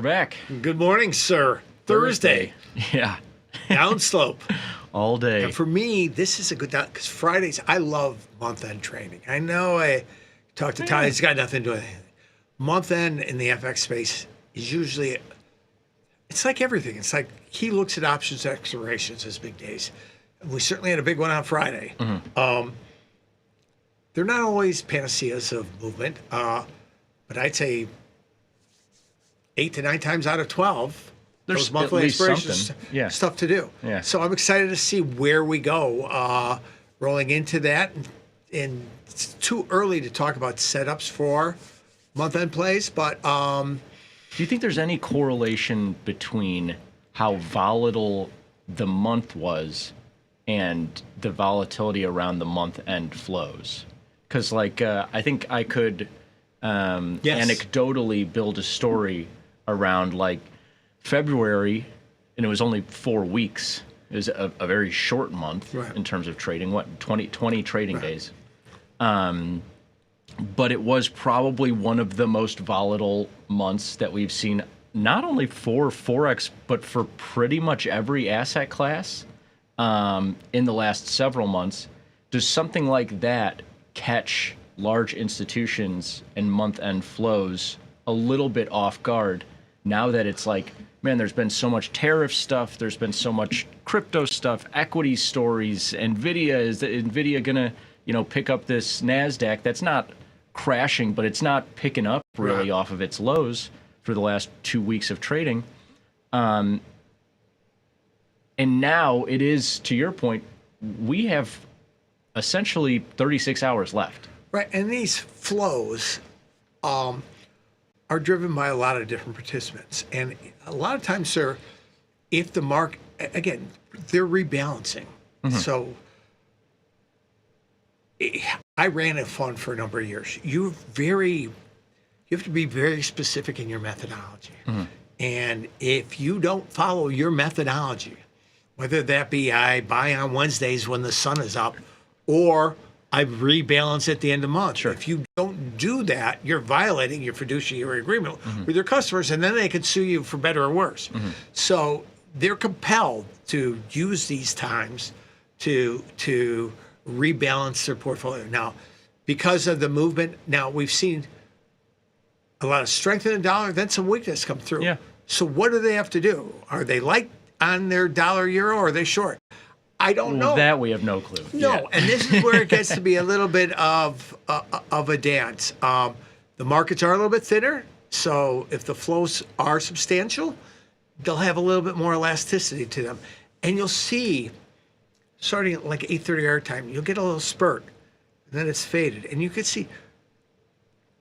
back. Good morning, sir. Thursday. Yeah. Downslope. All day. And for me, this is a good down because Fridays, I love month-end trading. I know I talked to Ty, it's got nothing to do with anything. Month-end in the FX space is usually, it's like everything. It's like he looks at options expirations as big days. We certainly had a big one on Friday. Mm-hmm. They're not always panaceas of movement, but I'd say 8 to 9 times out of 12, there's those monthly at least expirations, something. stuff to do. Yeah. So I'm excited to see where we go rolling into that. And it's too early to talk about setups for month-end plays, but do you think there's any correlation between how volatile the month was and the volatility around the month-end flows? Because, I think I could anecdotally build a story around, February, and it was only 4 weeks. It was a very short month in terms of trading. 20 trading days. But it was probably one of the most volatile months that we've seen, not only for Forex, but for pretty much every asset class in the last several months. Does something like that catch large institutions and month-end flows a little bit off guard now that it's man, there's been so much tariff stuff, there's been so much crypto stuff, equity stories, is NVIDIA gonna, pick up this NASDAQ that's not crashing, but it's not picking up really off of its lows for the last 2 weeks of trading. And now it is, to your point, we have essentially 36 hours left. Right, and these flows are driven by a lot of different participants. And a lot of times, sir, if the market, again, they're rebalancing. Mm-hmm. So I ran a fund for a number of years. You have to be very specific in your methodology. Mm-hmm. And if you don't follow your methodology, whether that be I buy on Wednesdays when the sun is up, or I rebalance at the end of the month. Sure. If you don't do that, you're violating your fiduciary agreement with your customers, and then they can sue you for better or worse. Mm-hmm. So they're compelled to use these times to rebalance their portfolio. Now, because of the movement, now we've seen a lot of strength in the dollar, then some weakness come through. Yeah. So what do they have to do? Are they light on their dollar euro, or are they short? I don't know. That we have no clue. No, yet. And this is where it gets to be a little bit of a dance. The markets are a little bit thinner, so if the flows are substantial, they'll have a little bit more elasticity to them. And you'll see, starting at 8:30 our time, you'll get a little spurt, and then it's faded. And you can see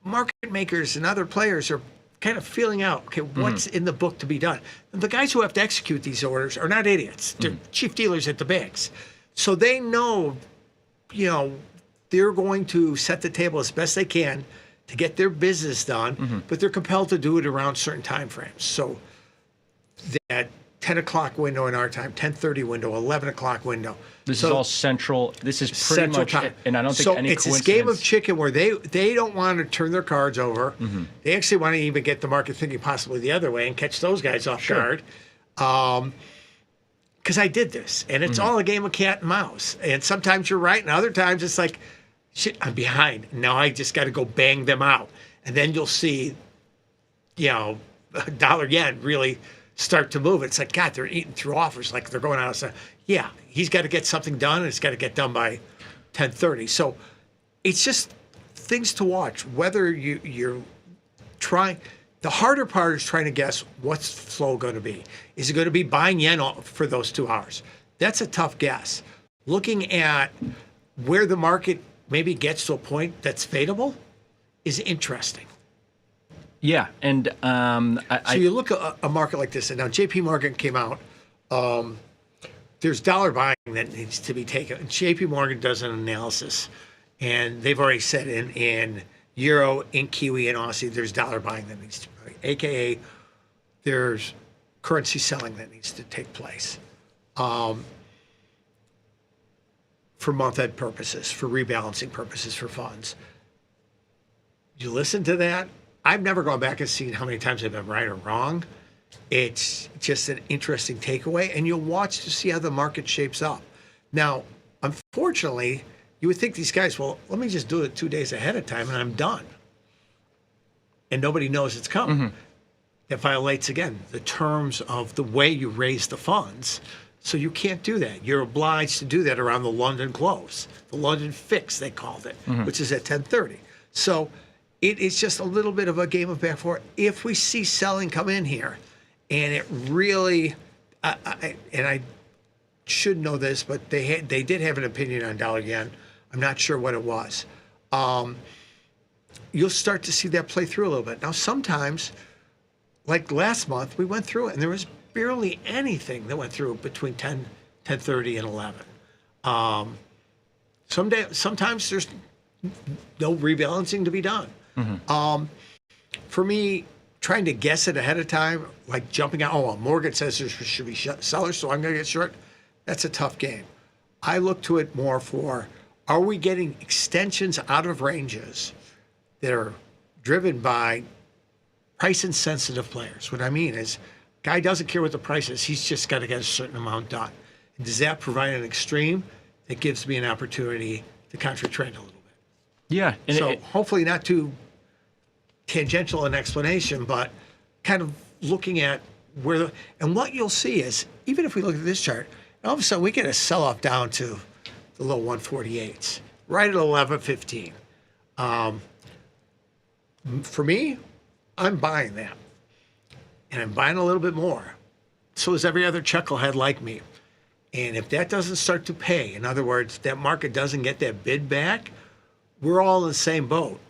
market makers and other players are kind of feeling out, what's in the book to be done. And the guys who have to execute these orders are not idiots. They're chief dealers at the banks. So they know, they're going to set the table as best they can to get their business done, but they're compelled to do it around certain time frames. So that 10 o'clock window in our time, 10:30 window, 11 o'clock window. This is all central. This is pretty much, time. And I don't think any it's coincidence. this game of chicken where they don't want to turn their cards over. Mm-hmm. They actually want to even get the market thinking possibly the other way and catch those guys off guard. Because I did this, and it's all a game of cat and mouse. And sometimes you're right, and other times it's like, shit, I'm behind. Now I just got to go bang them out. And then you'll see, dollar yen really start to move. It's like, God, they're eating through offers like they're going out. Yeah, he's got to get something done, and it's got to get done by 10:30. So it's just things to watch. Whether you're trying, the harder part is trying to guess what's flow going to be. Is it going to be buying yen for those 2 hours? That's a tough guess. Looking at where the market maybe gets to a point that's fadeable is interesting. Yeah, and so you look at a market like this, and now J.P. Morgan came out. There's dollar buying that needs to be taken. And J.P. Morgan does an analysis, and they've already said in Euro, in Kiwi, and Aussie, there's dollar buying that needs to be made, a.k.a. there's currency selling that needs to take place for month-end purposes, for rebalancing purposes for funds. You listen to that, I've never gone back and seen how many times I've been right or wrong. It's just an interesting takeaway, and you'll watch to see how the market shapes up. Now, unfortunately, you would think these guys, well, let me just do it 2 days ahead of time and I'm done. And nobody knows it's coming. That violates, again, the terms of the way you raise the funds. So you can't do that. You're obliged to do that around the London close, the London fix, they called it, which is at 10:30. So it is just a little bit of a game of back and forth. If we see selling come in here, and it really, I should know this, but they did have an opinion on dollar yen. I'm not sure what it was. You'll start to see that play through a little bit. Now, sometimes, like last month, we went through it, and there was barely anything that went through between 10:30 and 11. Sometimes there's no rebalancing to be done. For me, trying to guess it ahead of time, like jumping out, oh, well, Morgan says there should be sellers, so I'm going to get short, that's a tough game. I look to it more for, are we getting extensions out of ranges that are driven by price-insensitive players? What I mean is, guy doesn't care what the price is. He's just got to get a certain amount done. And does that provide an extreme that gives me an opportunity to counter-trend a little bit? Yeah. And so hopefully not too tangential an explanation, but kind of looking at where and what you'll see is, even if we look at this chart, all of a sudden we get a sell-off down to the low 148s, right at 11.15. For me, I'm buying that. And I'm buying a little bit more. So is every other chucklehead like me. And if that doesn't start to pay, in other words, that market doesn't get that bid back, we're all in the same boat.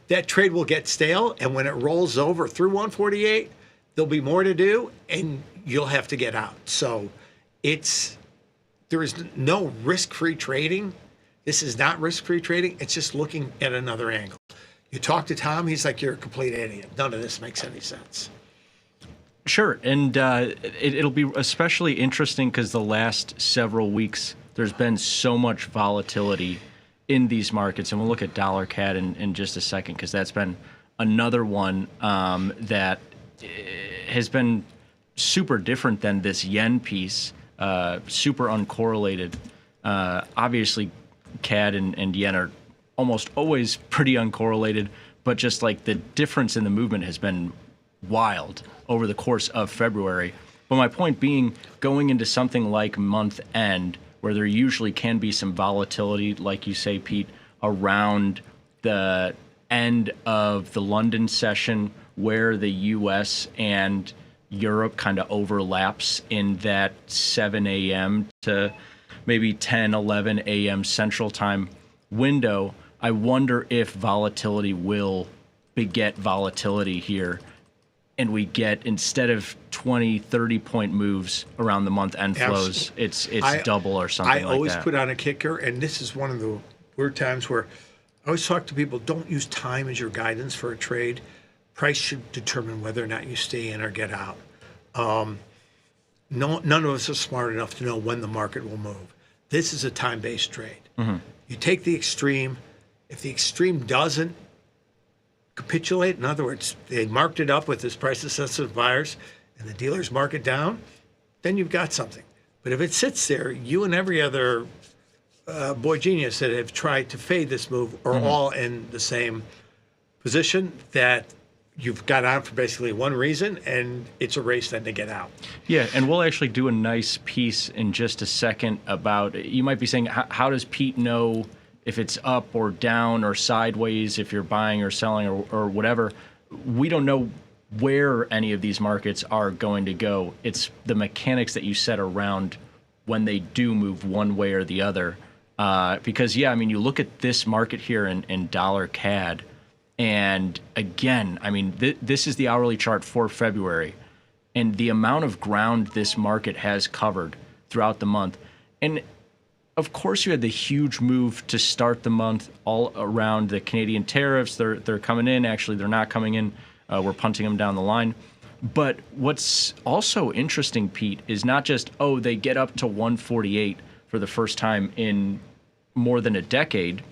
That trade will get stale, and when it rolls over through 148, there'll be more to do, and you'll have to get out. So there is no risk-free trading. This is not risk-free trading. It's just looking at another angle. You talk to Tom, he's like, you're a complete idiot. None of this makes any sense. Sure, and it'll be especially interesting because the last several weeks, there's been so much volatility in these markets, and we'll look at Dollar-CAD in just a second, because that's been another one that has been super different than this yen piece, super uncorrelated. Obviously, CAD and yen are almost always pretty uncorrelated, but just like the difference in the movement has been wild over the course of February. But my point being, going into something like month end, where there usually can be some volatility, like you say, Pete, around the end of the London session, where the U.S. and Europe kind of overlaps in that 7 a.m. to maybe 10, 11 a.m. Central Time window, I wonder if volatility will beget volatility here, and we get, instead of 20, 30-point moves around the month-end flows, it's double or something like that. I always put on a kicker, and this is one of the weird times where I always talk to people, don't use time as your guidance for a trade. Price should determine whether or not you stay in or get out. None of us are smart enough to know when the market will move. This is a time-based trade. You take the extreme. If the extreme doesn't capitulate, in other words, they marked it up with this price-sensitive buyers, and the dealers mark it down, then you've got something. But if it sits there, you and every other boy genius that have tried to fade this move are all in the same position, that you've got on for basically one reason, and it's a race then to get out. Yeah, and we'll actually do a nice piece in just a second about, you might be saying, how does Pete know if it's up or down or sideways, if you're buying or selling or whatever? We don't know where any of these markets are going to go. It's the mechanics that you set around when they do move one way or the other. Because, yeah, I mean, you look at this market here in Dollar-CAD, and again, I mean, this is the hourly chart for February, and the amount of ground this market has covered throughout the month. And of course, you had the huge move to start the month all around the Canadian tariffs. They're coming in. Actually, they're not coming in. We're punting them down the line. But what's also interesting, Pete, is not just, oh, they get up to 148 for the first time in more than a decade,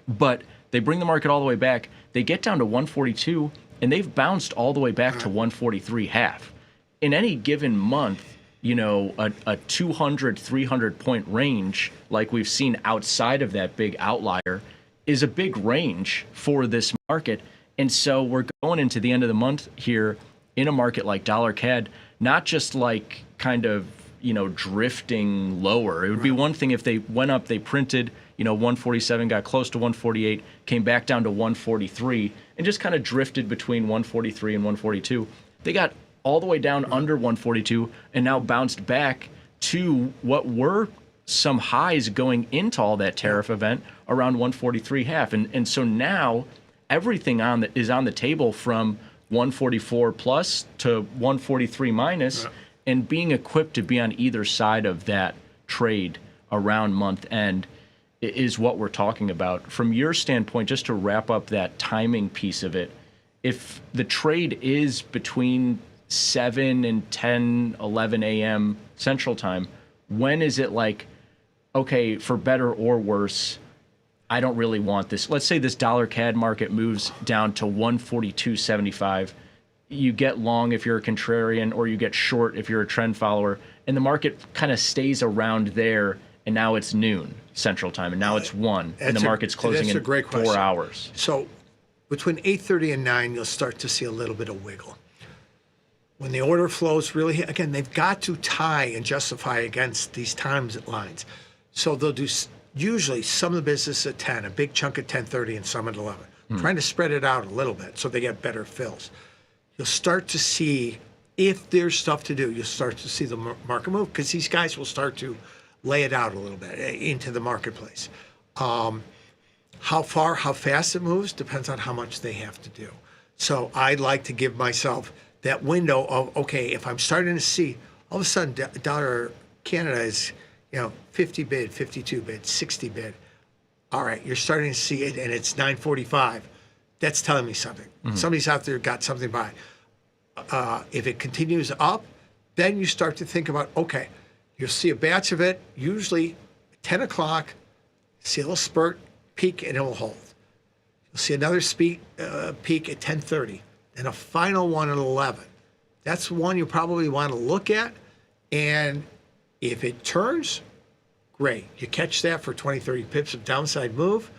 but They bring the market all the way back. They get down to 142, and they've bounced all the way back to 143 half. In any given month, a 200, 300 point range like we've seen outside of that big outlier is a big range for this market. And so we're going into the end of the month here in a market like Dollar-CAD, not just like kind of, drifting lower. It would be one thing if they went up, they printed, 147, got close to 148, came back down to 143, and just kind of drifted between 143 and 142. They got all the way down under 142 and now bounced back to what were some highs going into all that tariff event around 143 half. And so now everything is on the table from 144 plus to 143 minus, and being equipped to be on either side of that trade around month end is what we're talking about. From your standpoint, just to wrap up that timing piece of it, if the trade is between 7 and 10, 11 a.m. Central Time, when is it like, okay, for better or worse, I don't really want this. Let's say this Dollar-CAD market moves down to 142.75. You get long if you're a contrarian, or you get short if you're a trend follower, and the market kind of stays around there, and now it's noon Central Time, and now it's 1, and the market's closing in 4 hours. So between 8:30 and 9, you'll start to see a little bit of wiggle. When the order flows really, again, they've got to tie and justify against these times lines. So they'll do usually some of the business at 10, a big chunk at 10:30, and some at 11, trying to spread it out a little bit so they get better fills. You'll start to see, if there's stuff to do, you'll start to see the market move, because these guys will start to lay it out a little bit into the marketplace. How far, how fast it moves depends on how much they have to do. So I'd like to give myself that window of, okay, if I'm starting to see all of a sudden dollar Canada is, 50 bid, 52 bid, 60 bid. All right, you're starting to see it, and it's 9:45. That's telling me something. Somebody's out there got something by. If it continues up, then you start to think about, okay, you'll see a batch of it, usually 10 o'clock, see a little spurt, peak, and it will hold. You'll see another peak at 10:30, and a final one at 11. That's one you probably want to look at, and if it turns, great. You catch that for 20, 30 pips of downside move.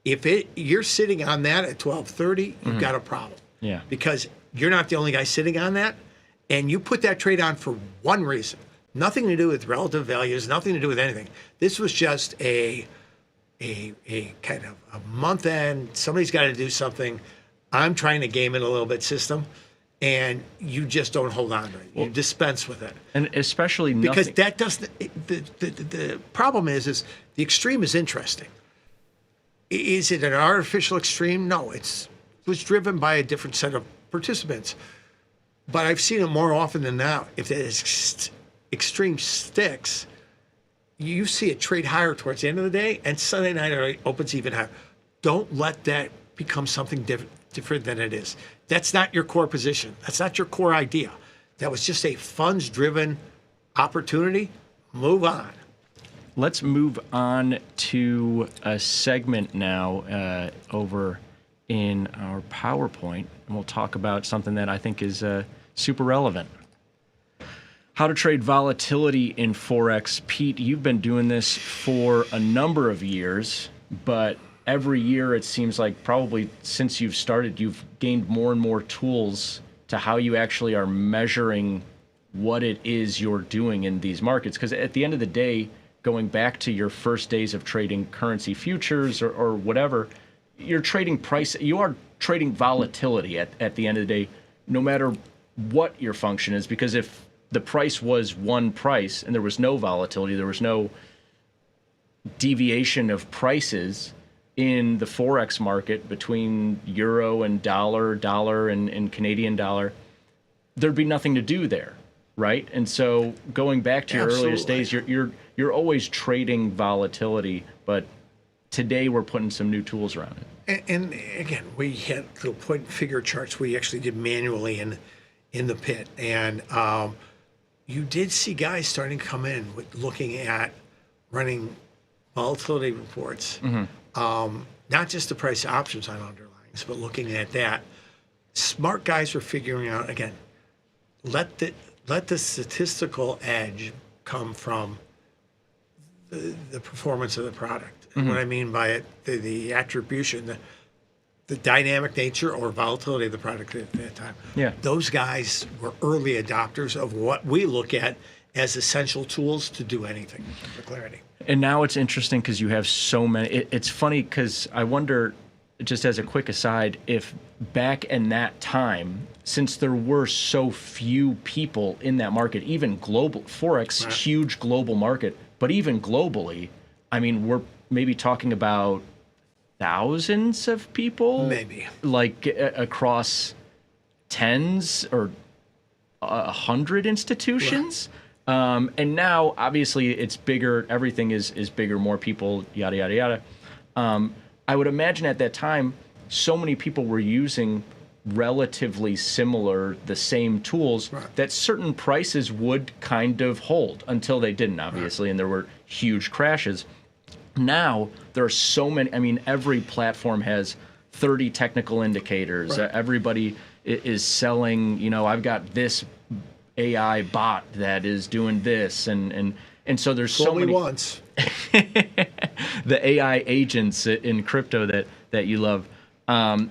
If you're sitting on that at 12:30, you've got a problem. Yeah. Because you're not the only guy sitting on that, and you put that trade on for one reason. Nothing to do with relative values, nothing to do with anything. This was just a kind of a month end, somebody's got to do something. I'm trying to game it a little bit system, and you just don't hold on to it. You dispense with it. And especially because that doesn't, the problem is the extreme is interesting. Is it an artificial extreme? No, it was driven by a different set of participants. But I've seen it more often than not. If the extreme sticks, you see it trade higher towards the end of the day, and Sunday night it opens even higher. Don't let that become something different than it is. That's not your core position. That's not your core idea. That was just a funds-driven opportunity. Move on. Let's move on to a segment now over in our PowerPoint, and we'll talk about something that I think is super relevant. How to trade volatility in Forex. Pete, you've been doing this for a number of years, but every year it seems like probably since you've started, you've gained more and more tools to how you actually are measuring what it is you're doing in these markets. Because at the end of the day, going back to your first days of trading currency futures or whatever, you're trading price, you are trading volatility at the end of the day, no matter what your function is. Because if the price was one price and there was no volatility, there was no deviation of prices in the Forex market between euro and dollar and Canadian dollar, there'd be nothing to do there, right? And so going back to your earliest days, you're always trading volatility, but today we're putting some new tools around it. And again, we had little point and figure charts we actually did manually in the pit, and you did see guys starting to come in with looking at running volatility reports. not just the price of options on underlyings, but looking at that, smart guys are figuring out, again, let the statistical edge come from the performance of the product. And what I mean by it, the attribution, the dynamic nature or volatility of the product at that time. Yeah. Those guys were early adopters of what we look at as essential tools to do anything for clarity. And now it's interesting because you have so many. It's funny because I wonder, just as a quick aside, if back in that time, since there were so few people in that market, even global, Forex, huge global market, but even globally, I mean, we're maybe talking about thousands of people, Maybe. like across tens or 100 institutions. And now, obviously, it's bigger. Everything is bigger, more people, yada, yada, yada. I would imagine at that time, so many people were using relatively similar, the same tools, that certain prices would kind of hold until they didn't, obviously, and there were huge crashes. Now, there are so many. I mean, every platform has 30 technical indicators. Everybody is selling, you know, I've got this AI bot that is doing this, and so there's so many. Once. The AI agents in crypto that you love.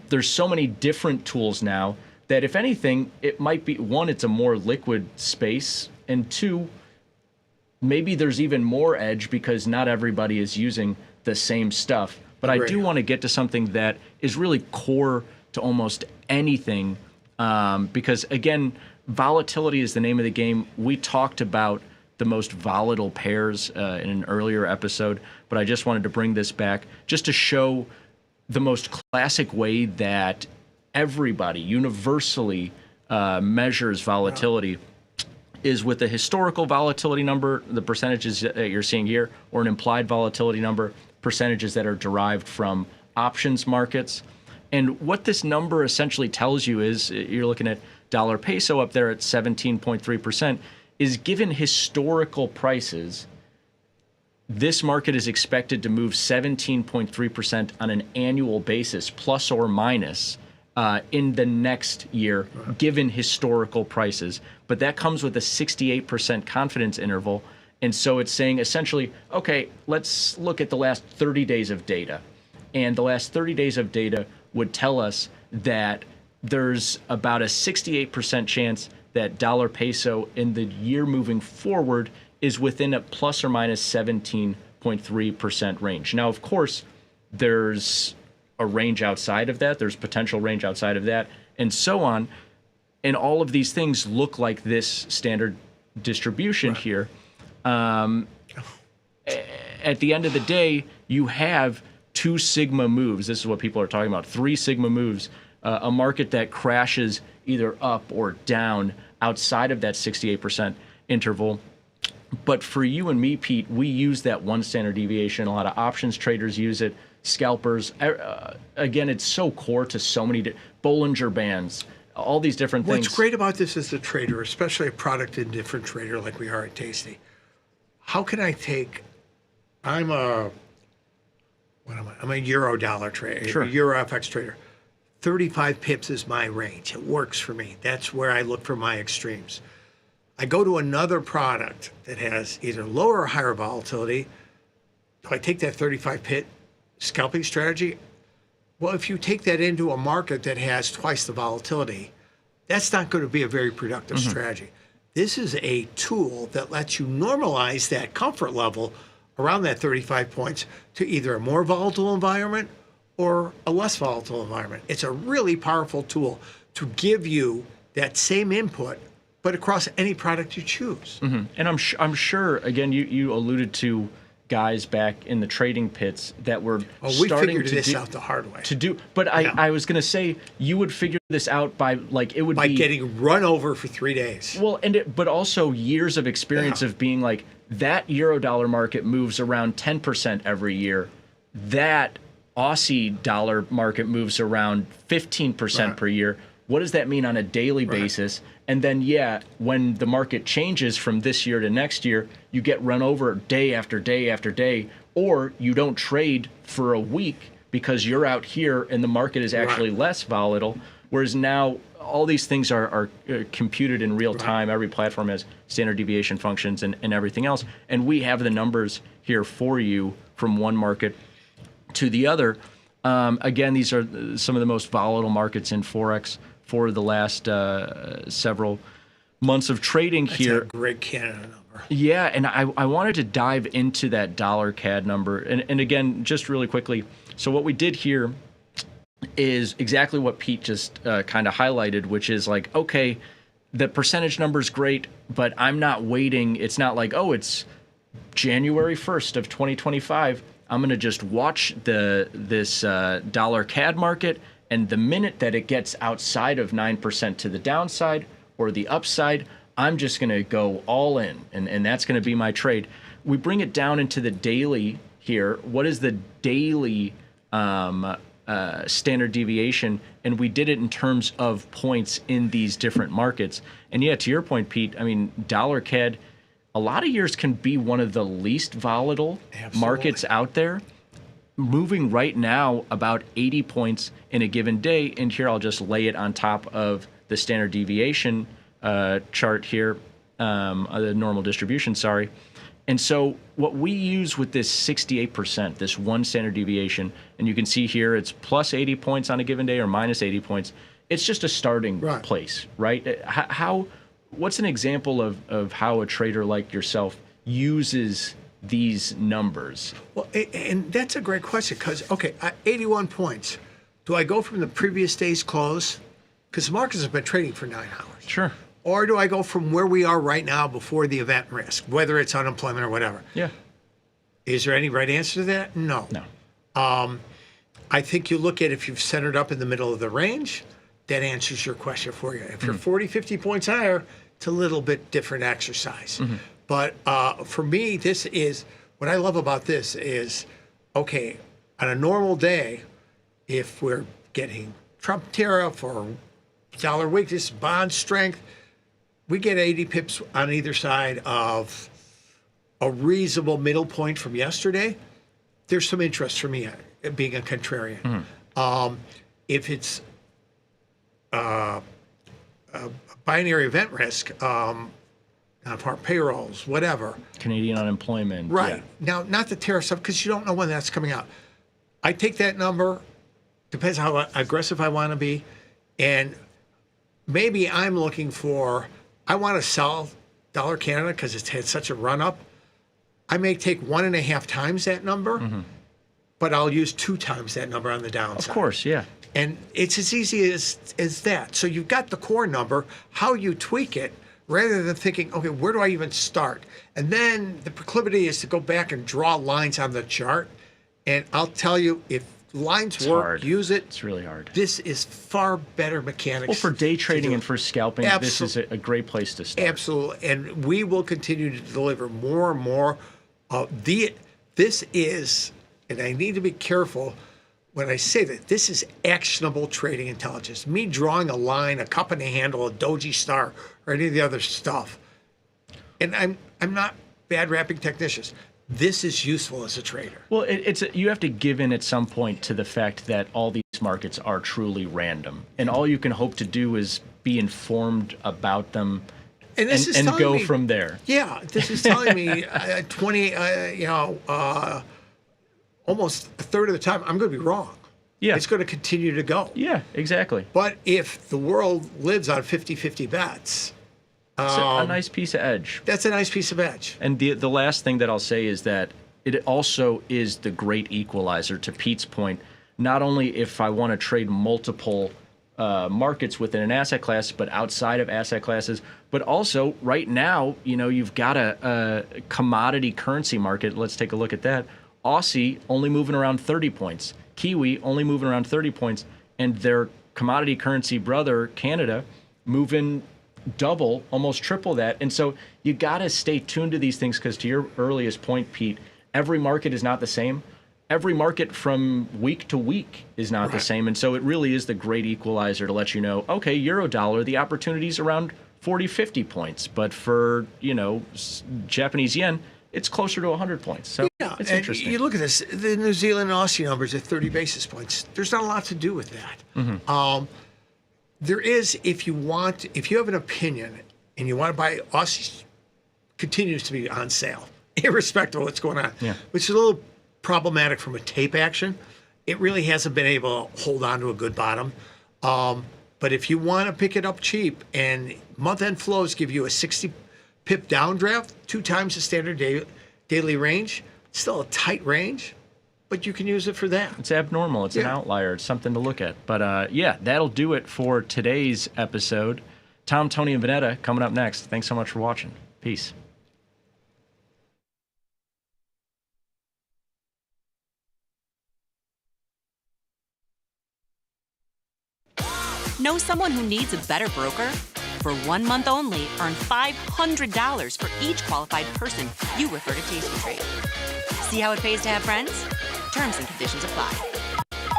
There's so many different tools now that, if anything, it might be, one, it's a more liquid space, and two, maybe there's even more edge because not everybody is using the same stuff. But I do want to get to something that is really core to almost anything, because, again, volatility is the name of the game. We talked about the most volatile pairs in an earlier episode, but I just wanted to bring this back just to show the most classic way that everybody universally measures volatility is with a historical volatility number, the percentages that you're seeing here, or an implied volatility number, percentages that are derived from options markets. And what this number essentially tells you is, you're looking at dollar peso up there at 17.3%, is given historical prices, this market is expected to move 17.3% on an annual basis, plus or minus, in the next year, given historical prices. But that comes with a 68% confidence interval. And so it's saying essentially, okay, let's look at the last 30 days of data. And the last 30 days of data would tell us that there's about a 68% chance that dollar peso in the year moving forward is within a plus or minus 17.3% range. Now, of course, there's a range outside of that. There's potential range outside of that, and so on. And all of these things look like this standard distribution here. At the end of the day, you have 2 sigma moves. This is what people are talking about. 3 sigma moves. A market that crashes either up or down outside of that 68% interval. But for you and me, Pete, we use that 1 standard deviation. A lot of options traders use it. Scalpers. Again, it's so core to so many Bollinger Bands, all these different things. What's great about this as a trader, especially a product indifferent trader like we are at Tasty, how can I take, I'm a euro dollar trader, euro FX trader. 35 pips is my range. It works for me. That's where I look for my extremes. I go to another product that has either lower or higher volatility. Do I take that 35 pip scalping strategy? Well, if you take that into a market that has twice the volatility, that's not going to be a very productive strategy. This is a tool that lets you normalize that comfort level around that 35 points to either a more volatile environment or a less volatile environment. It's a really powerful tool to give you that same input, but across any product you choose. And I'm sure, again, you alluded to guys back in the trading pits that were we starting figured to this do, out the hard way. But I was going to say, you would figure this out by, like, it would by be getting run over for 3 days. Well, but also years of experience of being like, that euro dollar market moves around 10% every year. That Aussie dollar market moves around 15% per year. What does that mean on a daily basis? And then, when the market changes from this year to next year, you get run over day after day after day, or you don't trade for a week because you're out here and the market is actually less volatile. Whereas now all these things are computed in real time. Every platform has standard deviation functions and everything else. And we have the numbers here for you from one market to the other. Again, these are some of the most volatile markets in Forex for the last several months of trading here. That's a great Canada number. Yeah, and I wanted to dive into that Dollar-CAD number. And again, just really quickly, so what we did here is exactly what Pete just kind of highlighted, which is like, okay, the percentage number is great, but I'm not waiting. It's not like, oh, it's January 1st of 2025. I'm going to just watch this Dollar-CAD market, and the minute that it gets outside of 9% to the downside or the upside, I'm just going to go all in, and that's going to be my trade. We bring it down into the daily here. What is the daily standard deviation? And we did it in terms of points in these different markets. And yeah, to your point, Pete, I mean, Dollar-CAD, a lot of years can be one of the least volatile markets out there, moving right now about 80 points in a given day. And here I'll just lay it on top of the standard deviation chart here, the normal distribution, sorry. And so what we use with this 68%, this one standard deviation, and you can see here it's plus 80 points on a given day or minus 80 points. It's just a starting place, right? What's an example of how a trader like yourself uses these numbers? Well, and that's a great question because, okay, 81 points. Do I go from the previous day's close? Because the markets have been trading for 9 hours. Sure. Or do I go from where we are right now before the event risk, whether it's unemployment or whatever? Yeah. Is there any right answer to that? No. I think you look at if you've centered up in the middle of the range, that answers your question for you. If you're 40, 50 points higher, it's a little bit different exercise. But for me, this is, what I love about this is, okay, on a normal day, if we're getting Trump tariff or dollar weakness, bond strength, we get 80 pips on either side of a reasonable middle point from yesterday. There's some interest for me being a contrarian. If it's a binary event risk, non-farm payrolls, whatever. Canadian unemployment. Right. Yeah. Now, not the tariff stuff, because you don't know when that's coming out. I take that number, depends how aggressive I want to be, and maybe I'm looking for, I want to sell Dollar Canada because it's had such a run up. I may take 1.5 times that number, but I'll use 2 times that number on the downside. Of course, yeah. And it's as easy as that. So you've got the core number, how you tweak it, rather than thinking, okay, where do I even start? And then the proclivity is to go back and draw lines on the chart. And I'll tell you, if lines work, hard. Use it. It's really hard. This is far better mechanics. Well, for day trading and for scalping, this is a great place to start. Absolutely. And we will continue to deliver more and more. This is, and I need to be careful when I say that, this is actionable trading intelligence. Me drawing a line, a cup and a handle, a doji star, or any of the other stuff. And I'm not bad wrapping technicians. This is useful as a trader. Well, you have to give in at some point to the fact that all these markets are truly random, and all you can hope to do is be informed about them and go from there. Yeah, this is telling me 20, almost a third of the time I'm going to be wrong. Yeah. It's going to continue to go. Yeah, exactly. But if the world lives on 50-50 bets, it's a nice piece of edge. That's a nice piece of edge. And the last thing that I'll say is that it also is the great equalizer, to Pete's point. Not only if I want to trade multiple markets within an asset class, but outside of asset classes, but also right now, you've got a commodity currency market. Let's take a look at that. Aussie only moving around 30 points. Kiwi only moving around 30 points. And their commodity currency brother, Canada, moving double, almost triple that. And so you got to stay tuned to these things because, to your earliest point, Pete, every market is not the same. Every market from week to week is not the same. And so it really is the great equalizer to let you know, okay, euro dollar, the opportunity's around 40, 50 points. But for, Japanese yen, it's closer to 100 points. So yeah, It's and interesting. you look at this, the New Zealand and Aussie numbers at 30 basis points. There's not a lot to do with that. There is, if you have an opinion and you want to buy, Aussie continues to be on sale, irrespective of what's going on, Yeah. which is a little problematic from a tape action. It really hasn't been able to hold on to a good bottom. But if you want to pick it up cheap, and month-end flows give you a 60 pip downdraft, 2 times the standard daily range, still a tight range, but you can use it for that. It's abnormal. It's an outlier. It's something to look at. But yeah, that'll do it for today's episode. Tom, Tony, and Vanetta coming up next. Thanks so much for watching. Peace. Know someone who needs a better broker? For 1 month only, earn $500 for each qualified person you refer to tastytrade. See how it pays to have friends? Terms and conditions apply.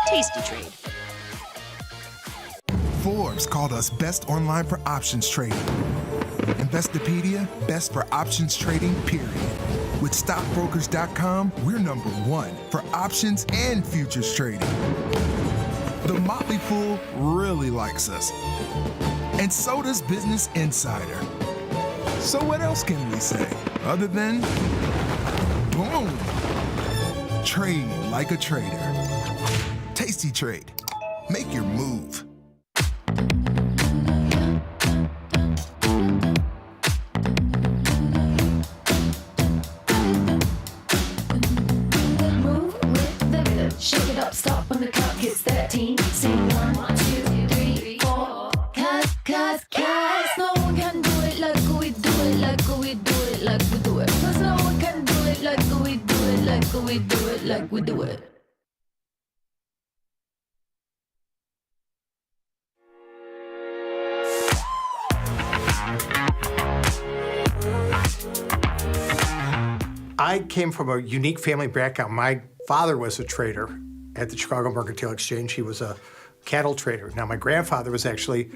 tastytrade. Forbes called us best online for options trading. Investopedia, best for options trading, period. With stockbrokers.com, we're number 1 for options and futures trading. The Motley Fool really likes us. And so does Business Insider. So what else can we say other than boom? Trade like a trader. Tasty Trade. Make your move. Move with the rhythm. Shake it up, stop when the clock hits 13. Sing 1, 2, 3, 4. Cause no one can do it like we do it, like we do it, like we do it. Cause no one can do it like we do it, like we do it, like we do it. I came from a unique family background. My father was a trader at the Chicago Mercantile Exchange. He was a cattle trader. Now, my grandfather was actually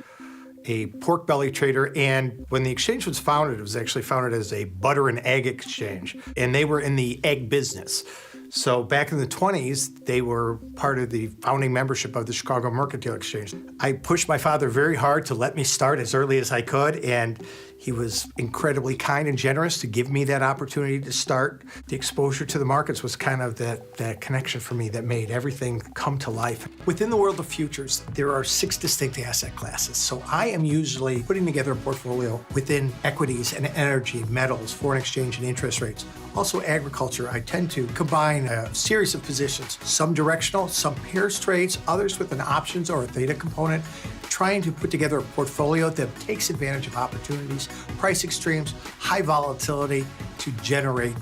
a pork belly trader, and when the exchange was founded, it was actually founded as a butter and egg exchange, and they were in the egg business. So back in the 20s, they were part of the founding membership of the Chicago Mercantile Exchange. I pushed my father very hard to let me start as early as I could, and he was incredibly kind and generous to give me that opportunity to start. The exposure to the markets was kind of that connection for me that made everything come to life. Within the world of futures, there are 6 distinct asset classes. So I am usually putting together a portfolio within equities and energy, metals, foreign exchange, and interest rates. Also agriculture, I tend to combine a series of positions, some directional, some pairs trades, others with an options or a theta component, trying to put together a portfolio that takes advantage of opportunities, price extremes, high volatility to generate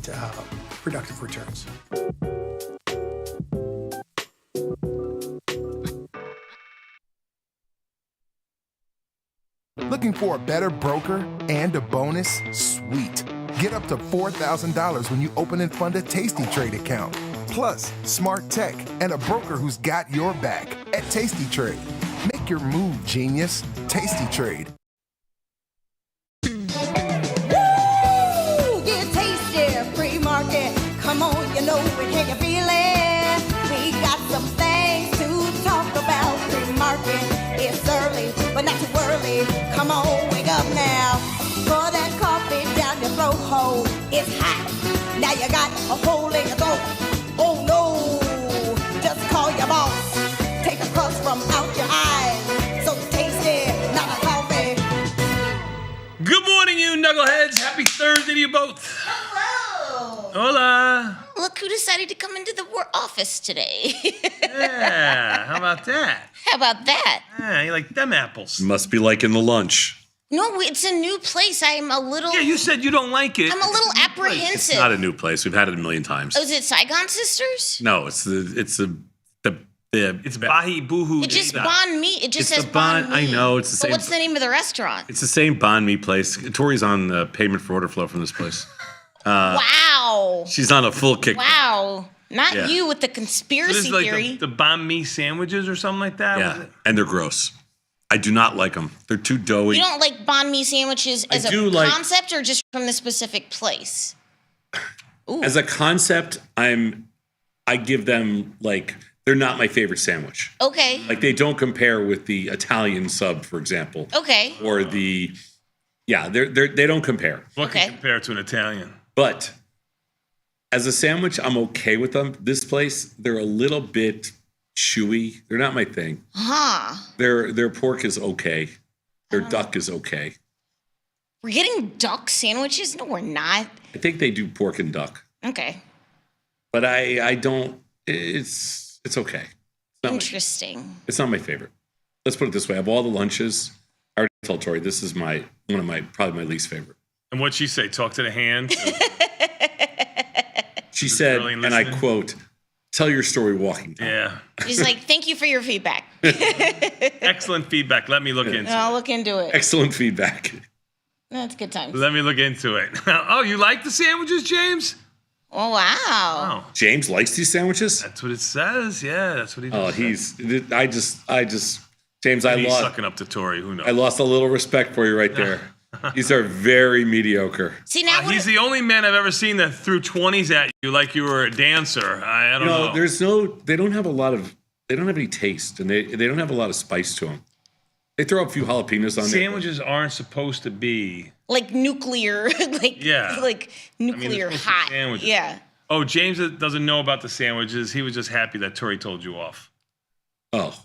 productive returns. Looking for a better broker and a bonus? Sweet. Get up to $4,000 when you open and fund a Tasty Trade account. Plus, smart tech and a broker who's got your back at Tasty Trade. Make your move, genius. Tasty Trade. Woo! Get tasty, free market. Come on, you know it, can you feel it? We got some things to talk about. Free market, it's early, but not too early. Come on, wake up now. Pour that coffee down your throat hole. It's hot. Now you got a hole in your throat. Oh no, just call your boss. Take a crust from out your eyes. So tasty, not a coffee. Good morning, you knuckleheads. Happy Thursday to you both. Hello. Hola. Look who decided to come into the office today. Yeah, how about that? How about that? Yeah, you like them apples. Must be liking the lunch. No, it's a new place. I'm a little. Yeah, you said you don't like it. I'm a little apprehensive. It's not a new place. We've had it a million times. Oh, is it Saigon Sisters? No, it's Bahi Boohoo. It just banh mi. It just It's says the banh- mi. I know, it's the But same- what's the name of the restaurant? It's the same banh mi place. Tori's on payment for order flow from this place. Wow. She's on a full kick. Wow. Not Yeah. you with the So conspiracy this is like theory. the banh mi sandwiches or something like that? Was Yeah, it? and they're gross. I do not like them. They're too doughy. You don't like banh mi sandwiches as a do like- concept or just from the specific place? As a concept, I give them like they're not my favorite sandwich. Okay. Like they don't compare with the Italian sub, for example. Okay. Or they don't compare. What Okay. can compare to an Italian? But as a sandwich, I'm okay with them. This place, they're a little bit chewy. They're not my thing. Huh. Their pork is okay. Their duck is okay. We're getting duck sandwiches? No, we're not. I think they do pork and duck. Okay. But I don't. It's okay. Interesting. It's not my favorite. Let's put it this way: of all the lunches, I already told Tori this is one of my probably my least favorite. And what'd she say? Talk to the hand? She said, really and I listening? quote, "Tell your story walking." Time. Yeah. He's like, thank you for your feedback. Excellent feedback. Let me look into it. I'll look into it. Excellent feedback. That's good times. Let me look into it. Oh, you like the sandwiches, James? Oh, wow. Oh, James likes these sandwiches. that's what it says. Yeah, that's what he Oh, does. I just, James, I He's lost. sucking up to Tori. Who knows? I lost a little respect for you right there. These are very mediocre. See, now He's the only man I've ever seen that threw 20s at you like you were a dancer. I don't know. They don't have any taste, and they don't have a lot of spice to them. They throw a few jalapenos on there. Sandwiches aren't supposed to be. like nuclear, Yeah. like nuclear they're supposed to be hot. sandwiches. Yeah. Oh, James doesn't know about the sandwiches. He was just happy that Tori told you off. Oh,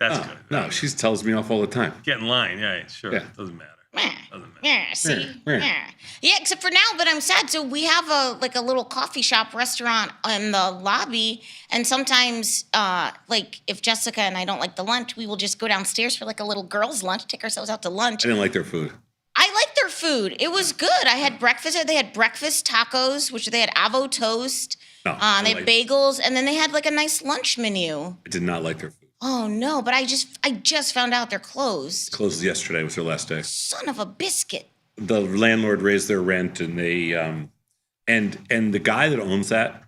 That's no, good. no, she tells me off all the time. Get in line. Yeah, sure. Yeah. Doesn't matter. Meh. Doesn't matter. Yeah, see? Meh. Yeah. Yeah, except for now, but I'm sad. So we have a little coffee shop restaurant in the lobby, and sometimes if Jessica and I don't like the lunch, we will just go downstairs for like a little girls' lunch, take ourselves out to lunch. I didn't like their food. I liked their food. It was good. I had breakfast there. They had breakfast tacos, which they had avo toast. No, I They don't had like- bagels, and then they had like a nice lunch menu. I did not like their food. Oh no, but I just found out they're closed. Closed yesterday was their last day. Son of a biscuit. The landlord raised their rent, and they and the guy that owns that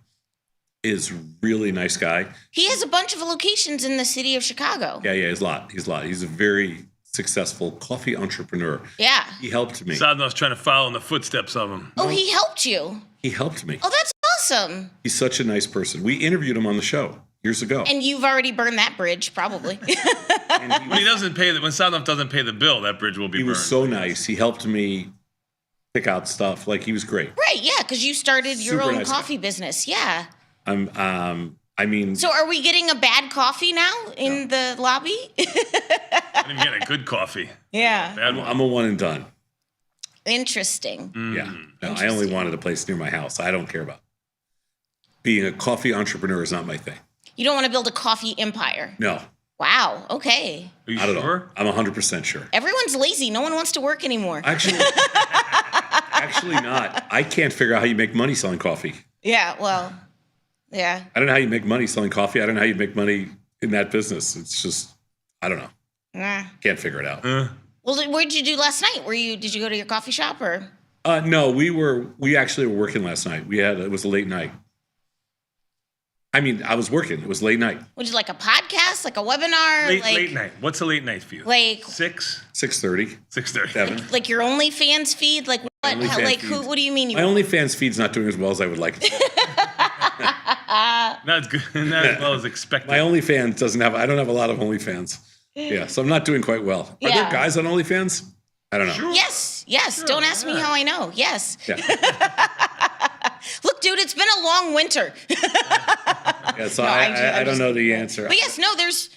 is really nice guy. He has a bunch of locations in the city of Chicago. Yeah, he's a lot. He's a very successful coffee entrepreneur. Yeah. He helped me. Sadno's trying to follow in the footsteps of him. Oh, he helped you. He helped me. Oh, that's awesome. He's such a nice person. We interviewed him on the show years ago. And you've already burned that bridge, probably. When he doesn't pay when Sadnov doesn't pay the bill, that bridge will be He burned. was so nice. He helped me pick out stuff. Like, he was great. Right, yeah, because you started your Super own nice guy. coffee business. Yeah. I mean, So are we getting a bad coffee now in the lobby? I didn't get a good coffee. Yeah. Bad one. I'm a one and done. Interesting. Yeah. No, I only wanted a place near my house. I don't care about being a coffee entrepreneur is not my thing. You don't want to build a coffee empire. No, Wow, okay. Are you not at all. sure? I'm 100% sure. Everyone's lazy. No one wants to work anymore. Actually, not. I can't figure out how you make money selling coffee. Yeah, well, yeah. I don't know how you make money selling coffee. I don't know how you make money in that business. It's just, I don't know. Nah. Can't figure it out. Well, what did you do last night? Did you go to your coffee shop or? No, we actually were working last night. It was a late night. I mean, I was working. It was late night. Was it like a podcast, like a webinar? Late night. What's a late night for you? Like 6? 6:30, 6:30. 7. like your OnlyFans feed? Like what? OnlyFans Like feed. who? What do you mean? You My OnlyFans feed's not doing as well as I would like it to. Not as good, not as well as expected. My OnlyFans doesn't have. I don't have a lot of OnlyFans. Yeah, so I'm not doing quite well. Are Yeah. there guys on OnlyFans? I don't know. Yes. Don't ask me how I know. Yes. Yeah. Look, dude, it's been a long winter. Yeah, so No, I don't know the answer. But yes, no, there's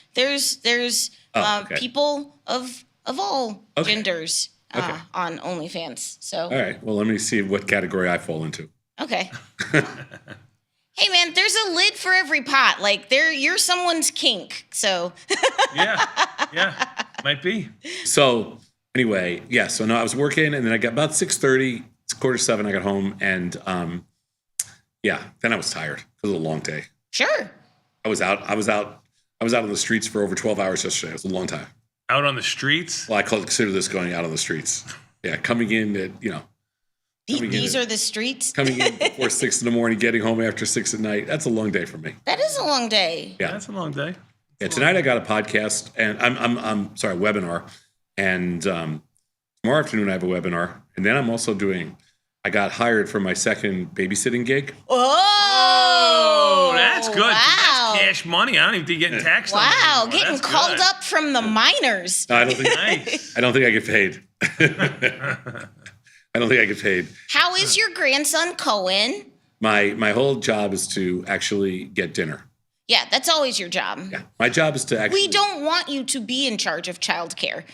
okay. people of all Okay. genders Okay. on OnlyFans. So All right. Well, let me see what category I fall into. okay. Hey man, there's a lid for every pot. Like you're someone's kink. So Yeah, might be. So anyway, yeah. So no, I was working, and then I got about 6:30. It's 6:45. I got home, and yeah. Then I was tired. It was a long day. sure. I was out on the streets for over 12 hours yesterday. It was a long time. Out on the streets. Well, I consider this going out on the streets. Yeah, coming in at These are the streets. coming in before 6 in the morning, getting home after 6 at night. That's a long day for me. That is a long day. Yeah. That's a long day. Yeah, tonight I got a podcast, and I'm sorry, webinar, and tomorrow afternoon I have a webinar, and then I'm also doing I got hired for my second babysitting gig. Oh, that's good. Wow. That's cash money. I don't even think you're getting taxed on that Wow, anymore. getting That's called good. up from the minors. No, I don't think Nice. I don't think I get paid. I don't think I get paid. How is your grandson, Cohen? My whole job is to actually get dinner. Yeah, that's always your job. Yeah, my job is to actually. We don't want you to be in charge of childcare.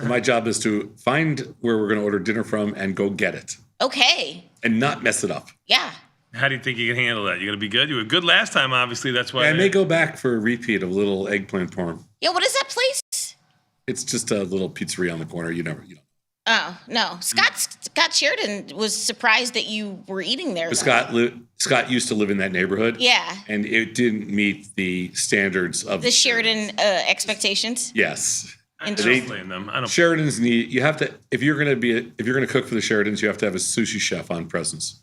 My job is to find where we're going to order dinner from and go get it Okay. and not mess it up. Yeah. How do you think you can handle that? You're going to be good? You were good last time, obviously. That's why. I may go back for a repeat of Little Eggplant Parm. Yeah, what is that place? It's just a little pizzeria on the corner. You know. Oh, no. Scott Sheridan was surprised that you were eating there. But Scott used to live in that neighborhood. Yeah. And it didn't meet the standards of The Sheridan expectations. Yes. I don't blame them. I don't. Sheridan's need. You have to if you're going to cook for the Sheridans, you have to have a sushi chef on presence,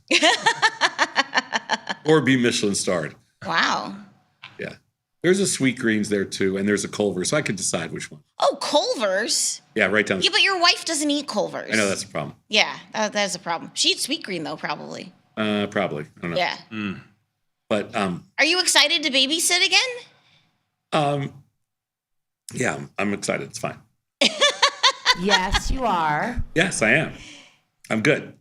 or be Michelin starred. Wow. Yeah, there's a Sweet Greens there too, and there's a Culver's, so I could decide which one. Oh, Culver's. Yeah, right down. Yeah, but your wife doesn't eat Culver's. I know that's a problem. Yeah, that's a problem. She eats sweet green though, probably. Probably. I don't know. Yeah. But Are you excited to babysit again? yeah, I'm excited. It's fine. Yes, you are. Yes, I am. I'm good.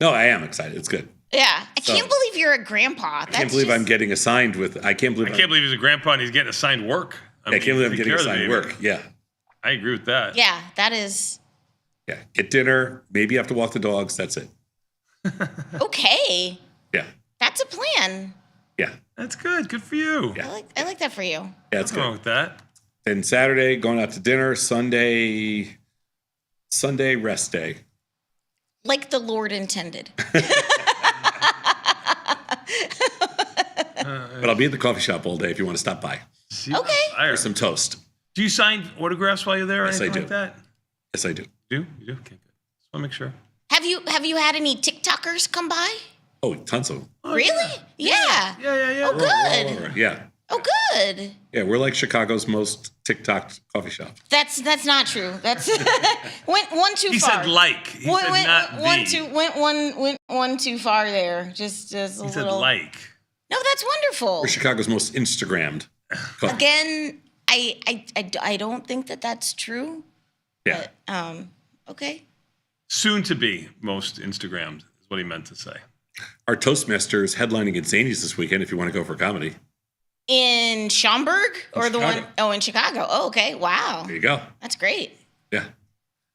No, I am excited. It's good. Yeah. I can't believe you're a grandpa. I can't believe I'm getting assigned with. I can't believe. I can't believe he's a grandpa and he's getting assigned work. I can't believe I'm take getting care of the assigned baby. work. Yeah. I agree with that. Yeah, that is Yeah. Get dinner. Maybe you have to walk the dogs. That's it. okay. Yeah. That's a plan. Yeah. That's good. Good for you. Yeah. I like that for you. Yeah. It's What's wrong good. with that? Then Saturday, going out to dinner. Sunday, rest day. Like the Lord intended. But I'll be at the coffee shop all day if you want to stop by. See, Okay. Or some toast. Do you sign autographs while you're there or Yes, I anything do. like that? Yes, I do. You do? Okay, good. Just want to make sure. Have you had any TikTokers come by? Oh, tons of them. Really? Yeah. Yeah. Oh, good. All right. Yeah. Oh, good. Yeah, we're like Chicago's most TikTok coffee shop. That's not true. That's went one too He far. said like. He went, said went, not one the. too went one too far there. Just a He little. said like. No, that's wonderful. We're Chicago's most Instagrammed. coffee. Again, I don't think that that's true. Yeah. But okay. Soon to be most Instagrammed is what he meant to say. Our Toastmaster is headlining at Zany's this weekend if you want to go for comedy. In Schaumburg or the Chicago. one? Oh, in Chicago. Oh, okay. Wow. There you go. That's great. Yeah.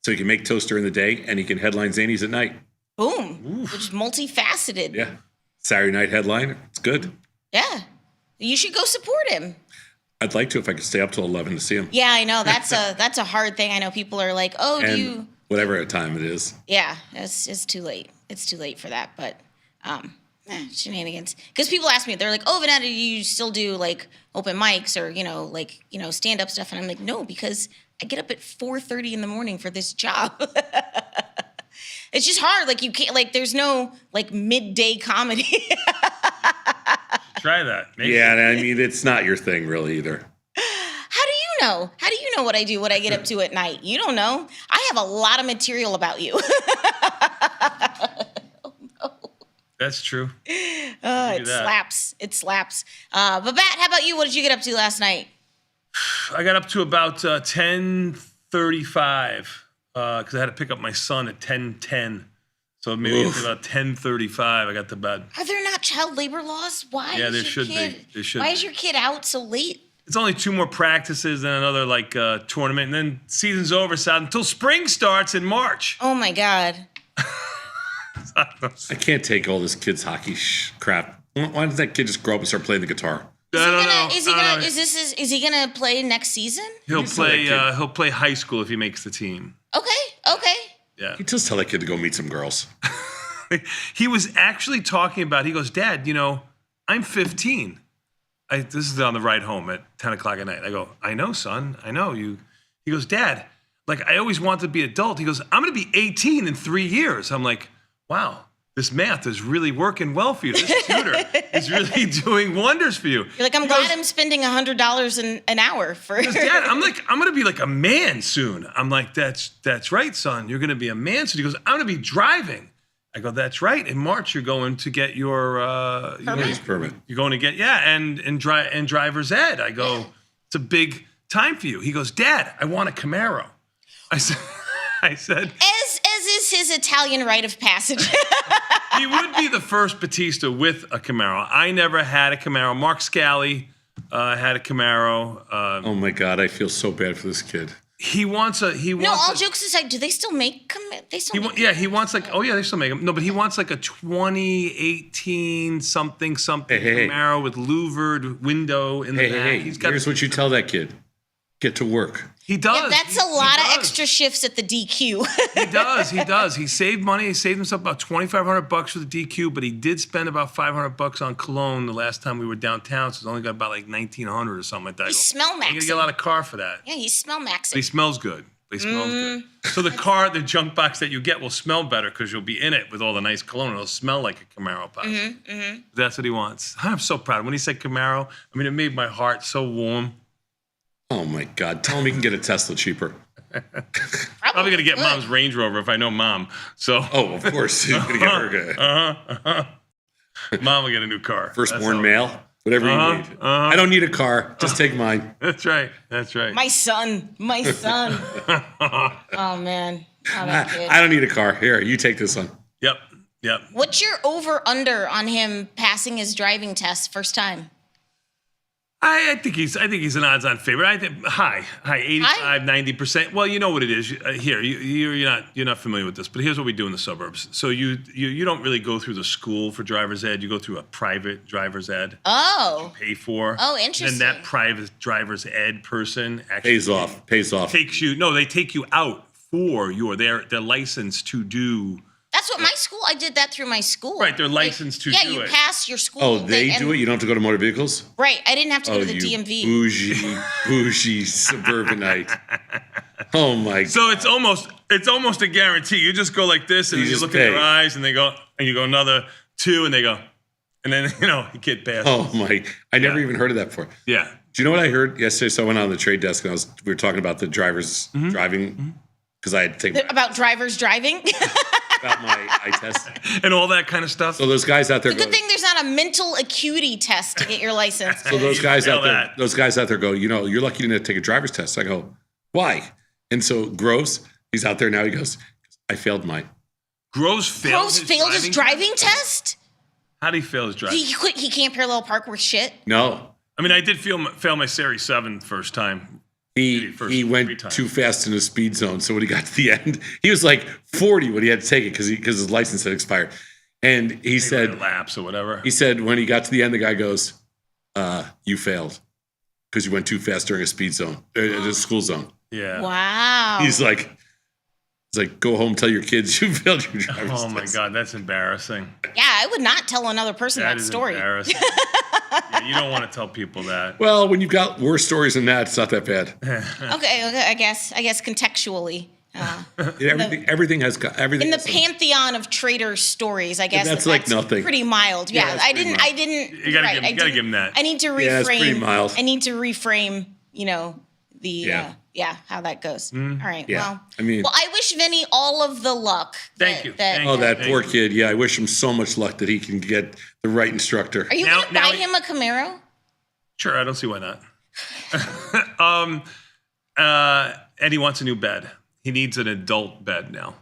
So you can make toast during the day and you can headline Zany's at night. Boom. Which is multifaceted. Yeah. Saturday night headline. It's good. Yeah. You should go support him. I'd like to if I could stay up till 11 to see him. Yeah, I know. That's a hard thing. I know people are like, oh, do And you? whatever time it is. Yeah, it's too late. It's too late for that. But shenanigans. Because people ask me, they're like, oh, Vanetta, do you still do like open mics or stand up stuff? And I'm like, no, because I get up at 4:30 in the morning for this job. It's just hard. Like you can't. Like there's no like midday comedy. Try that. Maybe. Yeah, I mean, it's not your thing really either. How do you know? How do you know what I do, what I get up to at night? You don't know. I have a lot of material about you. That's true. It that. slaps. It slaps. But Bat, how about you? What did you get up to last night? I got up to about 10:35 because I had to pick up my son at 10:10. So maybe it's about 10:35 I got to bed. Are there not child labor laws? Why? Yeah, is there your should be. kid, There should Why be. is your kid out so late? It's only 2 more practices and another tournament, and then season's over, so until spring starts in March. Oh my God. I can't take all this kids hockey crap. Why doesn't that kid just grow up and start playing the guitar? Is he gonna play next season? He'll You saw that play. kid. He'll play high school if he makes the team. Okay. Yeah. You just tell that kid to go meet some girls. He was actually talking about. He goes, Dad, I'm 15. This is on the ride home at 10 o'clock at night. I go, I know, son. I know you. He goes, Dad, I always wanted to be adult. He goes, I'm going to be 18 in 3 years. I'm like, wow. this math is really working well for you. This tutor is really doing wonders for you. You're like, I'm glad I'm spending $100 an hour for. Dad, I'm going to be like a man soon. I'm like, that's right, son. You're going to be a man soon. He goes, I'm going to be driving. I go, that's right. In March, you're going to get your permit. You're going to get and driver's ed. I go, it's a big time for you. He goes, Dad, I want a Camaro. I said, as is his Italian rite of passage. he would be the first Batista with a Camaro. I never had a Camaro. Mark Scally had a Camaro. Oh my God, I feel so bad for this kid. He wants. No, all jokes aside, do they still make? They still. He wants like. Oh yeah, they still make them. No, but he wants like a 2018 something Camaro with louvered window in the back. Hey, here's what you tell that kid: get to work. He does. Yeah, that's a lot of extra shifts at the DQ. He does. He saved money. He saved himself about $2,500 for the DQ, but he did spend about $500 on cologne the last time we were downtown. So he's only got about like $1,900 or something like that. He smell maxing. You're gonna get a lot of car for that. Yeah, he smell maxing. But he smells good. So the junk box that you get will smell better because you'll be in it with all the nice cologne. It'll smell like a Camaro possibly. That's what he wants. I'm so proud. When he said Camaro, I mean, it made my heart so warm. Oh my God! Tell him he can get a Tesla cheaper. Probably gonna get Mom's Range Rover if I know Mom. So. Oh, of course, he's gonna get her. Mom will get a new car. Firstborn male, whatever you need. I don't need a car. Just take mine. That's right. My son. Oh man. Oh, that kid. I don't need a car. Here, you take this one. Yep. What's your over/under on him passing his driving test first time? I think he's an odds-on favorite. I think high 85, 90%. Well, you know what it is. Here, you're not familiar with this, but here's what we do in the suburbs. So you don't really go through the school for driver's ed. You go through a private driver's ed. Oh. Pay for. Oh, interesting. And that private driver's ed person actually pays off. Takes you. No, they take you out for their license to do. That's what my school. I did that through my school. Right, they're licensed to do it. Yeah, you pass your school. Oh, they do it? You don't have to go to motor vehicles? Right, I didn't have to go to the DMV. Bougie suburbanite. Oh my God. So it's almost a guarantee. You just go like this, and you look in their eyes, and they go, and you go another 2, and they go, and then your kid passes. Oh my! I never even heard of that before. Yeah. Do you know what I heard yesterday? So I went on the trade desk, and we were talking about the drivers driving because I had to take about drivers driving. About my eye test and all that kind of stuff. So those guys out there. It's a good thing there's not a mental acuity test to get your license. So those guys out there go, you're lucky you didn't take a driver's test. I go, why? And so Groves, he's out there now. He goes, I failed mine. Groves failed his driving test? How did he fail his driving? He can't parallel park worth shit? No. I mean, I did fail my Series 7 first time. He went too fast in the speed zone. So when he got to the end, he was like 40 when he had to take it because his license had expired. And he said laps or whatever. He said when he got to the end, the guy goes, "You failed because you went too fast during a speed zone, a school zone." Yeah. Wow. He's like, go home, tell your kids you failed your driver's test. Oh my God, that's embarrassing. Yeah, I would not tell another person that story. Embarrassing. Yeah, you don't want to tell people that. Well, when you've got worse stories than that, it's not that bad. Okay, I guess contextually. Everything has everything. In the pantheon of traitor stories, I guess that's like nothing. Pretty mild. Yeah, I didn't. You gotta give him that. I need to reframe. Yeah, it's pretty mild. I need to reframe. How that goes. All right. Yeah. Well, I wish Vinny all of the luck. Thank you. That poor kid. Yeah, I wish him so much luck that he can get the right instructor. Are you going to buy him a Camaro? Sure, I don't see why not. And he wants a new bed. He needs an adult bed now.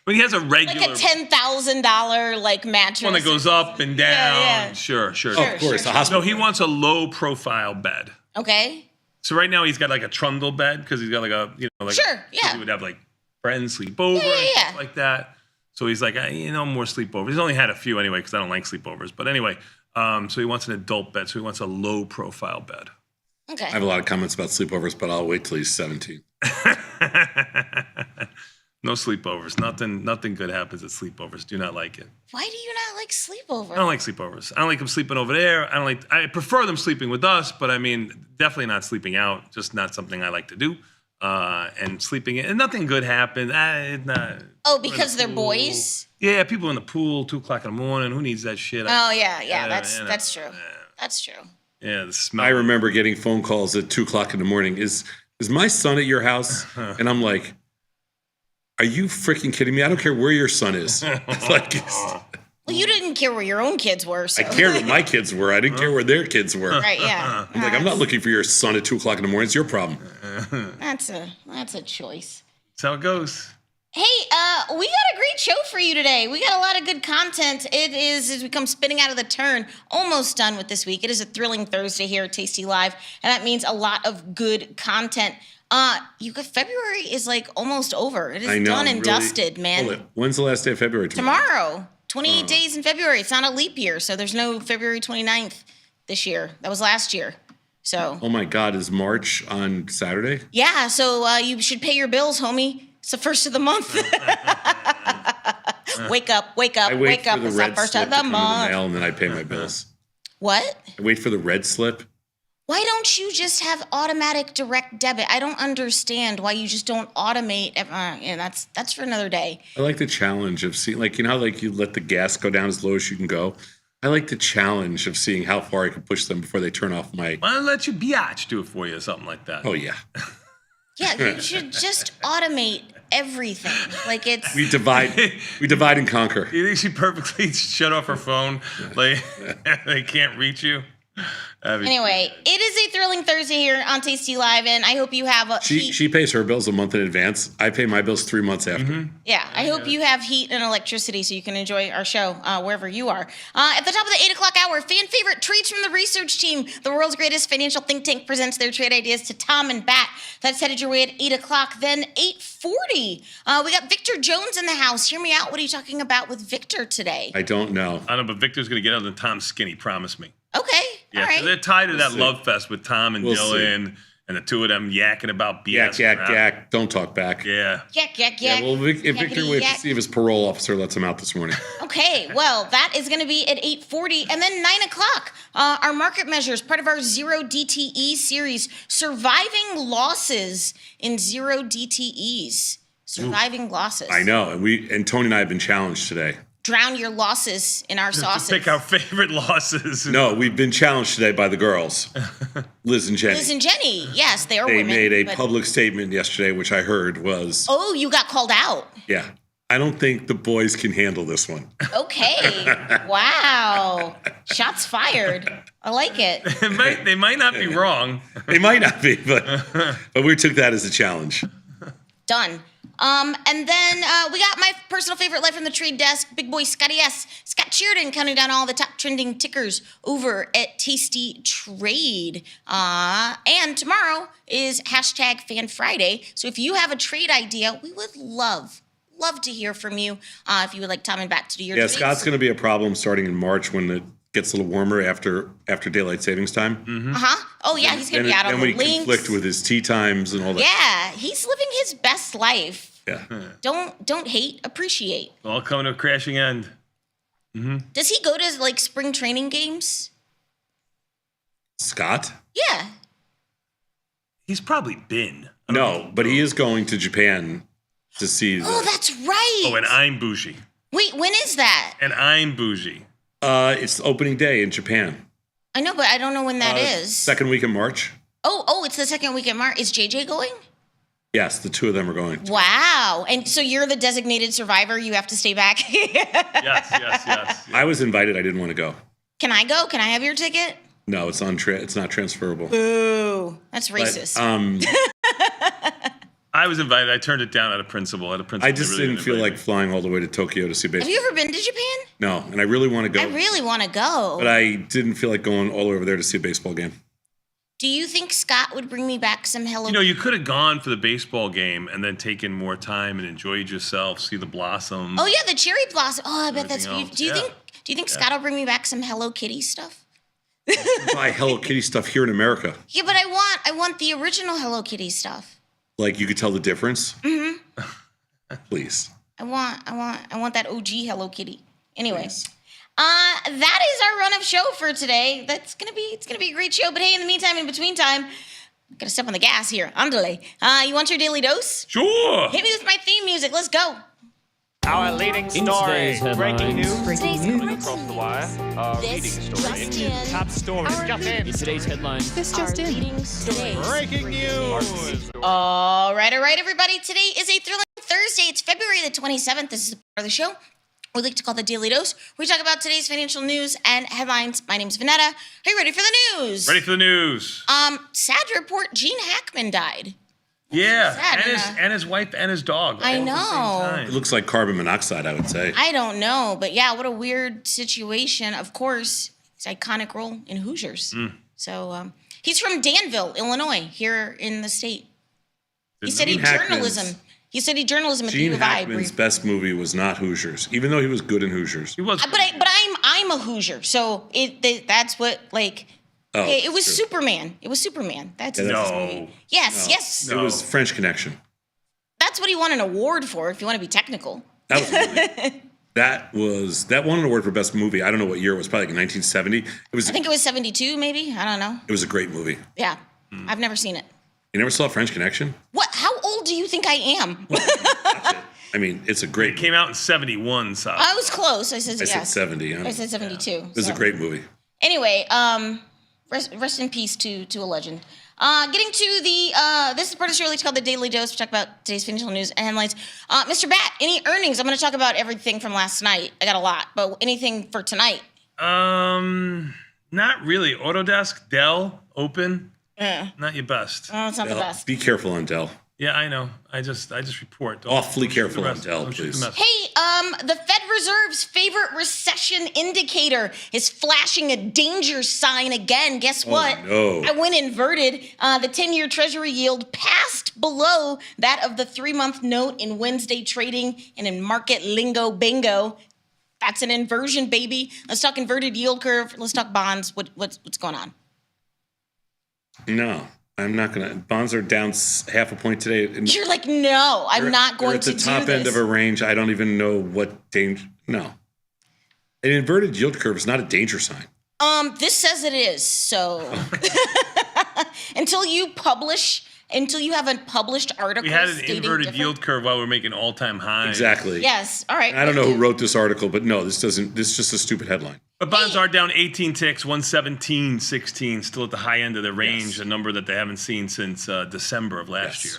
But he has a regular, like a $10,000 mattress. One that goes up and down. Yeah. Sure. Of course, a hospital. No, he wants a low profile bed. Okay. So right now he's got like a trundle bed because he's got like a he would have like friends sleep over and stuff like that. So he's like more sleepovers. He's only had a few anyway because I don't like sleepovers. But anyway, so he wants an adult bed. So he wants a low profile bed. Okay. I have a lot of comments about sleepovers, but I'll wait till he's 17. No sleepovers. Nothing good happens at sleepovers. Do not like it. Why do you not like sleepovers? I don't like sleepovers. I don't like them sleeping over there. I prefer them sleeping with us, but I mean, definitely not sleeping out. Just not something I like to do. and sleeping in, and nothing good happened. Oh, because they're boys? Yeah, people in the pool, 2:00 in the morning. Who needs that shit? Oh, yeah, that's true. That's true. Yeah, the smell. I remember getting phone calls at 2:00 in the morning. Is my son at your house? And I'm like, are you freaking kidding me? I don't care where your son is. Like, Well, you didn't care where your own kids were. So. I cared what my kids were. I didn't care where their kids were. Right, yeah. I'm like, I'm not looking for your son at 2:00 in the morning. It's your problem. That's a choice. That's how it goes. Hey, we got a great show for you today. We got a lot of good content. It is, as we come spinning out of the turn, almost done with this week. It is a thrilling Thursday here at Tasty Live, and that means a lot of good content. February is like almost over. It is I know, done and really- dusted, man. Hold it. When's the last day of February? Tomorrow, 28 days in February. It's not a leap year, so there's no February 29th this year. That was last year. So. Oh my God, is March on Saturday? Yeah, so you should pay your bills, homie. It's the first of the month. Wake up, I wait wake for up. the It's the red first slip of to the come in the month. mail, and then I pay my bills. What? I wait for the red slip. Why don't you just have automatic direct debit? I don't understand why you just don't automate. Yeah, that's for another day. I like the challenge of seeing, like, you know how like you let the gas go down as low as you can go? I like the challenge of seeing how far I can push them before they turn off my. Why don't I let your biatch do it for you or something like that? Oh, yeah. Yeah, you should just automate everything. Like it's. We divide and conquer. You think she perfectly shut off her phone? Like they can't reach you? Anyway, it is a thrilling Thursday here on Tasty Live, and I hope you have a She pays her bills a month in advance. I pay my bills 3 months after. Yeah, I hope you have heat and electricity so you can enjoy our show wherever you are. At the top of the 8 o'clock hour, fan favorite trades from the research team. The world's greatest financial think tank presents their trade ideas to Tom and Bat. That's headed your way at 8 o'clock. Then 8:40, we got Victor Jones in the house. Hear me out. What are you talking about with Victor today? I don't know. I don't know, but Victor's going to get out of the Tom Skinny, promise me. Okay, Yeah, all right. they're tied to that see. love fest with Tom and We'll Dylan and the two of them yakking about BS. Yak. Don't talk back. Yeah. Yak. Well, if Victor waits yak. to see if his parole officer lets him out this morning. Okay, well, that is going to be at 8:40. And then 9 o'clock, our market measures, part of our Zero DTE series, Surviving Losses in Zero DTEs. Surviving losses. I know. And Tony and I have been challenged today. Drown your losses in our To sauces. pick our favorite losses. No, we've been challenged today by the girls, Liz and Jenny. Liz and Jenny, yes, they are They women. made a but- public statement yesterday, which I heard was, Oh, you got called out. yeah, I don't think the boys can handle this one. Okay. Wow. Shots fired. I like it. They might not be wrong. They might not be, but we took that as a challenge. Done. And then we got my personal favorite live from the trade desk, big boy Scotty S. Scott Sheridan counting down all the top trending tickers over at Tasty Trade. And tomorrow is hashtag Fan Friday. So if you have a trade idea, we would love to hear from you. If you would like Tom and Bat to do your Yeah, trades. Scott's going to be a problem starting in March when it gets a little warmer after daylight savings time. Oh yeah, he's gonna be out on and the we links. conflict with his tea times and all that. Yeah, he's living his best life. Yeah. Don't hate, appreciate. All coming to a crashing end. Does he go to like spring training games? Scott? Yeah. He's probably been. No, but he is going to Japan to see. Oh, that's right. Oh, and I'm bougie. Wait, when is that? And I'm bougie. It's opening day in Japan. I know, but I don't know when that is. Second week in March. Oh, it's the second week in March. Is JJ going? Yes, the two of them are going. Wow. And so you're the designated survivor. You have to stay back. Yes. I was invited. I didn't want to go. Can I go? Can I have your ticket? No, it's it's not transferable. Boo. That's But, racist. I was invited. I turned it down at a principal. I just didn't feel like flying all the way to Tokyo to see have baseball. you ever been to Japan? No, and I really want to go. I really want to go. But I didn't feel like going all the way over there to see a baseball game. Do you think Scott would bring me back some Hello You know, you could have gone for the baseball game and then taken more time and enjoyed yourself, see the blossoms. Oh yeah, the cherry blossom. Oh, I bet that's Everything beautiful. else, Do you think Scott will bring me back some Hello Kitty stuff? Buy Hello Kitty stuff here in America. Yeah, but I want the original Hello Kitty stuff. Like you could tell the difference. Mm-hmm. Please. I want that OG Hello Kitty. Anyway, that is our run of show for today. It's gonna be a great show. But hey, in the meantime, in between time, Gotta step on the gas here. Andale. You want your daily dose? Sure. Hit me with my theme music. Let's go. Our leading story. Breaking news. Coming across the wire. Our leading story. Top story. Just in. Today's headline. This just in. Breaking news. All right, everybody. Today is a thrilling Thursday. It's February the 27th. This is the part of the show we like to call the Daily Dose. We talk about today's financial news and headlines. My name is Vanetta. Are you ready for the news? Ready for the news. Sad to report, Gene Hackman died. Yeah, sad, and his wife and his dog. I all at the same know. time. It looks like carbon monoxide, I would say. I don't know, but yeah, what a weird situation. Of course, his iconic role in Hoosiers. So he's from Danville, Illinois, here in the state. He studied journalism. He studied journalism at the U Gene of I. Hackman's best movie was not Hoosiers, even though he was good in Hoosiers. He was. But I'm a Hoosier, so that's what like. Oh, It was true. Superman. It was Superman. That's Yeah, his that's- movie. Yes. It was French Connection. That's what he won an award for, if you want to be technical. That was that won an award for best movie. I don't know what year it was. Probably like 1970. I think it was 72, maybe. I don't know. It was a great movie. Yeah, I've never seen it. You never saw French Connection? What? How old do you think I am? I mean, it's a great. It came out in 71, so. I was close. I said I yes. said 70. Huh? I said 72. It was so. a great movie. Anyway, rest in peace to a legend. Getting to the this is part of the show called the Daily Dose. We talk about today's financial news and headlines. Mr. Bat, any earnings? I'm going to talk about everything from last night. I got a lot, but anything for tonight? Not really. Autodesk, Dell, Open. Yeah. Not your best. Oh, it's not the Dell. best. Be careful on Dell. Yeah, I know. I just report. Awfully don't shoot careful the on rest- Dell, don't shoot the please. mess. Hey, the Fed Reserve's favorite recession indicator is flashing a danger sign again. Guess what? no. I went inverted. The 10-year Treasury yield passed below that of the 3-month note in Wednesday trading and in market lingo bingo. That's an inversion, baby. Let's talk inverted yield curve. Let's talk bonds. What's going on? No, I'm not going to. Bonds are down half a point today. You're like, no, I'm not going to do They're at the top this. end of a range. I don't even know what danger. No. An inverted yield curve is not a danger sign. This says it is. So until you have a published article, We had an stating inverted different- yield curve while we're making all-time highs. Exactly. Yes. All right. I don't know who wrote this article, but no, this doesn't. This is just a stupid headline. But bonds are down 18 ticks, 117.16, still at the high end of the range, a number that they haven't seen since December of last year.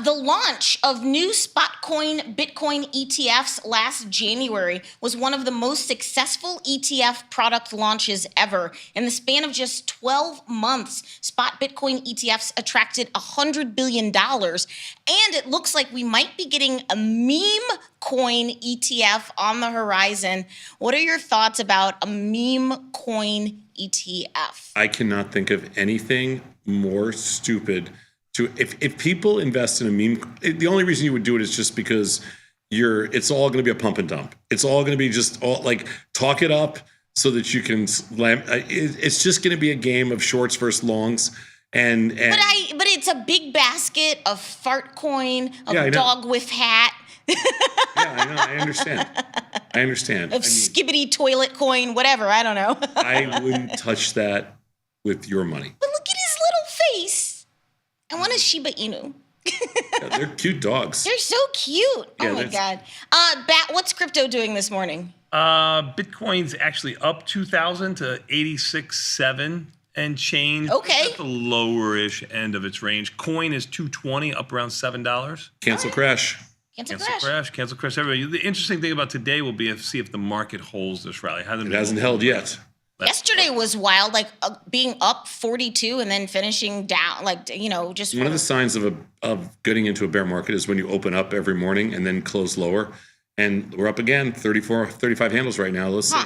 The launch of new spot coin Bitcoin ETFs last January was one of the most successful ETF product launches ever. In the span of just 12 months, spot Bitcoin ETFs attracted $100 billion. And it looks like we might be getting a meme coin ETF on the horizon. What are your thoughts about a meme coin ETF? I cannot think of anything more stupid. If people invest in a meme, the only reason you would do it is just because it's all going to be a pump and dump. It's all going to be just all like talk it up so that you can slam. It's just going to be a game of shorts versus longs. And But it's a big basket of fart coin, of Yeah, I know. dog with hat, yeah, I know. I understand. of skibbity toilet coin, whatever. I don't know. I wouldn't touch that with your money. But look at his little face. I want a Shiba Inu. Yeah, they're cute dogs. They're so cute. Yeah, Oh my God. Bat, what's crypto doing this morning? Bitcoin's actually up 2,000 to 86.7 and change. Okay. At the lower-ish end of its range. Coin is 220, up around $7. Cancel crash. Cancel Cancel crash. Everybody. The interesting thing about today will be to see if the market holds this rally. It hasn't held yet. Yesterday was wild, like being up 42 and then finishing down, like, just One of the signs of getting into a bear market is when you open up every morning and then close lower. And we're up again, 34, 35 handles right now. Let's see.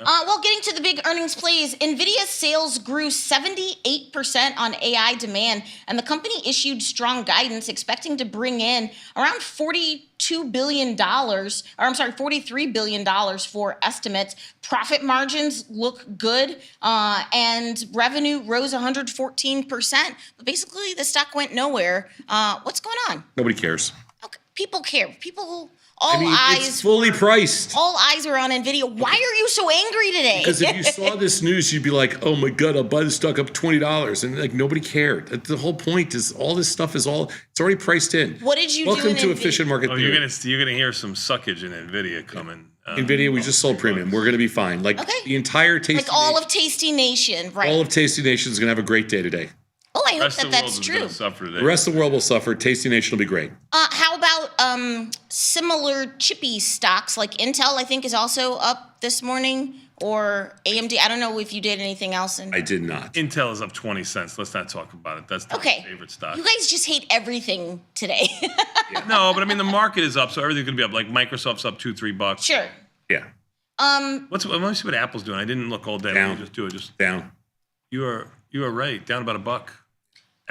Well, getting to the big earnings plays, NVIDIA sales grew 78% on AI demand, and the company issued strong guidance, expecting to bring in around $43 billion for estimates. Profit margins look good, and revenue rose 114%. But basically, the stock went nowhere. What's going on? Nobody cares. Okay, people care. People it's fully priced. All eyes are on NVIDIA. Why are you so angry today? Because if you saw this news, you'd be like, "Oh my god, I'll buy the stock up $20," and like nobody cared. The whole point is all this stuff it's already priced in. What did you Welcome do? to Efficient Market Theory. You're gonna hear some suckage in NVIDIA coming. NVIDIA, we just sold premium. We're gonna be fine. Like the entire Tasty, like all of Tasty Nation, right? all of Tasty Nation is gonna have a great day today. Oh, I hope that's true. The rest of the world will suffer. Tasty Nation will be great. How about similar chippy stocks like Intel? I think is also up this morning, or AMD. I don't know if you did anything else. I did not. Intel is up 20 cents. Let's not talk about it. That's my favorite stock. You guys just hate everything today. No, but I mean the market is up, so everything's gonna be up. Like Microsoft's up $2-3. Sure. Yeah. Let me see what Apple's doing. I didn't look all day. Down. Let me just do it. Just down. You are right. Down about $1.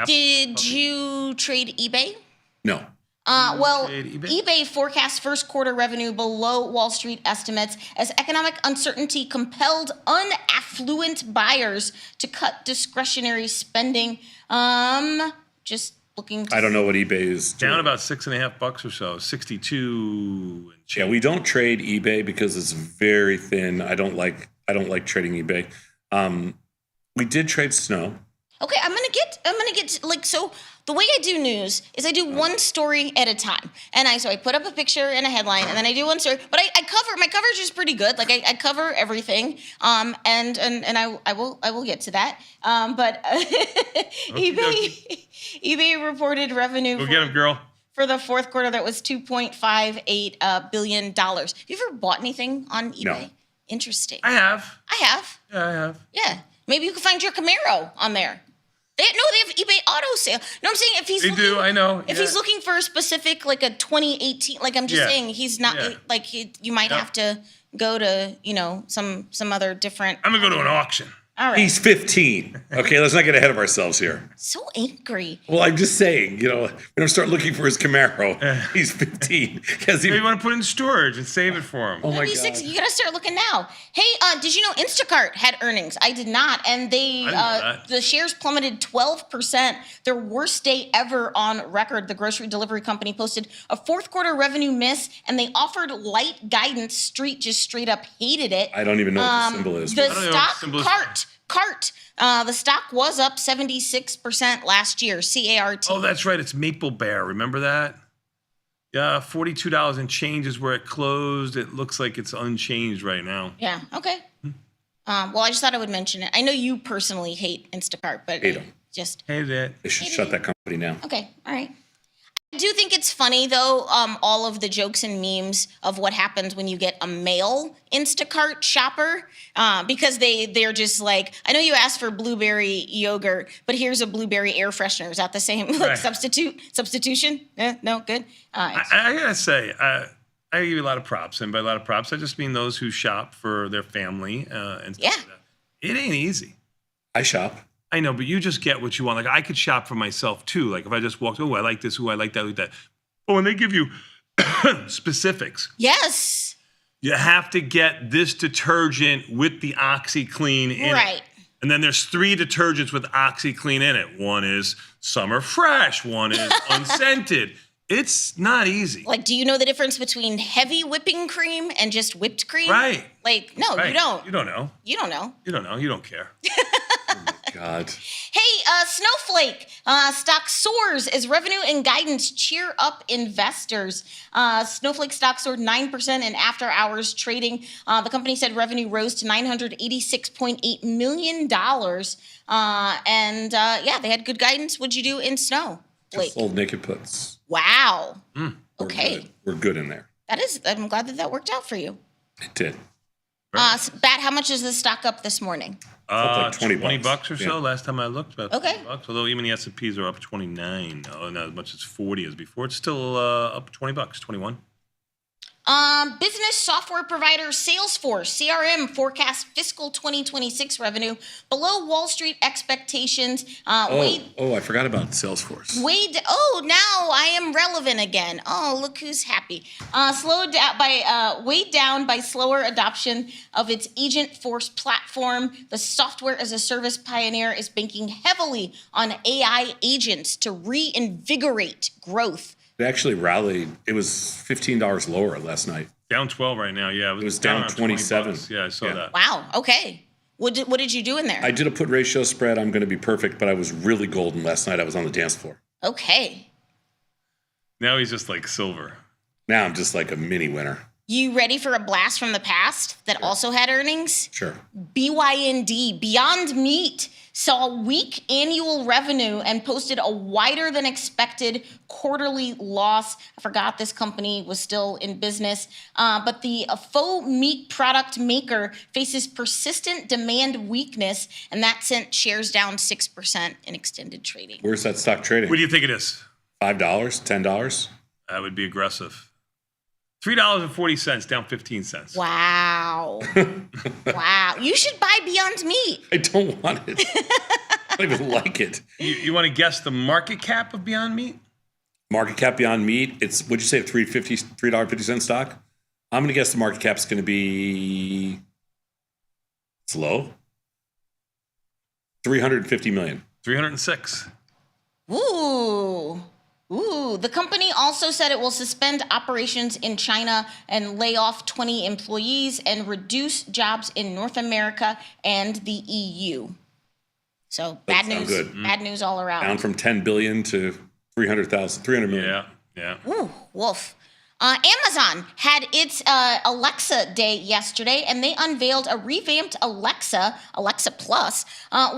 Did you trade eBay? No. Well, trade eBay forecasts first quarter revenue below Wall Street estimates as economic uncertainty compelled unaffluent buyers to cut discretionary spending. Just looking. I don't know what eBay is doing. Down about $6.50 or so. 62. Yeah, we don't trade eBay because it's very thin. I don't like trading eBay. We did trade Snow. Okay, I'm gonna get like, so the way I do news is I do one story at a time, and I put up a picture and a headline, and then I do one story. But I cover, my coverage is pretty good. Like I cover everything. And I will get to that. But eBay reported revenue. Go get him, girl. For the fourth quarter, that was $2.58 billion. Have you ever bought anything on eBay? No. Interesting. I have. Yeah, I have. Yeah. Maybe you can find your Camaro on there. They have eBay auto sale. No, I'm saying if he's I know. If he's looking for a specific, like a 2018, like I'm just saying he's not you might have to go to, some other different. I'm gonna go to an auction. All right. He's 15. Okay, let's not get ahead of ourselves here. So angry. Well, I'm just saying, we don't start looking for his Camaro. He's 15. Maybe you want to put it in storage and save it for him. Oh my God. 36, you gotta start looking now. Hey, did you know Instacart had earnings? I did not, and the shares plummeted 12%, their worst day ever on record. The grocery delivery company posted a fourth quarter revenue miss, and they offered light guidance. Street just straight up hated it. I don't even know what the symbol is. The stock cart. The stock was up 76% last year. CART. Oh, that's right. It's Maple Bear. Remember that? Yeah, $42 and change is where it closed. It looks like it's unchanged right now. Yeah. Okay. Well, I just thought I would mention it. I know you personally hate Instacart, but Hate 'em. just Hate it. They should shut that company down. okay. All right. I do think it's funny though, all of the jokes and memes of what happens when you get a male Instacart shopper, because they're just like, I know you asked for blueberry yogurt, but here's a blueberry air freshener. Is that the same Right. substitution? No, good. I gotta say, I give you a lot of props, and by a lot of props, I just mean those who shop for their family and stuff like that. It ain't easy. I shop. I know, but you just get what you want. Like I could shop for myself too. Like if I just walked, I like this, I like that, like that. But when they give you specifics, Yes. you have to get this detergent with the OxyClean in Right. it. And then there's 3 detergents with OxyClean in it. One is Summer Fresh, one is unscented. It's not easy. Like, do you know the difference between heavy whipping cream and just whipped cream? Right. Like, no, Right. you don't. You don't know. You don't know. You don't know. You don't care. God. Hey, Snowflake stock soars as revenue and guidance cheer up investors. Snowflake stock soared 9% in after-hours trading. The company said revenue rose to $986.8 million. They had good guidance. What'd you do in Snow? Just sold naked puts. Wow. We're Okay. good. We're good in there. I'm glad that worked out for you. It did. Bat, how much is the stock up this morning? Like $20 $20 or so. Yeah. Last time I looked, about Okay. $20. Although even the S&Ps are up 29, not as much as 40 as before. It's still up $20, 21. Business software provider Salesforce CRM forecasts fiscal 2026 revenue below Wall Street expectations. I forgot about Salesforce. Now I am relevant again. Oh, look who's happy. Weighed down by slower adoption of its Agentforce platform. The software as a service pioneer is banking heavily on AI agents to reinvigorate growth It actually rallied. It was $15 lower last night. Down 12 right now. Yeah, It was down around 27. $20. Yeah, I saw that. Wow. Okay. What did you do in there? I did a put ratio spread. I'm going to be perfect, but I was really golden last night. I was on the dance floor. Okay. Now he's just like silver. Now I'm just like a mini winner. You ready for a blast from the past that also had earnings? Sure. BYND, Beyond Meat, saw weak annual revenue and posted a wider than expected quarterly loss. I forgot this company was still in business, but the faux meat product maker faces persistent demand weakness, and that sent shares down 6% in extended trading. Where's that stock trading? What do you think it is? $5, $10? That would be aggressive. $3.40, down 15 cents. Wow. Wow. You should buy Beyond Meat. I don't want it. I don't even like it. You want to guess the market cap of Beyond Meat? Market cap Beyond Meat, it's, what'd you say, $3.50 stock? I'm going to guess the market cap's going to be, it's low. 350 million. 306. Ooh, the company also said it will suspend operations in China and lay off 20 employees and reduce jobs in North America and the EU. So bad news. Good. Bad news all around. Down from 10 billion to 300 million. Yeah. Ooh, woof. Amazon had its Alexa Day yesterday, and they unveiled a revamped Alexa Plus,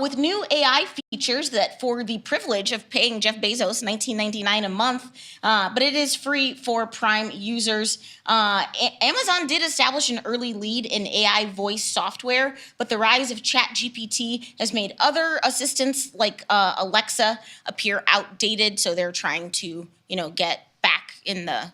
with new AI features that for the privilege of paying Jeff Bezos $19.99 a month, but it is free for Prime users. Amazon did establish an early lead in AI voice software, but the rise of ChatGPT has made other assistants like Alexa appear outdated, so they're trying to, get back in the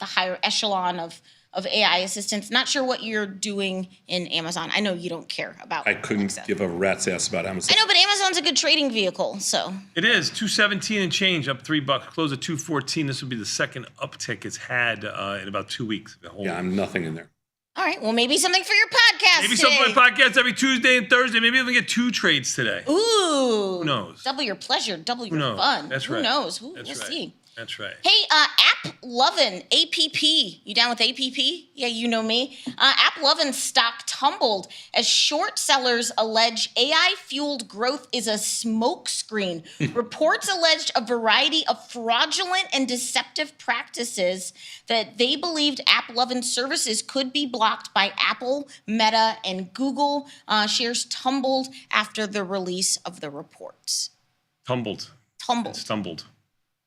higher echelon of AI assistants. Not sure what you're doing in Amazon. I know you don't care about I couldn't Alexa. give a rat's ass about Amazon. I know, but Amazon's a good trading vehicle, so. It is $217 and change, up $3. Close at $214. This would be the second uptick it's had in about 2 weeks. Yeah, I'm nothing in there. All right, well, maybe something for your podcast Maybe today. some of my podcasts every Tuesday and Thursday. Maybe we'll get 2 trades today. Ooh. Who knows? Double your pleasure, double your knows? fun. That's right. Who knows? That's We'll right. see. That's right. Hey, App Lovin', APP. You down with APP? Yeah, you know me. App Lovin' stock tumbled as short sellers allege AI-fueled growth is a smokescreen. Reports alleged a variety of fraudulent and deceptive practices that they believed App Lovin' services could be blocked by Apple, Meta, and Google. Shares tumbled after the release of the reports. Tumbled. Tumbled. Stumbled.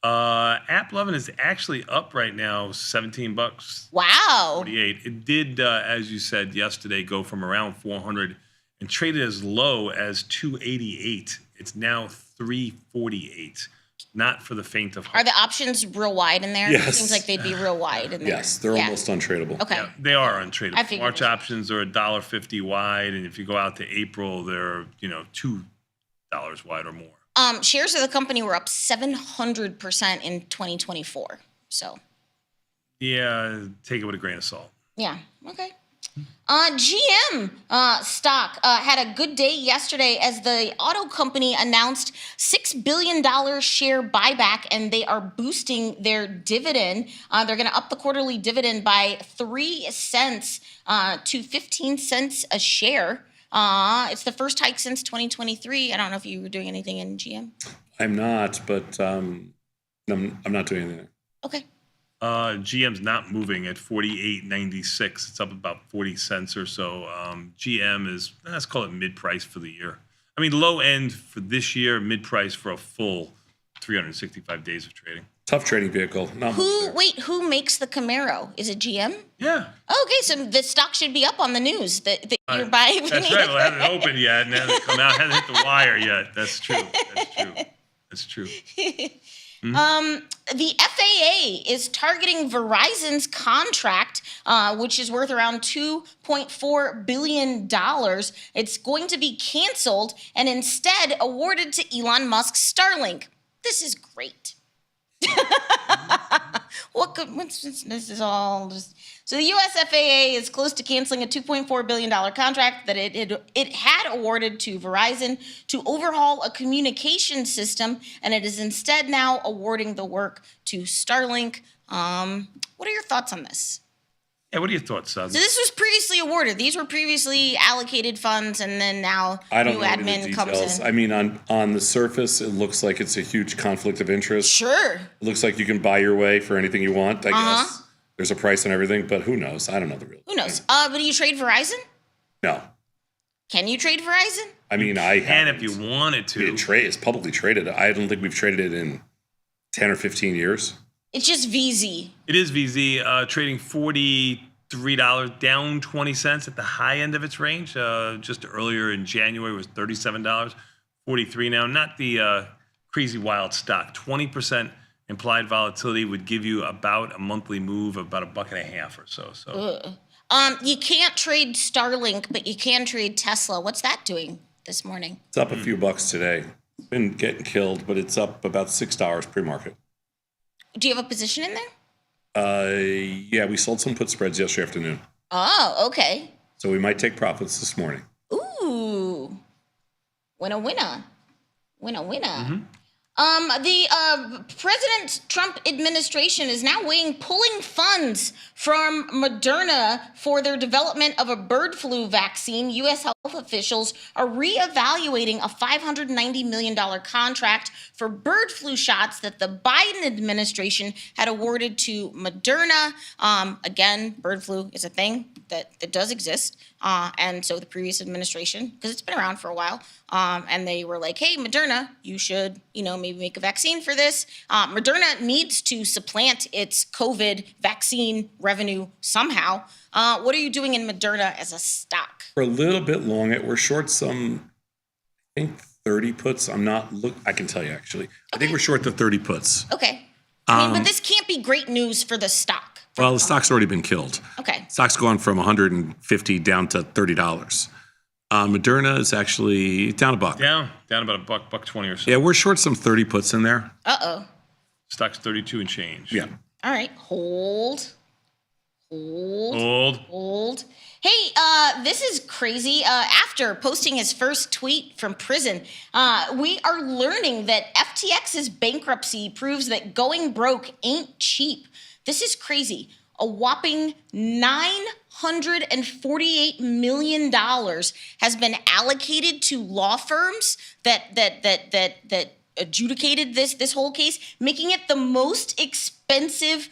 App Lovin' is actually up right now, $17. Wow. 48. It did, as you said yesterday, go from around 400 and traded as low as 288. It's now 348. Not for the faint of Are heart. the options real wide in there? Yes. It seems like they'd be real wide in there. Yes, they're almost untradeable. Okay. Yeah, they are untradeable. I figured March as much. options are $1.50 wide, and if you go out to April, they're $2 wide or more. Shares of the company were up 700% in 2024. So, Yeah, take it with a grain of salt. yeah, okay. GM stock had a good day yesterday as the auto company announced $6 billion share buyback, and they are boosting their dividend. They're going to up the quarterly dividend by 3 cents to 15 cents a share. It's the first hike since 2023. I don't know if you were doing anything in GM. I'm not, but I'm not doing anything. Okay. GM's not moving at 48.96. It's up about 40 cents or so. GM is, let's call it mid-price for the year. I mean, low end for this year, mid-price for a full 365 days of trading. Tough trading vehicle. Not much there. Who makes the Camaro? Is it GM? Yeah. Oh, okay, so the stock should be up on the news that you're buying. That's right. Well, it hasn't opened yet and hasn't come out, hasn't hit the wire yet. That's true. That's true. The FAA is targeting Verizon's contract, which is worth around $2.4 billion. It's going to be canceled and instead awarded to Elon Musk's Starlink. This is great. This is all just. So the U.S. FAA is close to canceling a $2.4 billion contract that it had awarded to Verizon to overhaul a communication system, and it is instead now awarding the work to Starlink. What are your thoughts on this? Yeah, what are your thoughts, Sug? So this was previously awarded. These were previously allocated funds, and then now I don't new know any of the admin comes details. in. I mean, on the surface, it looks like it's a huge conflict of interest. Sure. It looks like you can buy your way for anything you want, I guess. There's a price on everything, but who knows? I don't know the real. Who knows? But do you trade Verizon? No. Can you trade Verizon? I mean, I And haven't. if you wanted to. It's publicly traded. I don't think we've traded it in 10 or 15 years. It's just VZ. It is VZ trading $43, down 20 cents at the high end of its range. Just earlier in January was $37, 43 now. Not the crazy wild stock. 20% implied volatility would give you about a monthly move of about $1.50 or so. So You can't trade Starlink, but you can trade Tesla. What's that doing this morning? It's up a few bucks today. It's been getting killed, but it's up about $6 pre-market. Do you have a position in there? Yeah, we sold some put spreads yesterday afternoon. Oh, okay. So we might take profits this morning. Ooh. Winner, winner. Winner, winner. The President Trump administration is now weighing pulling funds from Moderna for their development of a bird flu vaccine. U.S. health officials are reevaluating a $590 million contract for bird flu shots that the Biden administration had awarded to Moderna. Again, bird flu is a thing that does exist. And so the previous administration, because it's been around for a while, and they were like, hey, Moderna, you should, maybe make a vaccine for this. Moderna needs to supplant its COVID vaccine revenue somehow. What are you doing in Moderna as a stock? We're a little bit long. We're short some, I think, 30 puts. I can tell you, actually. I think we're short the 30 puts. Okay. But this can't be great news for the stock. Well, the stock's already been killed. Okay. Stock's gone from 150 down to $30. Moderna is actually down $1. down about $1.20 or so. Yeah, we're short some 30 puts in there. Uh-oh. Stock's 32 and change. Yeah. All right. Hold. Hey, this is crazy. After posting his first tweet from prison, we are learning that FTX's bankruptcy proves that going broke ain't cheap. This is crazy. A whopping $948 million has been allocated to law firms that adjudicated this whole case, making it the most expensive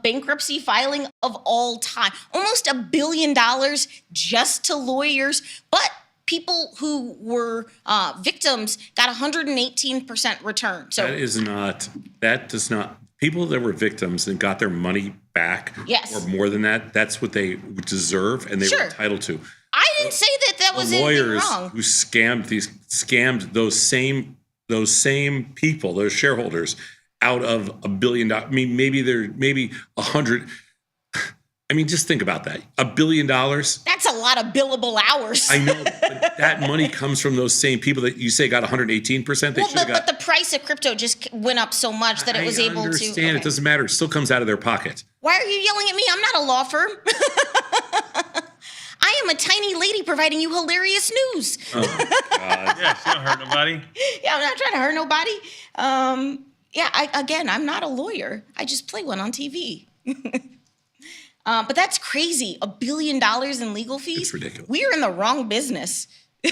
bankruptcy filing of all time. Almost $1 billion just to lawyers, but people who were victims got 118% return. So that does not. People that were victims and got their money back, yes, or more than that, that's what they deserve and they were entitled to. I didn't say that was the anything lawyers wrong. who scammed those same people, those shareholders, out of $1 billion. I mean, maybe 100. I mean, just think about that. $1 billion. That's a lot of billable hours. I know, but that money comes from those same people that you say got 118%. But the price of crypto just went up so much that it was able to. I understand. It doesn't matter. It still comes out of their pocket. Why are you yelling at me? I'm not a law firm. I am a tiny lady providing you hilarious news. Oh, God. Yeah, she don't hurt nobody. Yeah, I'm not trying to hurt nobody. I'm not a lawyer. I just play one on TV. But that's crazy. $1 billion in legal fees? It's ridiculous. We are in the wrong business. Hey,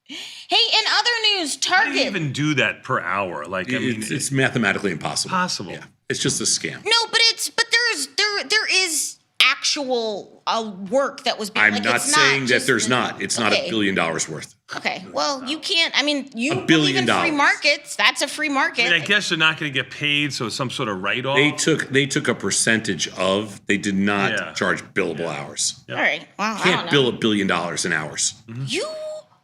in other news, Target. How do you even do that per hour? Like, It's mathematically impossible. Yeah. It's just a scam. No, but there is actual work that was being. I'm not saying that there's not. It's not $1 billion worth. Okay. Well, you can't. I mean, you $1 believe billion. in free markets. That's a free market. I guess they're not going to get paid, so it's some sort of write-off. They took a percentage of. They did not charge billable hours. All right. Well, Can't bill $1 billion in hours. You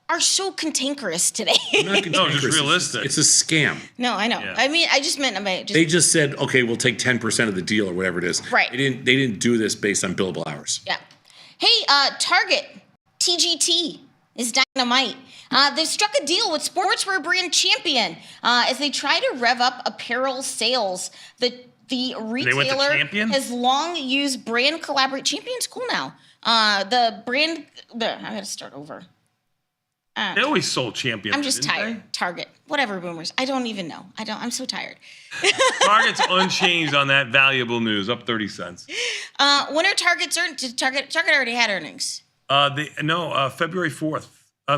are so cantankerous today. I'm not cantankerous. just realistic. It's a scam. No, I know. Yeah. I mean, I just meant They just said, okay, we'll take 10% of the deal or whatever it is. Right. They didn't do this based on billable hours. Yeah. Hey, Target, TGT is dynamite. They've struck a deal with sportswear brand Champion as they try to rev up apparel sales. The retailer has long used brand collaborate. Champion's cool now. I gotta start over. They always sold Champion. I'm just tired. Target, whatever, boomers. I don't even know. I'm so tired. Target's unchanged on that valuable news, up 30 cents. When are Target's earnings? Target already had earnings. February 4th.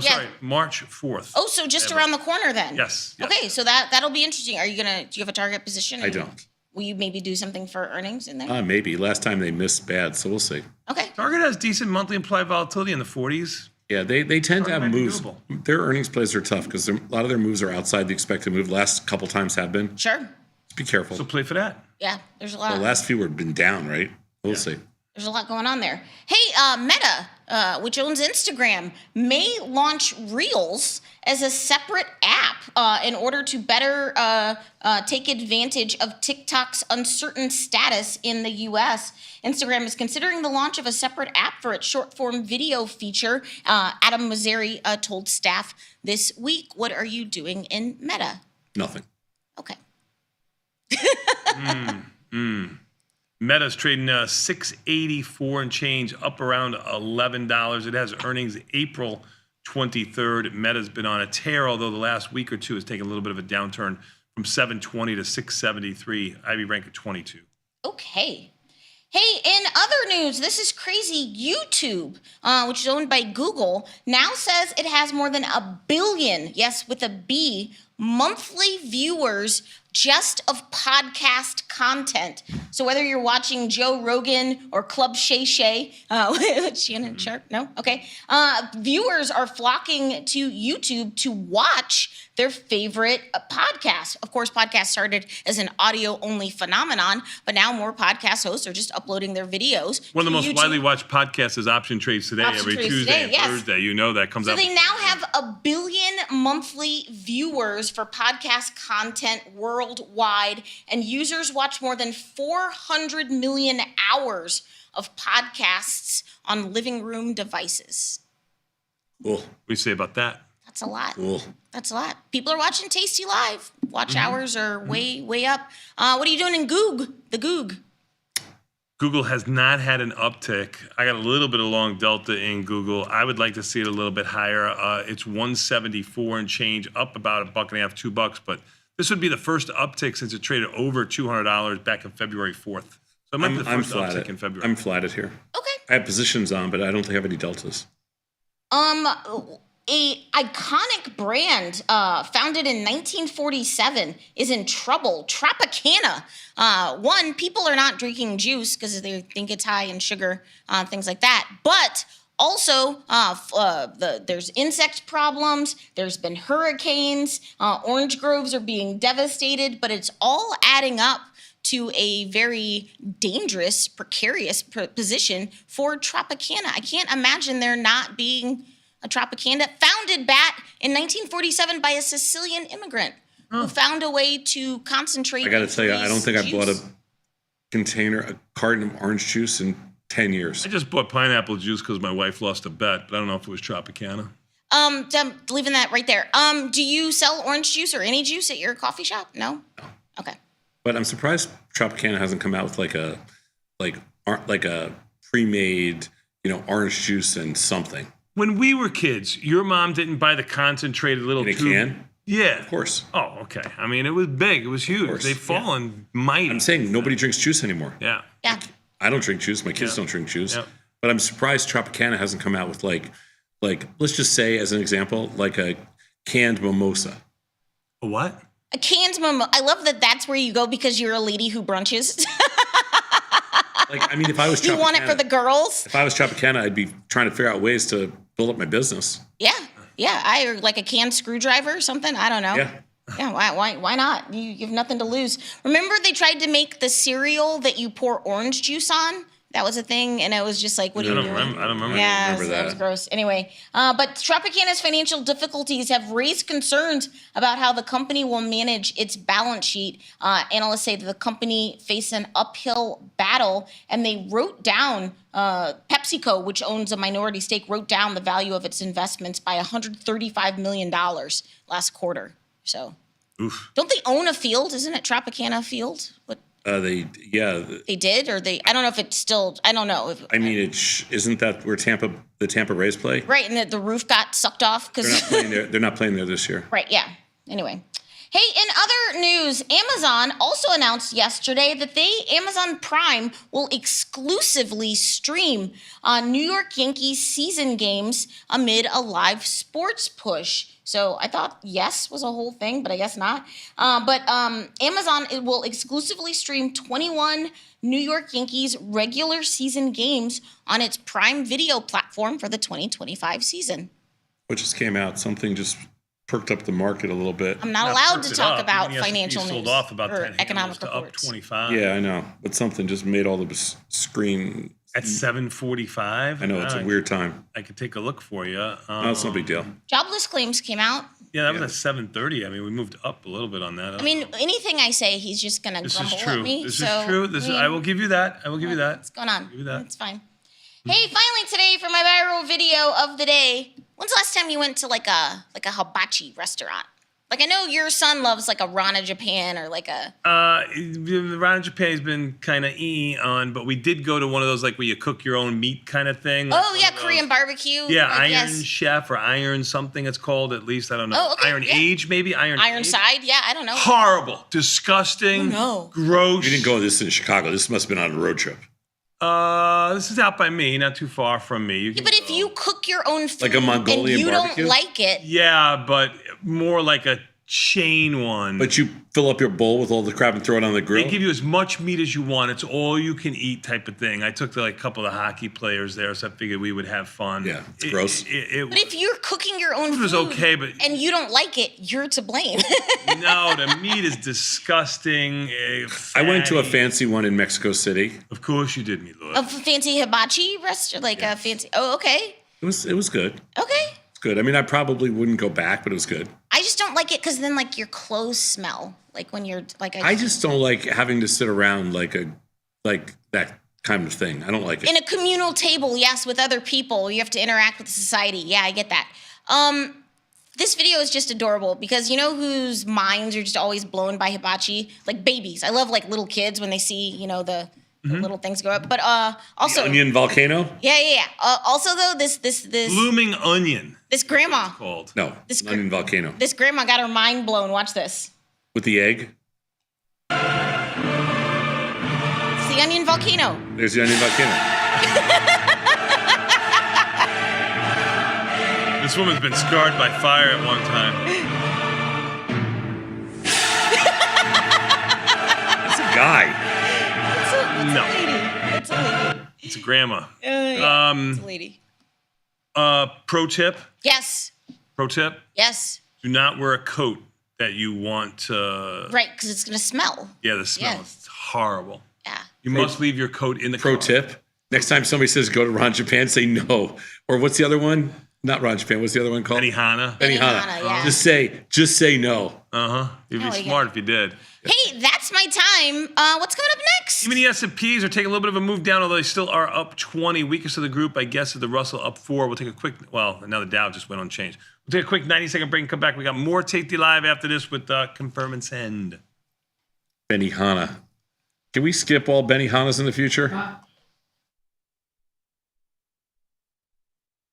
Sorry, March 4th. Oh, so just around the corner then. Yes. Okay, so that'll be interesting. Do you have a Target position? I don't. Will you maybe do something for earnings in there? Maybe. Last time they missed bad, so we'll see. Okay. Target has decent monthly implied volatility in the 40s. Yeah, they tend to have moves. Doable. Their earnings plays are tough because a lot of their moves are outside the expected move. Last couple times have been. Sure. Just be careful. So play for that. Yeah, there's a lot. The last few have been down, right? We'll see. There's a lot going on there. Hey, Meta, which owns Instagram, may launch Reels as a separate app in order to better take advantage of TikTok's uncertain status in the U.S. Instagram is considering the launch of a separate app for its short-form video feature. Adam Mosseri told staff this week. What are you doing in Meta? Nothing. Okay. Meta's trading $6.84 and change, up around $11. It has earnings April 23rd. Meta's been on a tear, although the last week or two has taken a little bit of a downturn from 720 to 673. IB rank at 22. Okay. Hey, in other news, this is crazy. YouTube, which is owned by Google, now says it has more than 1 billion, yes, with a B, monthly viewers just of podcast content. So whether you're watching Joe Rogan or Club Shay Shay, Shannon Sharp, no? Okay. Viewers are flocking to YouTube to watch their favorite podcast. Of course, podcasts started as an audio-only phenomenon, but now more podcast hosts are just uploading their videos. One of the most widely watched podcasts is Option Trades Today, every Tuesday and Thursday. You know that comes out. So they now have 1 billion monthly viewers for podcast content worldwide, and users watch more than 400 million hours of podcasts on living room devices. Cool. What do you say about that? That's a lot. Cool. That's a lot. People are watching Tasty Live. Watch hours are way up. What are you doing in The Goog? Google has not had an uptick. I got a little bit of long delta in Google. I would like to see it a little bit higher. It's 174 and change, up about $1.50, $2, but this would be the first uptick since it traded over $200 back in February 4th. So it might be the first uptick in February. I'm flatted here. Okay. I have positions on, but I don't think I have any deltas. A iconic brand founded in 1947 is in trouble. Tropicana. One, people are not drinking juice because they think it's high in sugar, things like that. But also, there's insect problems. There's been hurricanes. Orange groves are being devastated. But it's all adding up to a very dangerous, precarious position for Tropicana. I can't imagine there not being a Tropicana, founded back in 1947 by a Sicilian immigrant who found a way to concentrate. I got to tell you, I don't think I bought a carton of orange juice in 10 years. I just bought pineapple juice because my wife lost a bet, but I don't know if it was Tropicana. I'm leaving that right there. Do you sell orange juice or any juice at your coffee shop? No? Okay. But I'm surprised Tropicana hasn't come out with like a pre-made, orange juice and something. When we were kids, your mom didn't buy the concentrated little in a tube. Can? Yeah. Of course. Oh, okay. I mean, it was big. It was huge. They've fallen mighty. I'm saying nobody drinks juice anymore. Yeah. Yeah. I don't drink juice. My kids don't drink juice. Yeah. But I'm surprised Tropicana hasn't come out with like let's just say as an example, like a canned mimosa. A what? A canned mimosa. I love that that's where you go because you're a lady who brunches. If I was Tropicana, you want it for the girls? If I was Tropicana, I'd be trying to figure out ways to build up my business. Yeah. Or like a canned screwdriver or something. I don't know. Yeah. Why not? You have nothing to lose. Remember they tried to make the cereal that you pour orange juice on? That was a thing, and it was just like, what are you doing? I don't remember. Yeah, remember that was that. gross. Anyway, but Tropicana's financial difficulties have raised concerns about how the company will manage its balance sheet. Analysts say that the company faced an uphill battle, and they wrote down, PepsiCo, which owns a minority stake, wrote down the value of its investments by $135 million last quarter. So, don't they own a field? Isn't it Tropicana Field? What? They did, or they? I don't know if it's still. I don't know. I mean, isn't that where the Tampa Rays play? Right, and the roof got sucked off because They're not playing there. They're not playing there this year. Right, yeah. Anyway. Hey, in other news, Amazon also announced yesterday that Amazon Prime will exclusively stream New York Yankees season games amid a live sports push. So I thought yes was a whole thing, but I guess not. But Amazon will exclusively stream 21 New York Yankees regular season games on its Prime Video platform for the 2025 season. What just came out? Something just perked up the market a little bit. I'm not allowed to talk about financial news sold off about or 10 economic to up reports. 25. Yeah, I know, but something just made all the screen. At 7:45. I know it's a weird time. I could take a look for you. No, it's no big deal. Jobless claims came out. Yeah, that was at 7:30. I mean, we moved up a little bit on that. I mean, anything I say, he's just gonna this grumble is true. at me. This so, is true. I will give you that. I will give you that. What's going on? Give you that. It's fine. Hey, finally today for my viral video of the day. When's the last time you went to like a hibachi restaurant? Like, I know your son loves like a Rana Japan or like a... Around Japan has been kind of on, but we did go to one of those like where you cook your own meat kind of thing. Like Oh, yeah, Korean barbecue. Yeah, like, Iron yes. Chef or Iron something it's called, at least. I don't know. Oh, okay, Iron yeah. Age, maybe? Iron Ironside, yeah, I don't know. Horrible. Disgusting. Oh, no. Gross. You didn't go to this in Chicago. This must have been on a road trip. This is out by me, not too far from me. You Yeah, can but if you cook your own food Like a Mongolian and you barbecue? don't like it, Yeah, but more like a chain one. But you fill up your bowl with all the crap and throw it on the grill? They give you as much meat as you want. It's all you can eat type of thing. I took like a couple of hockey players there, so I figured we would have fun. Yeah, it's gross. but if you're cooking your own Food food was okay, but- and you don't like it, you're to blame. No, the meat is disgusting. I went to a fatty. fancy one in Mexico City. Of course you did, Mila. A fancy hibachi restaurant, like a fancy. Oh, okay, It was good. okay. It's good. I mean, I probably wouldn't go back, but it was good. I just don't like it because then like your clothes smell like when you're like. I just don't like having to sit around like that kind of thing. I don't like it. In a communal table, yes, with other people, you have to interact with society. Yeah, I get that. This video is just adorable because you know whose minds are just always blown by hibachi? Like babies. I love like little kids when they see, you know, the little things go up. But also Onion volcano? Yeah. Also though, this Blooming onion. this grandma, Called. No, This onion volcano. this grandma got her mind blown. Watch this. With the egg? It's the onion volcano. There's the onion volcano. This woman's been scarred by fire at one time. It's a guy. No. It's a lady. It's a grandma. It's a lady. Pro tip. Yes. Pro tip. Yes. Do not wear a coat that you want to. Right, because it's gonna smell. Yeah, the smell Yeah. is horrible. Yeah. You must leave your coat in the Pro car. tip. Next time somebody says go to Ron Japan, say no. Or what's the other one? Not Ron Japan. What's the other one called? Benihana. Benihana, yeah. Just say no. You'd be Oh, yeah. smart if you did. Hey, that's my time. What's coming up next? Even the S&Ps are taking a little bit of a move down, although they still are up 20. Weakest of the group, I guess, is the Russell up 4. We'll take a quick, now the Dow just went unchanged. We'll take a quick 90-second break and come back. We got more Tasty Live after this with Confirm and Send. Benihana. Can we skip all Benihanas in the future?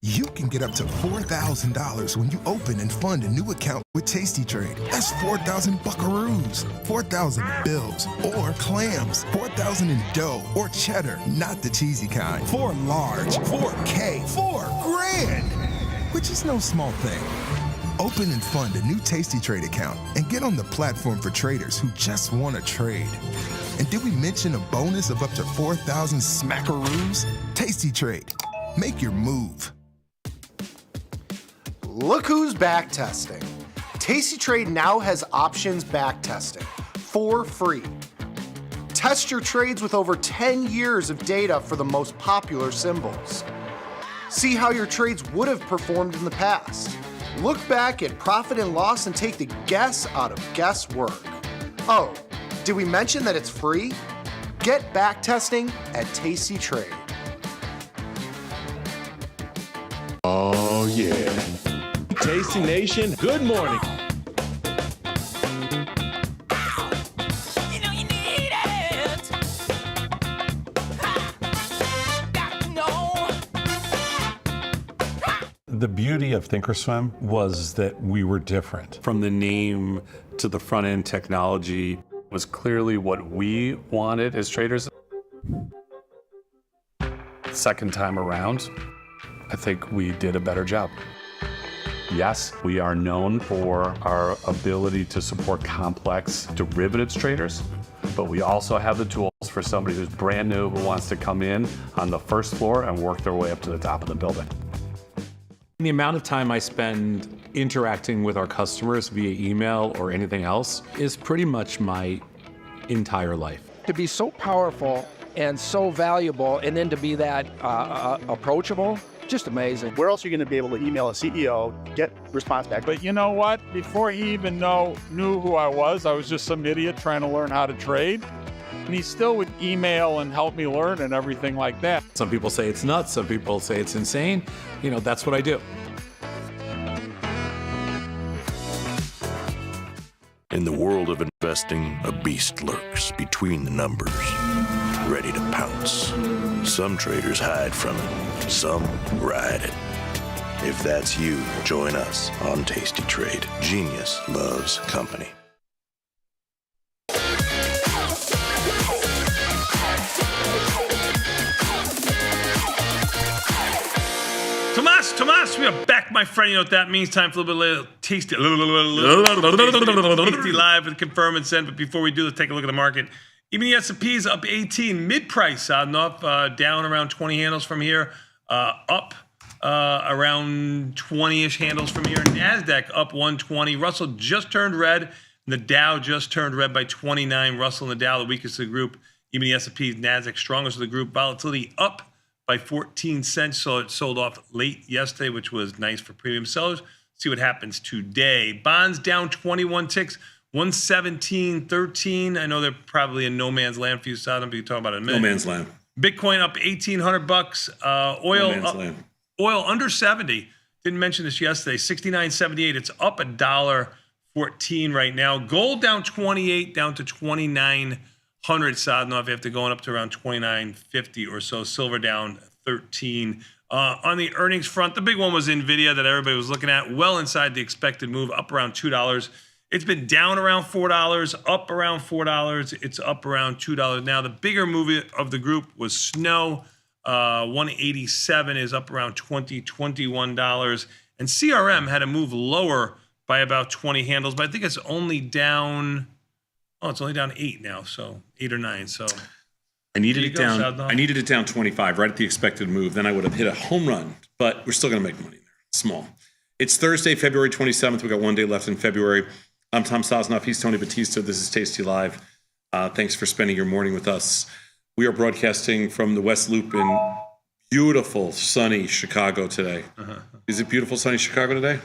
You can get up to $4,000 when you open and fund a new account with Tasty Trade. That's 4,000 buckaroos, 4,000 bills, or clams, 4,000 in dough or cheddar, not the cheesy kind. 4 large, 4K, 4 grand, which is no small thing. Open and fund a new Tasty Trade account and get on the platform for traders who just want to trade. And did we mention a bonus of up to 4,000 smackaroos? Tasty Trade. Make your move. Look who's back testing. Tasty Trade now has options back testing for free. Test your trades with over 10 years of data for the most popular symbols. See how your trades would have performed in the past. Look back at profit and loss and take the guess out of guesswork. Oh, did we mention that it's free? Get back testing at Tasty Trade. Oh, yeah. Tasty Nation, good morning. The beauty of Thinkorswim was that we were different. From the name to the front end technology was clearly what we wanted as traders. Second time around, I think we did a better job. Yes, we are known for our ability to support complex derivatives traders, but we also have the tools for somebody who's brand new who wants to come in on the first floor and work their way up to the top of the building. The amount of time I spend interacting with our customers via email or anything else is pretty much my entire life. To be so powerful and so valuable, and then to be that approachable, just amazing. Where else are you going to be able to email a CEO, get response back? But you know what? Before he even knew who I was just some idiot trying to learn how to trade. And he still would email and help me learn and everything like that. Some people say it's nuts, some people say it's insane. You know, that's what I do. In the world of investing, a beast lurks between the numbers, ready to pounce. Some traders hide from it, some ride it. If that's you, join us on Tasty Trade. Genius loves company. Tomas, we are back, my friend. You know what that means? Time for a little bit of tasty live with confirm and send. But before we do, let's take a look at the market. Even the S&P is up 18, mid-price, odd enough, down around 20 handles from here, up around 20-ish handles from here. NASDAQ up 120. Russell just turned red. The Dow just turned red by 29. Russell and the Dow, the weakest of the group. Even the S&P, NASDAQ, strongest of the group. Volatility up by 14 cents, so it sold off late yesterday, which was nice for premium sellers. See what happens today. Bonds down 21 ticks, 117.13. I know they're probably in no man's land for you, Saddam, but you can talk about it in a minute. No man's land. Bitcoin up $1,800. Oil under 70. Didn't mention this yesterday. 69.78. It's up $1.14 right now. Gold down 28, down to 29. 100 Sadnov after going up to around 29.50 or so. Silver down 13. On the earnings front, the big one was Nvidia that everybody was looking at, well inside the expected move, up around $2. It's been down around $4, up around $4. It's up around $2 now. The bigger move of the group was Snow. 187 is up around $21. And CRM had to move lower by about 20 handles, but I think it's only down. Oh, it's only down 8 now, so 8 or 9. So I needed it down. I needed it down 25, right at the expected move. Then I would have hit a home run, but we're still going to make money there. Small. It's Thursday, February 27th. We got one day left in February. I'm Tom Sosnoff. He's Tony Batista. This is Tasty Live. Thanks for spending your morning with us. We are broadcasting from the West Loop in beautiful, sunny Chicago today. Is it beautiful, sunny Chicago today?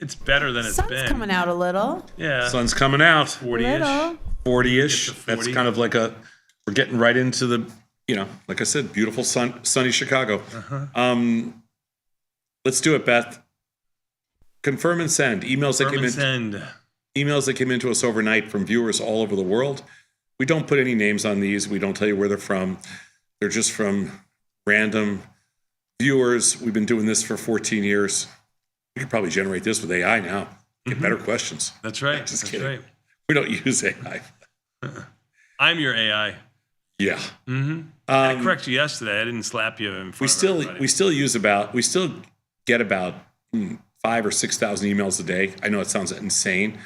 It's better than it's been. Sun's coming out a little. Yeah. Sun's coming out. 40-ish. 40-ish. That's kind of like we're getting right into the, like I said, beautiful sunny Chicago. Let's do it, Beth. Confirm and send. Emails that came into us overnight from viewers all over the world. We don't put any names on these. We don't tell you where they're from. They're just from random viewers. We've been doing this for 14 years. We could probably generate this with AI now. Get better questions. That's right. Just That's kidding. right. We don't use AI. I'm your AI. Yeah. I corrected you yesterday. I didn't slap you in front We still get about 5,000 or 6,000 emails a day. I know it sounds insane,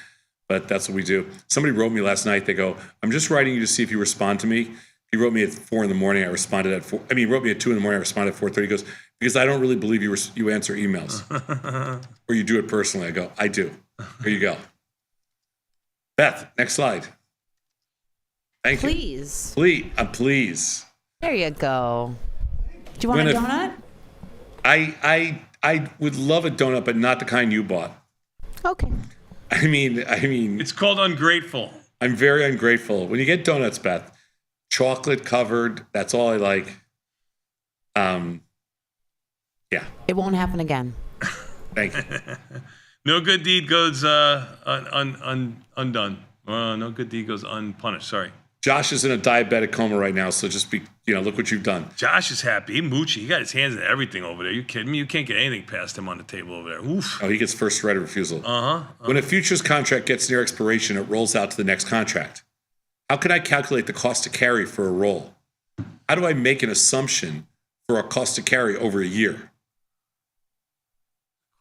but that's what we do. Somebody wrote me last night. They go, "I'm just writing you to see if you respond to me." He wrote me at 4 in the morning. I responded at 4. He wrote me at 2 in the morning. I responded at 4:30. He goes, "Because I don't really believe you answer emails or you do it personally." I go, "I do." Here you go. Beth, next slide. Thank you. Please. Please. There you go. Do you want a donut? I would love a donut, but not the kind you bought. Okay. I mean, it's called ungrateful. I'm very ungrateful. When you get donuts, Beth, chocolate covered, that's all I like. Yeah. It won't happen again. Thank you. No good deed goes undone. No good deed goes unpunished. Sorry. Josh is in a diabetic coma right now, so just look what you've done. Josh is happy. He moochy. He got his hands in everything over there. You kidding me? You can't get anything past him on the table over there. Oof. Oh, he gets first right of refusal. Uh-huh. When a futures contract gets near expiration, it rolls out to the next contract. How can I calculate the cost to carry for a roll? How do I make an assumption for a cost to carry over a year?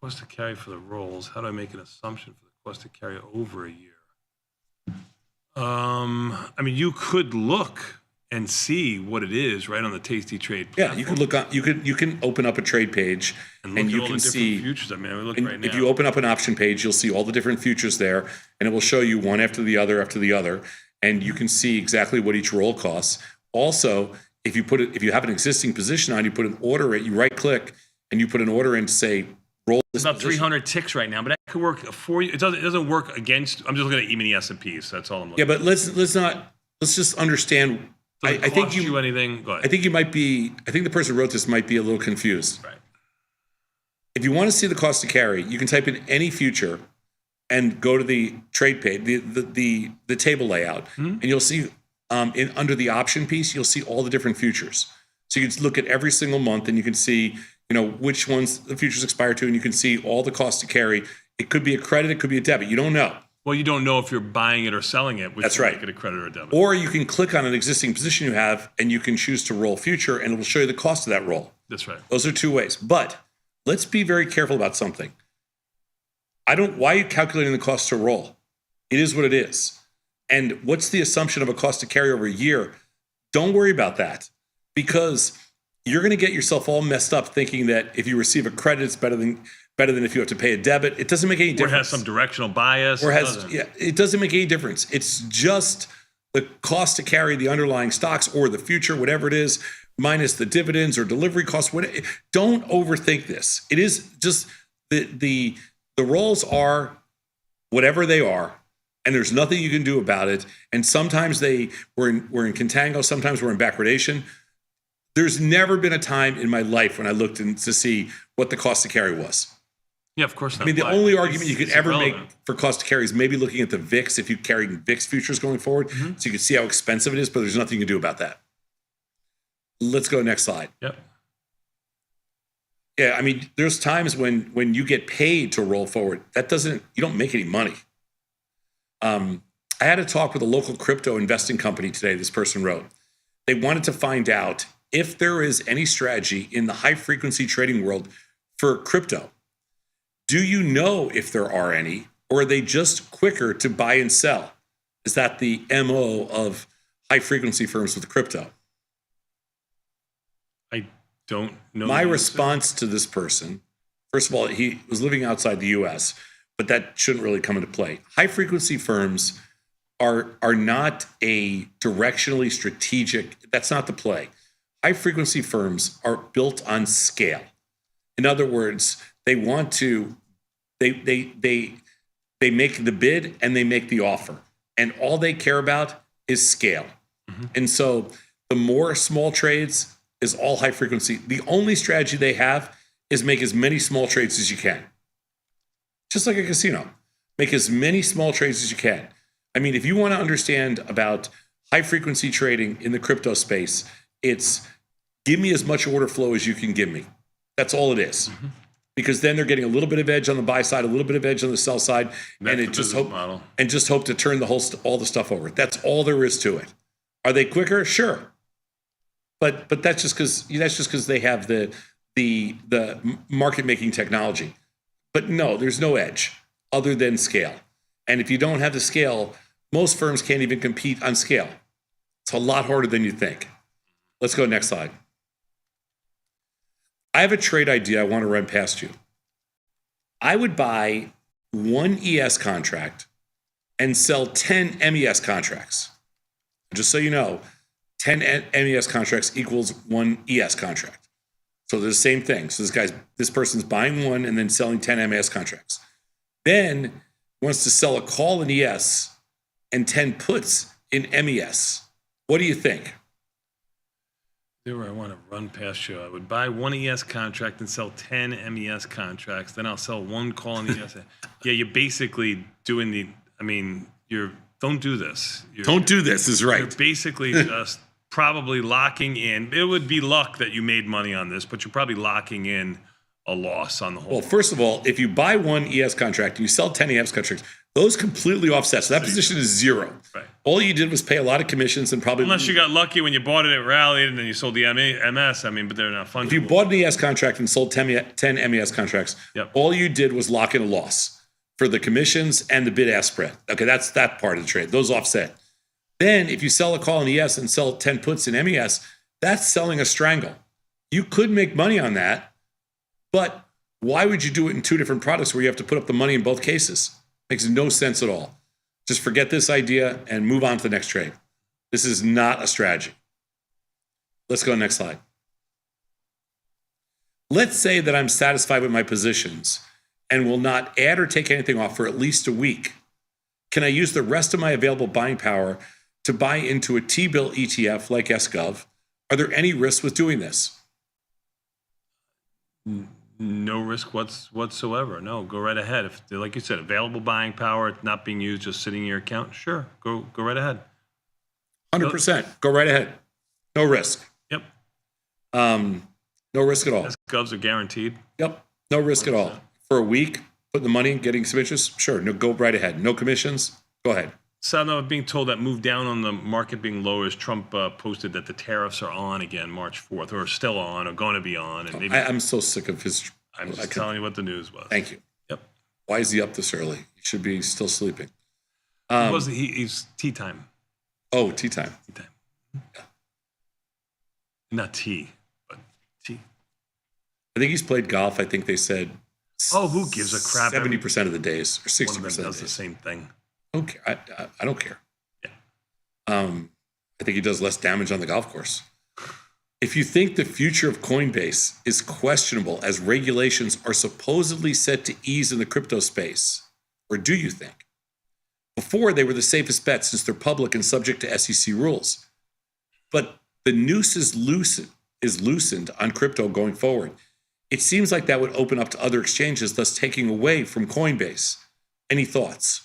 Cost to carry for the rolls. How do I make an assumption for the cost to carry over a year? I mean, you could look and see what it is right on the Tasty Trade platform. Yeah, you can look on. You can open up a trade page and you can see futures. I mean, we look right now. If you open up an option page, you'll see all the different futures there, and it will show you one after the other, and you can see exactly what each roll costs. Also, if you have an existing position on, you put an order in. You right click and you put an order in to say roll. It's about 300 ticks right now, but that could work for you. It doesn't work against. I'm just looking at even the S&Ps. That's all I'm looking. Yeah, but let's just understand. I think you anything. Go ahead. I think the person who wrote this might be a little confused. Right. If you want to see the cost to carry, you can type in any future and go to the trade page, the table layout, and you'll see under the option piece, you'll see all the different futures. So you can look at every single month, and you can see which ones the futures expire to, and you can see all the cost to carry. It could be a credit, it could be a debit. You don't know. Well, you don't know if you're buying it or selling it. That's right. Make it a credit or a debit. Or you can click on an existing position you have, and you can choose to roll future, and it will show you the cost of that roll. That's right. Those are two ways. But let's be very careful about something. Why are you calculating the cost to roll? It is what it is. And what's the assumption of a cost to carry over a year? Don't worry about that, because you're going to get yourself all messed up thinking that if you receive a credit, it's better than if you have to pay a debit. It doesn't make any difference. Or has some directional bias. It doesn't make any difference. It's just the cost to carry the underlying stocks or the future, whatever it is, minus the dividends or delivery costs. Don't overthink this. It is just the rolls are whatever they are, and there's nothing you can do about it. And sometimes we're in contango, sometimes we're in backwardation. There's never been a time in my life when I looked to see what the cost to carry was. Yeah, of course not. I mean, the only argument you could ever make for cost to carry is maybe looking at the VIX if you carry VIX futures going forward, so you can see how expensive it is, but there's nothing you can do about that. Let's go next slide. Yep. Yeah, I mean, there's times when you get paid to roll forward, you don't make any money. I had a talk with a local crypto investing company today, this person wrote. They wanted to find out if there is any strategy in the high frequency trading world for crypto. Do you know if there are any, or are they just quicker to buy and sell? Is that the MO of high frequency firms with crypto? I don't know. My response to this person, first of all, he was living outside the US, but that shouldn't really come into play. High frequency firms are not a directionally strategic, that's not the play. High frequency firms are built on scale. In other words, they want to, they make the bid and they make the offer. And all they care about is scale. And so the more small trades is all high frequency. The only strategy they have is make as many small trades as you can. Just like a casino. Make as many small trades as you can. I mean, if you want to understand about high frequency trading in the crypto space, it's give me as much order flow as you can give me. That's all it is. Because then they're getting a little bit of edge on the buy side, a little bit of edge on the sell side, and just hope to turn all the stuff over. That's all there is to it. Are they quicker? Sure. But that's just because they have the market making technology. But no, there's no edge other than scale. And if you don't have the scale, most firms can't even compete on scale. It's a lot harder than you think. Let's go next slide. I have a trade idea I want to run past you. I would buy one ES contract and sell 10 MES contracts. Just so you know, 10 MES contracts equals 1 ES contract. So they're the same thing. So this person's buying 1 and then selling 10 MES contracts. Then wants to sell a call in ES and 10 puts in MES. What do you think? There where I want to run past you. I would buy 1 ES contract and sell 10 MES contracts. Then I'll sell 1 call in ES. Yeah, you're basically doing don't do this. Don't do this is right. You're basically just probably locking in. It would be luck that you made money on this, but you're probably locking in a loss on the whole. Well, first of all, if you buy 1 ES contract and you sell 10 ES contracts, those completely offset. So that position is 0. Right. All you did was pay a lot of commissions and probably... Unless you got lucky when you bought it, it rallied, and then you sold the MS. But they're not fungible. If you bought an ES contract and sold 10 MES contracts, all you did was lock in a loss for the commissions and the bid-ask spread. Okay, that's that part of the trade. Those offset. Then if you sell a call in ES and sell 10 puts in MES, that's selling a strangle. You could make money on that, but why would you do it in 2 different products where you have to put up the money in both cases? Makes no sense at all. Just forget this idea and move on to the next trade. This is not a strategy. Let's go next slide. Let's say that I'm satisfied with my positions and will not add or take anything off for at least a week. Can I use the rest of my available buying power to buy into a T-bill ETF like SGov? Are there any risks with doing this? No risk whatsoever. No, go right ahead. If, like you said, available buying power, it's not being used, just sitting in your account, sure, go right ahead. 100%. Go right ahead. No risk. Yep. No risk at all. SGovs are guaranteed. Yep. No risk 100%. At all. For a week, putting the money in, getting some interest, sure. No, go right ahead. No commissions. Go ahead. So now being told that move down on the market being low as Trump posted that the tariffs are on again March 4th, or still on, or going to be on. And maybe I'm so sick of his. I'm just telling you what the news was. Thank you. Yep. Why is he up this early? He should be still sleeping. He's tea time. Oh, tea time. Tea time. Yeah. Not tea, but tea. I think he's played golf. I think they said. Oh, who gives a crap? 70% of the days, or 60% of them does the the same thing. Okay, I don't care. Yeah. I think he does less damage on the golf course. If you think the future of Coinbase is questionable as regulations are supposedly set to ease in the crypto space, or do you think? Before, they were the safest bet since they're public and subject to SEC rules. But the noose is loosened on crypto going forward. It seems like that would open up to other exchanges, thus taking away from Coinbase. Any thoughts?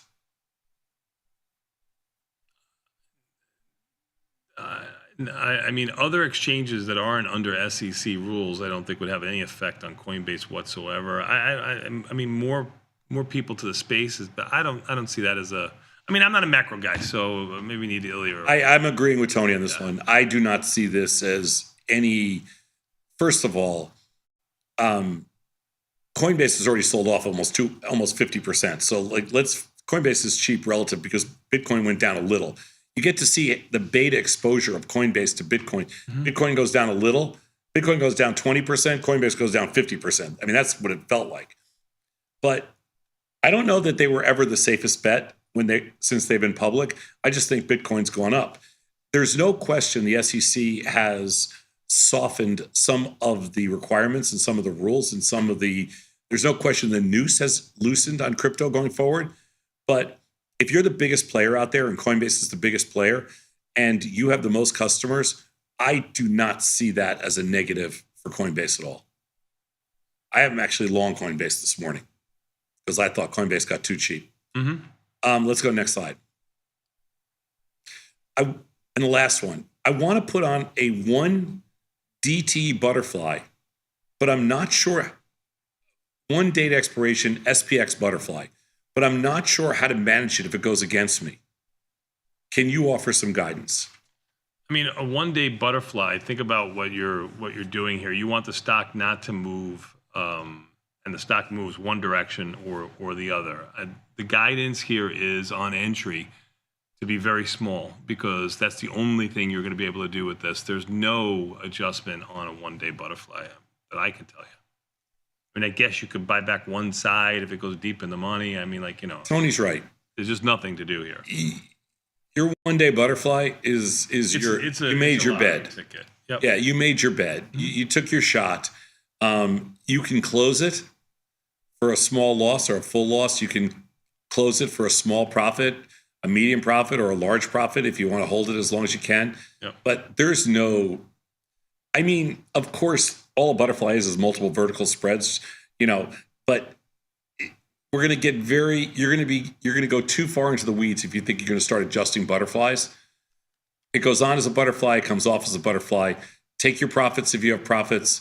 I mean, other exchanges that aren't under SEC rules, I don't think would have any effect on Coinbase whatsoever. I mean, more people to the space but I don't see that as a. I mean, I'm not a macro guy, so maybe we need Ilya. I'm agreeing with Tony on this one. I do not see this as any. First of all, Coinbase has already sold off almost 50%. So Coinbase is cheap relative because Bitcoin went down a little. You get to see the beta exposure of Coinbase to Bitcoin. Mm-hmm. Bitcoin goes down a little. Bitcoin goes down 20%. Coinbase goes down 50%. I mean, that's what it felt like. But I don't know that they were ever the safest bet since they've been public. I just think Bitcoin's gone up. There's no question the SEC has softened some of the requirements and some of the rules and there's no question the noose has loosened on crypto going forward. But if you're the biggest player out there and Coinbase is the biggest player and you have the most customers, I do not see that as a negative for Coinbase at all. I am actually long Coinbase this morning because I thought Coinbase got too cheap. Mm-hmm. Let's go next slide. And the last one. I want to put on a 1 DT butterfly, but I'm not sure. 1 date expiration SPX butterfly. But I'm not sure how to manage it if it goes against me. Can you offer some guidance? I mean, a 1-day butterfly, think about what you're doing here. You want the stock not to move, and the stock moves one direction or the other. The guidance here is on entry to be very small because that's the only thing you're going to be able to do with this. There's no adjustment on a 1-day butterfly that I can tell you. I mean, I guess you could buy back one side if it goes deep in the money. I mean, Tony's right. There's just nothing to do here. Your one-day butterfly is you made your bed. Yep. Yeah, you made your bed. You took your shot. You can close it for a small loss or a full loss. You can close it for a small profit, a medium profit, or a large profit if you want to hold it as long as you can. Yep. But there's no, I mean, of course, all a butterfly is multiple vertical spreads, but we're going to get you're going to go too far into the weeds if you think you're going to start adjusting butterflies. It goes on as a butterfly, it comes off as a butterfly. Take your profits if you have profits,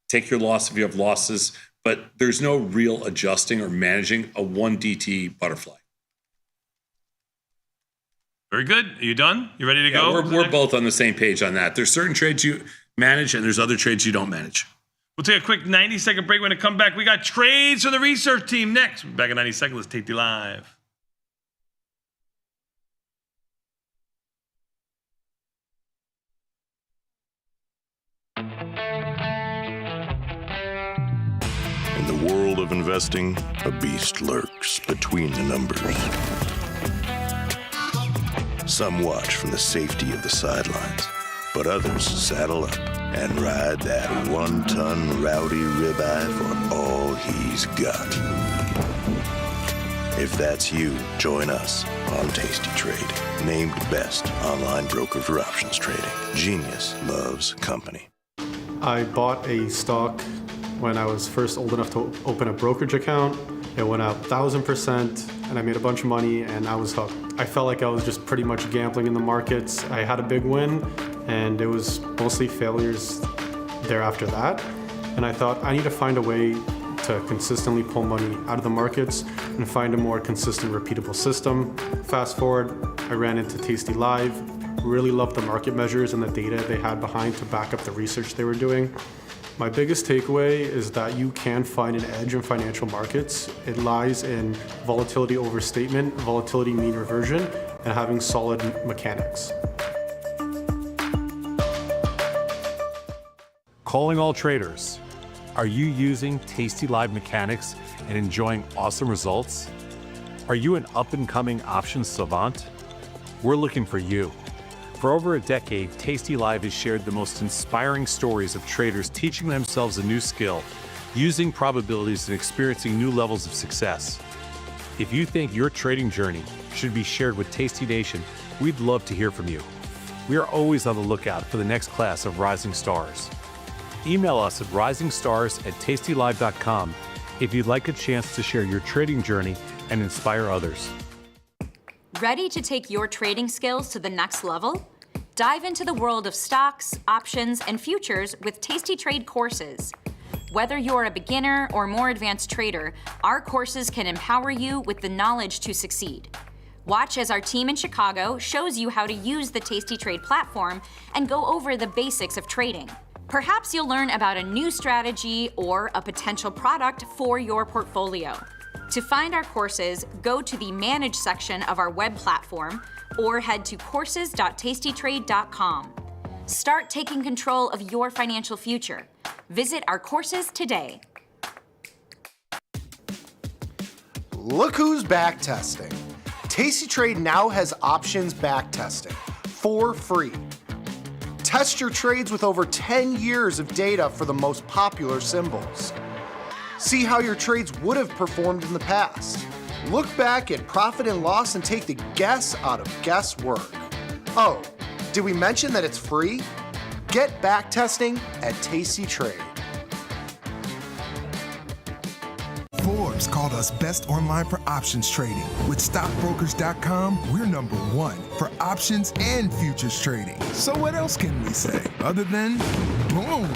take your loss if you have losses, but there's no real adjusting or managing a 1DT butterfly. Very good. Are you done? You ready to go? We're both on the same page on that. There's certain trades you manage and there's other trades you don't manage. We'll take a quick 90-second break. When we come back, we got trades from the research team next. We'll be back in 90 seconds. Let's take the live. In the world of investing, a beast lurks between the numbers. Some watch from the safety of the sidelines, but others saddle up and ride that 1-ton rowdy ribeye for all he's got. If that's you, join us on Tasty Trade, named best online broker for options trading. Genius loves company. I bought a stock when I was first old enough to open a brokerage account. It went up 1,000% and I made a bunch of money and I was hooked. I felt like I was just pretty much gambling in the markets. I had a big win and it was mostly failures thereafter that. And I thought I need to find a way to consistently pull money out of the markets and find a more consistent, repeatable system. Fast forward, I ran into tastylive, really loved the market measures and the data they had behind to back up the research they were doing. My biggest takeaway is that you can find an edge in financial markets. It lies in volatility overstatement, volatility mean reversion, and having solid mechanics. Calling all traders. Are you using tastylive mechanics and enjoying awesome results? Are you an up-and-coming options savant? We're looking for you. For over a decade, tastylive has shared the most inspiring stories of traders teaching themselves a new skill, using probabilities and experiencing new levels of success. If you think your trading journey should be shared with Tasty Nation, we'd love to hear from you. We are always on the lookout for the next class of rising stars. Email us at risingstars@tastylive.com if you'd like a chance to share your trading journey and inspire others. Ready to take your trading skills to the next level? Dive into the world of stocks, options, and futures with Tasty Trade courses. Whether you're a beginner or more advanced trader, our courses can empower you with the knowledge to succeed. Watch as our team in Chicago shows you how to use the Tasty Trade platform and go over the basics of trading. Perhaps you'll learn about a new strategy or a potential product for your portfolio. To find our courses, go to the Manage section of our web platform or head to courses.tastytrade.com. Start taking control of your financial future. Visit our courses today. Look who's back testing. Tasty Trade now has options back testing for free. Test your trades with over 10 years of data for the most popular symbols. See how your trades would have performed in the past. Look back at profit and loss and take the guess out of guesswork. Oh, did we mention that it's free? Get back testing at Tasty Trade. Forbes called us best online for options trading. With stockbrokers.com, we're #1 for options and futures trading. So what else can we say other than boom?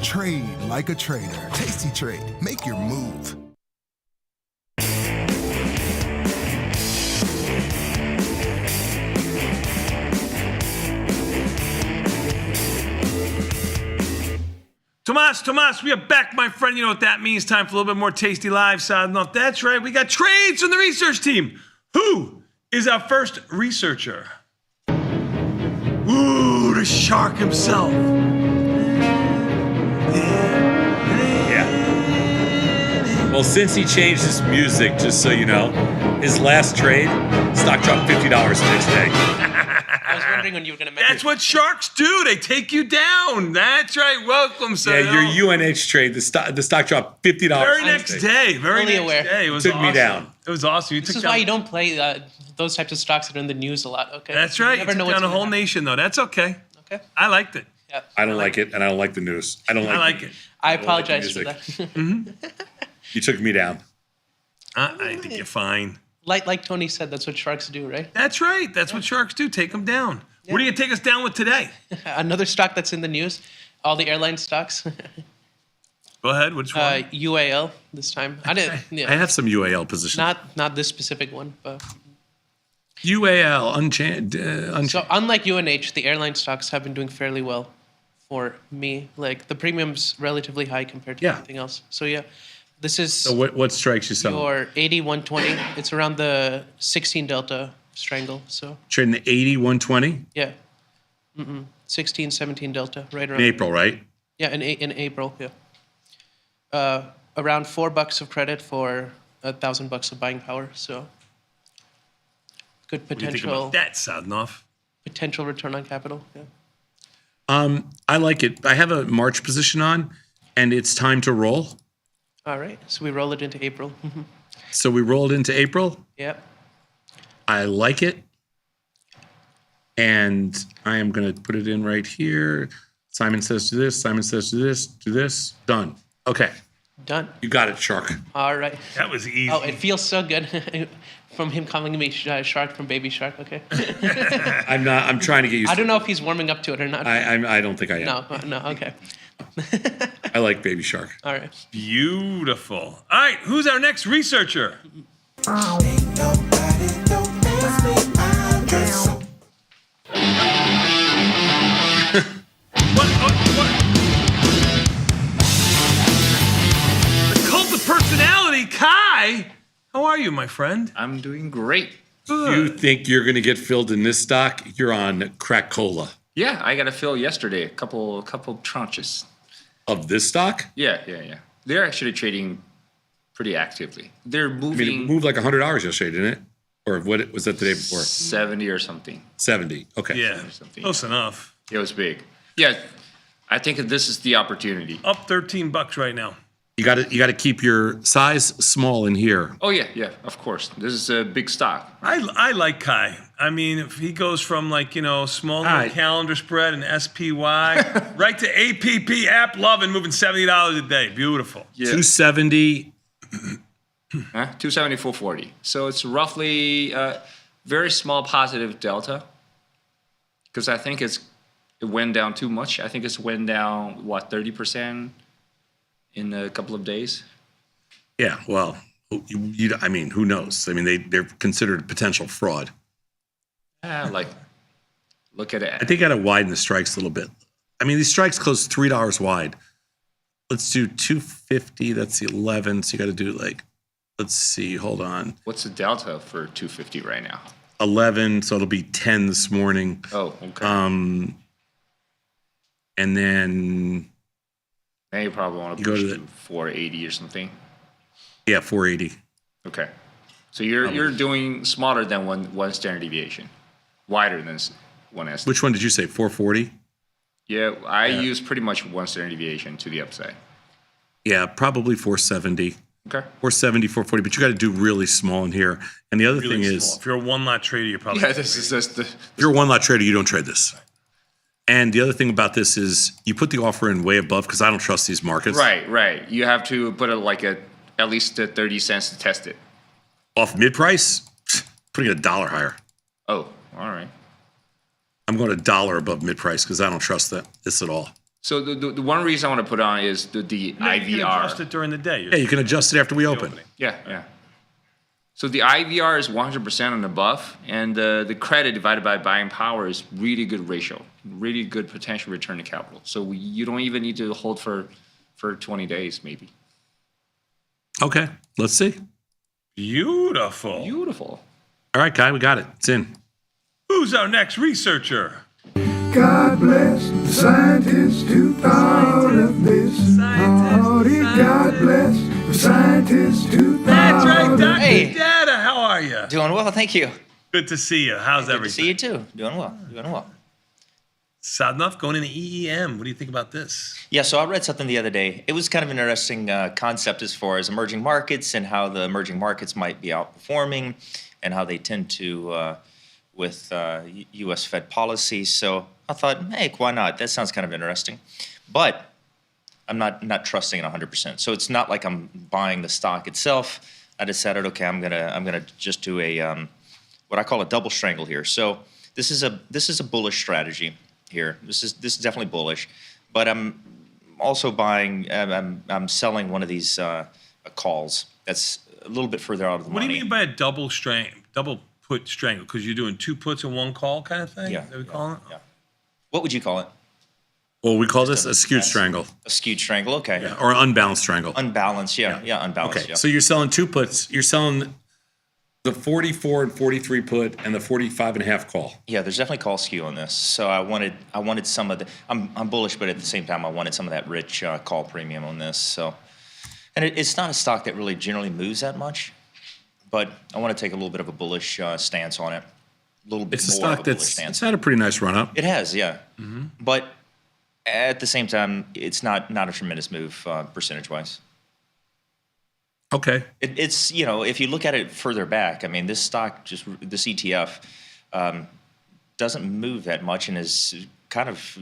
Trade like a trader. Tasty Trade. Make your move. Tomas, we are back, my friend. You know what that means. Time for a little bit more Tasty Live sound off. That's right. We got trades from the research team. Who is our first researcher? Ooh, the shark himself. Yeah. Well, since he changed his music, just so you know, his last trade stock dropped $50 the next day. I was wondering when you were going to mention. That's what sharks do. They take you down. That's right. Welcome, sir. Yeah, your UNH trade, the stock dropped $50. Very next day. Very Fully next aware. day. It was Took awesome. me down. It was awesome. You This took is down, why you don't play those types of stocks that are in the news a lot. Okay. That's right. You never know took what's down a gonna whole happen. nation, though. That's okay. Okay. I liked it. Yeah. I don't like it, and I don't like the news. I don't like I like it. I don't like the apologize for that. music. You took me down. I think you're fine. like Tony said, that's what sharks do, right? That's right. That's what sharks do. Take them down. What are you going to take us down with today? Another stock that's in the news, all the airline stocks. Go ahead. Which one? UAL this time. I didn't. Yeah. I have some UAL positions. Not this specific one, but UAL, unchanged. so unlike UNH, the airline stocks have been doing fairly well for me. Like the premium's relatively high compared to Yeah. everything else. So yeah, this is So what strikes you selling? your 80-120. It's around the 16 delta strangle. So Trading the 80-120 yeah, 16, 17 delta, right around. in April, right? Yeah, in April. Yeah. Around $4 of credit for $1,000 of buying power. So good What do you think potential. about that, Sadnov? Potential return on capital. Yeah. I like it. I have a March position on, and it's time to roll. All right. So we roll it into April. So we rolled into April. Yep. I like it. And I am going to put it in right here. Simon says do this. Simon says do this. Do this. Done. Okay. Done. You got it, Shark. All right. That was easy. Oh, it feels so good from him calling me Shark from Baby Shark. Okay. I'm trying to get used I to don't know if he's warming up to it or not. I don't think I am. No. Okay. I like Baby Shark. All right. Beautiful. All right. Who's our next researcher? The cult of personality, Kai. How are you, my friend? I'm doing great. You think you're going to get filled in this stock? You're on crack cola. Yeah, I got a fill yesterday. A couple tranches of this stock. Yeah. They're actually trading pretty actively. They're moving. I mean, it moved like $100 yesterday, didn't it? Or what was that the day before? 70 or something. 70. Okay. Yeah. Close enough. It was big. Yeah, I think this is the opportunity. Up $13 right now. You got to keep your size small in here. Oh yeah, of course. This is a big stock. I like Kai. I mean, if he goes from small little calendar spread and SPY right to APP app loving moving $70 a day. Beautiful. Yeah. 270. 270, 440. So it's roughly a very small positive delta. Because I think it went down too much. I think it's went down 30% in a couple of days. Yeah. Well, I mean, who knows? I mean, they're considered potential fraud. Look at it. I think I got to widen the strikes a little bit. I mean, these strikes close $3 wide. Let's do 250. That's the 11. So you got to do let's see. Hold on. What's the delta for 250 right now? 11. So it'll be 10 this morning. Oh, okay. And then now you probably want to go push to to 480 or something. Yeah, 480. Okay. So you're doing smaller than one standard deviation, wider than one estimate. Which one did you say? 440? Yeah, I use pretty much one standard deviation to the upside. Yeah, probably 470. Okay. 470, 440, but you got to do really small in here. And the other Really thing small. is, if you're a one-lot trader, you're probably if you're a one-lot trader, you don't trade this. And the other thing about this is you put the offer in way above because I don't trust these markets. Right. You have to put it at least 30 cents to test it. Off mid-price, putting it $1 higher. Oh, all right. I'm going $1 above mid-price because I don't trust this at all. So the one reason I want to put on is the You can IVR. adjust it during the day. Yeah, you can adjust it after we open. Yeah. So the IVR is 100% and above, and the credit divided by buying power is really good ratio, really good potential return to capital. So you don't even need to hold for 20 days, maybe. Okay, let's see. Beautiful. All right, Kai, we got it. It's in. Who's our next researcher? God bless the scientists who thought of this. God bless the scientists who thought That's right, of Dr. this. Data. How are you? Doing well, thank you. Good to see you. How's Good everything? to see you too. Doing well. Doing well. Sadnov going into EEM. What do you think about this? Yeah, so I read something the other day. It was kind of an interesting concept as far as emerging markets and how the emerging markets might be outperforming and how they tend to with U.S. Fed policy. So I thought, hey, why not? That sounds kind of interesting. But I'm not trusting it 100%. So it's not like I'm buying the stock itself. I decided, okay, I'm gonna just do a what I call a double strangle here. So this is a bullish strategy here. This is definitely bullish, but I'm also buying. I'm selling one of these calls that's a little bit further out of the What money. do you mean by a double put strangle? Because you're doing 2 puts and 1 call kind of thing? Yeah. Is that what we call it? Yeah. What would you call it? Well, we call this a skewed strangle. A skewed strangle, okay. Yeah, or unbalanced strangle. Unbalanced, yeah, unbalanced. Okay, Yeah. so you're selling 2 puts. You're selling the 44 and 43 put and the 45 and a half call. Yeah, there's definitely call skew on this. So I wanted some of the. I'm bullish, but at the same time, I wanted some of that rich call premium on this. So, and it's not a stock that really generally moves that much, but I want to take a little bit of a bullish stance on it. A little bit It's a more of stock a bullish that's stance. it's had a pretty nice run up. It has, yeah. But at the same time, it's not a tremendous move percentage wise. Okay. It's if you look at it further back, I mean, this stock this ETF doesn't move that much and is kind of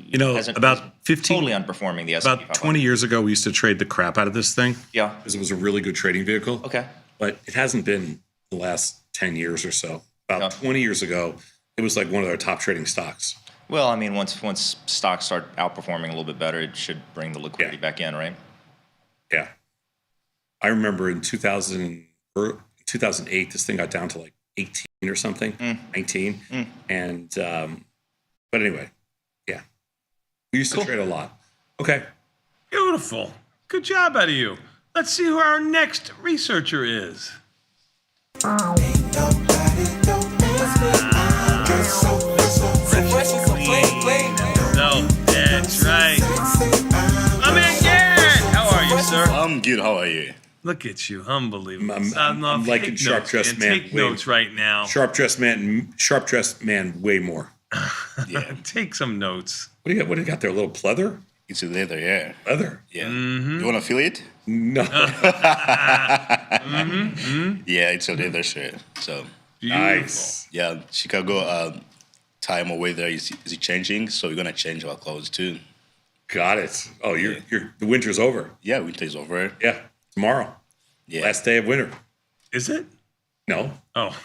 about 15 totally underperforming the S&P 500. About 20 years ago, we used to trade the crap out of this thing. Yeah. Because it was a really good trading vehicle. Okay. But it hasn't been the last 10 years or so. About 20 years ago, it was like one of our top trading stocks. Well, I mean, once stocks start outperforming a little bit better, it should bring the liquidity back in, right? Yeah. I remember in 2008, this thing got down to like 18 or something, 19. And, but anyway, yeah. We used to trade a lot. Okay. Beautiful. Good job out of you. Let's see who our next researcher is. No, that's right. I'm again. How are you, sir? I'm good. How are you? Look at you, unbelievable. I'm liking sharp dressed man. Take notes right now. Sharp dressed man, way more. Yeah. Take some notes. What do you got there? A little pleather? It's a leather, yeah. Leather? Yeah. You want to feel it? No. Yeah, it's a leather shirt. So nice. Yeah, Chicago time or weather is changing, so we're gonna change our clothes too. Got it. Oh, you're the winter's over. Yeah, winter is over. Yeah, tomorrow. Yeah. Last day of winter. Is it? No. Oh.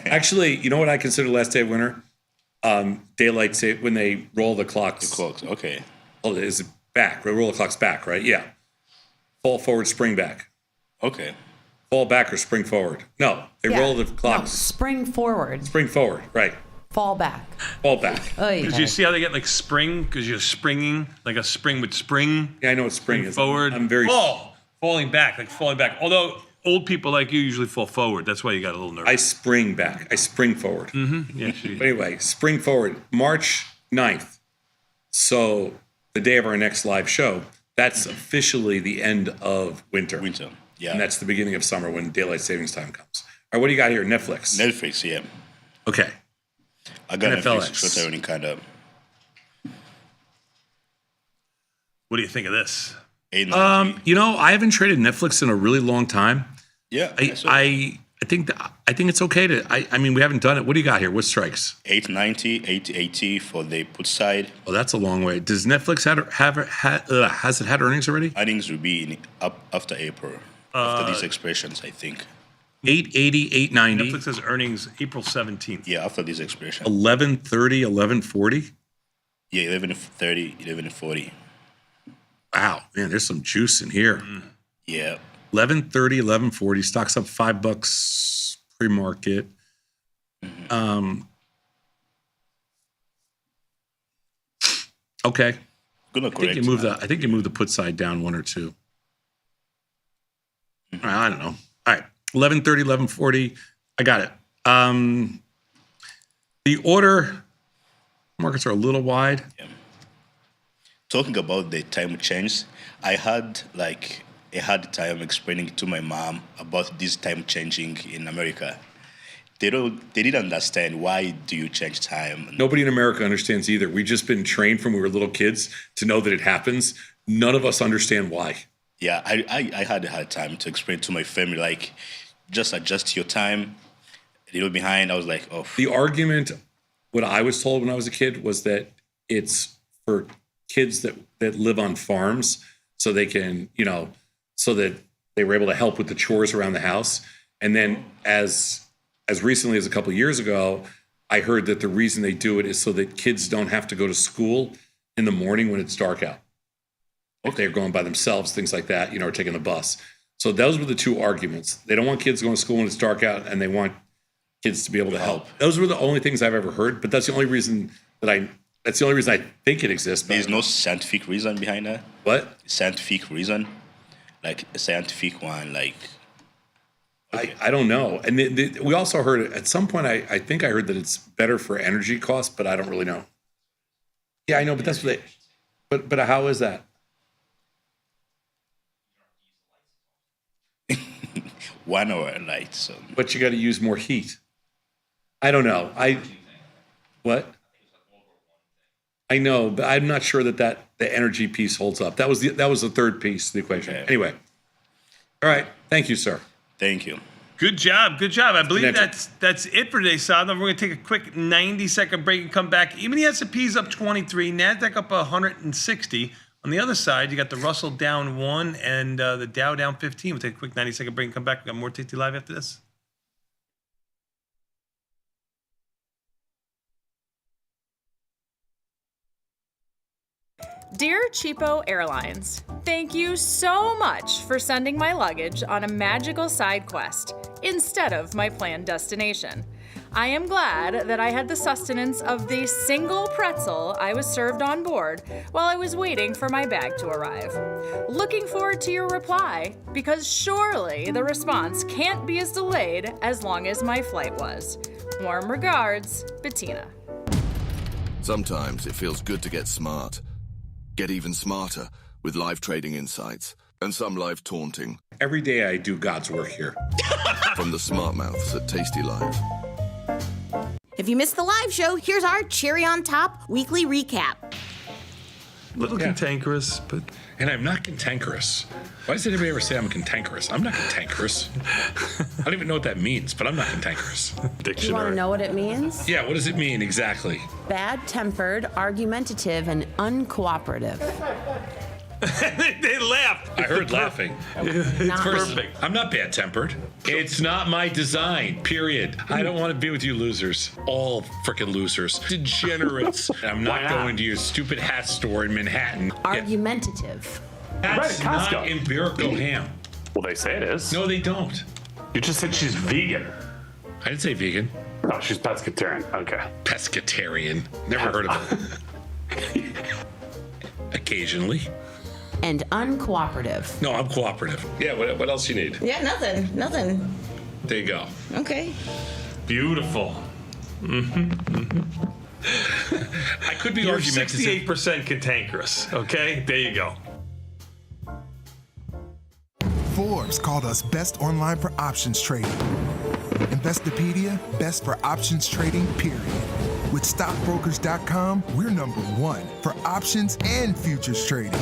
Actually, you know what I consider last day of winter? Daylight when they roll the clocks. The clocks, okay. Oh, is it back? They roll the clocks back, right? Yeah. Fall forward, spring back. Okay. Fall back or spring forward? No, they roll the clocks. Spring forward. Spring forward, right. Fall back. Fall back. Did you see how they get like spring? Because you're springing, like a spring would spring. Yeah, I know what spring is. Forward. I'm very falling back, like falling back. Although old people like you usually fall forward. That's why you got a little nervous. I spring back. I spring forward. Mm-hmm. Yeah. But anyway, spring forward, March 9th. So the day of our next live show, that's officially the end of winter. Winter, yeah. And that's the beginning of summer when daylight savings time comes. All right, what do you got here? Netflix. Netflix, yeah. Okay. I got NFLX. Netflix short earning kind of. What do you think of this? I haven't traded Netflix in a really long time. Yeah. I think it's okay to. I mean, we haven't done it. What do you got here? What strikes? 890, 880 for the put side. Oh, that's a long way. Does Netflix has it had earnings already? Earnings will be up after April. After these expressions, I think. 880, 890. Netflix has earnings April 17th. Yeah, after these expressions. 1130, 1140. Yeah, 1130, 1140. Wow, man, there's some juice in here. Yeah. 1130, 1140. Stock's up $5 pre-market. Okay. Gonna I think you move the put side down 1 or 2. I don't know. All right. 1130, 1140. I got it. The order markets are a little wide. Yeah. Talking about the time change, I had like a hard time explaining to my mom about this time changing in America. they didn't understand why do you change time. Nobody in America understands either. We've just been trained from when we were little kids to know that it happens. None of us understand why. Yeah, I had a hard time to explain to my family, like, just adjust your time. A little behind, I was like, oh. The argument, what I was told when I was a kid, was that it's for kids that live on farms so they can, so that they were able to help with the chores around the house. And then as recently as a couple of years ago, I heard that the reason they do it is so that kids don't have to go to school in the morning when it's dark out. If they're going by themselves, things like that, or taking the bus. So those were the two arguments. They don't want kids going to school when it's dark out, and they want kids to be able to help. Those were the only things I've ever heard, but that's the only reason I think it exists. There's no scientific reason behind that? What? Scientific reason? Like a scientific one, like... Okay. I don't know. And we also heard, at some point, I think I heard that it's better for energy costs, but I don't really know. Yeah, I know, but that's what but how is that? 1 hour light, so... But you got to use more heat. I don't know. What? I know, but I'm not sure that the energy piece holds up. That was the third piece of the equation. Okay. Anyway. All right. Thank you, sir. Thank you. Good job. I believe that's it for today, Sadler. We're going to take a quick 90-second break and come back. Even the S&P's up 23, NASDAQ up 160. On the other side, you got the Russell down 1 and the Dow down 15. We'll take a quick 90-second break and come back. We got more Tasty Live after this. Dear Cheapo Airlines, thank you so much for sending my luggage on a magical side quest instead of my planned destination. I am glad that I had the sustenance of the single pretzel I was served on board while I was waiting for my bag to arrive. Looking forward to your reply, because surely the response can't be as delayed as long as my flight was. Warm regards, Bettina. Sometimes it feels good to get smart. Get even smarter with live trading insights and some live taunting. Every day I do God's work here. From the smart mouths at tastylive. If you missed the live show, here's our cherry on top weekly recap. A little cantankerous, but... And I'm not cantankerous. Why does anybody ever say I'm cantankerous? I'm not cantankerous. I don't even know what that means, but I'm not cantankerous. Do you want to know what it means? Yeah, what does it mean exactly? Bad-tempered, argumentative, and uncooperative. They laughed. I heard laughing. It's perfect. I'm not bad-tempered. It's not my design, period. I don't want to be with you losers. All freaking losers. Degenerates. I'm not going to your stupid hat store in Manhattan. Argumentative. That's not Empirical Ham. Well, they say it is. No, they don't. You just said she's vegan. I didn't say vegan. Oh, she's pescatarian. Okay. Pescatarian. Never heard of it. Occasionally. And uncooperative. No, I'm cooperative. Yeah, what else you need? Yeah, nothing. There you go. Okay. Beautiful. I could be You're argumentative. 68% cantankerous, okay? There you go. Forbes called us best online for options trading. Investopedia, best for options trading, period. With stockbrokers.com, we're #1 for options and futures trading.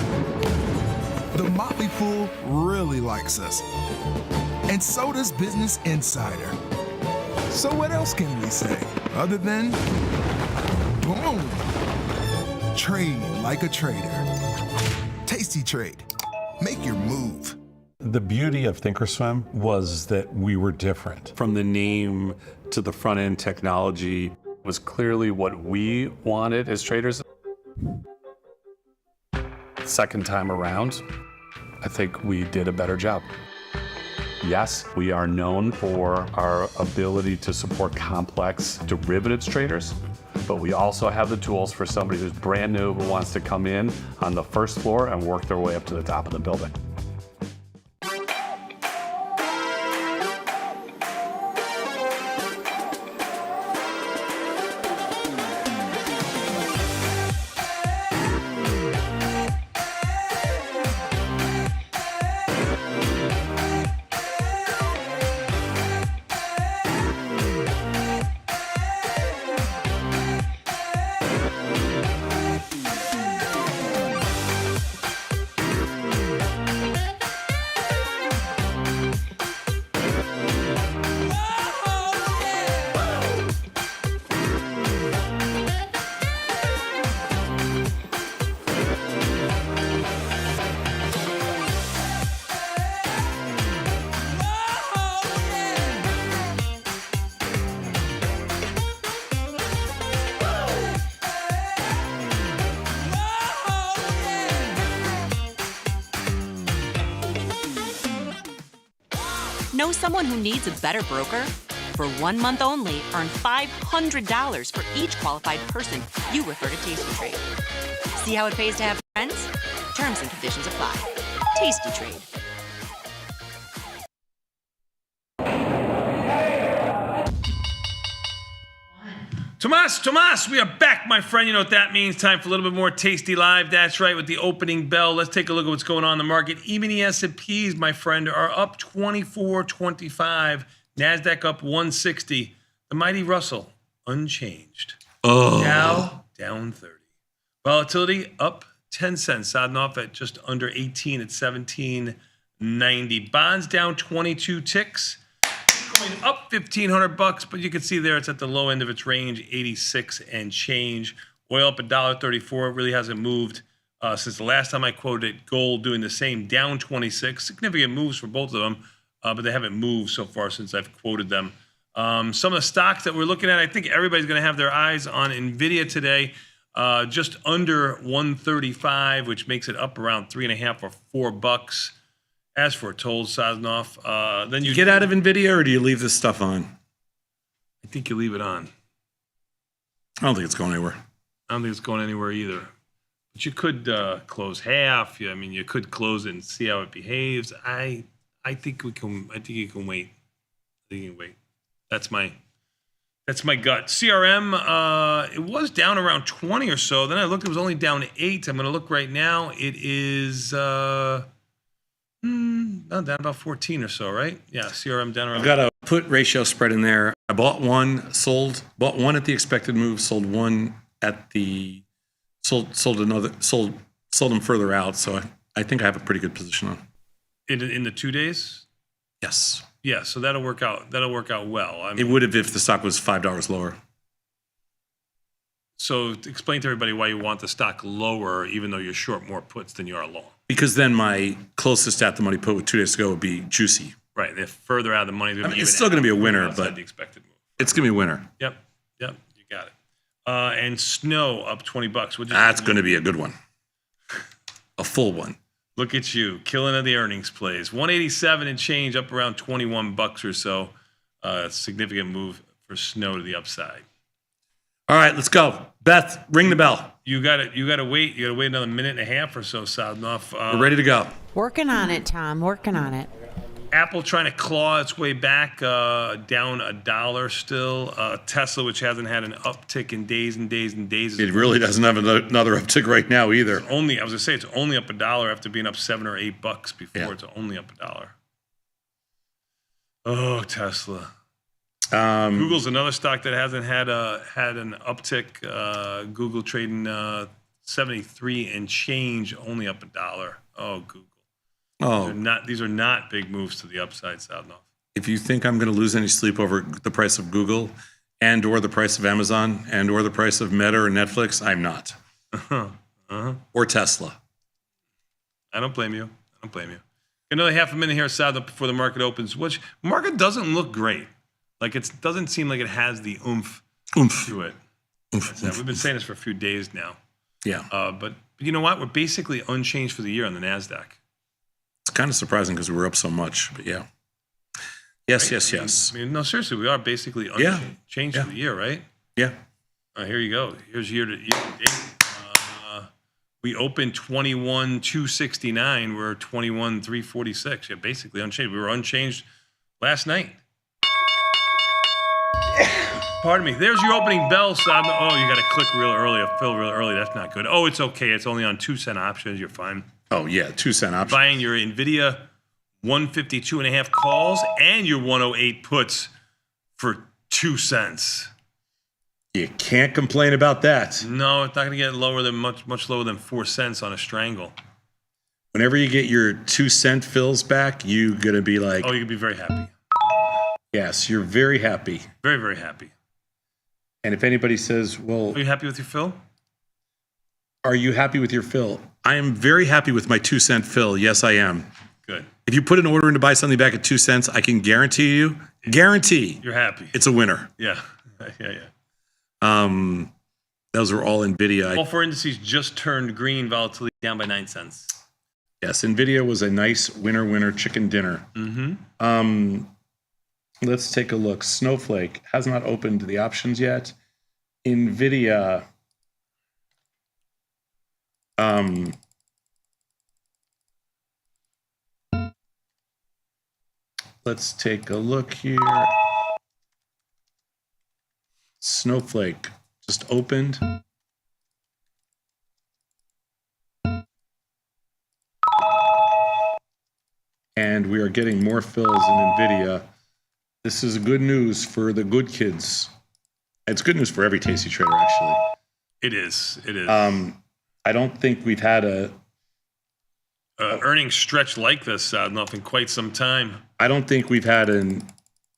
The Motley Fool really likes us. And so does Business Insider. So what else can we say other than boom? Trade like a trader. Tasty Trade. Make your move. The beauty of Thinkorswim was that we were different. From the name to the front end technology was clearly what we wanted as traders. Second time around, I think we did a better job. Yes, we are known for our ability to support complex derivatives traders, but we also have the tools for somebody who's brand new who wants to come in on the first floor and work their way up to the top of the building. Know someone who needs a better broker? For 1 month only, earn $500 for each qualified person you refer to Tasty Trade. See how it pays to have friends? Terms and conditions apply. Tasty Trade. Tomas, we are back, my friend. You know what that means. Time for a little bit more Tasty Live. That's right, with the opening bell. Let's take a look at what's going on in the market. Even the S&Ps, my friend, are up 24.25. NASDAQ up 160. The mighty Russell, unchanged. Dow, down 30. Volatility, up 10 cents. Sodding off at just under 18 at 17.90. Bonds down 22 ticks. Up $1,500, but you can see there it's at the low end of its range, 86 and change. Oil up $1.34. It really hasn't moved since the last time I quoted it. Gold doing the same, down 26. Significant moves for both of them, but they haven't moved so far since I've quoted them. Some of the stocks that we're looking at, I think everybody's going to have their eyes on NVIDIA today. Just under 135, which makes it up around $3.50 or $4. As for told Sosnoff, then you get out of NVIDIA, or do you leave this stuff on? I think you leave it on. I don't think it's going anywhere. I don't think it's going anywhere either. But you could close half. I mean, you could close it and see how it behaves. I think we can. I think you can wait. I think you can wait. That's my gut. CRM, it was down around 20 or so. Then I looked; it was only down 8. I'm going to look right now. It is. Down about 14 or so, right? Yeah, CRM down around. I've got a put ratio spread in there. I bought one at the expected move, sold one at the sold them further out. So I think I have a pretty good position on. In the 2 days? Yes. Yeah, so that'll work out. That'll work out well. I mean, It would have if the stock was $5 lower. So explain to everybody why you want the stock lower, even though you're short more puts than you are long. Because then my closest at the money put with 2 days to go would be juicy. Right. They're further out of the money. It's still going to be a winner, but the expected move. It's going to be a winner. Yep. You got it. And Snow up $20. That's going to be a good one. A full one. Look at you, killing of the earnings plays. 187 and change, up around $21 or so. Significant move for Snow to the upside. All right, let's go. Beth, ring the bell. You got to wait. You got to wait another minute and a half or so, Sadnoff. We're ready to go. Working on it, Tom. Working on it. Apple trying to claw its way back down $1 still. Tesla, which hasn't had an uptick in days and days and days. It really doesn't have another uptick right now either. I was gonna say it's only up $1 after being up $7 or $8 before. Yeah. It's only up $1. Oh, Tesla. Google's another stock that hasn't had an uptick. Google trading 73 and change, only up $1. Oh, Google. Oh, these are not big moves to the upside, Sadnoff. If you think I'm going to lose any sleep over the price of Google and or the price of Amazon and or the price of Meta or Netflix, I'm not. Or Tesla. I don't blame you. Another half a minute here, Sadnoff, before the market opens, which market doesn't look great. Like it doesn't seem like it has the oomph to it. We've been saying this for a few days now. Yeah. But you know what? We're basically unchanged for the year on the NASDAQ. It's kind of surprising because we were up so much, but yeah. Yes. I mean, no, seriously, we are basically unchanged for the year, right? Yeah. Here you go. Here's year to date. We opened 21,269. We're 21,346. Yeah, basically unchanged. We were unchanged last night. Pardon me. There's your opening bell, Sam. Oh, you got to click real early. Fill real early. That's not good. Oh, it's okay. It's only on 2-cent options. You're fine. Oh, yeah. 2-cent options. Buying your NVIDIA 152.5 calls and your 108 puts for 2 cents. You can't complain about that. No, it's not going to get lower than much lower than 4 cents on a strangle. Whenever you get your 2-cent fills back, you're going to be like... Oh, you're going to be very happy. Yes, you're very happy. Very, very happy. And if anybody says, well... Are you happy with your fill? Are you happy with your fill? I am very happy with my 2-cent fill. Yes, I am. Good. If you put an order in to buy something back at 2 cents, I can guarantee you, you're happy. It's a winner. Yeah. Those are all NVIDIA. All four indices just turned green. Volatility down by 9 cents. Yes, NVIDIA was a nice winner chicken dinner. Mm-hmm. Let's take a look. Snowflake has not opened the options yet. NVIDIA. Let's take a look here. Snowflake just opened. And we are getting more fills in NVIDIA. This is good news for the good kids. It's good news for every tasty trader, actually. It is. It is. I don't think we've had a earnings stretch like this in quite some time. I don't think we've had a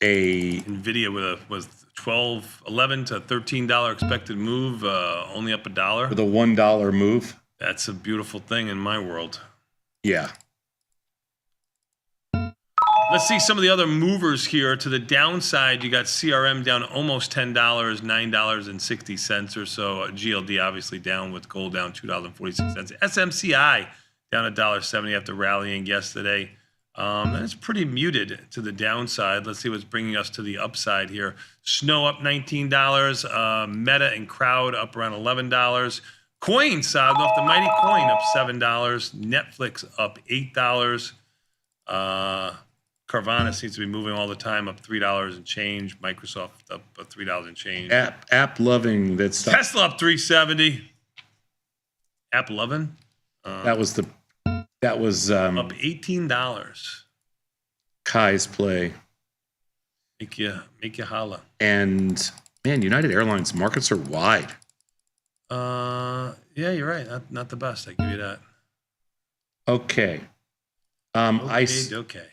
NVIDIA with 11 to $13 expected move, only up $1. with a $1 move. That's a beautiful thing in my world. Yeah. Let's see some of the other movers here. To the downside, you got CRM down almost $10, $9.60 or so. GLD obviously down with gold down $2.46. SMCI down $1.70 after rallying yesterday. And it's pretty muted to the downside. Let's see what's bringing us to the upside here. Snow up $19. Meta and Crowd up around $11. Coin off the mighty coin up $7. Netflix up $8. Carvana seems to be moving all the time, up $3 and change. Microsoft up $3 and change. App loving that stuff. Tesla up $3.70. App loving. That was up $18. Kai's play. Make you holla. And man, United Airlines markets are wide. Yeah, you're right. Not the best. I give you that. Okay. Okay.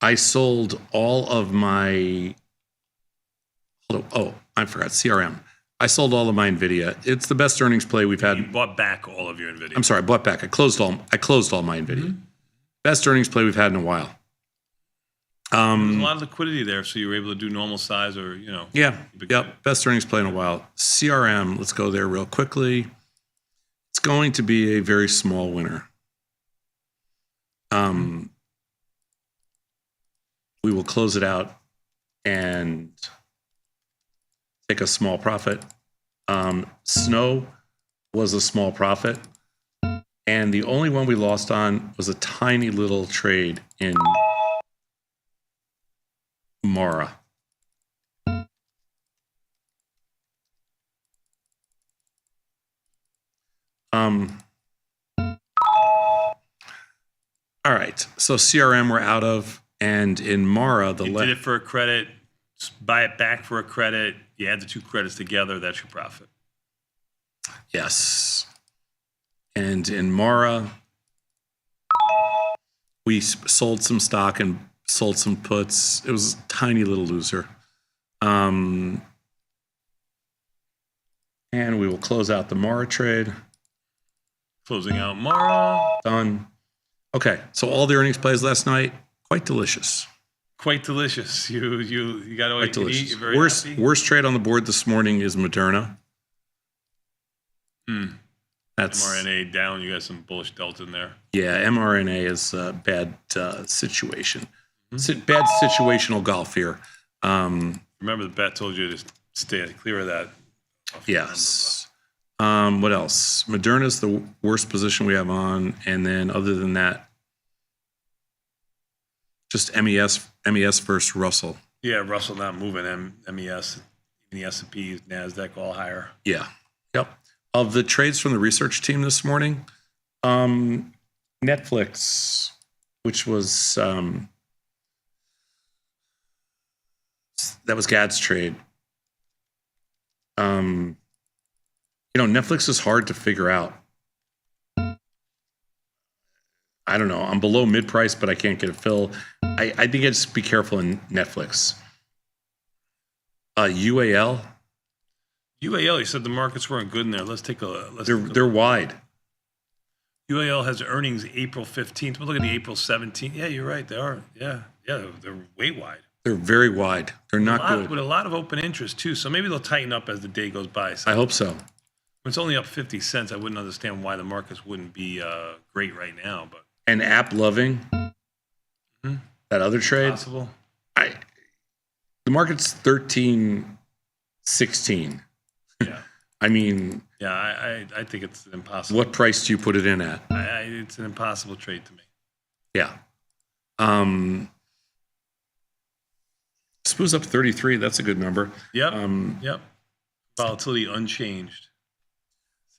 I sold all of my. Oh, I forgot CRM. I sold all of my NVIDIA. It's the best earnings play we've had. You bought back all of your NVIDIA. I'm sorry, I bought back. I closed all my NVIDIA. Best earnings play we've had in a while. There's a lot of liquidity there, so you were able to do normal size or, Yeah. Yep. Best earnings play in a while. CRM, let's go there real quickly. It's going to be a very small winner. We will close it out and take a small profit. Snow was a small profit. And the only one we lost on was a tiny little trade in Mara. All right, so CRM we're out of, and in Mara, you did it for a credit, buy it back for a credit, you add the two credits together, that's your profit. Yes. And in Mara, we sold some stock and sold some puts. It was a tiny little loser. And we will close out the Mara trade. Closing out Mara. Done. Okay, so all the earnings plays last night, quite delicious. Quite delicious. You got all you can eat. You're very happy. Worst trade on the board this morning is Moderna. That's mRNA down. You got some bullish delta in there. Yeah, mRNA is a bad situation. Bad situational golf here. Remember the bet told you to stay clear of that. Yes. What else? Moderna's the worst position we have on, and then other than that, just MES versus Russell. Yeah, Russell not moving. MES, the S&P, NASDAQ all higher. Yeah. Yep. Of the trades from the research team this morning, Netflix, which was that was Gad's trade. Netflix is hard to figure out. I don't know. I'm below mid price, but I can't get a fill. I think I just be careful in Netflix. UAL. UAL, you said the markets weren't good in there. Let's take a look. They're wide. UAL has earnings April 15th. We'll look at the April 17th. Yeah, you're right. They are. Yeah, they're way wide. They're very wide. They're not good. With a lot of open interest, too. So maybe they'll tighten up as the day goes by. I hope so. It's only up 50 cents. I wouldn't understand why the markets wouldn't be great right now. But And app loving, that other trade. Possible. The market's 13.16. Yeah. I mean, yeah, I think it's impossible. what price do you put it in at? It's an impossible trade to me. Yeah. SPOO's up 33. That's a good number. Yep. Yep. Volatility unchanged.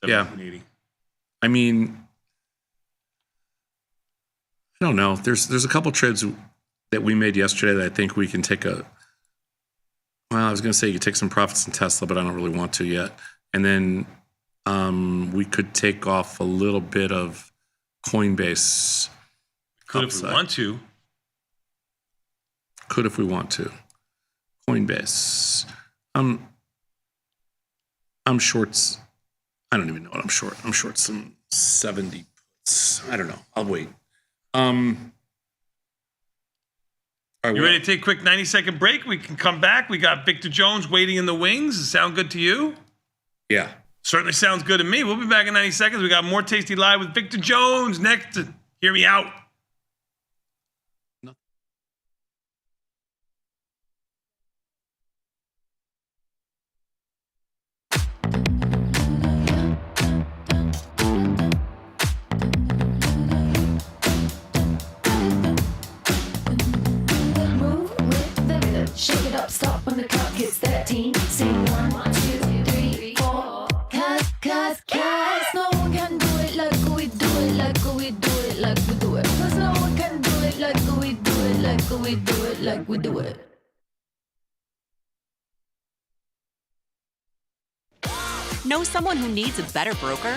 Yeah. 1780. I mean, I don't know. There's a couple trades that we made yesterday that I think we can take a. Well, I was going to say you could take some profits in Tesla, but I don't really want to yet. And then we could take off a little bit of Coinbase. Could if we want to. Could if we want to. Coinbase. I'm shorts. I don't even know what I'm short. I'm short some 70 puts. I don't know. I'll wait. You ready to take a quick 90-second break? We can come back. We got Victor Jones waiting in the wings. Does it sound good to you? Yeah. Certainly sounds good to me. We'll be back in 90 seconds. We got more Tasty Live with Victor Jones next to Hear Me Out. Shake it up, stop when the clock hits 13. Sing 1, 2, 3, 4. Cause no one can do it like we do it, like we do it, like we do it. Cause no one can do it like we do it, like we do it, like we do it. Know someone who needs a better broker?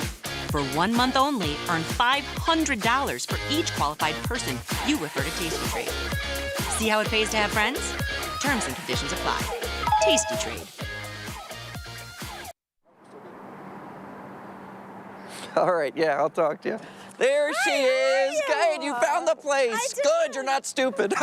For 1 month only, earn $500 for each qualified person you refer to Tasty Trade. See how it pays to have friends? Terms and conditions apply. Tasty Trade. All right, yeah, I'll talk to you. There she is. Good, you found the place. Good, you're not stupid.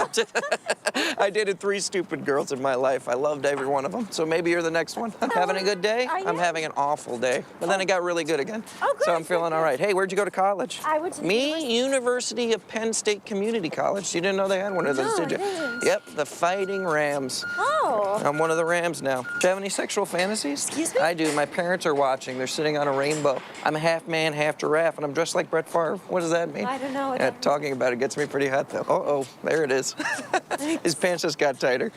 I dated 3 stupid girls in my life. I loved every one of them. So maybe you're the next one. Having a good day? I'm having an awful day. But then it got really good again. Oh, good. So I'm feeling all right. Hey, where'd you go to college? I went to University of Penn State Community College. You didn't know they had one of those, did you? Yep, the Fighting Rams. Oh. I'm one of the Rams now. Do you have any sexual fantasies? Excuse me? I do. My parents are watching. They're sitting on a rainbow. I'm a half man, half giraffe, and I'm dressed like Brett Favre. What does that mean? I don't know. Yeah, talking about it gets me pretty hot, though. Uh-oh, there it is. His pants just got tighter.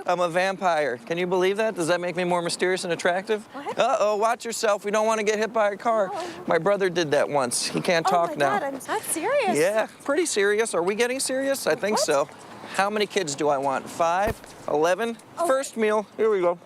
I'm a vampire. Can you believe that? Does that make me more mysterious and attractive? Uh-oh, watch yourself. We don't want to get hit by a car. My brother did that once. He can't talk now. Oh, my God, I'm not serious. Yeah, pretty serious. Are we getting serious? I think so. How many kids do I want? 5? 11? First meal. Here we go.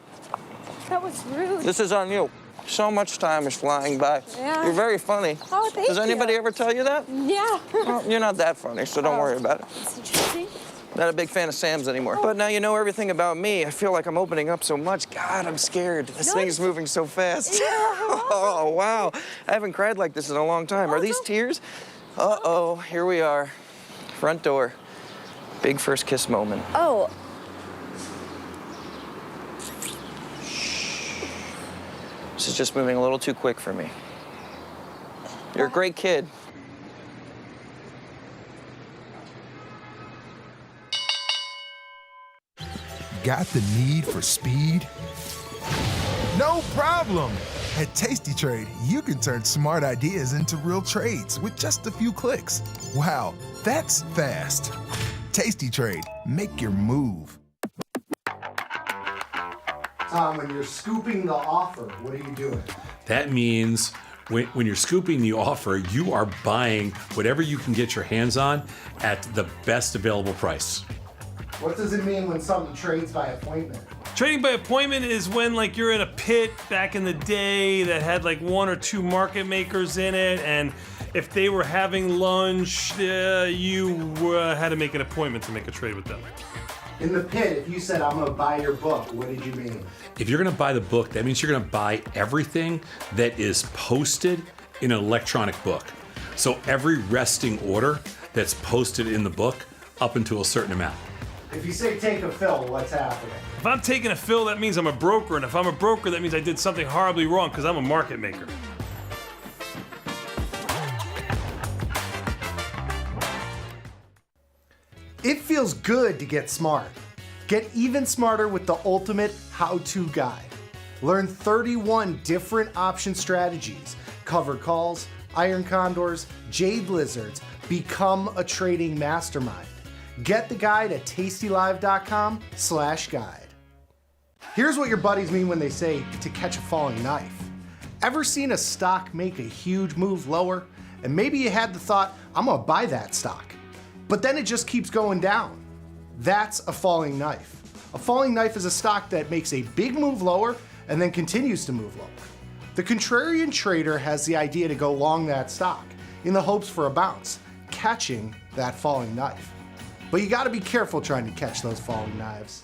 That was rude. This is on you. So much time is flying by. Yeah. You're very funny. Oh, thank you. Does anybody ever tell you that? Yeah. Well, you're not that funny, so don't worry about it. That's interesting. Not a big fan of Sam's anymore. But now you know everything about me. I feel like I'm opening up so much. God, I'm scared. This thing's moving so fast. Yeah. Oh, wow. I haven't cried like this in a long time. Are these tears? Uh-oh, here we are. Front door. Big first kiss moment. Oh. This is just moving a little too quick for me. You're a great kid. Got the need for speed? No problem! At Tasty Trade, you can turn smart ideas into real trades with just a few clicks. Wow, that's fast. Tasty Trade, make your move. Tom, when you're scooping the offer, what are you doing? That means when you're scooping the offer, you are buying whatever you can get your hands on at the best available price. What does it mean when something trades by appointment? Trading by appointment is when, like, you're in a pit back in the day that had like 1 or 2 market makers in it, and if they were having lunch, you had to make an appointment to make a trade with them. In the pit, if you said, I'm gonna buy your book, what did you mean? If you're going to buy the book, that means you're going to buy everything that is posted in an electronic book. So every resting order that's posted in the book up until a certain amount. If you say take a fill, what's happening? If I'm taking a fill, that means I'm a broker. And if I'm a broker, that means I did something horribly wrong because I'm a market maker. It feels good to get smart. Get even smarter with the ultimate how-to guide. Learn 31 different option strategies, covered calls, iron condors, jade lizards. Become a trading mastermind. Get the guide at tastylive.com/guide. Here's what your buddies mean when they say to catch a falling knife. Ever seen a stock make a huge move lower? And maybe you had the thought, I'm gonna buy that stock. But then it just keeps going down. That's a falling knife. A falling knife is a stock that makes a big move lower and then continues to move lower. The contrarian trader has the idea to go long that stock in the hopes for a bounce, catching that falling knife. But you gotta be careful trying to catch those falling knives.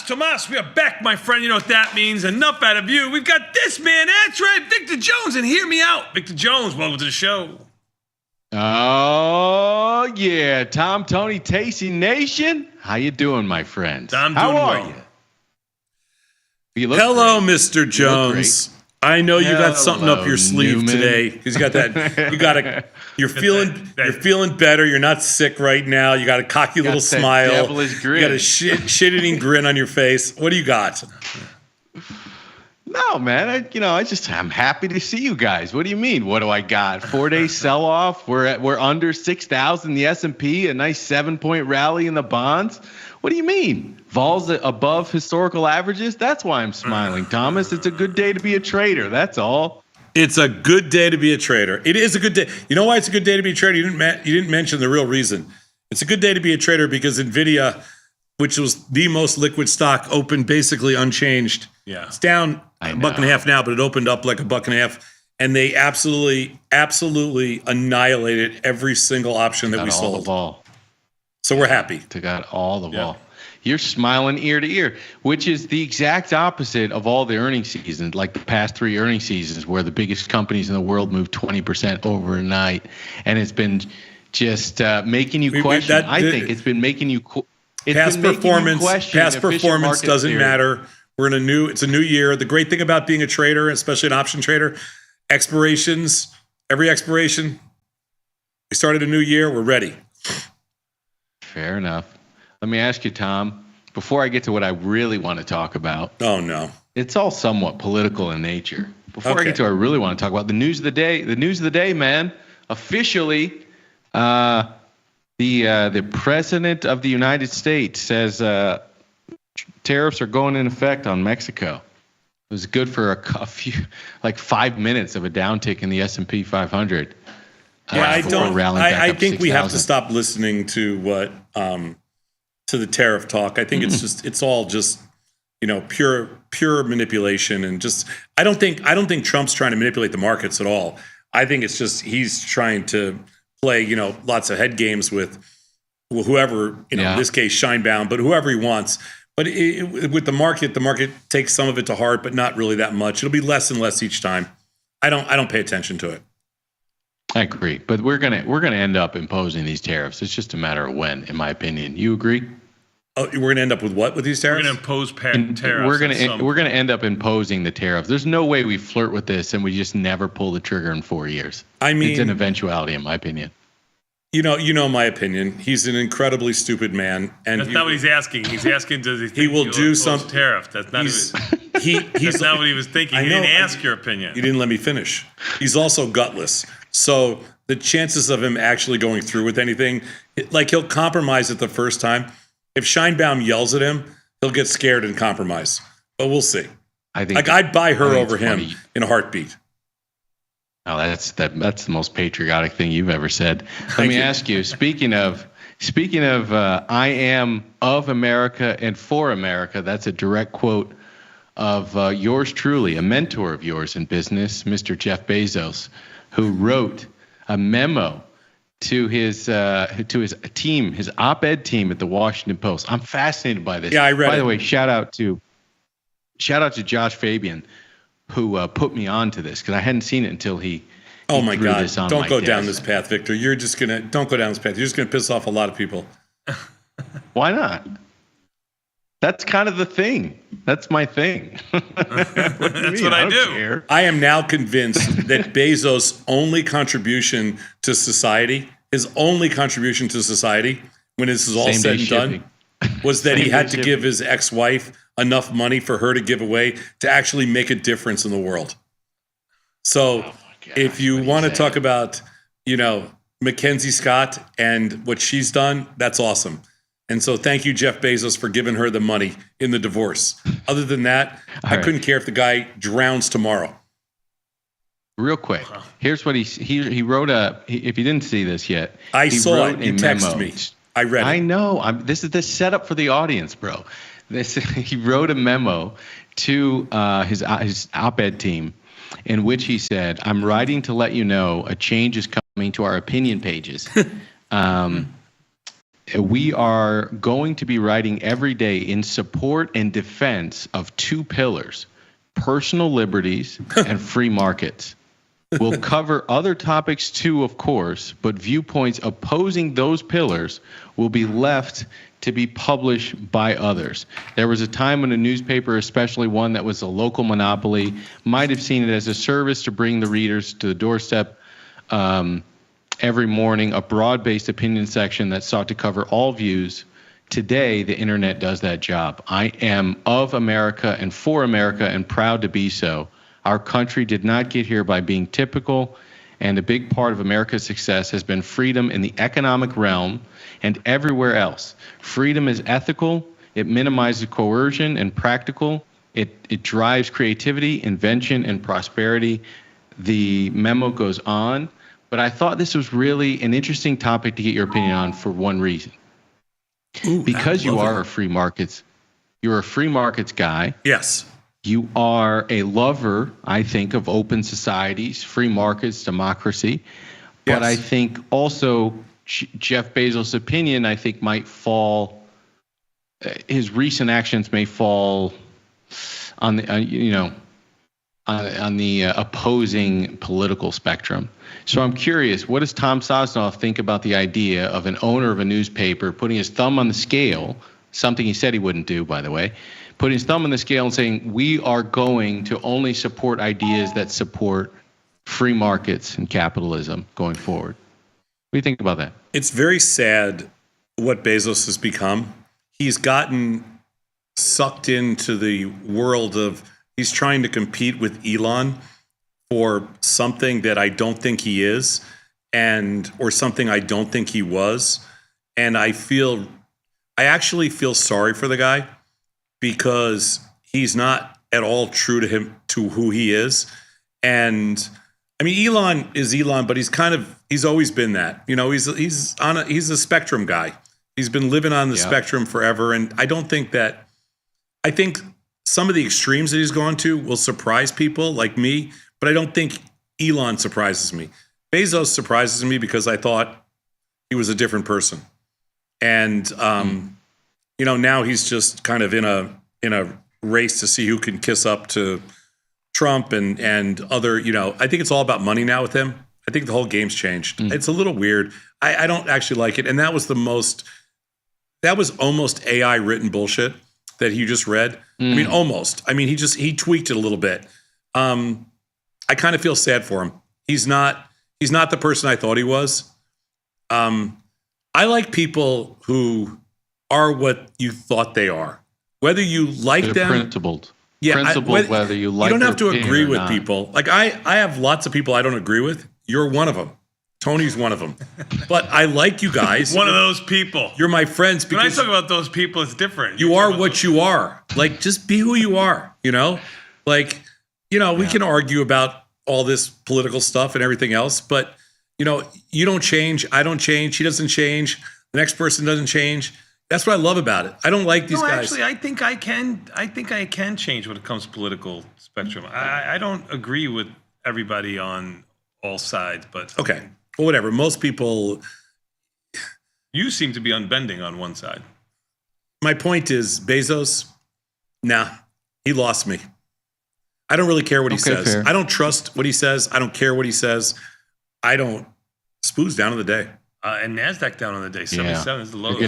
Tomas, we are back, my friend. You know what that means. Enough out of you. We've got this man. That's right, Victor Jones. And hear me out. Victor Jones, welcome to the show. Oh, yeah. Tom, Tony, Tasty Nation. How you doing, my friend? I'm How doing are well. you? Hello, Mr. Jones. I know you got something up your sleeve Newman. today because you got that. You're feeling better. You're not sick right now. You got a cocky little that smile. devilish grin. You got a shit-eating grin on your face. What do you got? No, man. I'm happy to see you guys. What do you mean? What do I got? 4-day sell-off. We're under 6,000 the S&P. A nice 7-point rally in the bonds. What do you mean? Vols above historical averages. That's why I'm smiling, Thomas. It's a good day to be a trader. That's all. It's a good day to be a trader. It is a good day. You know why it's a good day to be a trader? You didn't mention the real reason. It's a good day to be a trader because Nvidia, which was the most liquid stock, opened basically unchanged. Yeah, it's down $1.50 now, but it opened up like $1.50, and they absolutely annihilated every single option that we sold. All the ball. So we're happy. They got all the ball. You're smiling ear to ear, which is the exact opposite of all the earnings seasons, like the past 3 earnings seasons where the biggest companies in the world moved 20% overnight. And it's been just making you question. I think it's been making you past performance doesn't matter. It's a new year. The great thing about being a trader, especially an option trader, every expiration, we started a new year, we're ready. Fair enough. Let me ask you, Tom, before I get to what I really want to talk about. Oh, no. It's all somewhat political in nature. Before I get to what I really want to talk about, the news of the day, man. Officially, the president of the United States says tariffs are going in effect on Mexico. It was good for a few, like 5 minutes of a downtick in the S&P 500. I think we have to stop listening to what to the tariff talk. I think it's all just pure manipulation, and just I don't think Trump's trying to manipulate the markets at all. I think it's just he's trying to play lots of head games with whoever in this case Scheinbaum, but whoever he wants. But with the market takes some of it to heart, but not really that much. It'll be less and less each time. I don't pay attention to it. I agree, but we're gonna end up imposing these tariffs. It's just a matter of when, in my opinion. You agree? Oh, we're gonna end up with what with these tariffs? We're gonna impose tariffs. We're gonna end up imposing the tariffs. There's no way we flirt with this and we just never pull the trigger in 4 years. I mean, it's an eventuality, in my opinion. You know my opinion. He's an incredibly stupid man, and that's not what he's asking. He's asking, does he think he will do some tariff? That's not. That's not what he was thinking. He didn't ask your opinion. You didn't let me finish. He's also gutless. So the chances of him actually going through with anything, he'll compromise it the first time. If Scheinbaum yells at him, he'll get scared and compromise. But we'll see. I think I'd buy her over him in a heartbeat. Oh, that's the most patriotic thing you've ever said. Let me ask you. Speaking of, I am of America and for America. That's a direct quote of yours truly, a mentor of yours in business, Mr. Jeff Bezos, who wrote a memo to his team, his op-ed team at the Washington Post. I'm fascinated by this. Yeah, I read it. By the way, shout out to Josh Fabian, who put me on to this, because I hadn't seen it until he Oh my God! Don't go down desk. this path, Victor. Don't go down this path. You're just gonna piss off a lot of people. Why not? That's kind of the thing. That's my thing. That's what I do. Care. I am now convinced that Bezos' only contribution to society, when this is all said and done, was that he had to give his ex-wife enough money for her to give away to actually make a difference in the world. So if you want to talk about, Mackenzie Scott and what she's done, that's awesome. And so thank you, Jeff Bezos, for giving her the money in the divorce. Other than that, I couldn't care if the guy drowns tomorrow. Real quick, here's what he wrote if you didn't see this yet. I saw it. You texted me. I read it. I know. This is the setup for the audience, bro. He wrote a memo to his op-ed team in which he said, "I'm writing to let you know a change is coming to our opinion pages. We are going to be writing every day in support and defense of 2 pillars, personal liberties and free markets. We'll cover other topics too, of course, but viewpoints opposing those pillars will be left to be published by others." There was a time when a newspaper, especially one that was a local monopoly, might have seen it as a service to bring the readers to the doorstep every morning, a broad-based opinion section that sought to cover all views, today the internet does that job. I am of America and for America and proud to be so. Our country did not get here by being typical, and a big part of America's success has been freedom in the economic realm and everywhere else. Freedom is ethical, it minimizes coercion and practical, it drives creativity, invention, and prosperity. The memo goes on, but I thought this was really an interesting topic to get your opinion on for one reason. Because you are a free markets, you're a free markets guy. Yes. You are a lover, I think, of open societies, free markets, democracy. But I think also Jeff Bezos' opinion, I think, might fall. His recent actions may fall on the on the opposing political spectrum. So I'm curious, what does Tom Sosnoff think about the idea of an owner of a newspaper putting his thumb on the scale, something he said he wouldn't do, by the way, putting his thumb on the scale and saying, we are going to only support ideas that support free markets and capitalism going forward? What do you think about that? It's very sad what Bezos has become. He's gotten sucked into the world of, he's trying to compete with Elon for something that I don't think he is, or something I don't think he was. And I actually feel sorry for the guy, because he's not at all true to who he is. And I mean, Elon is Elon, but he's always been that. You know, he's a spectrum guy. He's been living on the spectrum forever. And I think some of the extremes that he's gone to will surprise people like me, but I don't think Elon surprises me. Bezos surprises me because I thought he was a different person. And, now he's just kind of in a race to see who can kiss up to Trump and other, I think it's all about money now with him. I think the whole game's changed. It's a little weird. I don't actually like it. And that was almost AI written bullshit that you just read. I mean, almost. I mean, he tweaked it a little bit. I kind of feel sad for him. He's not the person I thought he was. I like people who are what you thought they are. Whether you like They're them, principled. Yeah, Principled, whether you like. You don't have to their agree opinion or with not. people. Like I have lots of people I don't agree with. You're one of them. Tony's one of them. But I like you guys. One of those people. You're my friends When I because talk about those people, it's different. You are what you are. Like, just be who you are, Like, we can argue about all this political stuff and everything else, but, you don't change. I don't change. He doesn't change. The next person doesn't change. That's what I love about it. I don't like these guys. Actually, I think I can change when it comes to political spectrum. I don't agree with everybody on all sides, but okay. Well, whatever. Most people. You seem to be unbending on one side. My point is, Bezos, he lost me. I don't really care what he says. Fair. I don't trust what he says. I don't care what he says. I don't. Spoo's down on the day. And NASDAQ down on the day. 77 is the lowest.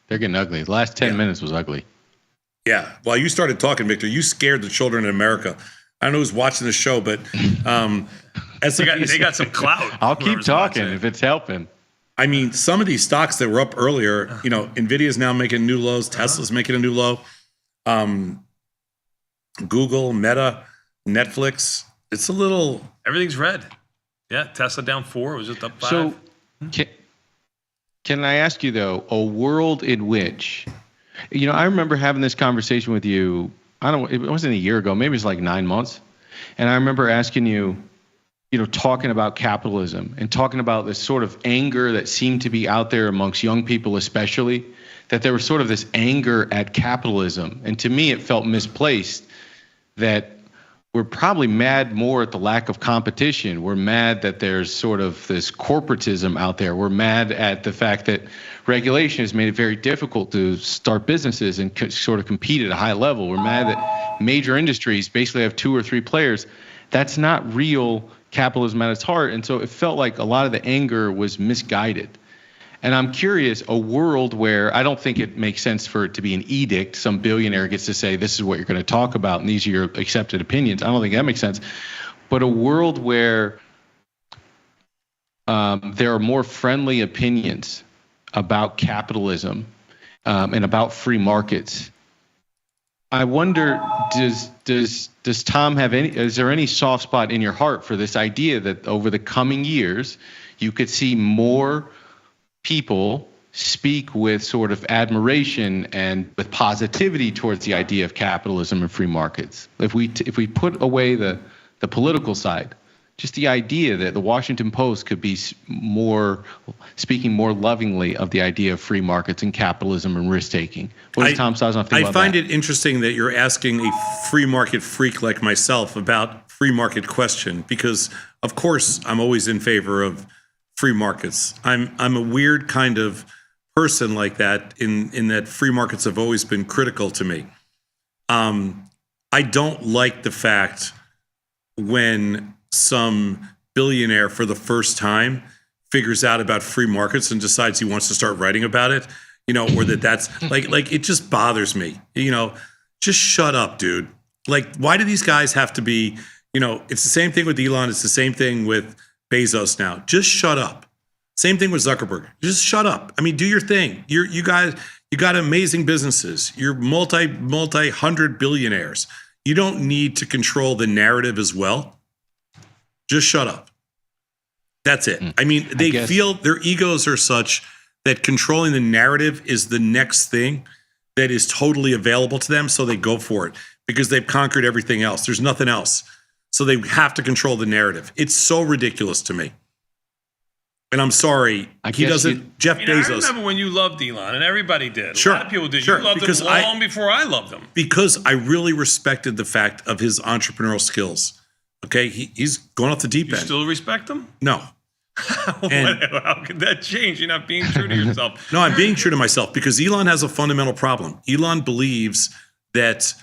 They're getting ugly. The last 10 minutes was ugly. Yeah. While you started talking, Victor, you scared the children in America. I don't know who's watching the show, but they got some clout. I'll keep talking if it's helping. I mean, some of these stocks that were up earlier, Nvidia's now making new lows. Tesla's making a new low. Google, Meta, Netflix. It's a little. Everything's red. Yeah. Tesla down 4. It was just up 5. So, can I ask you, though, a world in which, I remember having this conversation with you, it wasn't a year ago, maybe it was like 9 months. And I remember asking you, talking about capitalism and talking about this sort of anger that seemed to be out there amongst young people, especially, that there was sort of this anger at capitalism. And to me, it felt misplaced, that we're probably mad more at the lack of competition. We're mad that there's sort of this corporatism out there. We're mad at the fact that regulation has made it very difficult to start businesses and sort of compete at a high level. We're mad that major industries basically have 2 or 3 players. That's not real capitalism at its heart. And so it felt like a lot of the anger was misguided. And I'm curious, a world where I don't think it makes sense for it to be an edict, some billionaire gets to say, this is what you're going to talk about, and these are your accepted opinions. I don't think that makes sense. But a world where there are more friendly opinions about capitalism and about free markets. I wonder, does Tom have any? Is there any soft spot in your heart for this idea that over the coming years, you could see more people speak with sort of admiration and with positivity towards the idea of capitalism and free markets? If we put away the political side, just the idea that the Washington Post could be speaking more lovingly of the idea of free markets and capitalism and risk taking. What does Tom Sazon think about that? I find it interesting that you're asking a free market freak like myself about free market question, because of course I'm always in favor of free markets. I'm a weird kind of person like that in that free markets have always been critical to me. I don't like the fact when some billionaire for the first time figures out about free markets and decides he wants to start writing about it, or that's like it just bothers me. Just shut up, dude. Like, why do these guys have to be, it's the same thing with Elon, it's the same thing with Bezos now. Just shut up. Same thing with Zuckerberg. Just shut up. I mean, do your thing. You got amazing businesses. You're multi-hundred billionaires. You don't need to control the narrative as well. Just shut up. That's it. I mean, they feel their egos are such that controlling the narrative is the next thing that is totally available to them. So they go for it because they've conquered everything else. There's nothing else. So they have to control the narrative. It's so ridiculous to me. And I'm sorry, he doesn't. Jeff Bezos. I remember when you loved Elon, and everybody did. Sure, a lot of people did. sure, You loved him long before I loved him. Because I really respected the fact of his entrepreneurial skills. Okay, he's going off the deep end. You still respect him? No. How could that change? You're not being true to yourself. No, I'm being true to myself because Elon has a fundamental problem. Elon believes that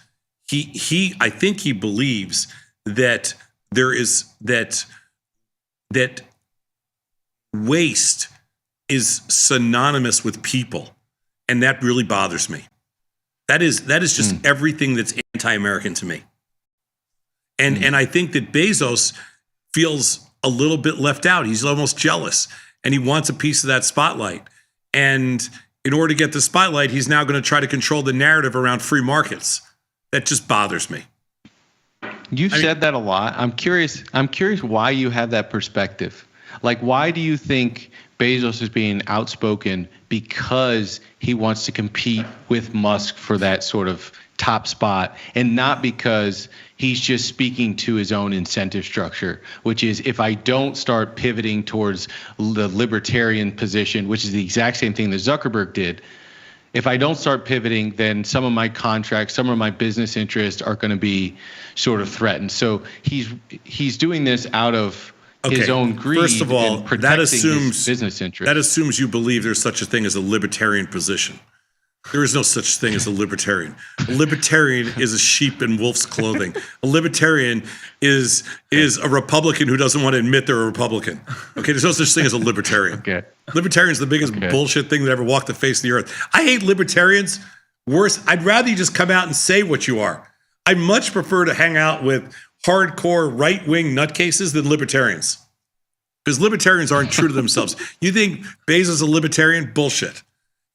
I think he believes that there is that waste is synonymous with people, and that really bothers me. That is just everything that's anti-American to me. And I think that Bezos feels a little bit left out. He's almost jealous, and he wants a piece of that spotlight. And in order to get the spotlight, he's now going to try to control the narrative around free markets. That just bothers me. You've said that a lot. I'm curious why you have that perspective. Like, why do you think Bezos is being outspoken? Because he wants to compete with Musk for that sort of top spot, and not because he's just speaking to his own incentive structure, which is, if I don't start pivoting towards the libertarian position, which is the exact same thing that Zuckerberg did, if I don't start pivoting, then some of my contracts, some of my business interests are going to be sort of threatened. So he's doing this out of his own greed. First of all, and protecting his business interests. That assumes you believe there's such a thing as a libertarian position. There is no such thing as a libertarian. A libertarian is a sheep in wolf's clothing. A libertarian is a Republican who doesn't want to admit they're a Republican. Okay, there's no such thing as a libertarian. Okay. Libertarian's the biggest bullshit thing that ever walked the face of the earth. I hate libertarians. Worse, I'd rather you just come out and say what you are. I much prefer to hang out with hardcore right-wing nutcases than libertarians. Because libertarians aren't true to themselves. You think Bezos is a libertarian? Bullshit.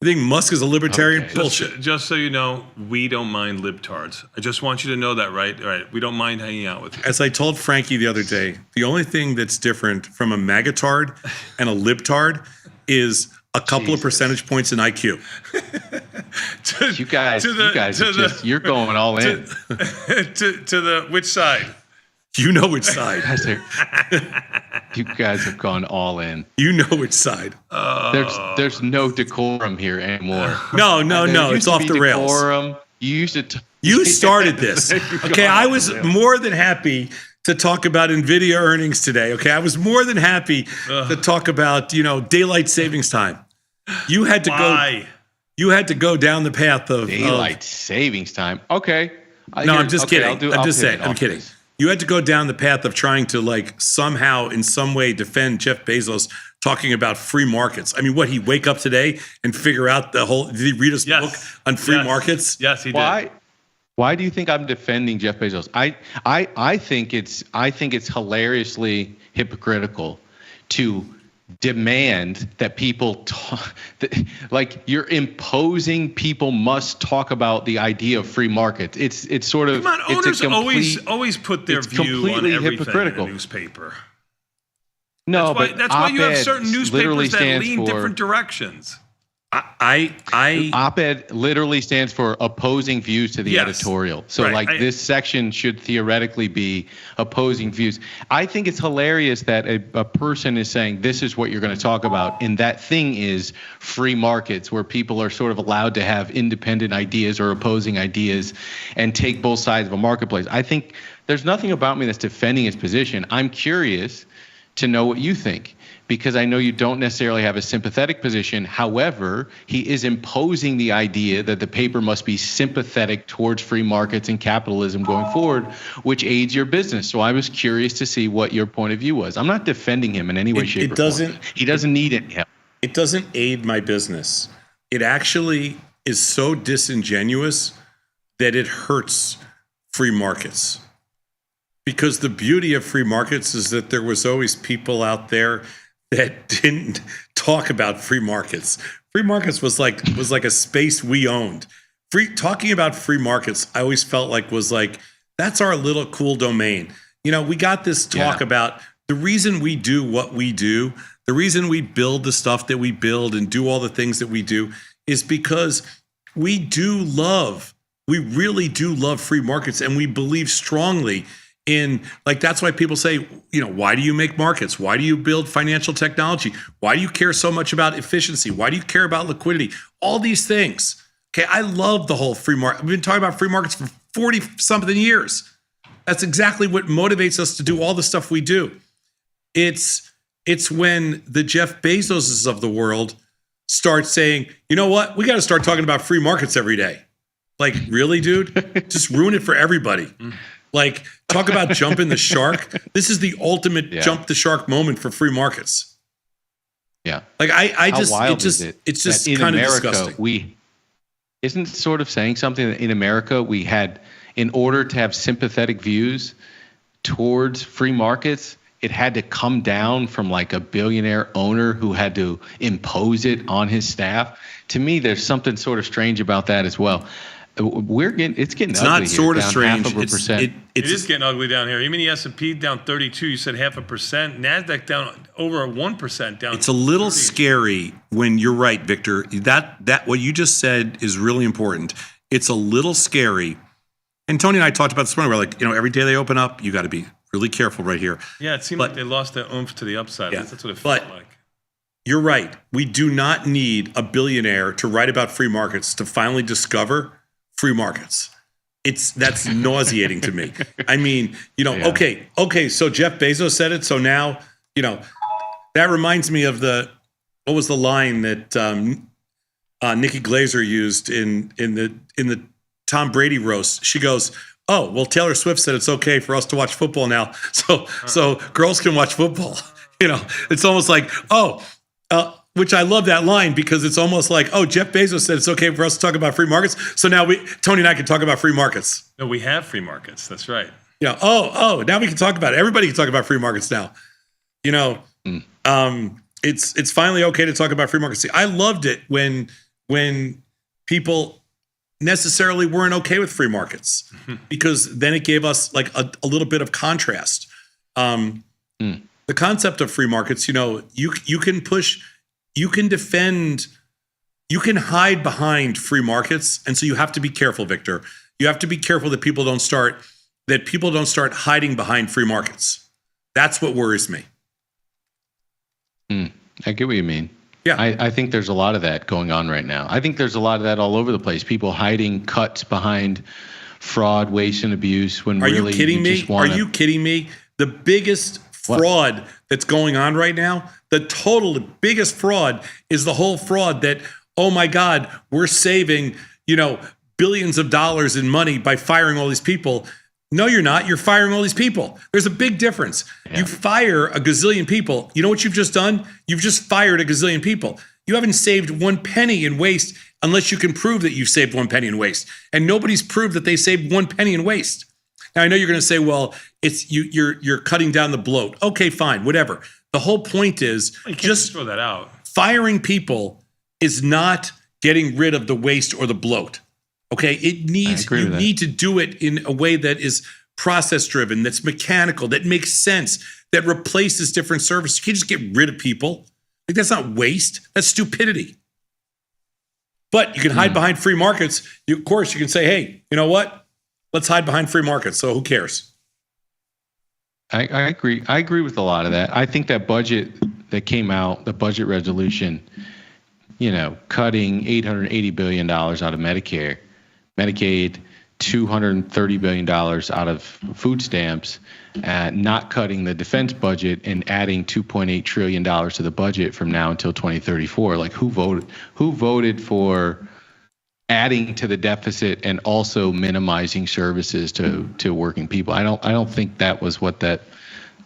You think Musk is a libertarian? Okay. Bullshit. Just so you know, we don't mind libtards. I just want you to know that, right? All right. We don't mind hanging out with you. As I told Frankie the other day, the only thing that's different from a magatard and a libtard is a couple of percentage points in IQ. You're going all in. To the which side? You know which side. You guys have gone all in. You know which side. There's no decorum here anymore. No. It's off the rails. Decorum. You used it. You started this. Okay, I was more than happy to talk about NVIDIA earnings today. Okay, I was more than happy to talk about daylight savings time. You had to go. You had to go down the path of daylight savings time. Okay. I'm just kidding. I'm just saying. I'm kidding. You had to go down the path of trying to somehow in some way defend Jeff Bezos talking about free markets. I mean, what, he wake up today and figure out did he read his book on free markets? Yes, he did. Why do you think I'm defending Jeff Bezos? I think it's hilariously hypocritical to demand that people talk, like you're imposing people must talk about the idea of free markets. It's sort of, Come on, it's owners always put their view on completely everything hypocritical. in a newspaper. No, That's why you have op-ed certain literally newspapers that stands lean for- different directions. Op-ed literally stands for opposing views to the Yes. editorial. So Right. this section should theoretically be opposing views. I think it's hilarious that a person is saying this is what you're going to talk about, and that thing is free markets, where people are sort of allowed to have independent ideas or opposing ideas and take both sides of a marketplace. I think there's nothing about me that's defending his position. I'm curious to know what you think, because I know you don't necessarily have a sympathetic position. However, he is imposing the idea that the paper must be sympathetic towards free markets and capitalism going forward, which aids your business. So I was curious to see what your point of view was. I'm not defending him in any way, shape, or form. He doesn't need any help. It doesn't aid my business. It actually is so disingenuous that it hurts free markets. Because the beauty of free markets is that there was always people out there that didn't talk about free markets. Free markets was like a space we owned. Talking about free markets, I always felt like was like, that's our little cool domain. You know, we got this talk about the reason we do what we do, the reason we build the stuff that we build and do all the things that we do is because we really do love free markets, and we believe strongly in, like, that's why people say, you know, why do you make markets? Why do you build financial technology? Why do you care so much about efficiency? Why do you care about liquidity? All these things. Okay, I love the whole free market. We've been talking about free markets for 40-something years. That's exactly what motivates us to do all the stuff we do. It's when the Jeff Bezoses of the world start saying, you know what? We got to start talking about free markets every day. Like, really, dude? Just ruin it for everybody. Like, talk about jumping the shark. This is the ultimate jump the shark moment for free markets. Yeah. Like, it's just in kind of America, disgusting. Isn't sort of saying something that in America we had, in order to have sympathetic views towards free markets, it had to come down from like a billionaire owner who had to impose it on his staff. To me, there's something sort of strange about that as well. It's getting It's ugly not here, sort of down strange. 0.5%. It is getting ugly down here. You mean the S&P down 32? You said 0.5%. Nasdaq down over 1%. Down. It's a little scary when you're right, Victor. That what you just said is really important. It's a little scary. And Tony and I talked about this morning. We're like, you know, every day they open up, you got to be really careful right here. Yeah, it seemed like they lost their oomph to the upside. Yeah, That's what it felt like. You're right. We do not need a billionaire to write about free markets to finally discover free markets. That's nauseating to me. I mean, you know, okay, so Jeff Bezos said it, so now, you know, that reminds me of what was the line that Nikki Glaser used in the Tom Brady roast? She goes, "Oh, well, Taylor Swift said it's okay for us to watch football now, so girls can watch football." You know, it's almost like, which I love that line, because it's almost like, oh, Jeff Bezos said it's okay for us to talk about free markets, so now Tony and I can talk about free markets. No, we have free markets. That's right. Yeah. Now we can talk about it. Everybody can talk about free markets now. You know, it's finally okay to talk about free markets. See, I loved it when people necessarily weren't okay with free markets, because then it gave us like a little bit of contrast. The concept of free markets, you know, you can push. You can defend, you can hide behind free markets. And so you have to be careful, Victor. You have to be careful that people don't start hiding behind free markets. That's what worries me. I get what you mean. Yeah. I think there's a lot of that going on right now. I think there's a lot of that all over the place. People hiding cuts behind fraud, waste, and abuse when Are really you kidding me? just wanna... Are you kidding me? The biggest fraud that's going on right now, the biggest fraud is the whole fraud that, oh my God, we're saving, you know, billions of dollars in money by firing all these people. No, you're not. You're firing all these people. There's a big difference. You fire a gazillion people. You know what you've just done? You've just fired a gazillion people. You haven't saved 1 penny in waste unless you can prove that you've saved 1 penny in waste. And nobody's proved that they saved 1 penny in waste. Now, I know you're going to say, well, it's you're cutting down the bloat. Okay, fine, whatever. The whole point is You can't just throw that out. firing people is not getting rid of the waste or the bloat. Okay, it needs you need to do it in a way that is process driven, that's mechanical, that makes sense, that replaces different services. You can't just get rid of people. Like, that's not waste. That's stupidity. But you can hide behind free markets. Of course, you can say, hey, you know what? Let's hide behind free markets. So who cares? I agree. I agree with a lot of that. I think that budget that came out, the budget resolution, cutting $880 billion out of Medicare, Medicaid, $230 billion out of food stamps, not cutting the defense budget and adding $2.8 trillion to the budget from now until 2034. Like, who voted for adding to the deficit and also minimizing services to working people? I don't think that was what that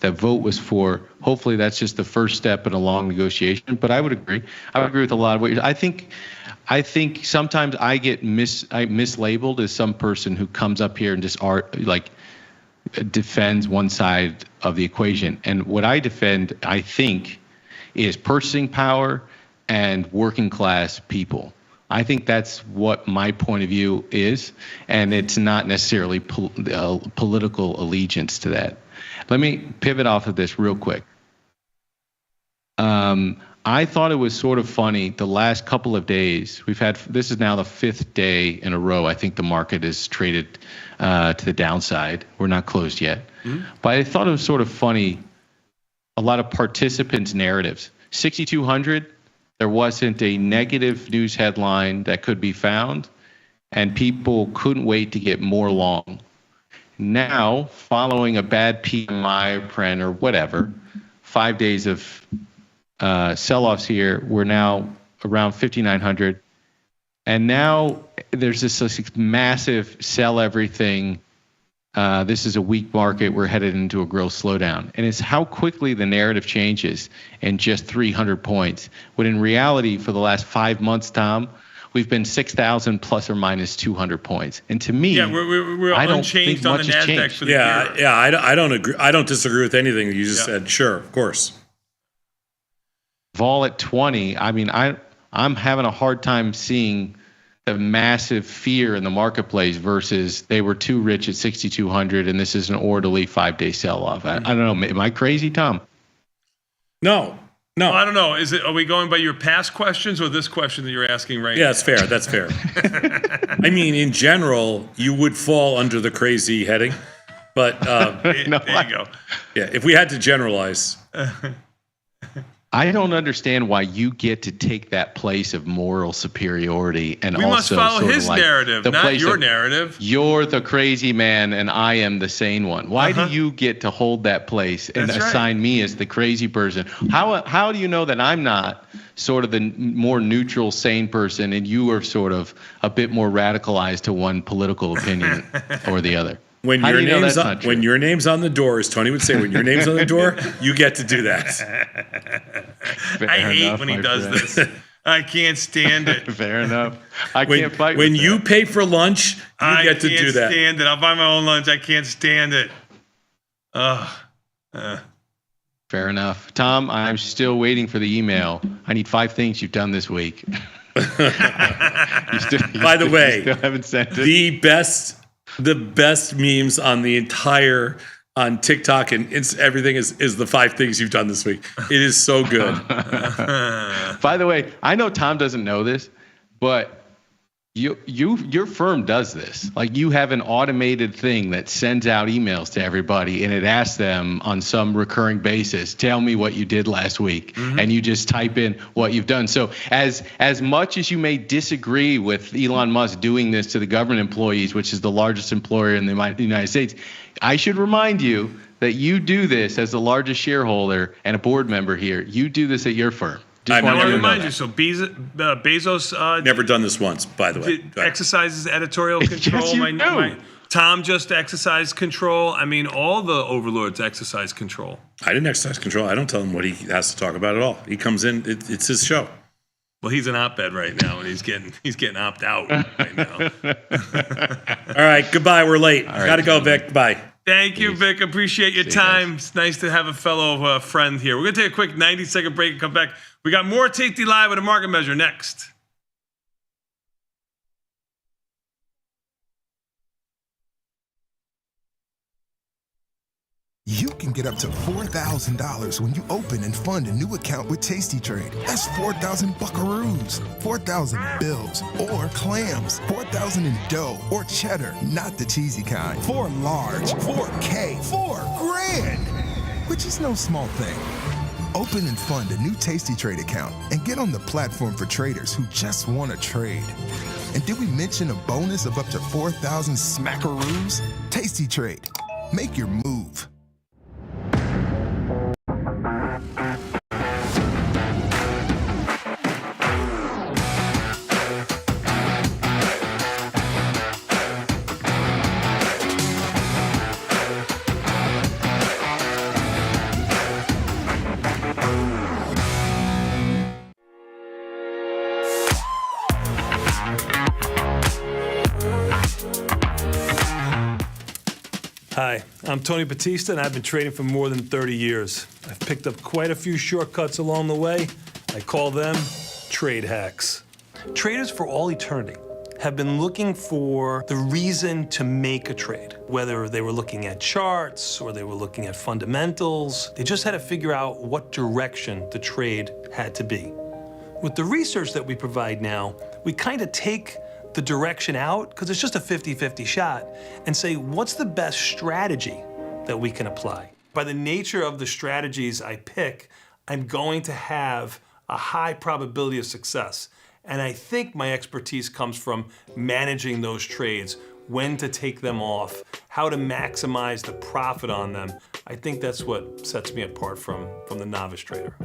vote was for. Hopefully that's just the first step in a long negotiation, but I would agree. I would agree with a lot of what you're saying. I think sometimes I get mislabeled as some person who comes up here and just defends one side of the equation. And what I defend, I think, is purchasing power and working class people. I think that's what my point of view is, and it's not necessarily political allegiance to that. Let me pivot off of this real quick. I thought it was sort of funny the last couple of days. This is now the 5th day in a row. I think the market is traded to the downside. We're not closed yet. Mm-hmm. But I thought it was sort of funny, a lot of participants' narratives. 6,200, there wasn't a negative news headline that could be found, and people couldn't wait to get more long. Now, following a bad PMI print or whatever, 5 days of sell-offs here, we're now around 5,900. And now there's this massive sell everything. This is a weak market. We're headed into a growth slowdown. And it's how quickly the narrative changes in just 300 points. When in reality, for the last 5 months, Tom, we've been 6,000 plus or minus 200 points. And to me, we're I don't unchanged think on much the has NASDAQ changed. for the year. I don't agree. I don't disagree with anything that you just said. Sure, of course. Vol at 20. I mean, I'm having a hard time seeing the massive fear in the marketplace versus they were too rich at 6,200 and this is an orderly 5-day sell-off. I don't know. Am I crazy, Tom? No. Well, I don't know. Are we going by your past questions or this question that you're asking right now? Yeah, that's fair. That's fair. I mean, in general, you would fall under the crazy heading, but there you go. Yeah, if we had to generalize. I don't understand why you get to take that place of moral superiority and we must follow his narrative, not your narrative. You're the crazy man and I am the sane one. Why do you get to hold that place and assign me as the crazy person? How do you know that I'm not sort of the more neutral, sane person and you are sort of a bit more radicalized to one political opinion or the other? When your name's on the door, as Tony would say, when your name's on the door, you get to do that. I hate when he does this. I can't stand it. Fair enough. I can't fight when with you that. pay for lunch, you get to do that. I can't stand it. I'll buy my own lunch. I can't stand it. Fair enough. Tom, I'm still waiting for the email. I need 5 things you've done this week. By the way, still haven't sent it. The best memes on TikTok and everything is the 5 things you've done this week. It is so good. By the way, I know Tom doesn't know this, but your firm does this. Like, you have an automated thing that sends out emails to everybody and it asks them on some recurring basis, tell me what you did last week. Mm-hmm. And you just type in what you've done. So as much as you may disagree with Elon Musk doing this to the government employees, which is the largest employer in the United States, I should remind you that you do this as the largest shareholder and a board member here. You do this at your firm. I want to remind you. So Bezos never done this once, by the way. Exercises editorial control. Yes, Tom just exercised control. I mean, all the overlords exercise control. I didn't exercise control. I don't tell him what he has to talk about at all. He comes in. It's his show. Well, he's an op-ed right now, and he's getting opt out right now. All right. Goodbye. We're late. Gotta go, Vic. Bye. Thank you, Vic. Appreciate your time. It's nice to have a fellow friend here. We're going to take a quick 90-second break and come back. We got more Tasty Live with a market measure next. You can get up to $4,000 when you open and fund a new account with Tasty Trade. That's 4,000 buckaroos, 4,000 bills, or clams, 4,000 in dough or cheddar, not the cheesy kind. 4 large, 4K, 4 grand, which is no small thing. Open and fund a new Tasty Trade account and get on the platform for traders who just want to trade. And did we mention a bonus of up to 4,000 smackaroos? Tasty Trade. Make your move. Hi, I'm Tony Batista, and I've been trading for more than 30 years. I've picked up quite a few shortcuts along the way. I call them trade hacks. Traders for all eternity have been looking for the reason to make a trade. Whether they were looking at charts or they were looking at fundamentals, they just had to figure out what direction the trade had to be. With the research that we provide now, we kind of take the direction out, because it's just a 50-50 shot, and say, what's the best strategy that we can apply? By the nature of the strategies I pick, I'm going to have a high probability of success. And I think my expertise comes from managing those trades, when to take them off, how to maximize the profit on them. I think that's what sets me apart from the novice trader.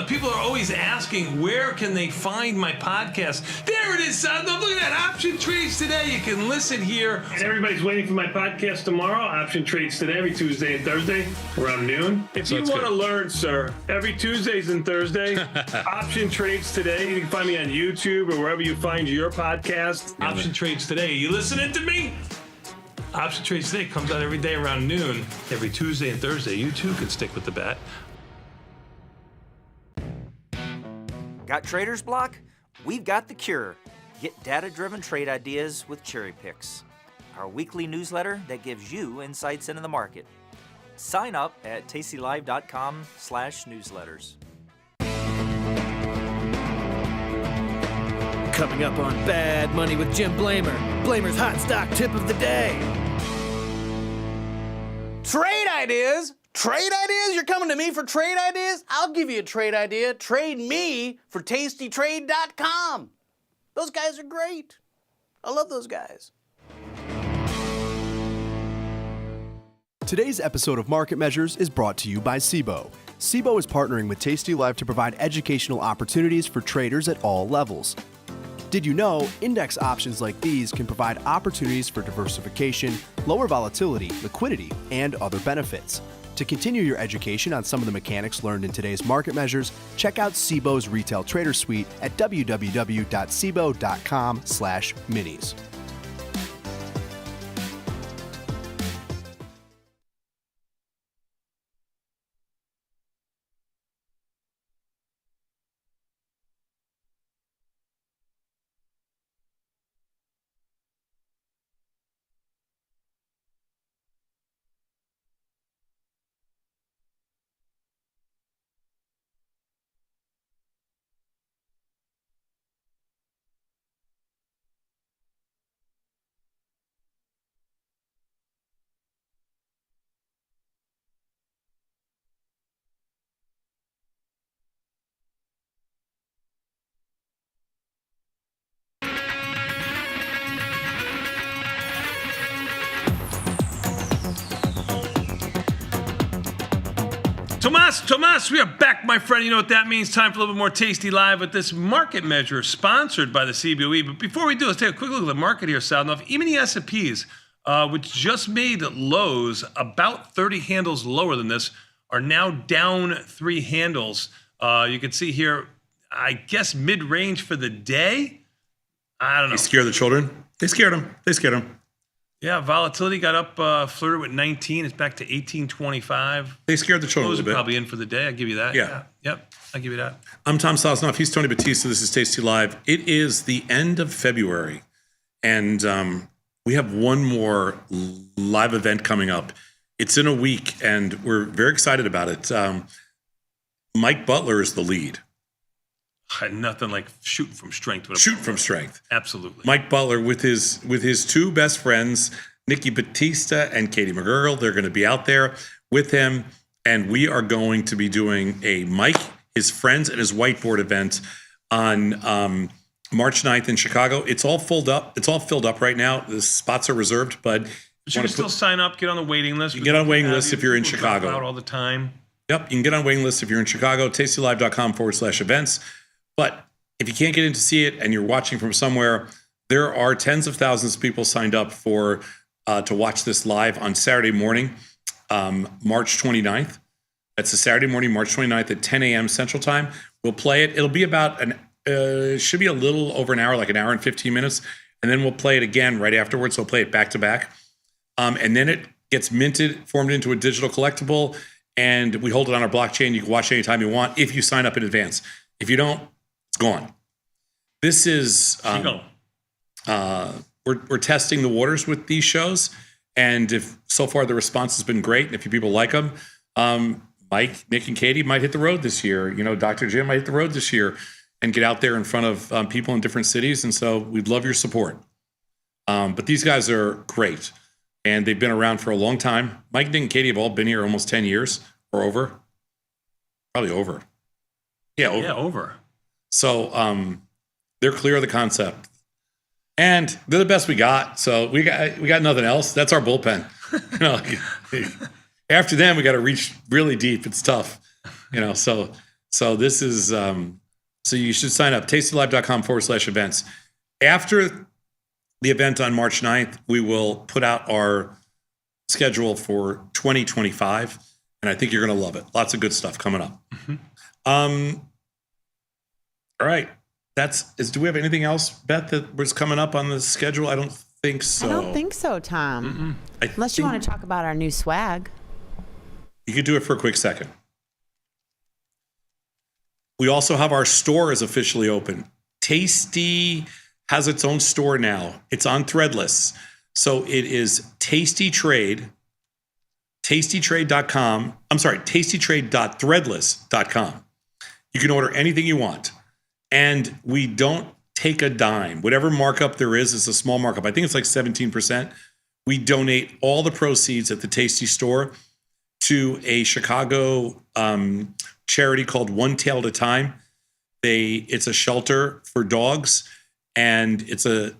People are always asking, where can they find my podcast? There it is, son. Look at that. Option Trades Today. You can listen here. And everybody's waiting for my podcast tomorrow. Option Trades Today, every Tuesday and Thursday around noon. If you want to learn, sir, every Tuesdays and Thursday, Option Trades Today. You can find me on YouTube or wherever you find your podcast. Option Trades Today. You listening to me? Option Trades Today comes out every day around noon, every Tuesday and Thursday. You too can stick with the bat. Got trader's block? We've got the cure. Get data-driven trade ideas with Cherry Picks, our weekly newsletter that gives you insights into the market. Sign up at tastylive.com/newsletters. Coming up on Bad Money with Jim Blamer. Blamer's hot stock tip of the day. Trade ideas? Trade ideas? You're coming to me for trade ideas? I'll give you a trade idea. Trade me for tastytrade.com. Those guys are great. I love those guys. Today's episode of Market Measures is brought to you by SIBO. SIBO is partnering with Tasty Live to provide educational opportunities for traders at all levels. Did you know index options like these can provide opportunities for diversification, lower volatility, liquidity, and other benefits? To continue your education on some of the mechanics learned in today's market measures, check out SIBO's Retail Trader Suite at www.sibo.com/minis. Tomas, we are back, my friend. You know what that means. Time for a little bit more Tasty Live with this market measure sponsored by the CBOE. But before we do, let's take a quick look at the market here, Sal. Now, even the S&Ps, which just made lows about 30 handles lower than this, are now down 3 handles. You can see here, I guess mid-range for the day. I don't know. They scare the children. They scared them. Yeah, volatility got up, flirted with 19. It's back to 1825. They scared the children a Those little are bit. probably in for the day. I'll give you that. Yeah. Yep. I'll give you that. I'm Tom Sosnoff. He's Tony Batista. This is Tasty Live. It is the end of February, and we have one more live event coming up. It's in a week, and we're very excited about it. Mike Butler is the lead. Nothing like shooting from strength. Shooting from strength. Absolutely. Mike Butler with his two best friends, Nikki Batista and Katie McGurl. They're going to be out there with him, and we are going to be doing a Mike, his friends, and his whiteboard event on March 9th in Chicago. It's all filled up. It's all filled up right now. The spots are reserved, but you can still sign up, get on the waiting list. You can get on the waiting list if you're in Chicago. Out all the time. Yep, you can get on waiting list if you're in Chicago, tastylive.com/events. But if you can't get in to see it and you're watching from somewhere, there are tens of thousands of people signed up for to watch this live on Saturday morning, March 29th. That's a Saturday morning, March 29th at 10 a.m. Central Time. We'll play it. It'll be about should be a little over an hour, like an hour and 15 minutes. And then we'll play it again right afterwards. So we'll play it back to back. And then it gets minted, formed into a digital collectible, and we hold it on our blockchain. You can watch it anytime you want if you sign up in advance. If you don't, it's gone. This is we're testing the waters with these shows, and if so far the response has been great, and if you people like them, Mike, Nick, and Katie might hit the road this year. You know, Dr. Jim might hit the road this year and get out there in front of people in different cities. And so we'd love your support. But these guys are great, and they've been around for a long time. Mike, Nick, and Katie have all been here almost 10 years or over. Probably over. Yeah, over. Yeah, over. So they're clear of the concept, and they're the best we got. So we got nothing else. That's our bullpen. After them, we got to reach really deep. It's tough, So this is so you should sign up tastylive.com/events. After the event on March 9th, we will put out our schedule for 2025, and I think you're going to love it. Lots of good stuff coming up. Mm-hmm. All right. Do we have anything else, Beth, that was coming up on the schedule? I don't think so. I don't think so, Tom. Unless you want to talk about our new swag. You could do it for a quick second. We also have our store is officially open. Tasty has its own store now. It's on Threadless. So it is Tasty Trade, tastytrade.com. I'm sorry, tastytrade.threadless.com. You can order anything you want. And we don't take a dime. Whatever markup there is a small markup. I think it's like 17%. We donate all the proceeds at the Tasty store to a Chicago charity called One Tail at a Time. It's a shelter for dogs, and it's a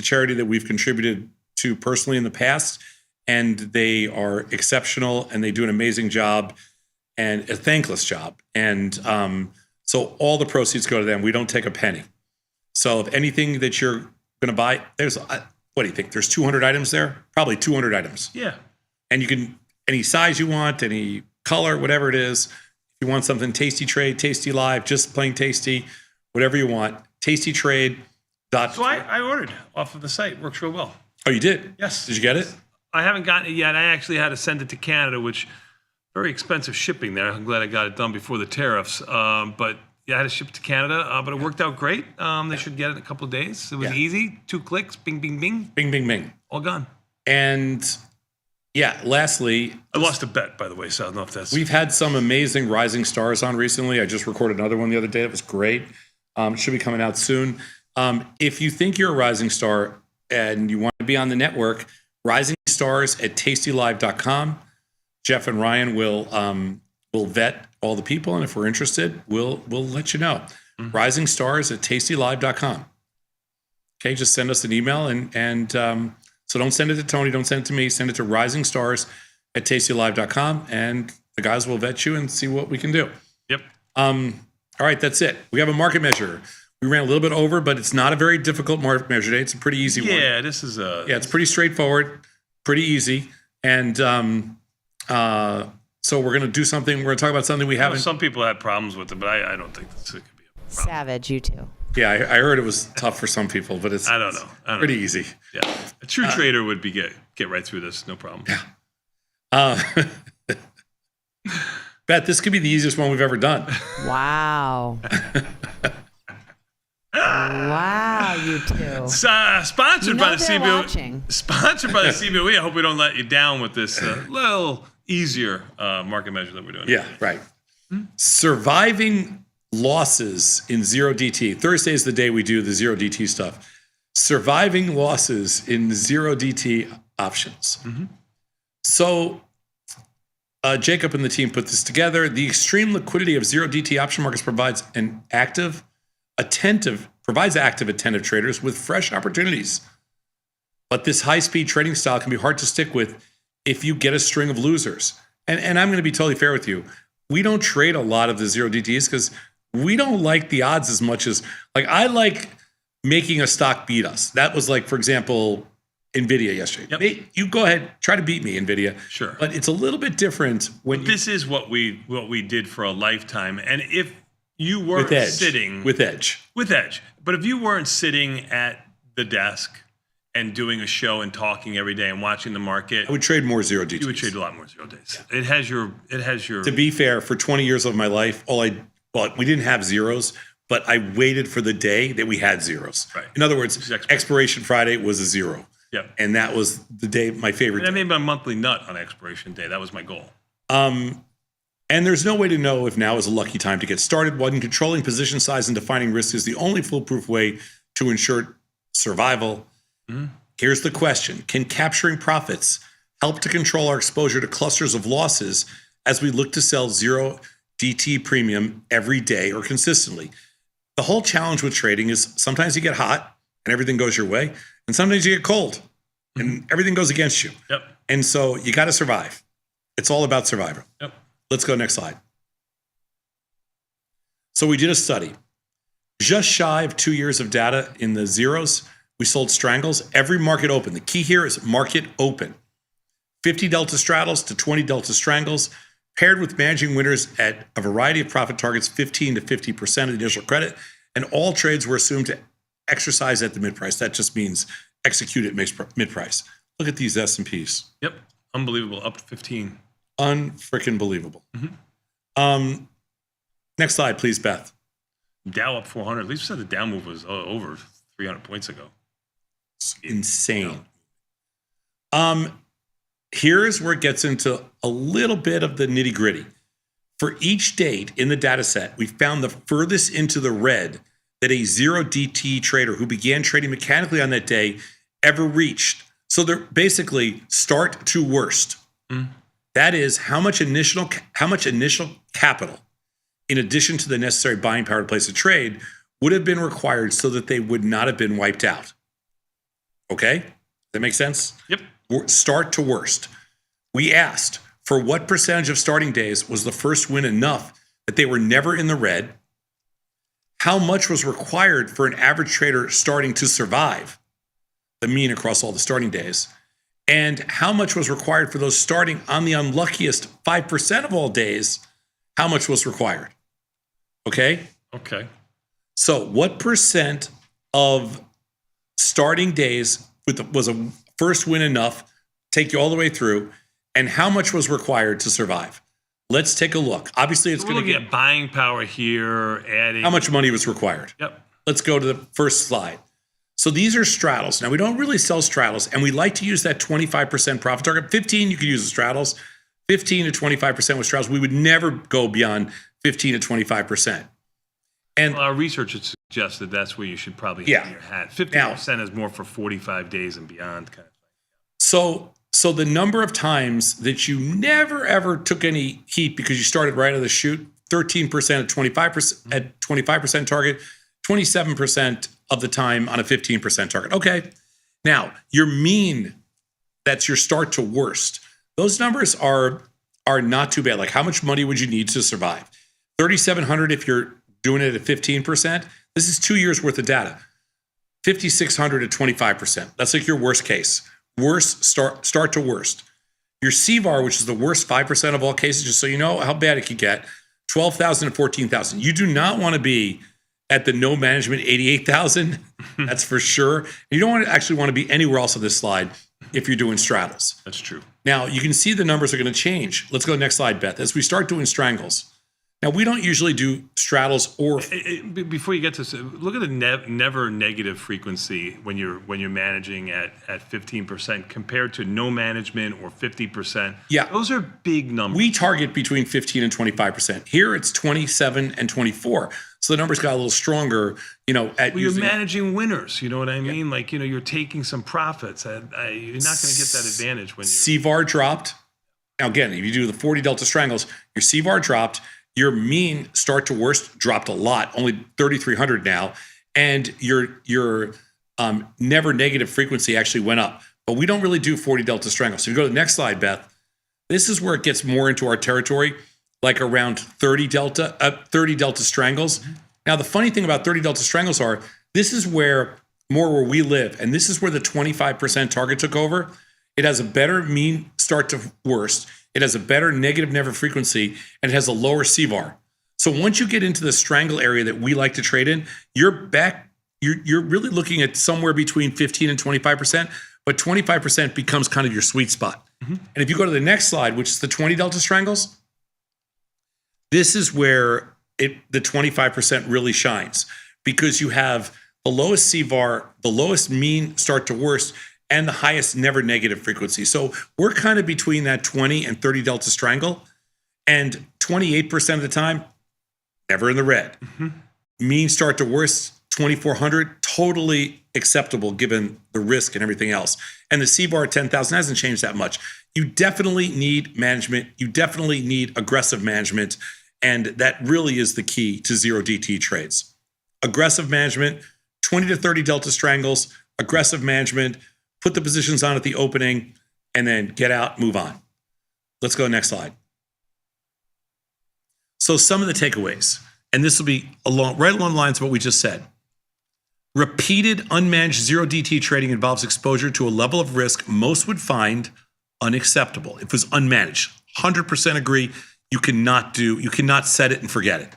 charity that we've contributed to personally in the past, and they are exceptional, and they do an amazing job and a thankless job. And so all the proceeds go to them. We don't take a penny. So if anything that you're going to buy, what do you think? There's 200 items there? Probably 200 items. Yeah. And you can, any size you want, any color, whatever it is. If you want something, Tasty Trade, Tasty Live, just plain tasty, whatever you want, tastytrade. So I ordered off of the site. Works real well. Oh, you did? Yes. Did you get it? I haven't gotten it yet. I actually had to send it to Canada, which very expensive shipping there. I'm glad I got it done before the tariffs. But yeah, I had to ship it to Canada, but it worked out great. They should get it in a couple of days. It was easy. 2 clicks, bing, bing, bing. Bing, bing, bing. All gone. And yeah, lastly, I lost a bet, by the way, so I don't know if that's... We've had some amazing rising stars on recently. I just recorded another one the other day. It was great. It should be coming out soon. If you think you're a rising star and you want to be on the network, rising stars at tastylive.com. Jeff and Ryan will vet all the people, and if we're interested, we'll let you know. Mm-hmm. Rising stars at tastylive.com. Okay, just send us an email, and so don't send it to Tony, don't send it to me, send it to rising stars at tastylive.com, and the guys will vet you and see what we can do. Yep. All right, that's it. We have a market measure. We ran a little bit over, but it's not a very difficult market measure today. It's a pretty easy one. Yeah, this is it's pretty straightforward, pretty easy, and so we're going to do something. We're going to talk about something we haven't. Some people had problems with it, but I don't think this could be Savage, you too. Yeah, I heard it was tough for some people, but it's I don't know. pretty easy. Yeah, a true trader would be get right through this, no problem. Yeah. Beth, this could be the easiest one we've ever done. Wow. Wow, you two. Sponsored by the they're CBOE. watching. Sponsored by the CBOE. I hope we don't let you down with this little easier market measure that we're doing. Yeah, right. Surviving losses in zero DT. Thursday is the day we do the zero DT stuff. Surviving losses in zero DT options. So Jacob and the team put this together. The extreme liquidity of zero DT option markets provides active, attentive traders with fresh opportunities. But this high-speed trading style can be hard to stick with if you get a string of losers. And I'm going to be totally fair with you. We don't trade a lot of the zero DTs because we don't like the odds as much as, like, I like making a stock beat us. That was like, for example, NVIDIA yesterday. Yep. You go ahead, try to beat me, NVIDIA. Sure. But it's a little bit different when this is what we did for a lifetime. And if you weren't sitting with edge. But if you weren't sitting at the desk and doing a show and talking every day and watching the market, I would trade more zero DTs. You would trade a lot more zero days. Yeah. It has your. To be fair, for 20 years of my life, we didn't have zeros, but I waited for the day that we had zeros. Right. In other words, expiration Friday was a zero. Yeah. And that was the day, my favorite. And I made my monthly nut on expiration day. That was my goal. And there's no way to know if now is a lucky time to get started. When controlling position size and defining risk is the only foolproof way to ensure survival. Here's the question. Can capturing profits help to control our exposure to clusters of losses as we look to sell zero DT premium every day or consistently? The whole challenge with trading is sometimes you get hot and everything goes your way, and sometimes you get cold and everything goes against you. Yep. And so you got to survive. It's all about survival. Yep. Let's go next slide. So we did a study. Just shy of 2 years of data in the zeros. We sold strangles. Every market open. The key here is market open. 50 delta straddles to 20 delta strangles, paired with managing winners at a variety of profit targets, 15 to 50% of the initial credit, and all trades were assumed to exercise at the mid price. That just means execute at mid price. Look at these S&Ps. Yep, unbelievable, up to 15. Unfreaking believable. Next slide, please, Beth. Dow up 400. At least we said the Dow move was over 300 points ago. It's insane. Here's where it gets into a little bit of the nitty gritty. For each date in the data set, we found the furthest into the red that a zero DT trader who began trading mechanically on that day ever reached. So they're basically start to worst. That is how much initial capital, in addition to the necessary buying power to place a trade, would have been required so that they would not have been wiped out. Okay? That makes sense? Yep. Start to worst. We asked for what percentage of starting days was the first win enough that they were never in the red? How much was required for an average trader starting to survive, the mean across all the starting days? And how much was required for those starting on the unluckiest 5% of all days? How much was required? Okay? Okay. So what percent of starting days was a first win enough, take you all the way through, and how much was required to survive? Let's take a look. Obviously, it's going to get buying power here, adding. How much money was required? Yep. Let's go to the first slide. So these are straddles. Now, we don't really sell straddles, and we like to use that 25% profit target. 15, you could use the straddles. 15 to 25% with straddles. We would never go beyond 15 to 25%. And our research would suggest that that's where you should probably hang your hat. 50% is more for 45 days and beyond kind of thing. So the number of times that you never ever took any heat because you started right out of the chute, 13% at 25% target, 27% of the time on a 15% target. Okay. Now, your mean, that's your start to worst. Those numbers are not too bad. Like, how much money would you need to survive? 3,700 if you're doing it at 15%. This is 2 years worth of data. 5,600 at 25%. That's like your worst case. Worst start to worst. Your CVAR, which is the worst 5% of all cases, just so you know how bad it could get, 12,000 to 14,000. You do not want to be at the no management 88,000. That's for sure. And you don't actually want to be anywhere else on this slide if you're doing straddles. That's true. Now you can see the numbers are going to change. Let's go next slide, Beth. As we start doing strangles. Now we don't usually do straddles or. Before you get to this, look at the never negative frequency when you're managing at 15% compared to no management or 50%. Yeah, those are big numbers. We target between 15 and 25%. Here it's 27 and 24. So the numbers got a little stronger, you're managing winners, you know what I mean? Like, you're taking some profits. You're not going to get that advantage when CVAR dropped. Now, again, if you do the 40 delta strangles, your CVAR dropped, your mean start to worst dropped a lot, only 3,300 now, and your never negative frequency actually went up. But we don't really do 40 delta strangles. So if you go to the next slide, Beth, this is where it gets more into our territory, like around 30 delta strangles. Now, the funny thing about 30 delta strangles are, this is where we live, and this is where the 25% target took over. It has a better mean start to worst. It has a better negative never frequency, and it has a lower CVAR. So once you get into the strangle area that we like to trade in, you're really looking at somewhere between 15 and 25%, but 25% becomes kind of your sweet spot. And if you go to the next slide, which is the 20 delta strangles, this is where the 25% really shines, because you have the lowest CVAR, the lowest mean start to worst, and the highest never negative frequency. So we're kind of between that 20 and 30 delta strangle, and 28% of the time, never in the red. Mean start to worst, 2,400, totally acceptable given the risk and everything else. And the CVAR 10,000 hasn't changed that much. You definitely need management. You definitely need aggressive management. And that really is the key to zero DT trades. Aggressive management, 20 to 30 delta strangles, aggressive management, put the positions on at the opening, and then get out, move on. Let's go next slide. So some of the takeaways, and this will be right along the lines of what we just said. Repeated unmanaged zero DT trading involves exposure to a level of risk most would find unacceptable. If it was unmanaged, 100% agree. You cannot set it and forget it.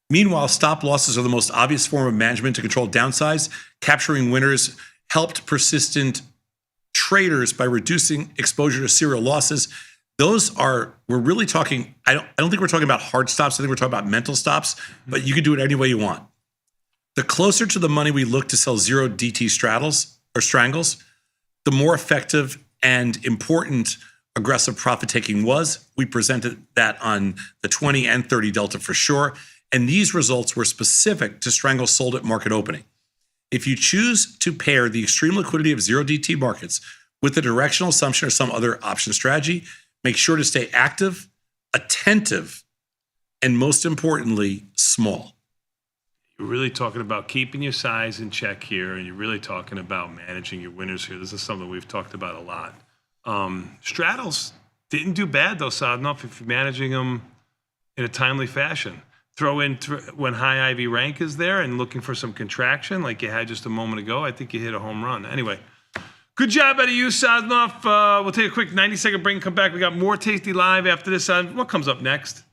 Meanwhile, stop losses are the most obvious form of management to control downsides. Capturing winners helped persistent traders by reducing exposure to serial losses. We're really talking, I don't think we're talking about hard stops. I think we're talking about mental stops, but you can do it any way you want. The closer to the money we look to sell zero DT straddles or strangles, the more effective and important aggressive profit taking was. We presented that on the 20 and 30 delta for sure. And these results were specific to strangles sold at market opening. If you choose to pair the extreme liquidity of zero DT markets with a directional assumption or some other option strategy, make sure to stay active, attentive, and most importantly, small. You're really talking about keeping your size in check here, and you're really talking about managing your winners here. This is something we've talked about a lot. Straddles didn't do bad, though, Sadnov, if you're managing them in a timely fashion. Throw in when high IV rank is there and looking for some contraction like you had just a moment ago, I think you hit a home run. Anyway, good job out of you, Sadnov. We'll take a quick 90-second break and come back. We got more Tasty Live after this. What comes up next?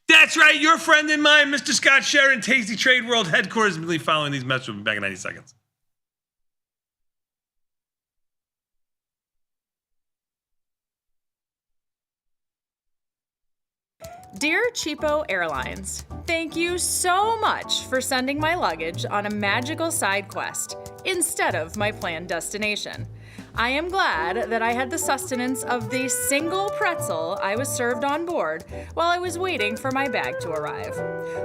That's right, your friend and mine, Mr. Scott Sheridan, Tasty Trade World headquarters. Really following these messages. We'll be back in 90 seconds. Dear Cheapo Airlines, thank you so much for sending my luggage on a magical side quest instead of my planned destination. I am glad that I had the sustenance of the single pretzel I was served on board while I was waiting for my bag to arrive.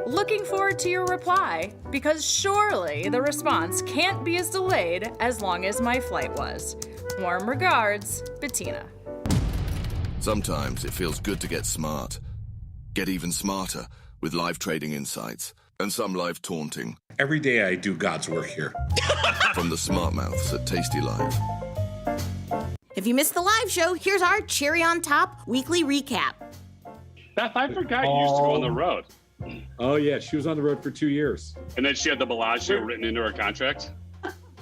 Looking forward to your reply, because surely the response can't be as delayed as long as my flight was. Warm regards, Bettina. Sometimes it feels good to get smart. Get even smarter with live trading insights and some live taunting. Every day I do God's work here. From the smart mouths at Tasty Live. If you missed the live show, here's our cherry on top weekly recap. Beth, I forgot you used to go on the road. Oh yeah, she was on the road for 2 years. And then she had the Bellagio written into her contract.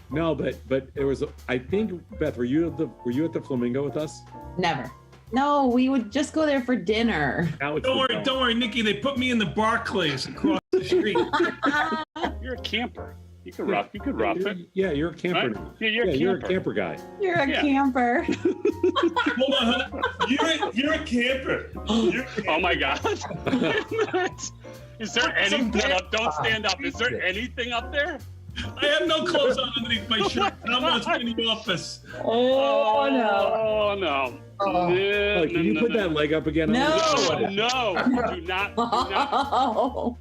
No, but it was. I think Beth, were you at the Flamingo with us? Never. No, we would just go there for dinner. Don't worry, Nikki. They put me in the Barclays across the the street. You're a camper. You could rough it. Yeah, you're a camper Right? now. Yeah, you're a camper. guy. You're a Yeah. camper. Hold on, you're a camper. Oh my God. Is there anything up? Don't stand up. Is there anything up there? I have no clothes on underneath my shirt, and I'm not in the office. Oh no. Oh no. Oh, can you put that leg up again? No. No. Do not. Oh.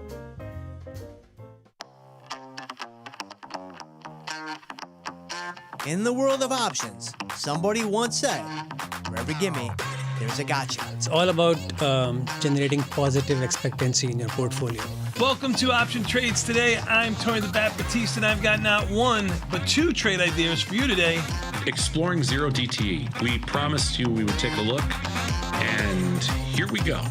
In the world of options, somebody once said, for every gimme, there's a gotcha. It's all about generating positive expectancy in your portfolio. Welcome to Option Trades today. I'm Tony the Bat Batiste, and I've got not one, but two trade ideas for you today. Exploring zero DTE. We promised you we would take a look, and here we go.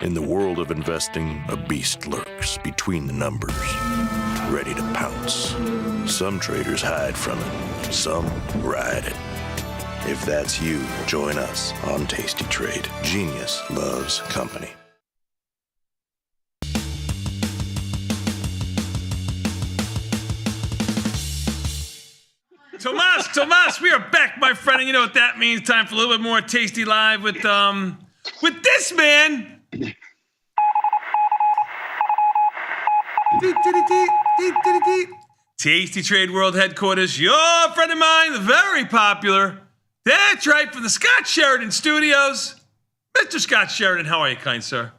In the world of investing, a beast lurks between the numbers, ready to pounce. Some traders hide from it, some ride it. If that's you, join us on Tasty Trade. Genius loves company. Tomas, we are back, my friend, and you know what that means. Time for a little bit more Tasty Live with this man. Tasty Trade World Headquarters, your friend of mine, the very popular. That's right, from the Scott Sheridan Studios. Mr. Scott Sheridan, how are you, kind sir?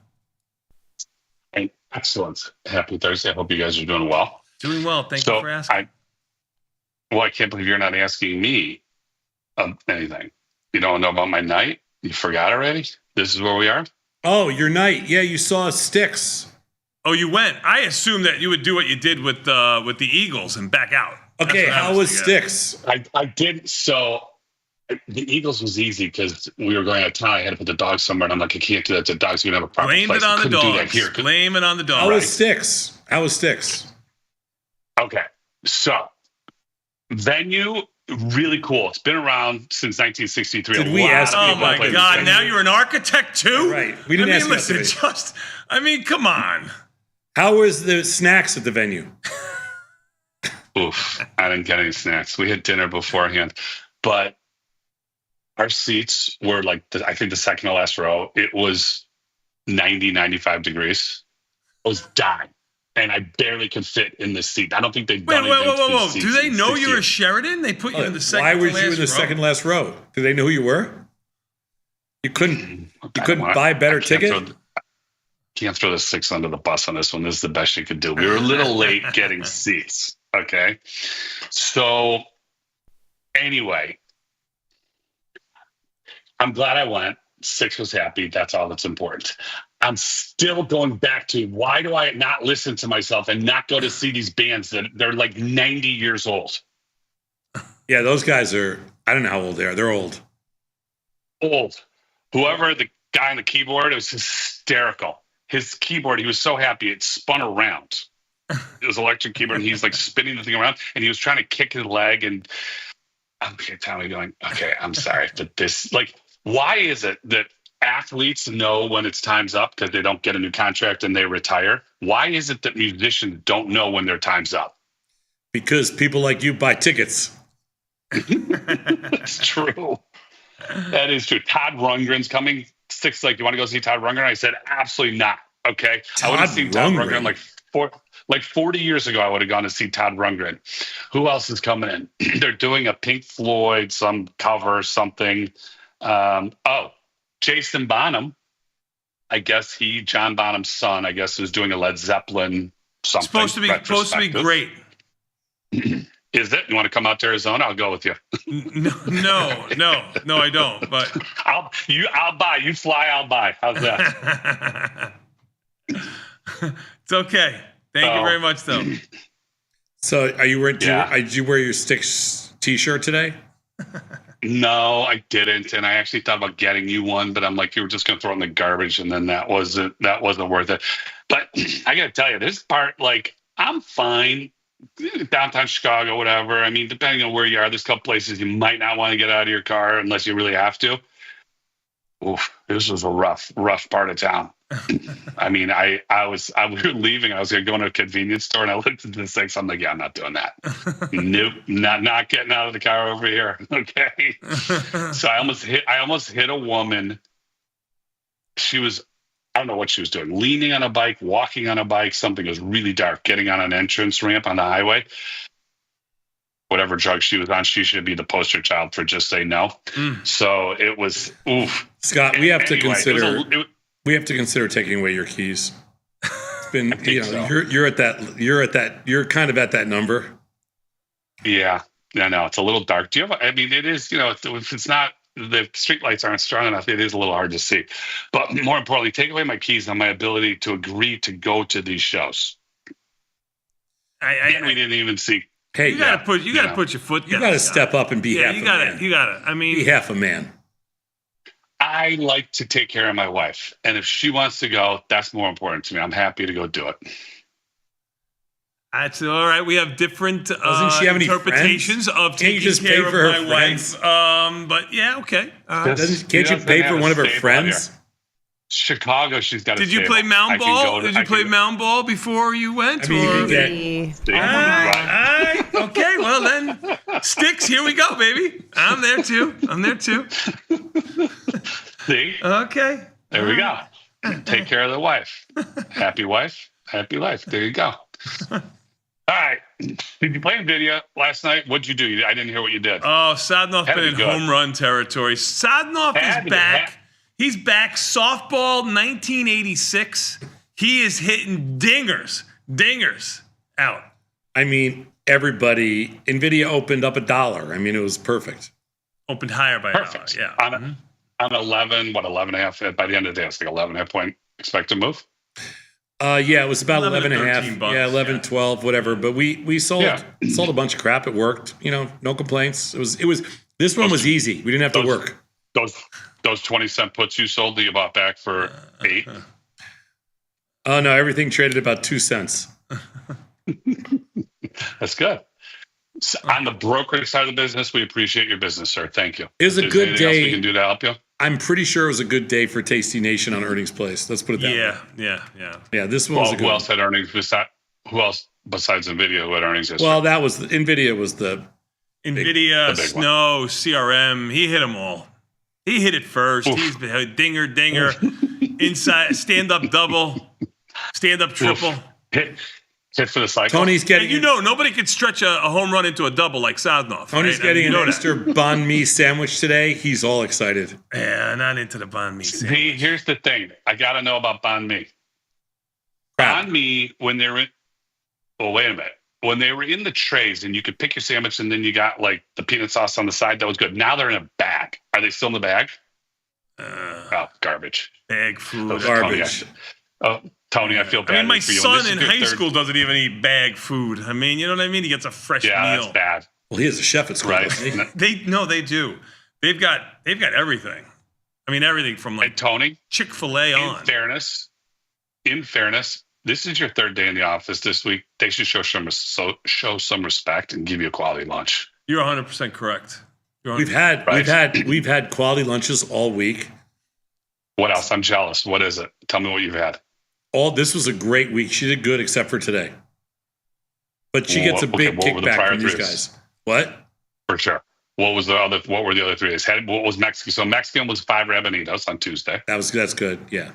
Hey, excellent. Happy Thursday. I hope you guys are doing well. Doing well. Thank you for asking. I can't believe you're not asking me anything. You don't know about my night? You forgot already? This is where we are? Oh, your night. Yeah, you saw Sticks. Oh, you went. I assumed that you would do what you did with the Eagles and back out. Okay, how was Sticks? I did. So the Eagles was easy because we were going out of town. I had to put the dogs somewhere, and I'm like, I can't do that. The dogs are going to have a proper Blame place. it on the Couldn't do that dogs. here. Blame it on the dogs. How was Sticks? How was Sticks? Okay, so venue, really cool. It's been around since 1963. Did we ask you Oh about my playing God! venue? Now you're an architect too. Right. We didn't ask you about the venue. Come on. How was the snacks at the venue? Oof, I didn't get any snacks. We had dinner beforehand, but our seats were like, I think the second to last row. It was 90, 95 degrees. I was dying, and I barely could fit in the seat. I don't think they've done anything to these seats Do they in know 60 you're a years. Sheridan? They put you in the second Why to was last you in the row. second last row? Did they know who you were? You couldn't buy better ticket? Can't throw the six under the bus on this one. This is the best you could do. We were a little late getting seats. Okay. So anyway, I'm glad I went. Six was happy. That's all that's important. I'm still going back to why do I not listen to myself and not go to see these bands that they're like 90 years old? Yeah, those guys are, I don't know how old they are. They're old. Old. Whoever the guy on the keyboard, it was hysterical. His keyboard, he was so happy it spun around. It was electric keyboard, and he's like spinning the thing around, and he was trying to kick his leg. And I'm looking at Tommy going, okay, I'm sorry, but this, like, why is it that athletes know when it's time's up because they don't get a new contract and they retire? Why is it that musicians don't know when their time's up? Because people like you buy tickets. That's true. That is true. Todd Rundgren's coming. Sticks like, you want to go see Todd Rundgren? I said, absolutely not. Okay. I would have Todd seen Todd Rundgren. Rundgren like 40 years ago. I would have gone to see Todd Rundgren. Who else is coming in? They're doing a Pink Floyd, some cover or something. Jason Bonham. I guess John Bonham's son, I guess, is doing a Led Zeppelin something. Supposed to be great. Is it? You want to come out to Arizona? I'll go with you. No, I don't. But I'll buy. You fly, I'll buy. How's that? It's okay. Thank you very much, though. So, are you wearing? Did you wear your Sticks T-shirt today? No, I didn't, and I actually thought about getting you one, but I'm like, you were just going to throw it in the garbage, and then that wasn't worth it. But I got to tell you, this part, like, I'm fine. Downtown Chicago, whatever. I mean, depending on where you are, there's a couple places you might not want to get out of your car unless you really have to. Oof, this was a rough part of town. I mean, we were leaving. I was going to go into a convenience store, and I looked at the things. I'm like, yeah, I'm not doing that. Nope, not getting out of the car over here. Okay. So I almost hit a woman. She was, I don't know what she was doing, leaning on a bike, walking on a bike. Something was really dark, getting on an entrance ramp on the highway. Whatever drug she was on, she should be the poster child for just say no. So it was, oof. Scott, we have to consider. We have to consider taking away your keys. It's been, you're kind of at that number. Yeah, I know it's a little dark. Do you have? I mean, it is. If it's not, the street lights aren't strong enough, it is a little hard to see. But more importantly, take away my keys and my ability to agree to go to these shows. We didn't even see. Hey, you gotta put your foot down. You gotta step up and be half a man. You gotta. I mean, be half a man. I like to take care of my wife, and if she wants to go, that's more important to me. I'm happy to go do it. That's all right. We have different Doesn't she have any interpretations of taking care of my wife. But yeah, okay. Can't you pay for one of her friends? Chicago, she's got. Did you play mound ball? Did you play mound ball before you went? I mean, okay, well then, Sticks. Here we go, baby. I'm there too. See? Okay. There we go. Take care of the wife. Happy wife, happy life. There you go. All right. Did you play video last night? What'd you do? I didn't hear what you did. Oh, Sadnov been in home run territory. Sadnov is back. He's back. Softball 1986. He is hitting dingers out. I mean, everybody. NVIDIA opened up $1. I mean, it was perfect. Opened higher by $1. Yeah. On 11 and a half. By the end of the day, it's like 11 and a half point expected move. Yeah, it was about 11 and a half. $13, yeah, 11, 12, whatever. But we sold a bunch of crap. It worked. No complaints. It was. This one was easy. We didn't have to work. Those 20-cent puts you sold that you bought back for 8. Oh no, everything traded about 2 cents. That's good. So on the brokerage side of the business, we appreciate your business, sir. Thank you. It was a good day. Else we can do to help you? I'm pretty sure it was a good day for Tasty Nation on Earnings Place. Let's put it that way. Yeah. This one was a good. Who else had earnings? Who else besides NVIDIA who had earnings yesterday? Well, that was NVIDIA was the NVIDIA, Snow, CRM. He hit them all. He hit it first. Oof. He's been dinger, inside, stand up double, stand up triple. Hit for the cycle. Tony's getting. And nobody could stretch a home run into a double like Sadnov. Tony's getting an extra banh mi sandwich today. He's all excited. Yeah, not into the banh mi sandwich. Here's the thing. I got to know about banh mi. Banh mi, when they were in. Well, wait a minute. When they were in the trays and you could pick your sandwich and then you got like the peanut sauce on the side, that was good. Now they're in a bag. Are they still in the bag? Garbage. Bag food. Garbage. Tony, I feel bad. I mean, my for you. son in high school doesn't even eat bag food. I mean, you know what I mean? He gets a fresh meal. Yeah, that's bad. Well, he is a chef at school. Right. They do. They've got everything. I mean, everything from like Tony, Chick-fil-A on. In fairness, this is your third day in the office this week. They should show some respect and give you a quality lunch. You're 100% correct. We've had quality lunches all week. What else? I'm jealous. What is it? Tell me what you've had. This was a great week. She did good except for today. But she gets a big kickback from these guys. What? For sure. What were the other 3 days? What was Mexican? So Mexican was 5 Rabanitos on Tuesday. That's good. Yeah.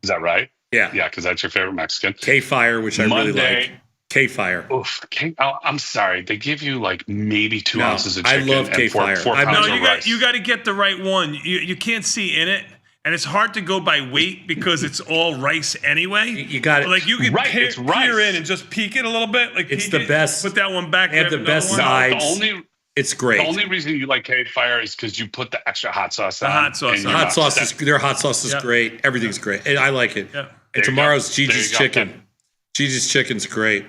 Is that right? Yeah. Yeah, because that's your favorite Mexican. K-Fire, which I really like. K-Fire. Oof. I'm sorry. They give you like maybe 2 ounces of I chicken love and K-Fire. 4 pounds of rice. You got to get the right one. You can't see in it. And it's hard to go by weight because it's all rice anyway. You got it. Like you can peer in and just peek it a little bit. Like it's the best. Put that one back. They have the best sides. It's great. The only reason you like K-Fire is because you put the extra hot sauce on. Their hot sauce is great. Everything's great. And I like it. Yep. And tomorrow's Gigi's chicken. Gigi's chicken's great.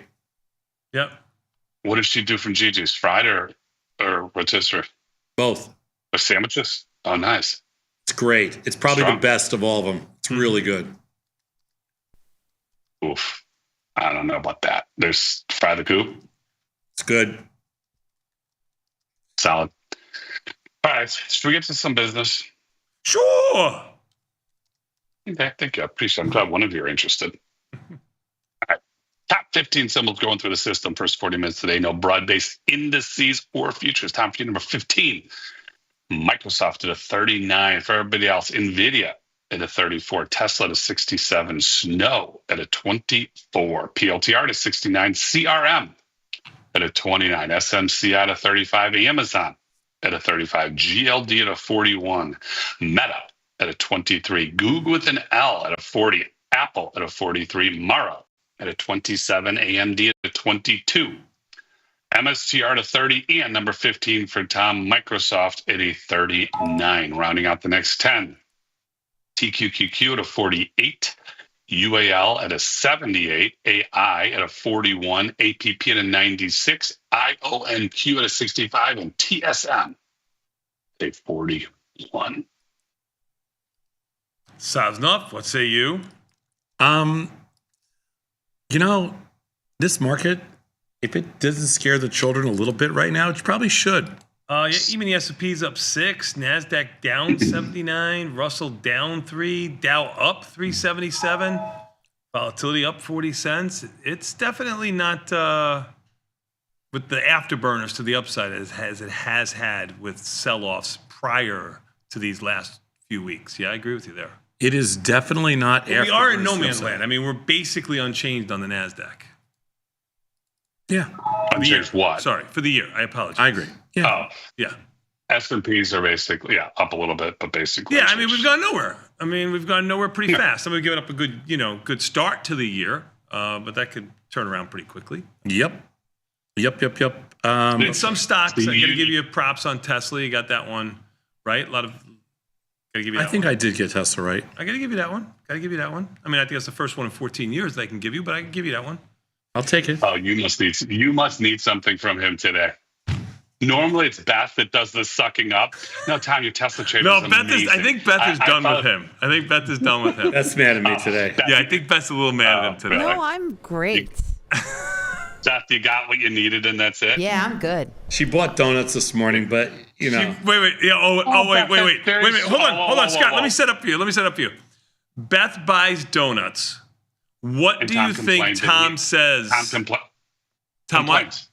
Yep. What does she do from Gigi's? Fried or rotisserie? Both. Or sandwiches? Oh, nice. It's great. It's probably the best of all of them. It's really good. Oof. I don't know about that. There's Fry the Coop. It's good. Solid. All right. Should we get to some business? Sure. Okay. Thank you. I appreciate it. I'm glad one of you are interested. All right. Top 15 symbols going through the system. First 40 minutes today. No broad-based indices or futures. Time for you, number 15. Microsoft at a 39. For everybody else, NVIDIA at a 34. Tesla at a 67. Snow at a 24. PLTR at a 69. CRM at a 29. SMC at a 35. Amazon at a 35. GLD at a 41. Meta at a 23. Google with an L at a 40. Apple at a 43. Mara at a 27. AMD at a 22. MSTR at a 30, and number 15 for Tom, Microsoft at a 39. Rounding out the next 10. TQQQ at a 48. UAL at a 78. AI at a 41. APP at a 96. IONQ at a 65. And TSM at a 41. Sounds enough. What say you? This market, if it doesn't scare the children a little bit right now, it probably should. Yeah, even the S&P's up 6, NASDAQ down 79, Russell down 3, Dow up 377, volatility up 40 cents. It's definitely not with the afterburners to the upside as it has had with sell-offs prior to these last few weeks. Yeah, I agree with you there. It is definitely not We are in no man's land. I mean, we're basically unchanged on the NASDAQ. Yeah. Unchanged what? Sorry, for the year. I apologize. I agree. Yeah. Oh. Yeah. S&Ps are basically, up a little bit, but basically. Yeah, I mean, we've gone nowhere. We've gone nowhere pretty fast. We've given up a good start to the year, but that could turn around pretty quickly. Yep. And some stocks, I got to give you props on Tesla. You got that one, right? I think I did get Tesla right. I got to give you that one. I mean, I think that's the first one in 14 years that I can give you, but I can give you that one. I'll take it. Oh, you must need something from him today. Normally it's Beth that does the sucking up. No, Tom, your Tesla trader is amazing. I think Beth is done with him. I think Beth is done with him. That's mad at me today. Yeah, I think Beth's a little mad at him today. No, I'm great. Beth, you got what you needed and that's it? Yeah, I'm good. She bought donuts this morning, but wait. Yeah. Wait. Hold on, Scott. Let me set up for you. Beth buys donuts. What do you think Tom says? Tom what?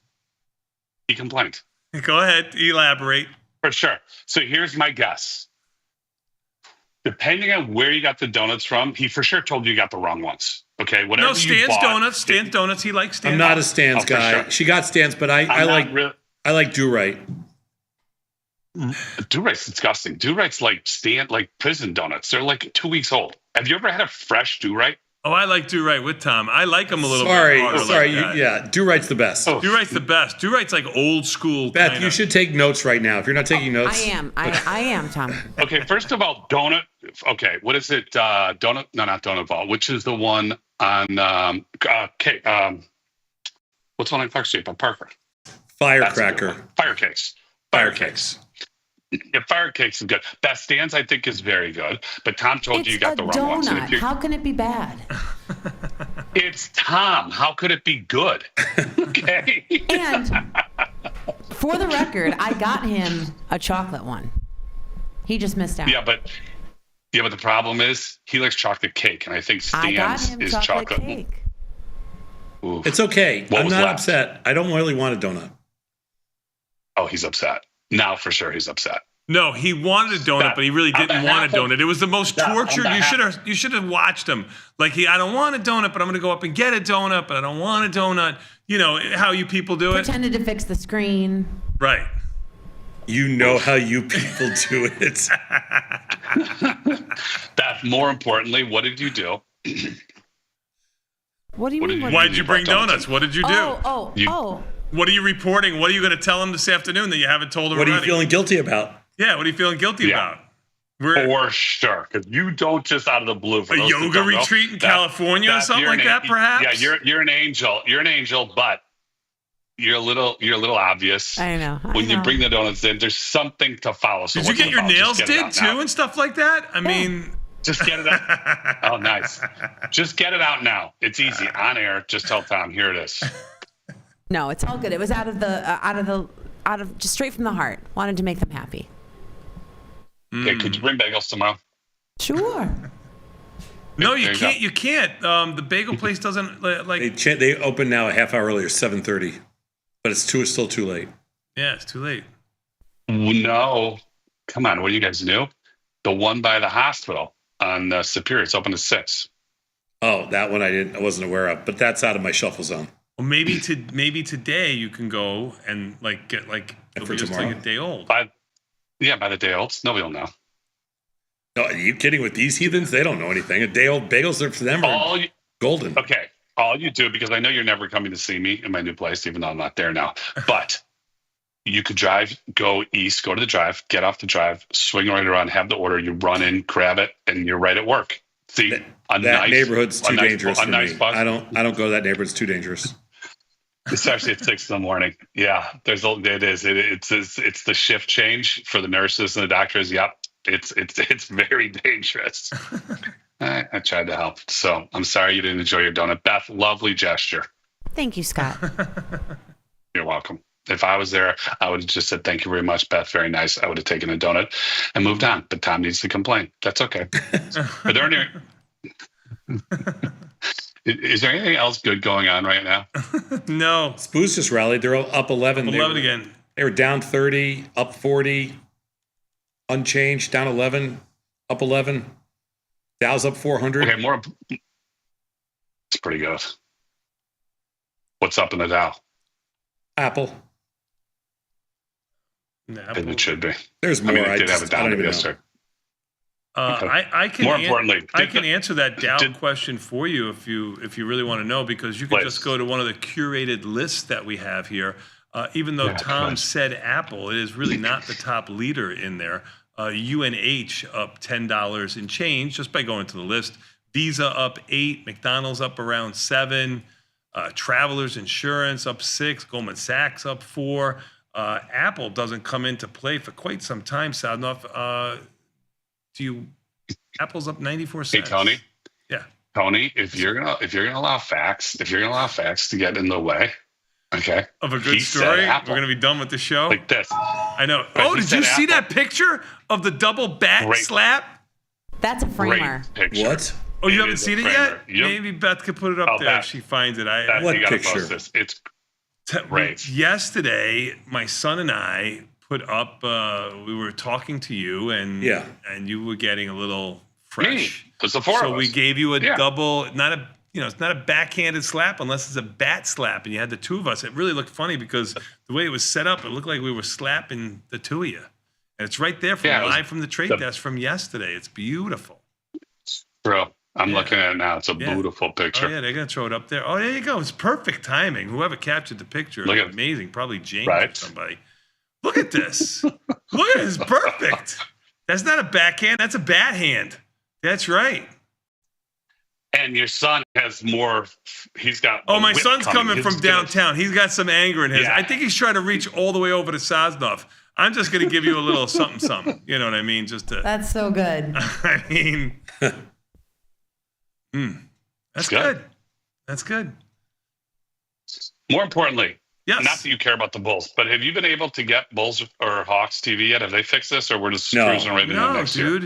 He complained. Go ahead, elaborate. For sure. So here's my guess. Depending on where you got the donuts from, he for sure told you got the wrong ones. Okay, whatever you bought. Stan's Donuts. He likes Stan's. I'm not a Stan's guy. Sure. She got Stan's, but I like Do-Right. Do-Right's disgusting. Do-Right's like prison donuts. They're like 2 weeks old. Have you ever had a fresh Do-Right? Oh, I like Do-Right with Tom. I like him a little bit harder. Yeah, Do-Right's the best. Oh. Do-Right's the best. Do-Right's like old school. Beth, you should take notes right now. If you're not taking notes. I am, Tom. Okay, first of all, donut. Okay, what is it? Donut? No, not Donut Vault. Which is the one on what's one on Clark Street by Parker? Firecracker. Firecakes. Yeah, Firecakes is good. That Stan's, I think, is very good. But Tom told you got the wrong ones. How can it be bad? It's Tom. How could it be good? Okay. And for the record, I got him a chocolate one. He just missed out. Yeah, but the problem is he likes chocolate cake, and I think Stan's is chocolate cake. It's okay. I'm not upset. I don't really want a donut. Oh, he's upset. Now for sure he's upset. No, he wanted a donut, but he really didn't want a donut. It was the most tortured. You should have watched him. Like I don't want a donut, but I'm going to go up and get a donut, but I don't want a donut. You know how you people do it. Pretended to fix the screen. Right. You know how you people do it. Beth, more importantly, what did you do? What do you mean? Why did you bring donuts? What did you do? Oh. What are you reporting? What are you going to tell him this afternoon that you haven't told him What are you already? feeling guilty about? Yeah, what are you feeling guilty about? For sure, because you don't just out of the blue. For A those that yoga don't know, retreat in California or something like that, perhaps? Yeah, you're an angel. You're an angel, but you're a little obvious. I know. When you bring the donuts in, there's something to follow. So Did you get your nails did too and stuff like that? I mean, just get it out. Oh, nice. Just get it out now. It's easy on air. Just tell Tom. Here it is. No, it's all good. It was out of just straight from the heart. Wanted to make them happy. Okay, could you bring bagels tomorrow? Sure. No, you can't. You can't. The bagel place doesn't like. They open now a half hour earlier, 7:30, but it's still too late. Yeah, it's too late. No, come on. What do you guys do? The one by the hospital on Superior. It's open to 6. Oh, that one I wasn't aware of, but that's out of my shuffle zone. Well, maybe today you can go and get it'll for be just tomorrow? like a day old. By the day old. Nobody will know. No, are you kidding with these heathens? They don't know anything. A day old bagels are for them are golden. Okay. All you do, because I know you're never coming to see me in my new place, even though I'm not there now, but you could go east, go to the drive, get off the drive, swing right around, have the order, you run in, grab it, and you're right at work. See, that neighborhood's too dangerous for me. Bus. I don't go to that neighborhood. It's too dangerous. Especially at 6 in the morning. Yeah, it's the shift change for the nurses and the doctors. Yep, it's very dangerous. I tried to help, so I'm sorry you didn't enjoy your donut, Beth. Lovely gesture. Thank you, Scott. You're welcome. If I was there, I would have just said thank you very much, Beth. Very nice. I would have taken a donut and moved on. But Tom needs to complain. That's okay. Are there any? Is there anything else good going on right now? No. Spoos just rallied. They're up 11. 11 again. They were down 30, up 40, unchanged, down 11, up 11. Dow's up 400. Okay, it's pretty good. What's up in the Dow? Apple. And it should be. There's more. I did have a down yesterday. I can More importantly, I can answer that Dow question for you if you really want to know, because you can just go to one of the curated lists that we have here. Even though Tom said Apple, it is really not the top leader in there. UNH up $10 and change just by going to the list. Visa up 8, McDonald's up around 7, Travelers Insurance up 6, Goldman Sachs up 4. Apple doesn't come into play for quite some time, Sadnov. Apple's up 94 cents. Hey, Tony. Yeah. Tony, if you're gonna allow facts to get in the way, okay. Of a good story, we're gonna be done with the show. Like this. I know. Oh, did you see that picture of the double bat slap? That's a framer. Great picture. What? Oh, you haven't seen it yet? Yep. Maybe Beth could put it up there if she finds it. What picture? It's great. Yesterday, my son and I put up. We were talking to you, and you were getting a little fresh. It's the four of us. So we gave you a double, it's not a backhanded slap unless it's a bat slap, and you had the two of us. It really looked funny because the way it was set up, it looked like we were slapping the two of you. And it's right there live from the trade desk from yesterday. It's beautiful. Bro, I'm looking at it now. It's a beautiful picture. Oh, yeah, they're going to throw it up there. Oh, there you go. It's perfect timing. Whoever captured the picture is amazing. Probably James or somebody. Look at this. Look at it. It's perfect. That's not a backhand. That's a bat hand. That's right. And your son has more. He's got. Oh, my son's coming from downtown. He's got some anger in his. I think he's trying to reach all the way over to Sosnov. I'm just going to give you a little something. You know what I mean? Just to. That's so good. I mean, that's good. That's good. More importantly, yes. Not that you care about the Bulls, but have you been able to get Bulls or Hawks TV yet? Have they fixed this, or we're just cruising right into next year?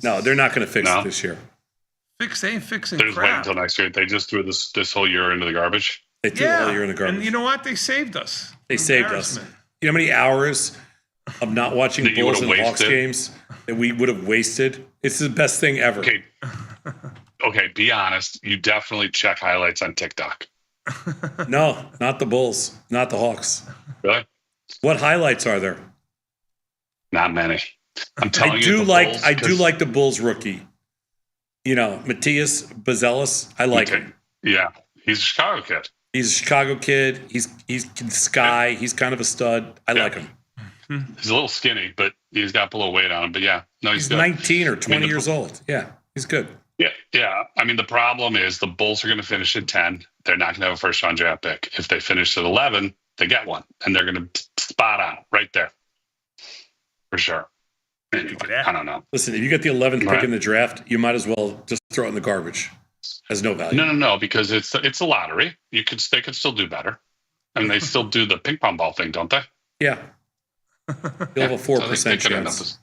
No, they're not going to fix it this year. They ain't fixing They're just waiting until next year. They just threw this whole year into the garbage. They threw the whole year in the garbage. And you know what? They saved us. They saved us. You know how many hours of not watching That you Bulls would've and Hawks wasted? games that we would have wasted. It's the best thing ever. Okay, be honest. You definitely check highlights on TikTok. No, not the Bulls, not the Hawks. Really? What highlights are there? Not many. I'm telling I you, do the like Bulls, I do 'cause- like the Bulls rookie. You know, Matthias Bazelis. I like him. Yeah, he's a Chicago kid. He's a Chicago kid. He's Sky. He's kind of a stud. I like him. He's a little skinny, but he's got a little weight on him. But yeah, no, he's He's good. 19 or 20 I mean, years old. Yeah, he's good. Yeah. I mean, the problem is the Bulls are going to finish at 10. They're not going to have a first-round draft pick. If they finish at 11, they get one, and they're going to spot on right there for sure. Anyway, I don't know. Listen, if you get the 11th pick Right. in the draft, you might as well just throw it in the garbage. Has no value. No, because it's a lottery. They could still do better, and they still do the ping pong ball thing, don't they? Yeah. You'll have a 4% could end up chance. as-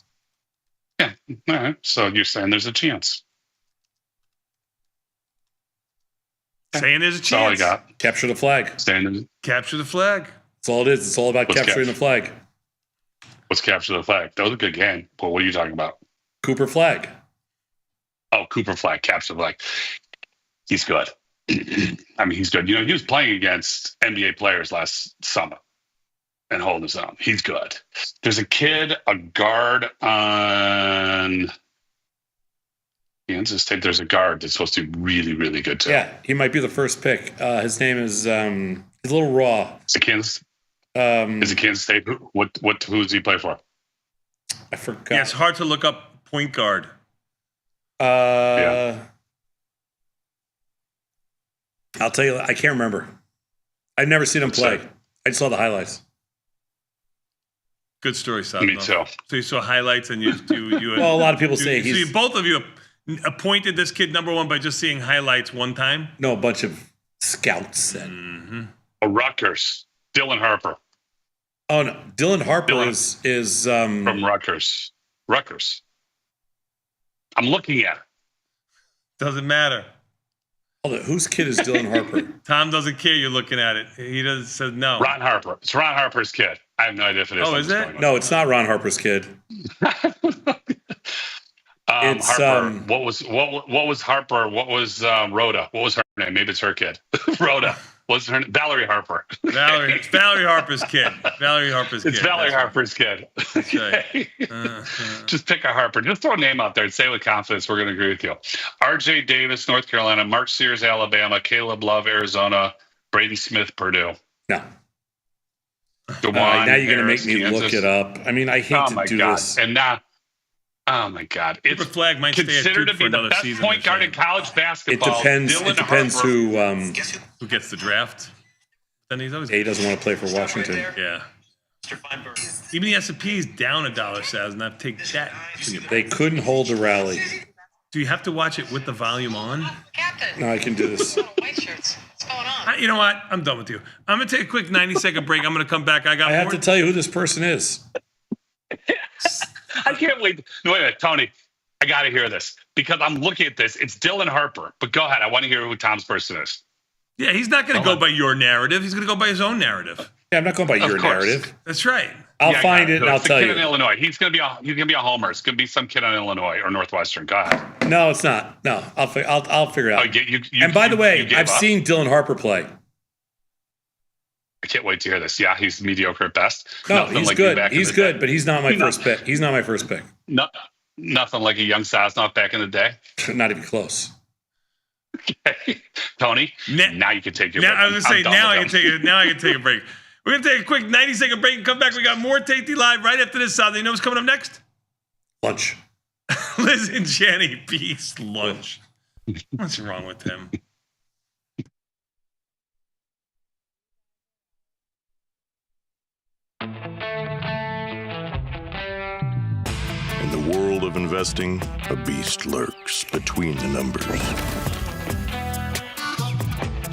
Yeah. All right. So you're saying there's a chance? Saying there's a That's all I chance. got. Capture the flag. Capture the flag. That's all it is. It's all about What's capturing the flag. Let's capture the flag. That was a good game. But what are you talking about? Cooper Flag. Oh, Cooper Flag, capture the flag. He's good. I mean, he's good. You know, he was playing against NBA players last summer and holding his own. He's good. There's a kid, a guard on Kansas State. There's a guard that's supposed to be really, really good too. Yeah, he might be the first pick. His name is he's a little raw. Is it Kansas? Is it Kansas State? Who does he play for? I forgot. Yeah, it's hard to look up point guard. I'll tell you, I can't remember. I've never seen him play. I just saw the highlights. Good story, Sal. Me too. So you saw highlights, and you Well, a lot of people say so he's- both of you appointed this kid number one by just seeing highlights one time. No, a bunch of scouts said. Rutgers, Dylan Harper. Oh no, Dylan Harper is from Rutgers. Rutgers. I'm looking at it. Doesn't matter. Hold on, whose kid is Dylan Harper? Tom doesn't care. You're looking at it. He doesn't says no. Ron Harper. It's Ron Harper's kid. I have no idea if it is. Oh, is it? No, it's not Ron Harper's kid. It's, Harper. What was Harper? What was Rhoda? What was her name? Maybe it's her kid. Rhoda. What's her name? Valerie Harper. It's Valerie Harper's kid. Valerie Harper's kid. It's Valerie Harper's kid. That's right. Just pick a Harper. Just throw a name out there and say with confidence we're going to agree with you. R.J. Davis, North Carolina. Mark Sears, Alabama. Caleb Love, Arizona. Braden Smith, Purdue. No. DeJuan now you're going to make Harris, me look Kansas. it up. I mean, I hate to do God. this. And now, oh my God, it's Cooper Flag might stay at considered Duke to be for the another best season. point guard in college It basketball. depends. Dylan It depends Harper. Who gets the draft? Then he's always. He doesn't want to play for Washington. Yeah. Even the S&P is down $1.7, and I take that. They couldn't hold the rally. Do you have to watch it with the volume on? No, I can do this. You know what? I'm done with you. I'm gonna take a quick 90-second break. I'm gonna come back. I have to tell you who this person is. I can't wait. No, wait a minute, Tony. I got to hear this because I'm looking at this. It's Dylan Harper. But go ahead. I want to hear who Tom's person is. Yeah, he's not gonna go by your narrative. He's gonna go by his own narrative. Yeah, I'm not going by your narrative. That's right. I'll Yeah, I find got it and I'll It's the tell kid you. in Illinois. He's gonna be a homer. It's gonna be some kid in Illinois or Northwestern. Go ahead. No, it's not. No, I'll figure it out. You, And by the way, you gave I've up? seen Dylan Harper play. I can't wait to hear this. Yeah, he's mediocre at best. No, Nothing he's like you good. back in He's the good, day. but he's not my first pick. He's not my first pick. No, nothing like a young Sosnoff back in the day. Not even close. Okay. Tony, now you can take your Now, break. I was gonna say I'm done now I with can him. take it. Now I can take a break. We're gonna take a quick 90-second break and come back. We got more Tasty Live right after this. You know what's coming up next? Lunch. Liz and Jenny, peace. Lunch. What's wrong with him? In the world of investing, a beast lurks between the numbers.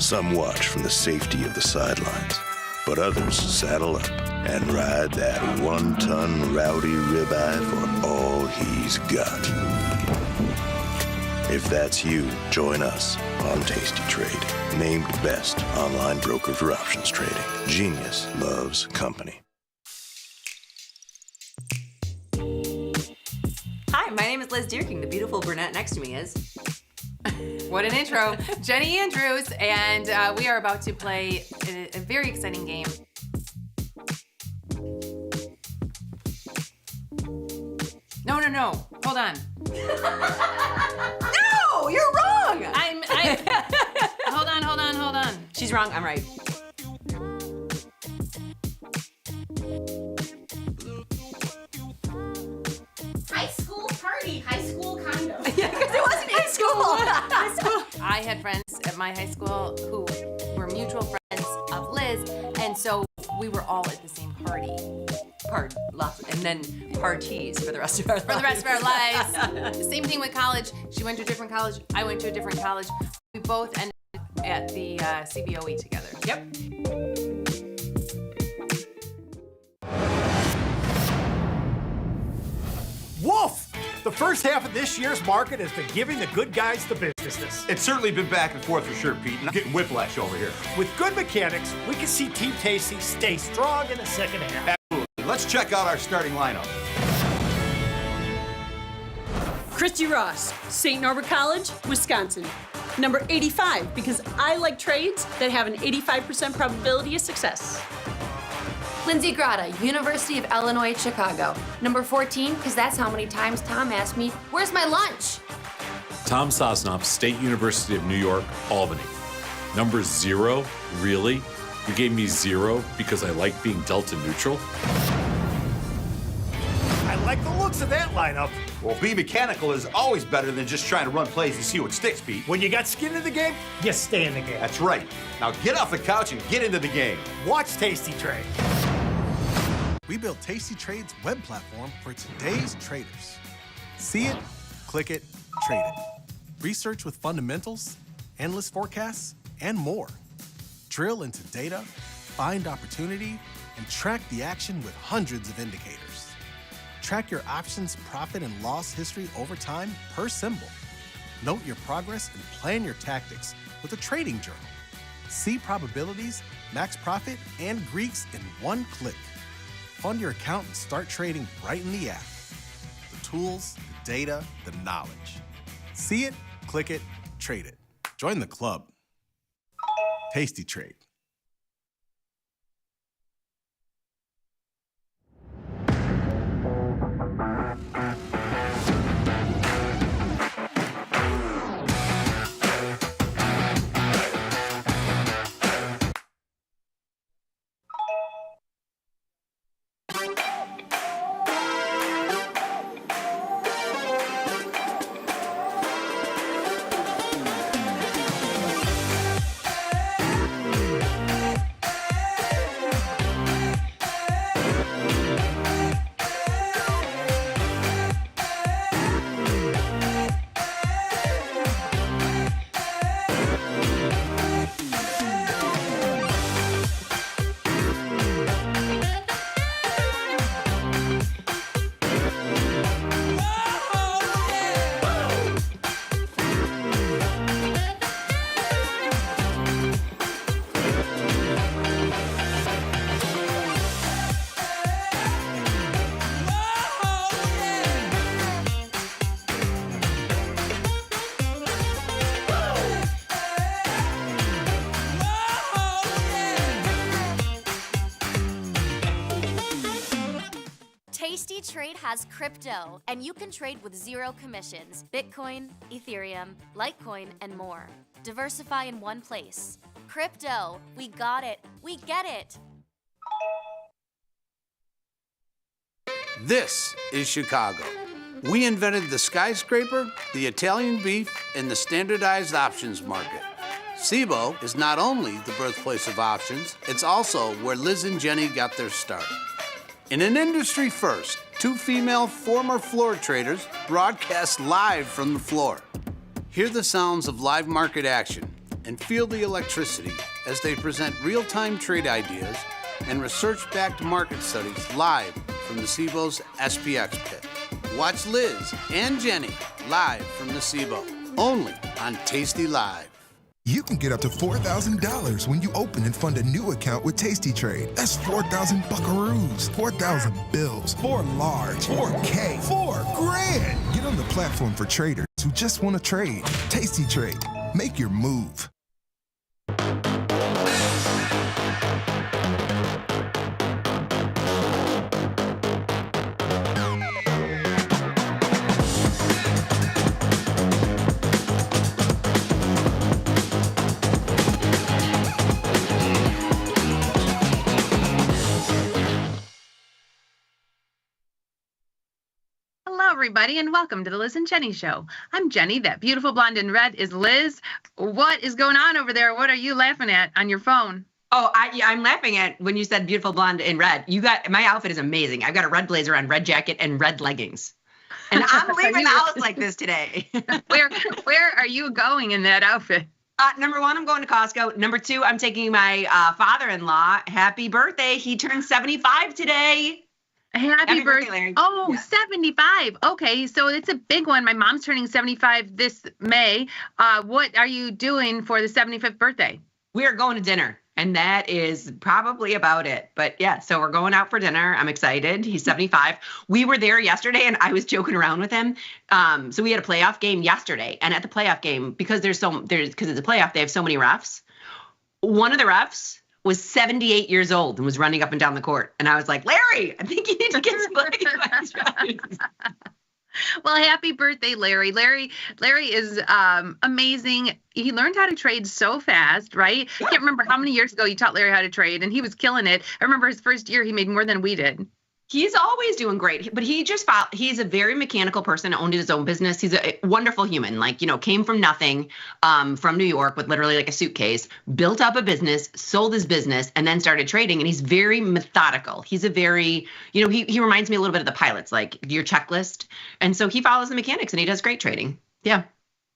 Some watch from the safety of the sidelines, but others saddle up and ride that one-ton rowdy ribeye for all he's got. If that's you, join us on Tasty Trade, named best online broker for options trading. Genius loves company. my name is Liz Deerking. The beautiful brunette next to me is... What an intro. Jenny Andrews, and we are about to play a very exciting game. No. Hold on. No, you're wrong. I'm Hold on. She's wrong. I'm right. High school party, high school condo. Yeah, because it wasn't in school. High school. I had friends at my high school who were mutual friends of Liz, and so we were all at the same party. And then parties for the rest of our lives. For the rest of our lives. Same thing with college. She went to a different college. I went to a different college. We both ended up at the CBOE together. Yep. Woof! The first half of this year's market has been giving the good guys the business. It's certainly been back and forth for sure, Pete. I'm getting whiplash over here. With good mechanics, we can see Team Tasty stay strong in the second half. Absolutely. Let's check out our starting lineup. Christy Ross, St. Norbert College, Wisconsin. Number 85, because I like trades that have an 85% probability of success. Lindsay Grotta, University of Illinois, Chicago. Number 14, because that's how many times Tom asked me, where's my lunch? Tom Sosnoff, State University of New York, Albany. Number 0? Really? You gave me 0 because I like being delta neutral? I like the looks of that lineup. Well, be mechanical is always better than just trying to run plays and see what sticks, Pete. When you got skin in the game, you stay in the game. That's right. Now get off the couch and get into the game. Watch Tasty Trade. We built Tasty Trade's web platform for today's traders. See it, click it, trade it. Research with fundamentals, endless forecasts, and more. Drill into data, find opportunity, and track the action with hundreds of indicators. Track your options profit and loss history over time per symbol. Note your progress and plan your tactics with a trading journal. See probabilities, max profit, and Greeks in one click. Fund your account and start trading right in the app. The tools, the data, the knowledge. See it, click it, trade it. Join the club. Tasty Trade. Tasty Trade has crypto, and you can trade with 0 commissions. Bitcoin, Ethereum, Litecoin, and more. Diversify in one place. Crypto, we got it. We get it. This is Chicago. We invented the skyscraper, the Italian beef, and the standardized options market. CBOE is not only the birthplace of options, it's also where Liz and Jenny got their start. In an industry first, 2 female former floor traders broadcast live from the floor. Hear the sounds of live market action and feel the electricity as they present real-time trade ideas and research-backed market studies live from the CBOE's SPX pit. Watch Liz and Jenny live from the CBOE, only on Tasty Live. You can get up to $4,000 when you open and fund a new account with Tasty Trade. That's 4,000 buckaroos, 4,000 bills, 4 large, 4K, 4 grand. Get on the platform for traders who just want to trade. Tasty Trade. Make your move. Hello, everybody, and welcome to the Liz and Jenny Show. I'm Jenny. That beautiful blonde in red is Liz. What is going on over there? What are you laughing at on your phone? Oh, I'm laughing at when you said beautiful blonde in red. My outfit is amazing. I've got a red blazer on, red jacket, and red leggings. And I'm leaving the house like this today. Where are you going in that outfit? Number 1, I'm going to Costco. Number 2, I'm taking my father-in-law. Happy birthday. He turned 75 today. Happy birthday, Larry. Oh, yeah. 75. Okay, so it's a big one. My mom's turning 75 this May. What are you doing for the 75th birthday? We are going to dinner, and that is probably about it. But yeah, so we're going out for dinner. I'm excited. He's 75. We were there yesterday, and I was joking around with him. So we had a playoff game yesterday, and at the playoff game, because because it's a playoff, they have so many refs. One of the refs was 78 years old and was running up and down the court. And I was like, Larry, I think you need to get some play. Well, happy birthday, Larry. Larry is amazing. He learned how to trade so fast, right? I can't remember how many years ago you taught Larry how to trade, and he was killing it. I remember his first year, he made more than we did. He's always doing great, but he's a very mechanical person, owned his own business. He's a wonderful human, came from nothing, from New York with literally like a suitcase, built up a business, sold his business, and then started trading. And he's very methodical. He's a very, he reminds me a little bit of the pilots, like your checklist. And so he follows the mechanics and he does great trading. Yeah.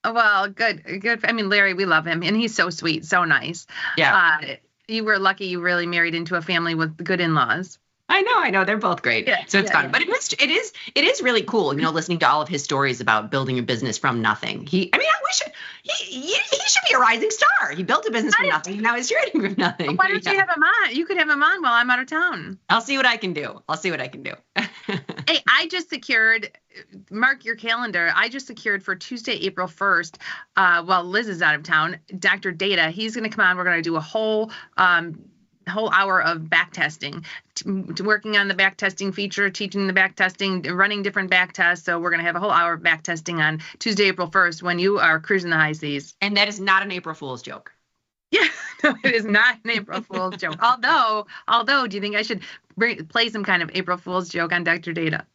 Well, good. I mean, Larry, we love him, and he's so sweet, so nice. Yeah. You were lucky you really married into a family with good in-laws. I know. They're both great. Yeah, so it's fun. But it is really cool, listening to all of his stories about building a business from nothing. He should be a rising star. He built a business from nothing, and now he's trading from nothing. Why don't you have him on? You could have him on while I'm out of town. I'll see what I can do. Hey, I just secured, mark your calendar, I just secured for Tuesday, April 1st, while Liz is out of town, Dr. Data. He's going to come on. We're going to do a whole hour of back testing, working on the back testing feature, teaching the back testing, running different back tests. So we're going to have a whole hour of back testing on Tuesday, April 1st when you are cruising the high seas. And that is not an April Fool's joke. Yeah, no, it is not an April Fool's joke. Although, do you think I should play some kind of April Fool's joke on Dr. Data?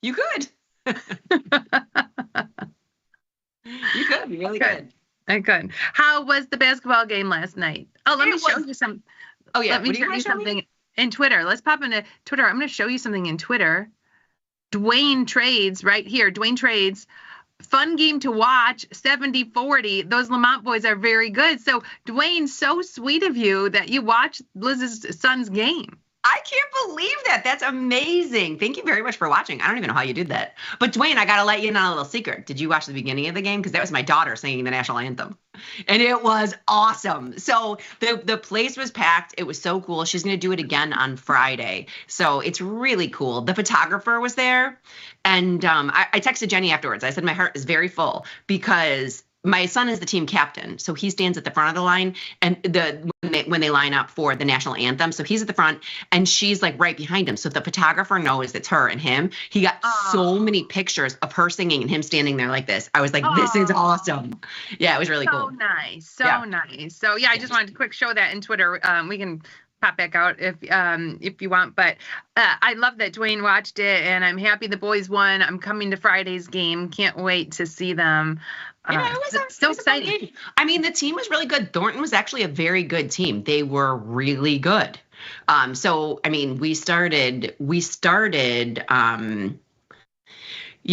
You could. You could. You really could. I could. How was the basketball game last night? Oh, let me show you some. Oh, yeah. Let me show you something in Twitter. Let's pop into Twitter. I'm going to show you something in Twitter. Dwayne Trades right here. Dwayne Trades. Fun game to watch, 70-40. Those Lamont boys are very good. So, Dwayne, so sweet of you that you watched Liz's son's game. I can't believe that. That's amazing. Thank you very much for watching. I don't even know how you did that. But Dwayne, I got to let you in on a little secret. Did you watch the beginning of the game? Because that was my daughter singing the national anthem. And it was awesome. So the place was packed. It was so cool. She's going to do it again on Friday. So it's really cool. The photographer was there. And I texted Jenny afterwards. I said, my heart is very full because my son is the team captain, so he stands at the front of the line, and when they line up for the national anthem, so he's at the front, and she's like right behind him. So the photographer knows it's her and him. He got so many pictures of her singing and him standing there like this. I was like, this is awesome. Yeah, it was really cool. Nice, so nice. So yeah, I just wanted to quick show that in Twitter. We can pop back out if you want, but I love that Dwayne watched it, and I'm happy the boys won. I'm coming to Friday's game. Can't wait to see them. Yeah, it was so exciting. I mean, the team was really good. Thornton was actually a very good team. They were really good. So, I mean, we started, yeah,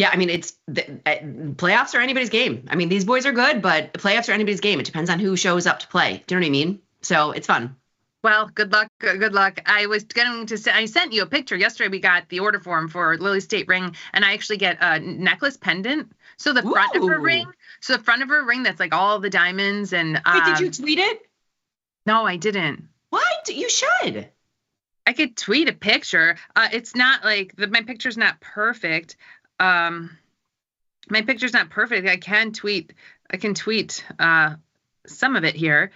I mean, it's playoffs are anybody's game. I mean, these boys are good, but playoffs are anybody's game. It depends on who shows up to play. Do you know what I mean? So it's fun. Well, good luck. Good luck. I was going to say, I sent you a picture yesterday. We got the order form for Lily's State ring, and I actually get a necklace pendant. So the front of her ring, that's like all the diamonds and. Wait, did you tweet it? No, I didn't. What? You should. I could tweet a picture. It's not like my picture's not perfect. My picture's not perfect. I can tweet some of it here.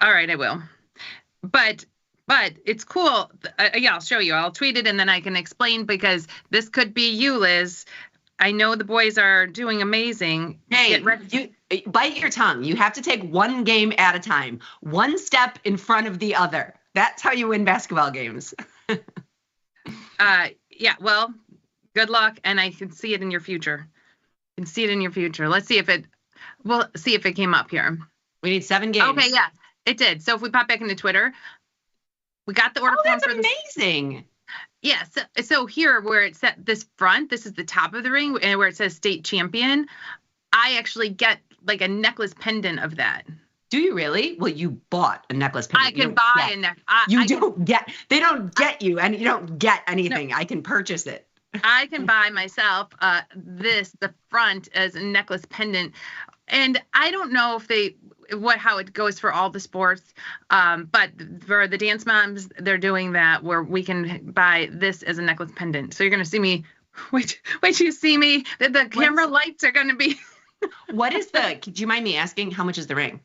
All right, I will. But it's cool. Yeah, I'll show you. I'll tweet it and then I can explain, because this could be you, Liz. I know the boys are doing amazing. Hey, you bite your tongue. You have to take one game at a time, one step in front of the other. That's how you win basketball games. Yeah, well, good luck, and I can see it in your future. I can see it in your future. Let's see if it. We'll see if it came up here. We need 7 games. Okay, yeah, it did. So if we pop back into Twitter, we got the order form for this. Amazing. Yeah, so here where it's at this front, this is the top of the ring, and where it says state champion, I actually get like a necklace pendant of that. Do you really? Well, you bought a necklace pendant. I can buy a necklace. They don't get you, and you don't get anything. No. I can purchase it. I can buy myself the front as a necklace pendant. And I don't know if how it goes for all the sports. But for the dance moms, they're doing that where we can buy this as a necklace pendant. So you're going to see me, wait till you see me, the camera lights are going to be. Do you mind me asking, how much is the ring?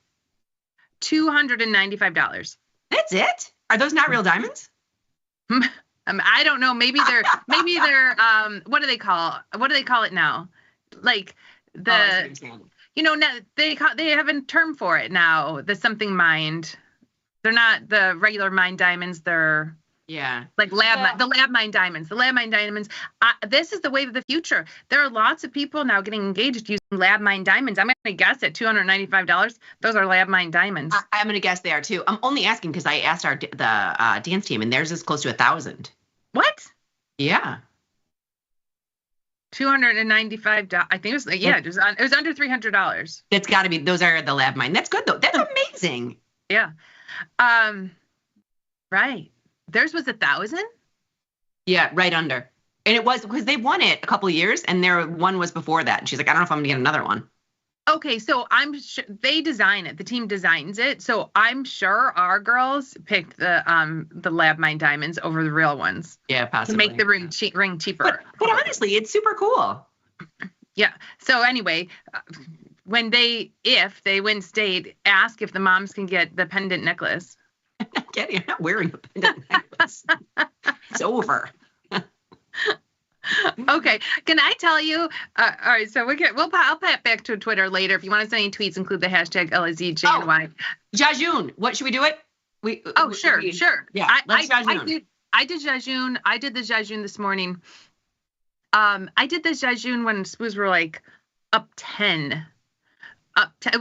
$295. That's it? Are those not real diamonds? I don't know. Maybe they're what do they call it now? Like they have a term for it now. The something mined. They're not the regular mined diamonds. They're like the lab mined diamonds. The lab mined diamonds. This is the wave of the future. There are lots of people now getting engaged using lab mined diamonds. I'm going to guess at $295. Those are lab mined diamonds. I'm going to guess they are too. I'm only asking because I asked the dance team, and theirs is close to 1,000. What? Yeah. $295. I think it was it was under $300. It's got to be. Those are the lab mine. That's good though. That's amazing. Yeah. Right. Theirs was 1,000. Yeah, right under. And it was because they won it a couple of years, and their one was before that. And she's like, I don't know if I'm gonna get another one. Okay, so I'm sure they design it. The team designs it, so I'm sure our girls picked the lab mine diamonds over the real ones. Yeah, possibly. To make the ring cheaper. But honestly, it's super cool. Yeah. So anyway, if they win state, ask if the moms can get the pendant necklace. I'm not wearing a pendant necklace. It's over. Okay. Can I tell you? All right. So I'll pop back to Twitter later. If you want to send any tweets, include the hashtag LSEJNY. Jejune. What should we do it? Sure. Yeah. I did Jejune. I did the Jejune this morning. I did the Jejune when spoons were like up 10.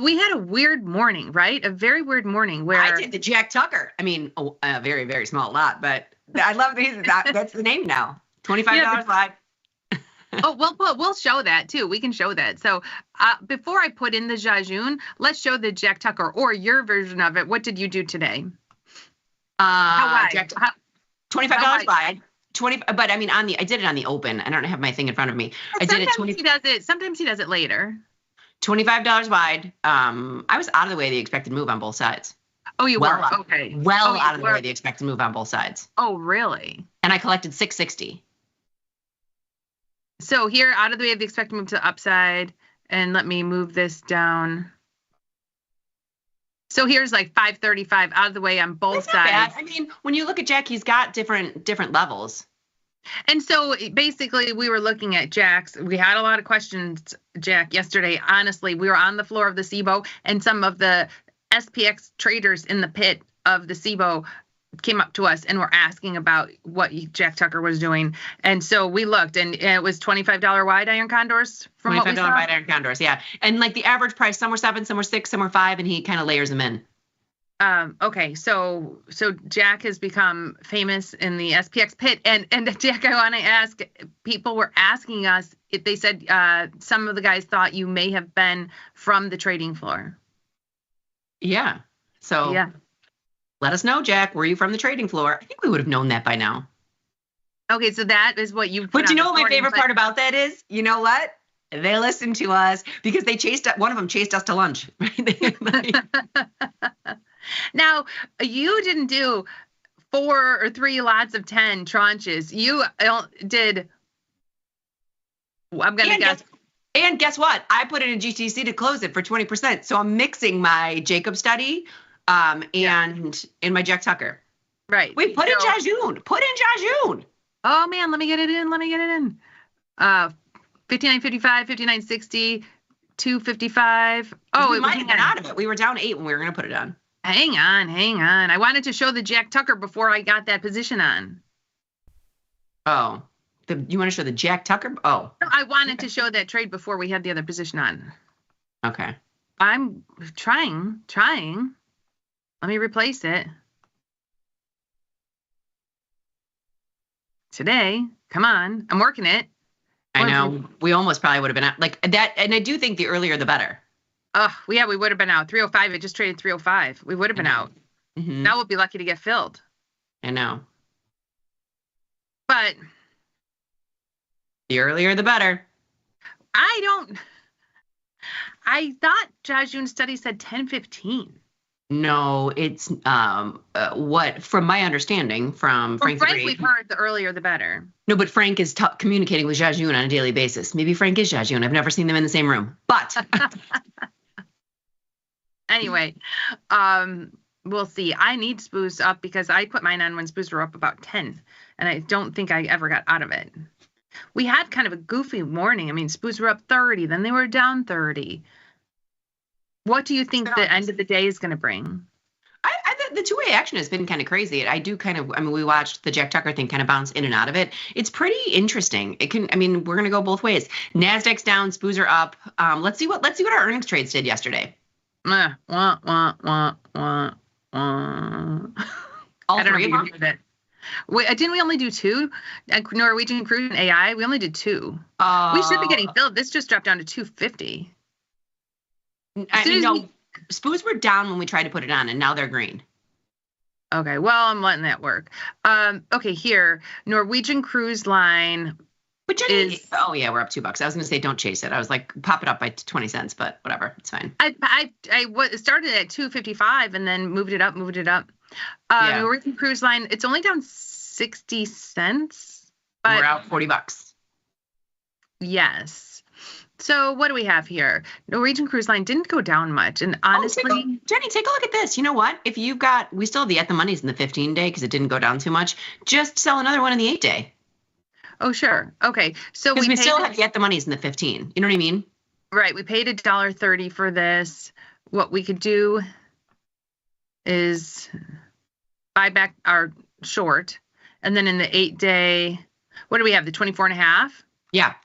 We had a weird morning, right? A very weird morning where I did the Jack Tucker. I mean, a very, very small lot, but I love that's the name now. $25 wide. We'll show that too. We can show that. So before I put in the Jejune, let's show the Jack Tucker or your version of it. What did you do today? $25 wide. 20, but I mean I did it on the open. I don't have my thing in front of me. I did it 20. Sometimes he does it later. $25 wide. I was out of the way of the expected move on both sides. Oh, you were? Okay. Out of the way of the expected move on both sides. Oh, really? And I collected $660. So here, out of the way of the expected move to the upside, and let me move this down. So here's like 535 out of the way on both sides. Bad. I mean, when you look at Jack, he's got different levels. And so basically we were looking at Jack's. We had a lot of questions, Jack, yesterday. Honestly, we were on the floor of the SIBO, and some of the SPX traders in the pit of the SIBO came up to us and were asking about what Jack Tucker was doing. And so we looked, and it was $25 wide iron condors from what we saw. $25 wide iron condors, yeah. And like the average price, some were 7, some were 6, some were 5, and he kind of layers them in. Okay, so Jack has become famous in the SPX pit, and Jack, I want to ask, people were asking us if they said some of the guys thought you may have been from the trading floor. Yeah. So yeah, Let us know, Jack. Were you from the trading floor? I think we would have known that by now. Okay, so that is what you. But you know what my favorite part about that is? You know what? They listened to us because they one of them chased us to lunch. Now, you didn't do 4 or 3 lots of 10 tranches. You did. I'm going to guess. And guess what? I put it in GTC to close it for 20%. So I'm mixing my Jacob study and in my Jack Tucker. Right. Wait, put in Jajun. Put in Jajun. Oh, man, let me get it in. 59.55, 59.60, 2.55. Oh, we might have been out of it. We were down 8 when we were going to put it on. Hang on. I wanted to show the Jack Tucker before I got that position on. Oh, you want to show the Jack Tucker? Oh. I wanted to show that trade before we had the other position on. Okay. I'm trying. Let me replace it. Today. Come on. I'm working it. I know. We almost probably would have been out like that. And I do think the earlier the better. Oh, yeah, we would have been out. 305. It just traded 305. We would have been out. Mm-hmm. Now we'll be lucky to get filled. I know. But the earlier the better. I thought Jajun's study said 10:15. No, it's what, from my understanding from Frank. We've heard the earlier the better. No, but Frank is communicating with Jajun on a daily basis. Maybe Frank is Jajun. I've never seen them in the same room. But anyway, we'll see. I need SPOOs up because I put mine on when SPOOs were up about 10, and I don't think I ever got out of it. We had kind of a goofy morning. I mean, SPOOs were up 30, then they were down 30. What do you think the end of the day is going to bring? The two-way action has been kind of crazy. We watched the Jack Tucker thing kind of bounce in and out of it. It's pretty interesting. We're going to go both ways. NASDAQ's down, SPOOs are up. Let's see what our earnings trades did yesterday. All three of them? Wait, didn't we only do 2? Norwegian Cruise and AI, we only did 2. We should be getting filled. This just dropped down to 250. SPOOs were down when we tried to put it on, and now they're green. Okay, well, I'm letting that work. Okay, here, Norwegian Cruise Line. But Jenny, we're up $2. I was going to say don't chase it. I was like, pop it up by 20 cents, but whatever, it's fine. I started at 255 and then moved it up. Norwegian Cruise Line, it's only down 60 cents. But we're out $40. Yes. So what do we have here? Norwegian Cruise Line didn't go down much. And honestly, Jenny, take a look at this. You know what? If you've got, we still have the at the monies in the 15-day because it didn't go down too much. Just sell another one in the 8-day. Oh, sure. Okay. So we still have the at the monies in the 15. You know what I mean? Right. We paid $1.30 for this. What we could do is buy back our short. And then in the 8-day, what do we have? The 24.5? Yeah.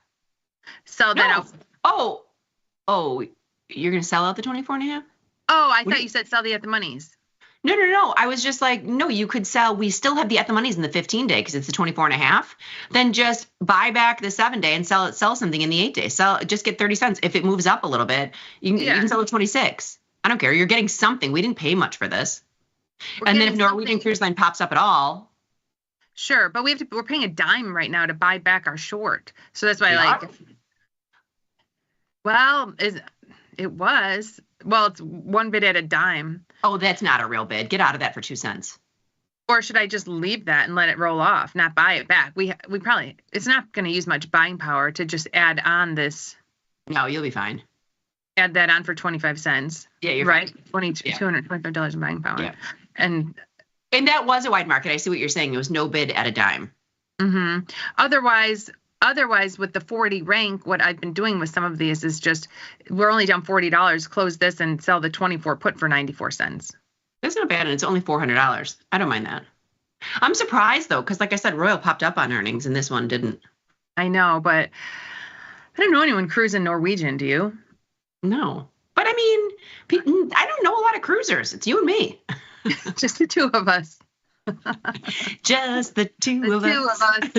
Sell that out. Oh, you're going to sell out the 24.5? Oh, I thought you said sell the at the monies. No. I was just like, no, you could sell. We still have the at the monies in the 15-day because it's the 24.5. Then just buy back the 7-day and sell something in the 8-day. Just get 30 cents. If it moves up a little bit, you can sell it 26. I don't care. You're getting something. We didn't pay much for this. And then if Norwegian Cruise Line pops up at all. Sure, but we're paying $0.10 right now to buy back our short. So that's why it's one bid at a dime. Oh, that's not a real bid. Get out of that for 2 cents. Or should I just leave that and let it roll off, not buy it back? We probably, it's not going to use much buying power to just add on this. No, you'll be fine. Add that on for 25 cents. Yeah, you're right. $225 in buying power. Yeah. And that was a wide market. I see what you're saying. It was no bid at a dime. Mm-hmm. Otherwise, with the 40 rank, what I've been doing with some of these is just, we're only down $40, close this and sell the 24 put for 94 cents. That's not bad. And it's only $400. I don't mind that. I'm surprised though, because like I said, Royal popped up on earnings and this one didn't. I know, but I don't know anyone cruising Norwegian. Do you? No. But I mean, I don't know a lot of cruisers. It's you and me. Just the two of us. Just the two of us.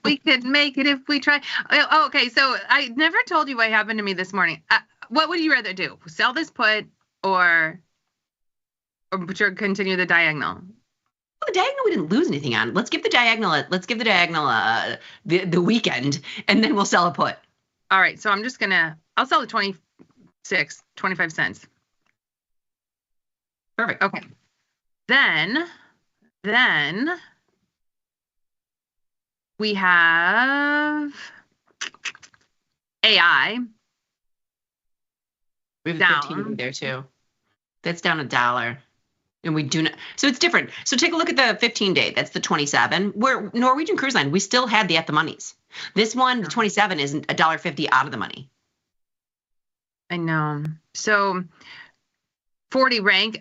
We could make it if we try. Oh, okay, so I never told you what happened to me this morning. What would you rather do? Sell this put or Or continue the diagonal. The diagonal we didn't lose anything on. Let's give the diagonal the weekend, and then we'll sell a put. All right, so I'll sell the 25 cents. Perfect. Okay. Then we have AI. We have 15 there too. That's down $1. And we do not. So it's different. So take a look at the 15-day. That's the 27. Where Norwegian Cruise Line, we still had the at the monies. This one, the 27, isn't $1.50 out of the money. I know. So 40 rank,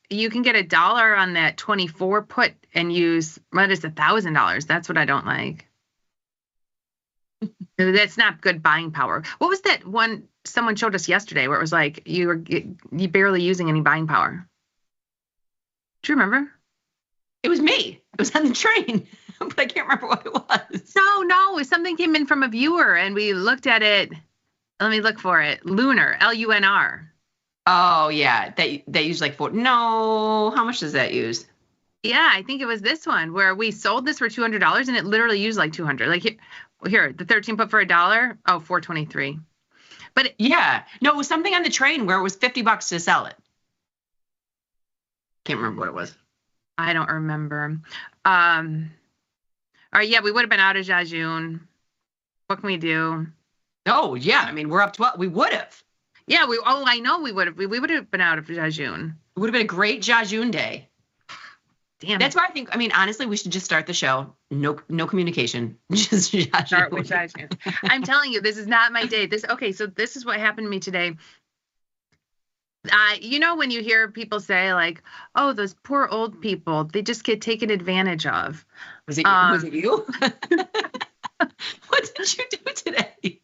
you can get $1 on that 24 put and use, what is $1,000? That's what I don't like. That's not good buying power. What was that one someone showed us yesterday where it was like you barely using any buying power? Do you remember? It was me. It was on the train, but I can't remember what it was. No, something came in from a viewer and we looked at it. Let me look for it. Lunar, LUNR. Oh yeah, they use like no. How much does that use? Yeah, I think it was this one where we sold this for $200 and it literally used like 200. Like here, the 13 put for $1. Oh, $4.23. But yeah, no, it was something on the train where it was $50 to sell it. Can't remember what it was. I don't remember. All right, yeah, we would have been out of Jajun. What can we do? Oh yeah, I mean we're up 12. We would have. Yeah, I know we would have. We would have been out of Jajun. It would have been a great Jajun day. Damn. That's why I think. I mean, honestly, we should just start the show. No communication. Just Jajun. Start with Jajun. I'm telling you, this is not my day. So this is what happened to me today. You know when you hear people say like, "Oh, those poor old people, they just get taken advantage of." Was it you? What did you do today?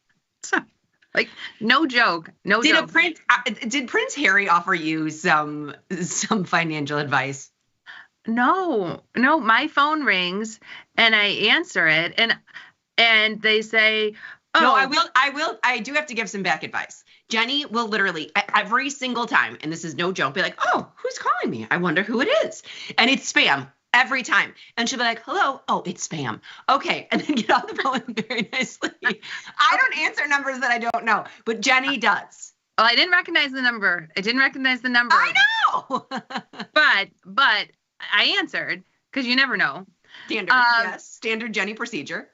Like no joke. Did Prince Harry offer you some financial advice? No. My phone rings and I answer it and they say, "Oh, no, I do have to give some back advice." Jenny will literally every single time, and this is no joke, be like, "Oh, who's calling me? I wonder who it is," and it's spam. Every time. And she'll be like, "Hello." "Oh, it's spam." "Okay." And then get off the phone very nicely. I don't answer numbers that I don't know, but Jenny does. Well, I didn't recognize the number. I know. but I answered because you never know. Standard, yes. Standard Jenny procedure.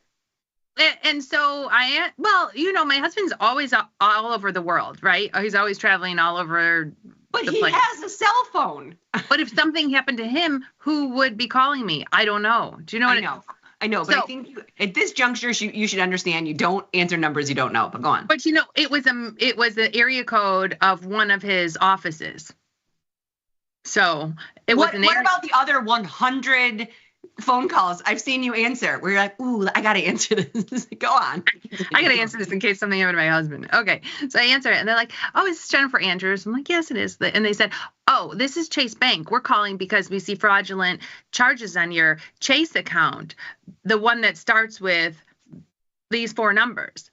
And so my husband's always all over the world, right? He's always traveling all over. But he has a cell phone. But if something happened to him, who would be calling me? I don't know. Do you know what I know, but I think at this juncture, you should understand you don't answer numbers you don't know. But go on. But it was the area code of one of his offices. So what about the other 100 phone calls I've seen you answer where you're like, "Ooh, I gotta answer this." Go on. I gotta answer this in case something happened to my husband. Okay, so I answer it and they're like, "Oh, is this Jennifer Andrews?" I'm like, "Yes, it is." And they said, "Oh, this is Chase Bank. We're calling because we see fraudulent charges on your Chase account, the one that starts with these 4 numbers."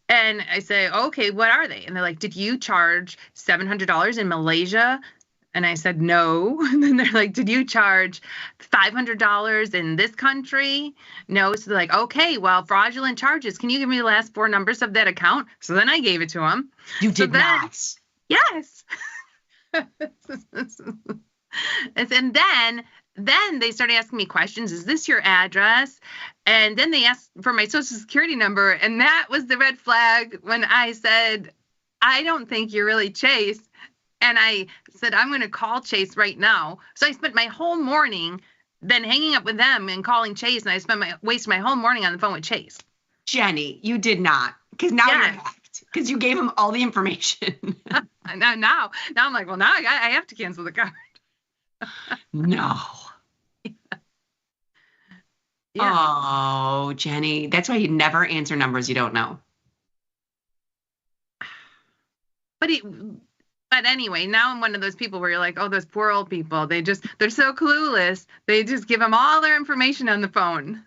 And I say, "Okay, what are they?" And they're like, "Did you charge $700 in Malaysia?" And I said, "No." And then they're like, "Did you charge $500 in this country?" "No." So they're like, "Okay, well, fraudulent charges. Can you give me the last 4 numbers of that account?" So then I gave it to them. You did not. Yes. And then they started asking me questions. "Is this your address?" And then they asked for my social security number. And that was the red flag when I said, "I don't think you're really Chase." And I said, "I'm going to call Chase right now." So I spent my whole morning then hanging up with them and calling Chase. And I wasted my whole morning on the phone with Chase. Jenny, you did not. Because now you're hacked. Because you gave him all the information. now I'm like, well, now I have to cancel the card. No. Yeah. Oh, Jenny. That's why you never answer numbers you don't know. But anyway, now I'm one of those people where you're like, "Oh, those poor old people. They're so clueless. They just give them all their information on the phone."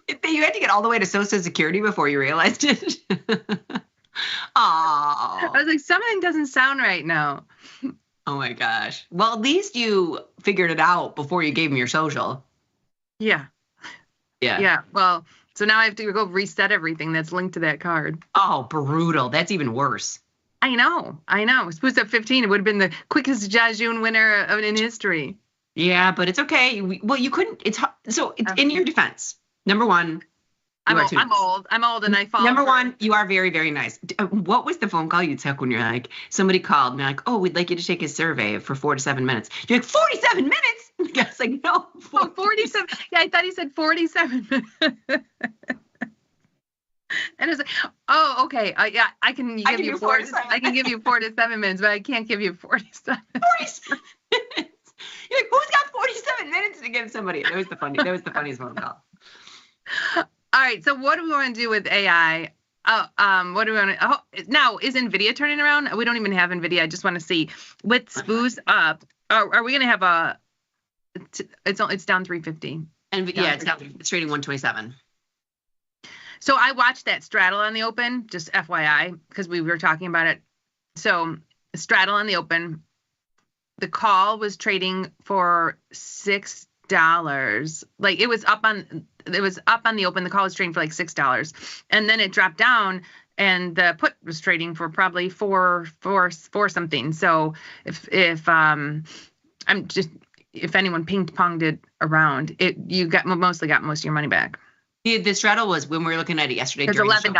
You had to get all the way to Social Security before you realized it. Aww. I was like, something doesn't sound right now. Oh my gosh. Well, at least you figured it out before you gave him your social. Yeah. Yeah. Yeah. Well, so now I have to go reset everything that's linked to that card. Oh, brutal. That's even worse. I know. It was at 15. It would have been the quickest Jajun winner in history. Yeah, but it's okay. Well, you couldn't. So in your defense, number one, I'm old, and I fall. Number one, you are very, very nice. What was the phone call you took when you're like, somebody called and they're like, oh, we'd like you to take a survey for 4 to 7 minutes. You're like, 47 minutes? And I was like, no. 47. Yeah, I thought he said 47 minutes. And it's like, oh, okay. Yeah, I can give you 4 to 7 minutes, but I can't give you 47. 47 minutes. You're like, who's got 47 minutes to give somebody? That was the funniest phone call. All right. So what do we want to do with AI? What do we want to? Now is NVIDIA turning around? We don't even have NVIDIA. I just want to see with Spoo's up. Are we going to have a? It's down 350. And yeah, it's trading 127. So I watched that straddle on the open, just FYI, because we were talking about it. So straddle on the open, the call was trading for $6. Like it was up on the open. The call was trading for like $6, and then it dropped down, and the put was trading for probably four something. So if anyone ping ponged it around, you mostly got most of your money back. The straddle was, when we were looking at it yesterday, it's $11.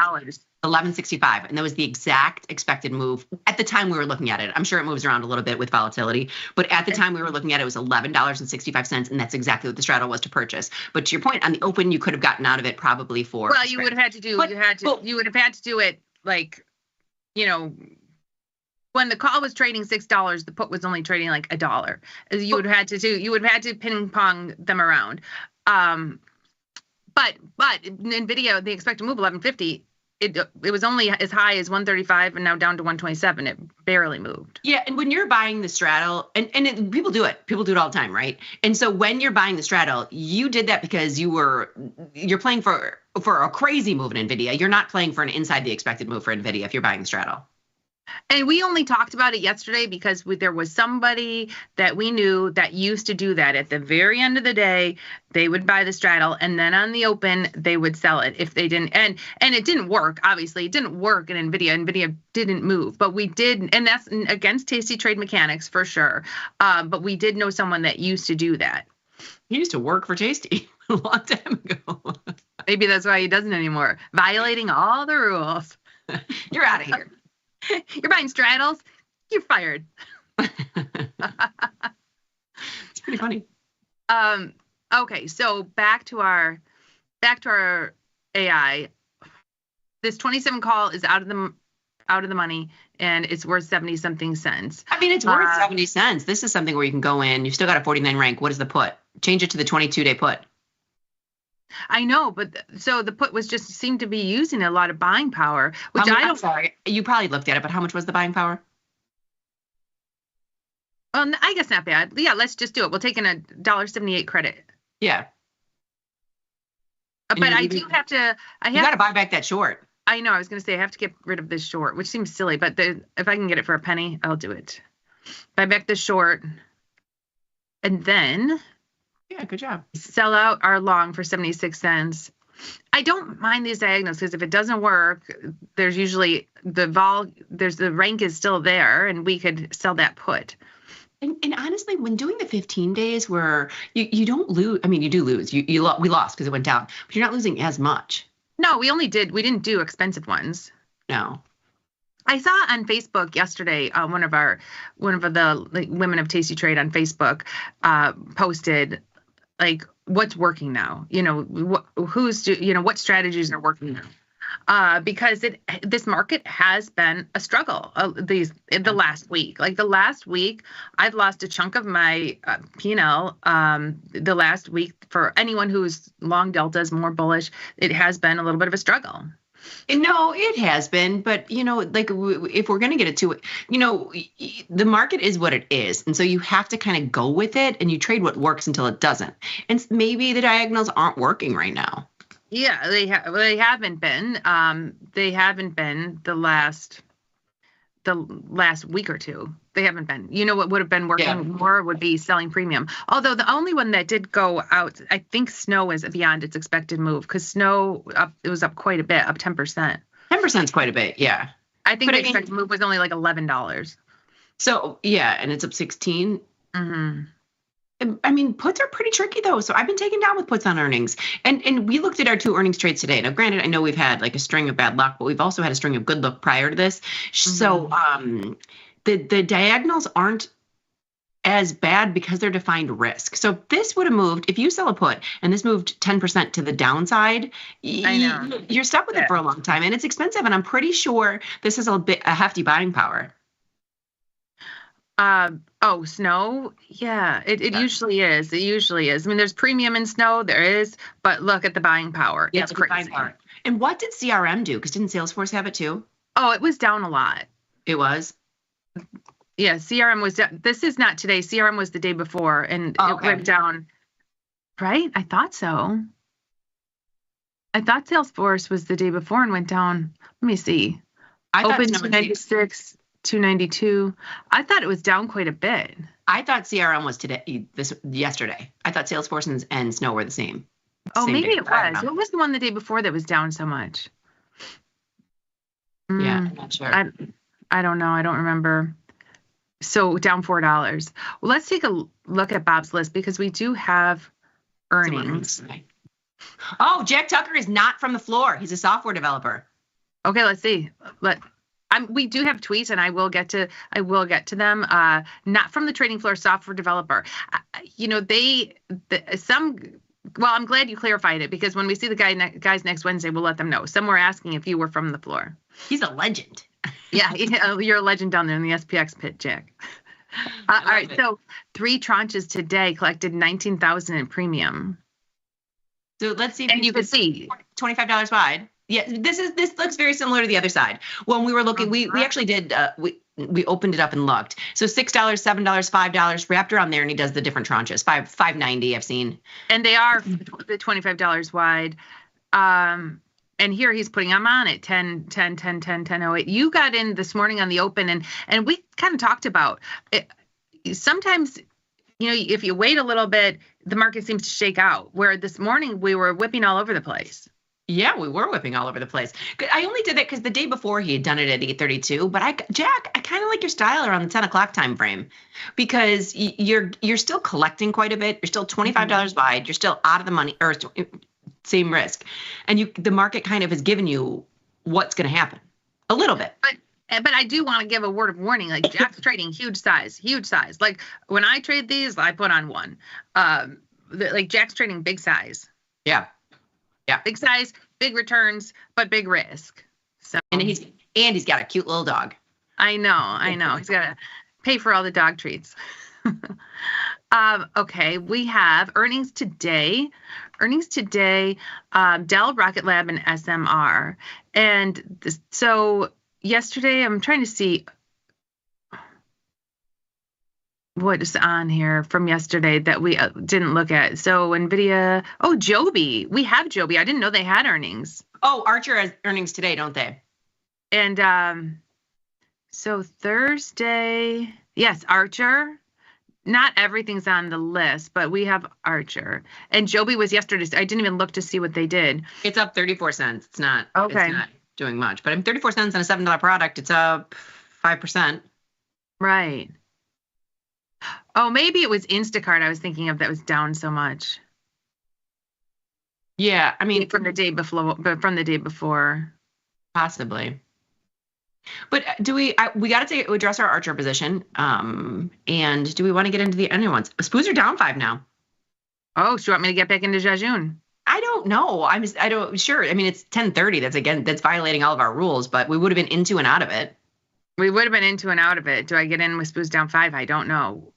$11.65, and that was the exact expected move at the time we were looking at it. I'm sure it moves around a little bit with volatility, but at the time we were looking at it was $11.65, and that's exactly what the straddle was to purchase. But to your point, on the open, you could have gotten out of it probably for. Well, you would have had to do. You would have had to do it like, when the call was trading $6, the put was only trading like $1. You would have had to ping pong them around. But NVIDIA, they expect to move 1150. It was only as high as 135 and now down to 127. It barely moved. Yeah, and when you're buying the straddle, and people do it all the time, right? And so when you're buying the straddle, you did that because you're playing for a crazy move in NVIDIA. You're not playing for an inside the expected move for NVIDIA if you're buying the straddle. And we only talked about it yesterday because there was somebody that we knew that used to do that. At the very end of the day, they would buy the straddle, and then on the open, they would sell it if they didn't. And it didn't work. Obviously, it didn't work in NVIDIA. NVIDIA didn't move, but we did, and that's against Tasty Trade mechanics for sure. But we did know someone that used to do that. He used to work for Tasty a long time ago. Maybe that's why he doesn't anymore. Violating all the rules. You're out of here. You're buying straddles, you're fired. It's pretty funny. Okay, so back to our AI. This 27 call is out of the money, and it's worth 70 something cents. I mean, it's worth 70 cents. This is something where you can go in. You've still got a 49 rank. What is the put? Change it to the 22-day put. I know, but so the put was just seemed to be using a lot of buying power, which I'm sorry. You probably looked at it, but how much was the buying power? I guess not bad. Yeah, let's just do it. We'll take in $1.78 credit. Yeah. But I do have to. You got to buy back that short. I know. I was going to say I have to get rid of this short, which seems silly, but if I can get it for a penny, I'll do it. Buy back the short, and then. Yeah, good job. Sell out our long for 76 cents. I don't mind these diagonals because if it doesn't work, there's usually the rank is still there, and we could sell that put. And honestly, when doing the 15 days where you don't lose, I mean, you do lose. We lost because it went down, but you're not losing as much. No, we didn't do expensive ones. No. I saw on Facebook yesterday, one of the women of Tasty Trade on Facebook posted like what's working now, what strategies are working now, because this market has been a struggle the last week. Like the last week, I've lost a chunk of my P&L. The last week, for anyone who's long deltas, more bullish, it has been a little bit of a struggle. No, it has been, but if we're going to get it to it, the market is what it is. And so you have to kind of go with it, and you trade what works until it doesn't. And maybe the diagonals aren't working right now. Yeah, they haven't been. They haven't been the last the last week or two. They haven't been. You know what would have been working more would be selling premium. Although the only one that did go out, I think snow is beyond its expected move because snow it was up quite a bit, up 10%. 10% is quite a bit, yeah. I think the expected move was only like $11. So yeah, and it's up 16. Mm-hmm. I mean, puts are pretty tricky though. So I've been taken down with puts on earnings, and we looked at our 2 earnings trades today. Now, granted, I know we've had like a string of bad luck, but we've also had a string of good luck prior to this. So the diagonals aren't as bad because they're defined risk. So this would have moved if you sell a put and this moved 10% to the downside. You're stuck with it for a long time, and it's expensive. And I'm pretty sure this is a hefty buying power. Snow. Yeah, it usually is. It usually is. I mean, there's premium in snow. There is, but look at the buying power. Yeah, it's crazy. crazy. Power. And what did CRM do? Because didn't Salesforce have it too? Oh, it was down a lot. It was. Yeah, CRM was down. This is not today. CRM was the day before, and it went down. Right? I thought so. I thought Salesforce was the day before and went down. Let me see. Open 296. 292. I thought it was down quite a bit. I thought CRM was yesterday. I thought Salesforce and Snow were the same. Maybe it was. What was the one the day before that was down so much? Yeah, I'm not sure. I don't know. I don't remember. So down $4. Well, let's take a look at Bob's list because we do have earnings. Oh, Jack Tucker is not from the floor. He's a software developer. Okay, let's see. We do have tweets, and I will get to them. Not from the trading floor, software developer. Well, I'm glad you clarified it because when we see the guys next Wednesday, we'll let them know. Some were asking if you were from the floor. He's a legend. Yeah, you're a legend down there in the SPX pit, Jack. All right, so 3 tranches today collected $19,000 in premium. So let's see. And you can see $25 wide. Yeah, this looks very similar to the other side. When we were looking, we actually did we opened it up and looked. So $6, $7, $5 wrapped around there, and he does the different tranches. $5.90 I've seen, and they are the $25 wide. And here he's putting them on at 10, 10, 10, 10, 10, 08. You got in this morning on the open, and we kind of talked about it. Sometimes, if you wait a little bit, the market seems to shake out. Where this morning we were whipping all over the place. Yeah, we were whipping all over the place. I only did that because the day before he had done it at 8:32. But Jack, I kind of like your style around the 10 o'clock time frame because you're still collecting quite a bit. You're still $25 wide. You're still out of the money or same risk, and the market kind of has given you what's going to happen a little bit. But I do want to give a word of warning. Like Jack's trading huge size. Like when I trade these, I put on one. Like Jack's trading big size. Yeah. Yeah, big size, big returns, but big risk. So and he's got a cute little dog. I know. He's got to pay for all the dog treats. Okay, we have earnings today. Dell, Rocket Lab, and SMR. And so yesterday, I'm trying to see what is on here from yesterday that we didn't look at. So NVIDIA, Joby. We have Joby. I didn't know they had earnings. Oh, Archer has earnings today, don't they? And so Thursday, yes, Archer. Not everything's on the list, but we have Archer. And Joby was yesterday. I didn't even look to see what they did. It's up 34 cents. It's not doing much. But 34 cents on a $7 product, it's up 5%. Right. Oh, maybe it was Instacart I was thinking of that was down so much. Yeah, I mean from the day before, possibly. But do we got to address our Archer position? And do we want to get into the other ones? Spoos are down 5 now. Oh, so you want me to get back into Jejun? I don't know. Sure. I mean, it's 10:30. That's violating all of our rules. But we would have been into and out of it. We would have been into and out of it. Do I get in with Spoos down 5? I don't know.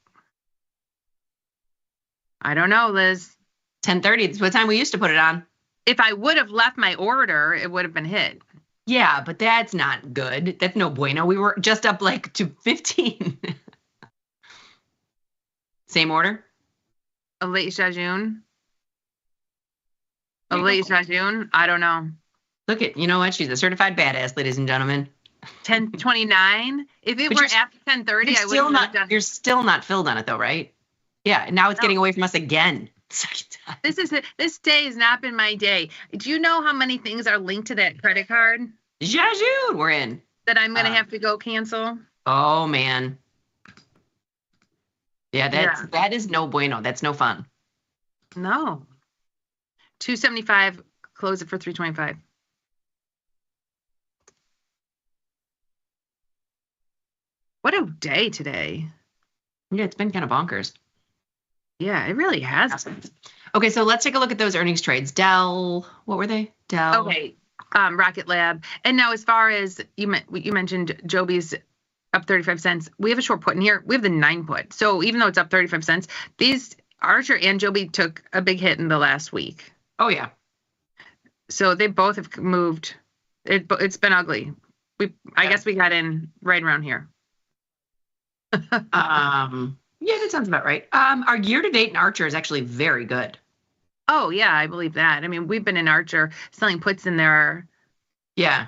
Liz. 10:30. That's what time we used to put it on. If I would have left my order, it would have been hit. Yeah, but that's not good. That's no bueno. We were just up like to 15. Same order? A late Jejun? I don't know. Look you know what? She's a certified badass, ladies and gentlemen. 10:29. If it But were you're- after 10:30, You're I would still have not. done. You're still not filled on it though, right? Yeah. Now it's getting away from us again. This day has not been my day. Do you know how many things are linked to that credit card Jajun, we're in. that I'm gonna have to go cancel? Oh man. Yeah, that is no bueno. That's no fun. No. 275. Close it for 325. What a day today. Yeah, it's been kind of bonkers. Yeah, it really has. Okay, so let's take a look at those earnings trades. Dell, what were they? Dell. Okay, Rocket Lab. And now, as far as you mentioned, Joby's up 35 cents. We have a short put in here. We have the 9 put. So even though it's up 35 cents, these Archer and Joby took a big hit in the last week. Oh yeah. So they both have moved. It's been ugly. I guess we got in right around here. Yeah, that sounds about right. Our year-to-date in Archer is actually very good. Oh yeah, I believe that. I mean, we've been in Archer selling puts in there. Yeah.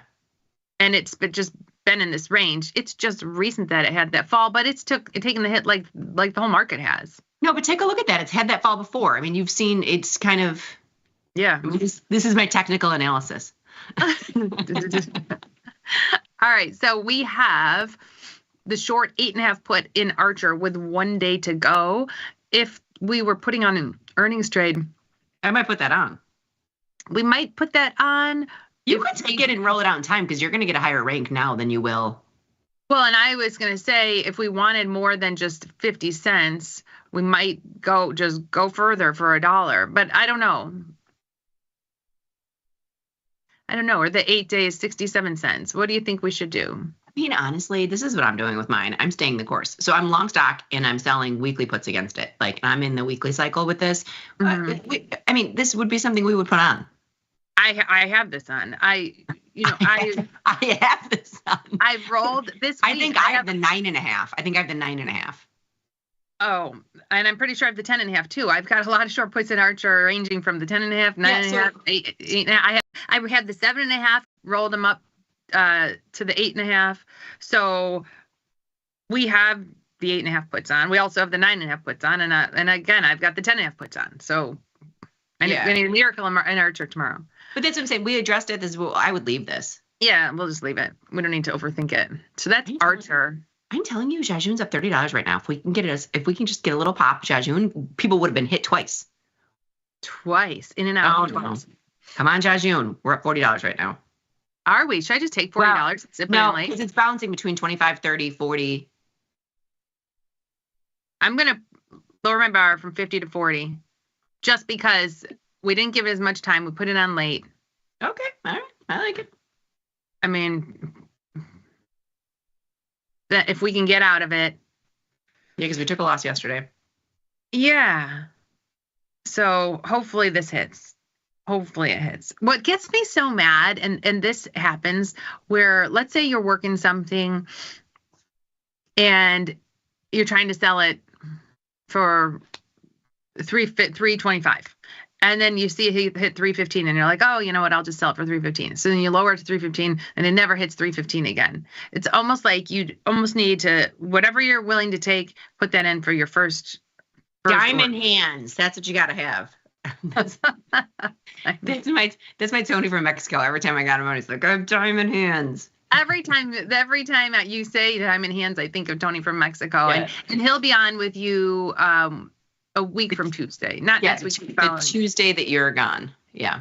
And it's just been in this range. It's just recent that it had that fall, but it's taken the hit like the whole market has. No, but take a look at that. It's had that fall before. I mean, you've seen it's kind of. Yeah. This is my technical analysis. All right, so we have the short 8.5 put in Archer with 1 day to go. If we were putting on an earnings trade, I might put that on. We might put that on. You could take it and roll it out in time because you're going to get a higher rank now than you will. Well, and I was going to say if we wanted more than just 50 cents, we might go further for $1. But I don't know. Or the 8 days, 67 cents. What do you think we should do? I mean, honestly, this is what I'm doing with mine. I'm staying the course. So I'm long stock and I'm selling weekly puts against it. Like I'm in the weekly cycle with this. I mean, this would be something we would put on. I have this on. I have this on. I've rolled this week. I think I have the 9.5. I think I have the 9.5. Oh, and I'm pretty sure I have the 10.5 too. I've got a lot of short puts in Archer ranging from the 10.5, 9.5, 8. I had the 7.5, rolled them up to the 8.5. So we have the 8.5 puts on. We also have the 9.5 puts on, and again, I've got the 10.5 puts on. So I need a miracle in Archer tomorrow. But that's what I'm saying. We addressed it. I would leave this. Yeah, we'll just leave it. We don't need to overthink it. So that's Archer. I'm telling you, Jajun's up $30 right now. If we can just get a little pop, Jajun, people would have been hit twice. Twice, in and out. Oh, no. Come on, Jajun. We're up $40 right now. Are we? Should I just take $40? No, because it's bouncing between 25, 30, 40. I'm going to lower my bar from 50 to 40 just because we didn't give it as much time. We put it on late. Okay. All right. I like it. I mean, that if we can get out of it. Yeah, because we took a loss yesterday. Yeah. So hopefully this hits. Hopefully it hits. What gets me so mad, and this happens where, let's say you're working something and you're trying to sell it for $325. And then you see it hit $315 and you're like, oh, you know what? I'll just sell it for $315. So then you lower it to $315 and it never hits $315 again. It's almost like you almost need to, whatever you're willing to take, put that in for your first diamond hands. That's what you got to have. That's my Tony from Mexico. Every time I got him on, he's like, I have diamond hands. Every time you say diamond hands, I think of Tony from Mexico. Yeah. And he'll be on with you a week from Tuesday. Not next week. The Tuesday that you're gone. Yeah.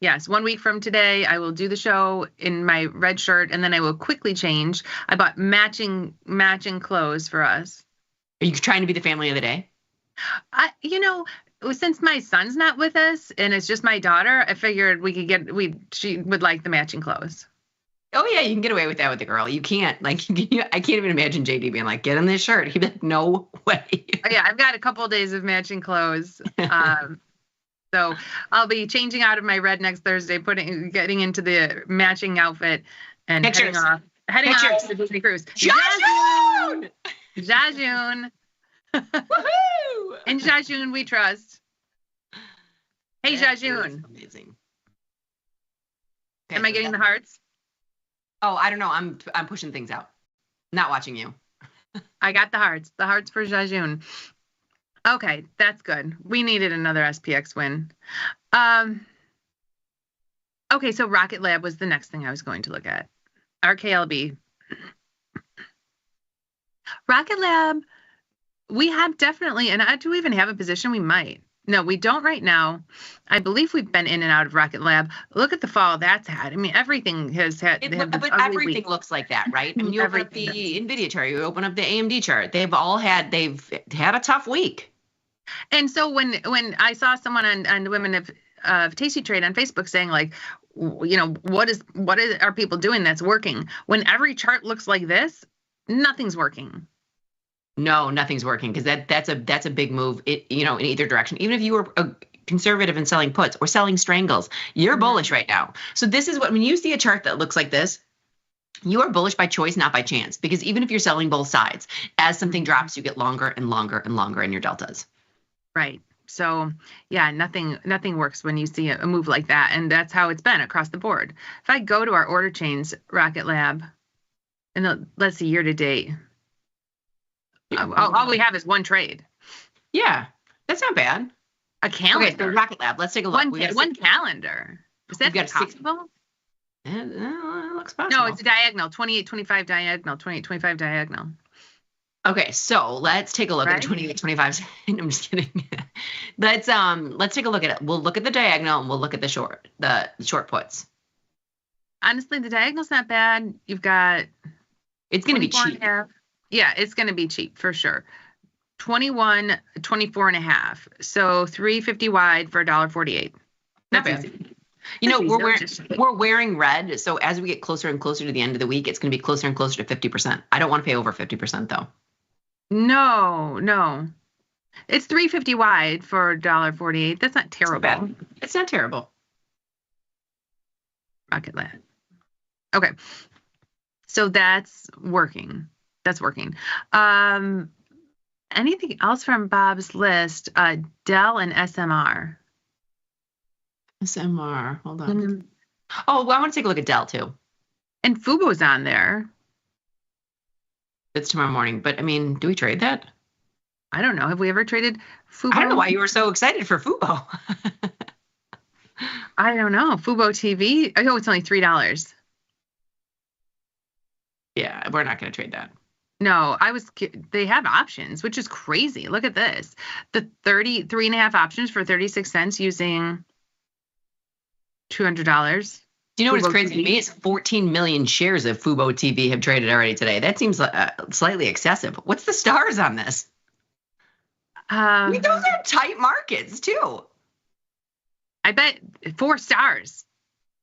Yes. 1 week from today, I will do the show in my red shirt, and then I will quickly change. I bought matching clothes for us. Are you trying to be the family of the day? Since my son's not with us and it's just my daughter, I figured she would like the matching clothes. Oh yeah, you can get away with that with the girl. You can't. I can't even imagine JD being like, get in this shirt. He'd be like, no way. Oh, yeah, I've got a couple of days of matching clothes. So I'll be changing out of my red next Thursday, getting into the matching outfit and heading off to the Disney cruise. Jajun! Jajun. Woohoo! In Jajun we trust. Hey, Jajun. Amazing. Am I getting the hearts? Oh, I don't know. I'm pushing things out. Not watching you. I got the hearts. The hearts for Jajun. Okay, that's good. We needed another SPX win. Okay, so Rocket Lab was the next thing I was going to look at. RKLB. Rocket Lab, we have definitely, and do we even have a position? We might. No, we don't right now. I believe we've been in and out of Rocket Lab. Look at the fall that's had. I mean, everything has had. But everything looks like that, right? I mean, you open up the NVIDIA chart, you open up the AMD chart. They've had a tough week. And so when I saw someone on the Women of Tasty Trade on Facebook saying like, you know, what are people doing that's working? When every chart looks like this, nothing's working. No, nothing's working because that's a big move. In either direction. Even if you were a conservative and selling puts or selling strangles, you're bullish right now. So this is when you see a chart that looks like this, you are bullish by choice, not by chance. Because even if you're selling both sides, as something drops, you get longer and longer and longer in your deltas. Right. So yeah, nothing works when you see a move like that, and that's how it's been across the board. If I go to our order chains, Rocket Lab, and let's see year to date. All we have is one trade. Yeah, that's not bad. A calendar. Okay, so Rocket Lab. Let's take a look. One calendar. Is that possible? It looks possible. No, it's a diagonal. 28-25 diagonal. 28-25 diagonal. Okay, so let's take a look at the 28-25. I'm just kidding. Let's take a look at it. We'll look at the diagonal and we'll look at the short puts. Honestly, the diagonal's not bad. You've got. It's going to be cheap. Yeah, it's going to be cheap for sure. 21, 24 and a half. So 350 wide for $1.48. Not bad. You know, we're wearing red. So as we get closer and closer to the end of the week, it's going to be closer and closer to 50%. I don't want to pay over 50% though. No. It's 350 wide for $1.48. That's not terrible. It's not terrible. Rocket Lab. Okay. So that's working. Anything else from Bob's list? Dell and SMR. SMR. Hold on. Oh, well, I want to take a look at Dell too. And Fubo's on there. It's tomorrow morning, but I mean, do we trade that? I don't know. Have we ever traded Fubo? I don't know why you were so excited for Fubo. I don't know. Fubo TV. Oh, it's only $3. Yeah, we're not going to trade that. No, they have options, which is crazy. Look at this. The 33.5 options for 36 cents using $200. Do you know what's crazy to me? It's 14 million shares of Fubo TV have traded already today. That seems slightly excessive. What's the stars on this? I mean, those are tight markets too. I bet 4 stars.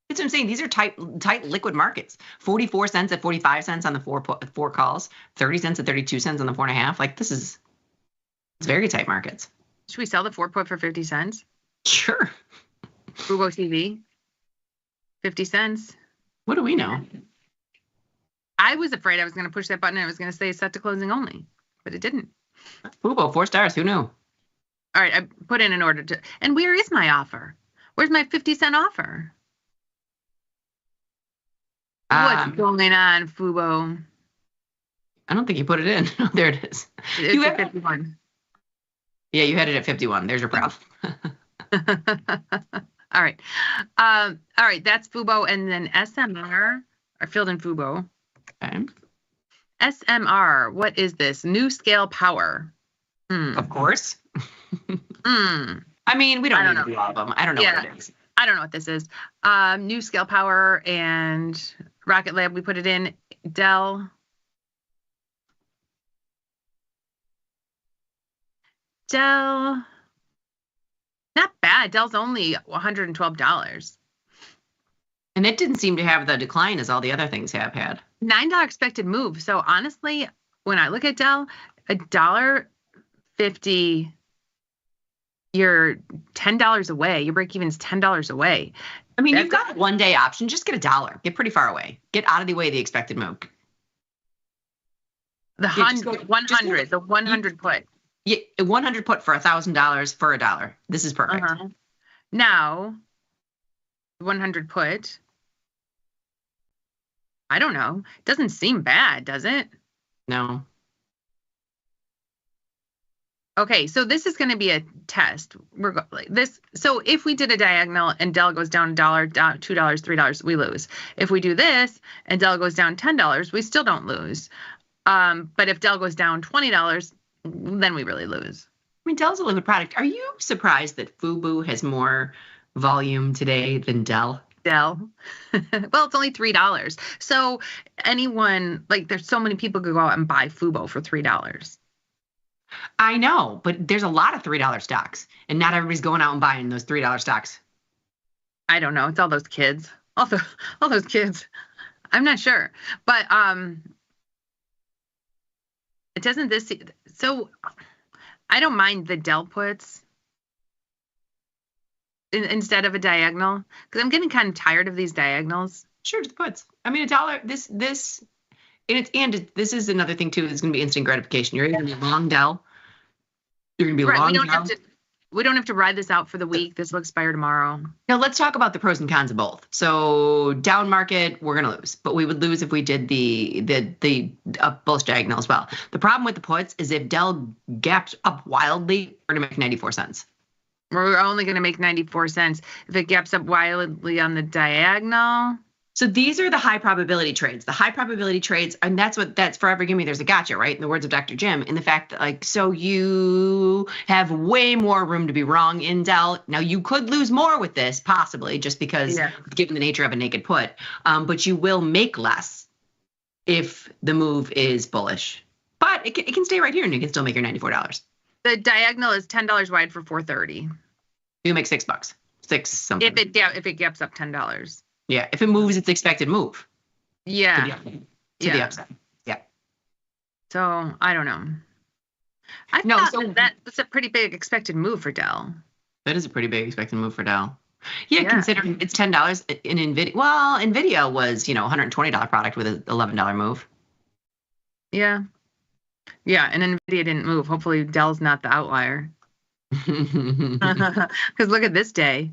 That's what I'm saying. These are tight liquid markets. 44 cents at 45 cents on the four calls, 30 cents at 32 cents on the 4.5. Like it's very tight markets. Should we sell the 4 put for 50 cents? Sure. Fubo TV, 50 cents. What do we know? I was afraid I was going to push that button and it was going to say set to closing only, but it didn't. Fubo, 4 stars. Who knew? All right, I put in an order to. And where is my offer? Where's my 50-cent offer? What's going on, Fubo? I don't think you put it in. There it is. It's at 51. Yeah, you had it at 51. There's your problem. All right. All right, that's Fubo. And then SMR, I filled in Fubo. Okay. SMR, what is this? New Scale Power. Of course. I mean, we don't need to do all of them. I don't know what it is. I don't know what this is. New Scale Power and Rocket Lab, we put it in. Dell. Not bad. Dell's only $112. And it didn't seem to have the decline as all the other things have had. $9 expected move. So honestly, when I look at Dell, $1.50, you're $10 away. Your break even's $10 away. I mean, you've got a 1-day option. Just get $1. Get pretty far away. Get out of the way of the expected move. The 100 put. Yeah, 100 put for $1,000 for $1. This is perfect. Now, 100 put. I don't know. Doesn't seem bad, does it? No. Okay, so this is going to be a test. So if we did a diagonal and Dell goes down $1, down $2, $3, we lose. If we do this and Dell goes down $10, we still don't lose. But if Dell goes down $20, then we really lose. I mean, Dell's a liquid product. Are you surprised that FUBU has more volume today than Dell? Well, it's only $3. So anyone, like, there's so many people could go out and buy FUBO for $3. I know, but there's a lot of $3 stocks, and not everybody's going out and buying those $3 stocks. I don't know. It's all those kids. All those kids. I'm not sure, but it doesn't this. So I don't mind the Dell puts instead of a diagonal, because I'm getting kind of tired of these diagonals. Sure, the puts. I mean, $1. This this is another thing too. It's going to be instant gratification. You're going to be long Dell. You're going to be long Dell. We don't have to ride this out for the week. This will expire tomorrow. Now let's talk about the pros and cons of both. So down market, we're going to lose, but we would lose if we did the bullish diagonal as well. The problem with the puts is if Dell gaps up wildly, we're going to make 94 cents. We're only going to make 94 cents if it gaps up wildly on the diagonal. So these are the high probability trades. The high probability trades, and that's forever give me there's a gotcha, right? In the words of Dr. Jim, in the fact that so you have way more room to be wrong in Dell. Now you could lose more with this possibly just because given the nature of a naked put, but you will make less if the move is bullish. But it can stay right here and you can still make your $94. The diagonal is $10 wide for $4.30. You make $6. $6 something. If it gaps up $10. Yeah, if it moves its expected move. Yeah. To the upside. Yeah. So I don't know. I thought that's a pretty big expected move for Dell. That is a pretty big expected move for Dell. Yeah, considering it's $10 in NVIDIA. Well, NVIDIA was, $120 product with an $11 move. Yeah. Yeah, and NVIDIA didn't move. Hopefully Dell's not the outlier. Because look at this day.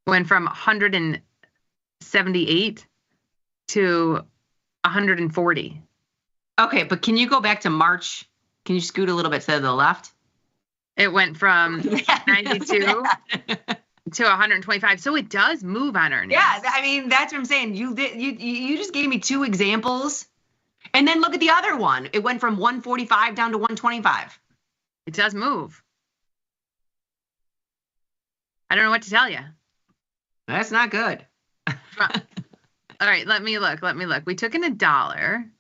Went from 178 to 140. Okay, but can you go back to March? Can you scoot a little bit to the left? It went from 92 to 125. So it does move on earnings. Yeah, I mean, that's what I'm saying. You just gave me two examples. And then look at the other one. It went from 145 down to 125. It does move. I don't know what to tell you. That's not good. All right, let me look. We took in $1.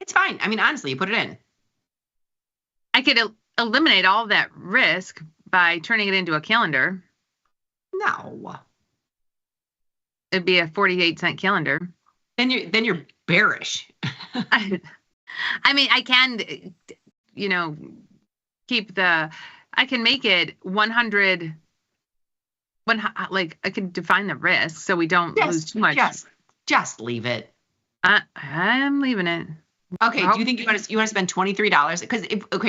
It's fine. I mean, honestly, you put it in. I could eliminate all that risk by turning it into a calendar. No. It'd be a 48-cent calendar. Then you're bearish. I mean, I can, I can make it 100. I can define the risk so we don't lose too much. Just leave it. I'm leaving it. Okay. Do you think you want to spend $23? Because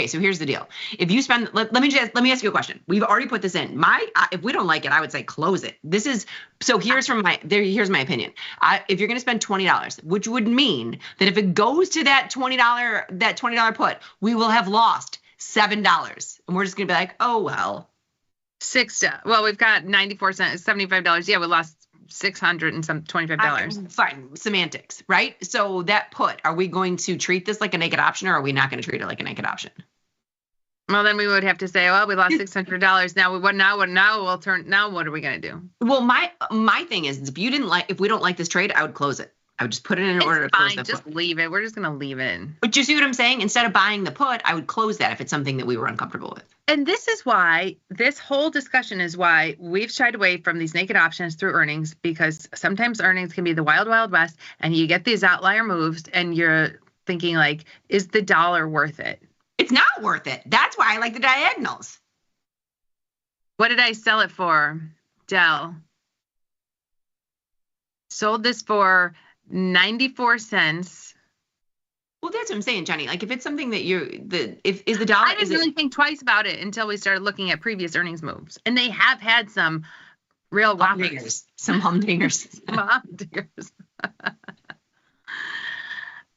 so here's the deal. If you spend, let me ask you a question. We've already put this in. If we don't like it, I would say close it. Here's my opinion. If you're going to spend $20, which would mean that if it goes to that $20 put, we will have lost $7, and we're just going to be like, oh well. $6. Well, we've got 94 cents, $75. Yeah, we lost $600 and some $25. Fine, semantics, right? So that put, are we going to treat this like a naked option, or are we not going to treat it like a naked option? Well, then we would have to say, well, we lost $600. Now what are we going to do? Well, my thing is, if we don't like this trade, I would close it. I would just put it in order to close the put. Just leave it. We're just going to leave it. But you see what I'm saying? Instead of buying the put, I would close that if it's something that we were uncomfortable with. And this is why, this whole discussion is why we've shied away from these naked options through earnings, because sometimes earnings can be the wild, wild west, and you get these outlier moves, and you're thinking like, is the dollar worth it? It's not worth it. That's why I like the diagonals. What did I sell it for? Dell. Sold this for 94 cents. Well, that's what I'm saying, Jenny. Like, if it's something that is the dollar. I didn't really think twice about it until we started looking at previous earnings moves, and they have had some Real whoppers. Humdingers. Some humdingers. Some humdingers.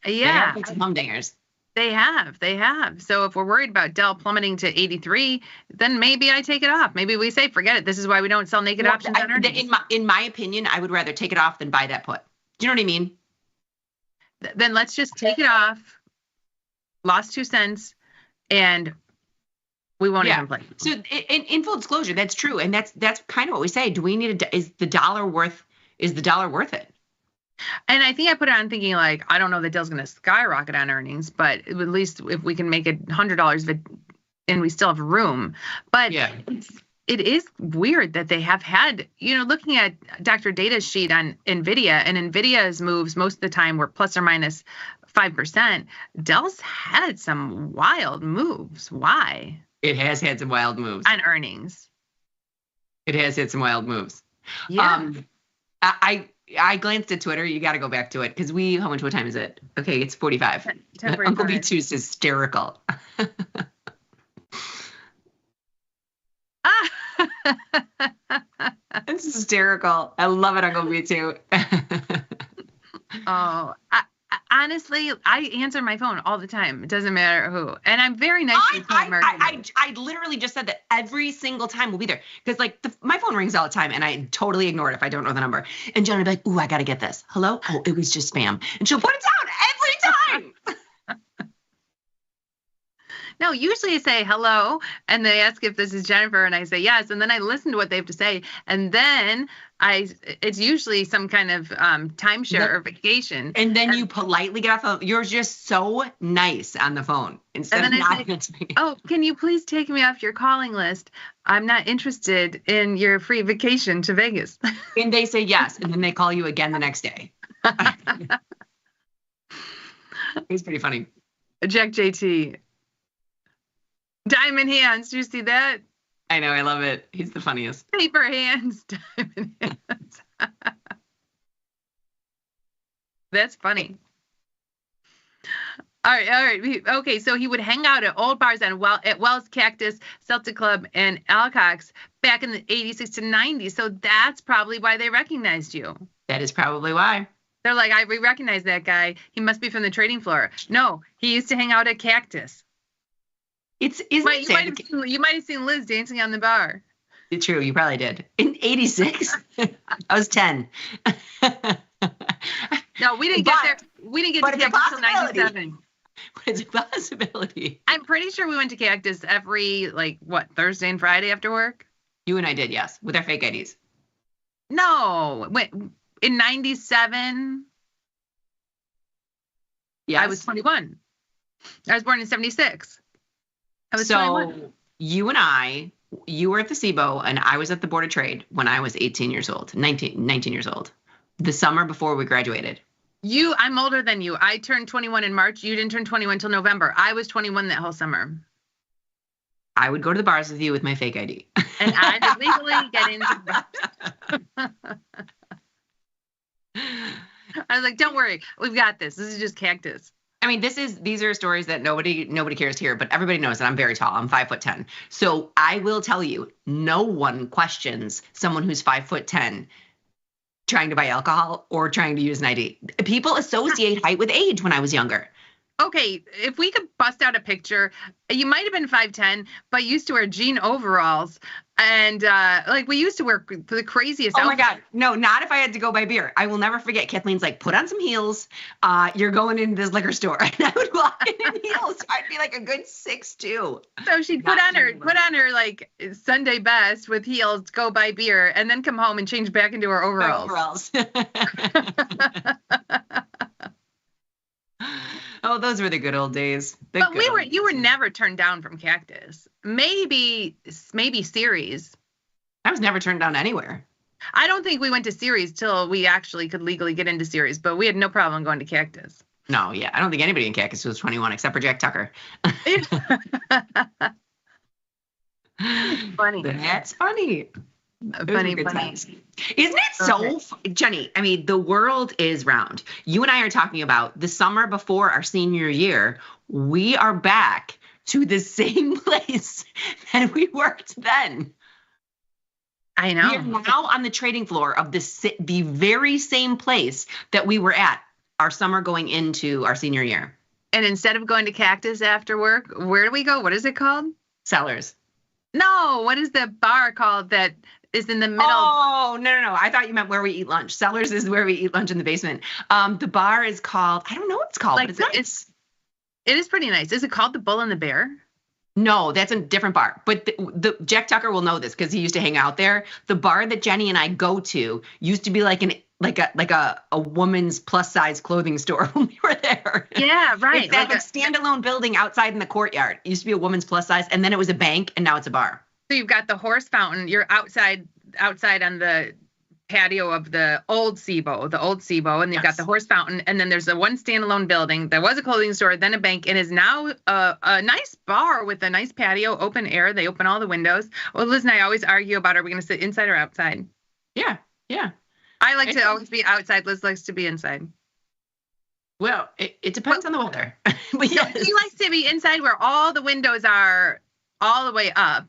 They Yeah. have some humdingers. They have. So if we're worried about Dell plummeting to 83, then maybe I take it off. Maybe we say, forget it. This is why we don't sell naked options on earnings. In my opinion, I would rather take it off than buy that put. Do you know what I mean? Then let's just take it off. Lost 2 cents, and we won't even play. So in full disclosure, that's true, and that's kind of what we say. Do we need is the dollar worth it? And I think I put it on thinking like, I don't know that Dell's going to skyrocket on earnings, but at least if we can make it $100 and we still have room. But it is weird that they have had, looking at Dr. Data's sheet on NVIDIA, and NVIDIA's moves most of the time were plus or minus 5%. Dell's had some wild moves. Why? It has had some wild moves. On earnings. It has had some wild moves. Yeah. I glanced at Twitter. You got to go back to it because how much, what time is it? Okay, it's 45. Uncle B2 is hysterical. It's hysterical. I love it, Uncle B2. Oh, honestly, I answer my phone all the time. It doesn't matter who. And I'm very nice to I literally just said that every single time we'll be there. Because my phone rings all the time and I totally ignore it if I don't know the number. And Jen will be like, ooh, I got to get this. Hello? Oh, it was just spam. And she'll put it down every time. No, usually I say hello and they ask if this is Jennifer and I say yes. And then I listen to what they have to say. And then it's usually some kind of timeshare or vacation. And then you politely get off the phone. You're just so nice on the phone. Instead of not answering. Oh, can you please take me off your calling list? I'm not interested in your free vacation to Vegas. And they say yes. And then they call you again the next day. It's pretty funny. Jack JT. Diamond hands. Do you see that? I know. I love it. He's the funniest. Paper hands. Diamond hands. That's funny. All right. Okay, so he would hang out at old bars at Wells, Cactus, Celtic Club, and Alcock's back in the 86 to 90. So that's probably why they recognized you. That is probably why. They're like, we recognize that guy. He must be from the trading floor. No, he used to hang out at Cactus. You might have seen Liz dancing on the bar. It's true. You probably did. In 86, I was 10. No, we didn't get there. We didn't get to Cactus until 97. It's a possibility. I'm pretty sure we went to Cactus every, Thursday and Friday after work? You and I did, yes, with our fake IDs. No, in 97, yes. I was 21. I was born in 76. I was 21. You were at the SIBO and I was at the Board of Trade when I was 19 years old, the summer before we graduated. I'm older than you. I turned 21 in March. You didn't turn 21 until November. I was 21 that whole summer. I would go to the bars with you with my fake ID. And I'd illegally get into bars. I was like, don't worry. We've got this. This is just Cactus. I mean, these are stories that nobody cares to hear, but everybody knows that I'm very tall. I'm 5'10". So I will tell you, no one questions someone who's 5'10" trying to buy alcohol or trying to use an ID. People associate height with age when I was younger. Okay, if we could bust out a picture, you might have been 5'10", but used to wear jean overalls. And we used to wear the craziest outfits. My God. No, not if I had to go buy beer. I will never forget. Kathleen's like, put on some heels. You're going into this liquor store. And I would walk in heels. I'd be like a good 6'2". So she'd put on her Sunday best with heels, go buy beer, and then come home and change back into her overalls. Oh, those were the good old days. But you were never turned down from Cactus. Maybe Ceres. I was never turned down anywhere. I don't think we went to Ceres till we actually could legally get into Ceres, but we had no problem going to Cactus. No, yeah. I don't think anybody in Cactus was 21 except for Jack Tucker. Funny. That's funny. Funny. Isn't it so, Jenny? I mean, the world is round. You and I are talking about the summer before our senior year. We are back to the same place that we worked then. I know. We are now on the trading floor of the very same place that we were at our summer going into our senior year. And instead of going to Cactus after work, where do we go? What is it called? Sellers. No, what is the bar called that is in the middle? Oh, no. I thought you meant where we eat lunch. Sellers is where we eat lunch in the basement. The bar is called, I don't know what it's called, but it's nice. It is pretty nice. Is it called the Bull and the Bear? No, that's a different bar. But the Jack Tucker will know this because he used to hang out there. The bar that Jenny and I go to used to be like a woman's plus size clothing store when we were there. Yeah, right. It's that like standalone building outside in the courtyard. It used to be a woman's plus size, and then it was a bank, and now it's a bar. So you've got the horse fountain. You're outside on the patio of the old SIBO, and you've got the horse fountain, and then there's a one standalone building. There was a clothing store, then a bank, and is now a nice bar with a nice patio, open air. They open all the windows. Well, Liz and I always argue about, are we going to sit inside or outside? Yeah. I like to always be outside. Liz likes to be inside. Well, it depends on the weather. But yes. He likes to be inside where all the windows are all the way up.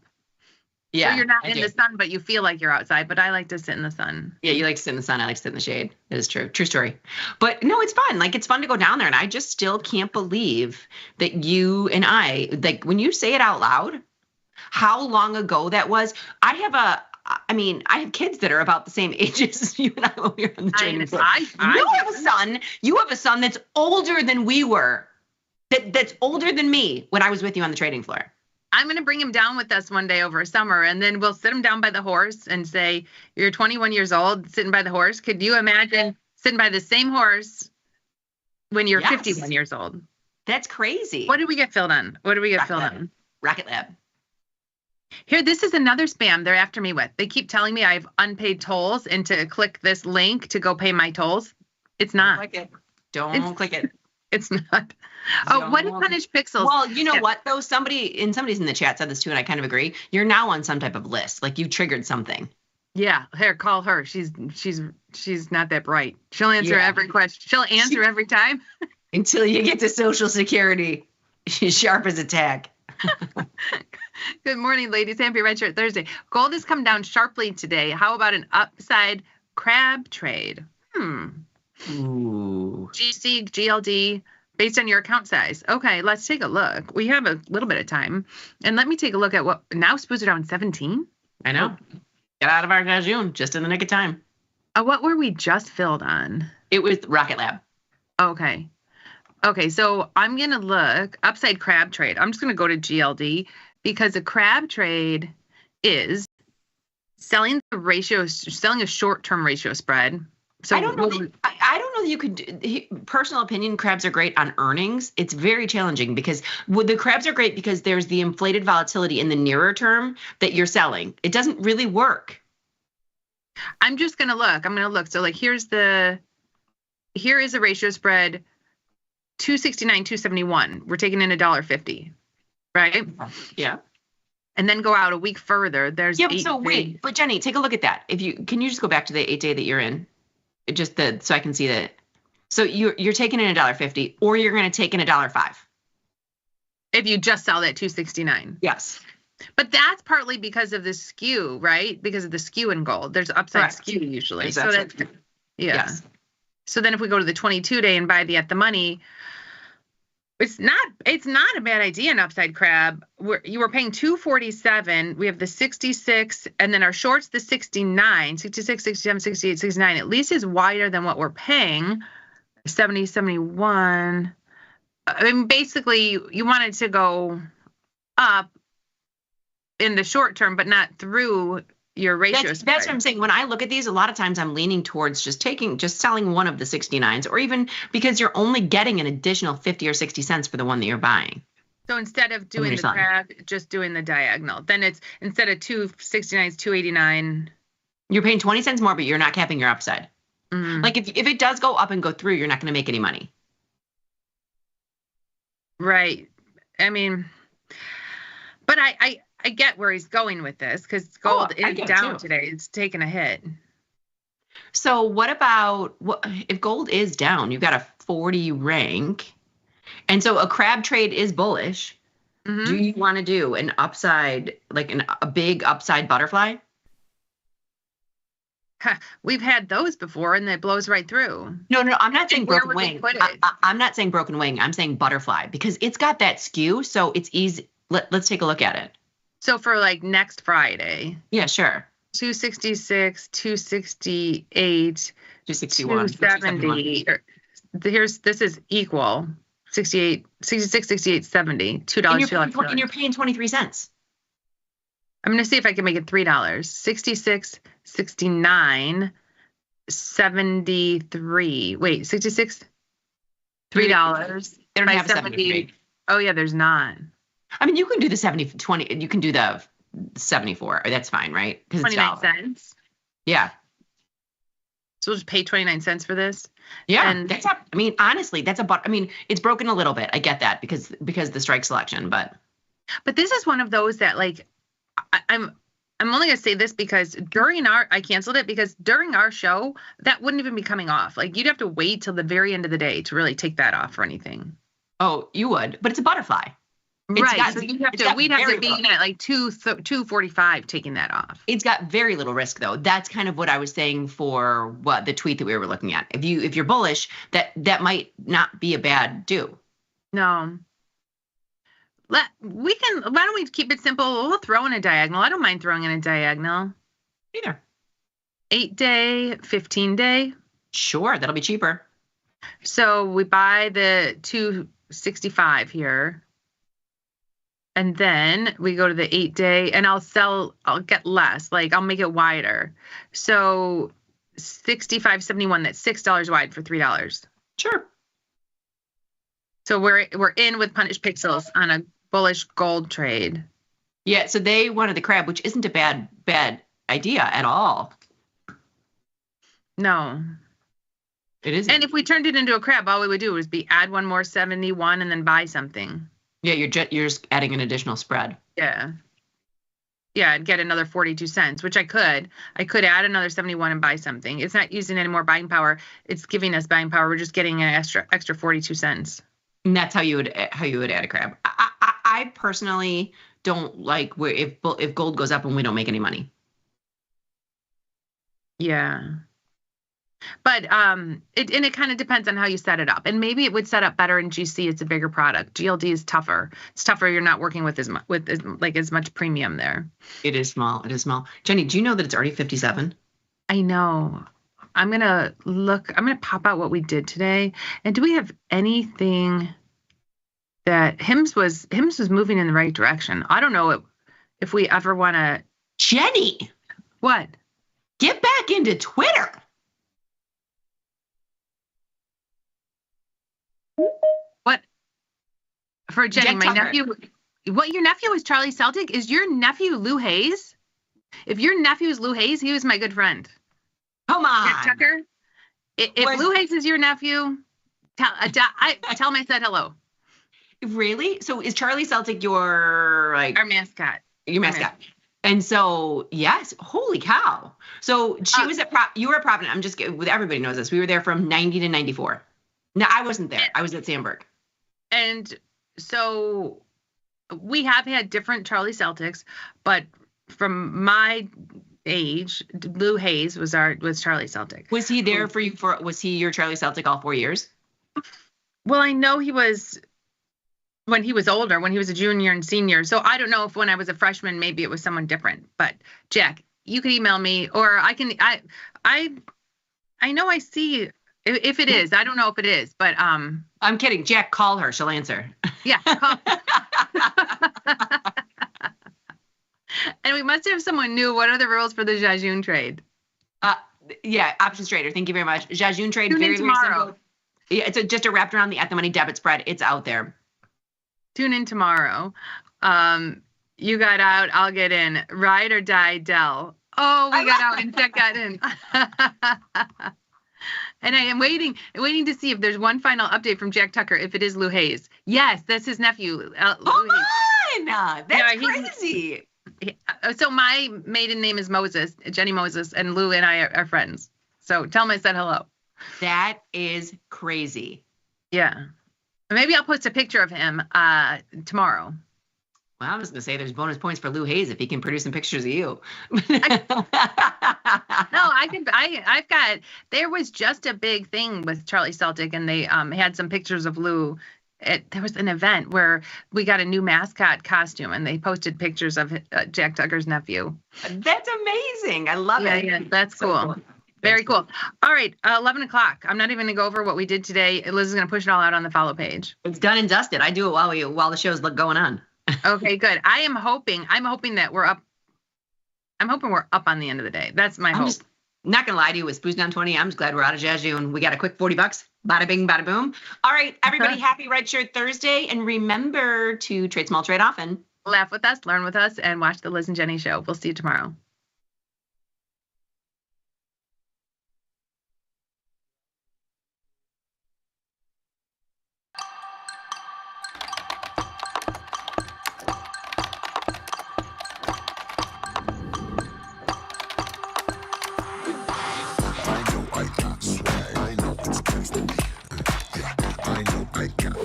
Yeah, so you're not in the sun, but you feel like you're outside. But I like to sit in the sun. Yeah, you like to sit in the sun. I like to sit in the shade. It is true. True story. But no, it's fun. Like, it's fun to go down there. And I just still can't believe that you and I, like, when you say it out loud, how long ago that was. I have kids that are about the same age as you and I when we were on the training floor. You have a son that's older than we were. That's older than me when I was with you on the trading floor. I'm going to bring him down with us one day over summer, and then we'll sit him down by the horse and say, you're 21 years old sitting by the horse. Could you imagine sitting by the same horse when you're 51 years old? That's crazy. What did we get filled on? Rocket Lab. Here, this is another spam they're after me with. They keep telling me I have unpaid tolls and to click this link to go pay my tolls. It's not. Don't click it. It's not. Oh, what is Punished Pixels? Well, you know what though? Somebody's in the chat said this too, and I kind of agree. You're now on some type of list. Like you triggered something. Yeah, here, call her. She's not that bright. She'll answer every question. She'll answer every time. Until you get to Social Security. She's sharp as a tack. Good morning, ladies. Happy Red Shirt Thursday. Gold has come down sharply today. How about an upside crab trade? Ooh. GC, GLD, based on your account size. Okay, let's take a look. We have a little bit of time. And let me take a look at what now spoons around 17. I know. Get out of our gajoon just in the nick of time. What were we just filled on? It was Rocket Lab. Okay, so I'm going to look upside crab trade. I'm just going to go to GLD because a crab trade is selling a short-term ratio spread. So I don't know that you could personal opinion, crabs are great on earnings. It's very challenging because the crabs are great because there's the inflated volatility in the nearer term that you're selling. It doesn't really work. I'm just going to look. I'm going to look. So like here is a ratio spread 269, 271. We're taking in $1.50, right? Yeah. And then go out a week further. There's but Jenny, take a look at that. Can you just go back to the 8-day that you're in? So I can see that. So you're taking in $1.50, or you're going to take in $1.05. If you just sell that 269. Yes. But that's partly because of the skew, right? Because of the skew in gold. There's upside skew usually. So that's, Yes. So then if we go to the 22-day and buy the at the money, it's not a bad idea in upside crab. You were paying $247. We have the 66, and then our short's the 69, 66, 67, 68, 69. At least is wider than what we're paying. 70, 71. I mean, basically, you wanted to go up in the short term, but not through your ratio spread. That's what I'm saying. When I look at these, a lot of times I'm leaning towards just selling one of the 69s, or even because you're only getting an additional 50 or 60 cents for the one that you're buying. So instead of doing the crab, just doing the diagonal. Then it's instead of 269, it's 289. You're paying 20 cents more, but you're not capping your upside. Mm-hmm. Like if it does go up and go through, you're not going to make any money. Right. I mean, but I get where he's going with this because gold is down today. It's taken a hit. So what about if gold is down? You've got a 40 rank. And so a crab trade is bullish. Mm-hmm. Do you want to do an upside, like a big upside butterfly? We've had those before, and it blows right through. No, I'm not saying Where broken would we wing. put it? I'm not saying broken wing. I'm saying butterfly because it's got that skew, so it's easy. Let's take a look at it. So for like next Friday. Yeah, sure. 266, 268, 261, 270. This is equal. 68, 66, 68, 70. $2. And you're paying 23 cents. I'm going to see if I can make it $3. 66, 69, 73. Wait, 66, $3. They don't have 70. Oh, yeah, there's not. I mean, you can do the 20. You can do the 74. That's fine, right? Because 29 cents. Yeah. So we'll just pay 29 cents for this. Yeah. And that's honestly, it's broken a little bit. I get that because the strike selection, but this is one of those that like, I'm only going to say this because I canceled it because during our show, that wouldn't even be coming off. Like you'd have to wait till the very end of the day to really take that off or anything. Oh, you would, but it's a butterfly. Right. So we'd have to be at like 2:45 taking that off. It's got very little risk though. That's kind of what I was saying for the tweet that we were looking at. If you're bullish, that might not be a bad do. No. Why don't we keep it simple? We'll throw in a diagonal. I don't mind throwing in a diagonal. Either. 8-day, 15-day. Sure, that'll be cheaper. So we buy the 265 here. And then we go to the 8-day and I'll get less, like I'll make it wider. So 65.71, that's $6 wide for $3. Sure. So we're in with Punished Pixels on a bullish gold trade. Yeah, so they wanted the crab, which isn't a bad idea at all. No. It isn't. And if we turned it into a crab, all we would do was add one more 71 and then buy something. Yeah, you're just adding an additional spread. Yeah. Yeah, I'd get another 42 cents, which I could. I could add another 71 and buy something. It's not using any more buying power. It's giving us buying power. We're just getting an extra 42 cents. And that's how you would add a crab. I personally don't like if gold goes up and we don't make any money. Yeah. But it kind of depends on how you set it up. And maybe it would set up better in GC. It's a bigger product. GLD is tougher. It's tougher. You're not working with as much premium there. It is small. Jenny, do you know that it's already 57? I know. I'm going to pop out what we did today. And do we have anything that Hims was moving in the right direction? I don't know if we ever want to. Jenny. What? Get back into Twitter. What? For Jenny, Jack my Tucker. nephew. What, your nephew is Charlie Celtic? Is your nephew Lou Hayes? If your nephew is Lou Hayes, he was my good friend. Come on. Jack Tucker. If Lou Hayes is your nephew, tell him I said hello. Really? So is Charlie Celtic your our mascot? Your mascot. And so, yes, holy cow. So she was you were at Providence. Everybody knows this. We were there from 90 to 94. No, I wasn't there. I was at Sandburg. And so we have had different Charlie Celtics, but from my age, Lou Hayes was Charlie Celtic. Was he there for you was he your Charlie Celtic all 4 years? Well, I know he was when he was older, when he was a junior and senior. So I don't know if when I was a freshman, maybe it was someone different. But Jack, you can email me, or I can. I know I see if it is. I don't know if it is, but I'm kidding. Jack, call her. She'll answer. Yeah. Call. And we must have someone new. What are the rules for the Jajun trade? Yeah, options trader. Thank you very much. Jajun trade. Tune in very tomorrow. simple. Yeah, it's just a wrapped around the at the money debit spread. It's out there. Tune in tomorrow. You got out, I'll get in. Ride or die, Dell. Oh, we got out and Jack got in. And I am waiting to see if there's one final update from Jack Tucker, if it is Lou Hayes. Yes, that's his nephew. Lou Hayes. That's crazy. So my maiden name is Moses, Jenny Moses, and Lou and I are friends. So tell him I said hello. That is crazy. Yeah. Maybe I'll post a picture of him tomorrow. Well, I'm just gonna say there's bonus points for Lou Hayes if he can produce some pictures of you. No, I've got. There was just a big thing with Charlie Celtic, and they had some pictures of Lou. There was an event where we got a new mascot costume, and they posted pictures of Jack Tucker's nephew. That's amazing. I love it. Yeah, that's So cool. Very cool. All right, 11 o'clock. I'm not even going to go over what we did today. Liz is going to push it all out on the follow page. It's done and dusted. I do it while the show's going on. Okay, good. I'm hoping that we're up. I'm hoping we're up on the end of the day. That's my hope. Just not gonna lie to you, with Spooze Down 20, I'm just glad we're out of Jazzu and we got a quick $40. Bada bing, bada boom. All right, everybody, happy Red Shirt Thursday, and remember to trade small, trade often. Laugh with us, learn with us, and watch the Liz and Jenny show. We'll see you tomorrow.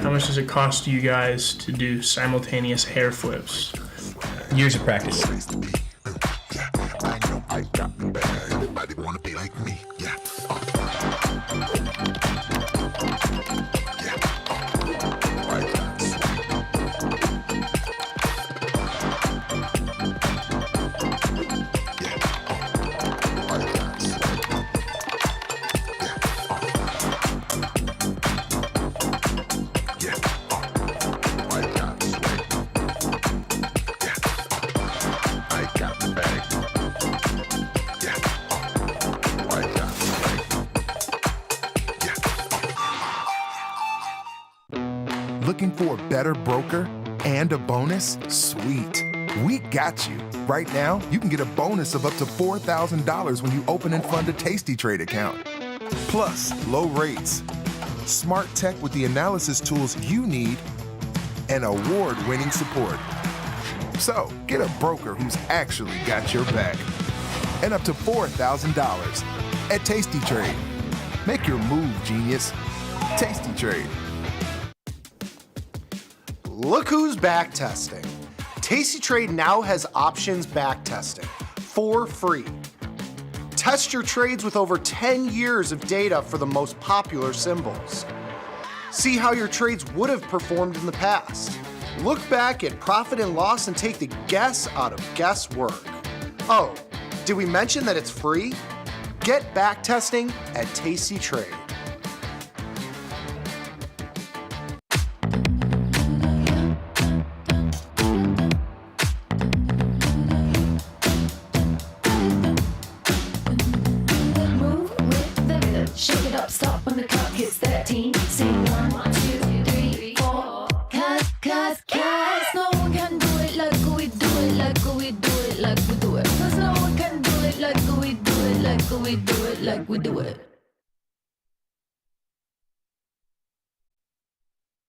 How much does it cost you guys to do simultaneous hair flips? Years of practice. Everybody wanna be like me, yeah. Looking for a better broker and a bonus? Sweet. We got you. Right now, you can get a bonus of up to $4,000 when you open and fund a Tasty Trade account. Plus, low rates, smart tech with the analysis tools you need, and award-winning support. So, get a broker who's actually got your back. And up to $4,000 at Tasty Trade. Make your move, genius. Tasty Trade. Look who's back testing. Tasty Trade now has options back testing for free. Test your trades with over 10 years of data for the most popular symbols. See how your trades would have performed in the past. Look back at profit and loss and take the guess out of guesswork. Oh, did we mention that it's free? Get back testing at Tasty Trade. Shake it up, stop when the clock hits 13. Sing 1, 2, 3, 4. Cause no one can do it like we do it, like we do it, like we do it. Cause no one can do it like we do it, like we do it, like we do it.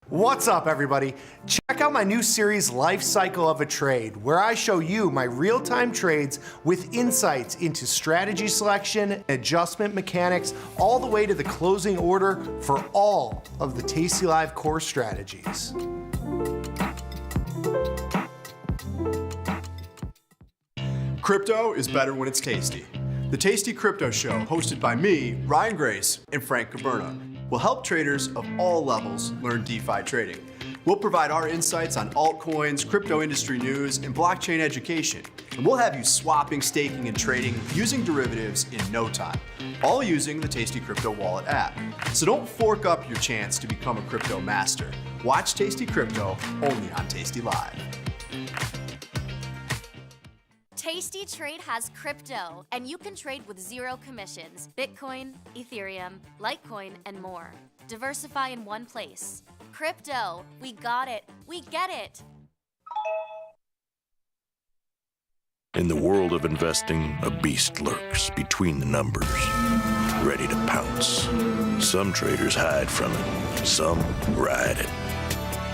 What's up, everybody? Check out my new series, Life Cycle of a Trade, where I show you my real-time trades with insights into strategy selection, adjustment mechanics, all the way to the closing order for all of the tastylive core strategies. Crypto is better when it's tasty. The Tasty Crypto Show, hosted by me, Ryan Grace, and Frank Caberna, will help traders of all levels learn DeFi trading. We'll provide our insights on altcoins, crypto industry news, and blockchain education. And we'll have you swapping, staking, and trading using derivatives in no time, all using the Tasty Crypto Wallet app. So don't fork up your chance to become a crypto master. Watch Tasty Crypto only on Tasty Live. Tasty Trade has crypto, and you can trade with zero commissions. Bitcoin, Ethereum, Litecoin, and more. Diversify in one place. Crypto, we got it. We get it. In the world of investing, a beast lurks between the numbers, ready to pounce. Some traders hide from it, some ride it.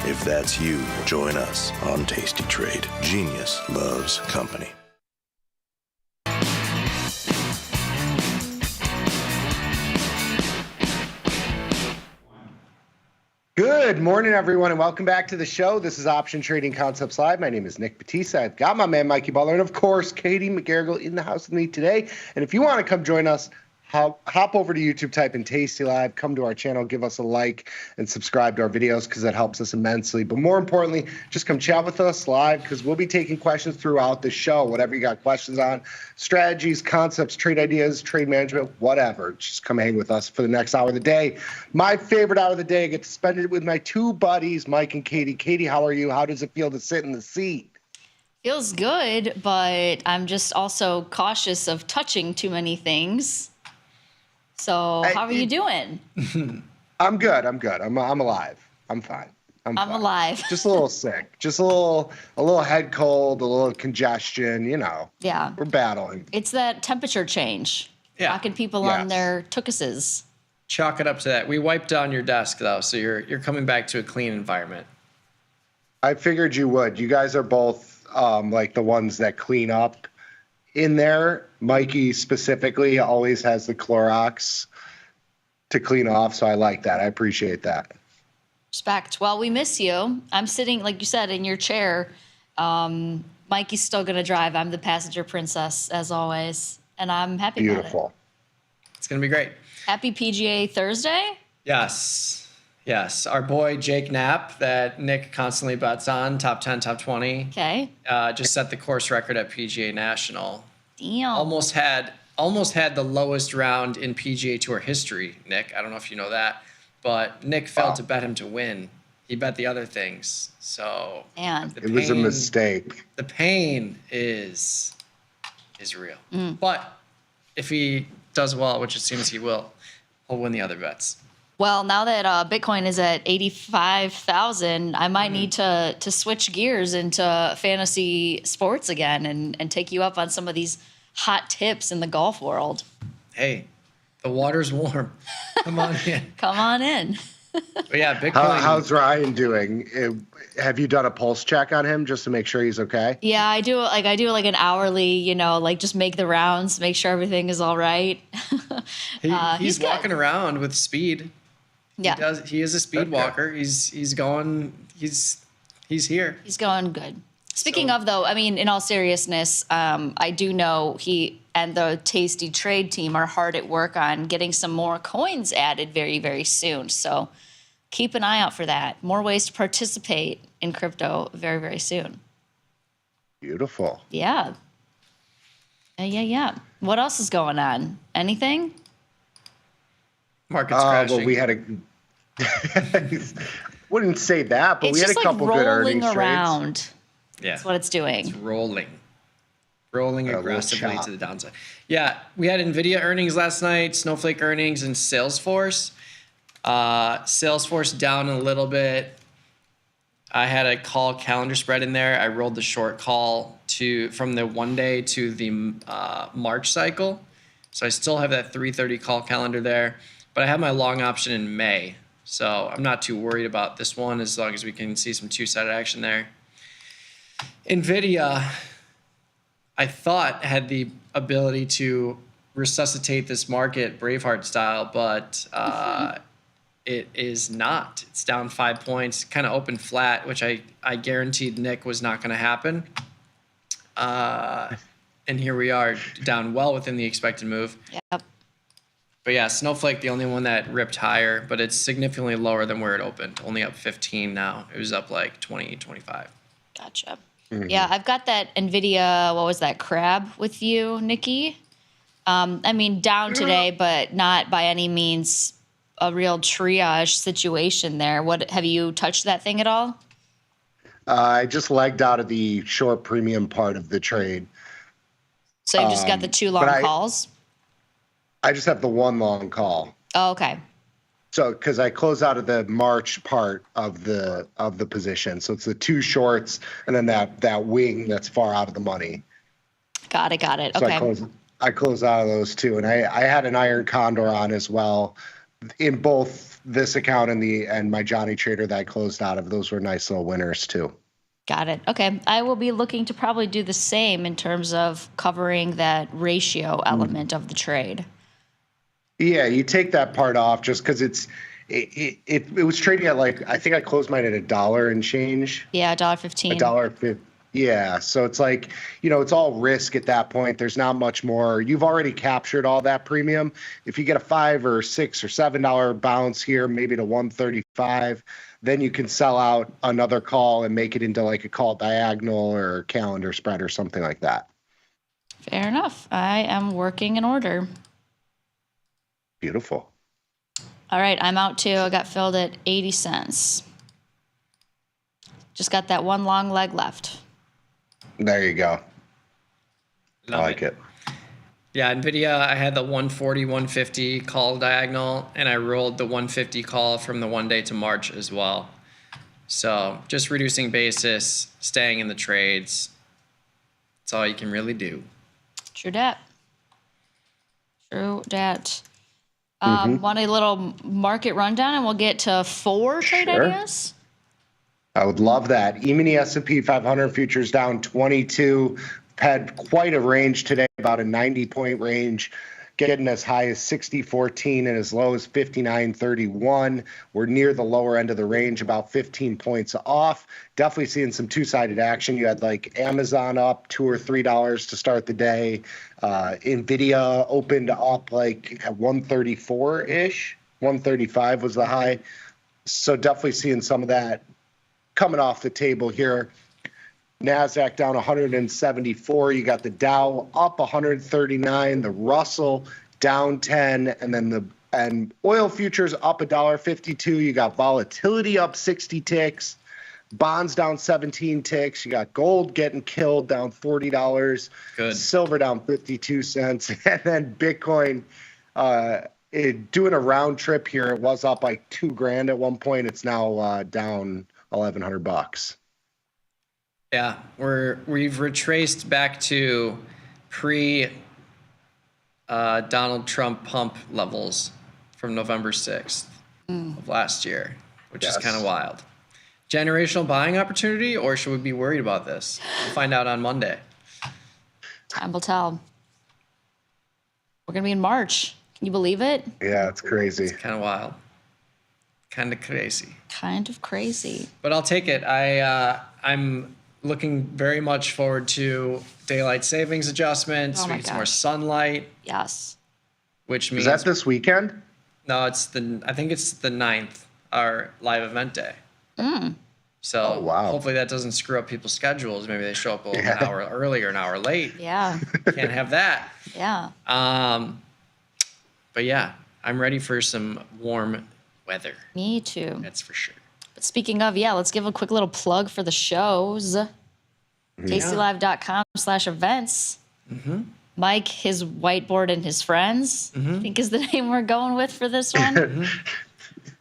If that's you, join us on Tasty Trade. Genius loves company. Good morning, everyone, and welcome back to the show. This is Option Trading Concepts Live. My name is Nick Batista. I've got my man, Mikey Butler, and of course, Katie McGarrigle in the house with me today. And if you want to come join us, hop over to YouTube, type in tastylive, come to our channel, give us a like, and subscribe to our videos because that helps us immensely. But more importantly, just come chat with us live because we'll be taking questions throughout the show. Whatever you got questions on, strategies, concepts, trade ideas, trade management, whatever. Just come hang with us for the next hour of the day. My favorite hour of the day, I get to spend it with my two buddies, Mike and Katie. Katie, how are you? How does it feel to sit in the seat? Feels good, but I'm just also cautious of touching too many things. So how are you doing? I'm good. I'm alive. I'm fine. I'm fine. Alive. Just a little sick. Just a little head cold, a little congestion, Yeah. We're battling. It's that temperature change. Yeah. Knocking people on their tuchuses. Chalk it up to that. We wiped down your desk though, so you're coming back to a clean environment. I figured you would. You guys are both like the ones that clean up in there. Mikey specifically always has the Clorox to clean off, so I like that. I appreciate that. Respect. Well, we miss you. I'm sitting, like you said, in your chair. Mikey's still going to drive. I'm the passenger princess, as always, and I'm happy about it. Beautiful. It's going to be great. Happy PGA Thursday. Yes. Our boy Jake Knapp, that Nick constantly bets on, top 10, top 20. Okay. Just set the course record at PGA National. Damn. Almost had the lowest round in PGA Tour history, Nick. I don't know if you know that, but Nick failed to bet him to win. He bet the other things. So it was a mistake. The pain is real. But if he does well, which it seems he will, he'll win the other bets. Well, now that Bitcoin is at 85,000, I might need to switch gears into fantasy sports again and take you up on some of these hot tips in the golf world. Hey, the water's warm. Come on in. Come on in. But yeah, Bitcoin. How's Ryan doing? Have you done a pulse check on him just to make sure he's okay? Yeah, I do an hourly, just make the rounds, make sure everything is all right. He's walking around with speed. Yeah. He is a speed walker. He's here. He's going good. Speaking of, though, I mean, in all seriousness, I do know he and the Tasty Trade team are hard at work on getting some more coins added very, very soon. So keep an eye out for that. More ways to participate in crypto very, very soon. Beautiful. Yeah. Yeah. What else is going on? Anything? Market's crashing. Well, we had wouldn't say that, but we had a couple good earnings around. trades. Yeah. That's what it's doing. It's rolling aggressively chop. to the downside. Yeah, we had NVIDIA earnings last night, Snowflake earnings, and Salesforce. Salesforce down a little bit. I had a call calendar spread in there. I rolled the short call from the 1 day to the March cycle. So I still have that 3:30 call calendar there. But I have my long option in May. So I'm not too worried about this one as long as we can see some two-sided action there. NVIDIA, I thought, had the ability to resuscitate this market Braveheart style, but it is not. It's down 5 points, kind of open flat, which I guaranteed Nick was not going to happen. And here we are, down well within the expected move. Yep. But yeah, Snowflake, the only one that ripped higher, but it's significantly lower than where it opened. Only up 15 now. It was up like 20, 25. Gotcha. Mm-hmm. Yeah, I've got that NVIDIA, what was that, crab with you, Nikki? I mean, down today, but not by any means a real triage situation there. What, have you touched that thing at all? I just legged out of the short premium part of the trade. So you just got the two long calls? I just have the one long call. Oh, okay. So, because I close out of the March part of the position, so it's the two shorts and then that wing that's far out of the money. Got it. So Okay. I close out of those two, and I had an Iron Condor on as well, in both this account and my Johnny Trader that I closed out of. Those were nice little winners too. Got it. Okay. I will be looking to probably do the same in terms of covering that ratio element of the trade. Yeah, you take that part off just because it was trading at like, I think I closed mine at $1 and change. Yeah, $1.15. $1.50. Yeah. So it's like, it's all risk at that point. There's not much more. You've already captured all that premium. If you get a $5 or $6 or $7 bounce here, maybe to 135, then you can sell out another call and make it into like a call diagonal or calendar spread or something like that. Fair enough. I am working in order. Beautiful. All right, I'm out too. I got filled at 80 cents. Just got that one long leg left. There you go. I like it. Yeah, NVIDIA, I had the 140, 150 call diagonal, and I rolled the 150 call from the 1 day to March as well. So just reducing basis, staying in the trades. That's all you can really do. True dat. True dat. Want a little market rundown, and we'll get to 4 trade ideas? I would love that. E-mini S&P 500 futures down 22. Had quite a range today, about a 90-point range, getting as high as 60.14 and as low as 59.31. We're near the lower end of the range, about 15 points off. Definitely seeing some two-sided action. You had like Amazon up $2 or $3 to start the day. NVIDIA opened up like at 134-ish. 135 was the high. So definitely seeing some of that coming off the table here. NASDAQ down 174. You got the Dow up 139, the Russell down 10, and then oil futures up $1.52. You got volatility up 60 ticks, bonds down 17 ticks. You got gold getting killed down $40. Good. Silver down 52 cents, and then Bitcoin doing a round trip here. It was up like $2,000 at one point. It's now down $1,100. Yeah, we've retraced back to pre Donald Trump pump levels from November 6th of last year, which is kind of wild. Generational buying opportunity, or should we be worried about this? We'll find out on Monday. Time will tell. We're going to be in March. Can you believe it? Yeah, it's crazy. It's kind of wild. Kind of crazy. Kind of crazy. But I'll take it. I'm looking very much forward to daylight savings adjustments. Oh we my get some more gosh. sunlight. Yes. Which means Is that this weekend? No, I think it's the 9th, our live event day. So hopefully that doesn't screw up people's schedules. Maybe they show up an hour early or an hour late. Yeah. Can't have that. Yeah. But yeah, I'm ready for some warm weather. Me too. That's for sure. But speaking of, let's give a quick little plug for the shows. tastylive.com/events. Mike, his whiteboard, and his friends, I think is the name we're going with for this one.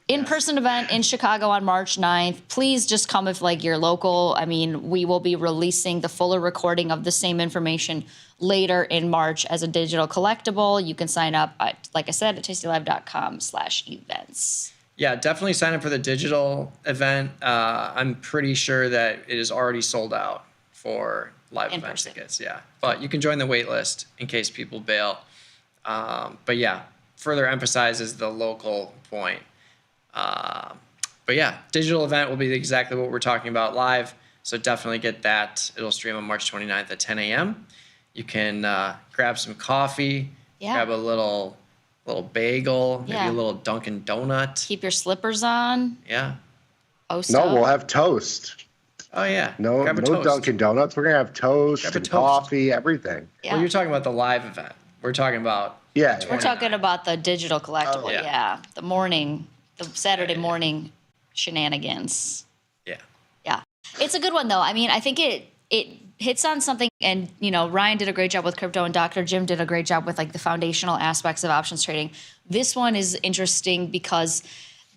In-person event in Chicago on March 9th. Please just come if you're local. I mean, we will be releasing the fuller recording of the same information later in March as a digital collectible. You can sign up at, like I said, at tastylive.com/events. Yeah, definitely sign up for the digital event. I'm pretty sure that it is already sold out for live event tickets. Yeah, but you can join the wait list in case people bail. But yeah, further emphasizes the local point. But yeah, digital event will be exactly what we're talking about live. So definitely get that. It'll stream on March 29th at 10 a.m. You can grab some coffee, grab a little bagel, maybe a little Dunkin' Donut. Keep your slippers on. Yeah. No, we'll have toast. Oh yeah. No toast. Dunkin' Donuts. We're gonna have toast and coffee, everything. Yeah. Well, you're talking about the live event. We're talking about We're talking about the digital collectible. The Saturday morning shenanigans. Yeah. Yeah. It's a good one though. I mean, I think it hits on something, and Ryan did a great job with crypto, and Dr. Jim did a great job with the foundational aspects of options trading. This one is interesting because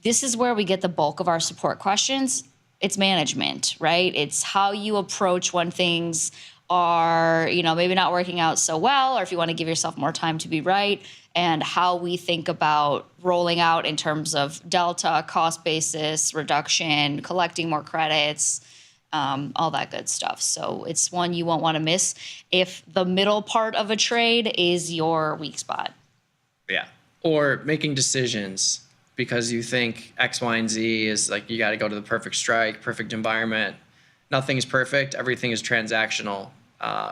this is where we get the bulk of our support questions. It's management, right? It's how you approach when things are, maybe not working out so well, or if you want to give yourself more time to be right, and how we think about rolling out in terms of delta, cost basis, reduction, collecting more credits, all that good stuff. So it's one you won't want to miss if the middle part of a trade is your weak spot. Yeah. Or making decisions because you think X, Y, and Z is like you got to go to the perfect strike, perfect environment. Nothing is perfect. Everything is transactional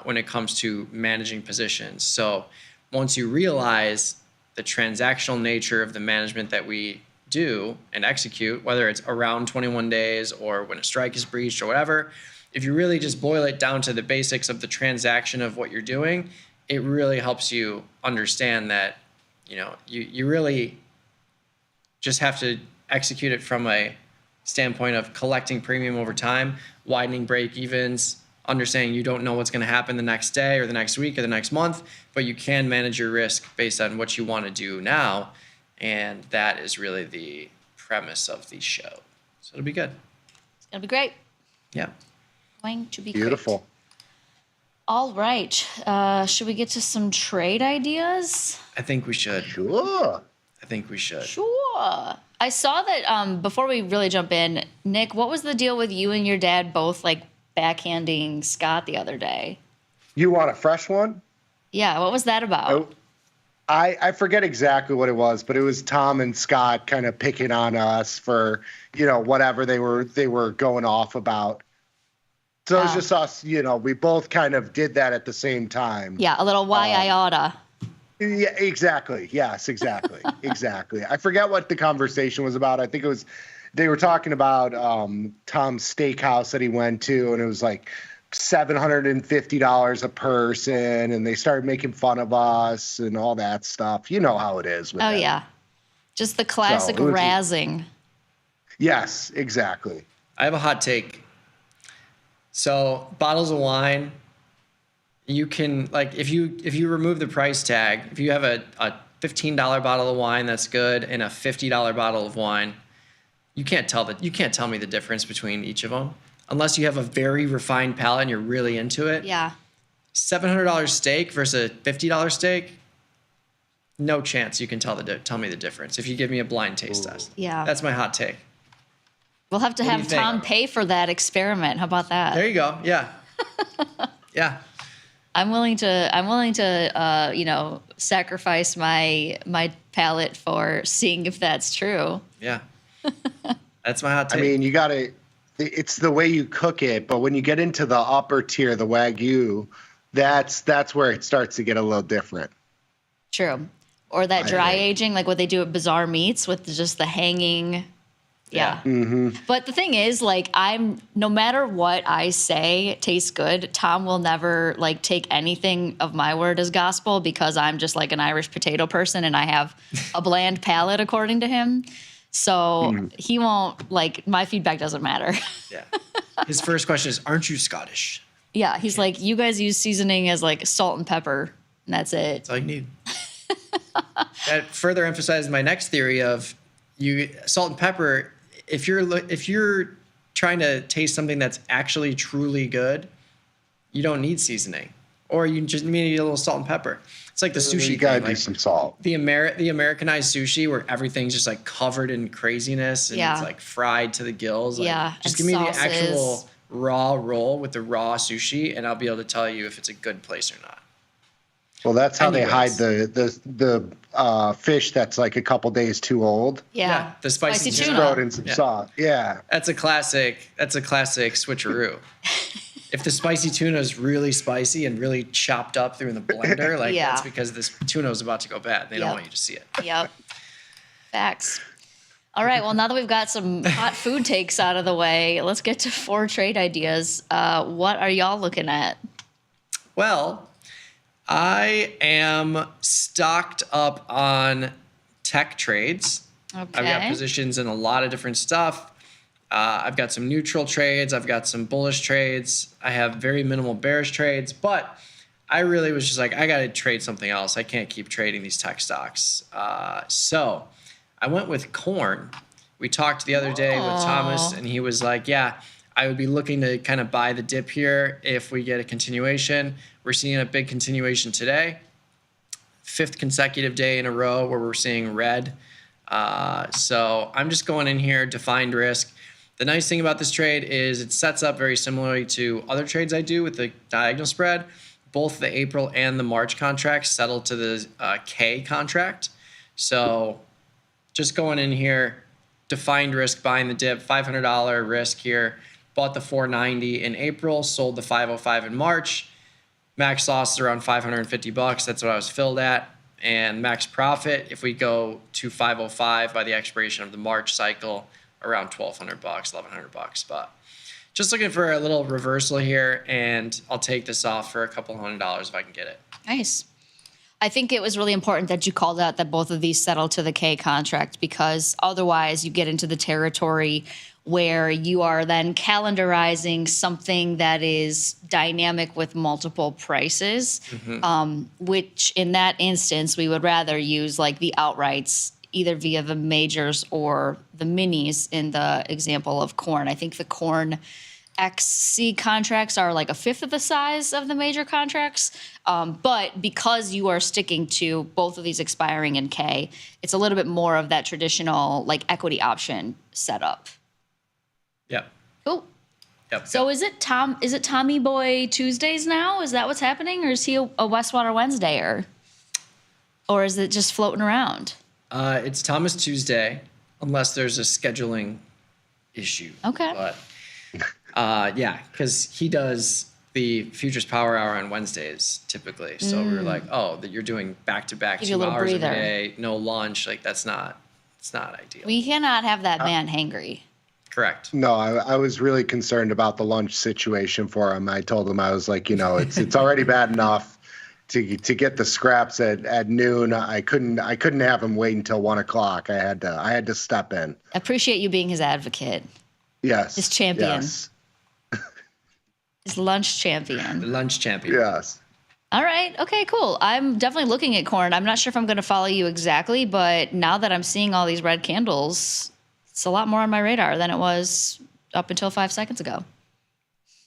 when it comes to managing positions. So once you realize the transactional nature of the management that we do and execute, whether it's around 21 days or when a strike is breached or whatever, if you really just boil it down to the basics of the transaction of what you're doing, it really helps you understand that, you really just have to execute it from a standpoint of collecting premium over time, widening break evens, understanding you don't know what's going to happen the next day or the next week or the next month, but you can manage your risk based on what you want to do now. And that is really the premise of the show. So it'll be good. It's going to be great. Yeah. Going to be Beautiful. Great. All right. Should we get to some trade ideas? I think we should. Sure. I think we should. Sure. I saw that before we really jump in, Nick, what was the deal with you and your dad both like backhanding Scott the other day? You want a fresh one? Yeah. What was that about? I forget exactly what it was, but it was Tom and Scott kind of picking on us for, whatever they were going off about. So it was just us, we both kind of did that at the same time. Yeah, a little why I oughta. Yeah, exactly. Yes, exactly. Exactly. I forget what the conversation was about. I think it was, they were talking about Tom's steakhouse that he went to, and it was like $750 a person, and they started making fun of us and all that stuff. You know how it is with them. Yeah. Just the classic razzing. Yes, exactly. I have a hot take. So bottles of wine, you can if you remove the price tag, if you have a $15 bottle of wine that's good and a $50 bottle of wine, you can't tell me the difference between each of them unless you have a very refined palate and you're really into it. Yeah. $700 steak versus a $50 steak, no chance you can tell me the difference if you give me a blind taste test. Yeah. That's my hot take. We'll have to What do have you think? Tom pay for that experiment. How about that? There you go. Yeah. Yeah. I'm willing to sacrifice my palate for seeing if that's true. Yeah. That's my hot take. I mean, it's the way you cook it, but when you get into the upper tier, the Wagyu, that's where it starts to get a little different. True. Or that dry aging, like what they do at Bizarre Meats with just the hanging. Yeah. Mm-hmm. But the thing is, no matter what I say tastes good, Tom will never take anything of my word as gospel because I'm just like an Irish potato person and I have a bland palate according to him. So he won't my feedback doesn't matter. Yeah. His first question is, aren't you Scottish? Yeah. He's like, you guys use seasoning as salt and pepper and that's it. That's all you need. That further emphasizes my next theory of salt and pepper. If you're trying to taste something that's actually truly good, you don't need seasoning, or you just need a little salt and pepper. It's like the sushi. You gotta do some salt. The Americanized sushi, where everything's just covered in craziness and it's fried to the gills. Just give me the actual raw roll with the raw sushi, and I'll be able to tell you if it's a good place or not. Well, that's how they hide the fish that's a couple days too old. Yeah. The spicy tuna. Throw it in some sauce. Yeah. That's a classic switcheroo. If the spicy tuna is really spicy and really chopped up through in the blender, that's because this tuna is about to go bad. They don't want you to see it. Yep. Facts. All right. Well, now that we've got some hot food takes out of the way, let's get to 4 trade ideas. What are y'all looking at? Well, I am stocked up on tech trades. Okay. I've got positions in a lot of different stuff. I've got some neutral trades. I've got some bullish trades. I have very minimal bearish trades, but I really was just I got to trade something else. I can't keep trading these tech stocks. So I went with corn. We talked the other day with Thomas, and he was like, yeah, I would be looking to kind of buy the dip here if we get a continuation. We're seeing a big continuation today. 5th consecutive day in a row where we're seeing red. So I'm just going in here, defined risk. The nice thing about this trade is it sets up very similarly to other trades I do with the diagonal spread. Both the April and the March contracts settle to the K contract. So just going in here, defined risk, buying the dip, $500 risk here. Bought the 490 in April, sold the 505 in March. Max loss is around $550. That's what I was filled at. And max profit, if we go to 505 by the expiration of the March cycle, around $1,200, $1,100. But just looking for a little reversal here, and I'll take this off for a couple $100 if I can get it. Nice. I think it was really important that you called out that both of these settle to the K contract, because otherwise you get into the territory where you are then calendarizing something that is dynamic with multiple prices, which in that instance, we would rather use like the outrights, either via the majors or the minis in the example of corn. I think the corn XC contracts are like a fifth of the size of the major contracts. But because you are sticking to both of these expiring in K, it's a little bit more of that traditional like equity option setup. Yep. Cool. Yep. So is it Tommy Boy Tuesdays now? Is that what's happening? Or is he a Westwater Wednesdayer? Or is it just floating around? It's Thomas Tuesday, unless there's a scheduling issue. Okay. But yeah, because he does the Futures Power Hour on Wednesdays typically. So we were like, oh, that you're doing back-to-back Give you a 2 little hours breather. a day, no lunch. Like it's not ideal. We cannot have that man hangry. Correct. No, I was really concerned about the lunch situation for him. I told him, I was like, it's already bad enough to get the scraps at noon. I couldn't have him wait until 1 o'clock. I had to step in. I appreciate you being his advocate. Yes. His champion. Yes. His lunch champion. The lunch champion. Yes. All right. Okay, cool. I'm definitely looking at corn. I'm not sure if I'm going to follow you exactly, but now that I'm seeing all these red candles, it's a lot more on my radar than it was up until 5 seconds ago.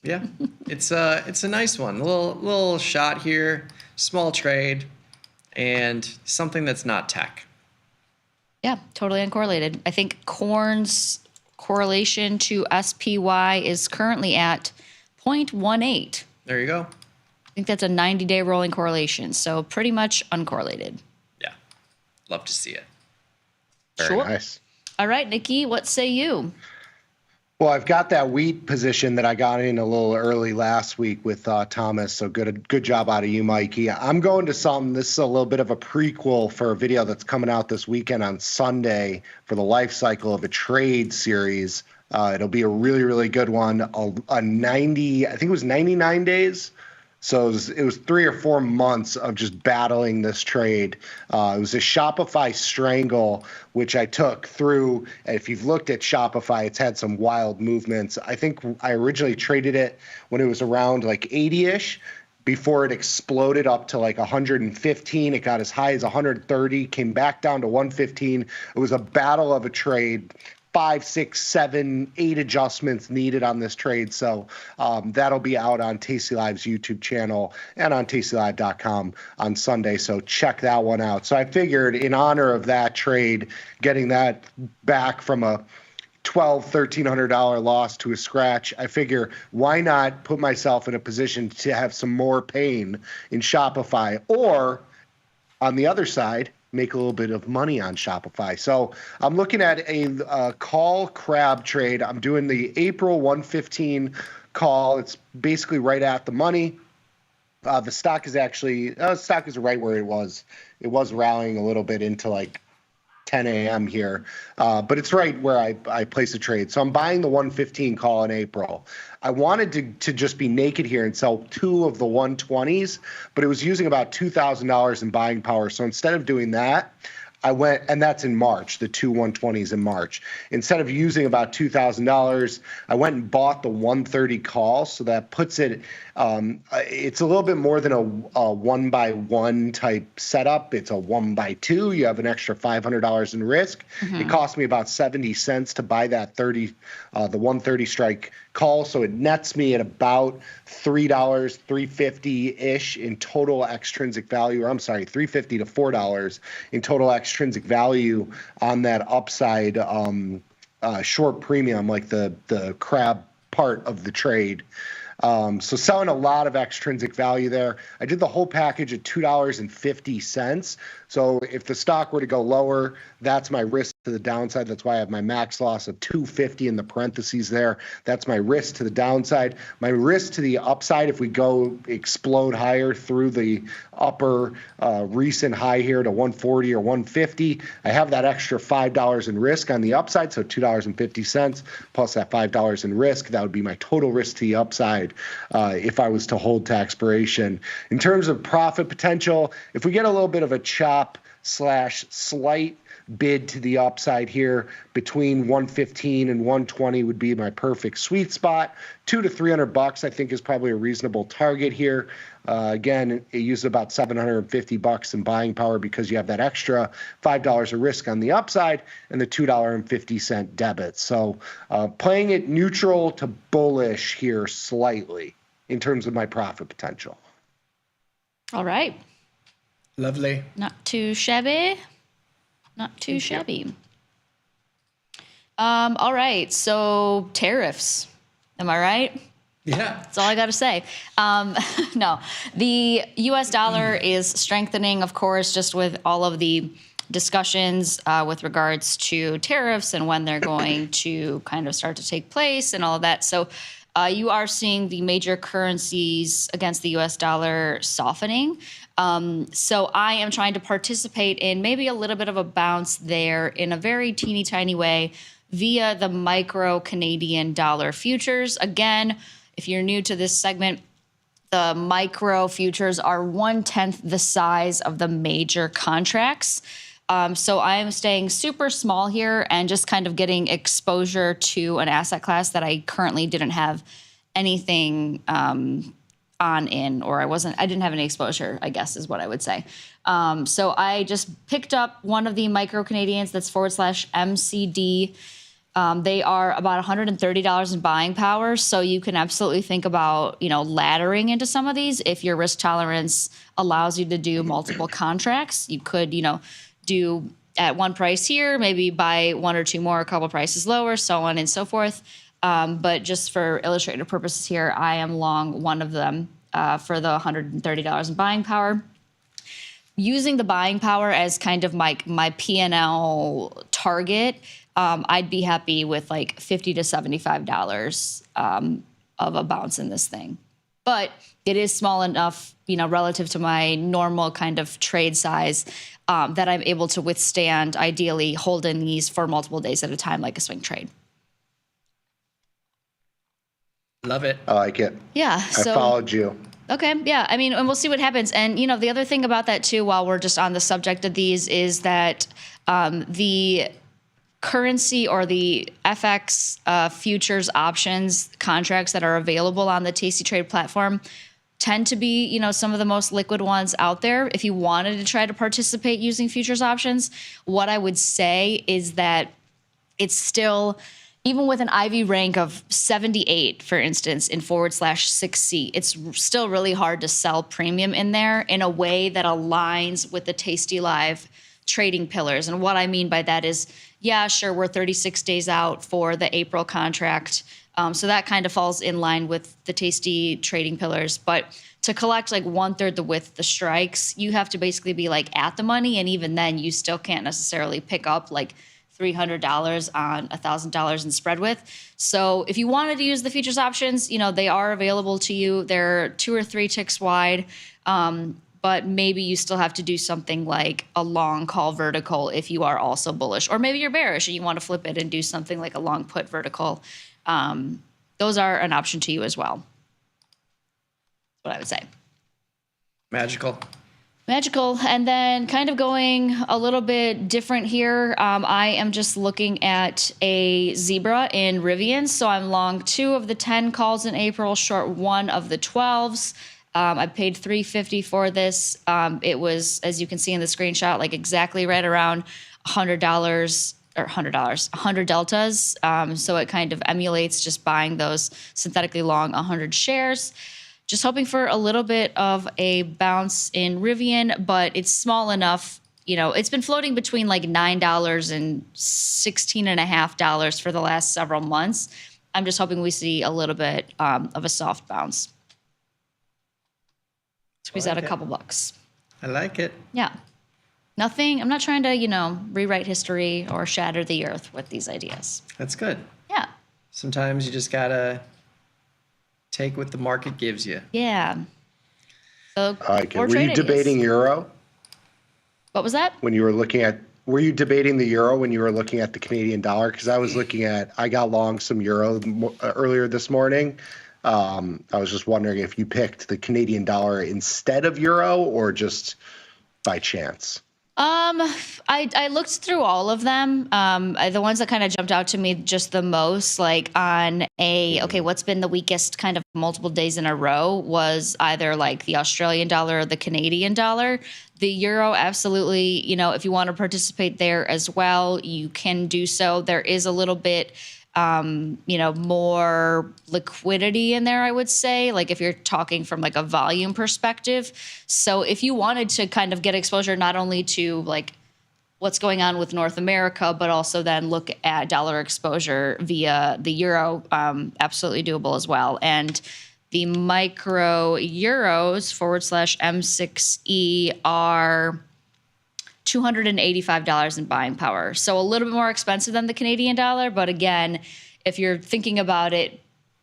Yeah, it's a nice one. A little shot here, small trade, and something that's not tech. Yeah, totally uncorrelated. I think corn's correlation to SPY is currently at 0.18. There you go. I think that's a 90-day rolling correlation, so pretty much uncorrelated. Yeah, love to see it. Very nice. All right, Nikki, what say you? Well, I've got that wheat position that I got in a little early last week with Thomas. So good job out of you, Mikey. I'm going to something. This is a little bit of a prequel for a video that's coming out this weekend on Sunday for the life cycle of a trade series. It'll be a really, really good one. A 90, I think it was 99 days. So it was 3 or 4 months of just battling this trade. It was a Shopify strangle, which I took through. If you've looked at Shopify, it's had some wild movements. I think I originally traded it when it was around like 80-ish. Before it exploded up to like 115. It got as high as 130, came back down to 115. It was a battle of a trade. 5, 6, 7, 8 adjustments needed on this trade. So that'll be out on tastylive's YouTube channel and on tastylive.com on Sunday. So check that one out. So I figured in honor of that trade, getting that back from a $1,200-$1,300 loss to a scratch, I figure why not put myself in a position to have some more pain in Shopify, or on the other side, make a little bit of money on Shopify. So I'm looking at a call crab trade. I'm doing the April 115 call. It's basically right at the money. The stock is actually stock is right where it was. It was rallying a little bit into like 10 a.m. here, but it's right where I place a trade. So I'm buying the 115 call in April. I wanted to just be naked here and sell 2 of the 120s, but it was using about $2,000 in buying power. So instead of doing that, I went, and that's in March, the 2 120s in March. Instead of using about $2,000, I went and bought the 130 call. So that puts it, it's a little bit more than a 1-by-1 type setup. It's a 1-by-2. You have an extra $500 in risk. It cost me about 70 cents to buy that the 130 strike call. So it nets me at about $3, $3.50-ish in total extrinsic value, or I'm sorry, $3.50 to $4 in total extrinsic value on that upside short premium, like the crab part of the trade. So selling a lot of extrinsic value there. I did the whole package at $2.50. So if the stock were to go lower, that's my risk to the downside. That's why I have my max loss of 250 in the parentheses there. That's my risk to the downside. My risk to the upside, if we go explode higher through the upper recent high here to 140 or 150, I have that extra $5 in risk on the upside, so $2.50 plus that $5 in risk. That would be my total risk to the upside if I was to hold to expiration. In terms of profit potential, if we get a little bit of a chop / slight bid to the upside here between 115 and 120 would be my perfect sweet spot. $200 to $300 I think is probably a reasonable target here. Again, it uses about $750 in buying power because you have that extra $5 of risk on the upside and the $2.50 debit. So playing it neutral to bullish here slightly in terms of my profit potential. All right. Lovely. Not too shabby. Not too shabby. All right. So tariffs. Am I right? Yeah. That's all I got to say. No, the U.S. dollar is strengthening, of course, just with all of the discussions with regards to tariffs and when they're going to kind of start to take place and all of that. So you are seeing the major currencies against the U.S. dollar softening. So I am trying to participate in maybe a little bit of a bounce there in a very teeny tiny way via the micro Canadian dollar futures. Again, if you're new to this segment, the micro futures are 1/10 the size of the major contracts. So I am staying super small here and just kind of getting exposure to an asset class that I currently didn't have anything on in, or I didn't have any exposure, I guess is what I would say. So I just picked up one of the micro Canadians that's /MCD. They are about $130 in buying power. So you can absolutely think about, laddering into some of these. If your risk tolerance allows you to do multiple contracts, you could, do at one price here, maybe buy one or two more, a couple prices lower, so on and so forth. But just for illustrative purposes here, I am long one of them for the $130 in buying power. Using the buying power as kind of my P&L target, I'd be happy with like $50 to $75 of a bounce in this thing. But it is small enough, relative to my normal kind of trade size that I'm able to withstand, ideally, holding these for multiple days at a time like a swing trade. Love it. I like it. Yeah. I followed you. Okay. Yeah. I mean, and we'll see what happens. And, the other thing about that, too, while we're just on the subject of these, is that the currency or the FX futures options contracts that are available on the Tasty Trade platform tend to be, some of the most liquid ones out there. If you wanted to try to participate using futures options, what I would say is that it's still, even with an IV rank of 78, for instance, in /6C, it's still really hard to sell premium in there in a way that aligns with the tastylive trading pillars. And what I mean by that is, yeah, sure, we're 36 days out for the April contract. So that kind of falls in line with the tasty trading pillars. But to collect like 1/3 with the strikes, you have to basically be like at the money. And even then, you still can't necessarily pick up like $300 on $1,000 in spread width. So if you wanted to use the futures options, they are available to you. They're 2 or 3 ticks wide. But maybe you still have to do something like a long call vertical if you are also bullish. Or maybe you're bearish and you want to flip it and do something like a long put vertical. Those are an option to you as well. That's what I would say. Magical. And then kind of going a little bit different here, I am just looking at a zebra in Rivian. So I'm long 2 of the 10 calls in April, short 1 of the 12s. I paid $350 for this. It was, as you can see in the screenshot, like exactly right around $100 or $100 deltas. So it kind of emulates just buying those synthetically long 100 shares. Just hoping for a little bit of a bounce in Rivian, but it's small enough. It's been floating between like $9 and $16.50 for the last several months. I'm just hoping we see a little bit of a soft bounce. Squeeze out a couple bucks. I like it. Yeah. Nothing. I'm not trying to, rewrite history or shatter the earth with these ideas. That's good. Yeah. Sometimes you just gotta take what the market gives you. Yeah. So, Were you debating euro What was that? when you were looking at? Were you debating the euro when you were looking at the Canadian dollar? Because I got long some euro earlier this morning. I was just wondering if you picked the Canadian dollar instead of euro or just by chance. I looked through all of them. The ones that kind of jumped out to me just the most, like on what's been the weakest kind of multiple days in a row was either like the Australian dollar or the Canadian dollar. The euro, absolutely, if you want to participate there as well, you can do so. There is a little bit more liquidity in there, I would say, like if you're talking from like a volume perspective. So if you wanted to kind of get exposure not only to like what's going on with North America, but also then look at dollar exposure via the euro, absolutely doable as well. And the micro euros /M6E are $285 in buying power. So a little bit more expensive than the Canadian dollar. But again, if you're thinking about it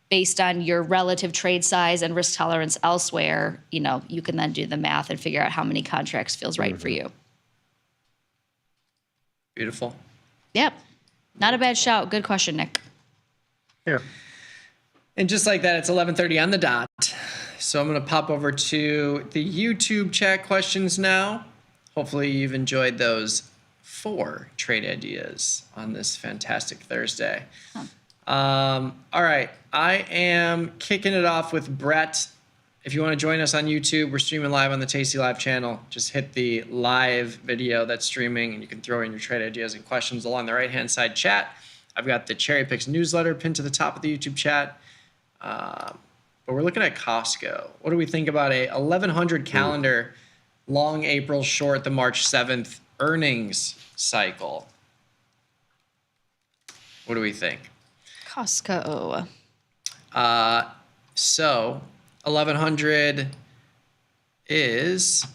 based on your relative trade size and risk tolerance elsewhere, you can then do the math and figure out how many contracts feels right for you. Beautiful. Yep. Not a bad shout. Good question, Nick. Yeah. And just like that, it's 11:30 on the dot. So I'm going to pop over to the YouTube chat questions now. Hopefully you've enjoyed those 4 trade ideas on this fantastic Thursday. All right. I am kicking it off with Brett. If you want to join us on YouTube, we're streaming live on the Tasty Live channel. Just hit the live video that's streaming, and you can throw in your trade ideas and questions along the right-hand side chat. I've got the Cherry Picks newsletter pinned to the top of the YouTube chat. But we're looking at Costco. What do we think about a 1100 calendar long April, short the March 7th earnings cycle? What do we think? Costco. So 1100 is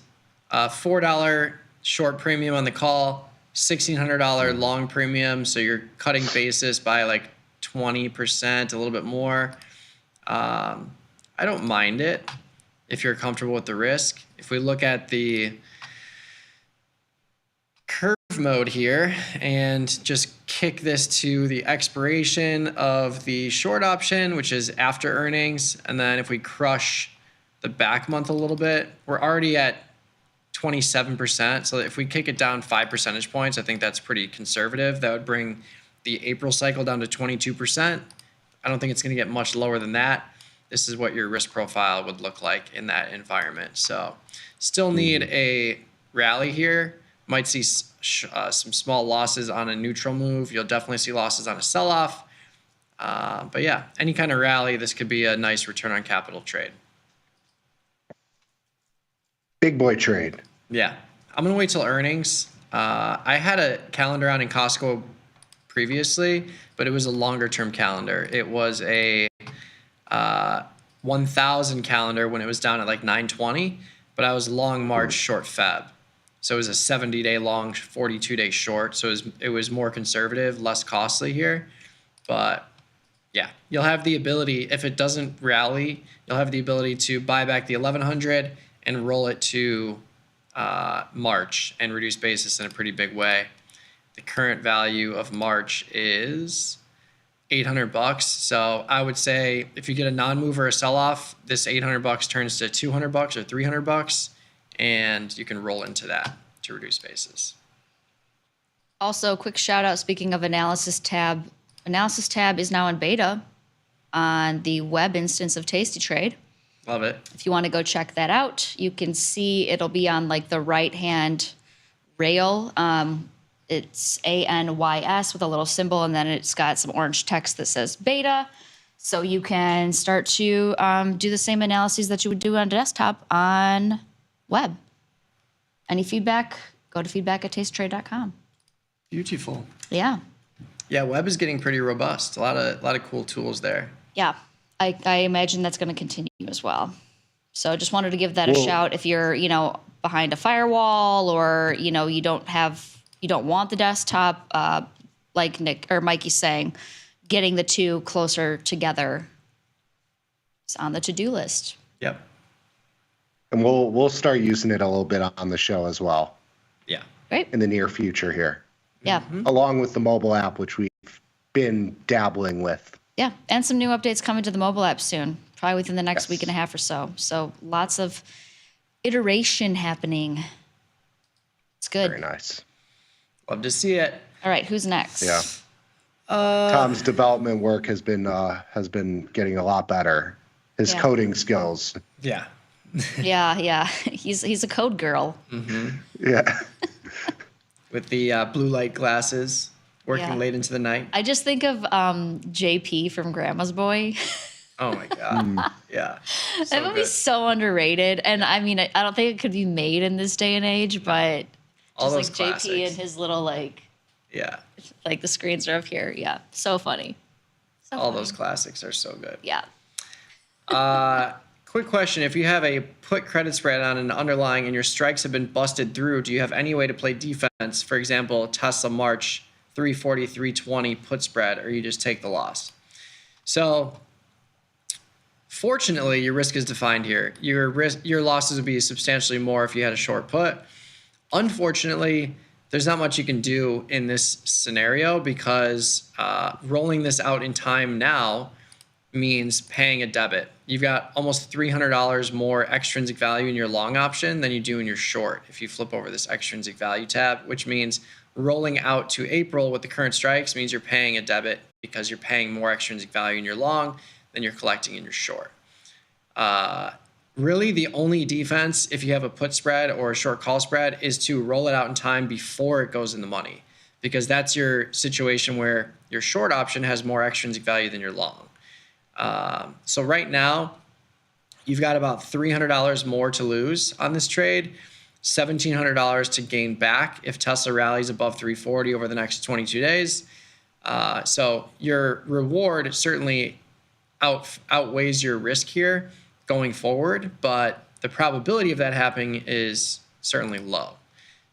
a $4 short premium on the call, $1,600 long premium. So you're cutting basis by like 20%, a little bit more. I don't mind it if you're comfortable with the risk. If we look at the curve mode here and just kick this to the expiration of the short option, which is after earnings, and then if we crush the back month a little bit, we're already at 27%. So if we kick it down 5 percentage points, I think that's pretty conservative. That would bring the April cycle down to 22%. I don't think it's going to get much lower than that. This is what your risk profile would look like in that environment. So still need a rally here. Might see some small losses on a neutral move. You'll definitely see losses on a sell-off. But yeah, any kind of rally, this could be a nice return on capital trade. Big boy trade. Yeah. I'm going to wait till earnings. I had a calendar on in Costco previously, but it was a longer term calendar. It was a 1,000 calendar when it was down at like 920, but I was long March, short Feb. So it was a 70-day long, 42-day short. So it was more conservative, less costly here. But yeah, you'll have the ability, if it doesn't rally, you'll have the ability to buy back the 1100 and roll it to March and reduce basis in a pretty big way. The current value of March is $800. So I would say if you get a non-move or a sell-off, this $800 turns to $200 or $300, and you can roll into that to reduce basis. Also, quick shout out, speaking of Analysis tab is now in beta on the web instance of Tasty Trade. Love it. If you want to go check that out, you can see it'll be on like the right-hand rail. It's ANYS with a little symbol, and then it's got some orange text that says beta. So you can start to do the same analyses that you would do on desktop on web. Any feedback, go to feedback@tastytrade.com. Beautiful. Yeah. Yeah, web is getting pretty robust. A lot of cool tools there. Yeah. I imagine that's going to continue as well. So just wanted to give that a Well- shout if you're, behind a firewall or, you don't want the desktop, like Nick or Mikey's saying, getting the two closer together is on the to-do list. Yep. And we'll start using it a little bit on the show as well. Yeah. Great. In the near future here. Yeah. Along with the mobile app, which we've been dabbling with. Yeah. And some new updates coming to the mobile app soon, probably within the next week and a half or so. So lots of iteration happening. It's good. Very nice. Love to see it. All right. Who's next? Yeah. Tom's development work has been getting a lot better. His Yeah. coding skills. Yeah. Yeah. He's a code girl. Mm-hmm. Yeah. With the blue light glasses, working Yeah. late into the night. I just think of JP from Grandma's Boy. Oh my God. Yeah. That movie's so underrated. And I mean, I don't think it could be made in this day and age, but All just those like classics. JP and his little Yeah. the screens are up here. Yeah. So funny. All those classics are so good. Yeah. Quick question. If you have a put credit spread on an underlying and your strikes have been busted through, do you have any way to play defense? For example, Tesla March 340, 320 put spread, or you just take the loss? So fortunately, your risk is defined here. Your losses would be substantially more if you had a short put. Unfortunately, there's not much you can do in this scenario because rolling this out in time now means paying a debit. You've got almost $300 more extrinsic value in your long option than you do in your short if you flip over this extrinsic value tab, which means rolling out to April with the current strikes means you're paying a debit because you're paying more extrinsic value in your long than you're collecting in your short. Really, the only defense if you have a put spread or a short call spread is to roll it out in time before it goes in the money, because that's your situation where your short option has more extrinsic value than your long. So right now, you've got about $300 more to lose on this trade, $1,700 to gain back if Tesla rallies above 340 over the next 22 days. So your reward certainly outweighs your risk here going forward, but the probability of that happening is certainly low.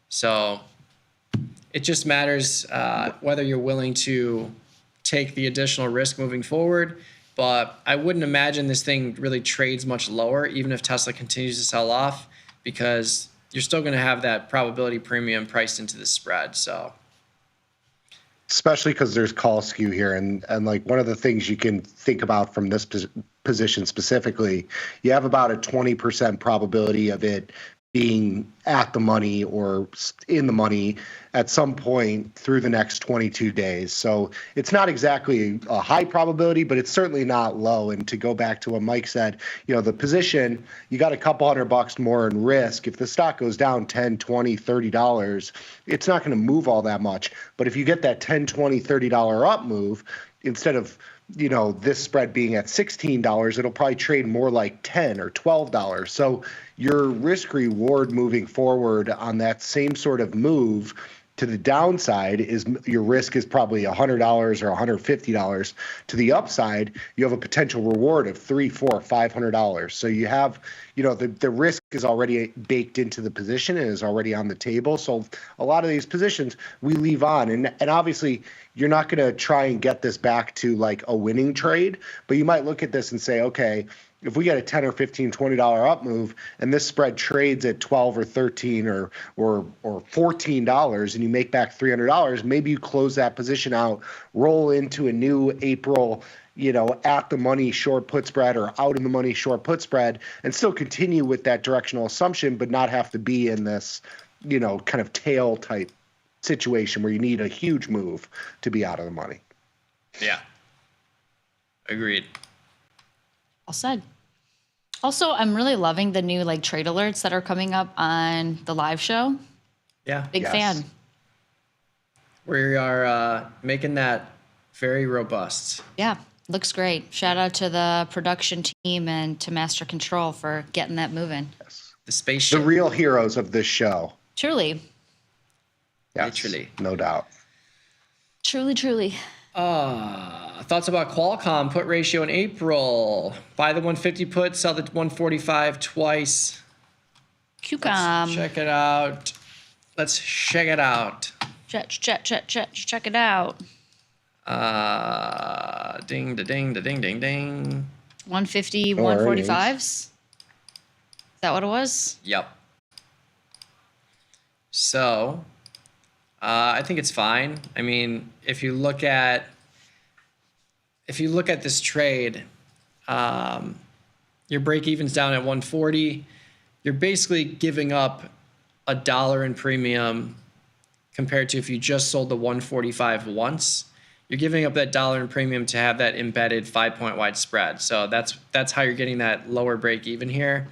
So it just matters whether you're willing to take the additional risk moving forward. But I wouldn't imagine this thing really trades much lower, even if Tesla continues to sell off, because you're still going to have that probability premium priced into the spread. So, especially because there's call skew here, and like one of the things you can think about from this position specifically, you have about a 20% probability of it being at the money or in the money at some point through the next 22 days. So it's not exactly a high probability, but it's certainly not low. And to go back to what Mike said, the position, you got a couple $100 more in risk. If the stock goes down $10, $20, $30, it's not going to move all that much. But if you get that $10, $20, $30 up move, instead of this spread being at $16, it'll probably trade more like $10 or $12. So your risk reward moving forward on that same sort of move to the downside is your risk is probably $100 or $150. To the upside, you have a potential reward of $300, $400, $500. So you have, the risk is already baked into the position and is already on the table. So a lot of these positions we leave on, and obviously you're not going to try and get this back to like a winning trade, but you might look at this and say, okay, if we get a $10 or $15, $20 up move and this spread trades at $12 or $13 or $14 and you make back $300, maybe you close that position out, roll into a new April, at the money short put spread or out in the money short put spread, and still continue with that directional assumption, but not have to be in this, kind of tail type situation where you need a huge move to be out of the money. yeah. Agreed. All said. Also, I'm really loving the new trade alerts that are coming up on the live show. Yeah. Big fan. We are making that very robust. Yeah, looks great. Shout out to the production team and to Master Control for getting that moving. The spaceship. The real heroes of this show. Truly. Yes, Literally. No doubt. Truly. Thoughts about Qualcomm put ratio in April. Buy the 150 put, sell the 145 twice. QCOM. Check it out. Let's check it out. Check it out. Ding, da, ding, da, ding, ding, ding. 150, 145s. Is that what it was? Yep. So, I think it's fine. I mean, if you look at this trade, your break even's down at 140. You're basically giving up $1 in premium compared to if you just sold the 145 once. You're giving up that $1 in premium to have that embedded 5-point wide spread. So that's how you're getting that lower break even here.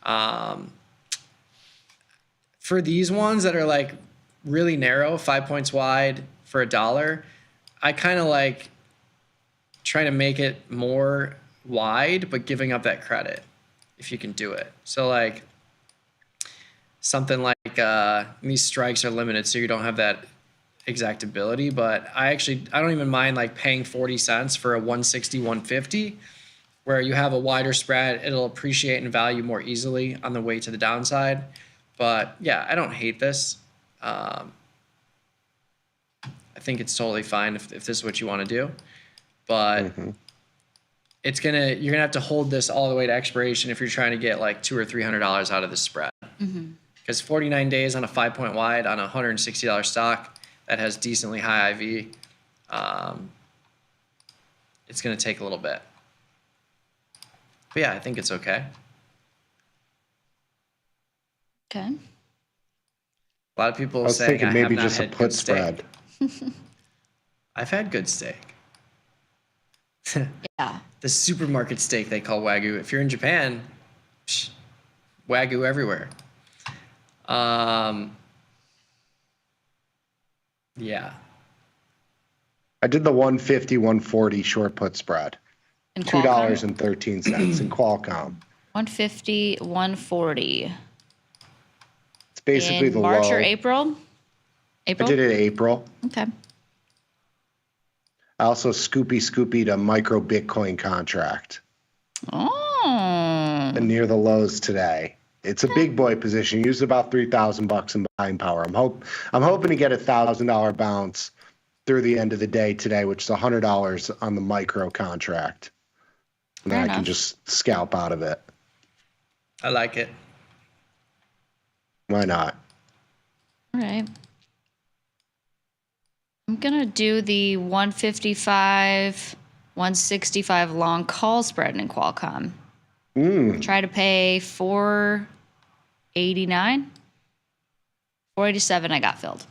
For these ones that are like really narrow, 5 points wide for $1, I kind of like trying to make it more wide, but giving up that credit if you can do it. So like something like these strikes are limited, so you don't have that exact ability, but I don't even mind like paying 40 cents for a 160, 150, where you have a wider spread. It'll appreciate in value more easily on the way to the downside. But yeah, I don't hate this. I think it's totally fine if this is what you want to do, but you're gonna have to hold this all the way to expiration if you're trying to get like $200 or $300 out of the spread. Because 49 days on a 5-point wide on a $160 stock that has decently high IV, it's going to take a little bit. But yeah, I think it's okay. Okay. A lot of people I was saying thinking I maybe have not just a had put good steak. spread. I've had good steak. Yeah. The supermarket steak they call Wagyu. If you're in Japan, Wagyu everywhere. Yeah. I did the 150, 140 short put spread. In Qualcomm? $2.13 in Qualcomm. 150, 140. It's basically in the March low. or April? April? I did it in April. Okay. I also scoopy to micro Bitcoin contract. Oh. And near the lows today. It's a big boy position. Used about $3,000 in buying power. I'm hoping to get a $1,000 bounce through the end of the day today, which is $100 on the micro contract. And then I can just scalp out of it. I like it. Why not? All right. I'm going to do the 155, 165 long call spread in Qualcomm. Try to pay $489. $487 I got filled.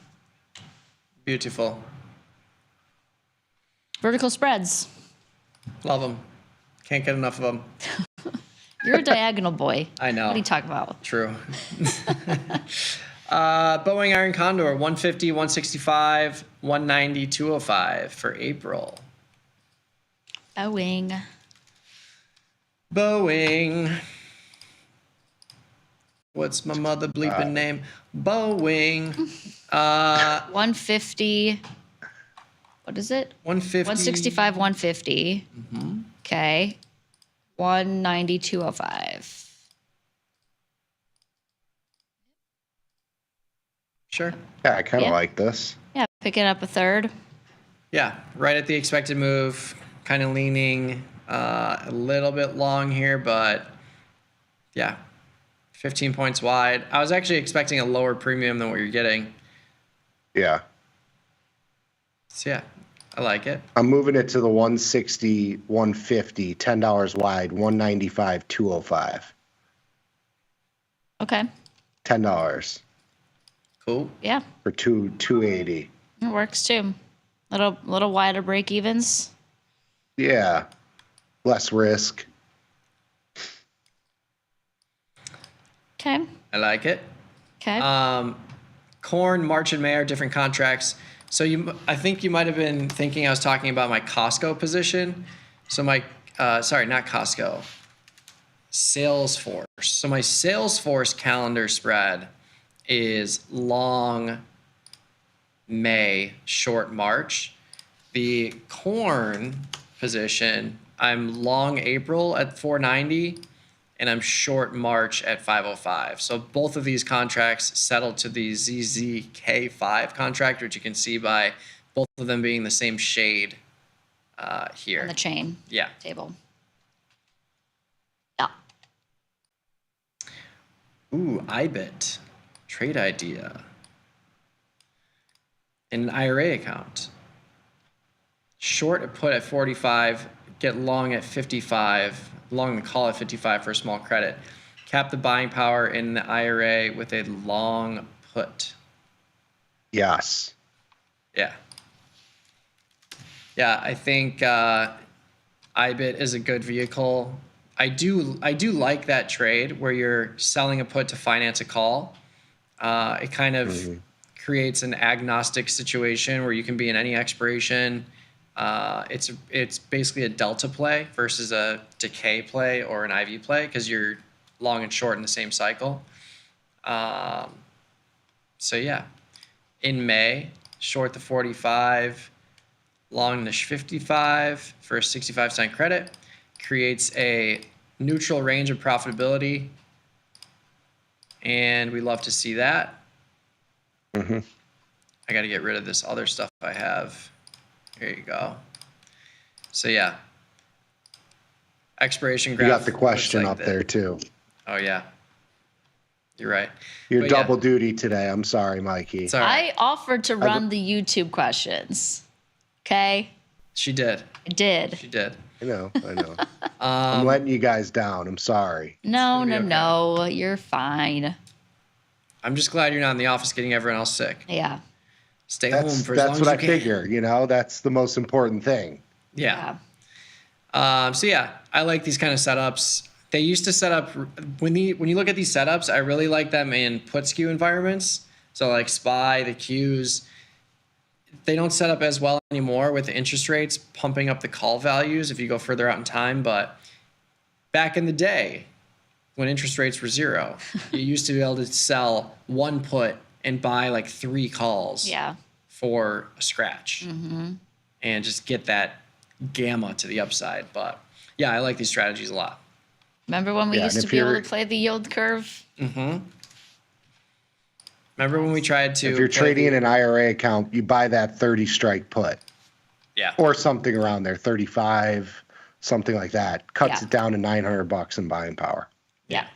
Beautiful. Vertical spreads. Love them. Can't get enough of them. You're a diagonal boy. I know. What are you talking about? True. Boeing Iron Condor, 150, 165, 190, 205 for April. Boeing. What's my mother bleeping name? Boeing. 150. What is it? 150. 165, 150. Okay. 190, 205. Sure. Yeah, I kind of like this. Yeah, pick it up a third. Yeah, right at the expected move. Kind of leaning a little bit long here, but yeah, 15 points wide. I was actually expecting a lower premium than what you're getting. Yeah. So yeah, I like it. I'm moving it to the 160, 150, $10 wide, 195, 205. Okay. $10. Cool. Yeah. For 280. It works too. Little wider break evens. Yeah. Less risk. Okay. I like it. Okay. Corn, March and May are different contracts. So I think you might have been thinking I was talking about my Costco position. So my, sorry, not Costco. Salesforce. So my Salesforce calendar spread is long May, short March. The corn position. I'm long April at 490, and I'm short March at 505. So both of these contracts settled to the ZZK5 contract, which you can see by both of them being the same shade here. On the chain Yeah. table. Yeah. Ooh, IBIT. Trade idea. In an IRA account. Short a put at 45, get long at 55, long the call at 55 for a small credit. Cap the buying power in the IRA with a long put. Yes. Yeah. Yeah, I think IBIT is a good vehicle. I do like that trade where you're selling a put to finance a call. It kind of creates an agnostic situation where you can be in any expiration. It's basically a delta play versus a decay play or an IV play because you're long and short in the same cycle. So yeah, in May, short the 45, long the 55 for a 65-cent credit, creates a neutral range of profitability, and we love to see that. I got to get rid of this other stuff I have. Here you go. So yeah, expiration graph. You got the question looks up like there too. Oh yeah, you're right. You're But double duty today. I'm sorry, Mikey. It's all right. I offered to run the YouTube questions. Okay? She did. I did. She did. I know. I'm letting you guys down. I'm sorry. No, no. You're fine. I'm just glad you're not in the office getting everyone else sick. Yeah. Stay home for as That's long what as I you can. figure. You know, that's the most important thing. Yeah. So yeah, I like these kind of setups. They used to set up when you look at these setups, I really like them in put skew environments. So like SPY, the Qs, they don't set up as well anymore with the interest rates pumping up the call values if you go further out in time. But back in the day, when interest rates were zero, you used to be able to sell one put and buy like 3 calls for a scratch and just get that gamma to the upside. But yeah, I like these strategies a lot. Remember when we used to be able to play the yield curve? Remember when we tried to... If you're trading in an IRA account, you buy that 30 strike put. Yeah. Or something around there, 35, something like that. Cuts it down to $900 in buying power. Yeah.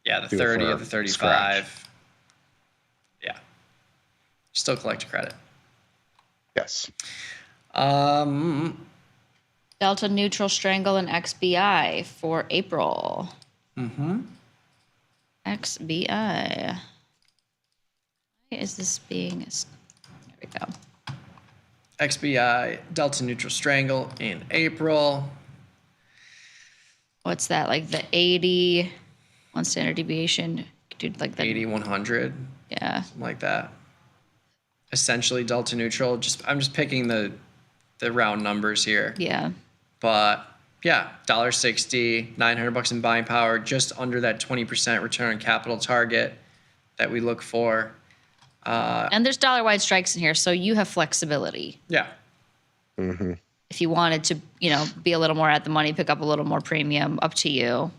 Yeah, the Do it 30 for of the 35. scratch. Yeah. Still collect a credit. Yes. Delta neutral strangle and XBI for April. XBI. Why is this being... There we go. XBI, Delta neutral strangle in April. What's that? Like the 80, one standard deviation? Dude, like the 80, 100. Yeah. Something like that. Essentially Delta neutral. I'm just picking the round numbers here. Yeah. But yeah, $1.60, $900 in buying power, just under that 20% return on capital target that we look for. And there's dollar-wide strikes in here, so you have flexibility. Yeah. If you wanted to, be a little more at the money, pick up a little more premium, up to you.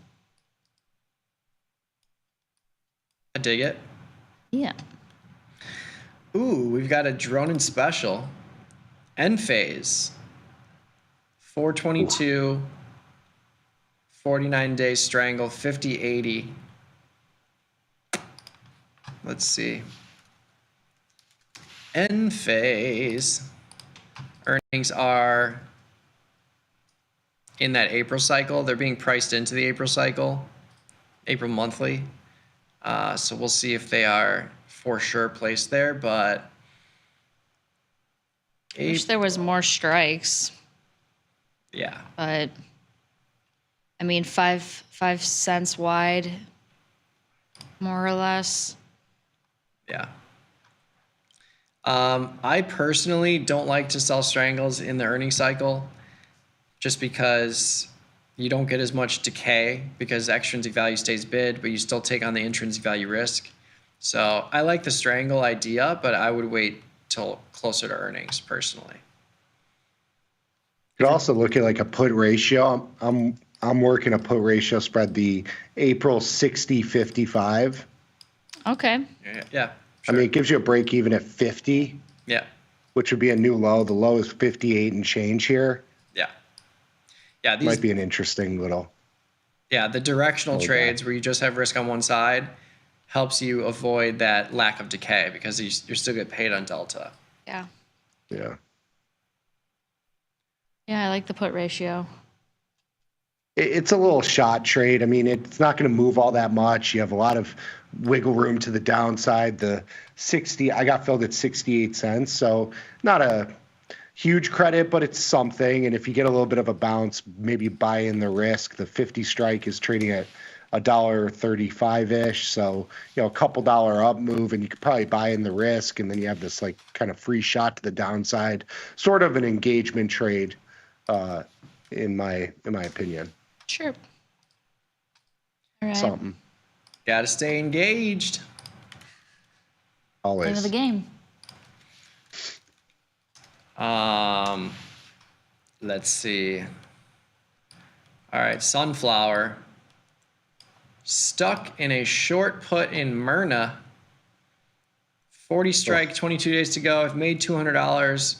I dig it. Yeah. Ooh, we've got a drone in special. End phase. 422, 49 days strangle, 50-80. Let's see. End phase. Earnings are in that April cycle. They're being priced into the April cycle, April monthly. So we'll see if they are for sure placed there, but I wish there was more strikes. Yeah. But I mean, 5 cents wide, more or less. Yeah. I personally don't like to sell strangles in the earnings cycle just because you don't get as much decay because extrinsic value stays bid, but you still take on the intrinsic value risk. So I like the strangle idea, but I would wait till closer to earnings personally. You could also look at like a put ratio. I'm working a put ratio spread, the April 60-55. Okay. Yeah. I mean, it gives you a break even at 50. Yeah. Which would be a new low. The low is 58 and change here. Yeah. Yeah. These Might be an interesting little. Yeah, the directional trades where you just have risk on one side helps you avoid that lack of decay because you're still get paid on delta. Yeah. Yeah. Yeah, I like the put ratio. It's a little shot trade. I mean, it's not going to move all that much. You have a lot of wiggle room to the downside. The 60, I got filled at 68 cents. So not a huge credit, but it's something. And if you get a little bit of a bounce, maybe buy in the risk. The 50 strike is trading at $1.35-ish. So, a couple dollar up move, and you could probably buy in the risk. And then you have this like kind of free shot to the downside, sort of an engagement trade, in my opinion. Sure. All right. Something. Got to stay engaged. Always. Name of the game. Let's see. All right, Sunflower. Stuck in a short put in Myrna. 40 strike, 22 days to go. I've made $200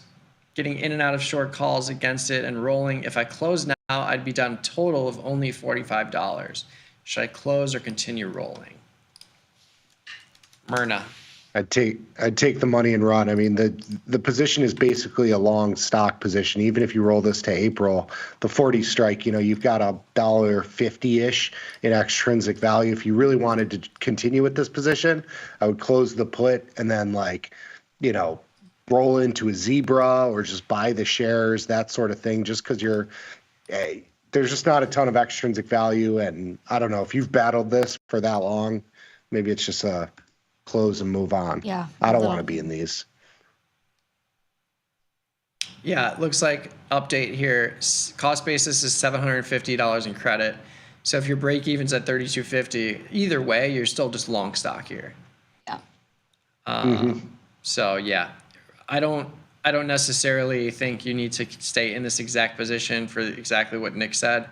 getting in and out of short calls against it and rolling. If I close now, I'd be down a total of only $45. Should I close or continue rolling? Myrna. I'd take the money and run. I mean, the position is basically a long stock position. Even if you roll this to April, the 40 strike, you've got $1.50-ish in extrinsic value. If you really wanted to continue with this position, I would close the put and then roll into a zebra or just buy the shares, that sort of thing, just because there's just not a ton of extrinsic value. And I don't know if you've battled this for that long, maybe it's just a close and move on. Yeah. I don't want to be in these. Yeah, it looks like update here. Cost basis is $750 in credit. So if your break even's at $32.50, either way, you're still just long stock here. Yeah. So yeah, I don't necessarily think you need to stay in this exact position for exactly what Nick said.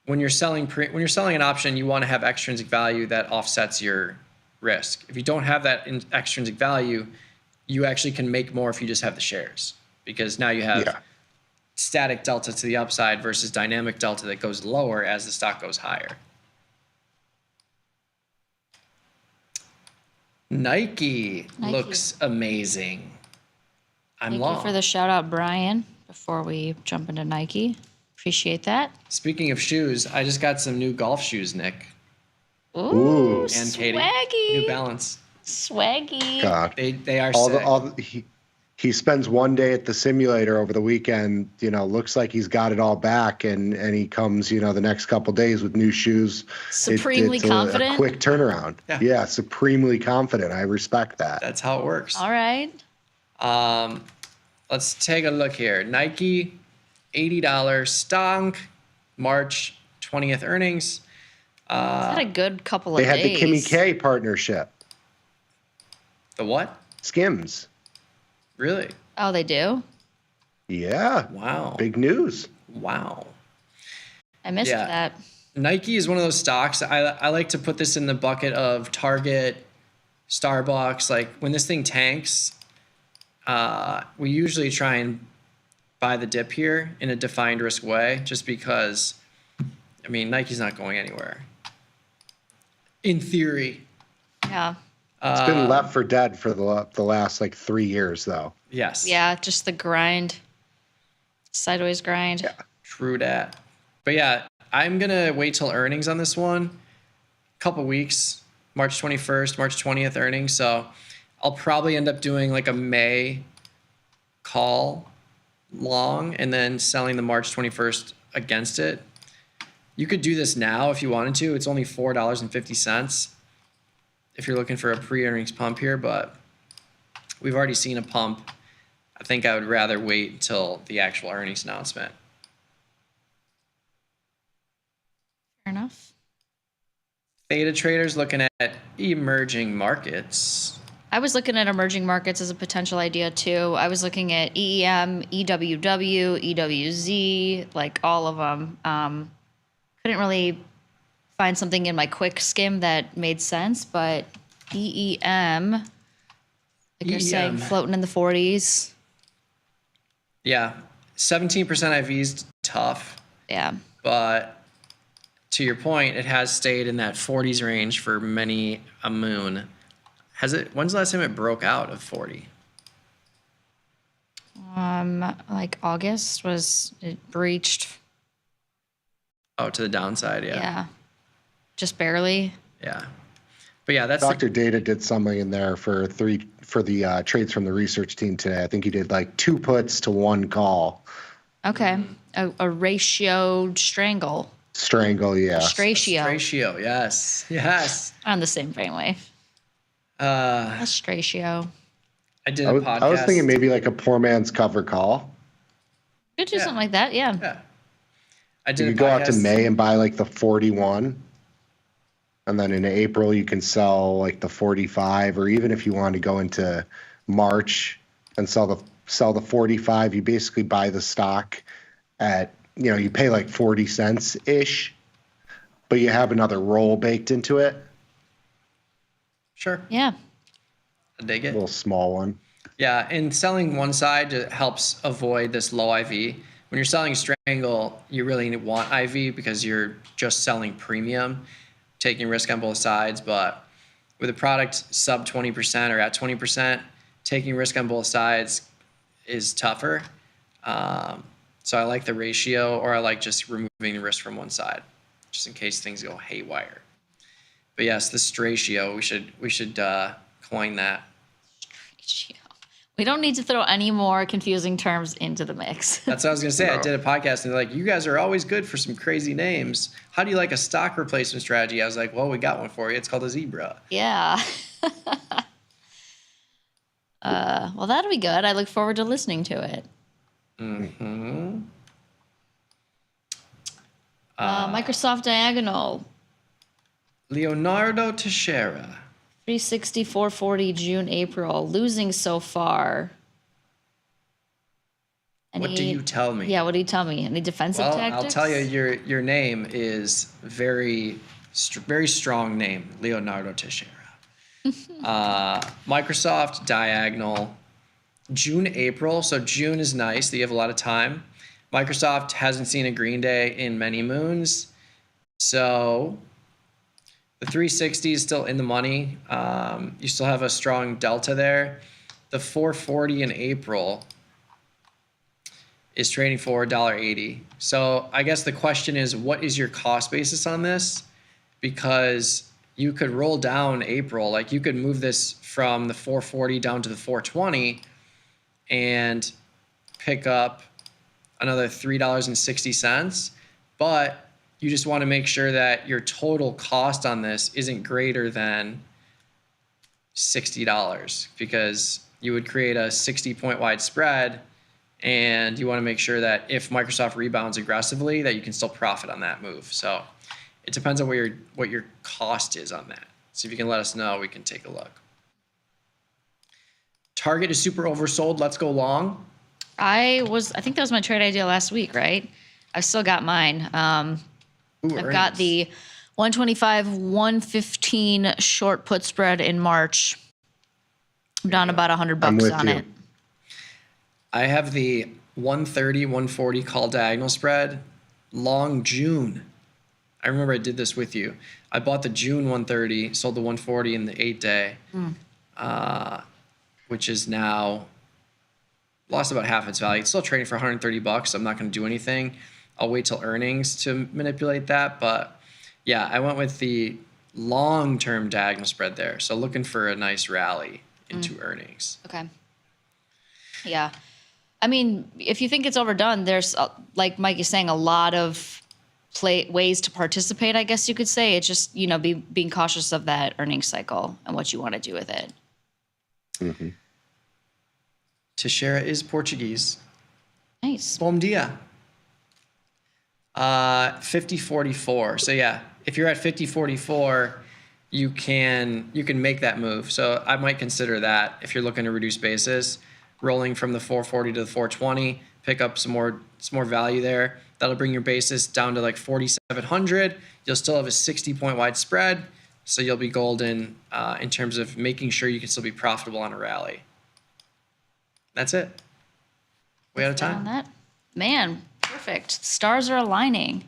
When you're selling an option, you want to have extrinsic value that offsets your risk. If you don't have that extrinsic value, you actually can make more if you just have the shares, because now you have static delta to the upside versus dynamic delta that goes lower as the stock goes higher. Nike. Looks amazing. Thank you for the shout out, Brian, before we jump into Nike. Appreciate that. Speaking of shoes, I just got some new golf shoes, Nick. Ooh, And Katie. swaggy. New Balance. Swaggy. God. They are sick. He spends one day at the simulator over the weekend, looks like he's got it all back, and he comes, the next couple days with new shoes. Supremely it's confident? a quick turnaround. Yeah, supremely confident. I respect that. That's how it works. All right. Let's take a look here. Nike, $80 stonk, March 20th earnings. Had a good couple of They had days. the Kimmy K partnership. The what? Skims. Really? Oh, they do? Yeah. Wow. Big news. Wow. I missed that. Nike is one of those stocks. I like to put this in the bucket of Target, Starbucks. Like when this thing tanks, we usually try and buy the dip here in a defined risk way, just because, Nike's not going anywhere. In theory. Yeah. It's been left for dead for the last 3 years, though. Yes. Yeah, just the grind. Sideways grind. Yeah. True that. But yeah, I'm going to wait till earnings on this one. Couple weeks, March 21st, March 20th earnings. So I'll probably end up doing a May call long and then selling the March 21st against it. You could do this now if you wanted to. It's only $4.50 if you're looking for a pre-earnings pump here, but we've already seen a pump. I think I would rather wait until the actual earnings announcement. Fair enough. Theta traders looking at emerging markets. I was looking at emerging markets as a potential idea too. I was looking at EEM, EWW, EWZ, like all of them. Couldn't really find something in my quick skim that made sense, but EEM, like you're saying, floating in the 40s. Yeah, 17% IV's tough. Yeah. But to your point, it has stayed in that 40s range for many a moon. When's the last time it broke out of 40? Like August was it breached. Oh, to the downside, yeah. Yeah. Just barely. Yeah. But yeah, that's Dr. Data did something in there for the trades from the research team today. I think he did like 2 puts to 1 call. Okay. A ratioed strangle. Strangle, yeah. Stratio. Ratio, yes. Yes. On the same brainwave. A stratio. I did a podcast. I was thinking maybe like a poor man's cover call. Could do something like that, yeah. Yeah. I did You a could go out to podcast- May and buy like the 41. And then in April, you can sell like the 45, or even if you want to go into March and sell the 45, you basically buy the stock at, you pay like 40 cents ish, but you have another roll baked into it. Sure. Yeah. I dig it. A little small one. Yeah, and selling one side helps avoid this low IV. When you're selling strangle, you really want IV because you're just selling premium, taking risk on both sides. But with a product sub 20% or at 20%, taking risk on both sides is tougher. So I like the ratio, or I like just removing the risk from one side, just in case things go haywire. But yes, this ratio, we should coin that. We don't need to throw any more confusing terms into the mix. That's what I was going to say. I did a podcast and they're like, you guys are always good for some crazy names. How do you like a stock replacement strategy? I was like, well, we got one for you. It's called a zebra. Yeah. Well, that'll be good. I look forward to listening to it. Mm-hmm. Microsoft Diagonal. Leonardo Teixeira. 360, 440, June, April. Losing so far. What do you tell me? Yeah, what do you tell me? Any defensive tactics? I'll tell you, your name is very strong name, Leonardo Teixeira. Microsoft Diagonal, June, April. So June is nice that you have a lot of time. Microsoft hasn't seen a green day in many moons. So the 360 is still in the money. You still have a strong delta there. The 440 in April is trading for $1.80. So I guess the question is, what is your cost basis on this? Because you could roll down April, like you could move this from the 440 down to the 420 and pick up another $3.60. But you just want to make sure that your total cost on this isn't greater than $60, because you would create a 60-point wide spread, and you want to make sure that if Microsoft rebounds aggressively, that you can still profit on that move. So it depends on what your cost is on that. So if you can let us know, we can take a look. Target is super oversold. Let's go long. I think that was my trade idea last week, right? I've still got mine. I've got the 125, 115 short put spread in March. I'm down about $100 on it. I have the 130, 140 call diagonal spread, long June. I remember I did this with you. I bought the June 130, sold the 140 in the 8-day, which is now lost about half its value. It's still trading for $130. I'm not going to do anything. I'll wait till earnings to manipulate that. But yeah, I went with the long-term diagonal spread there. So looking for a nice rally into earnings. Okay. Yeah. I mean, if you think it's overdone, there's, like Mike is saying, a lot of ways to participate, I guess you could say. It's just, being cautious of that earnings cycle and what you want to do with it. Mm-hmm. Teixeira is Portuguese. Nice. Bom dia. 50.44. So yeah, if you're at 50.44, you can make that move. So I might consider that if you're looking to reduce basis, rolling from the 440 to the 420, pick up some more value there. That'll bring your basis down to like 4,700. You'll still have a 60-point wide spread, so you'll be golden in terms of making sure you can still be profitable on a rally. That's it. We out of time. On that. Man, perfect. Stars are aligning.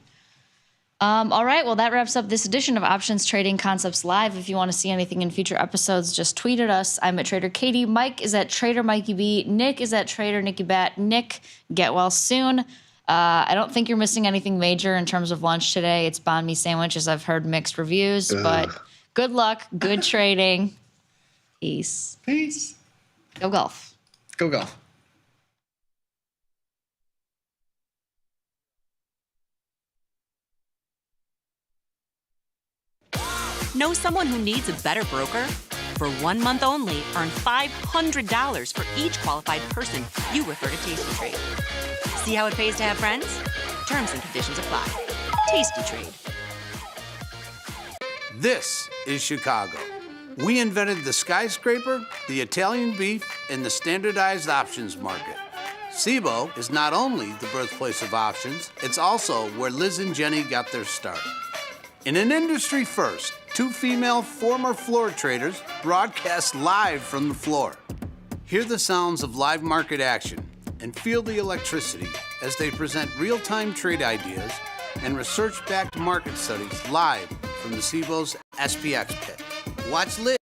All right, well, that wraps up this edition of Options Trading Concepts Live. If you want to see anything in future episodes, just tweet at us. I'm at Trader Katie. Mike is at Trader Mikey B. Nick is at Trader Nicky Bat. Nick, get well soon. I don't think you're missing anything major in terms of lunch today. It's banh mi sandwiches. I've heard mixed reviews, but good luck, good trading. Peace. Peace. Go golf. Go golf. Know someone who needs a better broker? For 1 month only, earn $500 for each qualified person you refer to Tasty Trade. See how it pays to have friends? Terms and conditions apply. Tasty Trade. This is Chicago. We invented the skyscraper, the Italian beef, and the standardized options market. SIBO is not only the birthplace of options, it's also where Liz and Jenny got their start. In an industry first, 2 female former floor traders broadcast live from the floor. Hear the sounds of live market action and feel the electricity as they present real-time trade ideas and research-backed market studies live from the SIBO's SPX pit. Watch Liz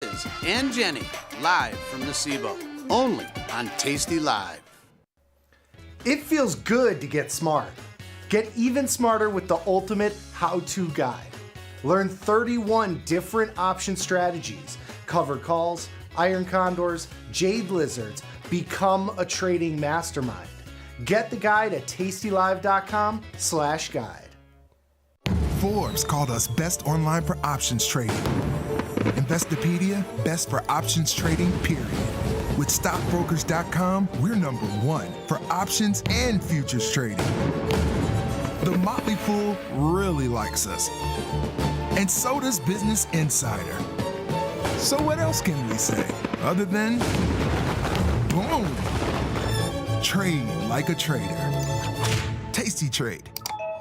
and Jenny live from the SIBO, only on Tasty Live. It feels good to get smart. Get even smarter with the ultimate how-to guide. Learn 31 different option strategies, cover calls, iron condors, jade lizards, become a trading mastermind. Get the guide at tastylive.com/guide. Forbes called us best online for options trading. Investopedia, best for options trading, period. With stockbrokers.com, we're #1 for options and futures trading. The Motley Fool really likes us. And so does Business Insider. So what else can we say other than boom? Trade like a trader. Tasty Trade.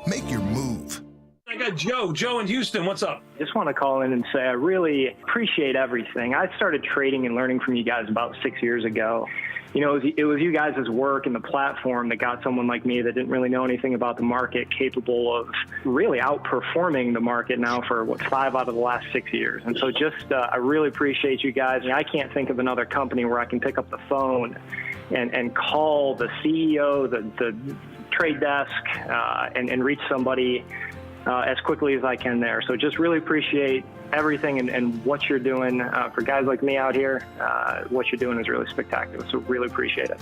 Make your move. I got Joe in Houston. What's up? Just want to call in and say I really appreciate everything. I started trading and learning from you guys about 6 years ago. You know, it was you guys' work and the platform that got someone like me that didn't really know anything about the market capable of really outperforming the market now for, 5 out of the last 6 years. And so I really appreciate you guys. I can't think of another company where I can pick up the phone and call the CEO, the trade desk, and reach somebody as quickly as I can there. So just really appreciate everything and what you're doing for guys like me out here. What you're doing is really spectacular. So really appreciate it.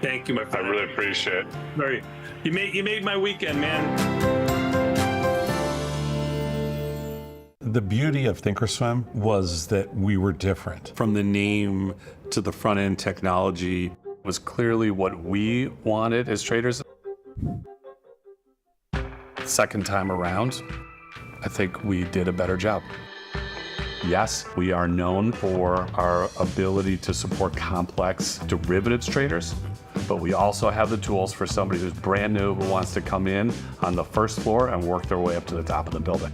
Thank you, my friend. I really appreciate it. You made my weekend, man. The beauty of Thinkorswim was that we were different. From the name to the front end technology was clearly what we wanted as traders. Second time around, I think we did a better job. Yes, we are known for our ability to support complex derivatives traders, but we also have the tools for somebody who's brand new who wants to come in on the first floor and work their way up to the top of the building.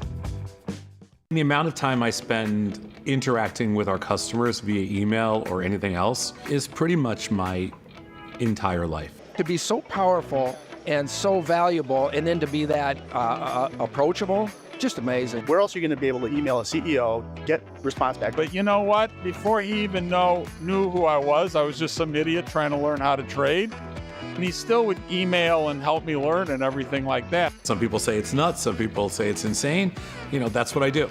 The amount of time I spend interacting with our customers via email or anything else is pretty much my entire life. To be so powerful and so valuable, and then to be that approachable, just amazing. Where else are you going to be able to email a CEO, get response back? But you know what? Before he even knew who I was just some idiot trying to learn how to trade. And he still would email and help me learn and everything like that. Some people say it's nuts, some people say it's insane. You know, that's what I do.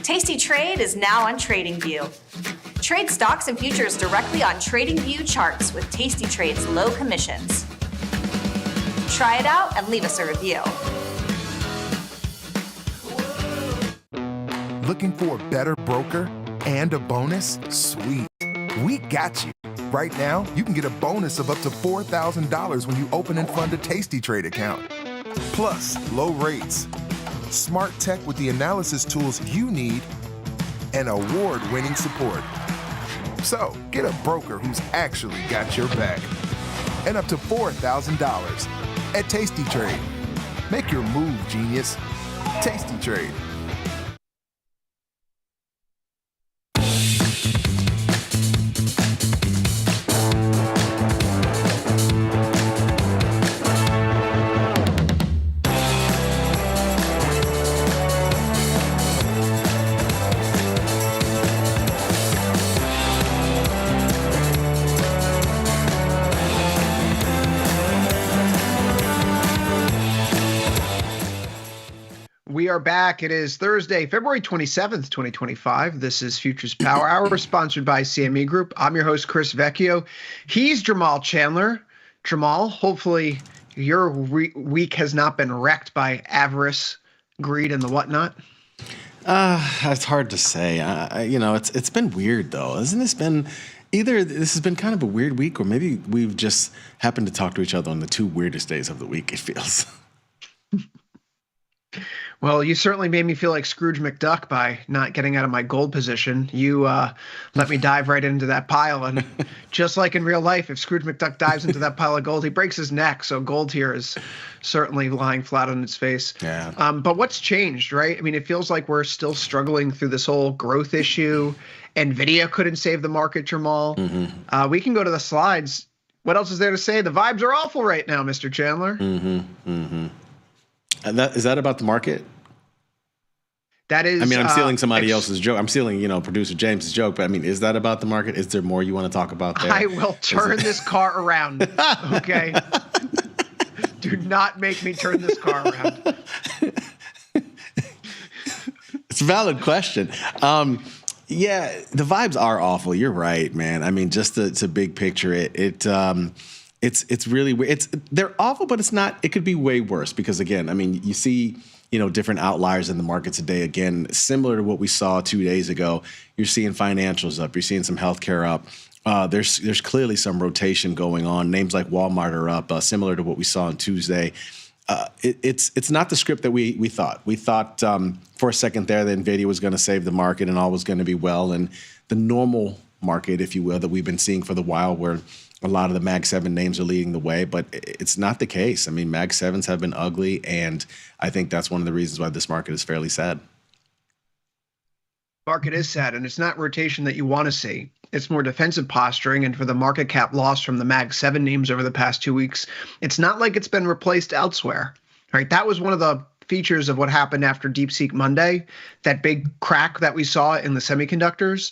Tasty Trade is now on TradingView. Trade stocks and futures directly on TradingView charts with Tasty Trade's low commissions. Try it out and leave us a review. Looking for a better broker and a bonus? Sweet. We got you. Right now, you can get a bonus of up to $4,000 when you open and fund a Tasty Trade account. Plus, low rates, smart tech with the analysis tools you need, and award-winning support. So, get a broker who's actually got your back. And up to $4,000 at Tasty Trade. Make your move, genius. Tasty Trade. We are back. It is Thursday, February 27th, 2025. This is Futures Power Hour, sponsored by CME Group. I'm your host, Chris Vecchio. He's Jamal Chandler. Jamal, hopefully your week has not been wrecked by avarice, greed, and the whatnot. It's hard to say. It's been weird, though. Hasn't this been either this has been kind of a weird week, or maybe we've just happened to talk to each other on the two weirdest days of the week, it feels. Well, you certainly made me feel like Scrooge McDuck by not getting out of my gold position. You let me dive right into that pile. And just like in real life, if Scrooge McDuck dives into that pile of gold, he breaks his neck. So gold here is certainly lying flat on its face. Yeah. But what's changed, right? I mean, it feels like we're still struggling through this whole growth issue. NVIDIA couldn't save the market, Jamal. Mm-hmm. We can go to the slides. What else is there to say? The vibes are awful right now, Mr. Chandler. Mm-hmm. Mm-hmm. And is that about the market? That is. I mean, I'm stealing somebody else's joke. I'm stealing, producer James's joke. But I mean, is that about the market? Is there more you want to talk about there? I will turn this car around. Okay. Do not make me turn this car around. It's a valid question. Yeah, the vibes are awful. You're right, man. I mean, just to big picture it's really weird. They're awful, but it's not. It could be way worse because, again, I mean, you see, different outliers in the market today. Again, similar to what we saw 2 days ago. You're seeing financials up. You're seeing some healthcare up. There's clearly some rotation going on. Names like Walmart are up, similar to what we saw on Tuesday. It's not the script that we thought. We thought for a second there that NVIDIA was going to save the market and all was going to be well. And the normal market, if you will, that we've been seeing for the while, where a lot of the Mag 7 names are leading the way, but it's not the case. I mean, Mag 7s have been ugly, and I think that's one of the reasons why this market is fairly sad. Market is sad, and it's not rotation that you want to see. It's more defensive posturing, and for the market cap loss from the Mag 7 names over the past 2 weeks, it's not like it's been replaced elsewhere. Right? That was one of the features of what happened after DeepSeek Monday, that big crack that we saw in the semiconductors.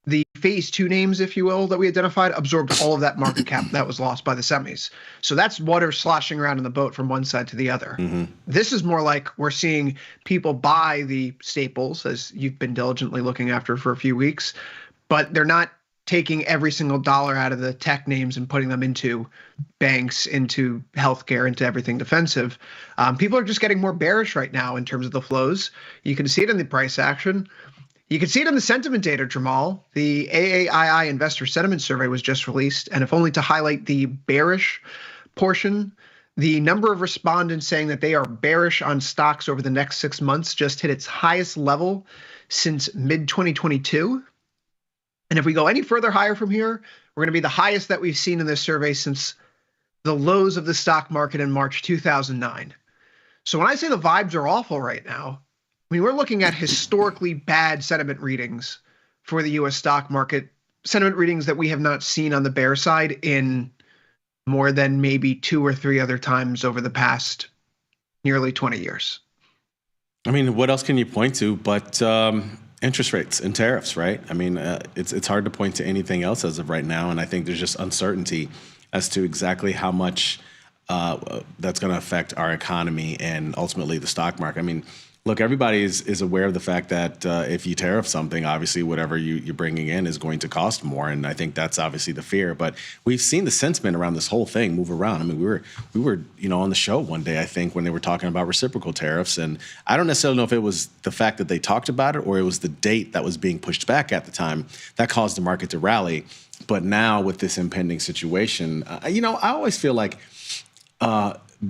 The phase 2 names, if you will, that we identified absorbed all of that market cap that was lost by the semis. So that's water sloshing around in the boat from one side to the other. Mm-hmm. This is more like we're seeing people buy the staples, as you've been diligently looking after for a few weeks, but they're not taking every single dollar out of the tech names and putting them into banks, into healthcare, into everything defensive. People are just getting more bearish right now in terms of the flows. You can see it in the price action. You can see it in the sentiment data, Jamal. The AAII Investor Sentiment Survey was just released, and if only to highlight the bearish portion, the number of respondents saying that they are bearish on stocks over the next 6 months just hit its highest level since mid-2022. And if we go any further higher from here, we're going to be the highest that we've seen in this survey since the lows of the stock market in March 2009. So when I say the vibes are awful right now, I mean, we're looking at historically bad sentiment readings for the U.S. stock market, sentiment readings that we have not seen on the bear side in more than maybe 2 or 3 other times over the past nearly 20 years. I mean, what else can you point to but interest rates and tariffs, right? I mean, it's hard to point to anything else as of right now, and I think there's just uncertainty as to exactly how much that's going to affect our economy and ultimately the stock market. I mean, look, everybody is aware of the fact that if you tariff something, obviously whatever you're bringing in is going to cost more, and I think that's obviously the fear. But we've seen the sentiment around this whole thing move around. I mean, we were on the show one day, I think, when they were talking about reciprocal tariffs, and I don't necessarily know if it was the fact that they talked about it or it was the date that was being pushed back at the time that caused the market to rally. But now with this impending situation, I always feel like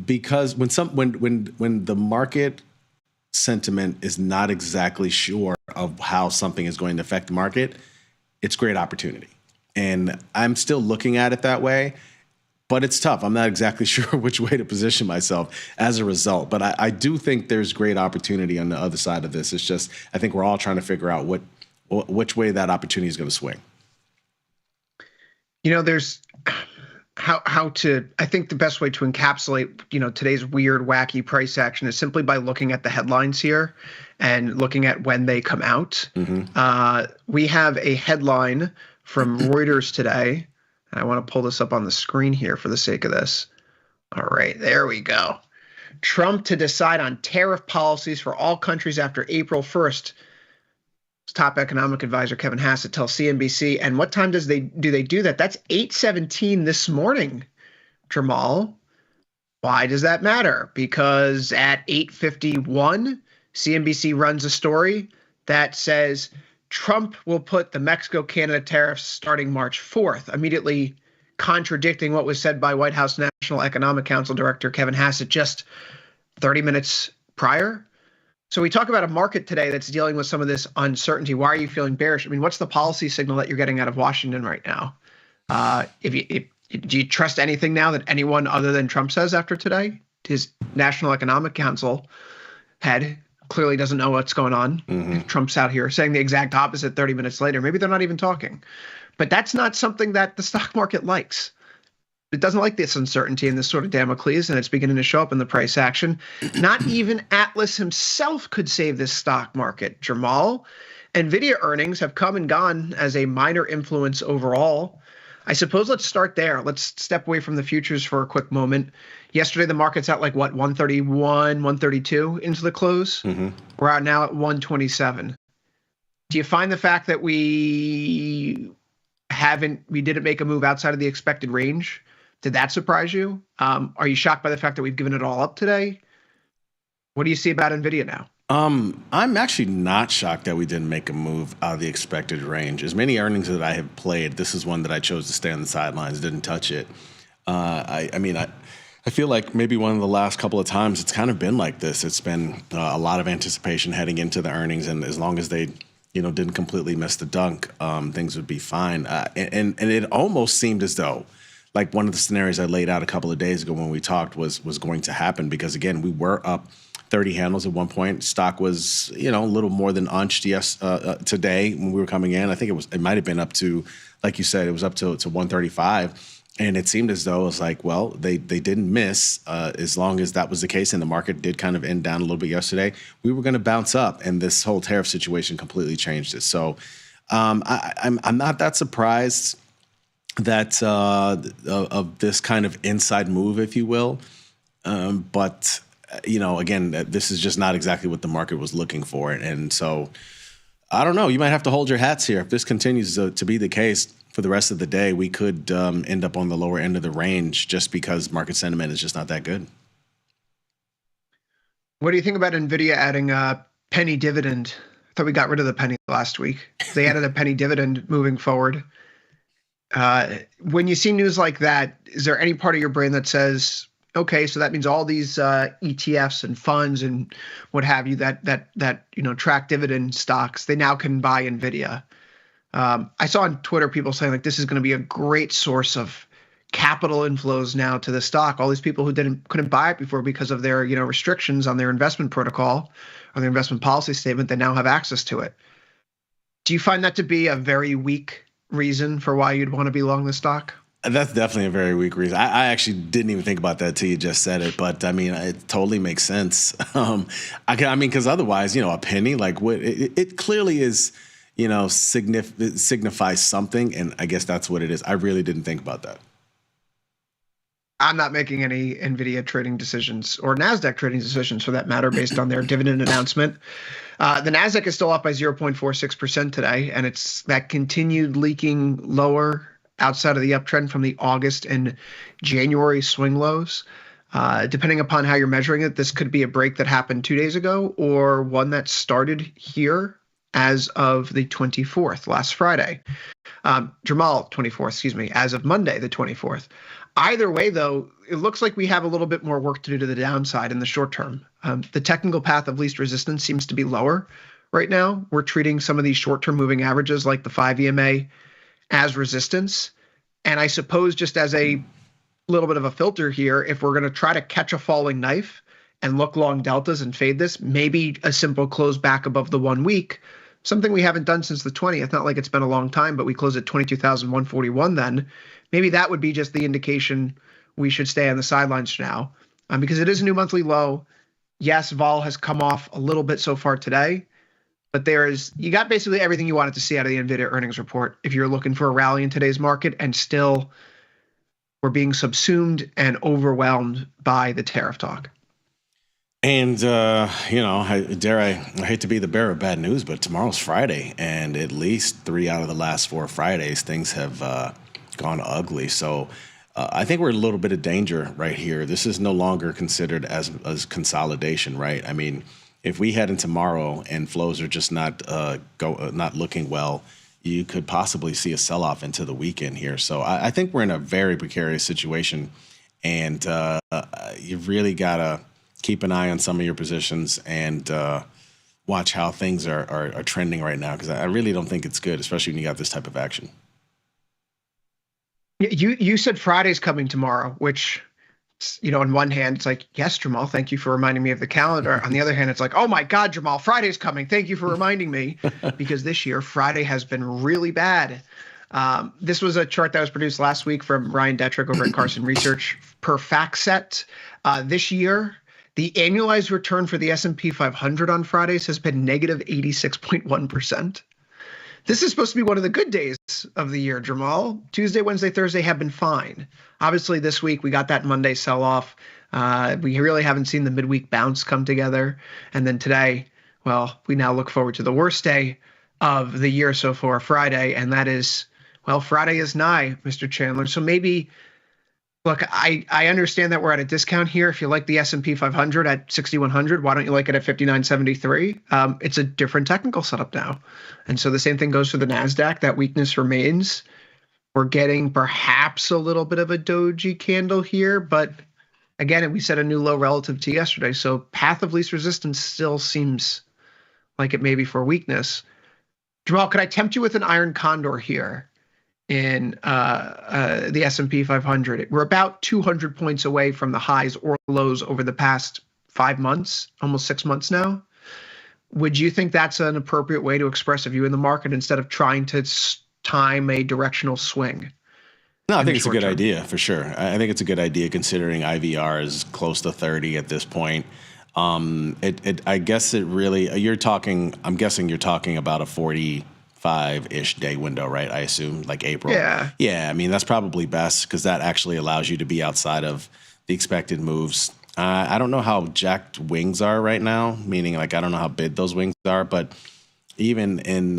because when the market sentiment is not exactly sure of how something is going to affect the market, it's great opportunity. And I'm still looking at it that way, but it's tough. I'm not exactly sure which way to position myself as a result. But I do think there's great opportunity on the other side of this. It's just, I think we're all trying to figure out which way that opportunity is going to swing. There's I think the best way to encapsulate, today's weird, wacky price action is simply by looking at the headlines here and looking at when they come out. We have a headline from Reuters today. I want to pull this up on the screen here for the sake of this. All right, there we go. Trump to decide on tariff policies for all countries after April 1st. Top economic advisor Kevin Hassett tells CNBC. And what time do they do that? That's 8:17 this morning, Jamal. Why does that matter? Because at 8:51, CNBC runs a story that says Trump will put the Mexico-Canada tariffs starting March 4th, immediately contradicting what was said by White House National Economic Council Director Kevin Hassett just 30 minutes prior. So we talk about a market today that's dealing with some of this uncertainty. Why are you feeling bearish? I mean, what's the policy signal that you're getting out of Washington right now? Do you trust anything now that anyone other than Trump says after today? His National Economic Council head clearly doesn't know what's going on. If Trump's out here saying the exact opposite 30 minutes later. Maybe they're not even talking. But that's not something that the stock market likes. It doesn't like this uncertainty and this sort of Damocles, and it's beginning to show up in the price action. Not even Atlas himself could save this stock market, Jamal. NVIDIA earnings have come and gone as a minor influence overall. I suppose let's start there. Let's step away from the futures for a quick moment. Yesterday, the market's at 131, 132 into the close. We're out now at 127. Do you find the fact that we didn't make a move outside of the expected range? Did that surprise you? Are you shocked by the fact that we've given it all up today? What do you see about NVIDIA now? I'm actually not shocked that we didn't make a move out of the expected range. As many earnings that I have played, this is one that I chose to stay on the sidelines, didn't touch it. I feel like maybe one of the last couple of times it's kind of been like this. It's been a lot of anticipation heading into the earnings, and as long as they didn't completely miss the dunk, things would be fine. And it almost seemed as though like one of the scenarios I laid out a couple of days ago when we talked was going to happen, because again, we were up 30 handles at one point. Stock was, a little more than unched today when we were coming in. I think it might have been up to, like you said, it was up to 135. And it seemed as though it was like, well, they didn't miss. As long as that was the case and the market did kind of end down a little bit yesterday, we were going to bounce up, and this whole tariff situation completely changed it. So I'm not that surprised that of this kind of inside move, if you will. But again, this is just not exactly what the market was looking for. And so I don't know. You might have to hold your hats here. If this continues to be the case for the rest of the day, we could end up on the lower end of the range just because market sentiment is just not that good. What do you think about NVIDIA adding a penny dividend? I thought we got rid of the penny last week. They added a penny dividend moving forward. When you see news like that, is there any part of your brain that says, okay, so that means all these ETFs and funds and what have you that track dividend stocks, they now can buy NVIDIA? I saw on Twitter people saying like this is going to be a great source of capital inflows now to the stock. All these people who couldn't buy it before because of their restrictions on their investment protocol or their investment policy statement, they now have access to it. Do you find that to be a very weak reason for why you'd want to be long the stock? That's definitely a very weak reason. I actually didn't even think about that till you just said it, but I mean, it totally makes sense. Because otherwise, a penny, like what it clearly is, signifies something, and I guess that's what it is. I really didn't think about that. I'm not making any NVIDIA trading decisions or NASDAQ trading decisions for that matter based on their dividend announcement. The NASDAQ is still up by 0.46% today, and it's that continued leaking lower outside of the uptrend from the August and January swing lows. Depending upon how you're measuring it, this could be a break that happened 2 days ago or one that started here as of the 24th, last Friday. Jamal, 24th, excuse me, as of Monday, the 24th. Either way, though, it looks like we have a little bit more work to do to the downside in the short term. The technical path of least resistance seems to be lower right now. We're treating some of these short-term moving averages like the 5 EMA as resistance. And I suppose just as a little bit of a filter here, if we're going to try to catch a falling knife and look long deltas and fade this, maybe a simple close back above the 1 week, something we haven't done since the 20th. Not like it's been a long time, but we closed at 22,141 then. Maybe that would be just the indication we should stay on the sidelines for now, because it is a new monthly low. Yes, vol has come off a little bit so far today, but you got basically everything you wanted to see out of the NVIDIA earnings report if you're looking for a rally in today's market, and still we're being subsumed and overwhelmed by the tariff talk. And, I hate to be the bearer of bad news, but tomorrow's Friday, and at least 3 out of the last 4 Fridays, things have gone ugly. So I think we're in a little bit of danger right here. This is no longer considered as consolidation, right? I mean, if we head in tomorrow and flows are just not looking well, you could possibly see a sell-off into the weekend here. So I think we're in a very precarious situation, and you've really got to keep an eye on some of your positions and watch how things are trending right now, because I really don't think it's good, especially when you got this type of action. You said Friday's coming tomorrow, which, on one hand, it's like, yes, Jamal, thank you for reminding me of the calendar. On the other hand, it's like, oh my God, Jamal, Friday's coming. Thank you for reminding me, because this year Friday has been really bad. This was a chart that was produced last week from Ryan Detrick over at Carson Research per FactSet. This year, the annualized return for the S&P 500 on Fridays has been negative 86.1%. This is supposed to be one of the good days of the year, Jamal. Tuesday, Wednesday, Thursday have been fine. Obviously, this week we got that Monday sell-off. We really haven't seen the midweek bounce come together. And then today, well, we now look forward to the worst day of the year so far, Friday. And that is, well, Friday is nigh, Mr. Chandler. So maybe, look, I understand that we're at a discount here. If you like the S&P 500 at 6,100, why don't you like it at 5,973? It's a different technical setup now. And so the same thing goes for the NASDAQ. That weakness remains. We're getting perhaps a little bit of a doji candle here, but again, we set a new low relative to yesterday. So path of least resistance still seems like it may be for weakness. Jamal, could I tempt you with an iron condor here in the S&P 500? We're about 200 points away from the highs or lows over the past 5 months, almost 6 months now. Would you think that's an appropriate way to express a view in the market instead of trying to time a directional swing? No, I think it's a good idea for sure. I think it's a good idea considering IVR is close to 30 at this point. I guess it really, I'm guessing you're talking about a 45-ish day window, right? I assume, like April. Yeah. Yeah, I mean, that's probably best because that actually allows you to be outside of the expected moves. I don't know how jacked wings are right now, meaning like I don't know how big those wings are, but even in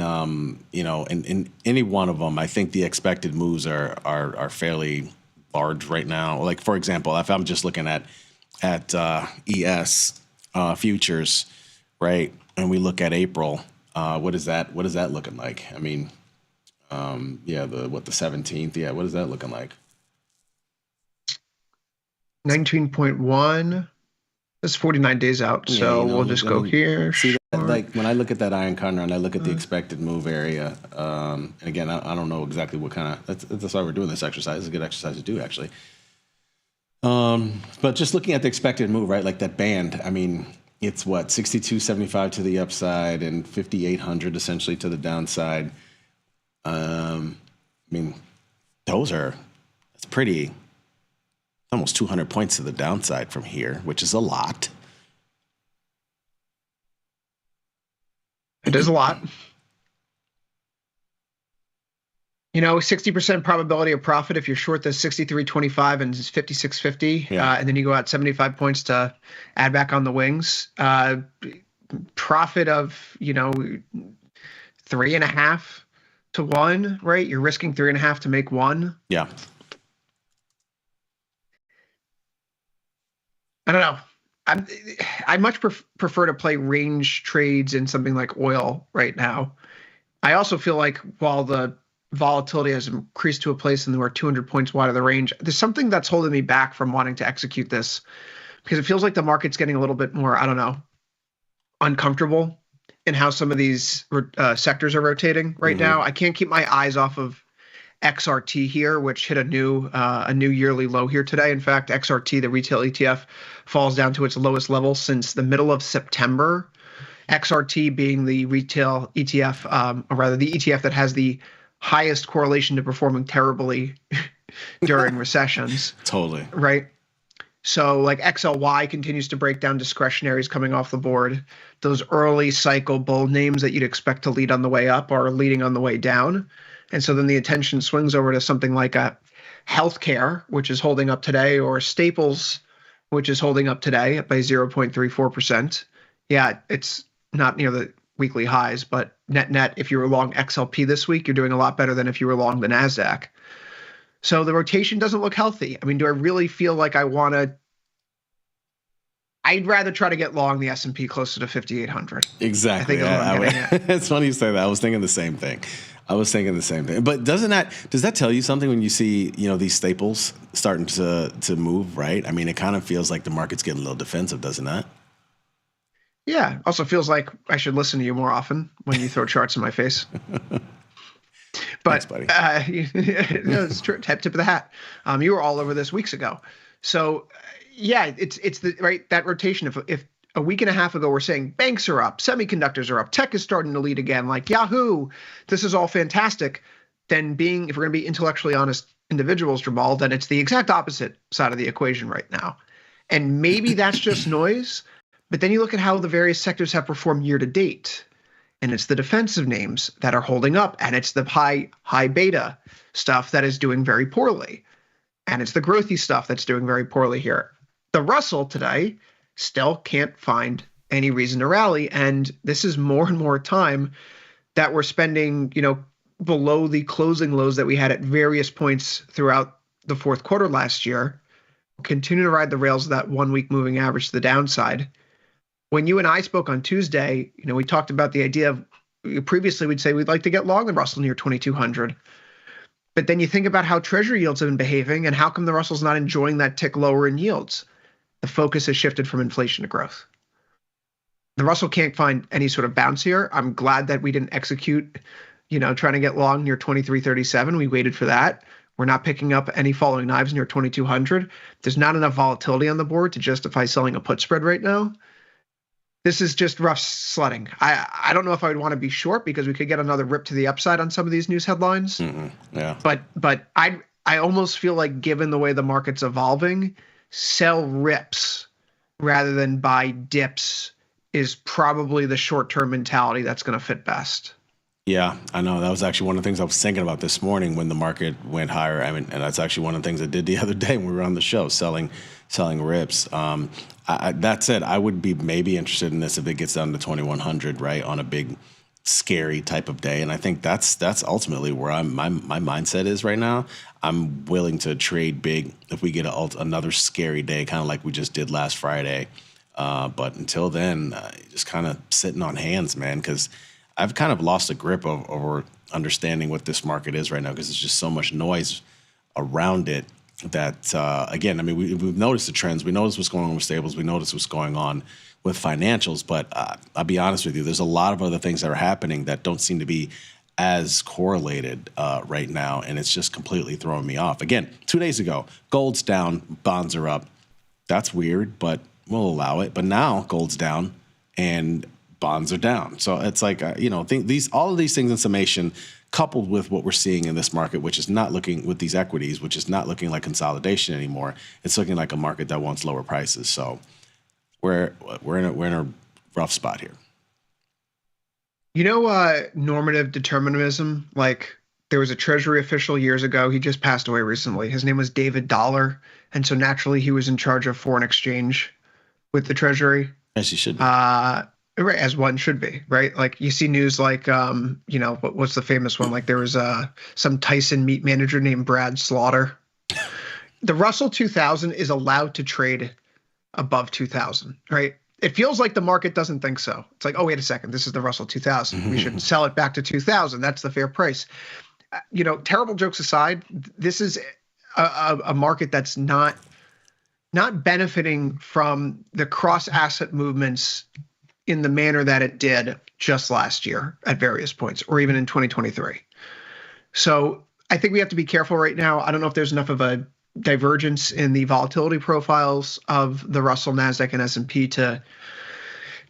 in any one of them, I think the expected moves are fairly large right now. Like for example, if I'm just looking at ES futures, right, and we look at April, what is that looking like? I mean, the 17th, yeah, what is that looking like? 19.1. That's 49 days out, so we'll just go here. See, like when I look at that iron condor and I look at the expected move area, and again, I don't know exactly what kind of. That's why we're doing this exercise. It's a good exercise to do, actually. But just looking at the expected move, right, like that band. I mean, it's what 62.75 to the upside and 5,800 essentially to the downside. I mean, that's pretty. Almost 200 points to the downside from here, which is a lot. It is a lot. 60% probability of profit if you're short the 63.25 and 56.50, and then you go out 75 points to add back on the wings. Profit of 3.5 to 1, right? You're risking 3.5 to make 1. Yeah. I don't know. I much prefer to play range trades in something like oil right now. I also feel like while the volatility has increased to a place and we're 200 points wide of the range. There's something that's holding me back from wanting to execute this because it feels like the market's getting a little bit more, I don't know, uncomfortable in how some of these sectors are rotating right now. I can't keep my eyes off of XRT here, which hit a new yearly low here today. In fact, XRT, the retail ETF, falls down to its lowest level since the middle of September. XRT being the retail ETF, or rather the ETF that has the highest correlation to performing terribly during recessions. Totally. Right? So like XLY continues to break down, discretionaries coming off the board. Those early cycle bull names that you'd expect to lead on the way up are leading on the way down. And so then the attention swings over to something like a healthcare, which is holding up today, or Staples, which is holding up today by 0.34%. Yeah, it's not near the weekly highs, but net, if you were long XLP this week, you're doing a lot better than if you were long the NASDAQ. So the rotation doesn't look healthy. I mean, do I really feel like I want to? I'd rather try to get long the S&P closer to 5,800. Exactly. It's funny you say that. I was thinking the same thing. But does that tell you something when you see, these staples starting to move, right? I mean, it kind of feels like the market's getting a little defensive, doesn't that? Yeah. Also feels like I should listen to you more often when you throw charts in my face. But, thanks, buddy. It's true. Tip of the hat. You were all over this weeks ago. So, yeah, it's the right that rotation. If a week and a half ago we're saying banks are up, semiconductors are up, tech is starting to lead again, like Yahoo, this is all fantastic. Then if we're going to be intellectually honest individuals, Jamal, then it's the exact opposite side of the equation right now. And maybe that's just noise. But then you look at how the various sectors have performed year to date. And it's the defensive names that are holding up, and it's the high beta stuff that is doing very poorly, and it's the growthy stuff that's doing very poorly here. The Russell today still can't find any reason to rally, and this is more and more time that we're spending, below the closing lows that we had at various points throughout the fourth quarter last year. Continue to ride the rails of that 1 week moving average to the downside. When you and I spoke on Tuesday, we talked about the idea of previously we'd say we'd like to get long the Russell near 2,200. But then you think about how treasury yields have been behaving and how come the Russell's not enjoying that tick lower in yields. The focus has shifted from inflation to growth. The Russell can't find any sort of bounce here. I'm glad that we didn't execute, trying to get long near 2337. We waited for that. We're not picking up any following knives near 2,200. There's not enough volatility on the board to justify selling a put spread right now. This is just rough sledding. I don't know if I would want to be short because we could get another rip to the upside on some of these news headlines. Yeah. But I almost feel like given the way the market's evolving, sell rips rather than buy dips is probably the short-term mentality that's going to fit best. Yeah, I know. That was actually one of the things I was thinking about this morning when the market went higher. I mean, and that's actually one of the things I did the other day when we were on the show, selling rips. That said, I would be maybe interested in this if it gets down to 2,100, right, on a big, scary type of day. And I think that's ultimately where my mindset is right now. I'm willing to trade big if we get another scary day, kind of like we just did last Friday. But until then, just kind of sitting on hands, man, because I've kind of lost a grip over understanding what this market is right now because there's just so much noise around it that, again, I mean, we've noticed the trends. We noticed what's going on with stables. We noticed what's going on with financials. But I'll be honest with you, there's a lot of other things that are happening that don't seem to be as correlated right now, and it's just completely throwing me off. Again, 2 days ago, gold's down, bonds are up. That's weird, but we'll allow it. But now gold's down and bonds are down. So it's like, all of these things in summation, coupled with what we're seeing in this market, which is not looking with these equities, which is not looking like consolidation anymore. It's looking like a market that wants lower prices. So we're in a rough spot here. Normative determinism, like there was a Treasury official years ago. He just passed away recently. His name was David Dollar. And so naturally he was in charge of foreign exchange with the Treasury. As he should be. Right, as one should be, right? Like you see news like, what's the famous one? Like there was some Tyson meat manager named Brad Slaughter. The Russell 2000 is allowed to trade above 2000, right? It feels like the market doesn't think so. It's like, oh, wait a second, this is the Russell 2000. We should sell it back to 2000. That's the fair price. terrible jokes aside, this is a market that's not benefiting from the cross asset movements in the manner that it did just last year at various points, or even in 2023. So I think we have to be careful right now. I don't know if there's enough of a divergence in the volatility profiles of the Russell, NASDAQ, and S&P to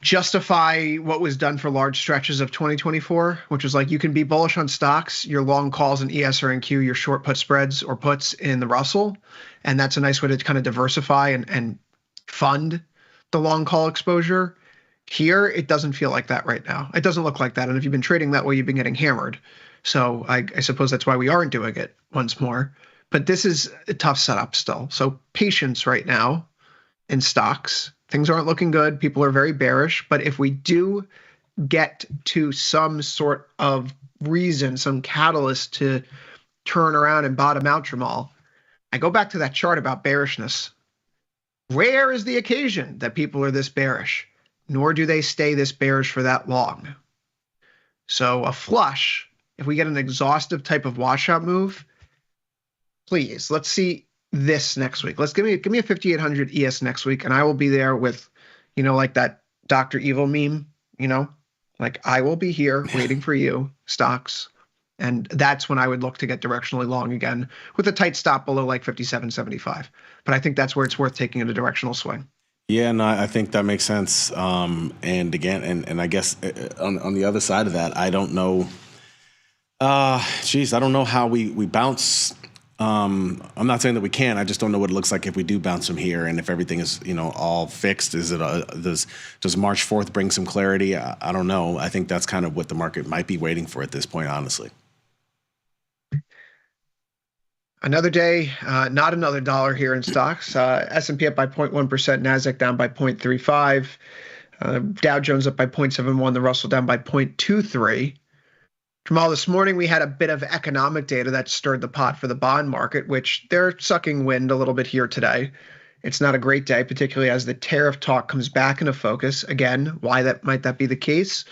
justify what was done for large stretches of 2024, which was like you can be bullish on stocks, your long calls in ES or NQ, your short put spreads or puts in the Russell. And that's a nice way to kind of diversify and fund the long call exposure. Here, it doesn't feel like that right now. It doesn't look like that. And if you've been trading that way, you've been getting hammered. So I suppose that's why we aren't doing it once more. But this is a tough setup still. So patience right now in stocks. Things aren't looking good. People are very bearish. But if we do get to some sort of reason, some catalyst to turn around and bottom out, Jamal, I go back to that chart about bearishness. Rare is the occasion that people are this bearish, nor do they stay this bearish for that long. So a flush, if we get an exhaustive type of washout move, please, let's see this next week. Let's give me a 5,800 ES next week, and I will be there with, like that Dr. Evil meme, like I will be here waiting for you, stocks. And that's when I would look to get directionally long again with a tight stop below like 57.75. But I think that's where it's worth taking in a directional swing. Yeah, no, I think that makes sense. And again, and I guess on the other side of that, I don't know. I don't know how we bounce. I'm not saying that we can. I just don't know what it looks like if we do bounce from here, and if everything is all fixed. Is it does March 4th bring some clarity? I don't know. I think that's kind of what the market might be waiting for at this point, honestly. Another day, not another dollar here in stocks. S&P up by 0.1%, NASDAQ down by 0.35, Dow Jones up by 0.71, the Russell down by 0.23. Jamal, this morning we had a bit of economic data that stirred the pot for the bond market, which they're sucking wind a little bit here today. It's not a great day, particularly as the tariff talk comes back into focus. Again, why might that be the case?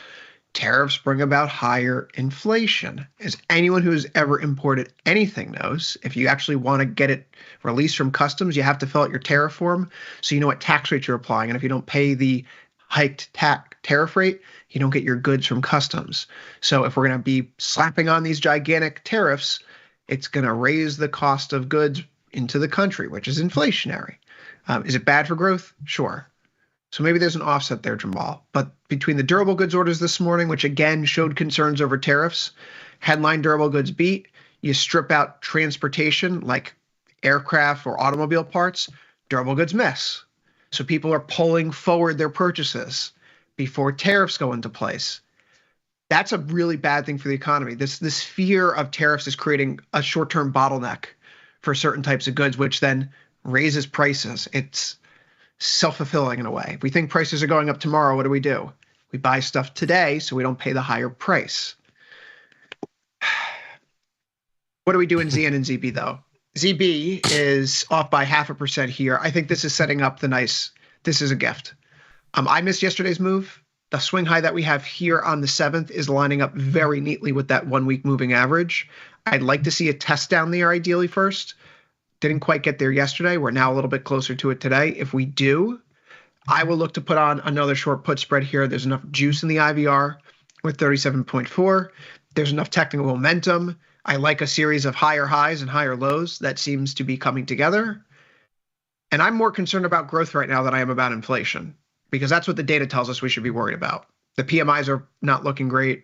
Tariffs bring about higher inflation. As anyone who has ever imported anything knows, if you actually want to get it released from customs, you have to fill out your tariff form so you know what tax rate you're applying. And if you don't pay the hiked tariff rate, you don't get your goods from customs. So if we're going to be slapping on these gigantic tariffs, it's going to raise the cost of goods into the country, which is inflationary. Is it bad for growth? Sure. So maybe there's an offset there, Jamal. But between the durable goods orders this morning, which again showed concerns over tariffs, headline durable goods beat, you strip out transportation like aircraft or automobile parts, durable goods miss. So people are pulling forward their purchases before tariffs go into place. That's a really bad thing for the economy. This fear of tariffs is creating a short-term bottleneck for certain types of goods, which then raises prices. It's self-fulfilling in a way. If we think prices are going up tomorrow, what do? We buy stuff today so we don't pay the higher price. What do we do in ZN and ZB, though? ZB is off by 0.5% here. I think this is setting up this is a gift. I missed yesterday's move. The swing high that we have here on the 7th is lining up very neatly with that 1-week moving average. I'd like to see a test down there ideally first. Didn't quite get there yesterday. We're now a little bit closer to it today. If we do, I will look to put on another short put spread here. There's enough juice in the IVR with 37.4. There's enough technical momentum. I like a series of higher highs and higher lows that seems to be coming together. And I'm more concerned about growth right now than I am about inflation, because that's what the data tells us we should be worried about. The PMIs are not looking great.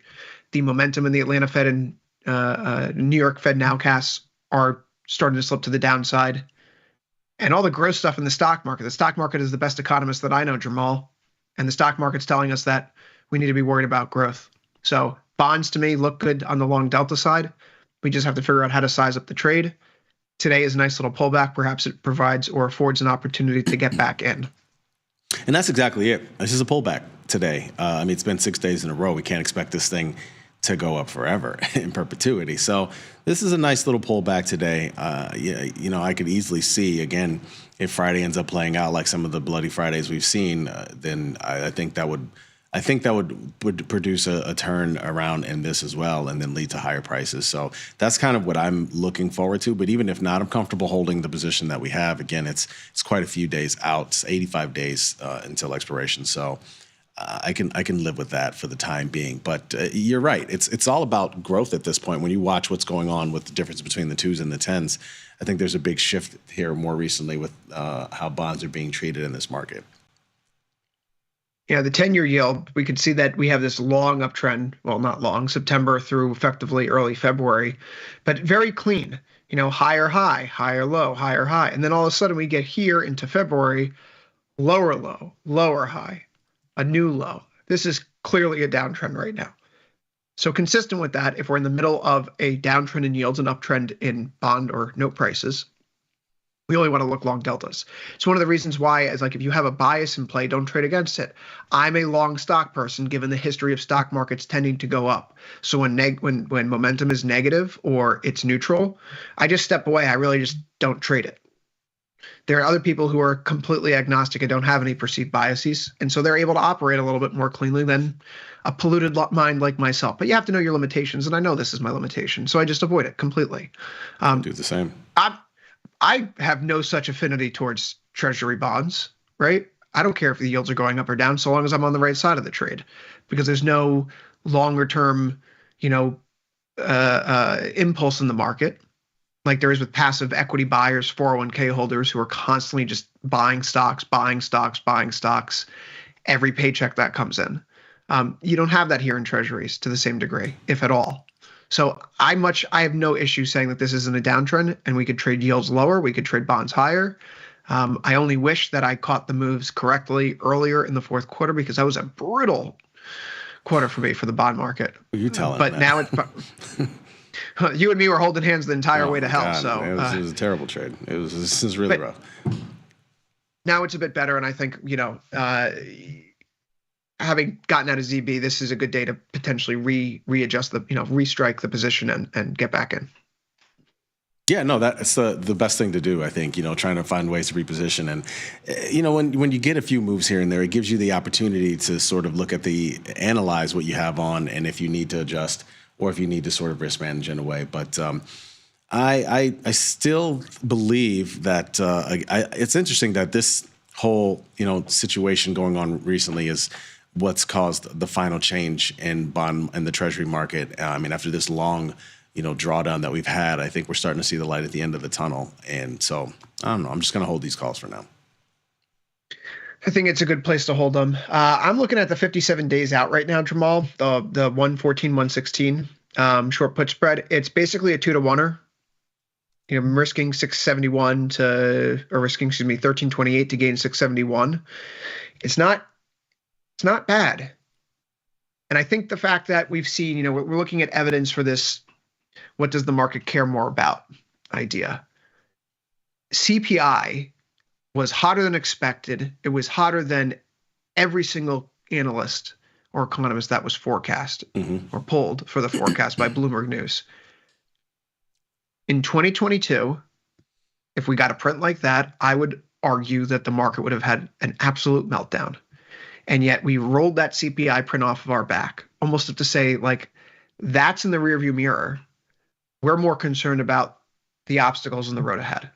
The momentum in the Atlanta Fed and New York Fed nowcasts are starting to slip to the downside. And all the growth stuff in the stock market. The stock market is the best economist that I know, Jamal. And the stock market's telling us that we need to be worried about growth. So bonds to me look good on the long delta side. We just have to figure out how to size up the trade. Today is a nice little pullback. Perhaps it provides or affords an opportunity to get back in. And that's exactly it. This is a pullback today. It's been 6 days in a row. We can't expect this thing to go up forever in perpetuity. So this is a nice little pullback today. I could easily see, again, if Friday ends up playing out like some of the Bloody Fridays we've seen, then I think that would I think that would produce a turn around in this as well, and then lead to higher prices. So that's kind of what I'm looking forward to. But even if not, I'm comfortable holding the position that we have. Again, it's quite a few days out. It's 85 days until expiration. So I can live with that for the time being. But you're right. It's all about growth at this point. When you watch what's going on with the difference between the 2s and the 10s, I think there's a big shift here more recently with how bonds are being treated in this market. Yeah, the 10-year yield, we could see that we have this long uptrend. Well, not long, September through effectively early February, but very clean. Higher high, higher low, higher high. And then all of a sudden we get here into February, lower low, lower high, a new low. This is clearly a downtrend right now. So consistent with that, if we're in the middle of a downtrend in yields and uptrend in bond or note prices, we only want to look long deltas. It's one of the reasons why, if you have a bias in play, don't trade against it. I'm a long stock person, given the history of stock markets tending to go up. So when momentum is negative or it's neutral, I just step away. I really just don't trade it. There are other people who are completely agnostic and don't have any perceived biases, and so they're able to operate a little bit more cleanly than a polluted mind like myself. But you have to know your limitations, and I know this is my limitation, so I just avoid it completely. Do the same. I have no such affinity towards treasury bonds, right? I don't care if the yields are going up or down so long as I'm on the right side of the trade, because there's no longer term, impulse in the market like there is with passive equity buyers, 401k holders who are constantly just buying stocks every paycheck that comes in. You don't have that here in treasuries to the same degree, if at all. So I have no issue saying that this isn't a downtrend and we could trade yields lower, we could trade bonds higher. I only wish that I caught the moves correctly earlier in the fourth quarter, because that was a brutal quarter for me for the bond market. You tell him. But now it's you and me were holding hands the entire way to hell. God, so it was a terrible trade. This is really rough. Now it's a bit better, and I think having gotten out of ZB, this is a good day to potentially readjust restrike the position and get back in. Yeah, no, that's the best thing to do, I think, trying to find ways to reposition. And, when you get a few moves here and there, it gives you the opportunity to sort of analyze what you have on, and if you need to adjust or if you need to sort of risk manage in a way. But I still believe that it's interesting that this whole, situation going on recently is what's caused the final change in bond and the treasury market. After this long, drawdown that we've had, I think we're starting to see the light at the end of the tunnel. And so, I don't know, I'm just going to hold these calls for now. I think it's a good place to hold them. I'm looking at the 57 days out right now, Jamal, the 114, 116 short put spread. It's basically a 2-to-1er. I'm risking 1328 to gain 671. It's not bad. And I think the fact that we've seen, we're looking at evidence for this, what does the market care more about idea. CPI was hotter than expected. It was hotter than every single analyst or economist that was forecast or pulled for the forecast by Bloomberg News. In 2022, if we got a print like that, I would argue that the market would have had an absolute meltdown. And yet we rolled that CPI print off of our back, almost to say, that's in the rearview mirror. We're more concerned about the obstacles in the road ahead.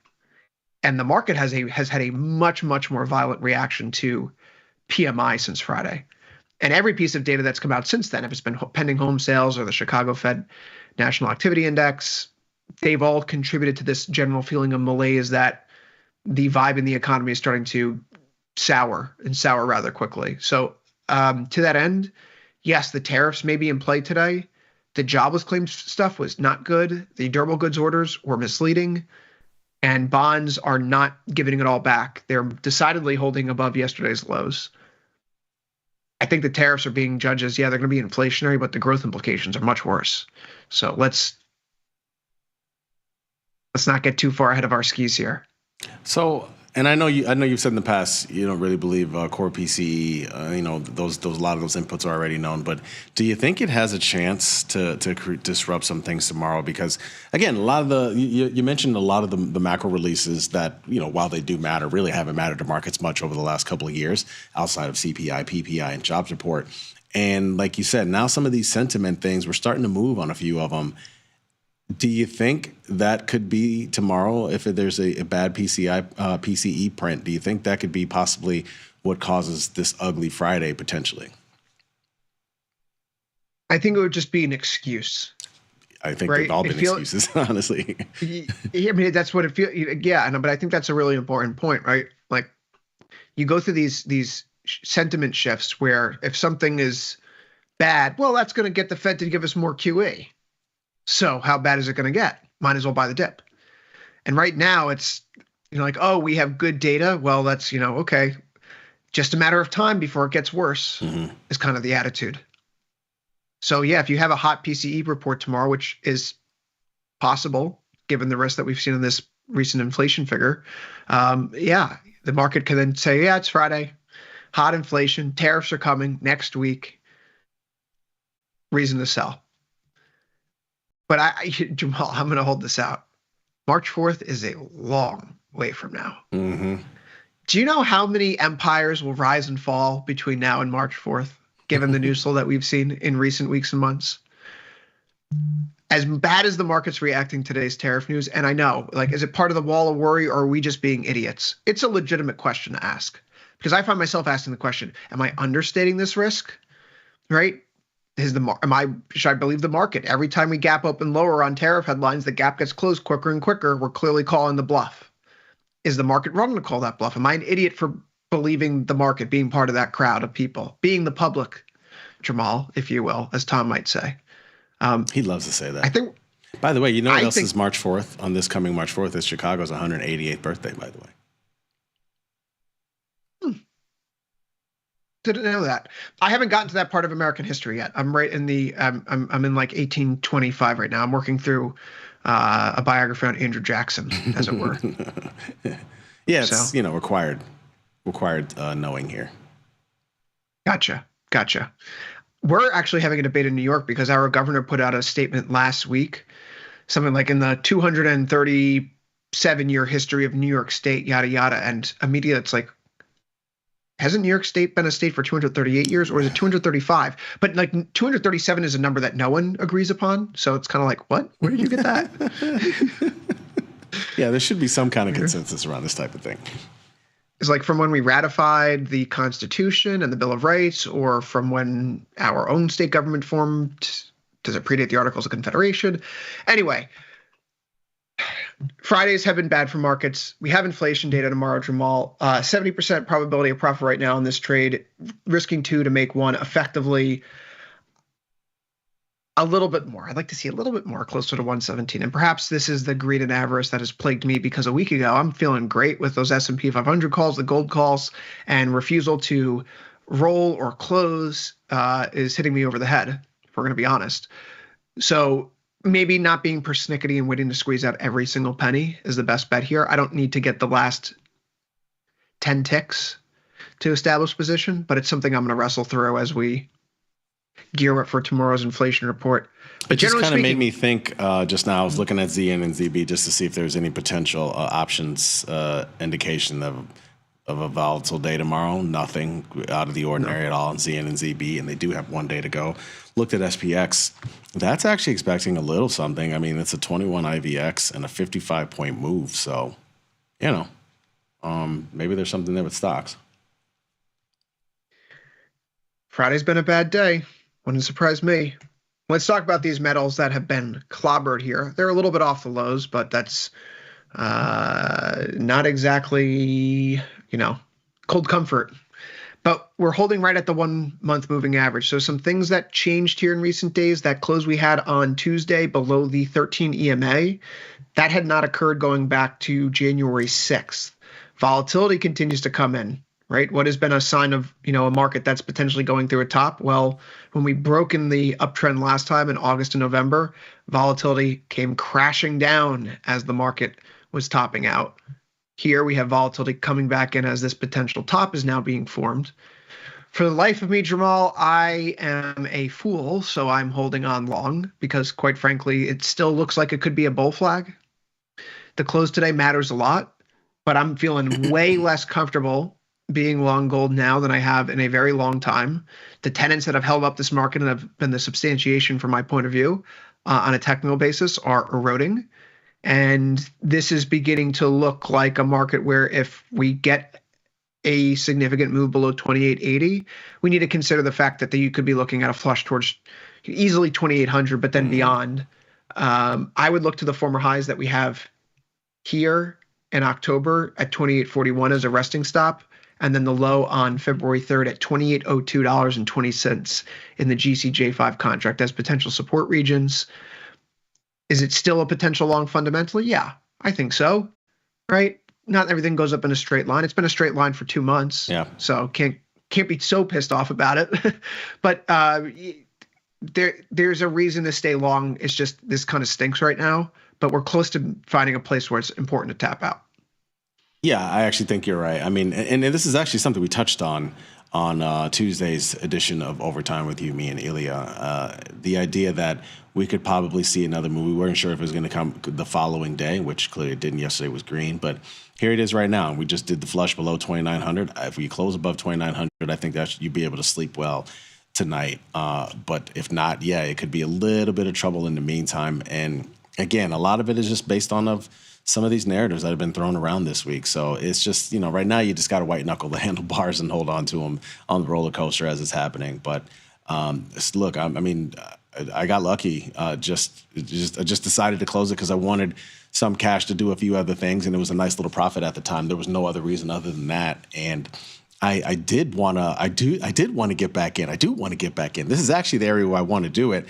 And the market has had a much, much more violent reaction to PMI since Friday. And every piece of data that's come out since then, if it's been pending home sales or the Chicago Fed National Activity Index, they've all contributed to this general feeling of malaise that the vibe in the economy is starting to sour rather quickly. So to that end, yes, the tariffs may be in play today. The jobless claims stuff was not good. The durable goods orders were misleading. And bonds are not giving it all back. They're decidedly holding above yesterday's lows. I think the tariffs are being judged as, they're going to be inflationary, but the growth implications are much worse. So let's not get too far ahead of our skis here. So And I know you've said in the past you don't really believe core PCE. Those a lot of those inputs are already known. But do you think it has a chance to disrupt some things tomorrow? Because again, a lot of the you mentioned a lot of the macro releases that while they do matter, really haven't mattered to markets much over the last couple of years outside of CPI, PPI, and jobs report. And like you said, now some of these sentiment things we're starting to move on a few of them. Do you think that could be tomorrow if there's a bad PCE print? Do you think that could be possibly what causes this ugly Friday potentially? I think it would just be an excuse. I think they've all been excuses, honestly. I mean, that's what it feels. Yeah, but I think that's a really important point, right? Like, you go through these sentiment shifts where if something is bad, well, that's going to get the Fed to give us more QE. So how bad is it going to get? Might as well buy the dip. And right now it's, like, oh, we have good data. Well, that's, okay. Just a matter of time before it gets worse is kind of the attitude. So yeah, if you have a hot PCE report tomorrow, which is possible given the risk that we've seen in this recent inflation figure, the market can then say, yeah, it's Friday, hot inflation, tariffs are coming next week, reason to sell. But Jamal, I'm going to hold this out. March 4th is a long way from now. Mm-hmm. Do you know how many empires will rise and fall between now and March 4th, given the news flow that we've seen in recent weeks and months? As bad as the market's reacting to today's tariff news, and I know, is it part of the wall of worry, or are we just being idiots? It's a legitimate question to ask, because I find myself asking the question, am I understating this risk? Right? Should I believe the market? Every time we gap open lower on tariff headlines, the gap gets closed quicker and quicker. We're clearly calling the bluff. Is the market wrong to call that bluff? Am I an idiot for believing the market, being part of that crowd of people, being the public, Jamal, if you will, as Tom might say? He loves to say that. I think. By the way, what else is March 4th? On this coming March 4th is Chicago's 188th birthday, by the way. Didn't know that. I haven't gotten to that part of American history yet. I'm right in the I'm in 1825 right now. I'm working through a biography on Andrew Jackson, as it were. Yeah, it's required knowing here. Gotcha. We're actually having a debate in New York because our governor put out a statement last week, something like in the 237-year history of New York State, yada yada, and immediately it's like, hasn't New York State been a state for 238 years, or is it 235? But 237 is a number that no one agrees upon. So it's kind of like, what? Where did you get that? Yeah, there should be some kind of consensus around this type of thing. It's like from when we ratified the Constitution and the Bill of Rights, or from when our own state government formed. Does it predate the Articles of Confederation? Anyway, Fridays have been bad for markets. We have inflation data tomorrow, Jamal. 70% probability of profit right now in this trade, risking 2 to make 1, effectively a little bit more. I'd like to see a little bit more, closer to 117. And perhaps this is the greed and avarice that has plagued me, because a week ago I'm feeling great with those S&P 500 calls, the gold calls, and refusal to roll or close is hitting me over the head, if we're going to be honest. So maybe not being persnickety and waiting to squeeze out every single penny is the best bet here. I don't need to get the last 10 ticks to establish position, but it's something I'm going to wrestle through as we gear up for tomorrow's inflation report. But just kind of made me think just now, I was looking at ZN and ZB just to see if there's any potential options indication of a volatile day tomorrow. Nothing out of the ordinary at all in ZN and ZB, and they do have one day to go. Looked at SPX. That's actually expecting a little something. I mean, it's a 21 IVX and a 55-point move. So, maybe there's something there with stocks. Friday's been a bad day. Wouldn't surprise me. Let's talk about these metals that have been clobbered here. They're a little bit off the lows, but that's not exactly, cold comfort. But we're holding right at the 1 month moving average. So some things that changed here in recent days, that close we had on Tuesday below the 13 EMA, that had not occurred going back to January 6th. Volatility continues to come in, right? What has been a sign of, a market that's potentially going through a top? Well, when we broke in the uptrend last time in August and November, volatility came crashing down as the market was topping out. Here we have volatility coming back in as this potential top is now being formed. For the life of me, Jamal, I am a fool, so I'm holding on long because, quite frankly, it still looks like it could be a bull flag. The close today matters a lot, but I'm feeling way less comfortable being long gold now than I have in a very long time. The tenants that have held up this market and have been the substantiation from my point of view on a technical basis are eroding. And this is beginning to look like a market where if we get a significant move below 2880, we need to consider the fact that you could be looking at a flush towards easily 2800, but then beyond. I would look to the former highs that we have here in October at 2841 as a resting stop, and then the low on February 3rd at $2802.20 in the GCJ5 contract as potential support regions. Is it still a potential long fundamentally? Yeah, I think so, right? Not everything goes up in a straight line. It's been a straight line for 2 months. Yeah. So can't be so pissed off about it. But there's a reason to stay long. It's just this kind of stinks right now, but we're close to finding a place where it's important to tap out. Yeah, I actually think you're right. I mean, and this is actually something we touched on Tuesday's edition of Overtime with you, me, and Ilya. The idea that we could probably see another move. We weren't sure if it was going to come the following day, which clearly it didn't. Yesterday was green, but here it is right now. We just did the flush below 2,900. If we close above 2,900, I think that you'd be able to sleep well tonight. But if not, yeah, it could be a little bit of trouble in the meantime. And again, a lot of it is just based on some of these narratives that have been thrown around this week. So it's just, right now you just got to white knuckle the handlebars and hold on to them on the roller coaster as it's happening. But look, I got lucky. I just decided to close it because I wanted some cash to do a few other things, and it was a nice little profit at the time. There was no other reason other than that. And I did want to get back in. I do want to get back in. This is actually the area where I want to do it.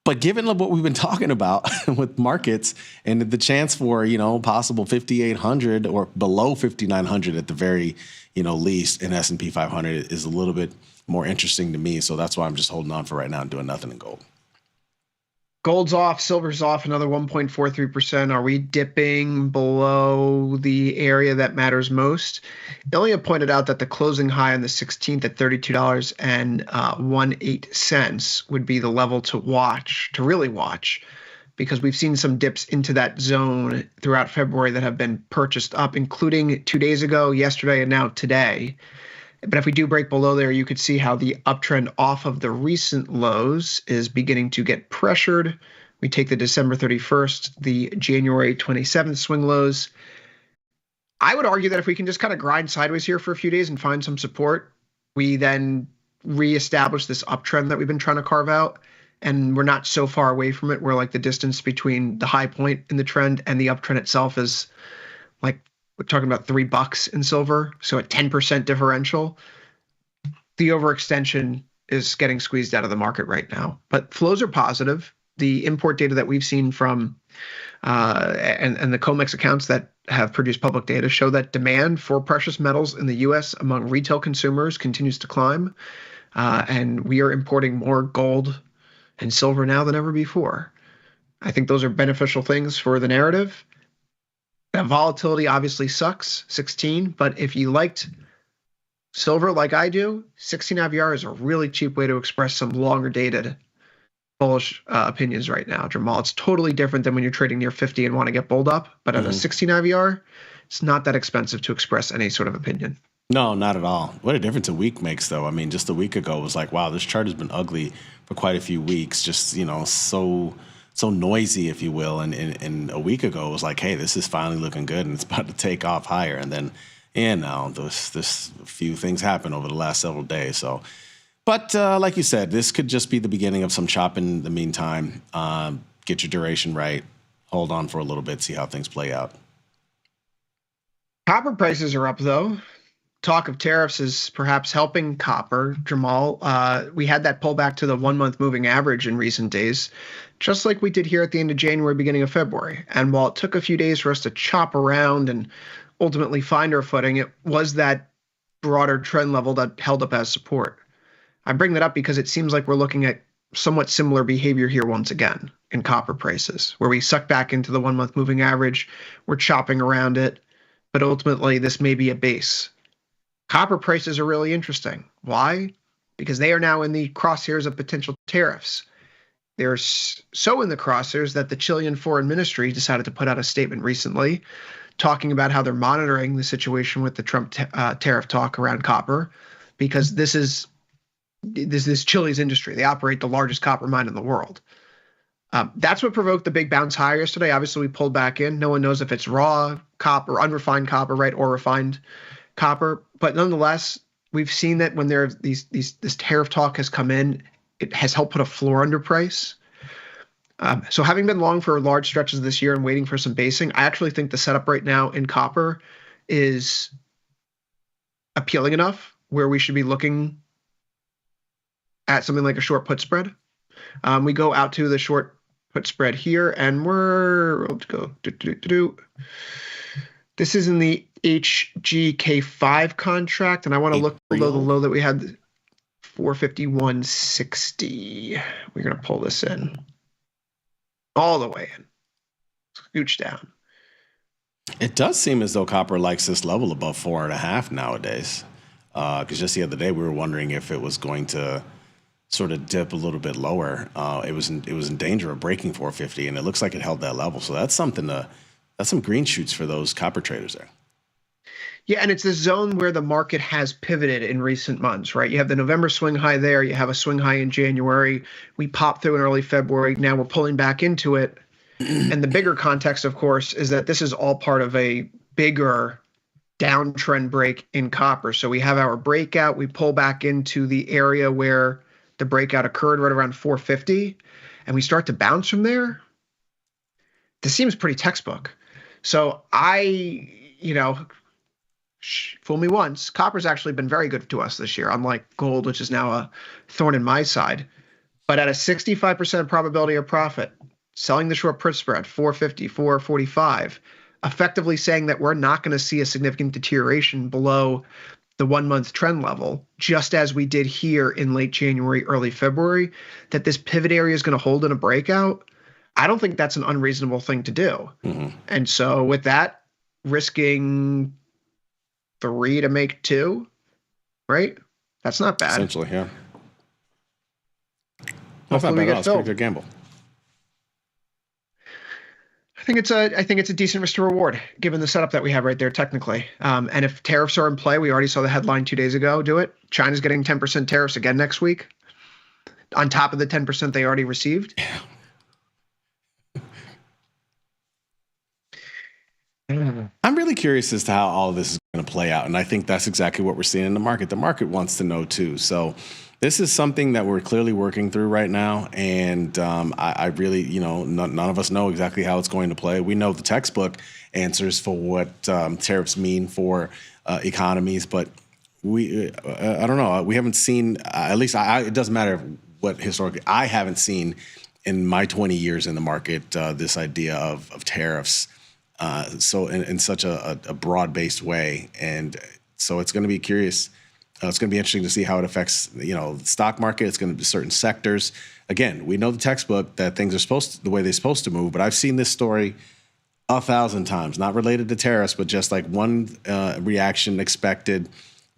But given what we've been talking about with markets and the chance for, possible 5,800 or below 5,900 at the very, least in S&P 500 is a little bit more interesting to me. So that's why I'm just holding on for right now and doing nothing in gold. Gold's off, silver's off another 1.43%. Are we dipping below the area that matters most? Ilya pointed out that the closing high on the 16th at $32.18 would be the level to watch, to really watch, because we've seen some dips into that zone throughout February that have been purchased up, including 2 days ago, yesterday, and now today. But if we do break below there, you could see how the uptrend off of the recent lows is beginning to get pressured. We take the December 31st, the January 27th swing lows. I would argue that if we can just kind of grind sideways here for a few days and find some support, we then reestablish this uptrend that we've been trying to carve out. And we're not so far away from it where like the distance between the high point in the trend and the uptrend itself is like, we're talking about $3 in silver, so a 10% differential. The overextension is getting squeezed out of the market right now. But flows are positive. The import data that we've seen from and the COMEX accounts that have produced public data show that demand for precious metals in the U.S. among retail consumers continues to climb. And we are importing more gold and silver now than ever before. I think those are beneficial things for the narrative. That volatility obviously sucks, 16, but if you liked silver like I do, 16 IVR is a really cheap way to express some longer dated bullish opinions right now, Jamal. It's totally different than when you're trading near 50 and want to get bulled up, but at a 16 IVR, it's not that expensive to express any sort of opinion. No, not at all. What a difference a week makes, though. I mean, just a week ago, it was like, wow, this chart has been ugly for quite a few weeks, just, so noisy, if you will. And a week ago, it was like, hey, this is finally looking good, and it's about to take off higher. And then, now this few things happen over the last several days. So, but like you said, this could just be the beginning of some chop in the meantime. Get your duration right. Hold on for a little bit, see how things play out. Copper prices are up, though. Talk of tariffs is perhaps helping copper, Jamal. We had that pullback to the 1 month moving average in recent days, just like we did here at the end of January, beginning of February. And while it took a few days for us to chop around and ultimately find our footing, it was that broader trend level that held up as support. I bring that up because it seems like we're looking at somewhat similar behavior here once again in copper prices, where we suck back into the 1 month moving average, we're chopping around it, but ultimately this may be a base. Copper prices are really interesting. Why? Because they are now in the crosshairs of potential tariffs. They're so in the crosshairs that the Chilean Foreign Ministry decided to put out a statement recently talking about how they're monitoring the situation with the Trump tariff talk around copper, because this is Chile's industry. They operate the largest copper mine in the world. That's what provoked the big bounce higher yesterday. Obviously, we pulled back in. No one knows if it's raw copper, unrefined copper, right, or refined copper. But nonetheless, we've seen that when there this tariff talk has come in, it has helped put a floor under price. So having been long for large stretches this year and waiting for some basing, I actually think the setup right now in copper is appealing enough where we should be looking at something like a short put spread. We go out to the short put spread here, and let's go. This is in the HGK5 contract, and I want to look below the low that we had, 451.60. We're going to pull this in all the way in, scooch down. It does seem as though copper likes this level above 4.5 nowadays. Because just the other day we were wondering if it was going to sort of dip a little bit lower. It was in danger of breaking 450, and it looks like it held that level. So that's something that's some green shoots for those copper traders there. Yeah, and it's the zone where the market has pivoted in recent months, right? You have the November swing high there. You have a swing high in January. We popped through in early February. Now we're pulling back into it. And the bigger context, of course, is that this is all part of a bigger downtrend break in copper. So we have our breakout. We pull back into the area where the breakout occurred, right around 450, and we start to bounce from there. This seems pretty textbook. So fool me once. Copper's actually been very good to us this year, unlike gold, which is now a thorn in my side. But at a 65% probability of profit, selling the short put spread, 450, 445, effectively saying that we're not going to see a significant deterioration below the 1 month trend level, just as we did here in late January, early February, that this pivot area is going to hold in a breakout. I don't think that's an unreasonable thing to do. Mm-hmm. And so with that, risking 3 to make 2, right? That's not bad. Essentially, yeah. That's not bad at all. It's a pretty good gamble. I think it's a decent risk to reward given the setup that we have right there technically. And if tariffs are in play, we already saw the headline 2 days ago. Do it. China's getting 10% tariffs again next week, on top of the 10% they already received. I'm really curious as to how all of this is going to play out, and I think that's exactly what we're seeing in the market. The market wants to know too. So this is something that we're clearly working through right now, and I really, none of us know exactly how it's going to play. We know the textbook answers for what tariffs mean for economies, but I don't know. We haven't seen, at least it doesn't matter what historically, I haven't seen in my 20 years in the market this idea of tariffs. So in such a broad-based way, and so it's going to be curious. It's going to be interesting to see how it affects, the stock market. It's going to be certain sectors. Again, we know the textbook that things are the way they're supposed to move. But I've seen this story 1,000 times, not related to tariffs, but just like one reaction expected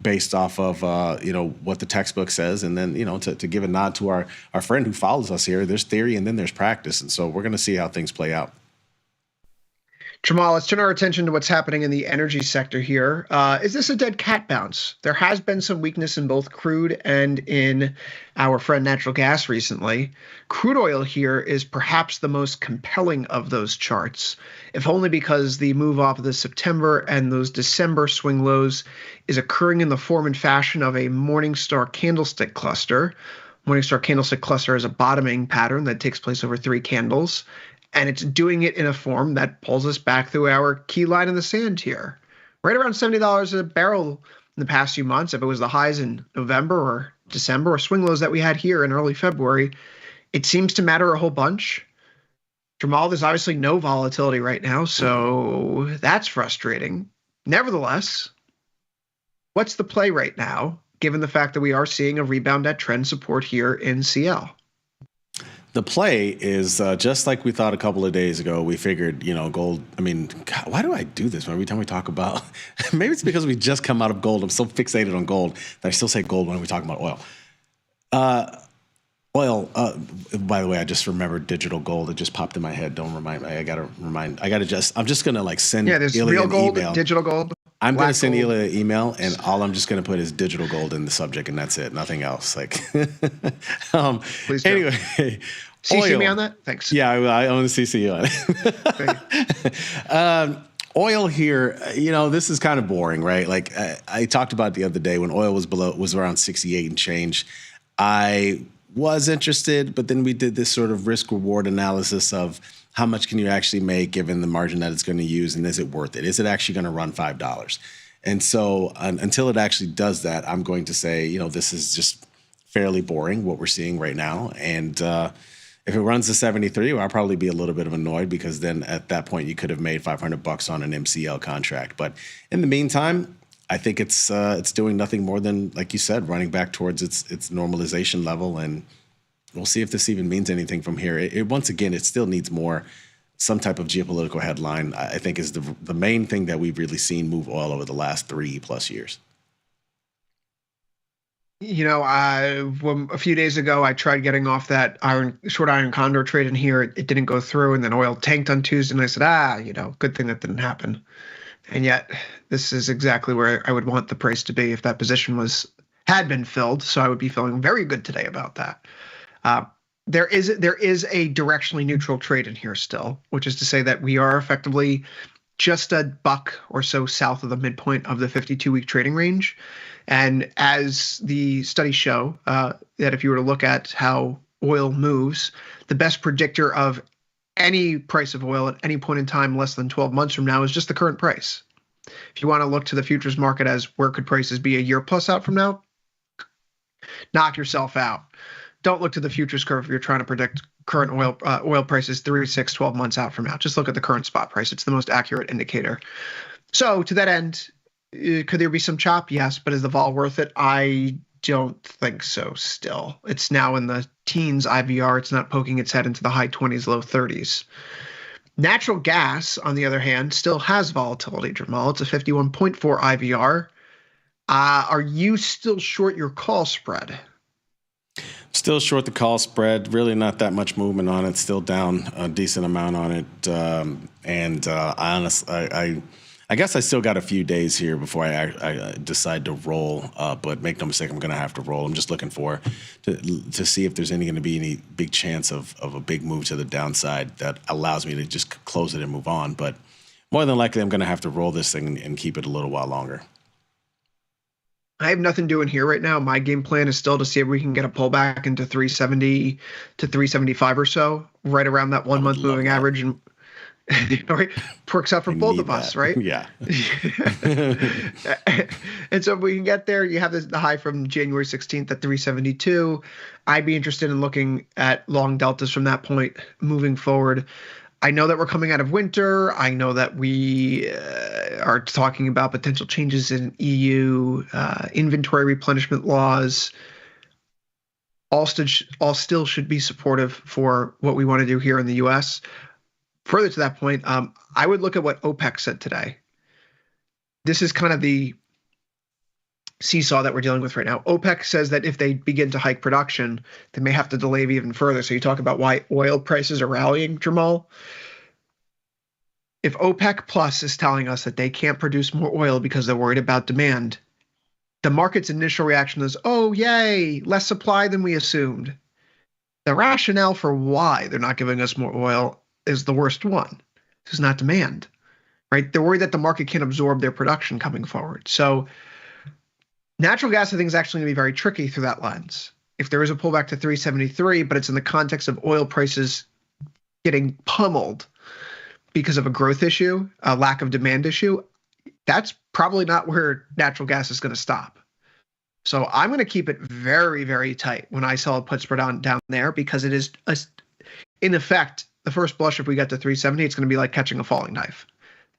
based off of what the textbook says, and then to give a nod to our friend who follows us here. There's theory and then there's practice, and so we're going to see how things play out. Jamal, let's turn our attention to what's happening in the energy sector here. Is this a dead cat bounce? There has been some weakness in both crude and in our friend natural gas recently. Crude oil here is perhaps the most compelling of those charts, if only because the move off of the September and those December swing lows is occurring in the form and fashion of a Morningstar candlestick cluster. Morningstar candlestick cluster is a bottoming pattern that takes place over 3 candles. And it's doing it in a form that pulls us back through our key line in the sand here. Right around $70 a barrel in the past few months. If it was the highs in November or December or swing lows that we had here in early February, it seems to matter a whole bunch. Jamal, there's obviously no volatility right now, so that's frustrating. Nevertheless, what's the play right now, given the fact that we are seeing a rebound at trend support here in CL? the play is just like we thought a couple of days ago. We figured, gold. I mean, God, why do I do this every time we talk about? Maybe it's because we just come out of gold. I'm so fixated on gold that I still say gold when we talk about oil. Oil. By the way, I just remembered digital gold. It just popped in my head. Don't remind me. I'm just gonna send. Yeah, there's Ilya real an gold, email. digital gold. I'm going to black send gold. Ilya an email, and all I'm just going to put is digital gold in the subject, and that's it. Nothing else. Please do. Anyway, CC me on that? Thanks. Yeah, I want to CC you on it. Oil here, this is kind of boring, right? Like I talked about the other day when oil was around 68 and change. I was interested, but then we did this sort of risk reward analysis of how much can you actually make given the margin that it's going to use, and is it worth it? Is it actually going to run $5? And so until it actually does that, I'm going to say, this is just fairly boring what we're seeing right now. And if it runs to 73, well, I'll probably be a little bit of annoyed because then at that point you could have made $500 on an MCL contract. But in the meantime, I think it's doing nothing more than, like you said, running back towards its normalization level, and we'll see if this even means anything from here. Once again, it still needs some type of geopolitical headline, I think, is the main thing that we've really seen move oil over the last 3+ years. A few days ago, I tried getting off that short iron condor trade in here. It didn't go through, and then oil tanked on Tuesday, and I said, good thing that didn't happen. And yet, this is exactly where I would want the price to be if that position had been filled. So I would be feeling very good today about that. There is a directionally neutral trade in here still, which is to say that we are effectively just a buck or so south of the midpoint of the 52-week trading range. And as the studies show, that if you were to look at how oil moves, the best predictor of any price of oil at any point in time less than 12 months from now is just the current price. If you want to look to the futures market as where could prices be a year plus out from now, knock yourself out. Don't look to the futures curve if you're trying to predict current oil prices 3, 6, 12 months out from now. Just look at the current spot price. It's the most accurate indicator. So to that end, could there be some chop? Yes, but is the vol worth it? I don't think so still. It's now in the teens IVR. It's not poking its head into the high 20s, low 30s. Natural gas, on the other hand, still has volatility, Jamal. It's a 51.4 IVR. Are you still short your call spread? Still short the call spread. Really not that much movement on it. Still down a decent amount on it. I guess I still got a few days here before I decide to roll. But make no mistake, I'm going to have to roll. I'm just looking to see if there's going to be any big chance of a big move to the downside that allows me to just close it and move on. But more than likely, I'm going to have to roll this thing and keep it a little while longer. I have nothing doing here right now. My game plan is still to see if we can get a pullback into 370 to 375 or so, right around that 1 month moving average, and right, works out for both of us, right? Yeah. And so if we can get there, you have the high from January 16th at 372. I'd be interested in looking at long deltas from that point moving forward. I know that we're coming out of winter. I know that we are talking about potential changes in EU inventory replenishment laws. All still should be supportive for what we want to do here in the U.S. Further to that point, I would look at what OPEC said today. This is kind of the seesaw that we're dealing with right now. OPEC says that if they begin to hike production, they may have to delay it even further. So you talk about why oil prices are rallying, Jamal. If OPEC Plus is telling us that they can't produce more oil because they're worried about demand, the market's initial reaction is, oh, yay, less supply than we assumed. The rationale for why they're not giving us more oil is the worst one. This is not demand, right? They're worried that the market can't absorb their production coming forward. So natural gas, I think, is actually going to be very tricky through that lens. If there is a pullback to 373, but it's in the context of oil prices getting pummeled because of a growth issue, a lack of demand issue, that's probably not where natural gas is going to stop. So I'm going to keep it very, very tight when I sell a put spread down there, because it is, in effect, the first blush, if we get to 370, it's going to be like catching a falling knife.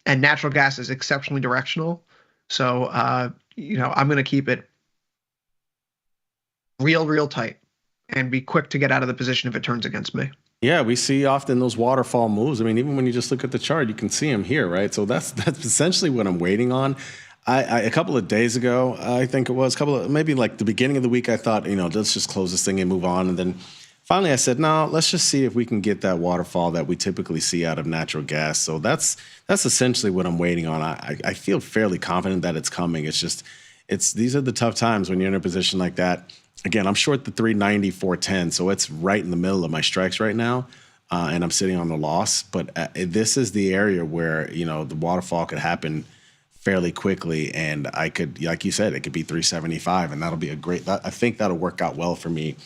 And natural gas is exceptionally directional. So, I'm going to keep it real tight and be quick to get out of the position if it turns against me. Yeah, we see often those waterfall moves. I mean, even when you just look at the chart, you can see them here, right? So that's essentially what I'm waiting on. I a couple of days ago, I think it was maybe like the beginning of the week, I thought, let's just close this thing and move on. And then finally I said, no, let's just see if we can get that waterfall that we typically see out of natural gas. So that's essentially what I'm waiting on. I feel fairly confident that it's coming. These are the tough times when you're in a position like that. Again, I'm short the 390, 410, so it's right in the middle of my strikes right now, and I'm sitting on the loss. But this is the area where, the waterfall could happen fairly quickly, and I could, like you said, it could be 375, and that'll be I think that'll work out well for me.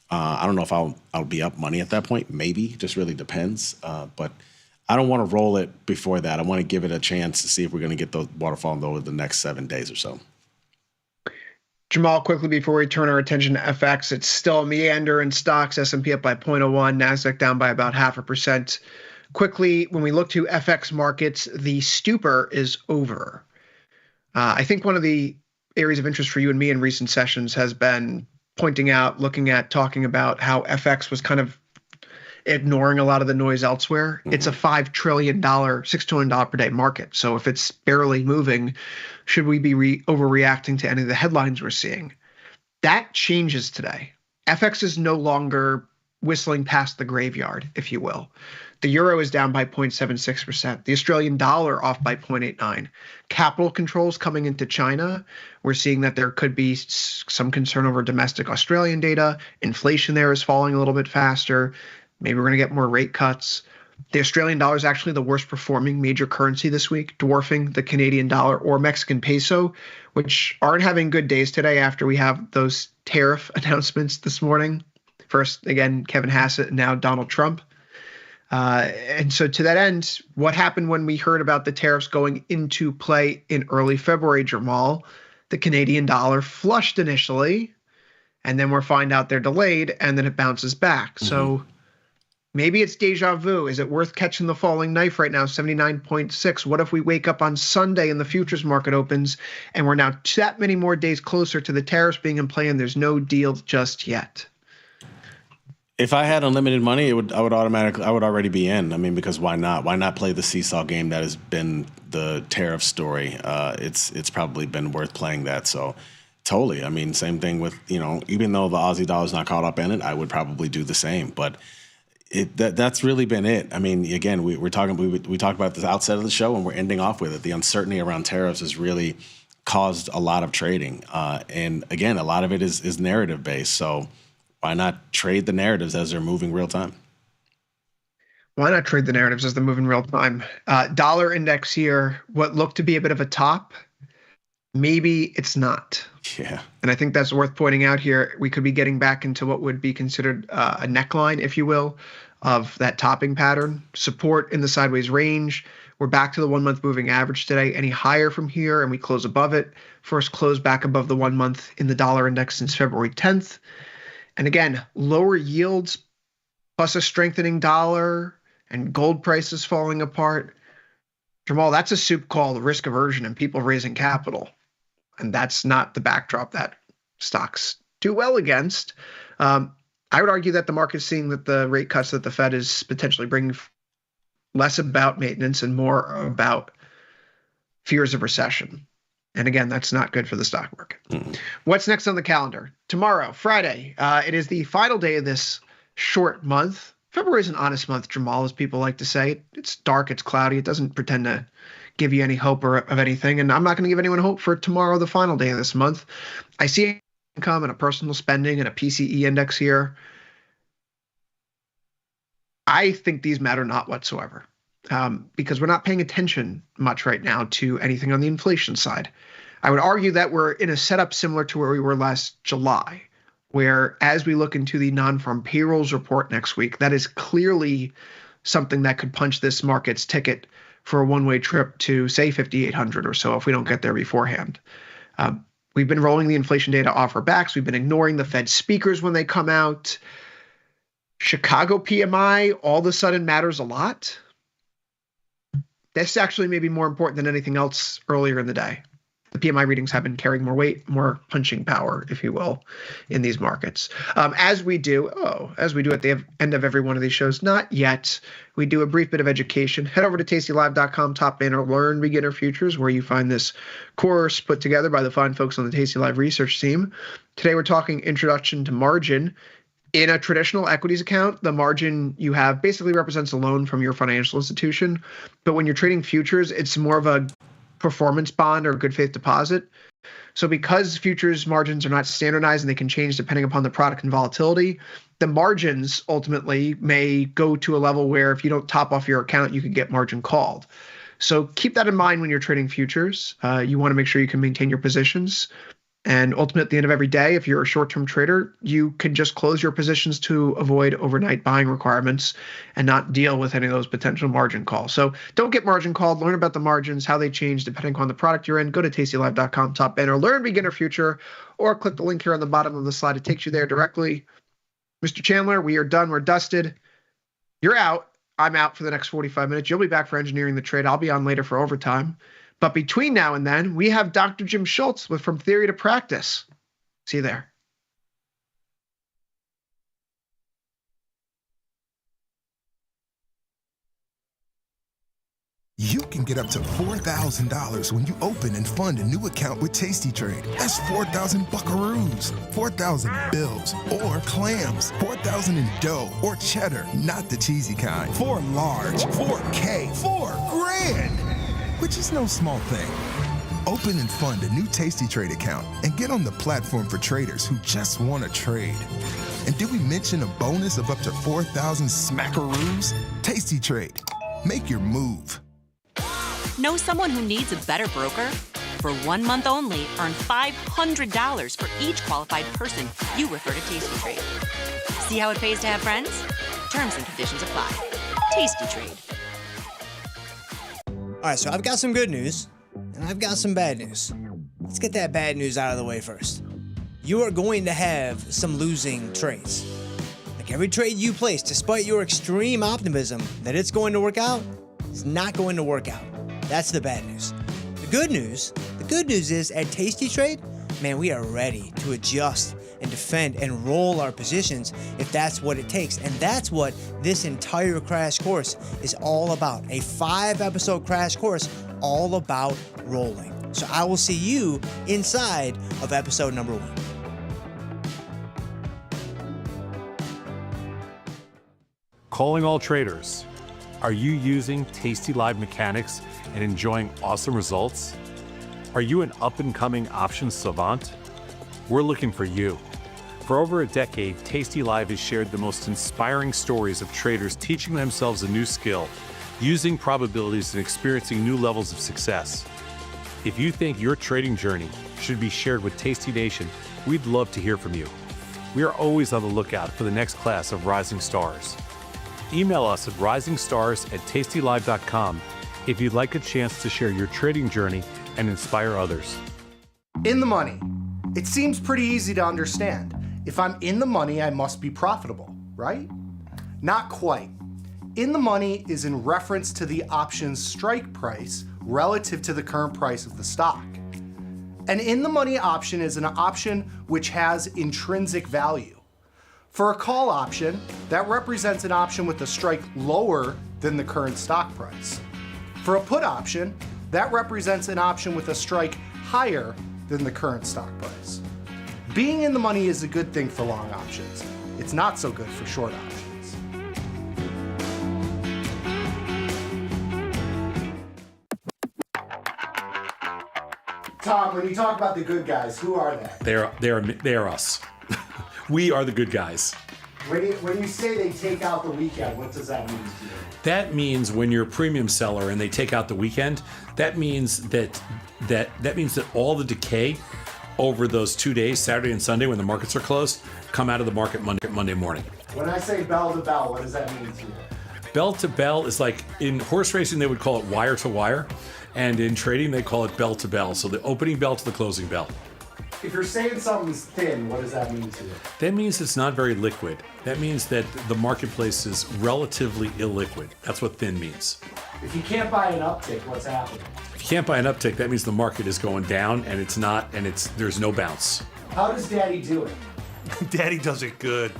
I don't know if I'll be up money at that point. Maybe, just really depends. But I don't want to roll it before that. I want to give it a chance to see if we're going to get the waterfall over the next 7 days or so. Jamal, quickly before we turn our attention to FX, it's still a meander in stocks. S&P up by 0.01, NASDAQ down by about 0.5%. Quickly, when we look to FX markets, the stupor is over. I think one of the areas of interest for you and me in recent sessions has been pointing out, looking at, talking about how FX was kind of ignoring a lot of the noise elsewhere. It's a $6 trillion per day market. So if it's barely moving, should we be overreacting to any of the headlines we're seeing? That changes today. FX is no longer whistling past the graveyard, if you will. The euro is down by 0.76%. The Australian dollar off by 0.89. Capital controls coming into China. We're seeing that there could be some concern over domestic Australian data. Inflation there is falling a little bit faster. Maybe we're going to get more rate cuts. The Australian dollar is actually the worst performing major currency this week, dwarfing the Canadian dollar or Mexican peso, which aren't having good days today after we have those tariff announcements this morning. First, again, Kevin Hassett, and now Donald Trump. And so to that end, what happened when we heard about the tariffs going into play in early February, Jamal? The Canadian dollar flushed initially, and then we'll find out they're delayed, and then it bounces back. So maybe it's deja vu. Is it worth catching the falling knife right now, 79.6? What if we wake up on Sunday and the futures market opens and we're now that many more days closer to the tariffs being in play and there's no deal just yet? If I had unlimited money, I would already be in. I mean, because why not? Why not play the seesaw game that has been the tariff story? It's probably been worth playing that. So totally. I mean, same thing with, even though the Aussie dollar's not caught up in it, I would probably do the same. But that's really been it. I mean, again, we talked about this outside of the show, and we're ending off with it. The uncertainty around tariffs has really caused a lot of trading, and again, a lot of it is narrative based. So why not trade the narratives as they're moving real time? Why not trade the narratives as they're moving real time? Dollar index here, what looked to be a bit of a top, maybe it's not. Yeah. And I think that's worth pointing out here. We could be getting back into what would be considered a neckline, if you will, of that topping pattern. Support in the sideways range. We're back to the 1 month moving average today. Any higher from here and we close above it. First close back above the 1 month in the dollar index since February 10th. And again, lower yields plus a strengthening dollar and gold prices falling apart. Jamal, that's a soup called risk aversion and people raising capital. And that's not the backdrop that stocks do well against. I would argue that the market's seeing that the rate cuts that the Fed is potentially bringing less about maintenance and more about fears of recession. And again, that's not good for the stock market. What's next on the calendar? Tomorrow, Friday, it is the final day of this short month. February is an honest month, Jamal, as people like to say. It's dark, it's cloudy. It doesn't pretend to give you any hope of anything. And I'm not going to give anyone hope for tomorrow, the final day of this month. I see income and a personal spending and a PCE index here. I think these matter not whatsoever. Because we're not paying attention much right now to anything on the inflation side. I would argue that we're in a setup similar to where we were last July, where as we look into the non-farm payrolls report next week, that is clearly something that could punch this market's ticket for a one-way trip to, say, 5,800 or so if we don't get there beforehand. We've been rolling the inflation data off our backs. We've been ignoring the Fed speakers when they come out. Chicago PMI all of a sudden matters a lot. This actually may be more important than anything else earlier in the day. The PMI readings have been carrying more weight, more punching power, if you will, in these markets. As we do at the end of every one of these shows, not yet, we do a brief bit of education. Head over to tastylive.com, top banner, learn beginner futures, where you find this course put together by the fine folks on the Tasty Live research team. Today we're talking introduction to margin. In a traditional equities account, the margin you have basically represents a loan from your financial institution. But when you're trading futures, it's more of a performance bond or good faith deposit. So because futures margins are not standardized and they can change depending upon the product and volatility, the margins ultimately may go to a level where if you don't top off your account, you could get margin called. So keep that in mind when you're trading futures. You want to make sure you can maintain your positions. And ultimately, at the end of every day, if you're a short-term trader, you can just close your positions to avoid overnight buying requirements and not deal with any of those potential margin calls. So don't get margin called. Learn about the margins, how they change depending on the product you're in. Go to tastylive.com, top banner, learn beginner future, or click the link here on the bottom of the slide. It takes you there directly. Mr. Chandler, we are done. We're dusted. You're out. I'm out for the next 45 minutes. You'll be back for engineering the trade. I'll be on later for overtime. But between now and then, we have Dr. Jim Schultz with From Theory to Practice. See you there. You can get up to $4,000 when you open and fund a new account with Tasty Trade. That's 4,000 buckaroos, 4,000 bills, or clams, 4,000 in dough or cheddar, not the cheesy kind. 4 large, 4K, 4 grand, which is no small thing. Open and fund a new Tasty Trade account and get on the platform for traders who just want to trade. And did we mention a bonus of up to 4,000 smackaroos? Tasty Trade. Make your move. Know someone who needs a better broker? For 1 month only, earn $500 for each qualified person you refer to Tasty Trade. See how it pays to have friends? Terms and conditions apply. Tasty Trade. All right, so I've got some good news, and I've got some bad news. Let's get that bad news out of the way first. You are going to have some losing trades. Like every trade you place, despite your extreme optimism that it's going to work out, is not going to work out. That's the bad news. The good news is at Tasty Trade, man, we are ready to adjust and defend and roll our positions if that's what it takes. And that's what this entire crash course is all about. A 5-episode crash course all about rolling. So I will see you inside of episode number 1. Calling all traders. Are you using Tasty Live mechanics and enjoying awesome results? Are you an up-and-coming options savant? We're looking for you. For over a decade, Tasty Live has shared the most inspiring stories of traders teaching themselves a new skill, using probabilities and experiencing new levels of success. If you think your trading journey should be shared with Tasty Nation, we'd love to hear from you. We are always on the lookout for the next class of rising stars. Email us at risingstars@tastylive.com if you'd like a chance to share your trading journey and inspire others. In the money. It seems pretty easy to understand. If I'm in the money, I must be profitable, right? Not quite. In the money is in reference to the option's strike price relative to the current price of the stock. An in the money option is an option which has intrinsic value. For a call option, that represents an option with a strike lower than the current stock price. For a put option, that represents an option with a strike higher than the current stock price. Being in the money is a good thing for long options. It's not so good for short options. Tom, when you talk about the good guys, who are they? They are us. We are the good guys. When you say they take out the weekend, what does that mean to you? That means when you're a premium seller and they take out the weekend, that means that all the decay over those 2 days, Saturday and Sunday when the markets are closed, come out of the market Monday morning. When I say bell to bell, what does that mean to you? Bell to bell is like, in horse racing they would call it wire to wire, and in trading they call it bell to bell. So the opening bell to the closing bell. If you're saying something's thin, what does that mean to you? That means it's not very liquid. That means that the marketplace is relatively illiquid. That's what thin means. If you can't buy an uptick, what's happening? If you can't buy an uptick, that means the market is going down, and it's not, and there's no bounce. How does Daddy do it? Daddy does it good.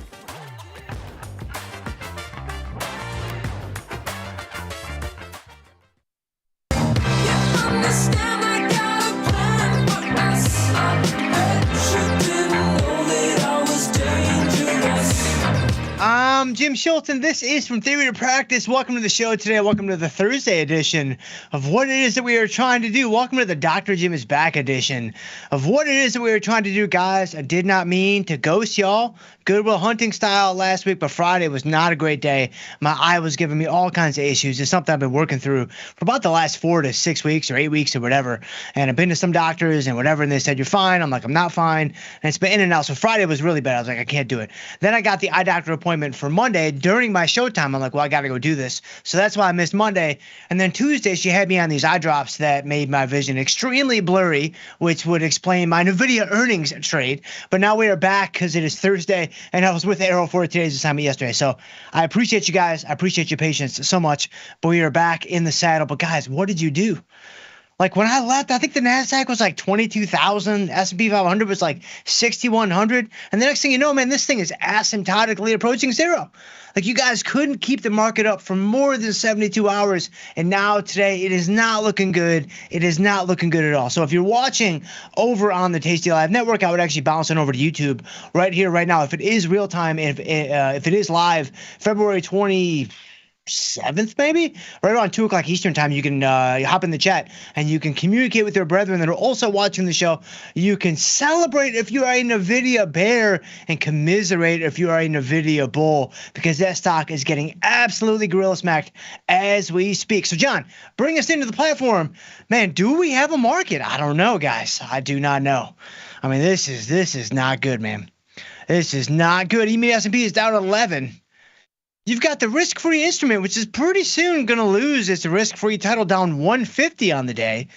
I'm Jim Schultz, and this is From Theory to Practice. Welcome to the show today. Welcome to the Thursday edition of what it is that we are trying to do. Welcome to the Dr. Jim is Back edition of what it is that we are trying to do, guys. I did not mean to ghost y'all. Goodwill Hunting style last week, but Friday was not a great day. My eye was giving me all kinds of issues. It's something I've been working through for about the last 4 to 6 weeks or 8 weeks or whatever. And I've been to some doctors and whatever, and they said, you're fine. I'm like, I'm not fine. And it's been in and out. So Friday was really bad. I was like, I can't do it. Then I got the eye doctor appointment for Monday during my showtime. I'm like, well, I got to go do this. So that's why I missed Monday. And then Tuesday, she had me on these eye drops that made my vision extremely blurry, which would explain my NVIDIA earnings trade. But now we are back because it is Thursday, and I was with Arrow for today's assignment yesterday. So I appreciate you guys. I appreciate your patience so much. But we are back in the saddle. But guys, what did you do? Like when I left, I think the NASDAQ was like 22,000. S&P 500 was like 6,100. And the next thing you know, man, this thing is asymptotically approaching zero. Like you guys couldn't keep the market up for more than 72 hours. And now today, it is not looking good. It is not looking good at all. So if you're watching over on the Tasty Live network, I would actually bounce on over to YouTube right here, right now. If it is real time, if it is live, February 27th, maybe right around 2 o'clock Eastern time, you can hop in the chat and you can communicate with your brethren that are also watching the show. You can celebrate if you are a NVIDIA bear and commiserate if you are a NVIDIA bull, because that stock is getting absolutely gorilla smacked as we speak. So John, bring us into the platform, man. Do we have a market? I don't know, guys. I do not know. I mean, this is not good, man. This is not good. Even S&P is down 11. You've got the risk-free instrument, which is pretty soon going to lose its risk-free title, down 150 on the day.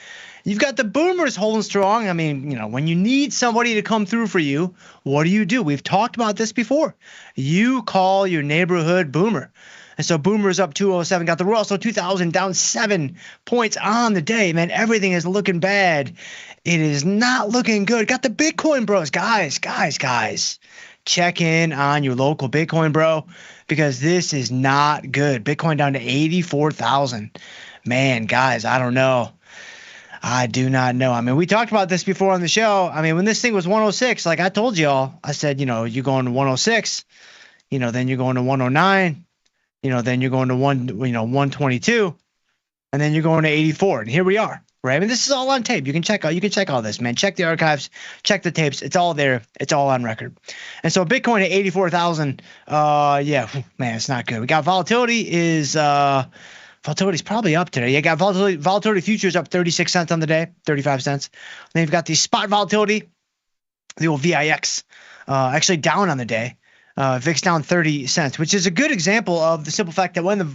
You've got the boomers holding strong. I mean, you know, when you need somebody to come through for you, what do? We've talked about this before. You call your neighborhood boomer. And so boomers up 207, got the Russell 2000 down 7 points on the day. Man, everything is looking bad. It is not looking good. Got the Bitcoin bros. Guys. Check in on your local Bitcoin bro, because this is not good. Bitcoin down to 84,000. Man, guys, I don't know. I do not know. I mean, we talked about this before on the show. I mean, when this thing was 106, like I told y'all, I said, you know, you're going to 106, you know, then you're going to 109, you know, then you're going to 122, and then you're going to 84. And here we are. Right? I mean, this is all on tape. You can check all this, man. Check the archives, check the tapes. It's all there. It's all on record. And so Bitcoin at 84,000. Yeah, man, it's not good. We got volatility's probably up today. You got volatility futures up 36 cents on the day, 35 cents. Then you've got the spot volatility, the old VIX, actually down on the day. VIX down 30 cents, which is a good example of the simple fact that when the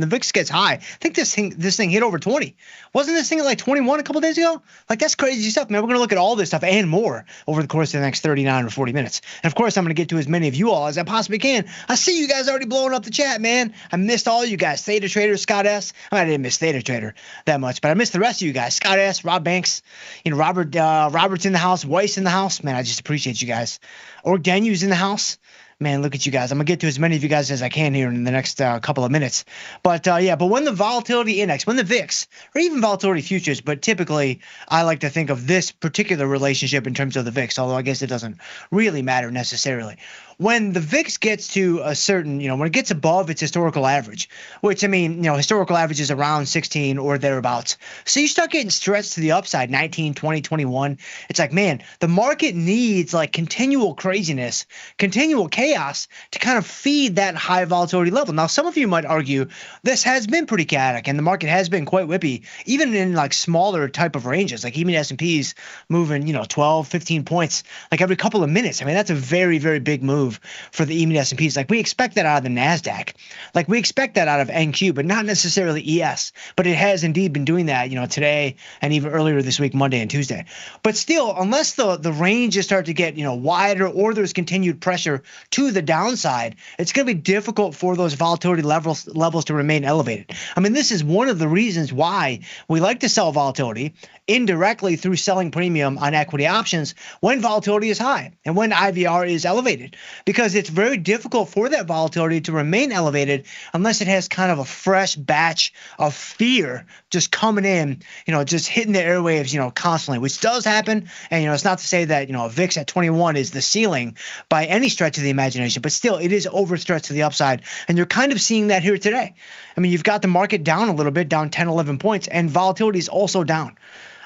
VIX gets high, I think this thing hit over 20. Wasn't this thing at like 21 a couple days ago? Like, that's crazy stuff, man. We're going to look at all this stuff and more over the course of the next 39 or 40 minutes. And of course, I'm going to get to as many of you all as I possibly can. I see you guys already blowing up the chat, man. I missed all you guys. Theta Trader, Scott S. I didn't miss Theta Trader that much, but I missed the rest of you guys. Scott S., Rob Banks, you know, Robert's in the house, Weiss in the house. Man, I just appreciate you guys. Org Danu's in the house. Man, look at you guys. I'm going to get to as many of you guys as I can here in the next couple of minutes. But but when the volatility index, when the VIX, or even volatility futures, but typically I like to think of this particular relationship in terms of the VIX, although I guess it doesn't really matter necessarily. When the VIX gets to a certain, you know, when it gets above its historical average, which, I mean, you know, historical average is around 16 or thereabouts. So you start getting stretched to the upside, 19, 20, 21. It's like, man, the market needs like continual craziness, continual chaos to kind of feed that high volatility level. Now, some of you might argue this has been pretty chaotic and the market has been quite whippy, even in like smaller type of ranges, like even S&P's moving, you know, 12, 15 points like every couple of minutes. I mean, that's a very, very big move move for the E-mini S&Ps. Like we expect that out of the NASDAQ. Like we expect that out of NQ, but not necessarily ES. But it has indeed been doing that, today and even earlier this week, Monday and Tuesday. But still, unless the ranges start to get, wider or there's continued pressure to the downside, it's going to be difficult for those volatility levels to remain elevated. I mean, this is one of the reasons why we like to sell volatility indirectly through selling premium on equity options when volatility is high and when IVR is elevated, because it's very difficult for that volatility to remain elevated unless it has kind of a fresh batch of fear just coming in, just hitting the airwaves, constantly, which does happen. And, it's not to say that, a VIX at 21 is the ceiling by any stretch of the imagination, but still it is overstretched to the upside. And you're kind of seeing that here today. I mean, you've got the market down a little bit, down 10, 11 points, and volatility is also down.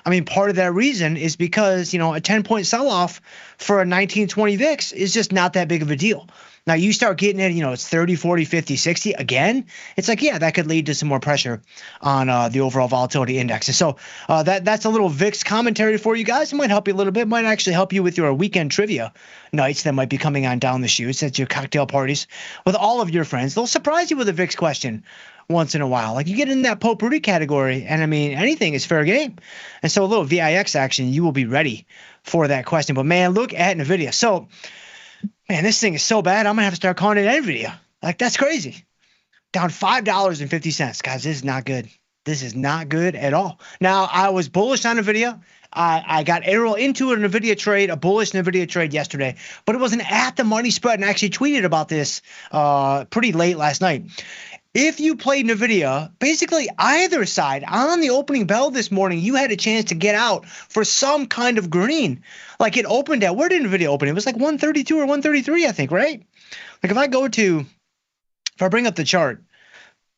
I mean, part of that reason is because, a 10-point sell-off for a 1920 VIX is just not that big of a deal. Now, you start getting it, it's 30, 40, 50, 60 again. It's like, yeah, that could lead to some more pressure on the overall volatility index. And so that's a little VIX commentary for you guys. It might help you a little bit. It might actually help you with your weekend trivia nights that might be coming on down the chutes at your cocktail parties with all of your friends. They'll surprise you with a VIX question once in a while. Like you get in that Pope Rudy category, and I mean, anything is fair game. And so a little VIX action, you will be ready for that question. But man, look at NVIDIA. So, man, this thing is so bad, I'm going to have to start calling it NVIDIA. Like, that's crazy. Down $5.50. Guys, this is not good. This is not good at all. Now, I was bullish on NVIDIA. I got arrow into an NVIDIA trade, a bullish NVIDIA trade yesterday, but it wasn't at the money spread, and I actually tweeted about this pretty late last night. If you played NVIDIA, basically either side on the opening bell this morning, you had a chance to get out for some kind of green. Like it opened at, where did NVIDIA open? It was like 132 or 133, I think, right? Like if I bring up the chart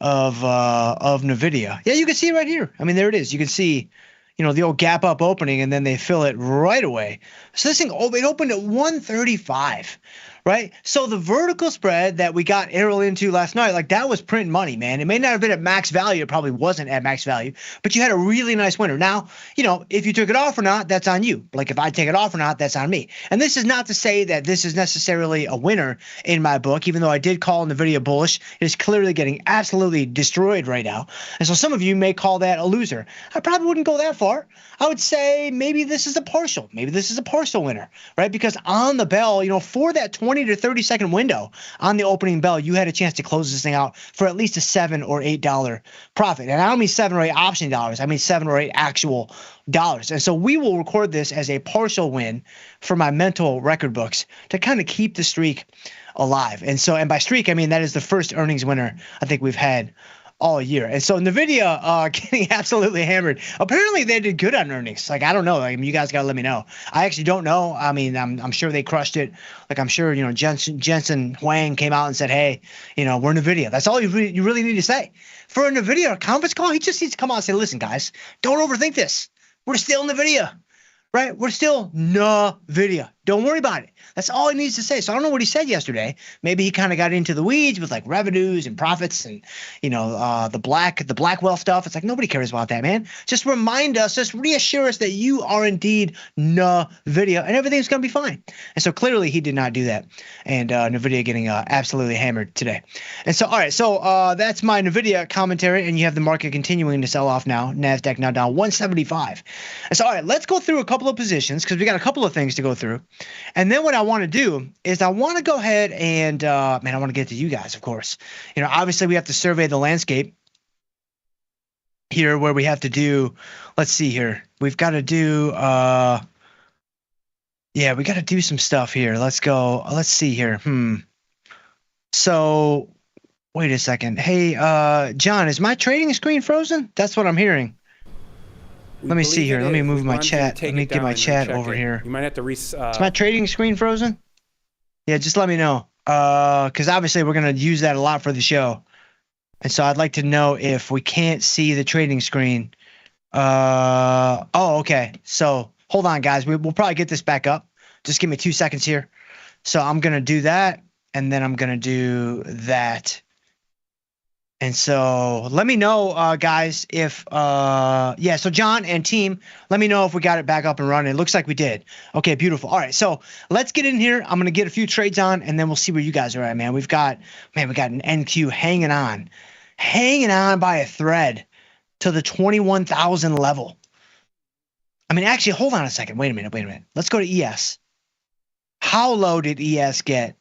of NVIDIA, yeah, you can see it right here. I mean, there it is. You can see, the old gap up opening, and then they fill it right away. So this thing, it opened at 135. Right? So the vertical spread that we got arrow into last night, like that was print money, man. It may not have been at max value. It probably wasn't at max value, but you had a really nice winner. Now, if you took it off or not, that's on you. Like if I take it off or not, that's on me. And this is not to say that this is necessarily a winner in my book, even though I did call NVIDIA bullish. It is clearly getting absolutely destroyed right now. And so some of you may call that a loser. I probably wouldn't go that far. I would say maybe this is a partial. Maybe this is a partial winner, right? Because on the bell, for that 20 to 30 second window on the opening bell, you had a chance to close this thing out for at least a $7 or $8 profit. And I don't mean 7 or 8 option dollars. I mean 7 or 8 actual dollars. And so we will record this as a partial win for my mental record books to kind of keep the streak alive. And by streak, I mean that is the first earnings winner I think we've had all year. And so NVIDIA getting absolutely hammered. Apparently they did good on earnings. Like, I don't know. Like, you guys got to let me know. I actually don't know. I mean, I'm sure they crushed it. Like, I'm sure, Jensen Huang came out and said, hey, we're NVIDIA. That's all you really need to say. For a NVIDIA conference call, he just needs to come out and say, listen, guys, don't overthink this. We're still NVIDIA. Right? We're still NVIDIA. Don't worry about it. That's all he needs to say. So I don't know what he said yesterday. Maybe he kind of got into the weeds with like revenues and profits and, the Blackwell stuff. It's like nobody cares about that, man. Just remind us, just reassure us that you are indeed NVIDIA and everything's going to be fine. And so clearly he did not do that. And NVIDIA getting absolutely hammered today. And so, all right. So that's my NVIDIA commentary. And you have the market continuing to sell off now. NASDAQ now down 175. And so, all right, let's go through a couple of positions because we got a couple of things to go through. And then what I want to do is I want to go ahead and, I want to get to you guys, of course. Obviously we have to survey the landscape here where we have to do, let's see here. We've got to do, we got to do some stuff here. Let's go. Let's see here. So wait a second. Hey, John, is my trading screen frozen? That's what I'm hearing. Let me see here. Let me move my chat. Let me get my chat over here. You might have to Is my trading screen frozen? Yeah, just let me know. Because obviously we're going to use that a lot for the show. And so I'd like to know if we can't see the trading screen. Okay. So hold on, guys. We'll probably get this back up. Just give me 2 seconds here. So I'm going to do that. And then I'm going to do that. And so let me know, guys, if so John and team, let me know if we got it back up and running. It looks like we did. Okay, beautiful. All right, so let's get in here. I'm gonna get a few trades on, and then we'll see where you guys are at, man. We got an NQ hanging on by a thread to the 21,000 level. I mean, actually, hold on a second. Wait a minute. Let's go to ES. How low did ES get?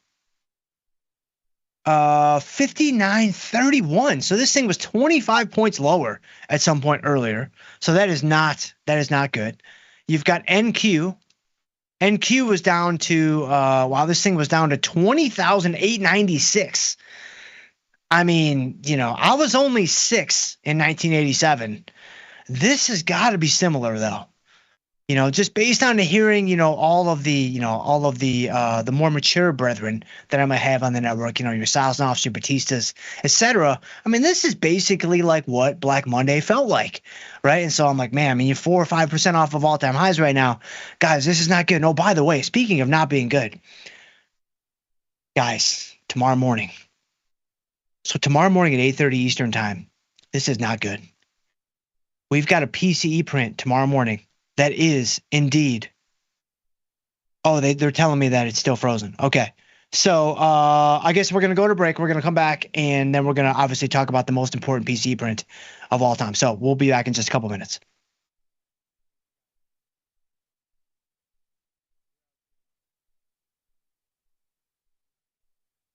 59.31. So this thing was 25 points lower at some point earlier. So that is not good. You've got NQ. NQ was down to this thing was down to 20,896. I mean, I was only 6 in 1987. This has got to be similar though. Just based on the hearing, all of the more mature brethren that I might have on the network, your Sosnoffs, your Batistas, etc. I mean, this is basically like what Black Monday felt like, right? And so I'm like, man, I mean, you're 4 or 5% off of all-time highs right now. Guys, this is not good. No, by the way, speaking of not being good, guys, tomorrow morning. So tomorrow morning at 8:30 Eastern time, this is not good. We've got a PCE print tomorrow morning. That is indeed. Oh, they're telling me that it's still frozen. Okay. So I guess we're going to go to break. We're going to come back, and then we're going to obviously talk about the most important PC print of all time. So we'll be back in just a couple minutes.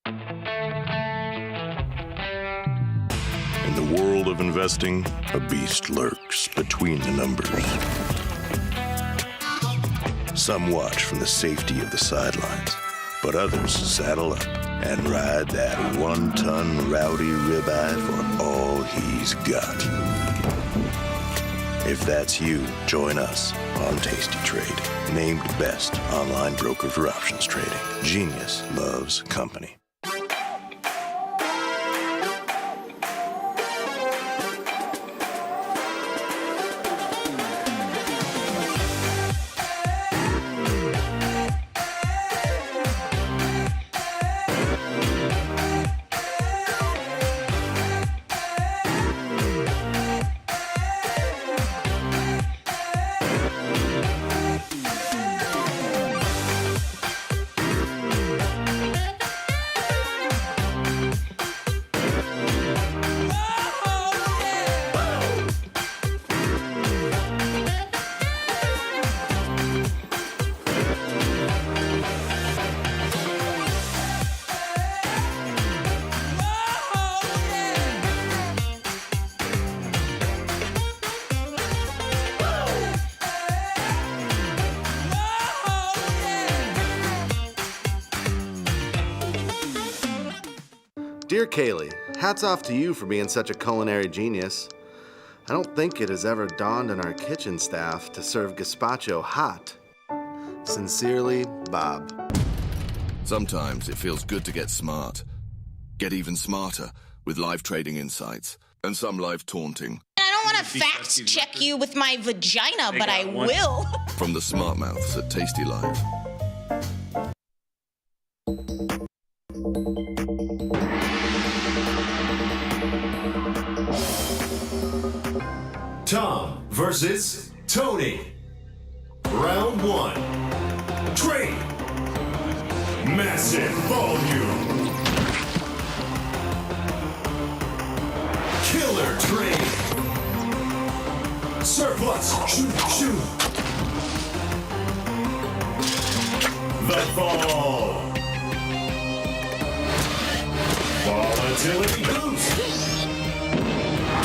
In the world of investing, a beast lurks between the numbers. Some watch from the safety of the sidelines, but others saddle up and ride that 1-ton rowdy ribeye for all he's got. If that's you, join us on Tasty Trade, named best online broker for options trading. Genius loves company. Dear Kaylee, hats off to you for being such a culinary genius. I don't think it has ever dawned on our kitchen staff to serve gazpacho hot. Sincerely, Bob. Sometimes it feels good to get smart. Get even smarter with live trading insights and some live taunting. I don't want to fact check you with my vagina, but I will. From the smart mouths at tastylive. Tom versus Tony. Round 1. Trade. Massive volume. Killer trade. Surplus. Shoot. The fall. Volatility boost.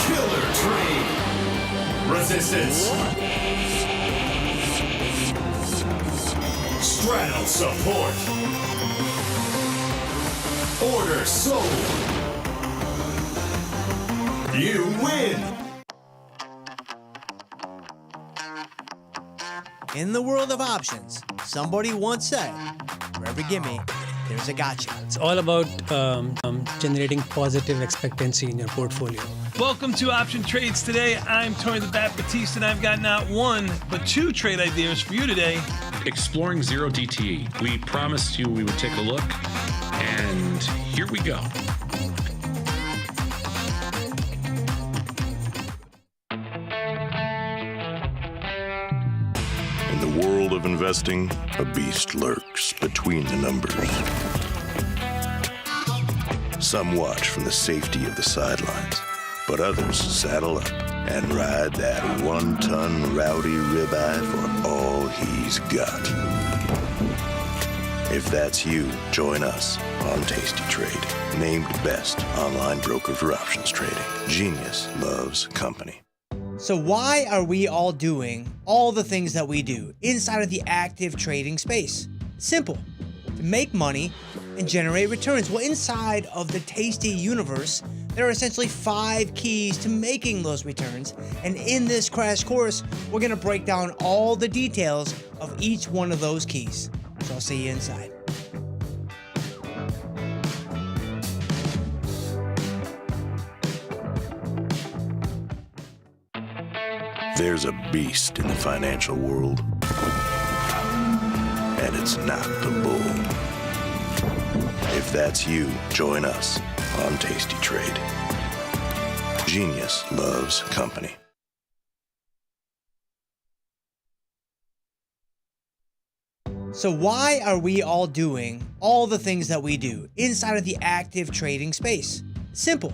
Killer trade. Resistance. Straddle support. Order sold. You win. In the world of options, somebody once said, for every gimme, there's a gotcha. It's all about generating positive expectancy in your portfolio. Welcome to Option Trades Today. I'm Tony the Bat Batiste, and I've got not one, but two trade ideas for you today. Exploring zero DTE. We promised you we would take a look, and here we go. investing, a beast lurks between the numbers. Some watch from the safety of the sidelines, but others saddle up and ride that 1-ton rowdy ribeye for all he's got. If that's you, join us on Tasty Trade, named best online broker for options trading. Genius loves company. So why are we all doing all the things that we do inside of the active trading space? Simple. To make money and generate returns. Well, inside of the Tasty universe, there are essentially 5 keys to making those returns. And in this crash course, we're going to break down all the details of each one of those keys. So I'll see you inside. There's a beast in the financial world, and it's not the bull. If that's you, join us on Tasty Trade. Genius loves company. So why are we all doing all the things that we do inside of the active trading space? Simple.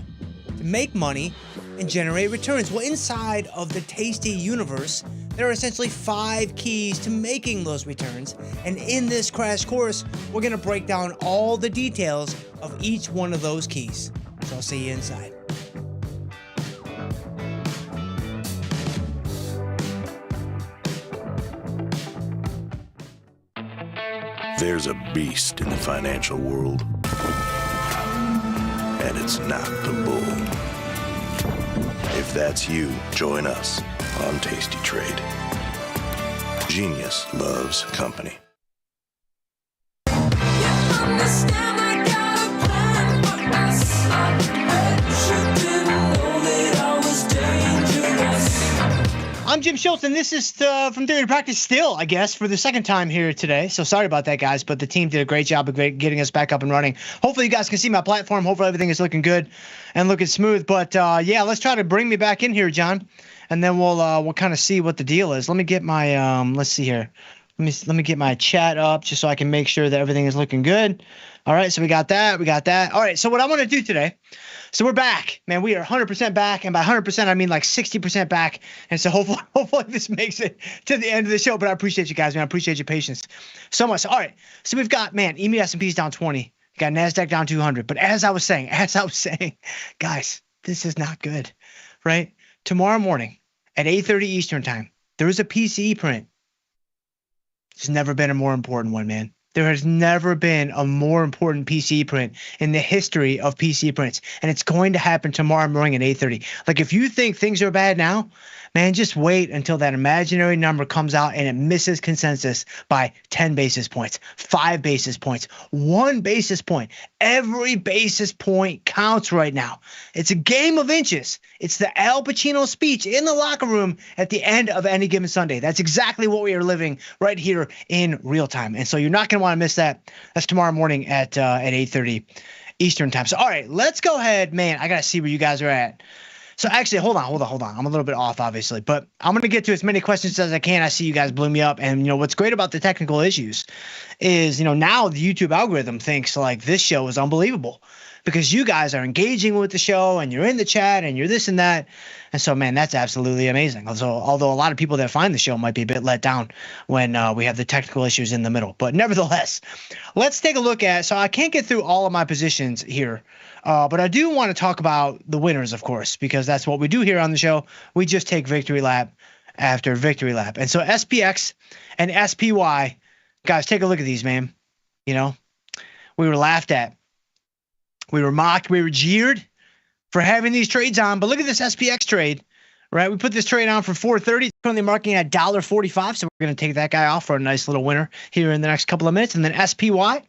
To make money and generate returns. Well, inside of the Tasty universe, there are essentially 5 keys to making those returns. And in this crash course, we're going to break down all the details of each one of those keys. So I'll see you inside. There's a beast in the financial world, and it's not the bull. If that's you, join us on Tasty Trade. Genius loves company. I'm Jim Schultz, and this is From Theory to Practice still, I guess, for the second time here today. So sorry about that, guys, but the team did a great job of getting us back up and running. Hopefully you guys can see my platform. Hopefully everything is looking good and looking smooth. But yeah, let's try to bring me back in here, John, and then we'll kind of see what the deal is. Let me get my let's see here. Let me get my chat up just so I can make sure that everything is looking good. All right, so we got that. All right, so what I want to do today, so we're back, man. We are 100% back, and by 100%, I mean like 60% back. And so hopefully this makes it to the end of the show. But I appreciate you guys, man. I appreciate your patience so much. All right, so we've got, man, EMEA S&P's down 20. We got NASDAQ down 200. But as I was saying, guys, this is not good, right? Tomorrow morning at 8:30 Eastern time, there is a PCE print. There's never been a more important one, man. There has never been a more important PCE print in the history of PCE prints. And it's going to happen tomorrow morning at 8:30. Like, if you think things are bad now, man, just wait until that imaginary number comes out and it misses consensus by 10 basis points, 5 basis points, 1 basis point. Every basis point counts right now. It's a game of inches. It's the Al Pacino speech in the locker room at the end of any given Sunday. That's exactly what we are living right here in real time. And so you're not going to want to miss that. That's tomorrow morning at 8:30 Eastern time. So, all right, let's go ahead. Man, I got to see where you guys are at. So actually, hold on. I'm a little bit off, obviously, but I'm going to get to as many questions as I can. I see you guys blew me up. And, what's great about the technical issues is, now the YouTube algorithm thinks like this show is unbelievable because you guys are engaging with the show and you're in the chat and you're this and that. And so, man, that's absolutely amazing. So, although a lot of people that find the show might be a bit let down when we have the technical issues in the middle. But nevertheless, let's take a look at, so I can't get through all of my positions here. But I do want to talk about the winners, of course, because that's what we do here on the show. We just take victory lap after victory lap. And so SPX and SPY, guys, take a look at these, man. We were laughed at. We were mocked. We were jeered for having these trades on. But look at this SPX trade, right? We put this trade on for 430, currently marking at $1.45. So we're going to take that guy off for a nice little winner here in the next couple of minutes. And then SPY.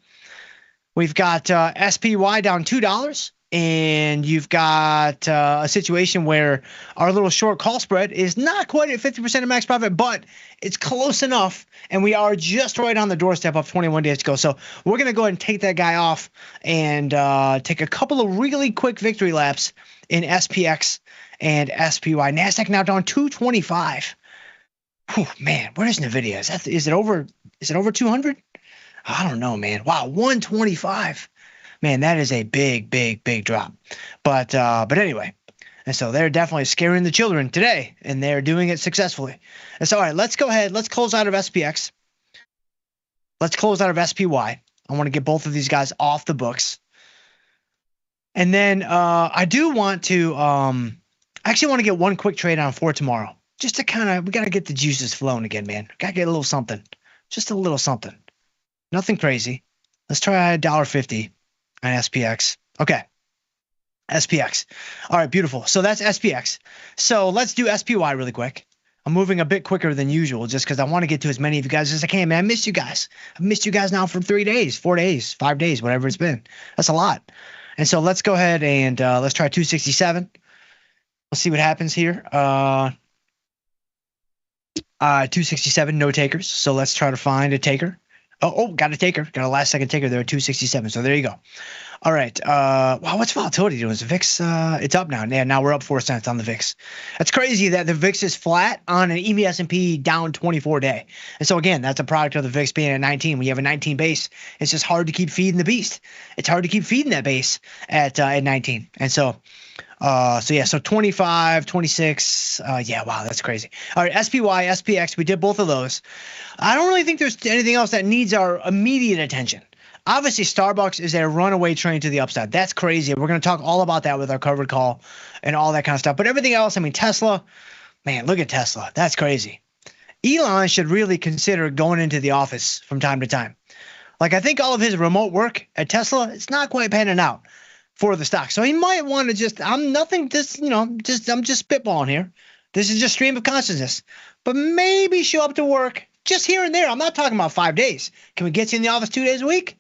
We've got SPY down $2, and you've got a situation where our little short call spread is not quite at 50% of max profit, but it's close enough, and we are just right on the doorstep of 21 days to go. So we're going to go ahead and take that guy off and take a couple of really quick victory laps in SPX and SPY. NASDAQ now down 225. Whew, man, where's NVIDIA? Is it over 200? I don't know, man. Wow, 125. Man, that is a big, big, big drop. But anyway, and so they're definitely scaring the children today, and they're doing it successfully. And so, all right, let's go ahead. Let's close out of SPX. Let's close out of SPY. I want to get both of these guys off the books. And then I do want to I actually want to get one quick trade on for tomorrow. Just to we got to get the juices flowing again, man. Got to get a little something. Just a little something. Nothing crazy. Let's try $1.50 on SPX. Okay. SPX. All right, beautiful. So that's SPX. So let's do SPY really quick. I'm moving a bit quicker than usual just because I want to get to as many of you guys as I can, man. I missed you guys. I've missed you guys now for 3 days, 4 days, 5 days, whatever it's been. That's a lot. And so let's go ahead and let's try 267. Let's see what happens here. 267, no takers. So let's try to find a taker. Oh, got a taker. Got a last second taker there at 267. So there you go. All right. Wow, what's volatility doing? Is the VIX, it's up now. Yeah, now we're up 4 cents on the VIX. It's crazy that the VIX is flat on an EMA S&P down 24 day. And so again, that's a product of the VIX being at 19. When you have a 19 base, it's just hard to keep feeding the beast. It's hard to keep feeding that base at 19. And so, so 25, 26. Yeah, wow, that's crazy. All right, SPY, SPX, we did both of those. I don't really think there's anything else that needs our immediate attention. Obviously, Starbucks is a runaway train to the upside. That's crazy. We're going to talk all about that with our covered call and all that kind of stuff. But everything else, I mean, Tesla, man, look at Tesla. That's crazy. Elon should really consider going into the office from time to time. Like, I think all of his remote work at Tesla, it's not quite panning out for the stock. So he might want to I'm just spitballing here. This is just stream of consciousness. But maybe show up to work just here and there. I'm not talking about 5 days. Can we get you in the office 2 days a week?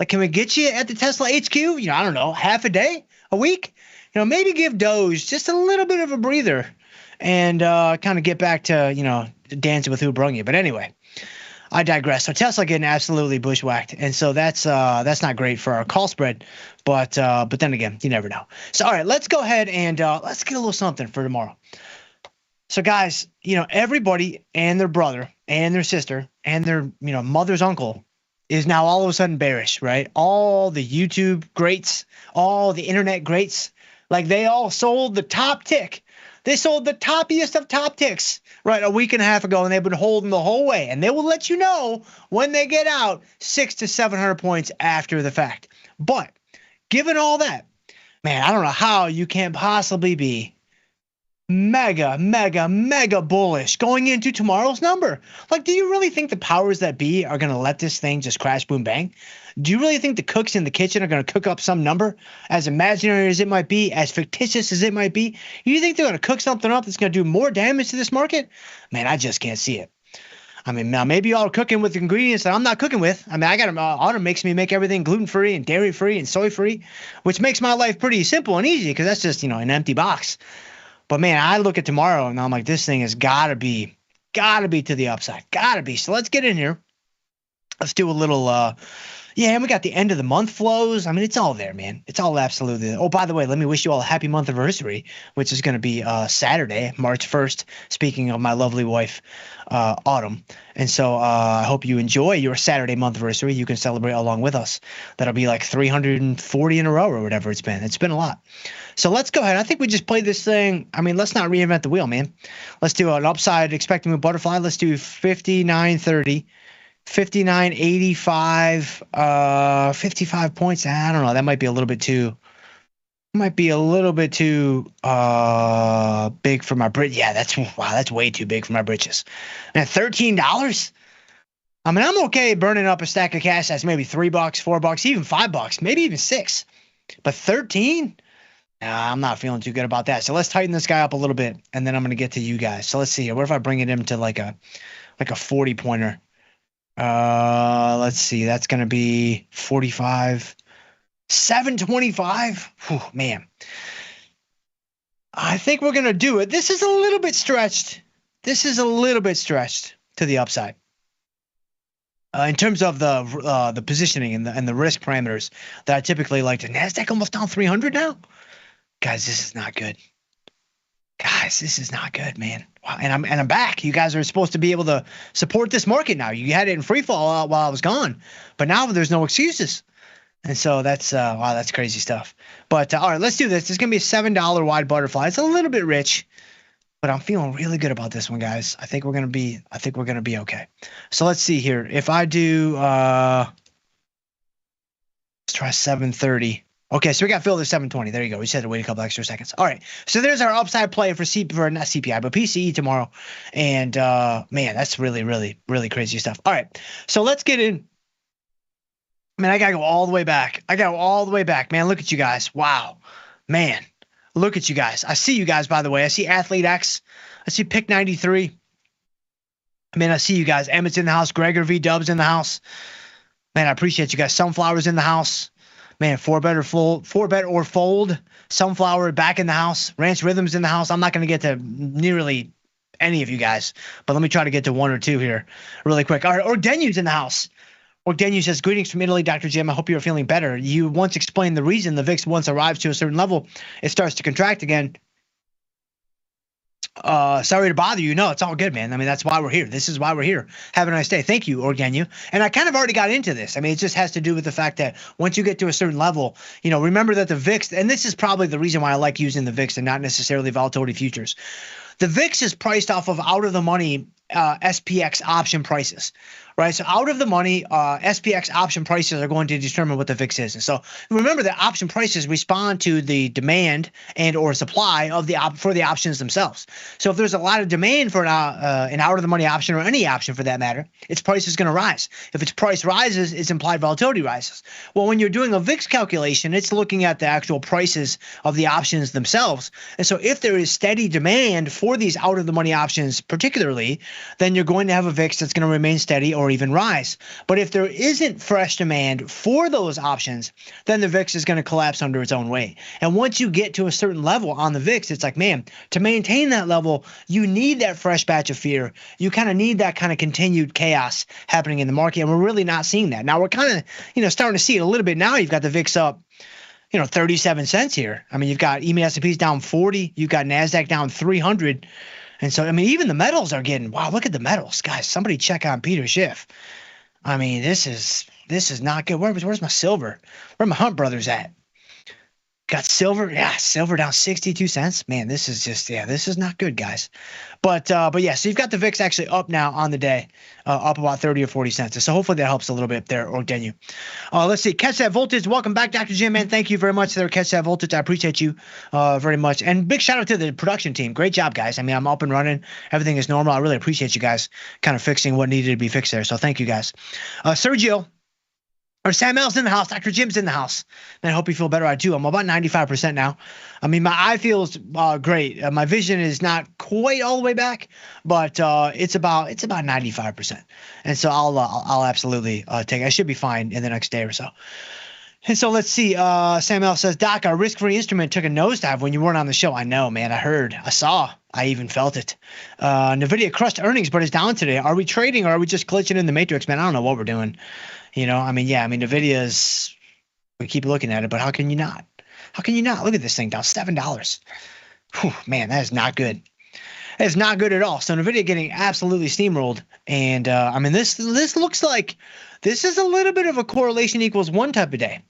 Like, can we get you at the Tesla HQ? I don't know, half a day, a week? Maybe give Doge just a little bit of a breather and kind of get back to, dancing with who brung you. But anyway, I digress. So Tesla getting absolutely bushwhacked. And so that's not great for our call spread. But then again, you never know. So, all right, let's go ahead and let's get a little something for tomorrow. So, guys, everybody and their brother and their sister and their, mother's uncle is now all of a sudden bearish, right? All the YouTube greats, all the internet greats, like they all sold the top tick. They sold the toppiest of top ticks, right, a week and a half ago, and they've been holding the whole way. And they will let you know when they get out 600 to 700 points after the fact. But given all that, man, I don't know how you can't possibly be mega, mega, mega bullish going into tomorrow's number. Like, do you really think the powers that be are going to let this thing just crash, boom, bang? Do you really think the cooks in the kitchen are going to cook up some number, as imaginary as it might be, as fictitious as it might be? You think they're going to cook something up that's going to do more damage to this market? Man, I just can't see it. I mean, now maybe y'all are cooking with ingredients that I'm not cooking with. I mean, Autumn makes me make everything gluten-free and dairy-free and soy-free, which makes my life pretty simple and easy because that's just, an empty box. But man, I look at tomorrow and I'm like, this thing has got to be to the upside. Got to be. So let's get in here. Let's do a little, and we got the end of the month flows. I mean, it's all there, man. It's all absolutely there. Oh, by the way, let me wish you all a happy month anniversary, which is going to be Saturday, March 1st, speaking of my lovely wife, Autumn. And so I hope you enjoy your Saturday month anniversary. You can celebrate along with us. That'll be like 340 in a row or whatever it's been. It's been a lot. So let's go ahead. I think we just played this thing. I mean, let's not reinvent the wheel, man. Let's do an upside expecting move butterfly. Let's do 59.30, 59.85, 55 points. I don't know. That might be a little bit too. Big for my bridge. Yeah, that's way too big for my britches. And $13. I mean, I'm okay burning up a stack of cash that's maybe $3, $4, even $5, maybe even $6. But 13? Nah, I'm not feeling too good about that. So let's tighten this guy up a little bit, and then I'm gonna get to you guys. So let's see here. What if I bring it into like a 40 pointer? Let's see. That's gonna be 45. 725. Whew, man. I think we're going to do it. This is a little bit stretched. To the upside. In terms of the positioning and the risk parameters that I typically like to. NASDAQ almost down 300 now? Guys, this is not good. Guys, this is not good, man. Wow, and I'm back. You guys are supposed to be able to support this market now. You had it in free fall while I was gone, but now there's no excuses. And so that's wow, that's crazy stuff. But all right, let's do this. It's gonna be a $7 wide butterfly. It's a little bit rich, but I'm feeling really good about this one, guys. I think we're gonna be okay. So let's see here. If I do let's try 730. Okay, so we got filled at 720. There you go. We just had to wait a couple extra seconds. All right. So there's our upside play for not CPI, but PCE tomorrow. And man, that's really, really, really crazy stuff. All right. So let's get in. Man, I gotta go all the way back. Man, look at you guys. Wow. Man, look at you guys. I see you guys, by the way. I see Athlete X. I see Pick 93. Man, I see you guys. Emmett's in the house. Gregor V. Dub's in the house. Man, I appreciate you guys. Sunflower's in the house. Man, 4-bet or fold. Sunflower back in the house. Ranch Rhythm's in the house. I'm not going to get to nearly any of you guys, but let me try to get to one or two here really quick. All right, Ordenu's in the house. Ordenu says, greetings from Italy, Dr. Jim. I hope you're feeling better. You once explained the reason the VIX once arrives to a certain level, it starts to contract again. Sorry to bother you. No, it's all good, man. I mean, that's why we're here. This is why we're here. Have a nice day. Thank you, Ordenu. And I kind of already got into this. I mean, it just has to do with the fact that once you get to a certain level, remember that the VIX, and this is probably the reason why I like using the VIX and not necessarily volatility futures. The VIX is priced off of out of the money SPX option prices, right? So out of the money SPX option prices are going to determine what the VIX is. And so remember that option prices respond to the demand and or supply of for the options themselves. So if there's a lot of demand for an out of the money option or any option for that matter, its price is going to rise. If its price rises, its implied volatility rises. Well, when you're doing a VIX calculation, it's looking at the actual prices of the options themselves. And so if there is steady demand for these out of the money options particularly, then you're going to have a VIX that's going to remain steady or even rise. But if there isn't fresh demand for those options, then the VIX is going to collapse under its own weight. And once you get to a certain level on the VIX, it's like, man, to maintain that level, you need that fresh batch of fear. You kind of need that kind of continued chaos happening in the market. And we're really not seeing that. Now we're kind of, starting to see it a little bit now. You've got the VIX up 37 cents here. I mean, you've got EMA S&P's down 40. You've got NASDAQ down 300. And so, I mean, even the metals are getting, wow, look at the metals. Guys, somebody check on Peter Schiff. I mean, this is not good. Where's my silver? Where are my Hunt brothers at? Got silver. Yeah, silver down 62 cents. Man, this is just, this is not good, guys. But yeah, so you've got the VIX actually up now on the day, up about 30 or 40 cents. So hopefully that helps a little bit there, Ordenu. Let's see. Catch That Voltage. Welcome back, Dr. Jim, man. Thank you very much there, Catch That Voltage. I appreciate you very much. And big shout out to the production team. Great job, guys. I mean, I'm up and running. Everything is normal. I really appreciate you guys kind of fixing what needed to be fixed there. So thank you, guys. Sergio. Or Sam L's in the house. Dr. Jim's in the house. And I hope you feel better. I do. I'm about 95% now. I mean, my eye feels great. My vision is not quite all the way back, but it's about 95%. And so I'll absolutely take it. I should be fine in the next day or so. And so let's see. Sam L says, Doc, our risk-free instrument took a nosedive when you weren't on the show. I know, man. I heard. I saw. I even felt it. NVIDIA crushed earnings, but is down today. Are we trading or are we just glitching in the matrix, man? I don't know what we're doing. NVIDIA's, we keep looking at it, but how can you not? How can you not? Look at this thing down $7. Whew, man, that is not good. That is not good at all. So NVIDIA getting absolutely steamrolled. And this looks like this is a little bit of a correlation equals one type of day,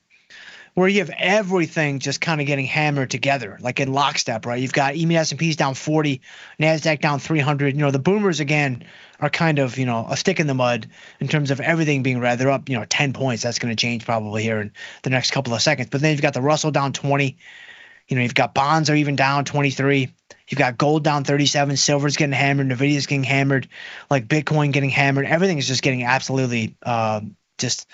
where you have everything just kind of getting hammered together, like in lockstep, right? You've got EMA S&P's down 40, NASDAQ down 300. The boomers, again, are kind of, a stick in the mud in terms of everything being red. They're up, 10 points. That's going to change probably here in the next couple of seconds. But then you've got the Russell down 20. You've got bonds are even down 23. You've got gold down 37. Silver's getting hammered. NVIDIA's getting hammered. Like Bitcoin getting hammered. Everything is just getting absolutely just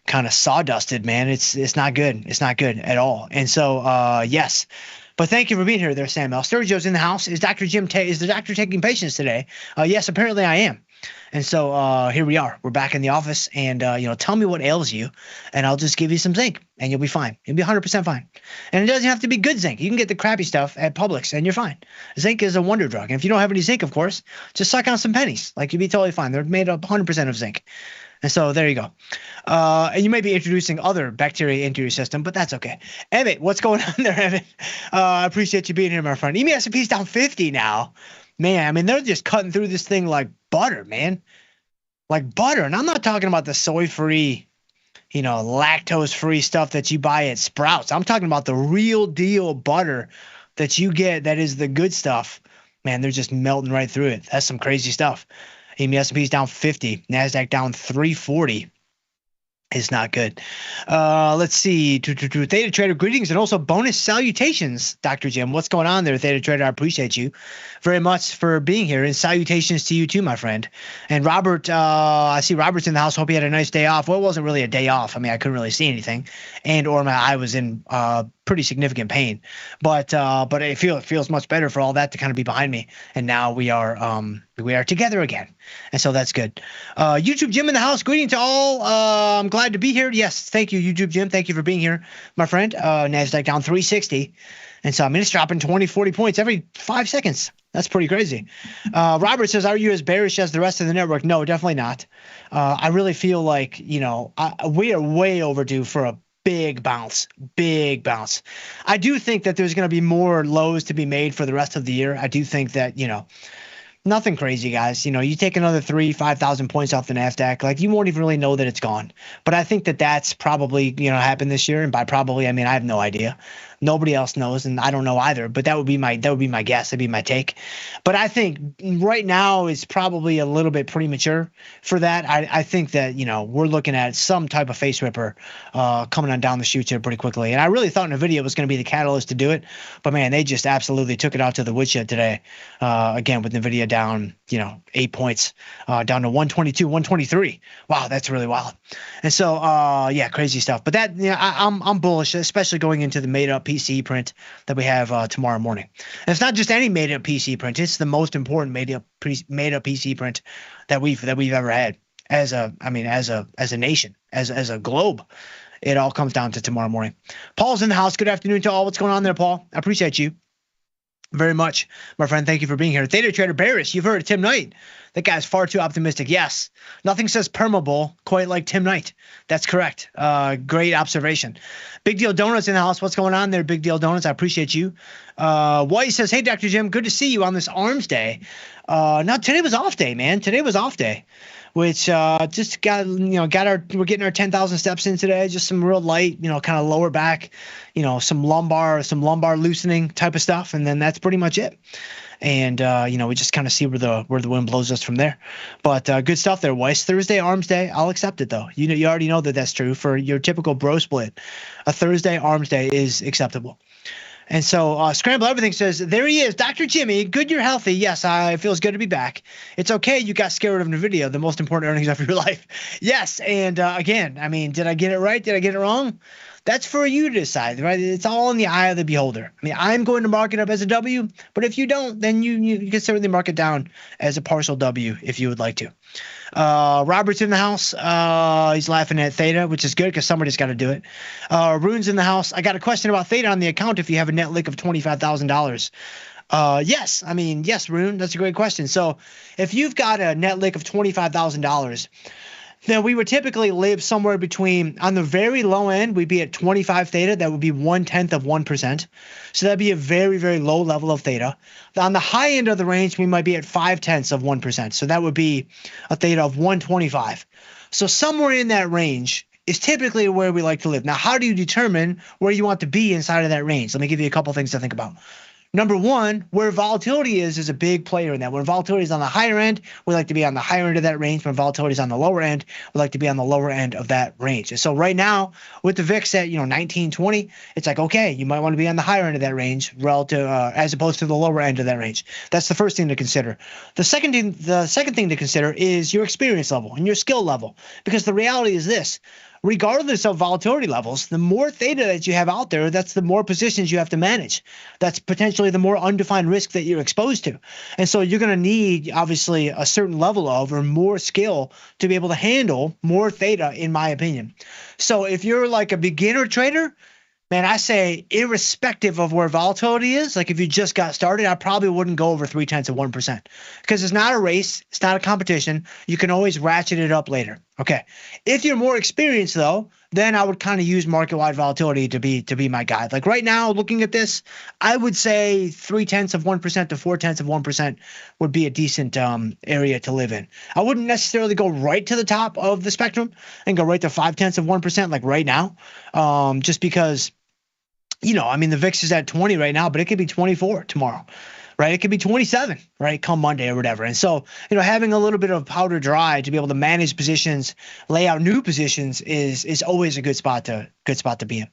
kind of sawdusted, man. It's not good. It's not good at all. And so, yes. But thank you for being here there, Sam L. Sturgio's in the house. Is Dr. Jim is the doctor taking patients today? Yes, apparently I am. And so here we are. We're back in the office, and tell me what ails you, and I'll just give you some zinc, and you'll be fine. You'll be 100% fine. And it doesn't have to be good zinc. You can get the crappy stuff at Publix, and you're fine. Zinc is a wonder drug. And if you don't have any zinc, of course, just suck on some pennies. Like, you'll be totally fine. They're made up 100% of zinc. And so there you go. And you may be introducing other bacteria into your system, but that's okay. Emmett, what's going on there, Emmett? I appreciate you being here, my friend. EMA S&P's down 50 now. Man, I mean, they're just cutting through this thing like butter, man. Like butter. And I'm not talking about the soy-free, lactose-free stuff that you buy at Sprouts. I'm talking about the real deal butter that you get that is the good stuff. Man, they're just melting right through it. That's some crazy stuff. EMA S&P's down 50. NASDAQ down 340. It's not good. Let's see. Theta Trader, greetings and also bonus salutations, Dr. Jim. What's going on there, Theta Trader? I appreciate you very much for being here, and salutations to you too, my friend. And Robert, I see Robert's in the house. Hope he had a nice day off. Well, it wasn't really a day off. I mean, I couldn't really see anything, or my eye was in pretty significant pain. But it feels much better for all that to kind of be behind me. And now we are together again, and so that's good. YouTube Jim in the house. Greeting to all. I'm glad to be here. Yes, thank you, YouTube Jim. Thank you for being here, my friend. NASDAQ down 360. And so it's dropping 20, 40 points every 5 seconds. That's pretty crazy. Robert says, are you as bearish as the rest of the network? No, definitely not. I really feel like, we are way overdue for a big bounce. I do think that there's going to be more lows to be made for the rest of the year. I do think that, nothing crazy, guys. You take another 5,000 points off the NASDAQ, like you won't even really know that it's gone. But I think that that's probably, happened this year. And by probably, I mean, I have no idea. Nobody else knows, and I don't know either. But that would be my guess. That'd be my take. But I think right now is probably a little bit premature for that. I think that we're looking at some type of face ripper coming on down the chute here pretty quickly. And I really thought NVIDIA was going to be the catalyst to do it, but man, they just absolutely took it out to the woodshed today. Again, with NVIDIA down 8 points, down to 122, 123. Wow, that's really wild. And so crazy stuff. But that I'm bullish, especially going into the made up PC print that we have tomorrow morning. And it's not just any made up PC print; it's the most important made up PC print that we've ever had as a nation, as a globe. It all comes down to tomorrow morning. Paul's in the house. Good afternoon to all. What's going on there, Paul? I appreciate you very much, my friend. Thank you for being here. Theta Trader bearish. You've heard of Tim Knight. That guy's far too optimistic. Yes. Nothing says permabull quite like Tim Knight. That's correct. Great observation. Big Deal Donuts in the house. What's going on there, Big Deal Donuts? I appreciate you. White says, hey, Dr. Jim, good to see you on this arms day. No, today was off day, man. Today was off day, which just we're getting our 10,000 steps in today. Just some real light, kind of lower back, some lumbar loosening type of stuff. And then that's pretty much it. And, we just kind of see where the wind blows us from there. But good stuff there, Weiss. Thursday arms day. I'll accept it, though. You already know that that's true. For your typical bro split, a Thursday arms day is acceptable. And so Scramble Everything says, there he is, Dr. Jimmy. Good you're healthy. Yes, it feels good to be back. It's okay you got scared of NVIDIA, the most important earnings of your life. Yes, and again, I mean, did I get it right? Did I get it wrong? That's for you to decide, right? It's all in the eye of the beholder. I mean, I'm going to mark it up as a W, but if you don't, then you can certainly mark it down as a partial W if you would like to. Robert's in the house. He's laughing at Theta, which is good because somebody's got to do it. Rune's in the house. I got a question about Theta on the account if you have a net lick of $25,000. Yes, Rune, that's a great question. So if you've got a net lick of $25,000, then we would typically live somewhere between, on the very low end, we'd be at 25 Theta. That would be 1/10 of 1%. So that'd be a very, very low level of Theta. On the high end of the range, we might be at 0.5 of 1%. So that would be a Theta of 125. So somewhere in that range is typically where we like to live. Now, how do you determine where you want to be inside of that range? Let me give you a couple things to think about. Number one, where volatility is a big player in that. When volatility is on the higher end, we like to be on the higher end of that range. When volatility is on the lower end, we like to be on the lower end of that range. And so right now, with the VIX at 1920, it's like, okay, you might want to be on the higher end of that range relative, as opposed to the lower end of that range. That's the first thing to consider. The second thing to consider is your experience level and your skill level, because the reality is this. Regardless of volatility levels, the more Theta that you have out there, that's the more positions you have to manage. That's potentially the more undefined risk that you're exposed to. And so you're going to need, obviously, a certain level of or more skill to be able to handle more Theta, in my opinion. So if you're like a beginner trader, man, I say irrespective of where volatility is, like if you just got started, I probably wouldn't go over 0.3 of 1% because it's not a race. It's not a competition. You can always ratchet it up later. Okay. If you're more experienced though, then I would kind of use market-wide volatility to be my guide. Like right now, looking at this, I would say 0.3% to 0.4% would be a decent area to live in. I wouldn't necessarily go right to the top of the spectrum and go right to 0.5% like right now, just because, I mean, the VIX is at 20 right now, but it could be 24 tomorrow. Right, it could be 27, right, come Monday or whatever. And so, having a little bit of powder dry to be able to manage positions, lay out new positions is always a good spot to be in.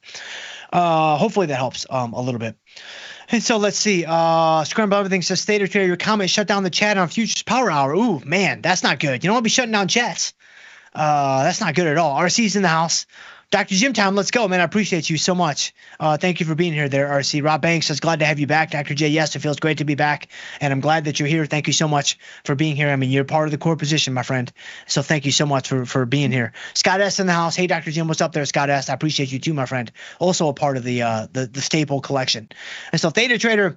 Hopefully that helps a little bit. And so let's see. Scramble Everything says, Theta Trader, your comment shut down the chat on Futures Power Hour. Ooh, man, that's not good. You don't want to be shutting down chats. That's not good at all. RC's in the house. Dr. Jim Time, let's go, man. I appreciate you so much. Thank you for being here there, RC. Rob Banks says, glad to have you back. Dr. J, yes, it feels great to be back, and I'm glad that you're here. Thank you so much for being here. I mean, you're part of the core position, my friend, so thank you so much for being here. Scott S. in the house. Hey, Dr. Jim, what's up there, Scott S.? I appreciate you too, my friend. Also a part of the staple collection. And so Theta Trader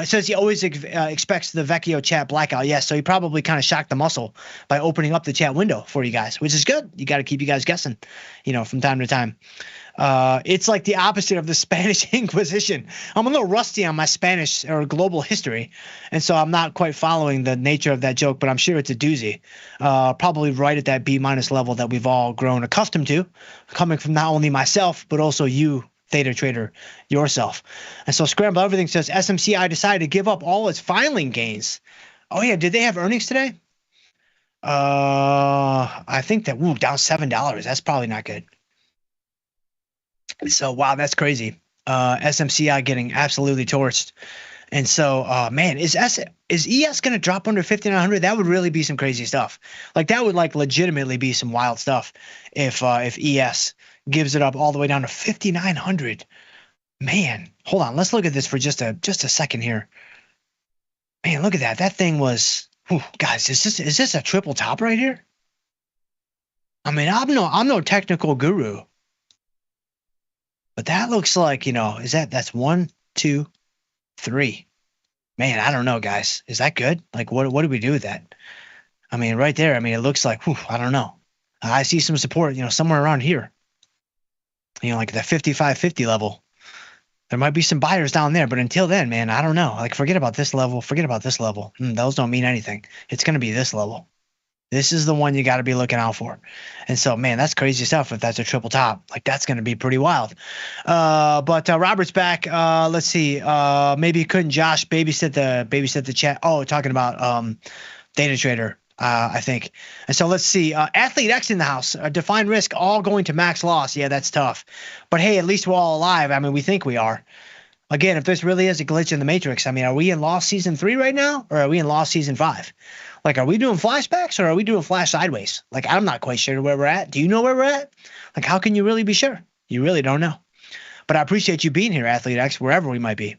says he always expects the Vecchio chat blackout. Yes, so he probably kind of shocked the muscle by opening up the chat window for you guys, which is good. You got to keep you guys guessing, from time to time. It's like the opposite of the Spanish Inquisition. I'm a little rusty on my Spanish or global history, and so I'm not quite following the nature of that joke, but I'm sure it's a doozy. Probably right at that B- level that we've all grown accustomed to, coming from not only myself, but also you, Theta Trader, yourself. And so Scramble Everything says, SMCI decided to give up all its filing gains. Oh, yeah. Did they have earnings today? I think that, down $7. That's probably not good. So, wow, that's crazy. SMCI getting absolutely torched. And so, man, is ES going to drop under 5,900? That would really be some crazy stuff. Like that would legitimately be some wild stuff if ES gives it up all the way down to 5,900. Man, hold on. Let's look at this for just a second here. Man, look at that. That thing was, guys, is this a triple top right here? I mean, I'm no technical guru, but that looks like, that's 1, 2, 3. Man, I don't know, guys. Is that good? Like, what do we do with that? I mean, right there. I mean, it looks like, I don't know. I see some support, somewhere around here. Like the 55.50 level. There might be some buyers down there, but until then, man, I don't know. Like, forget about this level. Forget about this level. Those don't mean anything. It's going to be this level. This is the one you got to be looking out for. And so, man, that's crazy stuff if that's a triple top. Like, that's going to be pretty wild. But Robert's back. Let's see. Maybe couldn't Josh babysit the chat? Oh, talking about Theta Trader, I think. And so let's see. Athlete X in the house. Defined risk, all going to max loss. Yeah, that's tough. But hey, at least we're all alive. I mean, we think we are. Again, if this really is a glitch in the matrix, I mean, are we in loss season 3 right now, or are we in loss season 5? Like, are we doing flashbacks or are we doing flash sideways? Like, I'm not quite sure where we're at. Do you know where we're at? Like, how can you really be sure? You really don't know. But I appreciate you being here, Athlete X, wherever we might be.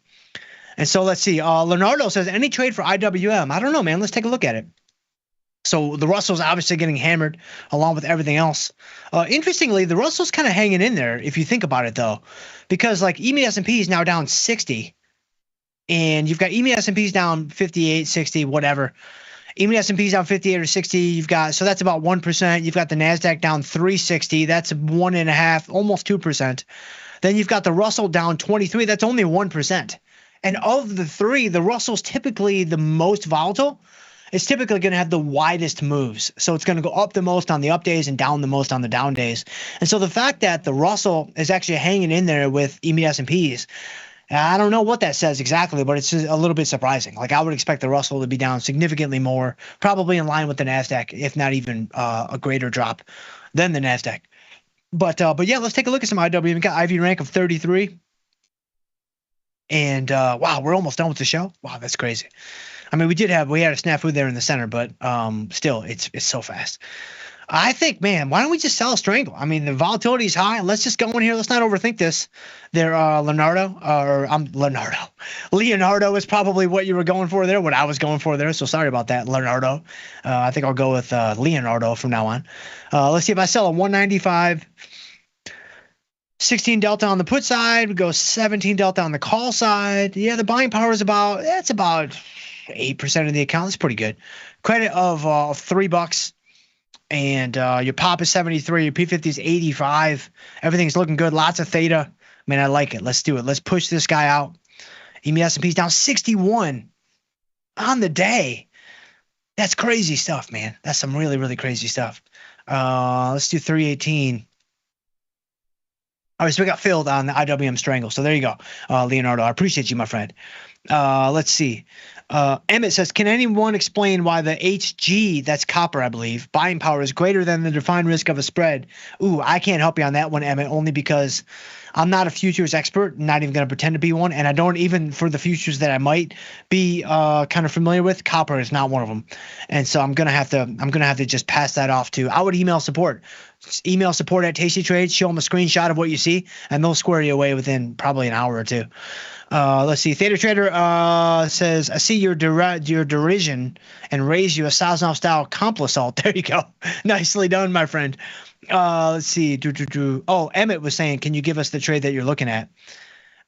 And so let's see. Leonardo says, any trade for IWM? I don't know, man. Let's take a look at it. So the Russell's obviously getting hammered along with everything else. Interestingly, the Russell's kind of hanging in there if you think about it, though, because like EMA S&P is now down 60, and you've got EMA S&P's down 58, 60, whatever. EMA S&P's down 58 or 60. So that's about 1%. You've got the NASDAQ down 360. That's 1.5, almost 2%. Then you've got the Russell down 23. That's only 1%. And of the three, the Russell's typically the most volatile. It's typically going to have the widest moves. So it's going to go up the most on the up days and down the most on the down days. And so the fact that the Russell is actually hanging in there with EMA S&Ps, I don't know what that says exactly, but it's just a little bit surprising. Like, I would expect the Russell to be down significantly more, probably in line with the NASDAQ, if not even a greater drop than the NASDAQ. But yeah, let's take a look at some IWM. We got IV rank of 33. And wow, we're almost done with the show. Wow, that's crazy. I mean, we had a snafu there in the center, but still, it's so fast. I think, man, why don't we just sell a strangle? I mean, the volatility is high. Let's just go in here. Let's not overthink this. Leonardo is probably what you were going for there, what I was going for there. So sorry about that, Leonardo. I think I'll go with Leonardo from now on. Let's see if I sell a 195. 16 delta on the put side. We go 17 delta on the call side. Yeah, the buying power is about 8% of the account. That's pretty good. Credit of $3. And your pop is 73, your P50 is 85. Everything's looking good. Lots of theta. Man, I like it. Let's do it. Let's push this guy out. EMA S&P's down 61 on the day. That's crazy stuff, man. That's some really, really crazy stuff. Let's do 318. All right, so we got filled on the IWM strangle. So there you go, Leonardo. I appreciate you, my friend. Let's see. Emmett says, can anyone explain why the HG, that's copper, I believe, buying power is greater than the defined risk of a spread? Ooh, I can't help you on that one, Emmett, only because I'm not a futures expert, not even going to pretend to be one, and I don't even, for the futures that I might be kind of familiar with, copper is not one of them. And so I'm gonna have to just pass that off to. I would email support. Just email support at Tasty Trades, show them a screenshot of what you see, and they'll square you away within probably an hour or two. Let's see. Theta Trader says, I see your derision and raise you a Sazonov style complisalt. There you go. Nicely done, my friend. Let's see. Oh, Emmett was saying, can you give us the trade that you're looking at?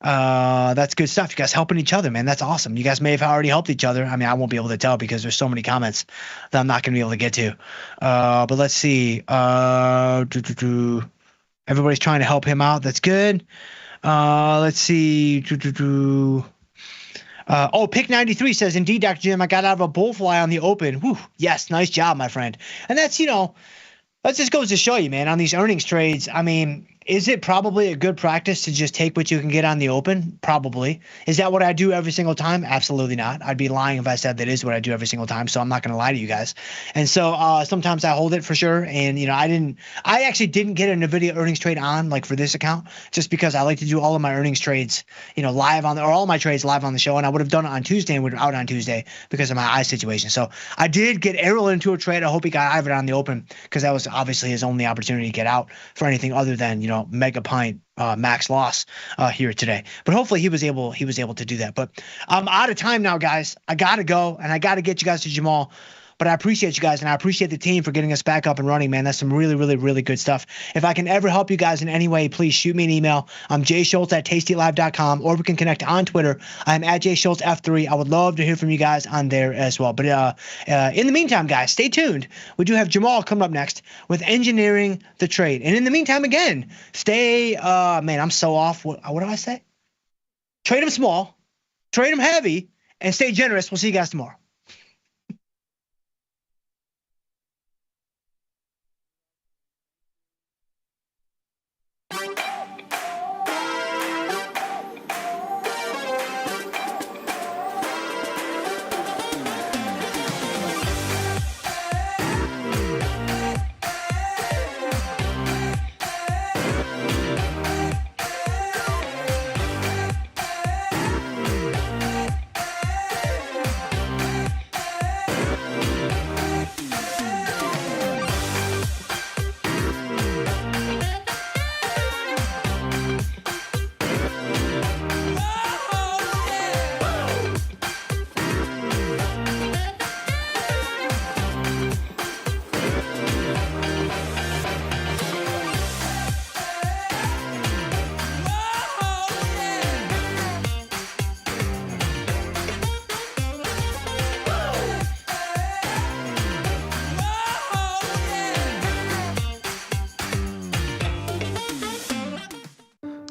That's good stuff. You guys helping each other, man. That's awesome. You guys may have already helped each other. I mean, I won't be able to tell because there's so many comments that I'm not going to be able to get to. But let's see. Everybody's trying to help him out. That's good. Let's see. Pick 93 says, indeed, Dr. Jim, I got out of a bullfly on the open. Whew. Yes, nice job, my friend. And that's, that just goes to show you, man, on these earnings trades. I mean, is it probably a good practice to just take what you can get on the open? Probably. Is that what I do every single time? Absolutely not. I'd be lying if I said that is what I do every single time. So I'm not going to lie to you guys. And so sometimes I hold it for sure. And I actually didn't get a NVIDIA earnings trade on like for this account, just because I like to do all of my earnings trades, live on all my trades live on the show. And I would have done it on Tuesday and would out on Tuesday because of my eye situation. So I did get Errol into a trade. I hope he got Ivan on the open because that was obviously his only opportunity to get out for anything other than, mega pint max loss here today. But hopefully he was able to do that. But I'm out of time now, guys. I gotta go and I gotta get you guys to Jamal. But I appreciate you guys, and I appreciate the team for getting us back up and running, man. That's some really, really, really good stuff. If I can ever help you guys in any way, please shoot me an email. I'm jschultz at tastylive.com, or we can connect on Twitter. I'm at jschultzf3. I would love to hear from you guys on there as well. But in the meantime, guys, stay tuned. We do have Jamal coming up next with Engineering the Trade. And in the meantime, again, stay, man, I'm so off. What do I say? Trade them small, trade them heavy, and stay generous. We'll see you guys tomorrow.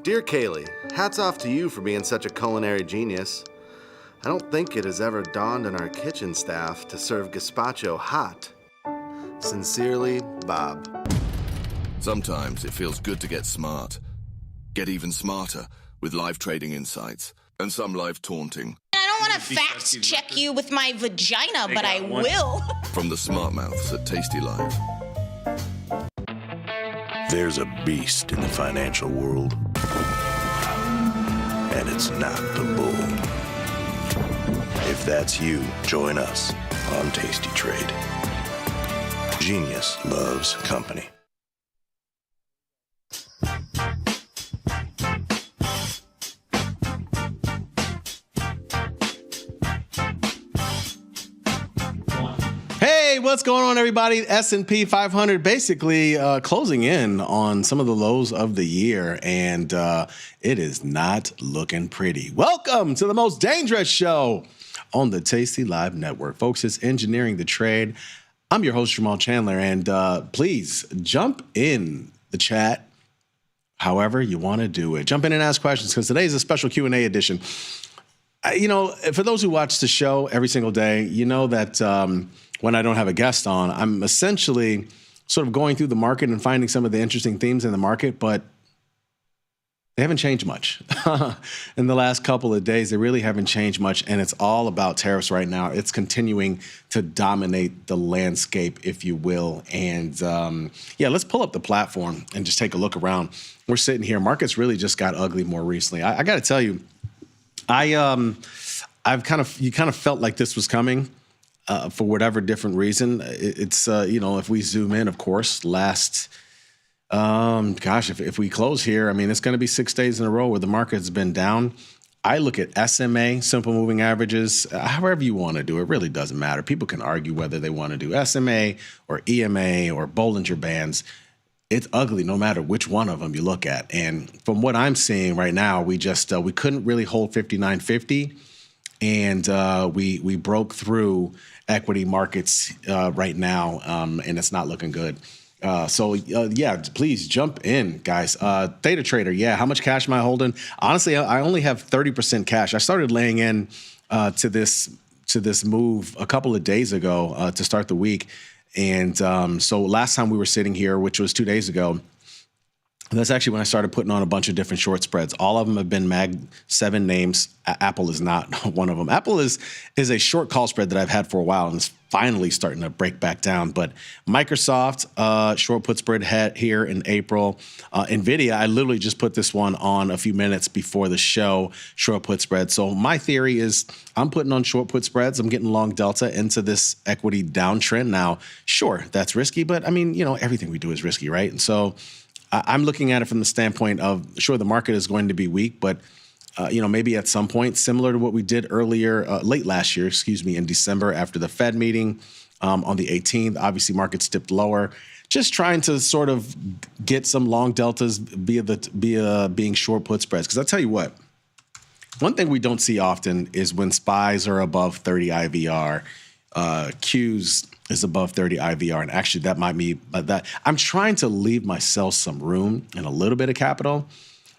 Dear Kaylee, hats off to you for being such a culinary genius. I don't think it has ever dawned on our kitchen staff to serve gazpacho hot. Sincerely, Bob. Sometimes it feels good to get smart. Get even smarter with live trading insights and some live taunting. I don't want to fact check you with my vagina, but I will. From the smart mouths at Tasty Live. There's a beast in the financial world, and it's not the bull. If that's you, join us on Tasty Trade. Genius loves company. Hey, what's going on, everybody? S&P 500 basically closing in on some of the lows of the year, and it is not looking pretty. Welcome to the most dangerous show on the Tasty Live Network. Folks, it's Engineering the Trade. I'm your host, Jamal Chandler, and please jump in the chat however you want to do it. Jump in and ask questions because today is a special Q&A edition. For those who watch the show every single day, you know that when I don't have a guest on, I'm essentially sort of going through the market and finding some of the interesting themes in the market, but they haven't changed much. In the last couple of days, they really haven't changed much, and it's all about tariffs right now. It's continuing to dominate the landscape, if you will. And let's pull up the platform and just take a look around. We're sitting here. Markets really just got ugly more recently. I got to tell you, you kind of felt like this was coming for whatever different reason. It's if we zoom in, of course, if we close here, I mean, it's going to be 6 days in a row where the market has been down. I look at SMA, simple moving averages, however you want to do it. It really doesn't matter. People can argue whether they want to do SMA or EMA or Bollinger Bands. It's ugly no matter which one of them you look at. And from what I'm seeing right now, we couldn't really hold 59.50, and we broke through equity markets right now, and it's not looking good. Please jump in, guys. Theta Trader, how much cash am I holding? Honestly, I only have 30% cash. I started laying in to this move a couple of days ago to start the week. And so last time we were sitting here, which was 2 days ago, that's actually when I started putting on a bunch of different short spreads. All of them have been Mag 7 names. Apple is not one of them. Apple is a short call spread that I've had for a while, and it's finally starting to break back down. But Microsoft, short put spread had here in April. NVIDIA, I literally just put this one on a few minutes before the show, short put spread. So my theory is I'm putting on short put spreads. I'm getting long delta into this equity downtrend. Now, sure, that's risky, but I mean, everything we do is risky, right? And so I'm looking at it from the standpoint of, sure, the market is going to be weak, but maybe at some point, similar to what we did late last year, in December after the Fed meeting on the 18th, obviously markets dipped lower, just trying to sort of get some long deltas via being short put spreads. Because I'll tell you what, one thing we don't see often is when SPYs are above 30 IVR, Qs is above 30 IVR, and actually that might be that. I'm trying to leave myself some room and a little bit of capital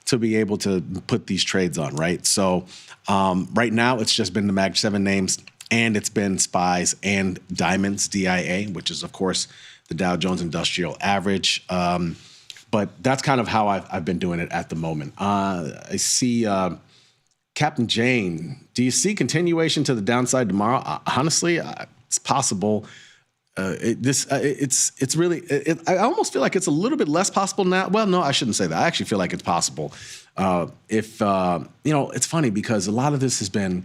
to be able to put these trades on, right? So right now it's just been the Mag 7 names, and it's been SPYs and Diamonds, DIA, which is, of course, the Dow Jones Industrial Average. But that's kind of how I've been doing it at the moment. I see Captain Jane. Do you see continuation to the downside tomorrow? Honestly, it's possible. It's really. I almost feel like it's a little bit less possible now. Well, no, I shouldn't say that. I actually feel like it's possible. It's funny because a lot of this has been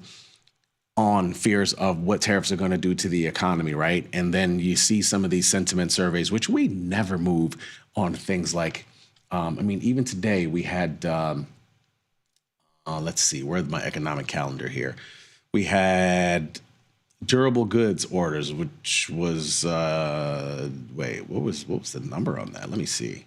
on fears of what tariffs are going to do to the economy, right? And then you see some of these sentiment surveys, which we never move on things like. Even today we had. Let's see, where's my economic calendar here? We had durable goods orders, which was what was the number on that? Let me see.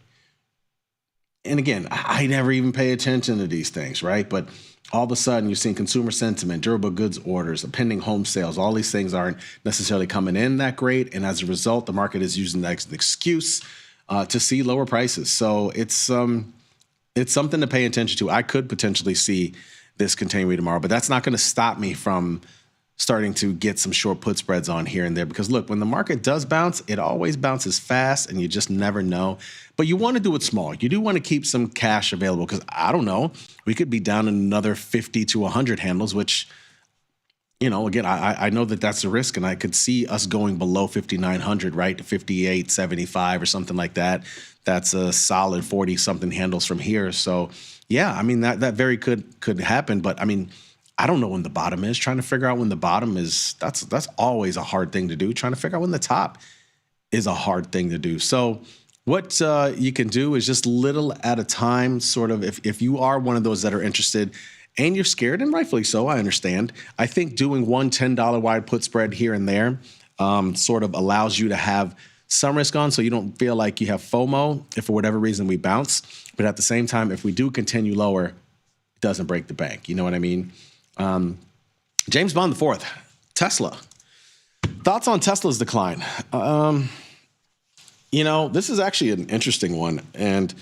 And again, I never even pay attention to these things, right? But all of a sudden, you're seeing consumer sentiment, durable goods orders, pending home sales. All these things aren't necessarily coming in that great, and as a result, the market is using that as an excuse to see lower prices. So it's something to pay attention to. I could potentially see this continuing tomorrow, but that's not going to stop me from starting to get some short put spreads on here and there. Because look, when the market does bounce, it always bounces fast, and you just never know. But you want to do it small. You do want to keep some cash available because, I don't know, we could be down in another 50 to 100 handles, which, again, I know that that's a risk, and I could see us going below 5,900, right, to 58.75 or something like that. That's a solid 40-something handles from here. So, yeah, that very could happen. But, I don't know when the bottom is. Trying to figure out when the bottom is, that's always a hard thing to do. Trying to figure out when the top is a hard thing to do. So what you can do is just little at a time, sort of, if you are one of those that are interested and you're scared, and rightfully so, I understand. I think doing one $10 wide put spread here and there sort of allows you to have some risk on so you don't feel like you have FOMO if for whatever reason we bounce. But at the same time, if we do continue lower, it doesn't break the bank. You know what I mean? James Bond IV, Tesla. Thoughts on Tesla's decline? This is actually an interesting one, and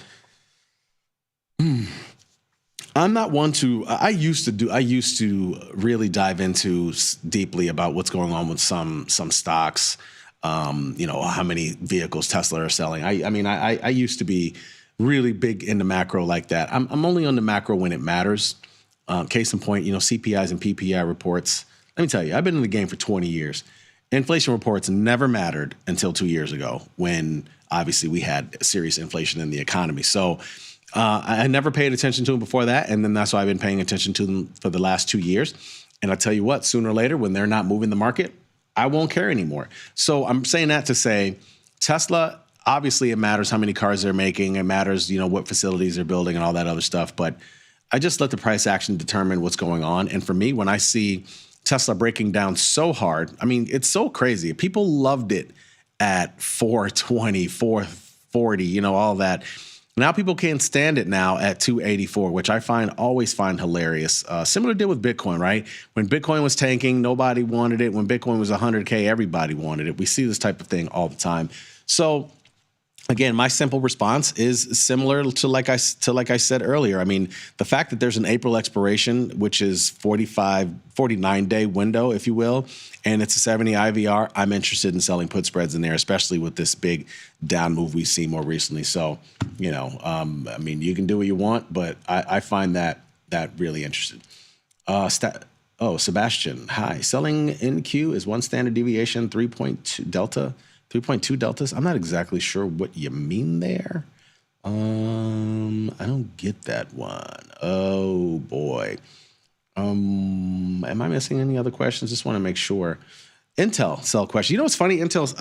I'm not one to. I used to really dive into deeply about what's going on with some stocks. How many vehicles Tesla are selling. I used to be really big into macro like that. I'm only on the macro when it matters. Case in point, CPIs and PPI reports. Let me tell you, I've been in the game for 20 years. Inflation reports never mattered until 2 years ago, when obviously we had serious inflation in the economy. So I never paid attention to them before that, and then that's why I've been paying attention to them for the last 2 years. And I tell you what, sooner or later, when they're not moving the market, I won't care anymore. So I'm saying that to say, Tesla, obviously it matters how many cars they're making. It matters, what facilities they're building and all that other stuff. But I just let the price action determine what's going on. And for me, when I see Tesla breaking down so hard, it's so crazy. People loved it at 420, 440, all that. Now people can't stand it now at 284, which I always find hilarious. Similar deal with Bitcoin, right? When Bitcoin was tanking, nobody wanted it. When Bitcoin was 100K, everybody wanted it. We see this type of thing all the time. So again, my simple response is similar to like I said earlier. The fact that there's an April expiration, which is 49-day window, if you will, and it's a 70 IVR, I'm interested in selling put spreads in there, especially with this big down move we've seen more recently. So, you can do what you want, but I find that really interesting. Sebastian, hi. Selling NQ is one standard deviation, 3.2 delta. 3.2 deltas. I'm not exactly sure what you mean there. I don't get that one. Oh boy. Am I missing any other questions? Just want to make sure. Intel sell question. What's funny? Intel.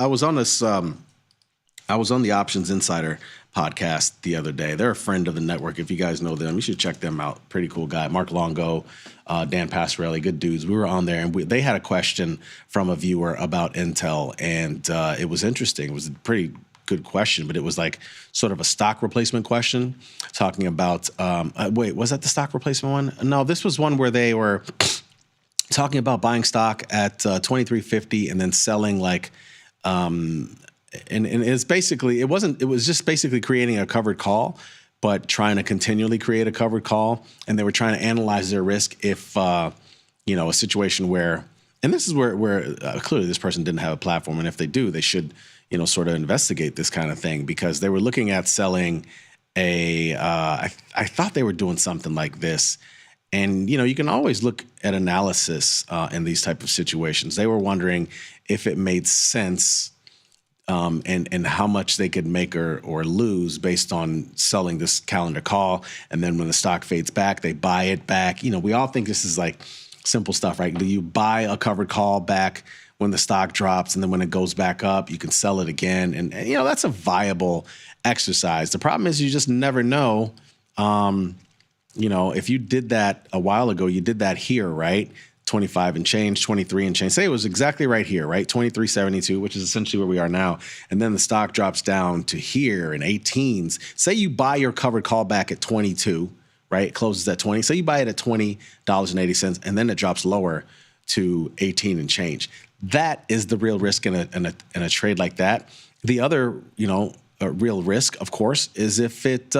I was on the Options Insider podcast the other day. They're a friend of the network. If you guys know them, you should check them out. Pretty cool guy. Mark Longo, Dan Passarelli, good dudes. We were on there, and they had a question from a viewer about Intel, and it was interesting. It was a pretty good question, but it was like sort of a stock replacement question, talking about. Wait, was that the stock replacement one? No, this was one where they were talking about buying stock at 23.50 and then selling like. And it's basically, it was just basically creating a covered call, but trying to continually create a covered call. And they were trying to analyze their risk if, a situation where, and this is where clearly this person didn't have a platform. And if they do, they should, sort of investigate this kind of thing, because they were looking at selling I thought they were doing something like this. And, you can always look at analysis in these type of situations. They were wondering if it made sense and how much they could make or lose based on selling this calendar call. And then when the stock fades back, they buy it back. We all think this is like simple stuff, right? Do you buy a covered call back when the stock drops, and then when it goes back up, you can sell it again? And that's a viable exercise. The problem is you just never know. If you did that a while ago, you did that here, right? 25 and change, 23 and change. Say it was exactly right here, right? 23.72, which is essentially where we are now. And then the stock drops down to here in 18s. Say you buy your covered call back at 22, right? It closes at 20. Say you buy it at $20.80, and then it drops lower to 18 and change. That is the real risk in a trade like that. The other, a real risk, of course, is if it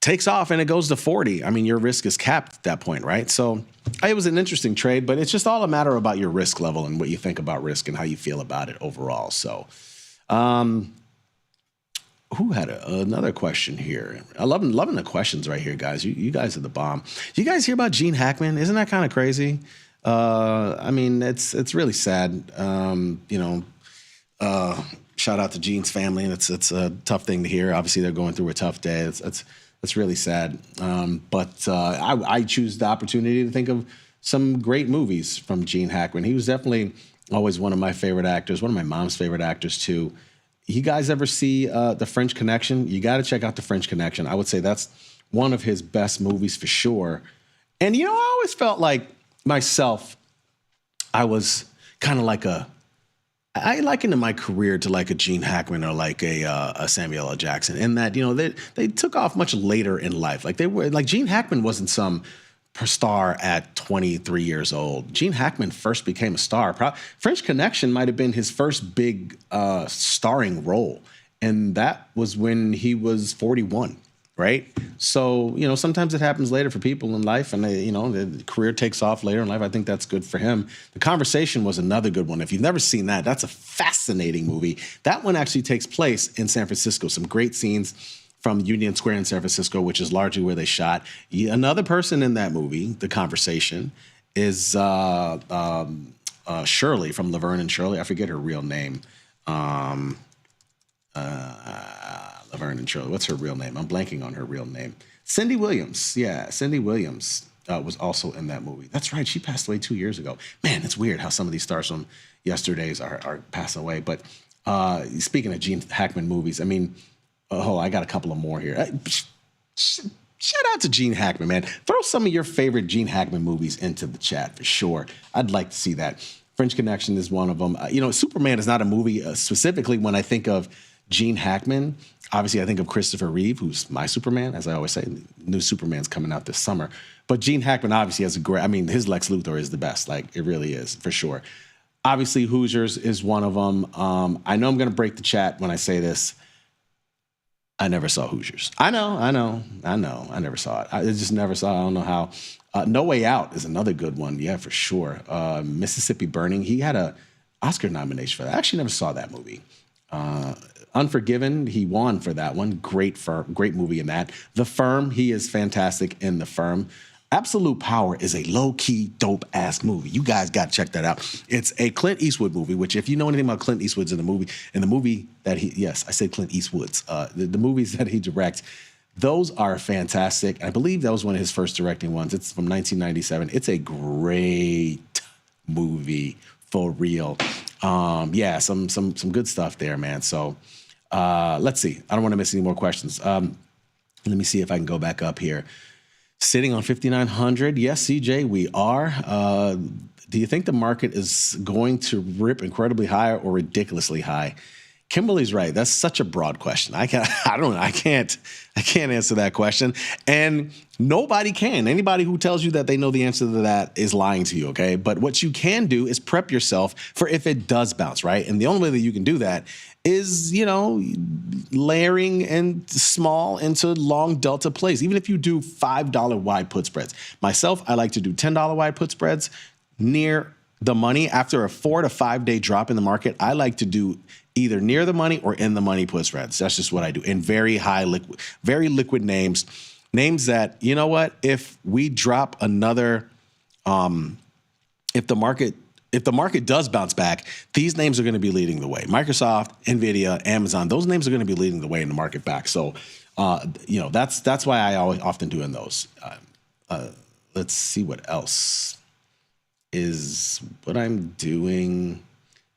takes off and it goes to 40. Your risk is capped at that point, right? So it was an interesting trade, but it's just all a matter about your risk level and what you think about risk and how you feel about it overall. So who had another question here? I loving the questions right here, guys. You guys are the bomb. You guys hear about Gene Hackman? Isn't that kind of crazy? It's really sad. Shout out to Gene's family. It's a tough thing to hear. Obviously, they're going through a tough day. It's really sad. But I choose the opportunity to think of some great movies from Gene Hackman. He was definitely always one of my favorite actors, one of my mom's favorite actors too. You guys ever see The French Connection? You got to check out The French Connection. I would say that's one of his best movies for sure. And, I always felt like myself, I was kind of like I likened my career to like a Gene Hackman or like a Samuel L. Jackson, in that, they took off much later in life. Like Gene Hackman wasn't some star at 23 years old. Gene Hackman first became a star. French Connection might have been his first big starring role, and that was when he was 41, right? So, sometimes it happens later for people in life, and the career takes off later in life. I think that's good for him. The Conversation was another good one. If you've never seen that, that's a fascinating movie. That one actually takes place in San Francisco. Some great scenes from Union Square in San Francisco, which is largely where they shot. Another person in that movie, The Conversation, is Shirley from Laverne and Shirley. I forget her real name. Laverne and Shirley. What's her real name? I'm blanking on her real name. Cindy Williams. Yeah, Cindy Williams was also in that movie. That's right. She passed away 2 years ago. Man, it's weird how some of these stars from yesterday's are passing away. But speaking of Gene Hackman movies, I mean, I got a couple of more here. Shout out to Gene Hackman, man. Throw some of your favorite Gene Hackman movies into the chat for sure. I'd like to see that. French Connection is one of them. Superman is not a movie specifically when I think of Gene Hackman. Obviously, I think of Christopher Reeve, who's my Superman, as I always say. The new Superman's coming out this summer. But Gene Hackman obviously has his Lex Luthor is the best. Like, it really is, for sure. Obviously, Hoosiers is one of them. I know I'm going to break the chat when I say this. I never saw Hoosiers. I know. I never saw it. I just never saw it. I don't know how. No Way Out is another good one. Yeah, for sure. Mississippi Burning. He had a Oscar nomination for that. I actually never saw that movie. Unforgiven. He won for that one. Great movie in that. The Firm. He is fantastic in The Firm. Absolute Power is a low-key, dope-ass movie. You guys got to check that out. It's a Clint Eastwood movie, which if you know anything about Clint Eastwood's in the movie that yes, I said Clint Eastwood's, the movies that he directs, those are fantastic. I believe that was one of his first directing ones. It's from 1997. It's a great movie for real. Some good stuff there, man. So let's see. I don't want to miss any more questions. Let me see if I can go back up here. Sitting on 5,900. Yes, CJ, we are. Do you think the market is going to rip incredibly high or ridiculously high? Kimberly's right. That's such a broad question. I can't answer that question. And nobody can. Anybody who tells you that they know the answer to that is lying to you, okay? But what you can do is prep yourself for if it does bounce, right? And the only way that you can do that is, layering and small into long delta plays. Even if you do $5 wide put spreads. Myself, I like to do $10 wide put spreads near the money. After a 4 to 5 day drop in the market, I like to do either near the money or in the money put spreads. That's just what I do. In very liquid names that, you know what, if we drop another, if the market does bounce back, these names are going to be leading the way. Microsoft, Nvidia, Amazon, those names are going to be leading the way in the market back. So, that's why I often do in those. Let's see what else is what I'm doing.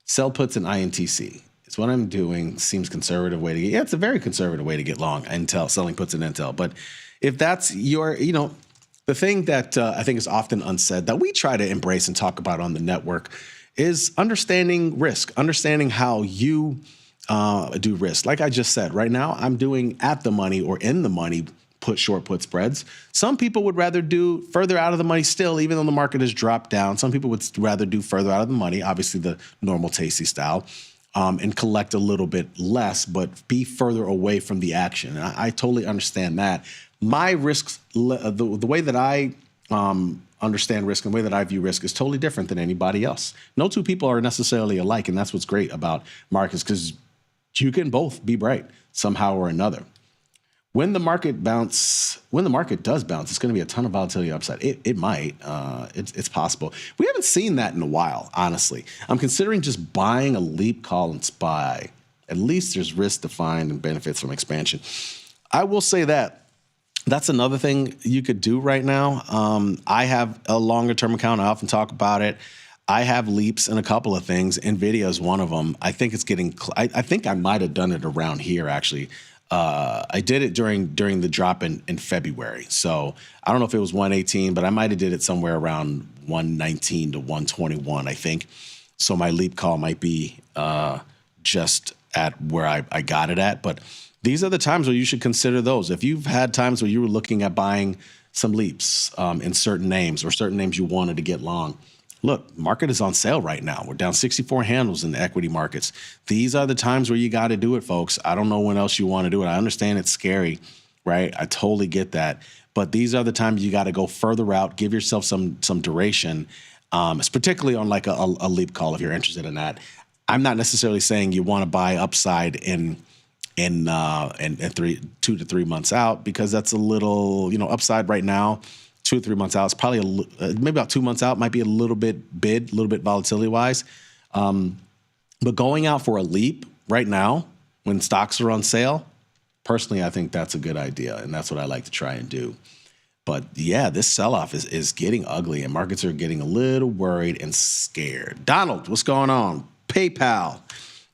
Sell puts and INTC. It's what I'm doing. Seems conservative way to get. Yeah, it's a very conservative way to get long Intel, selling puts in Intel. But if that's your, the thing that I think is often unsaid that we try to embrace and talk about on the network is understanding risk, understanding how you do risk. Like I just said, right now I'm doing at the money or in the money short put spreads. Some people would rather do further out of the money still, even though the market has dropped down. Some people would rather do further out of the money, obviously the normal Tasty style, and collect a little bit less, but be further away from the action. And I totally understand that. My risks, the way that I understand risk and the way that I view risk is totally different than anybody else. No two people are necessarily alike, and that's what's great about markets, because you can both be right somehow or another. When the market does bounce, it's going to be a ton of volatility upside. It might. It's possible. We haven't seen that in a while, honestly. I'm considering just buying a leap, call, and SPY. At least there's risk defined and benefits from expansion. I will say that. That's another thing you could do right now. I have a longer term account. I often talk about it. I have leaps in a couple of things. Nvidia is one of them. I think it's getting. I think I might have done it around here actually. I did it during the drop in February. So I don't know if it was 118, but I might have did it somewhere around 119 to 121, I think. So my leap call might be just at where I got it at. But these are the times where you should consider those. If you've had times where you were looking at buying some leaps in certain names or certain names you wanted to get long. Look, market is on sale right now. We're down 64 handles in the equity markets. These are the times where you got to do it, folks. I don't know when else you want to do it. I understand it's scary, right? I totally get that. But these are the times you got to go further out, give yourself some duration. It's particularly on like a leap call if you're interested in that. I'm not necessarily saying you want to buy upside in 2 to 3 months out, because that's a little, upside right now. 2 or 3 months out, it's probably maybe about 2 months out, might be a little bit volatility wise. But going out for a leap right now when stocks are on sale, personally, I think that's a good idea. And that's what I like to try and do. But yeah, this sell-off is getting ugly and markets are getting a little worried and scared. Donald, what's going on? PayPal.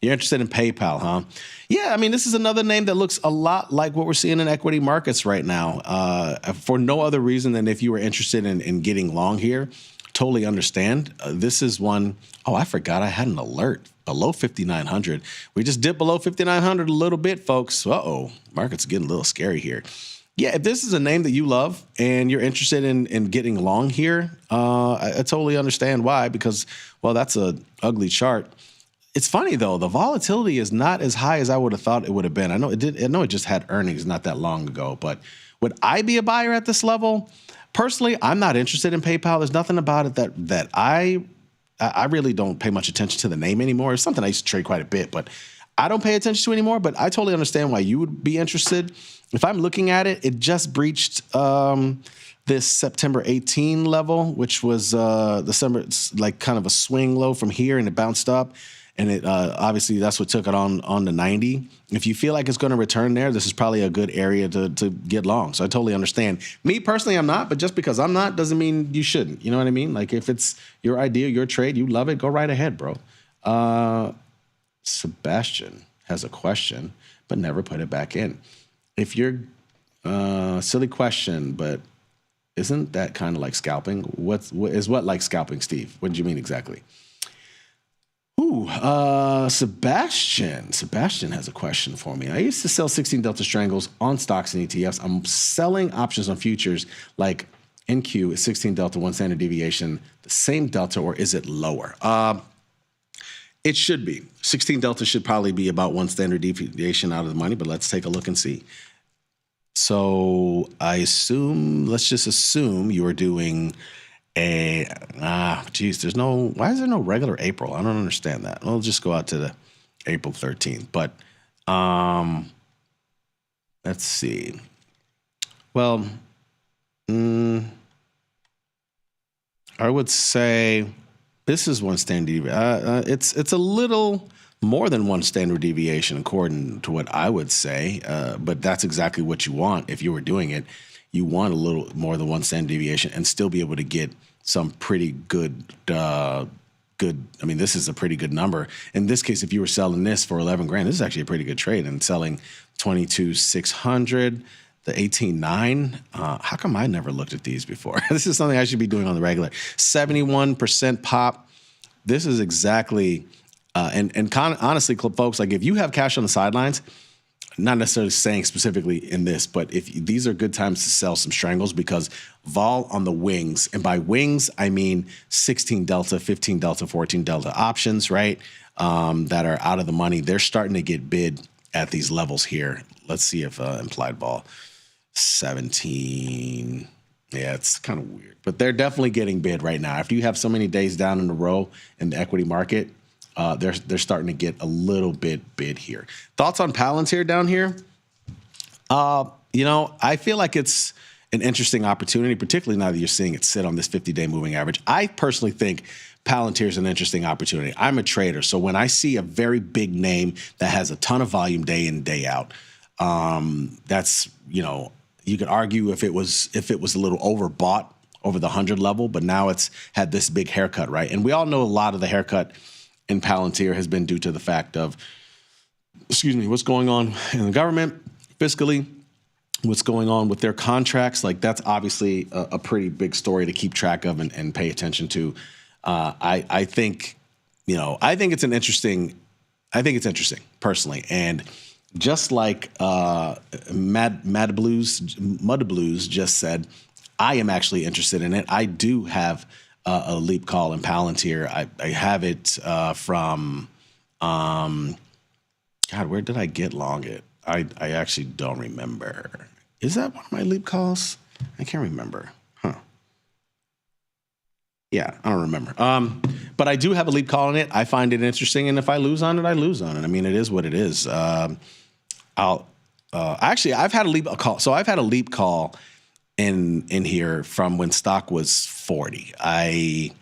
You're interested in PayPal, huh? Yeah, I mean, this is another name that looks a lot like what we're seeing in equity markets right now. For no other reason than if you were interested in getting long here, totally understand. This is one, I forgot I had an alert below 5,900. We just dipped below 5,900 a little bit, folks. Market's getting a little scary here. Yeah, if this is a name that you love and you're interested in getting long here, I totally understand why, because, that's an ugly chart. It's funny, though. The volatility is not as high as I would have thought it would have been. I know it just had earnings not that long ago, but would I be a buyer at this level? Personally, I'm not interested in PayPal. There's nothing about it that I really don't pay much attention to the name anymore. It's something I used to trade quite a bit, but I don't pay attention to anymore. But I totally understand why you would be interested. If I'm looking at it, it just breached this September 18 level, which was December, like kind of a swing low from here, and it bounced up. And it obviously that's what took it on to 90. If you feel like it's going to return there, this is probably a good area to get long. So I totally understand. Me personally, I'm not, but just because I'm not doesn't mean you shouldn't. You know what I mean? Like if it's your idea, your trade, you love it, go right ahead, bro. Sebastian has a question, but never put it back in. If you're silly question, but isn't that kind of like scalping? What is like scalping, Steve? What do you mean exactly? Sebastian. Sebastian has a question for me. I used to sell 16 Delta Strangles on stocks and ETFs. I'm selling options on futures like NQ is 16 Delta, 1 standard deviation, the same Delta, or is it lower? It should be. 16 Delta should probably be about 1 standard deviation out of the money, but let's take a look and see. So let's just assume you are doing why is there no regular April? I don't understand that. We'll just go out to the April 13th. But let's see. Well, I would say this is 1 standard deviation. It's a little more than 1 standard deviation according to what I would say, but that's exactly what you want if you were doing it. You want a little more than 1 standard deviation and still be able to get some pretty good. I mean, this is a pretty good number. In this case, if you were selling this for 11 grand, this is actually a pretty good trade. And selling 22,600, the 18,900. How come I never looked at these before? This is something I should be doing on the regular. 71% pop. This is exactly, honestly, folks, like if you have cash on the sidelines, not necessarily saying specifically in this, but if these are good times to sell some strangles because vol on the wings, and by wings, I mean 16 Delta, 15 Delta, 14 Delta options, right? That are out of the money. They're starting to get bid at these levels here. Let's see if implied vol 17. Yeah, it's kind of weird, but they're definitely getting bid right now. After you have so many days down in a row in the equity market, they're starting to get a little bit bid here. Thoughts on Palantir down here? I feel like it's an interesting opportunity, particularly now that you're seeing it sit on this 50-day moving average. I personally think Palantir is an interesting opportunity. I'm a trader, so when I see a very big name that has a ton of volume day in, day out, that's, you could argue if it was a little overbought over the 100 level, but now it's had this big haircut, right? And we all know a lot of the haircut in Palantir has been due to the fact of, what's going on in the government fiscally, what's going on with their contracts. Like that's obviously a pretty big story to keep track of and pay attention to. I think it's interesting personally. And just like Mud Blues just said, I am actually interested in it. I do have a leap call in Palantir. I have it from, God, where did I get long it? I actually don't remember. Is that one of my leap calls? I can't remember. Yeah, I don't remember. But I do have a leap call in it. I find it interesting, and if I lose on it, I lose on it. I mean, it is what it is. Actually, I've had a leap call. So I've had a leap call in here from when stock was 40. I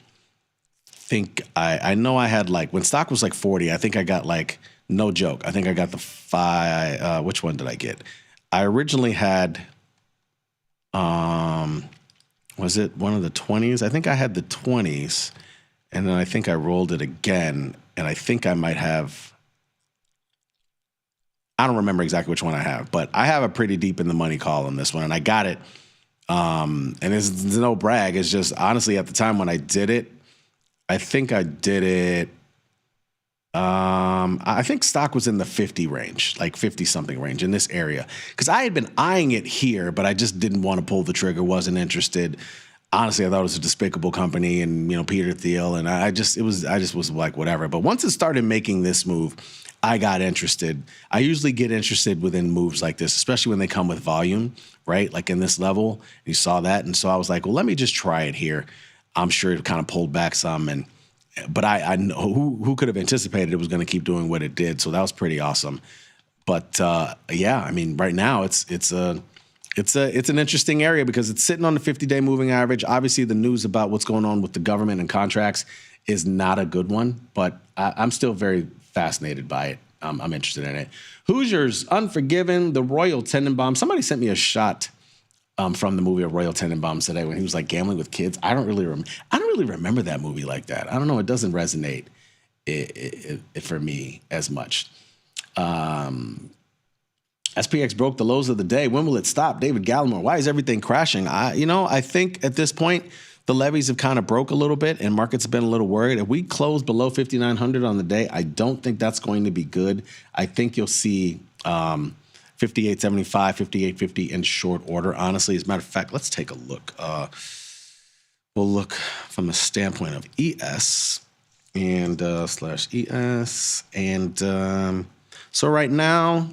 think I know I had like when stock was like 40. I think I got like no joke. I think I got the 5. Which one did I get? I originally had. Was it one of the 20s? I think I had the 20s, and then I think I rolled it again, and I think I might have. I don't remember exactly which one I have, but I have a pretty deep in the money call on this one, and I got it. And it's no brag. It's just honestly at the time when I did it, I think I did it. I think stock was in the 50 range, like 50 something range in this area. Because I had been eyeing it here, but I just didn't want to pull the trigger, wasn't interested. Honestly, I thought it was a despicable company and, Peter Thiel. And I just was like, whatever. But once it started making this move, I got interested. I usually get interested within moves like this, especially when they come with volume, right? Like in this level, you saw that. And so I was like, well, let me just try it here. I'm sure it kind of pulled back some but I know who could have anticipated it was going to keep doing what it did. So that was pretty awesome. But yeah, I mean, right now it's an interesting area because it's sitting on the 50-day moving average. Obviously, the news about what's going on with the government and contracts is not a good one, but I'm still very fascinated by it. I'm interested in it. Hoosiers, Unforgiven, The Royal Tenenbaum. Somebody sent me a shot from the movie of Royal Tenenbaums today when he was like gambling with kids. I don't really remember that movie like that. I don't know. It doesn't resonate for me as much. SPX broke the lows of the day. When will it stop? David Gallimore. Why is everything crashing? I think at this point the levies have kind of broke a little bit and markets have been a little worried. If we close below 5,900 on the day, I don't think that's going to be good. I think you'll see 58.75, 58.50 in short order, honestly. As a matter of fact, let's take a look. We'll look from the standpoint of ES and /ES. And so right now,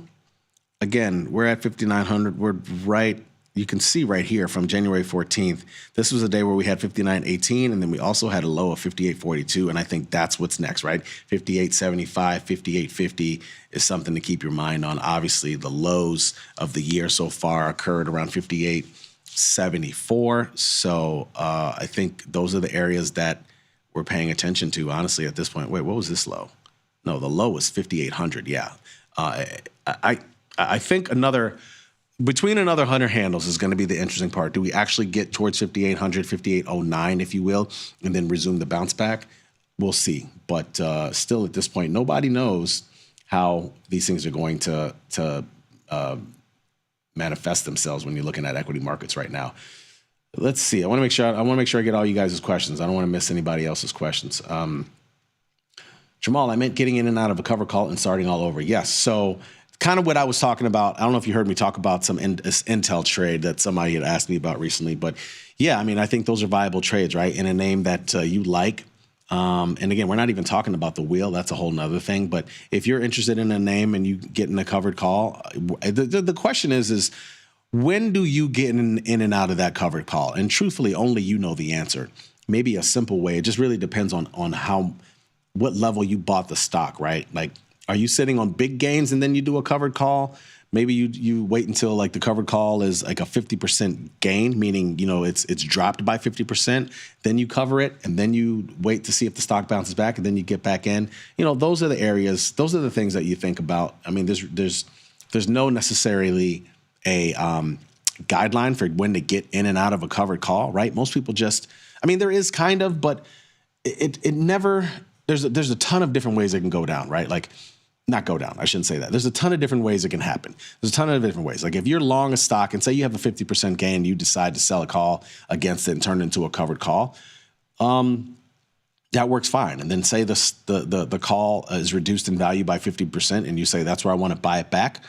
again, we're at 5,900. We're right. You can see right here from January 14th, this was a day where we had 59.18, and then we also had a low of 58.42, and I think that's what's next, right? 58.75, 58.50 is something to keep your mind on. Obviously, the lows of the year so far occurred around 58.74, so I think those are the areas that we're paying attention to, honestly, at this point. Wait, what was this low? No, the low was 5,800, yeah. I think between another 100 handles is going to be the interesting part. Do we actually get towards 5,800, 5,809, if you will, and then resume the bounce back? We'll see. But still at this point, nobody knows how these things are going to manifest themselves when you're looking at equity markets right now. Let's see. I want to make sure I get all you guys' questions. I don't want to miss anybody else's questions. Jamal, I meant getting in and out of a cover call and starting all over. Yes. So kind of what I was talking about. I don't know if you heard me talk about some Intel trade that somebody had asked me about recently, but yeah, I mean, I think those are viable trades, right? In a name that you like. And again, we're not even talking about the wheel. That's a whole nother thing. But if you're interested in a name and you get in a covered call, the question is when do you get in and out of that covered call? And truthfully, only you know the answer. Maybe a simple way. It just really depends on what level you bought the stock, right? Like, are you sitting on big gains and then you do a covered call? Maybe you wait until like the covered call is like a 50% gain, meaning, it's dropped by 50%. Then you cover it and then you wait to see if the stock bounces back and then you get back in. Those are the areas, those are the things that you think about. I mean, there's no necessarily a guideline for when to get in and out of a covered call, right? Most people there is kind of, but it never, there's a ton of different ways it can go down, right? Like, not go down. I shouldn't say that. There's a ton of different ways it can happen. There's a ton of different ways. Like if you're long a stock and say you have a 50% gain, you decide to sell a call against it and turn it into a covered call, that works fine. And then say the call is reduced in value by 50% and you say that's where I want to buy it back.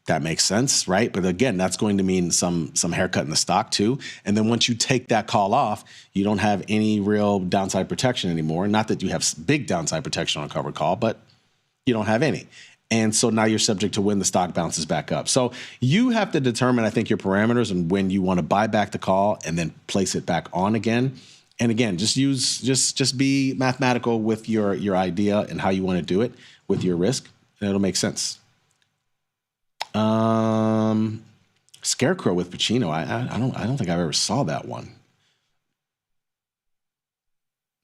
That makes sense, right? But again, that's going to mean some haircut in the stock too. And then once you take that call off, you don't have any real downside protection anymore. Not that you have big downside protection on a covered call, but you don't have any. And so now you're subject to when the stock bounces back up. So you have to determine, I think, your parameters and when you want to buy back the call and then place it back on again. And again, just be mathematical with your idea and how you want to do it with your risk, and it'll make sense. Scarecrow with Pacino. I don't think I've ever saw that one.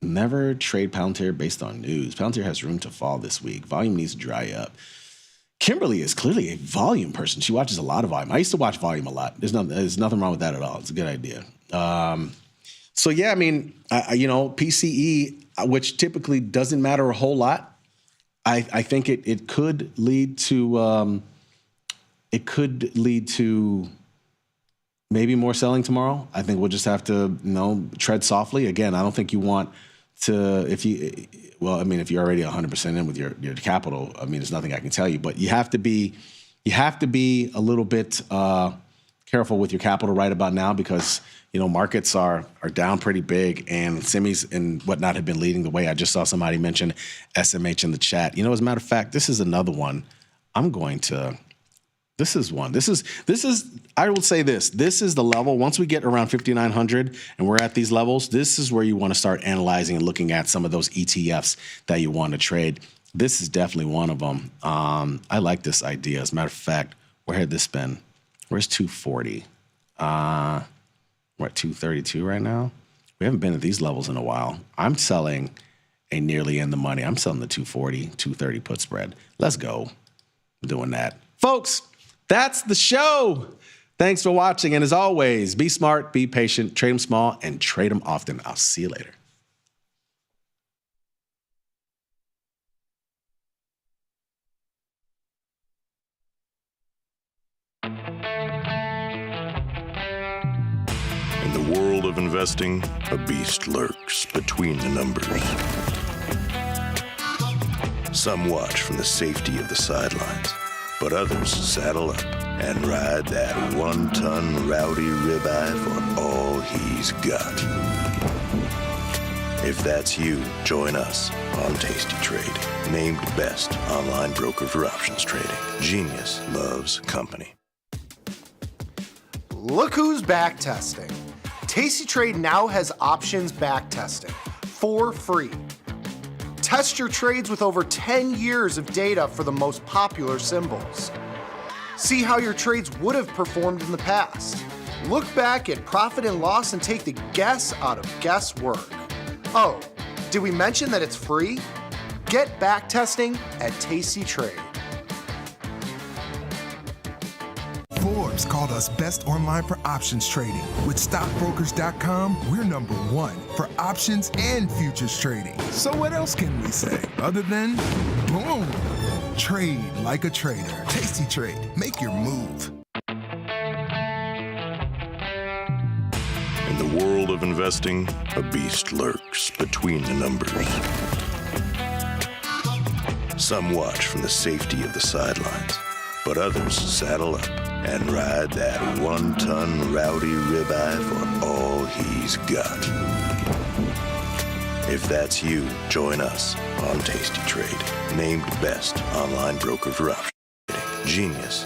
Never trade Palantir based on news. Palantir has room to fall this week. Volume needs to dry up. Kimberly is clearly a volume person. She watches a lot of volume. I used to watch volume a lot. There's nothing wrong with that at all. It's a good idea. So yeah, I mean, PCE, which typically doesn't matter a whole lot. I think it could lead to maybe more selling tomorrow. I think we'll just have to tread softly. Again, I don't think you want to if you're already 100% in with your capital. I mean, there's nothing I can tell you, but you have to be a little bit careful with your capital right about now because markets are down pretty big, and semis and whatnot have been leading the way. I just saw somebody mention SMH in the chat. As a matter of fact, this is another one. This is one. This is. I will say this. This is the level. Once we get around 5,900 and we're at these levels, this is where you want to start analyzing and looking at some of those ETFs that you want to trade. This is definitely one of them. I like this idea. As a matter of fact, where had this been? Where's 240? We're at 232 right now. We haven't been at these levels in a while. I'm selling a nearly in the money. I'm selling the 240, 230 put spread. Let's go. I'm doing that. Folks, that's the show. Thanks for watching. And as always, be smart, be patient, trade them small, and trade them often. I'll see you later. In the world of investing, a beast lurks between the numbers. Some watch from the safety of the sidelines, but others saddle up and ride that 1-ton rowdy ribeye for all he's got. If that's you, join us on Tasty Trade, named best online broker for options trading. Genius loves company. Look who's back testing. Tasty Trade now has options back testing for free. Test your trades with over 10 years of data for the most popular symbols. See how your trades would have performed in the past. Look back at profit and loss and take the guess out of guesswork. Oh, did we mention that it's free? Get back testing at Tasty Trade. Forbes called us best online for options trading. With stockbrokers.com, we're #1 for options and futures trading. So what else can we say other than boom? Trade like a trader. Tasty Trade. Make your move. In the world of investing, a beast lurks between the numbers. Some watch from the safety of the sidelines, but others saddle up and ride that 1-ton rowdy ribeye for all he's got. If that's you, join us on Tasty Trade, named best online broker for options trading. Genius.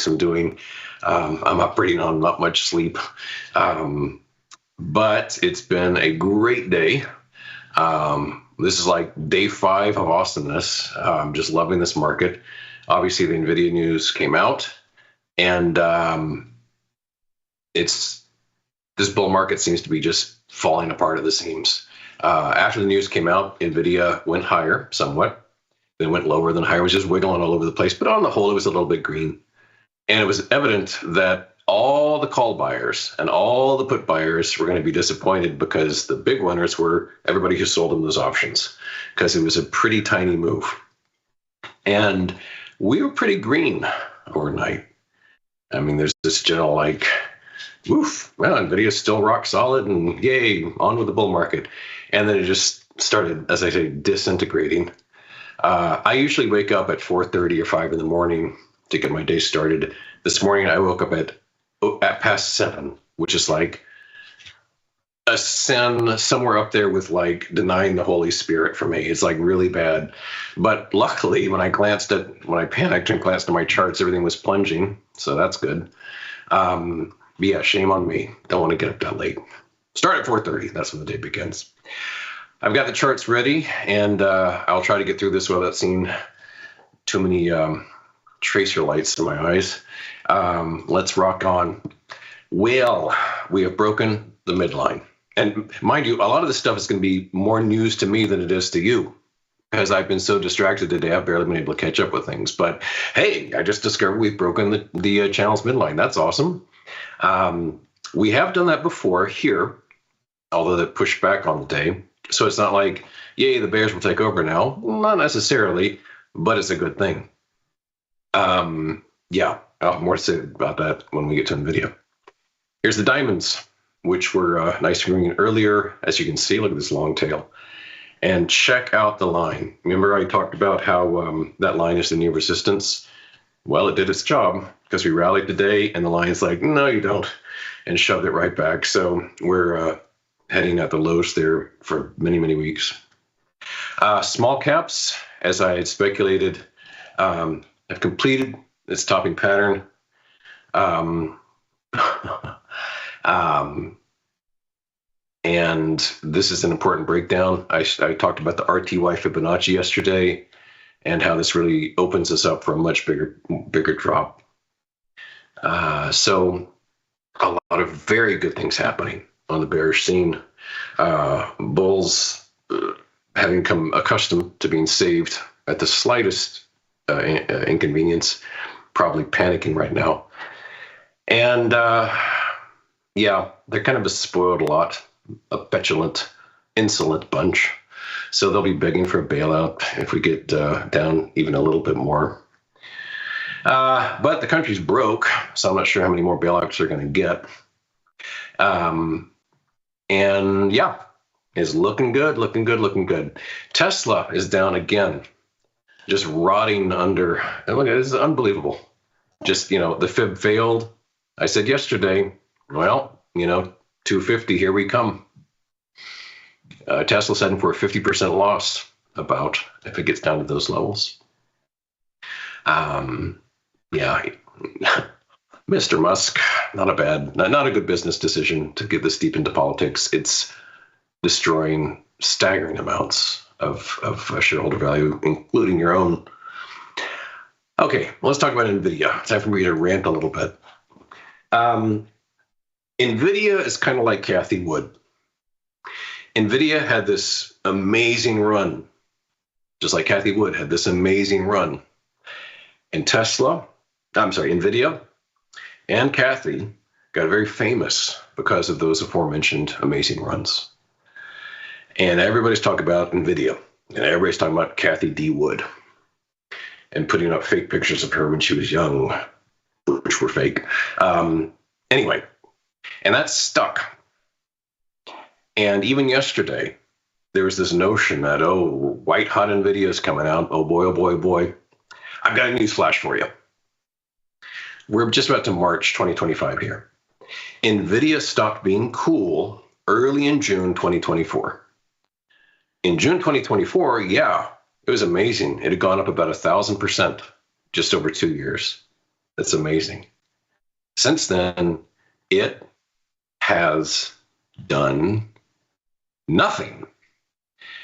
I'm doing. I'm operating on not much sleep, but it's been a great day. This is like day 5 of awesomeness. I'm just loving this market. Obviously, the NVIDIA news came out, and this bull market seems to be just falling apart at the seams. After the news came out, NVIDIA went higher somewhat. Then went lower, then higher. It was just wiggling all over the place. But on the whole, it was a little bit green. And it was evident that all the call buyers and all the put buyers were going to be disappointed because the big winners were everybody who sold them those options because it was a pretty tiny move. And we were pretty green overnight. I mean, there's this general like, woof, well, NVIDIA's still rock solid and yay, on with the bull market. And then it just started, as I say, disintegrating. I usually wake up at 4:30 or 5 in the morning to get my day started. This morning I woke up at past 7, which is like a sin somewhere up there with like denying the Holy Spirit for me. It's like really bad. But luckily, when I panicked and glanced at my charts, everything was plunging, so that's good. Yeah, shame on me. Don't want to get up that late. Start at 4:30. That's when the day begins. I've got the charts ready, and I'll try to get through this without seeing too many tracer lights in my eyes. Let's rock on. Well, we have broken the midline. And mind you, a lot of this stuff is going to be more news to me than it is to you, because I've been so distracted today, I've barely been able to catch up with things. But hey, I just discovered we've broken the channel's midline. That's awesome. We have done that before here, although they pushed back on the day. So it's not like, yay, the bears will take over now. Not necessarily, but it's a good thing. Yeah, I'll have more to say about that when we get to NVIDIA. Here's the diamonds, which were nice and green earlier. As you can see, look at this long tail. And check out the line. Remember I talked about how that line is the new resistance? Well, it did its job because we rallied today and the line's like, no, you don't, and shoved it right back. So we're heading at the lows there for many, many weeks. Small caps, as I had speculated, have completed its topping pattern. And this is an important breakdown. I talked about the RTY Fibonacci yesterday and how this really opens us up for a much bigger drop. So a lot of very good things happening on the bearish scene. Bulls having come accustomed to being saved at the slightest inconvenience, probably panicking right now. And yeah, they're kind of a spoiled lot, a petulant, insolent bunch. So they'll be begging for a bailout if we get down even a little bit more. But the country's broke, so I'm not sure how many more bailouts they're going to get. And yeah, it's looking good, looking good, looking good. Tesla is down again, just rotting under. Look, this is unbelievable. Just, the fib failed. I said yesterday, well, 250, here we come. Tesla's heading for a 50% loss about if it gets down to those levels. Yeah, Mr. Musk, not a good business decision to get this deep into politics. It's destroying staggering amounts of shareholder value, including your own. Okay, let's talk about NVIDIA. Time for me to rant a little bit. NVIDIA is kind of like Cathie Wood. NVIDIA had this amazing run, just like Cathie Wood had this amazing run. And NVIDIA and Cathie got very famous because of those aforementioned amazing runs. And everybody's talking about NVIDIA, and everybody's talking about Cathie D. Wood and putting up fake pictures of her when she was young, which were fake. Anyway, and that stuck. And even yesterday, there was this notion that, white hot NVIDIA is coming out. Oh boy, oh boy, oh boy. I've got a news flash for you. We're just about to March 2025 here. NVIDIA stopped being cool early in June 2024. In June 2024, yeah, it was amazing. It had gone up about 1,000% just over 2 years. That's amazing. Since then, it has done nothing.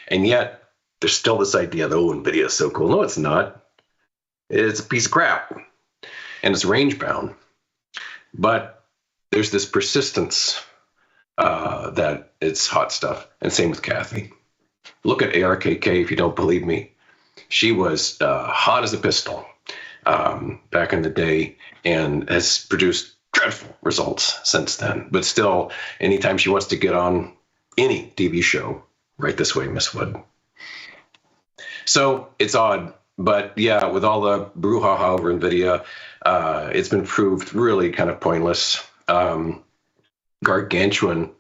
And yet, there's still this idea that, NVIDIA is so cool. No, it's not. It's a piece of crap. And it's range bound. But there's this persistence that it's hot stuff. And same with Kathy. Look at ARKK if you don't believe me. She was hot as a pistol back in the day and has produced dreadful results since then. But still, anytime she wants to get on any TV show, right this way, Miss Wood. So it's odd. But yeah, with all the brouhaha over NVIDIA, it's been proved really kind of pointless. Gargantuan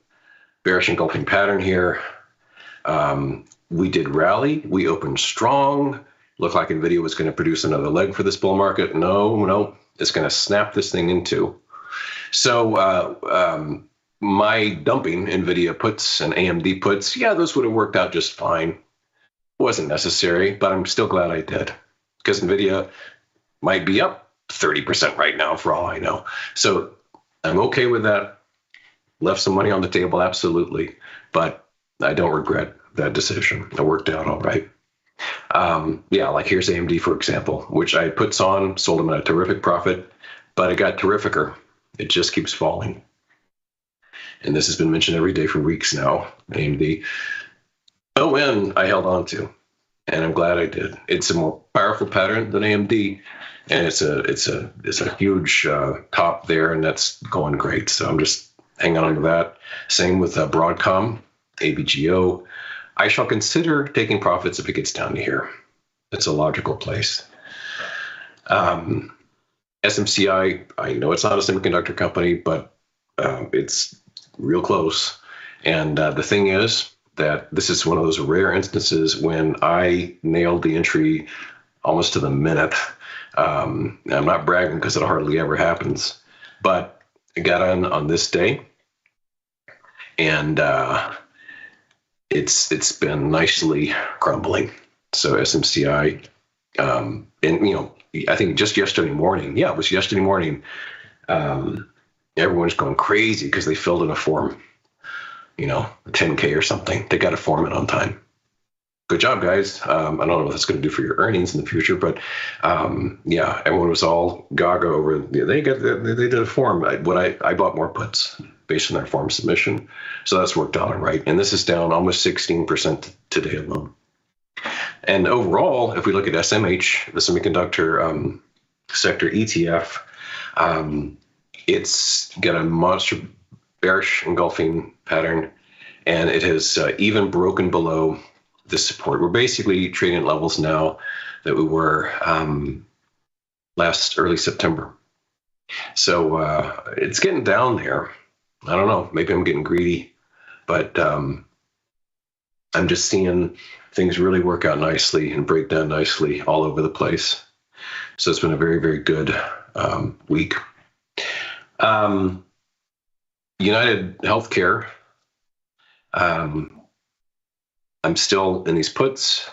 bearish engulfing pattern here. We did rally. We opened strong. Looked like NVIDIA was going to produce another leg for this bull market. No, it's going to snap this thing in two. So my dumping NVIDIA puts and AMD puts, yeah, those would have worked out just fine. Wasn't necessary, but I'm still glad I did, because NVIDIA might be up 30% right now for all I know. So I'm okay with that. Left some money on the table, absolutely, but I don't regret that decision. It worked out all right. Yeah, like here's AMD, for example, which I puts on, sold them at a terrific profit, but it got terrificer. It just keeps falling. And this has been mentioned every day for weeks now, AMD. ON I held on to, and I'm glad I did. It's a more powerful pattern than AMD, and it's a huge top there, and that's going great. So I'm just hanging on to that. Same with Broadcom, ABGO. I shall consider taking profits if it gets down to here. It's a logical place. SMCI, I know it's not a semiconductor company, but it's real close. And the thing is that this is one of those rare instances when I nailed the entry almost to the minute. I'm not bragging because it hardly ever happens, but I got on this day, and it's been nicely crumbling. So SMCI, and I think just yesterday morning, it was yesterday morning, everyone's going crazy because they filled in a form, 10K or something. They got to form it on time. Good job, guys. I don't know what that's going to do for your earnings in the future, but everyone was all gaga over. They did a form. I bought more puts based on their form submission, so that's worked out all right. And this is down almost 16% today alone. And overall, if we look at SMH, the semiconductor sector ETF, it's got a monster bearish engulfing pattern, and it has even broken below this support. We're basically trading at levels now that we were early September. So it's getting down there. I don't know, maybe I'm getting greedy, but I'm just seeing things really work out nicely and break down nicely all over the place. So it's been a very, very good week. United Healthcare, I'm still in these puts.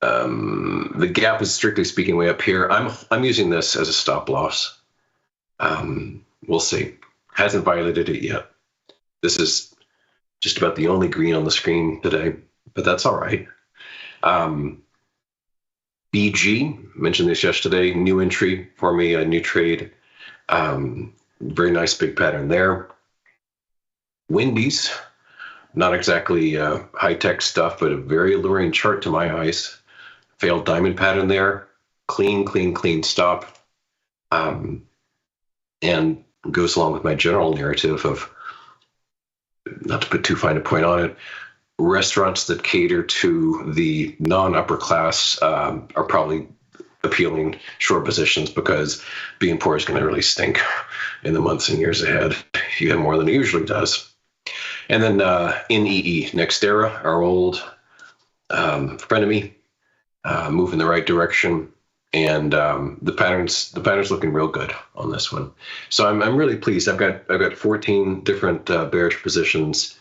The gap is strictly speaking way up here. I'm using this as a stop loss. We'll see. Hasn't violated it yet. This is just about the only green on the screen today, but that's all right. BG, mentioned this yesterday, new entry for me, a new trade. Very nice big pattern there. Wendy's, not exactly high-tech stuff, but a very alluring chart to my eyes. Failed diamond pattern there. Clean stop. And goes along with my general narrative of, not to put too fine a point on it, restaurants that cater to the non-upper class are probably appealing short positions, because being poor is going to really stink in the months and years ahead. You have more than it usually does. And then NEE, Nextera, our old frenemy, move in the right direction, and the patterns looking real good on this one. So I'm really pleased. I've got 14 different bearish positions,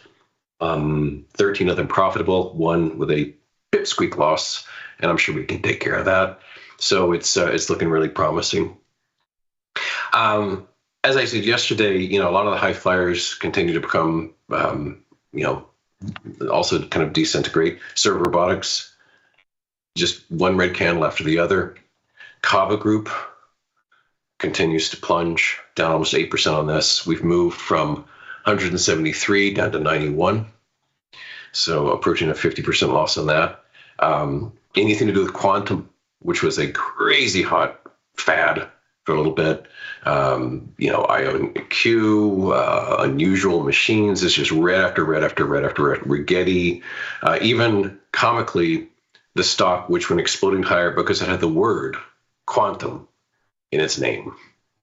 13 of them profitable, one with a pipsqueak loss, and I'm sure we can take care of that. So it's looking really promising. As I said yesterday, a lot of the high flyers continue to become, also kind of disintegrate. Server Robotics, just one red candle after the other. Kava Group, continues to plunge, down almost 8% on this. We've moved from 173 down to 91. So approaching a 50% loss on that. Anything to do with quantum, which was a crazy hot fad for a little bit. IonQ, unusual machines. It's just red after red after red after red. Rigetti, even comically, the stock, which went exploding higher because it had the word quantum in its name,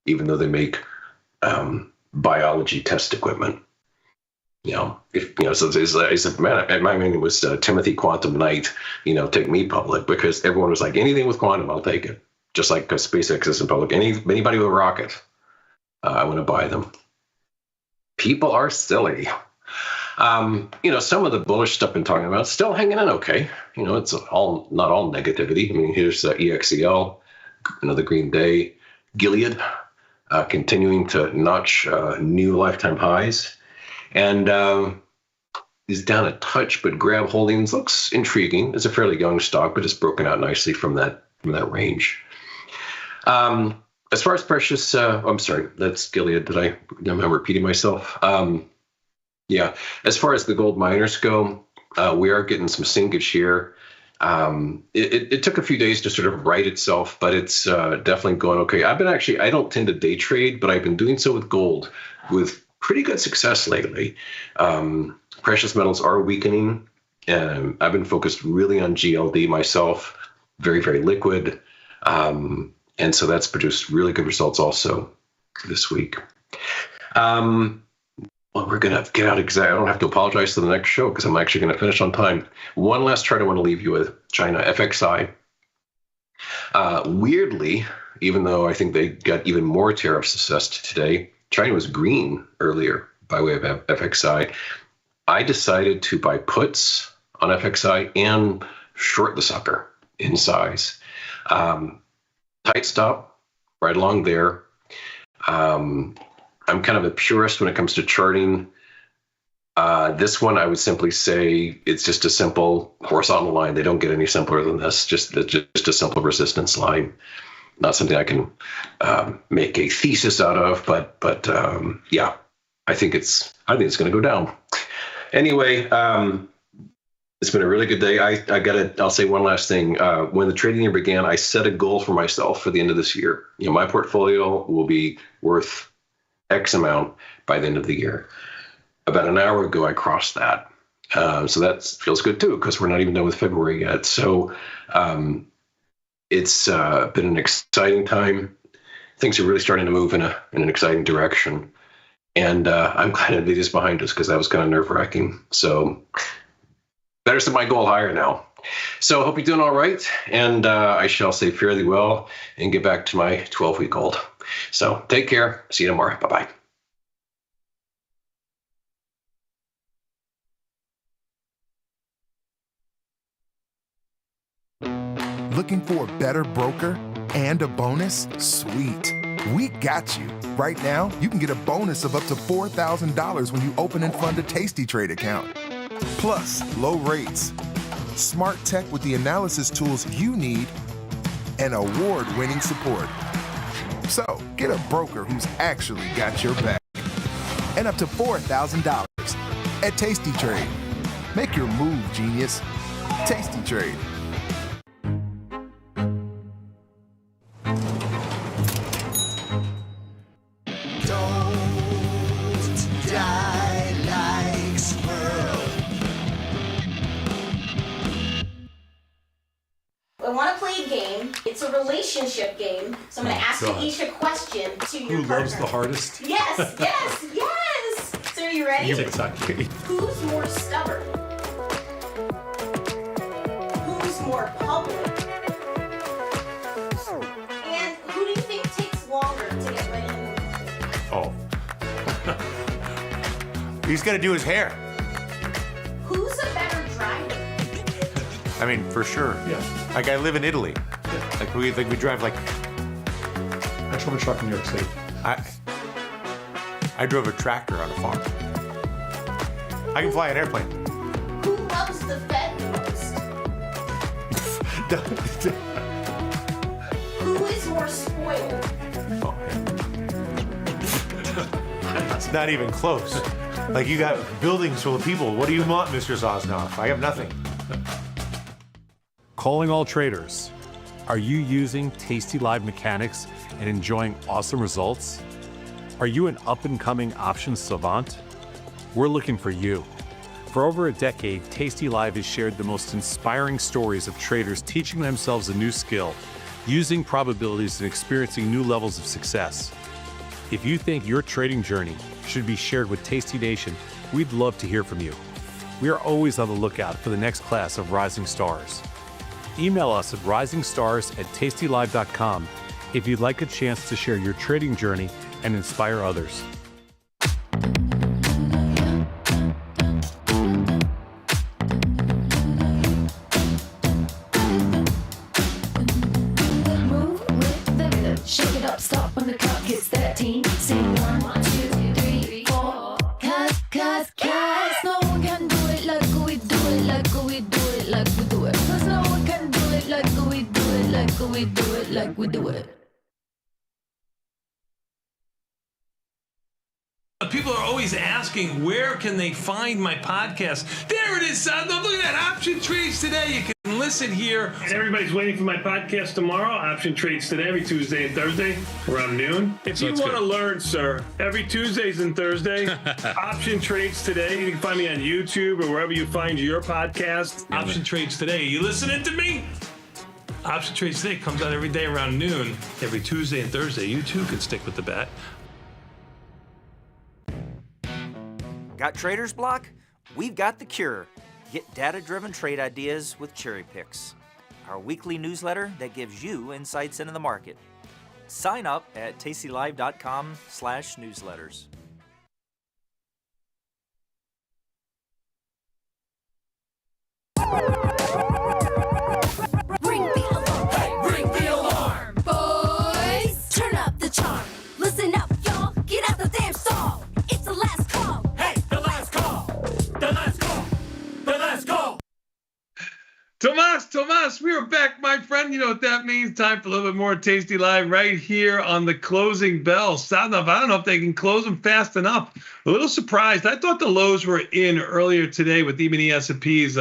even though they make biology test equipment. So it's my name was Timothy Quantum Knight. Take me public, because everyone was like, anything with quantum, I'll take it. Just like SpaceX isn't public. Anybody with a rocket, I want to buy them. People are silly. Some of the bullish stuff I've been talking about still hanging in okay. It's not all negativity. I mean, here's EXEL, another green day. Gilead, continuing to notch new lifetime highs. And is down a touch, but Grab Holdings looks intriguing. It's a fairly young stock, but it's broken out nicely from that range. As far as precious, I'm sorry, that's Gilead. I'm repeating myself. As far as the gold miners go, we are getting some sinkage here. It took a few days to sort of right itself, but it's definitely going okay. I don't tend to day trade, but I've been doing so with gold with pretty good success lately. Precious metals are weakening. I've been focused really on GLD myself, very, very liquid. And so that's produced really good results also this week. Well, we're going to get out exactly. I don't have to apologize for the next show because I'm actually going to finish on time. One last chart I want to leave you with, China, FXI. Weirdly, even though I think they got even more tariffs assessed today, China was green earlier by way of FXI. I decided to buy puts on FXI and short the sucker in size. Tight stop right along there. I'm kind of a purist when it comes to charting. This one, I would simply say it's just a simple horizontal line. They don't get any simpler than this. Just a simple resistance line. Not something I can make a thesis out of, but I think it's going to go down. Anyway, it's been a really good day. I'll say one last thing. When the trading year began, I set a goal for myself for the end of this year. My portfolio will be worth X amount by the end of the year. About an hour ago, I crossed that. So that feels good too, because we're not even done with February yet. So it's been an exciting time. Things are really starting to move in an exciting direction. And I'm glad it is behind us, because that was kind of nerve-wracking. So better set my goal higher now. So I hope you're doing all right. And I shall say fairly well and get back to my 12-week-old. So take care. See you tomorrow. Bye-bye. Looking for a better broker and a bonus? Sweet. We got you. Right now, you can get a bonus of up to $4,000 when you open and fund a Tasty Trade account. Plus, low rates, smart tech with the analysis tools you need, and award-winning support. So, get a broker who's actually got your back. And up to $4,000 at Tasty Trade. Make your move, genius. Tasty Trade. I want to play a game. It's a relationship game. So I'm going to ask you each a question to your partner. Who loves the hardest? Yes, yes, yes. So are you ready? Exactly. Who's more stubborn? Who's more public? And who do you think takes longer to get ready in the morning? Oh. He's got to do his hair. Who's a better driver? I mean, for sure. Yeah. Like, I live in Italy. Yeah. Like, we drive like... I drove a truck in New York City. I drove a tractor on a farm. I can fly an airplane. Who loves the Fed the most? Who Who is more spoiled? It's not even close. Like, you got buildings full of people. What do you want, Mr. Zosnoff? I have nothing. Calling all traders. Are you using tastylive mechanics and enjoying awesome results? Are you an up-and-coming options savant? We're looking for you. For over a decade, tastylive has shared the most inspiring stories of traders teaching themselves a new skill, using probabilities and experiencing new levels of success. If you think your trading journey should be shared with Tasty Nation, we'd love to hear from you. We are always on the lookout for the next class of rising stars. Email us at risingstars@tastylive.com if you'd like a chance to share your trading journey and inspire others. Move with the rhythm. Shake it up, stop when the clock hits 13. Sing 1, 2, 3, 4. Cause no one can do it like we do it, like we do it, like we do it. Cause no one can do it like we do it, like we do it, like we do it. People are always asking, where can they find my podcast? There it is, son. Look at that. Option Trades Today. You can listen here. And everybody's waiting for my podcast tomorrow. Option Trades Today, every Tuesday and Thursday around noon. If you want to learn, sir, every Tuesdays and Thursday, Option Trades Today. You can find me on YouTube or wherever you find your podcast. Option Trades Today. You listening to me? Option Trades Today comes out every day around noon, every Tuesday and Thursday. You too can stick with the bat. Got trader's block? We've got the cure. Get data-driven trade ideas with Cherry Picks, our weekly newsletter that gives you insights into the market. Sign up at tastylive.com/newsletters. Ring the alarm, hey, ring the alarm, boys. Turn up the charm. Listen up, y'all. Get out the damn stall. It's the last call. Hey, the last call. The last call. The last call. Tomas, we are back, my friend. You know what that means. Time for a little bit more Tasty Live right here on the closing bell. Sadnov, I don't know if they can close them fast enough. A little surprised. I thought the lows were in earlier today with even the S&Ps,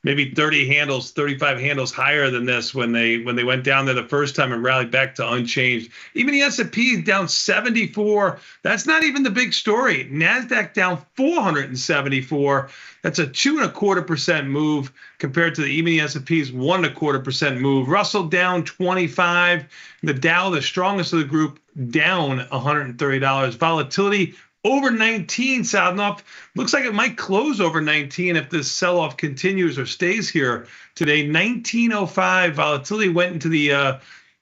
maybe 30 handles, 35 handles higher than this when they went down there the first time and rallied back to unchanged. Even the S&P down 74. That's not even the big story. NASDAQ down 474. That's a 2.25% move compared to even the S&P's 1.25% move. Russell down 25. The Dow, the strongest of the group, down $130. Volatility over 19, Sadnov. Looks like it might close over 19 if this sell-off continues or stays here today. 1905 volatility went into the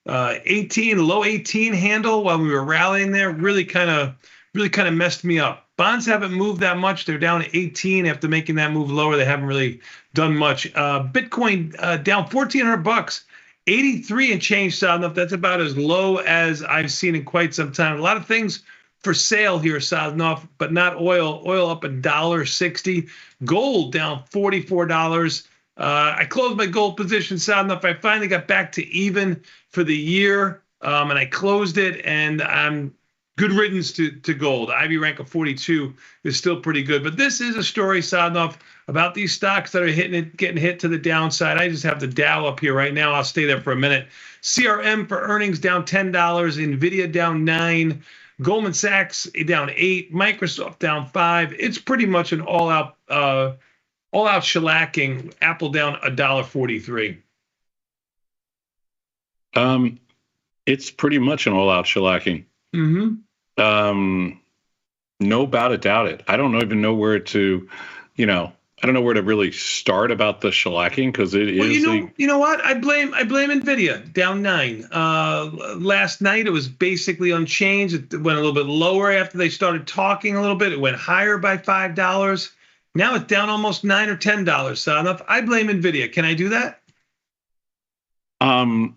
18, low 18 handle while we were rallying there. Really kind of messed me up. Bonds haven't moved that much. They're down to 18 after making that move lower. They haven't really done much. Bitcoin down $1,400. 83 and change, Sadnov. That's about as low as I've seen in quite some time. A lot of things for sale here, Sadnov, but not oil. Oil up $1.60. Gold down $44. I closed my gold position, Sadnov. I finally got back to even for the year, and I closed it, and I'm good riddance to gold. Ivy rank of 42 is still pretty good. But this is a story, Sadnov, about these stocks that are getting hit to the downside. I just have the Dow up here right now. I'll stay there for a minute. CRM for earnings down $10. NVIDIA down 9. Goldman Sachs down 8, Microsoft down 5. It's pretty much an all-out shellacking. Apple down $1.43. It's pretty much an all-out shellacking. Mm-hmm. No doubt it. I don't even know where to, I don't know where to really start about the shellacking because it is. You know what? I blame Nvidia down 9. Last night it was basically unchanged. It went a little bit lower after they started talking a little bit. It went higher by $5. Now it's down almost $9 or $10. So enough. I blame Nvidia. Can I do that? Can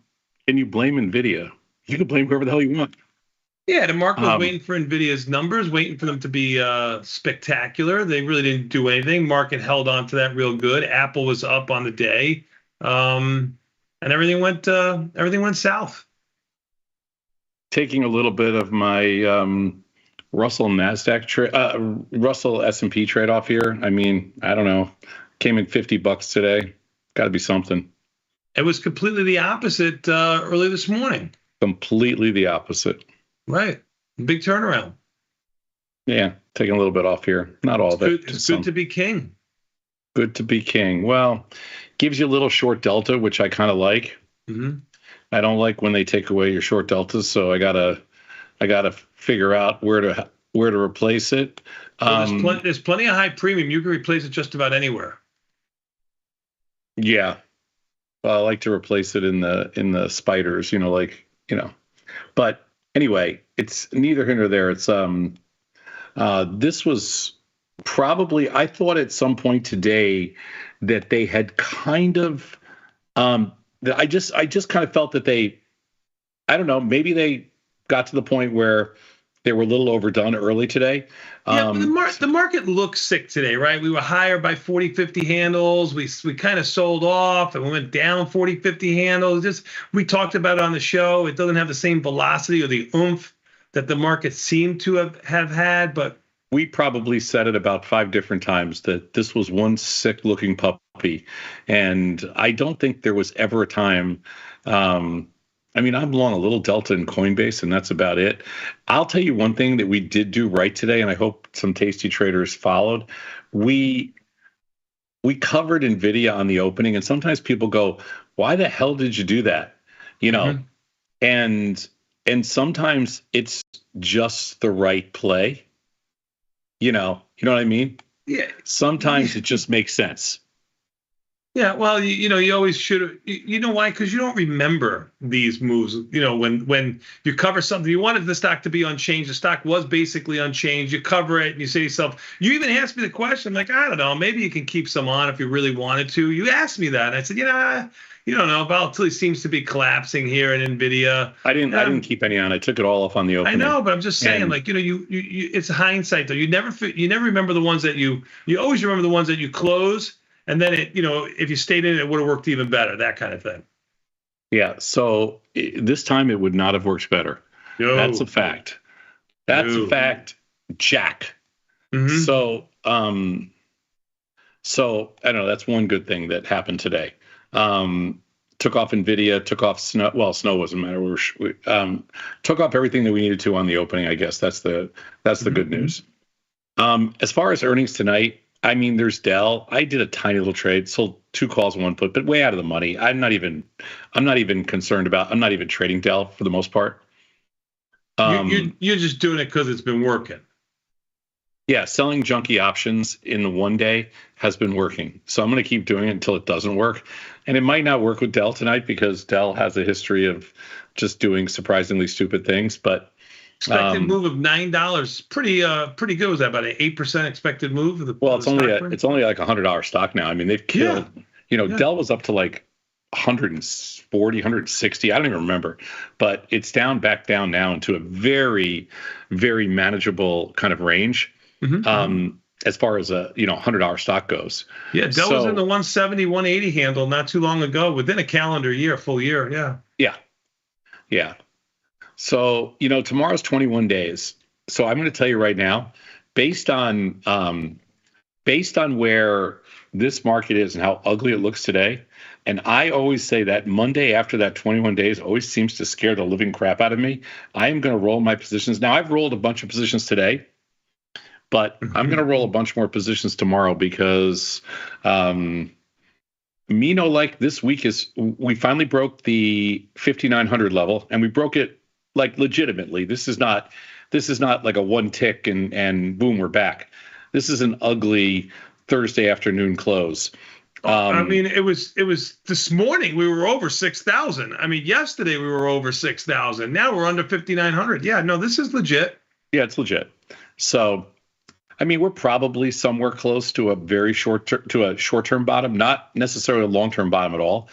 you blame Nvidia? You can blame whoever the hell you want. Yeah, the market was waiting for Nvidia's numbers, waiting for them to be spectacular. They really didn't do anything. Market held on to that real good. Apple was up on the day, and everything went south. taking a little bit of my Russell Nasdaq trade, Russell S&P trade off here. I mean, I don't know. Came in $50 today. Got to be something. It was completely the opposite early this morning. Completely the opposite. Right. Big turnaround. Yeah, taking a little bit off here. Not all of it. It's good to be king. Good to be king. Well, gives you a little short delta, which I kind of like. Mm-hmm. I don't like when they take away your short deltas, so I gotta figure out where to replace it. Well, there's plenty of high premium. You can replace it just about anywhere. Yeah, I like to replace it in the spiders. But anyway, it's neither here nor there. It's this was probably, I thought at some point today that they had kind of I just kind of felt that I don't know, maybe they got to the point where they were a little overdone early today. Yeah, but the market looks sick today, right? We were higher by 40, 50 handles. We kind of sold off and we went down 40, 50 handles. We talked about it on the show. It doesn't have the same velocity or the oomph that the market seemed to have had, but we probably said it about 5 different times that this was one sick looking puppy. And I don't think there was ever a time, I mean, I'm long a little delta in Coinbase, and that's about it. I'll tell you one thing that we did do right today, and I hope some tasty traders followed. We covered NVIDIA on the opening, and sometimes people go, why the hell did you do that? And sometimes it's just the right play. You know what I mean? Yeah. Sometimes it just makes sense. Yeah, well, you always should. You know why? Because you don't remember these moves. When you cover something, you wanted the stock to be unchanged. The stock was basically unchanged. You cover it, and you say to yourself, you even asked me the question, like, I don't know, maybe you can keep some on if you really wanted to. You asked me that, and I said, you don't know. Volatility seems to be collapsing here in NVIDIA. I didn't keep any on. I took it all off on the opening. I know, but I'm just saying, you it's hindsight though. You never remember the ones that you always remember the ones that you close. And then if you stayed in it, would have worked even better, that kind of thing. Yeah. So this time it would not have worked better. No. That's a fact. That's a fact, Jack. Mm-hmm. So I don't know. That's one good thing that happened today. Took off NVIDIA, took off Snow. Well, Snow wasn't matter. We took off everything that we needed to on the opening. I guess that's the good news. As far as earnings tonight, I mean, there's Dell. I did a tiny little trade, sold 2 calls, 1 put, but way out of the money. I'm not even concerned about. I'm not even trading Dell for the most part. You're just doing it because it's been working. Yeah, selling junky options in the 1 day has been working. So I'm going to keep doing it until it doesn't work. And it might not work with Dell tonight because Dell has a history of just doing surprisingly stupid things. But expected move of $9, pretty good. Was that about an 8% expected move? It's only like $100 stock now. I mean, they've killed. Dell was up to like 140, 160. I don't even remember, but it's back down now into a very, very manageable kind of range. Mm-hmm. As far as a $100 stock goes. Yeah, Dell was in the 170, 180 handle not too long ago, within a calendar year, full year. Yeah. So tomorrow's 21 days. So I'm going to tell you right now, based on where this market is and how ugly it looks today, and I always say that Monday after that 21 days always seems to scare the living crap out of me. I am going to roll my positions. Now I've rolled a bunch of positions today. But I'm going to roll a bunch more positions tomorrow because this week we finally broke the 5,900 level, and we broke it like legitimately. This is not like a one tick and boom, we're back. This is an ugly Thursday afternoon close. I mean, it was this morning we were over 6,000. I mean, yesterday we were over 6,000. Now we're under 5,900. Yeah, no, this is legit. Yeah, it's legit. So. I mean, we're probably somewhere close to a very short-term bottom, not necessarily a long-term bottom at all,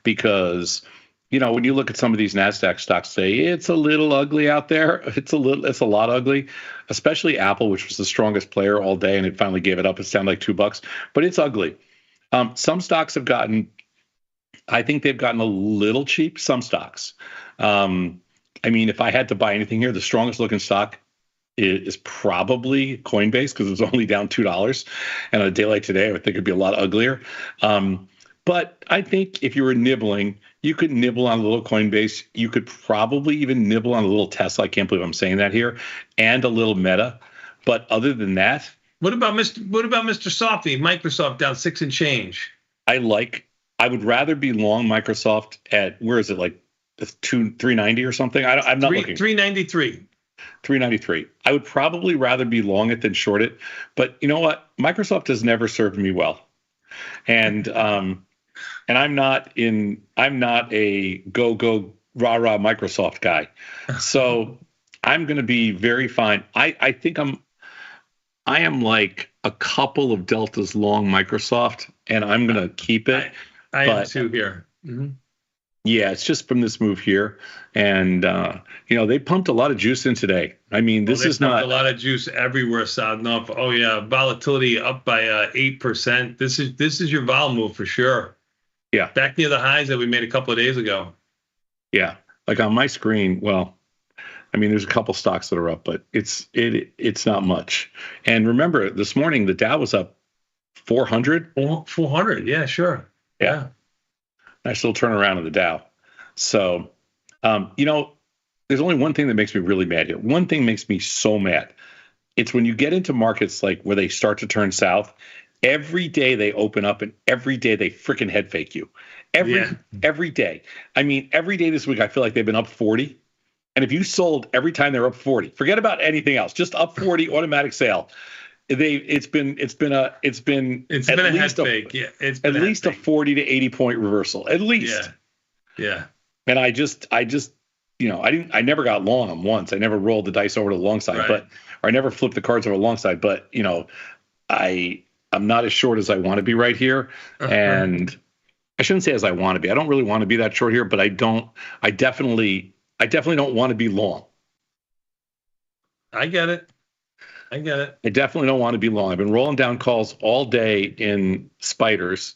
because when you look at some of these NASDAQ stocks today, it's a little ugly out there. It's a lot ugly, especially Apple, which was the strongest player all day, and it finally gave it up. It's down like $2, but it's ugly. Some stocks I think they've gotten a little cheap. Some stocks. I mean, if I had to buy anything here, the strongest looking stock is probably Coinbase because it's only down $2. And on a day like today, I would think it'd be a lot uglier. But I think if you were nibbling, you could nibble on a little Coinbase. You could probably even nibble on a little Tesla. I can't believe I'm saying that here, and a little Meta. But other than that, What about Mr. Softy? Microsoft down 6 and change. I would rather be long Microsoft at, where is it, like 390 or something? I'm not looking. 393. 393. I would probably rather be long it than short it. But you know what? Microsoft has never served me well. And I'm not a go rah Microsoft guy. So I'm going to be very fine. I think I am like a couple of deltas long Microsoft, and I'm going to keep it. I am too here. Mm-hmm. Yeah, it's just from this move here. And, they pumped a lot of juice in today. I mean, this is not a lot of juice everywhere, Sadnov. Oh, yeah. Volatility up by 8%. This is your vol move for sure. Yeah. Back near the highs that we made a couple of days ago. Yeah. Like on my screen, well, I mean, there's a couple stocks that are up, but it's not much. And remember, this morning, the Dow was up 400. 400. Yeah, sure. Yeah. Nice little turnaround of the Dow. So, there's only one thing that makes me really mad here. One thing makes me so mad. It's when you get into markets like where they start to turn south, every day they open up and every day they freaking head fake you. Every day. I mean, every day this week, I feel like they've been up 40. And if you sold every time they're up 40, forget about anything else, just up 40 automatic sale. It's been a head fake. Yeah, it's been at least a 40 to 80 point reversal, at least. Yeah. And I never got long them once. I never rolled the dice over to the long side, or I never flipped the cards over the long side. But I'm not as short as I want to be right here, and I shouldn't say as I want to be. I don't really want to be that short here, but I definitely don't want to be long. I get it. I definitely don't want to be long. I've been rolling down calls all day in spiders,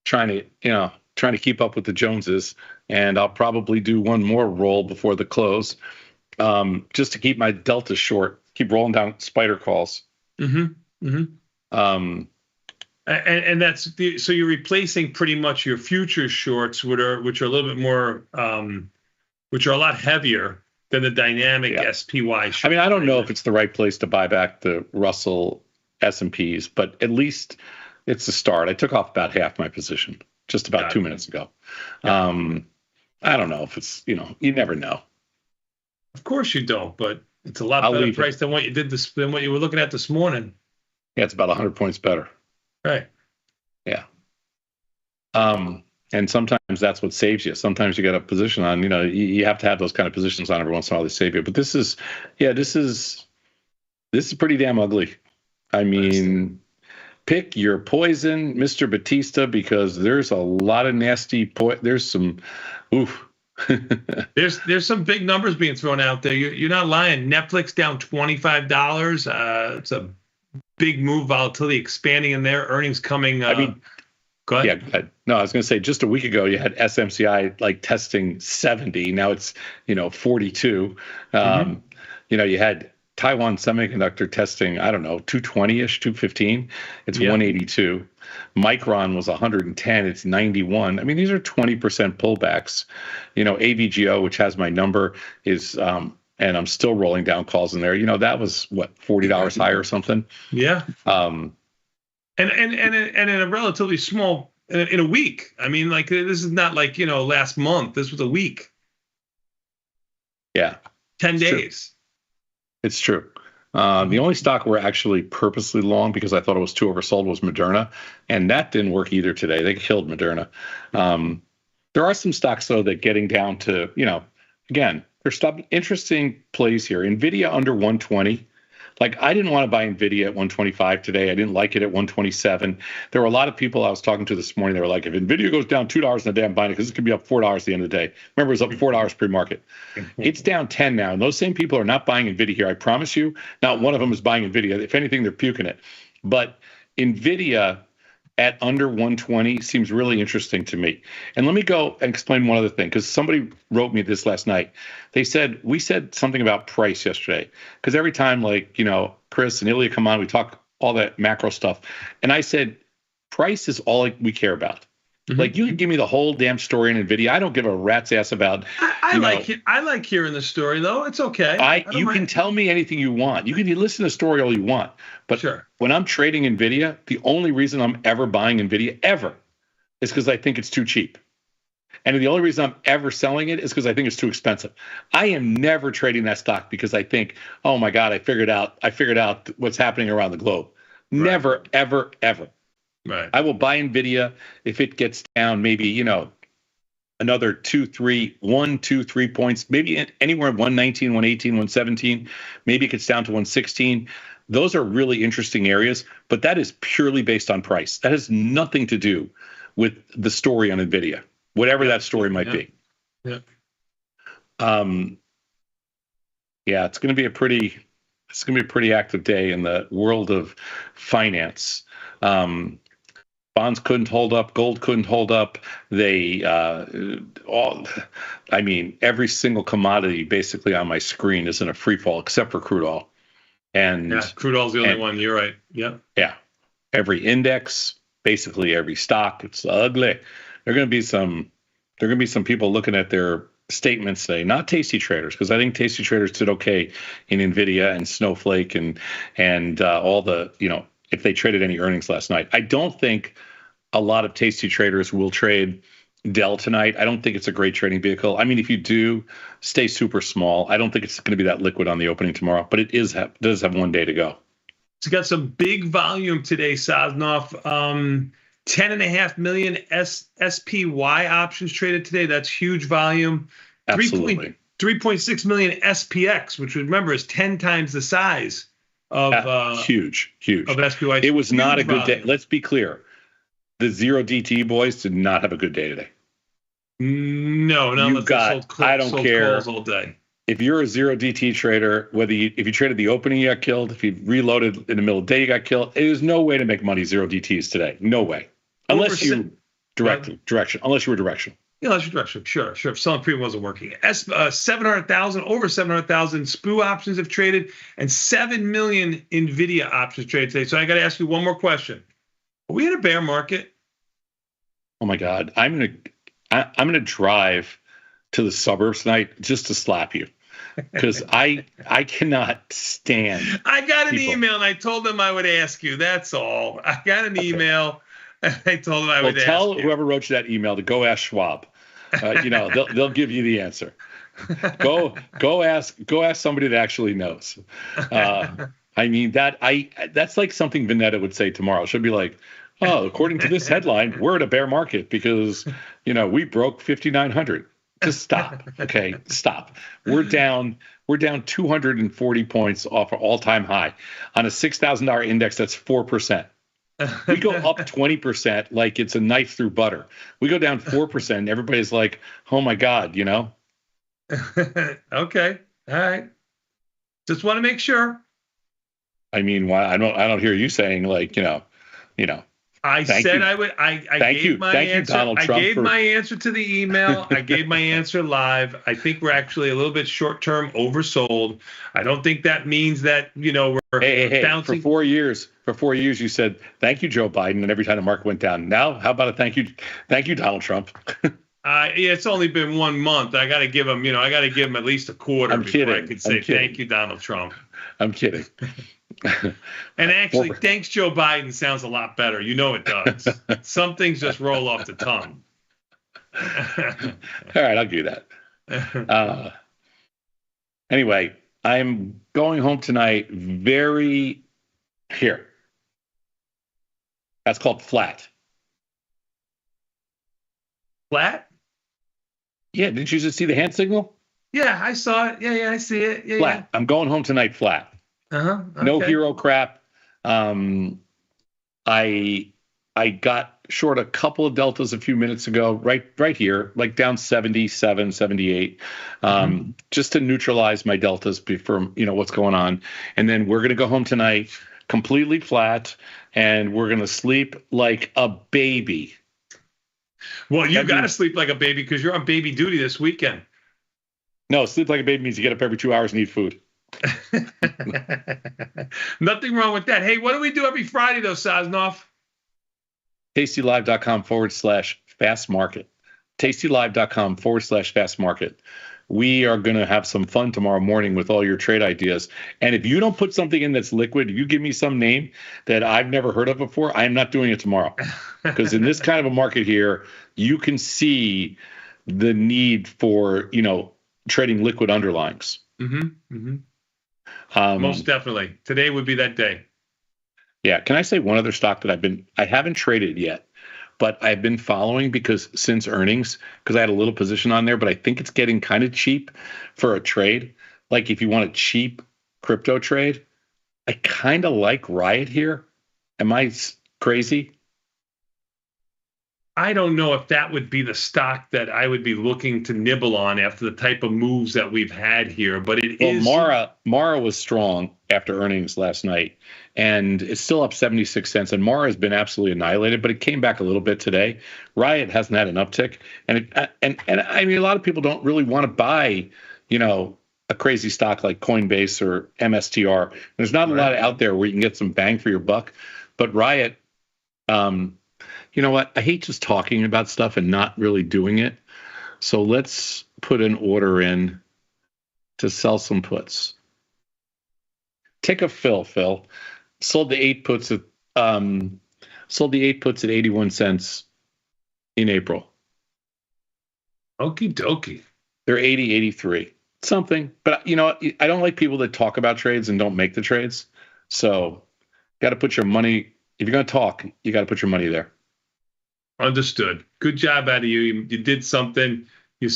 trying to keep up with the Joneses, and I'll probably do one more roll before the close, just to keep my delta short. Keep rolling down spider calls. Mm-hmm. Mm-hmm. And that's so you're replacing pretty much your future shorts, which are a little bit more, which are a lot heavier than the dynamic SPY short. I mean, I don't know if it's the right place to buy back the Russell S&Ps, but at least it's a start. I took off about half my position just about 2 minutes ago. I don't know if it's, you never know. Of course you don't, but it's a lot better price than what you did than what you were looking at this morning. Yeah, it's about 100 points better. Right. Yeah. And sometimes that's what saves you. Sometimes you got a position on, you have to have those kind of positions on every once in a while to save you. But this is pretty damn ugly. I mean, pick your poison, Mr. Batista, because there's a lot of nasty there's some oof. There's some big numbers being thrown out there. You're not lying. Netflix down $25. It's a big move. Volatility expanding in there. Earnings coming. Go ahead. Yeah, go ahead. No, I was going to say just a week ago you had SMCI like testing 70. Now it's 42. You had Taiwan Semiconductor testing, I don't know, 220-ish, 215. It's 182. Micron was 110. It's 91. I mean, these are 20% pullbacks. AVGO, which has my number, is and I'm still rolling down calls in there. That was what, $40 higher or something. Yeah. And in a relatively small in a week. I mean, like this is not like last month. This was a week. Yeah. 10 days. It's true. The only stock we're actually purposely long because I thought it was too oversold was Moderna, and that didn't work either today. They killed Moderna. There are some stocks though that getting down to again, there's interesting plays here. Nvidia under 120. Like I didn't want to buy Nvidia at 125 today. I didn't like it at 127. There were a lot of people I was talking to this morning. They were like, if Nvidia goes down $2 in a day, I'm buying it because it could be up $4 at the end of the day. Remember, it was up $4 pre-market. It's down 10 now. And those same people are not buying Nvidia here. I promise you. Not one of them is buying Nvidia. If anything, they're puking it. But Nvidia at under 120 seems really interesting to me. And let me go and explain one other thing, because somebody wrote me this last night. They said, we said something about price yesterday, because every time, like, Chris and Ilya come on, we talk all that macro stuff. And I said, price is all we care about. Like, you can give me the whole damn story in NVIDIA. I don't give a rat's ass about. I like hearing the story, though. It's okay. You can tell me anything you want. You can listen to the story all you want. But when I'm trading NVIDIA, the only reason I'm ever buying NVIDIA ever is because I think it's too cheap. And the only reason I'm ever selling it is because I think it's too expensive. I am never trading that stock because I think, oh my God, I figured out what's happening around the globe. Right. Never, ever, ever. Right. I will buy NVIDIA if it gets down maybe, another 1, 2, 3 points, maybe anywhere 119, 118, 117. Maybe it gets down to 116. Those are really interesting areas, but that is purely based on price. That has nothing to do with the story on NVIDIA, whatever that story might be. Yeah. It's going to be a pretty active day in the world of finance. Bonds couldn't hold up. Gold couldn't hold up. Every single commodity basically on my screen is in a free fall except for crude oil. And crude oil is the only one. You're right. Yeah. Yeah. Every index, basically every stock, it's ugly. There are going to be some people looking at their statements today, not Tasty Traders, because I think Tasty Traders did okay in NVIDIA and Snowflake and all the, if they traded any earnings last night. I don't think a lot of Tasty Traders will trade Dell tonight. I don't think it's a great trading vehicle. I mean, if you do, stay super small. I don't think it's going to be that liquid on the opening tomorrow, but it does have 1 day to go. It's got some big volume today, Sosnoff. 10.5 million SPY options traded today. That's huge volume. Absolutely. 3.6 million SPX, which remember is 10 times the size of huge of SPY. It was not a good day. Let's be clear. The 0DT boys did not have a good day today. No, I don't care. All day. If you're a 0DT trader, if you traded the opening, you got killed. If you reloaded in the middle of the day, you got killed. There's no way to make money 0DTs today. No way. Unless you direction. Unless you were directional. Yeah, unless you're directional. Sure. If selling premium wasn't working. 700,000, over 700,000 SPU options have traded, and 7 million NVIDIA options traded today. So I got to ask you one more question. Are we in a bear market? Oh my God. I'm gonna drive to the suburbs tonight just to slap you. Because I cannot stand. I got an email and I told them I would ask you. That's all. I got an email and I told them I would ask you. Tell whoever wrote you that email to go ask Schwab. They'll give you the answer. Go ask somebody that actually knows. That's like something Vanetta would say tomorrow. She'll be like, oh, according to this headline, we're in a bear market because we broke 5,900. Just stop. Okay, stop. We're down 240 points off our all-time high. On a $6,000 index, that's 4%. We go up 20% like it's a knife through butter. We go down 4%. Everybody's like, oh my God, Okay. All right. Just want to make sure. I mean, I don't hear you saying like, I said I would. I gave my answer. I gave my answer to the email. I gave my answer live. I think we're actually a little bit short-term oversold. I don't think that means that we're bouncing. For 4 years, you said thank you, Joe Biden, and every time the market went down. Now, how about a thank you, Donald Trump? It's only been 1 month. I got to give him. I got to give him at least a quarter before I could say thank you, Donald Trump. I'm kidding. And actually, thanks, Joe Biden sounds a lot better. It does. Some things just roll off the tongue. All right, I'll do that. Anyway, I'm going home tonight here. That's called flat. Flat? Yeah, didn't you just see the hand signal? Yeah, I saw it. Yeah, I see it. Yeah, flat. I'm going home tonight flat. Okay. No hero crap. I got short a couple of deltas a few minutes ago, right here, like down 77, 78, just to neutralize my deltas for what's going on. And then we're going to go home tonight, completely flat, and we're going to sleep like a baby. Well, you got to sleep like a baby because you're on baby duty this weekend. No, sleep like a baby means you get up every 2 hours and eat food. Nothing wrong with that. Hey, what do we do every Friday, though, Sosnoff? tastylive.com/fast market. tastylive.com/fast market. We are going to have some fun tomorrow morning with all your trade ideas. And if you don't put something in that's liquid, you give me some name that I've never heard of before, I am not doing it tomorrow. Because in this kind of a market here, you can see the need for, trading liquid underlyings. Most definitely. Today would be that day. Yeah. Can I say one other stock that I haven't traded yet, but I've been following because since earnings, because I had a little position on there, but I think it's getting kind of cheap for a trade. Like if you want a cheap crypto trade, I kind of like Riot here. Am I crazy? I don't know if that would be the stock that I would be looking to nibble on after the type of moves that we've had here, but it is. Mara was strong after earnings last night, and it's still up 76 cents. And Mara has been absolutely annihilated, but it came back a little bit today. Riot hasn't had an uptick, and I mean, a lot of people don't really want to buy, a crazy stock like Coinbase or MSTR. There's not a lot out there where you can get some bang for your buck, but Riot. You know what? I hate just talking about stuff and not really doing it. So let's put an order in to sell some puts. Take a fill, Phil. Sold the 8 puts at 81 cents in April. Okie dokie. They're 80, 83. Something. But you know what? I don't like people that talk about trades and don't make the trades. So got to put your money, if you're going to talk, you got to put your money there. Understood. Good job out of you. You did something. You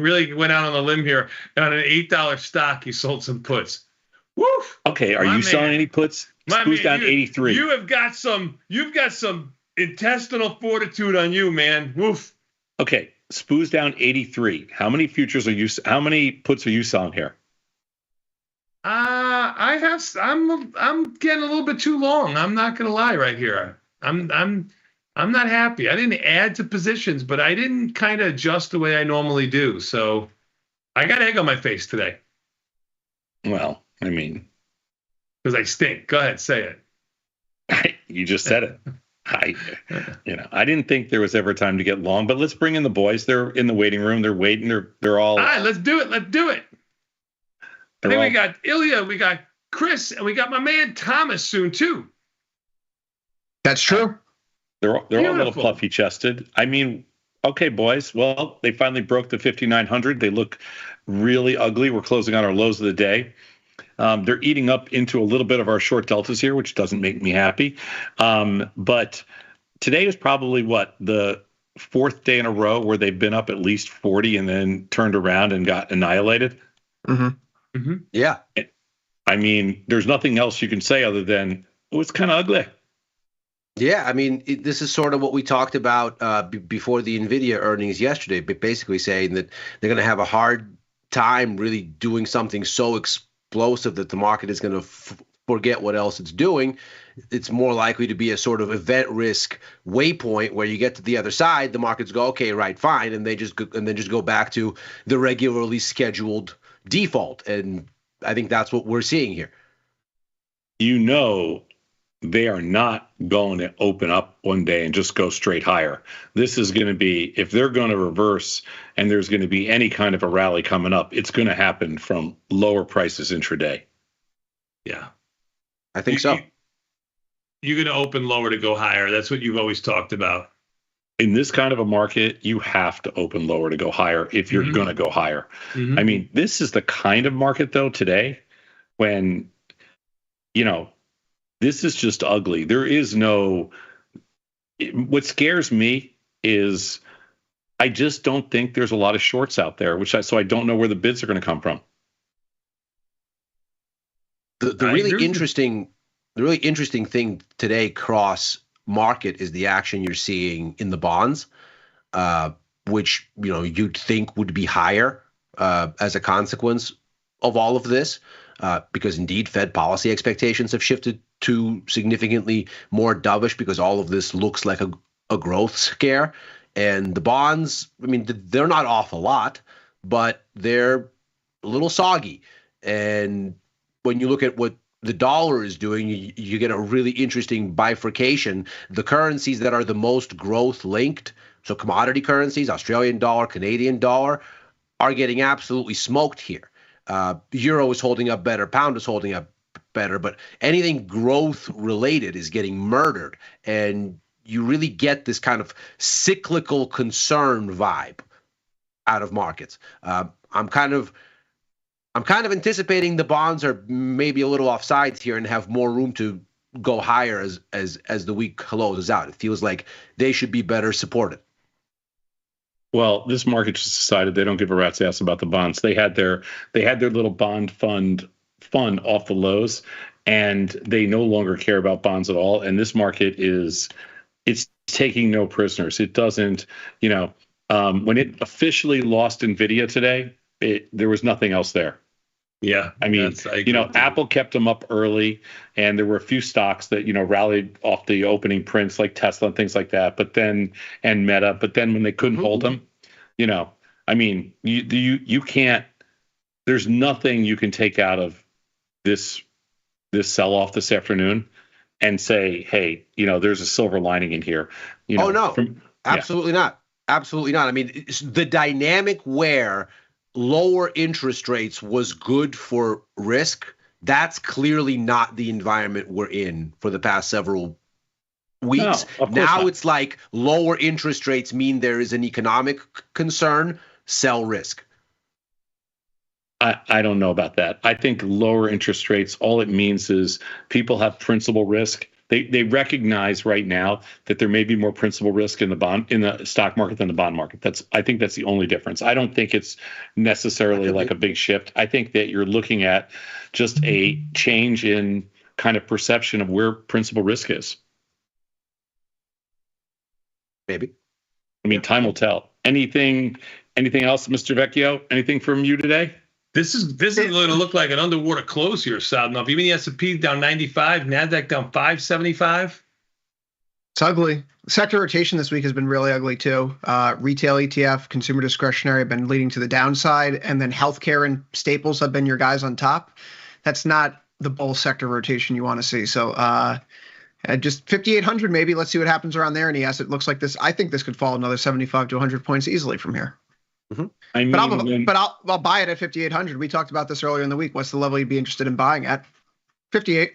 really went out on a limb here. On an $8 stock, you sold some puts. Woof. Okay. Are you selling any puts? Who's down 83? You've got some intestinal fortitude on you, man. Woof. Okay. Spoo's down 83. How many puts are you selling here? I'm getting a little bit too long. I'm not gonna lie right here. I'm not happy. I didn't add to positions, but I didn't kind of adjust the way I normally do. So I got egg on my face today. Well, I mean, because I stink. Go ahead, say it. You just said it. I didn't think there was ever time to get long, but let's bring in the boys. They're in the waiting room. They're waiting. They're all. All right, let's do it. I think we got Ilya, we got Chris, and we got my man Thomas soon too. That's true. They're all a little fluffy chested. I mean, okay, boys. Well, they finally broke the 5,900. They look really ugly. We're closing on our lows of the day. They're eating up into a little bit of our short deltas here, which doesn't make me happy. But today is probably the fourth day in a row where they've been up at least 40 and then turned around and got annihilated. Yeah. I mean, there's nothing else you can say other than, it's kind of ugly. Yeah, I mean, this is sort of what we talked about before the NVIDIA earnings yesterday, but basically saying that they're going to have a hard time really doing something so explosive that the market is going to forget what else it's doing. It's more likely to be a sort of event risk waypoint where you get to the other side, the markets go, okay, right, fine, and then just go back to the regularly scheduled default. And I think that's what we're seeing here. They are not going to open up one day and just go straight higher. This is going to be, if they're going to reverse and there's going to be any kind of a rally coming up, it's going to happen from lower prices intraday. Yeah. I think so. You're going to open lower to go higher. That's what you've always talked about. In this kind of a market, you have to open lower to go higher if you're going to go higher. I mean, this is the kind of market, though, today when, this is just ugly. There is what scares me is I just don't think there's a lot of shorts out there, so I don't know where the bids are going to come from. The really interesting thing today cross market is the action you're seeing in the bonds, which you'd think would be higher as a consequence of all of this. because indeed Fed policy expectations have shifted to significantly more dovish because all of this looks like a growth scare. And the bonds, I mean, they're not off a lot, but they're a little soggy. And when you look at what the dollar is doing, you get a really interesting bifurcation. The currencies that are the most growth linked, so commodity currencies, Australian dollar, Canadian dollar, are getting absolutely smoked here. Euro is holding up better, pound is holding up better, but anything growth related is getting murdered. And you really get this kind of cyclical concern vibe out of markets. I'm kind of anticipating the bonds are maybe a little offsides here and have more room to go higher as the week closes out. It feels like they should be better supported. Well, this market just decided they don't give a rat's ass about the bonds. They had their little bond fund off the lows, and they no longer care about bonds at all. And this market it's taking no prisoners. It doesn't, when it officially lost Nvidia today, there was nothing else there. Yeah, I mean, Apple kept them up early, and there were a few stocks that rallied off the opening prints, like Tesla and things like that. But then, and Meta. But then, when they couldn't hold them, I mean, you can't. There's nothing you can take out of this sell-off this afternoon and say, hey, there's a silver lining in here. Absolutely not. Absolutely not. I mean, it's the dynamic where lower interest rates was good for risk. That's clearly not the environment we're in for the past several weeks. Now it's like lower interest rates mean there is an economic concern, sell risk. I don't know about that. I think lower interest rates, all it means is people have principal risk. They recognize right now that there may be more principal risk in the stock market than the bond market. I think that's the only difference. I don't think it's necessarily like a big shift. I think that you're looking at just a change in kind of perception of where principal risk is. Maybe. I mean, time will tell. Anything else, Mr. Vecchio? Anything from you today? This is going to look like an underwater close here, Sadnov. Even the S&P down 95, NASDAQ down 575. It's ugly. Sector rotation this week has been really ugly too. Retail ETF, consumer discretionary have been leading to the downside, and then healthcare and staples have been your guys on top. That's not the bull sector rotation you want to see. So just 5,800 maybe. Let's see what happens around there. And yes, it looks like this. I think this could fall another 75 to 100 points easily from here. Mm-hmm. I'll buy it at 5,800. We talked about this earlier in the week. What's the level you'd be interested in buying at? 58.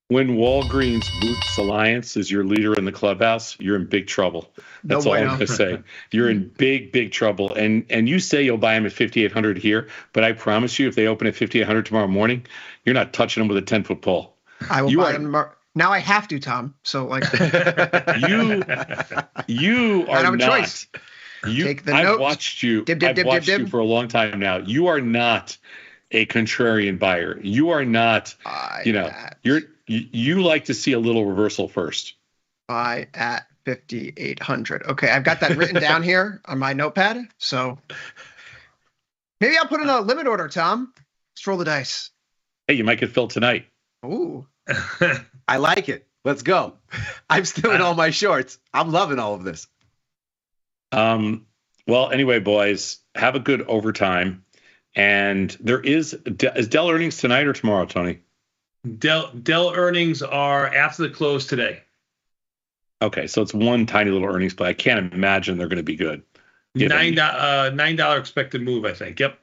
When Walgreens Boots Alliance is your leader in the clubhouse, you're in big trouble. That's all I'm going to say. You're in big trouble. And you say you'll buy them at 5,800 here, but I promise you, if they open at 5,800 tomorrow morning, you're not touching them with a 10-foot pole. I will buy them tomorrow. Now I have to, Tom. So you are have a not. Choice. Take the note. I've watched you. I've watched you for a long time now. You are not a contrarian buyer. You are not. You like to see a little reversal first. Buy at 5,800. Okay, I've got that written down here on my notepad. So maybe I'll put in a limit order, Tom. Let's roll the dice. Hey, you might get filled tonight. Ooh. I like it. Let's go. I'm still in all my shorts. I'm loving all of this. Well, anyway, boys, have a good overtime. And there is Dell earnings tonight or tomorrow, Tony? Dell earnings are after the close today. Okay, so it's one tiny little earnings play. I can't imagine they're going to be good. $9 expected move, I think. Yep.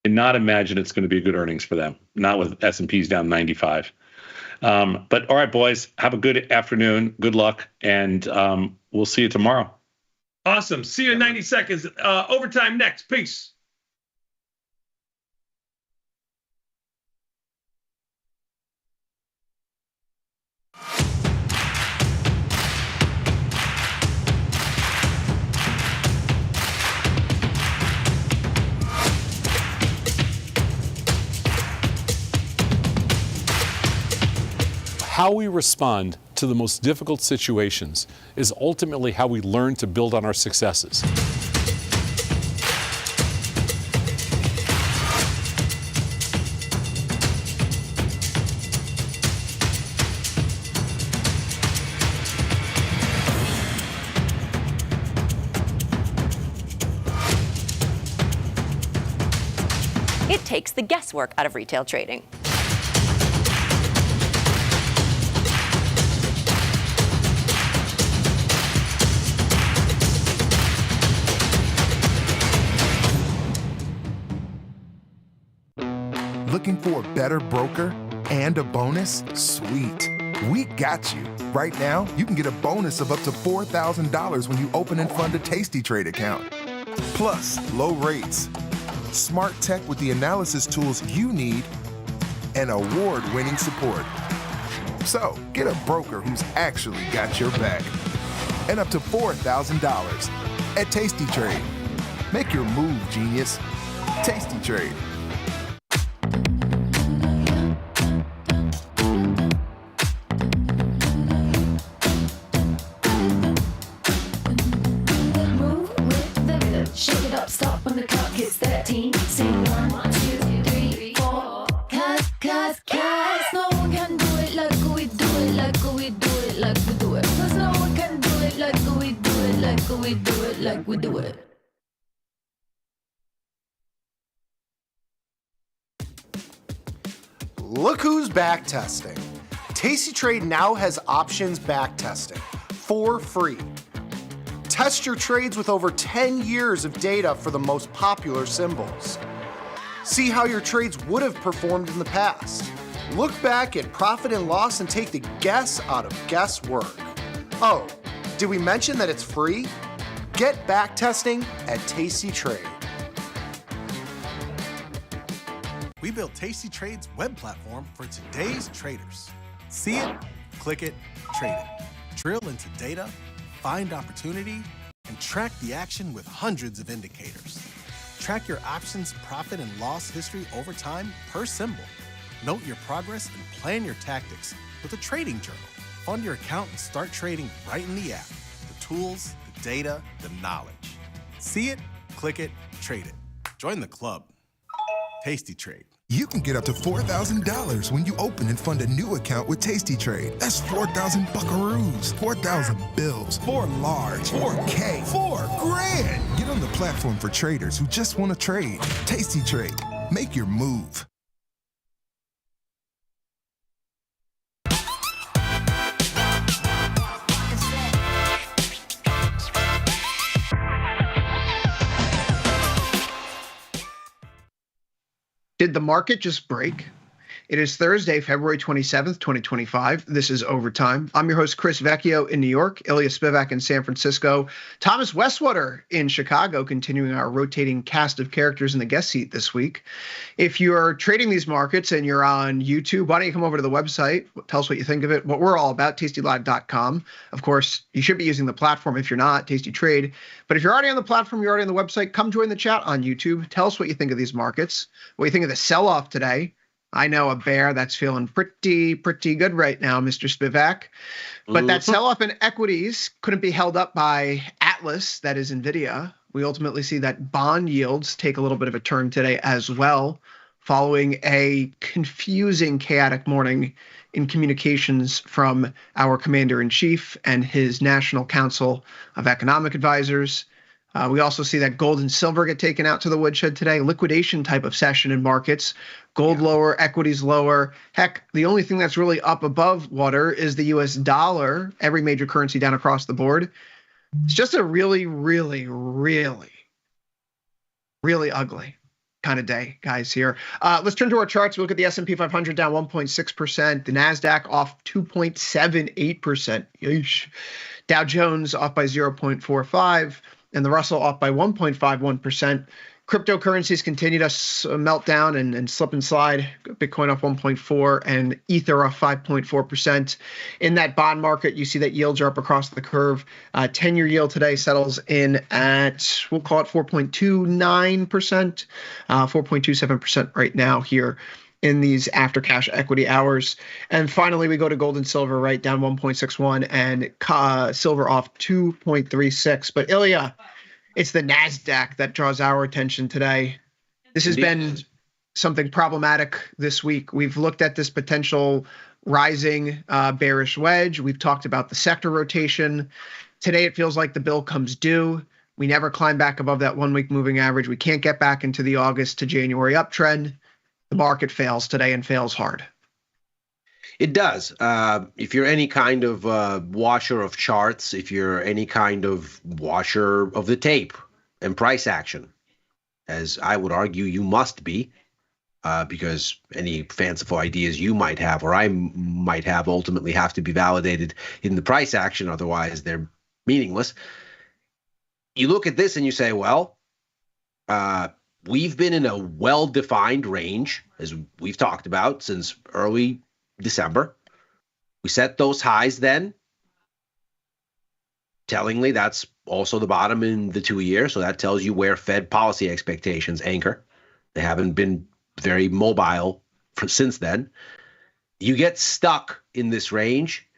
And not imagine it's going to be good earnings for them. Not with S&P's down 95. But all right, boys, have a good afternoon. Good luck, and we'll see you tomorrow. Awesome. See you in 90 seconds. Overtime next. Peace. How we respond to the most difficult situations is ultimately how we learn to build on our successes. takes the guesswork out of retail trading. Looking for a better broker and a bonus? Sweet. We got you. Right now, you can get a bonus of up to $4,000 when you open and fund a Tasty Trade account. Plus, low rates, smart tech with the analysis tools you need, and award-winning support. So, get a broker who's actually got your back. And up to $4,000 at Tasty Trade. Make your move, genius. Tasty Trade. Shake it up, stop when the clock hits 13. Sing 1, 2, 3, 4. Cause no one can do it like we do it, like we do it, like we do it. Cause no one can do it like we do it, like we do it, like we do it. Look who's back testing. Tasty Trade now has options back testing for free. Test your trades with over 10 years of data for the most popular symbols. See how your trades would have performed in the past. Look back at profit and loss and take the guess out of guesswork. Oh, did we mention that it's free? Get back testing at Tasty Trade. We built Tasty Trade's web platform for today's traders. See it, click it, trade it. Drill into data, find opportunity, and track the action with hundreds of indicators. Track your options profit and loss history over time per symbol. Note your progress and plan your tactics with a trading journal. Fund your account and start trading right in the app. The tools, the data, the knowledge. See it, click it, trade it. Join the club. Tasty Trade. You can get up to $4,000 when you open and fund a new account with Tasty Trade. That's 4,000 buckaroos, 4,000 bills, 4 large, 4K, 4 grand. Get on the platform for traders who just want to trade. Tasty Trade. Make your move. Did the market just break? It is Thursday, February 27th, 2025. This is Overtime. I'm your host, Chris Vecchio in New York, Ilya Spivak in San Francisco, Thomas Westwater in Chicago, continuing our rotating cast of characters in the guest seat this week. If you're trading these markets and you're on YouTube, why don't you come over to the website, tell us what you think of it, what we're all about, tastylive.com. Of course, you should be using the platform if you're not, Tasty Trade. But if you're already on the platform, you're already on the website, come join the chat on YouTube. Tell us what you think of these markets, what you think of the sell-off today. I know a bear that's feeling pretty good right now, Mr. Spivak. But that sell-off in equities couldn't be held up by Atlas, that is NVIDIA. We ultimately see that bond yields take a little bit of a turn today as well, following a confusing, chaotic morning in communications from our commander-in-chief and his National Council of Economic Advisors. We also see that gold and silver get taken out to the woodshed today. Liquidation type of session in markets. Gold lower, equities lower. Heck, the only thing that's really up above water is the US dollar. Every major currency down across the board. It's just a really ugly kind of day, guys, here. Let's turn to our charts. We look at the S&P 500 down 1.6%. The NASDAQ off 2.78%. Yeesh. Dow Jones off by 0.45%. And the Russell off by 1.51%. Cryptocurrencies continue to melt down and slip and slide. Bitcoin off 1.4% and Ether off 5.4%. In that bond market, you see that yields are up across the curve. 10-year yield today settles in at, we'll call it 4.29%, 4.27% right now here in these after cash equity hours. And finally, we go to gold and silver, right down 1.61 and silver off 2.36. But Ilya, it's the NASDAQ that draws our attention today. This has been something problematic this week. We've looked at this potential rising bearish wedge. We've talked about the sector rotation. Today, it feels like the bill comes due. We never climb back above that 1 week moving average. We can't get back into the August to January uptrend. the market fails today and fails hard. It does. If you're any kind of washer of charts, if you're any kind of washer of the tape and price action, as I would argue you must be, because any fanciful ideas you might have or I might have ultimately have to be validated in the price action, otherwise they're meaningless. You look at this and you say, well, we've been in a well-defined range, as we've talked about, since early December. We set those highs then. Tellingly, that's also the bottom in the 2-year, so that tells you where Fed policy expectations anchor. They haven't been very mobile since then. You get stuck in this range.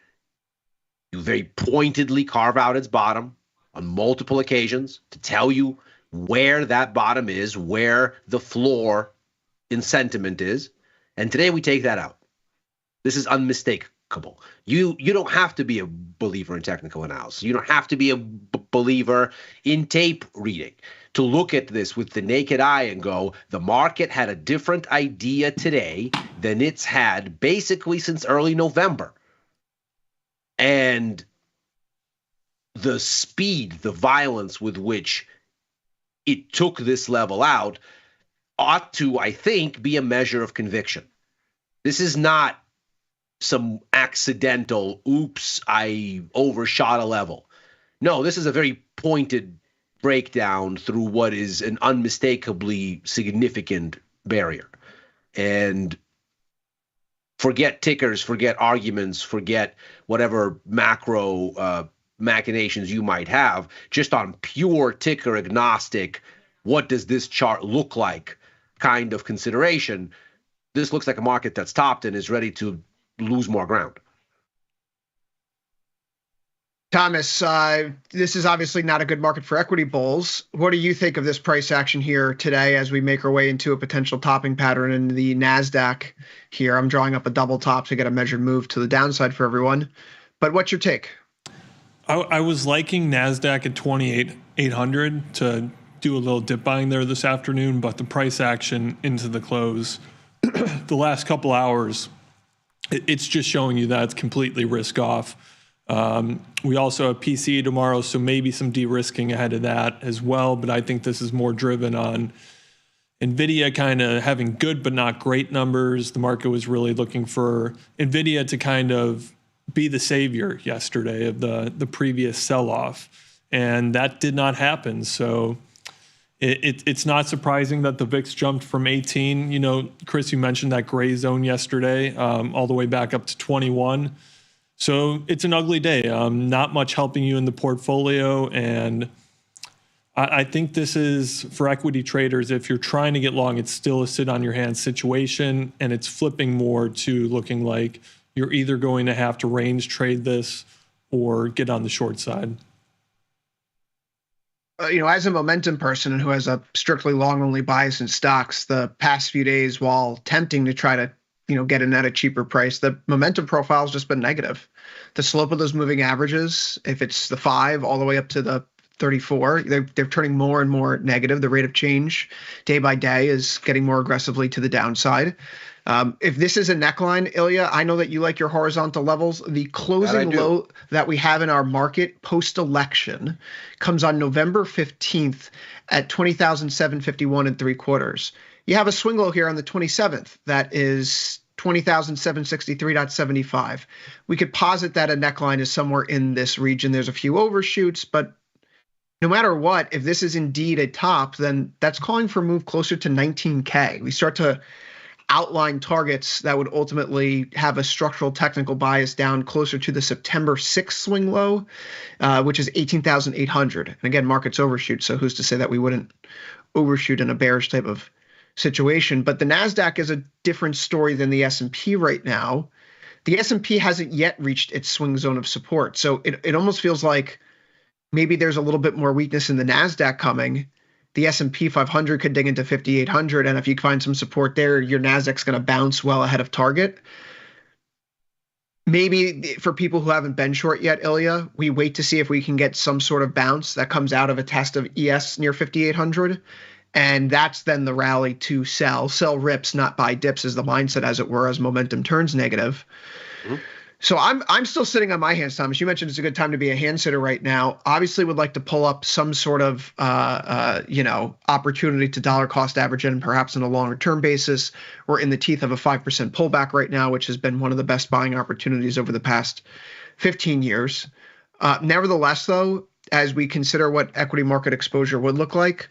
You very pointedly carve out its bottom on multiple occasions to tell you where that bottom is, where the floor in sentiment is. And today we take that out. This is unmistakable. You don't have to be a believer in technical analysis. You don't have to be a believer in tape reading to look at this with the naked eye and go, the market had a different idea today than it's had basically since early November. And the speed, the violence with which it took this level out ought to, I think, be a measure of conviction. This is not some accidental, oops, I overshot a level. No, this is a very pointed breakdown through what is an unmistakably significant barrier. And forget tickers, forget arguments, forget whatever macro machinations you might have, just on pure ticker agnostic, what does this chart look like kind of consideration. This looks like a market that's topped and is ready to lose more ground. Thomas, this is obviously not a good market for equity bulls. What do you think of this price action here today as we make our way into a potential topping pattern in the NASDAQ here? I'm drawing up a double top to get a measured move to the downside for everyone. But what's your take? I was liking NASDAQ at 28,800 to do a little dip buying there this afternoon, but the price action into the close the last couple hours, it's just showing you that it's completely risk off. We also have PCE tomorrow, so maybe some de-risking ahead of that as well. But I think this is more driven on NVIDIA kind of having good but not great numbers. The market was really looking for NVIDIA to kind of be the savior yesterday of the previous sell-off, and that did not happen. So it's not surprising that the VIX jumped from 18. You know, Chris, you mentioned that gray zone yesterday, all the way back up to 21. So it's an ugly day. Not much helping you in the portfolio. And I think this is, for equity traders, if you're trying to get long, it's still a sit on your hands situation. And it's flipping more to looking like you're either going to have to range trade this or get on the short side. As a momentum person who has a strictly long-only bias in stocks, the past few days, while tempting to try to get in at a cheaper price, the momentum profile has just been negative. The slope of those moving averages, if it's the 5 all the way up to the 34, they're turning more and more negative. The rate of change day by day is getting more aggressively to the downside. If this is a neckline, Ilya, I know that you like your horizontal levels. The closing low that we have in our market post-election comes on November 15th at 20,751 3/4. You have a swing low here on the 27th that is 20,763.75. We could posit that a neckline is somewhere in this region. There's a few overshoots, but no matter what, if this is indeed a top, then that's calling for a move closer to 19K. We start to outline targets that would ultimately have a structural technical bias down closer to the September 6th swing low, which is 18,800. And again, markets overshoot, so who's to say that we wouldn't overshoot in a bearish type of situation? But the NASDAQ is a different story than the S&P right now. The S&P hasn't yet reached its swing zone of support, so it almost feels like maybe there's a little bit more weakness in the NASDAQ coming. The S&P 500 could dig into 5,800, and if you find some support there, your NASDAQ's going to bounce well ahead of target. Maybe for people who haven't been short yet, Ilya, we wait to see if we can get some sort of bounce that comes out of a test of ES near 5,800, And that's then the rally to sell rips, not buy dips is the mindset, as it were, as momentum turns negative. So I'm still sitting on my hands, Thomas. You mentioned it's a good time to be a hand sitter right now. Obviously, would like to pull up some sort of opportunity to dollar cost average in, perhaps on a longer term basis. We're in the teeth of a 5% pullback right now, which has been one of the best buying opportunities over the past 15 years. Nevertheless, though, as we consider what equity market exposure would look like,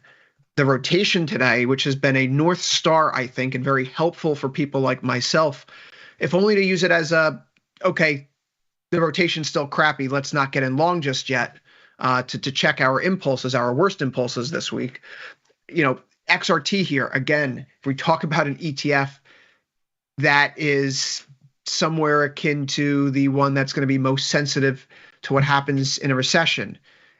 the rotation today, which has been a North Star, I think, and very helpful for people like myself, if only to use it as okay, the rotation's still crappy, let's not get in long just yet, to check our impulses, our worst impulses this week. XRT here, again, if we talk about an ETF that is somewhere akin to the one that's going to be most sensitive to what happens in a recession,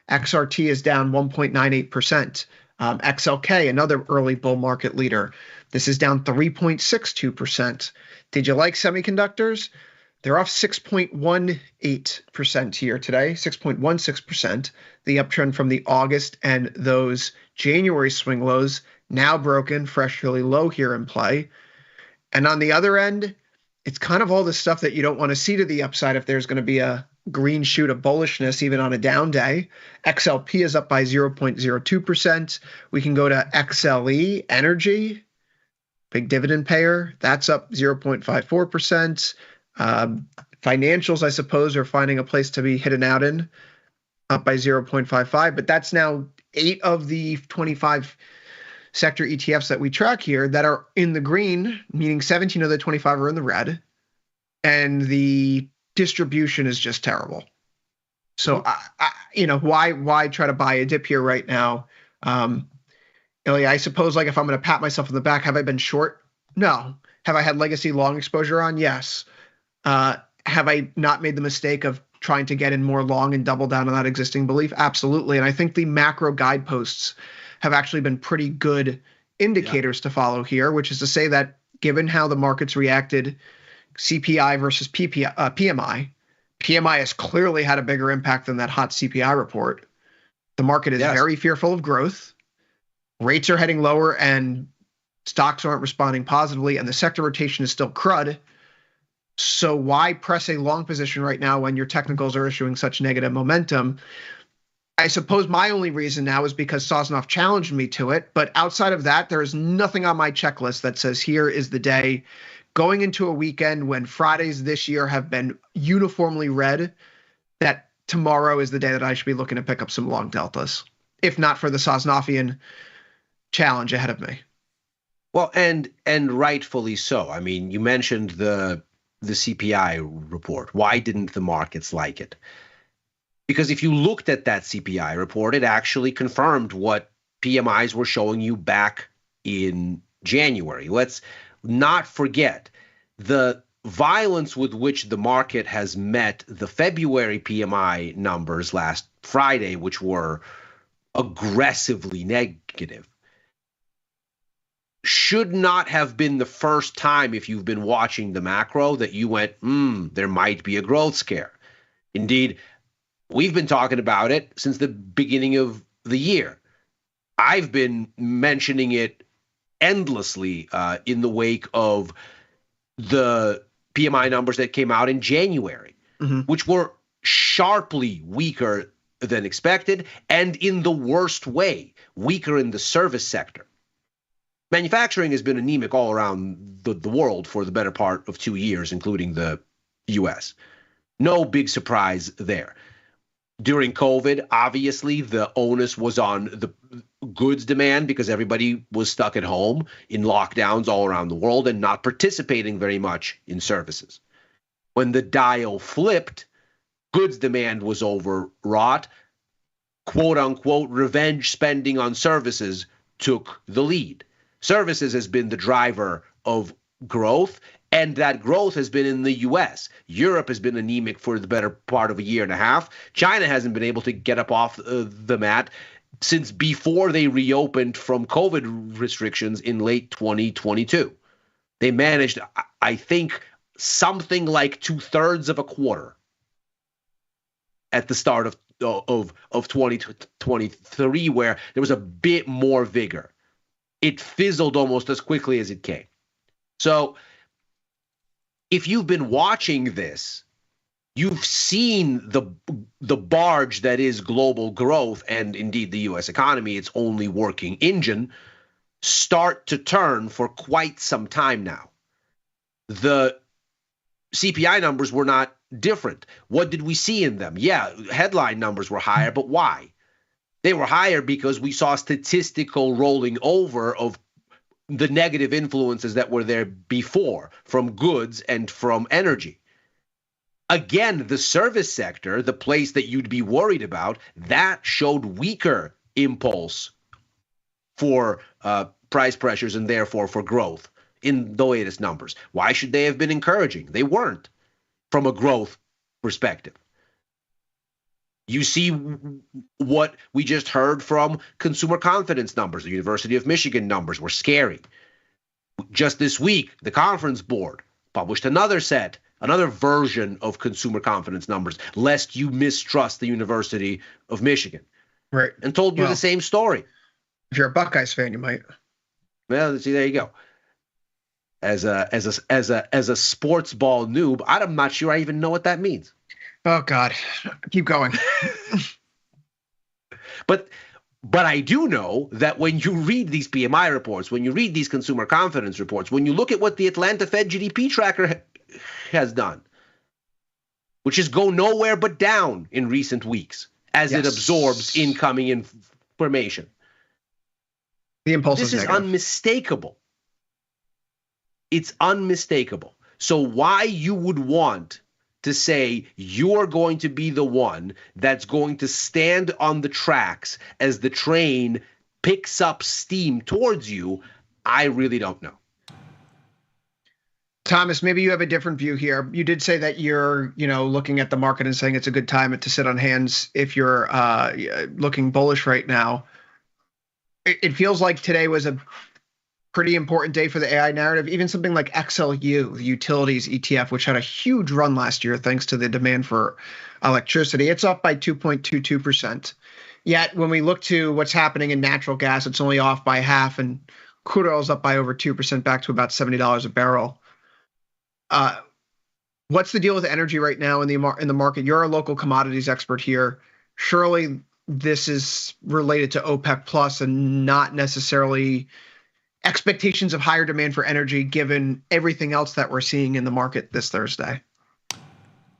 XRT is down 1.98%. XLK, another early bull market leader, this is down 3.62%. Did you like semiconductors? They're off 6.18% here today, 6.16%. The uptrend from the August and those January swing lows now broken, fresh really low here in play. And on the other end, it's kind of all the stuff that you don't want to see to the upside if there's going to be a green shoot of bullishness even on a down day. XLP is up by 0.02%. We can go to XLE, Energy, big dividend payer. That's up 0.54%. Financials, I suppose, are finding a place to be hidden out in, up by 0.55. But that's now 8 of the 25 sector ETFs that we track here that are in the green, meaning 17 of the 25 are in the red. And the distribution is just terrible. So, why try to buy a dip here right now? I suppose, like, if I'm going to pat myself on the back, have I been short? No. Have I had legacy long exposure on? Yes. Have I not made the mistake of trying to get in more long and double down on that existing belief? Absolutely. And I think the macro guideposts have actually been pretty good indicators to follow here, which is to say that given how the markets reacted, CPI versus PMI has clearly had a bigger impact than that hot CPI report. The market is very fearful of growth. Rates are heading lower and stocks aren't responding positively, and the sector rotation is still crud. So why press a long position right now when your technicals are issuing such negative momentum? I suppose my only reason now is because Sosnoff challenged me to it. But outside of that, there is nothing on my checklist that says here is the day going into a weekend when Fridays this year have been uniformly red, that tomorrow is the day that I should be looking to pick up some long deltas, if not for the Sosnoffian challenge ahead of me. Well, and rightfully so. I mean, you mentioned the CPI report. Why didn't the markets like it? Because if you looked at that CPI report, it actually confirmed what PMIs were showing you back in January. Let's not forget the violence with which the market has met the February PMI numbers last Friday, which were aggressively negative. Should not have been the first time, if you've been watching the macro, that you went, there might be a growth scare. Indeed, we've been talking about it since the beginning of the year. I've been mentioning it endlessly in the wake of the PMI numbers that came out in January, which were sharply weaker than expected, and in the worst way, weaker in the service sector. Manufacturing has been anemic all around the world for the better part of 2 years, including the U.S. No big surprise there. During COVID, obviously, the onus was on the goods demand because everybody was stuck at home in lockdowns all around the world and not participating very much in services. When the dial flipped, goods demand was overwrought. Quote unquote, revenge spending on services took the lead. Services has been the driver of growth, and that growth has been in the U.S. Europe has been anemic for the better part of a year and a half. China hasn't been able to get up off the mat since before they reopened from COVID restrictions in late 2022. They managed, I think, something like 2/3 of a quarter at the start of 2023, where there was a bit more vigor. it fizzled almost as quickly as it came. So if you've been watching this, you've seen the barge that is global growth and indeed the U.S. economy, its only working engine, start to turn for quite some time now. The CPI numbers were not different. What did we see in them? Yeah, headline numbers were higher, but why? They were higher because we saw statistical rolling over of the negative influences that were there before from goods and from energy. Again, the service sector, the place that you'd be worried about, that showed weaker impulse for price pressures and therefore for growth in the latest numbers. Why should they have been encouraging? They weren't from a growth perspective. You see what we just heard from consumer confidence numbers. The University of Michigan numbers were scary. Just this week, the Conference Board published another version of consumer confidence numbers, lest you mistrust the University of Michigan. Right. And told you the same story. If you're a Buckeyes fan, you might. Well, see, there you go. As a sports ball noob, I'm not sure I even know what that means. Oh God, keep going. But I do know that when you read these PMI reports, when you read these consumer confidence reports, when you look at what the Atlanta Fed GDP tracker has done, which is go nowhere but down in recent weeks as it absorbs incoming information. The impulse This is negative. unmistakable. It's unmistakable. So why you would want to say you're going to be the one that's going to stand on the tracks as the train picks up steam towards you, I really don't know. Thomas, maybe you have a different view here. You did say that you're, looking at the market and saying it's a good time to sit on hands if you're looking bullish right now. It feels like today was a pretty important day for the AI narrative. Even something like XLU, the utilities ETF, which had a huge run last year thanks to the demand for electricity, it's up by 2.22%. Yet when we look to what's happening in natural gas, it's only off by half, and crude oil is up by over 2%, back to about $70 a barrel. What's the deal with energy right now in the market? You're a local commodities expert here. Surely this is related to OPEC Plus and not necessarily expectations of higher demand for energy given everything else that we're seeing in the market this Thursday.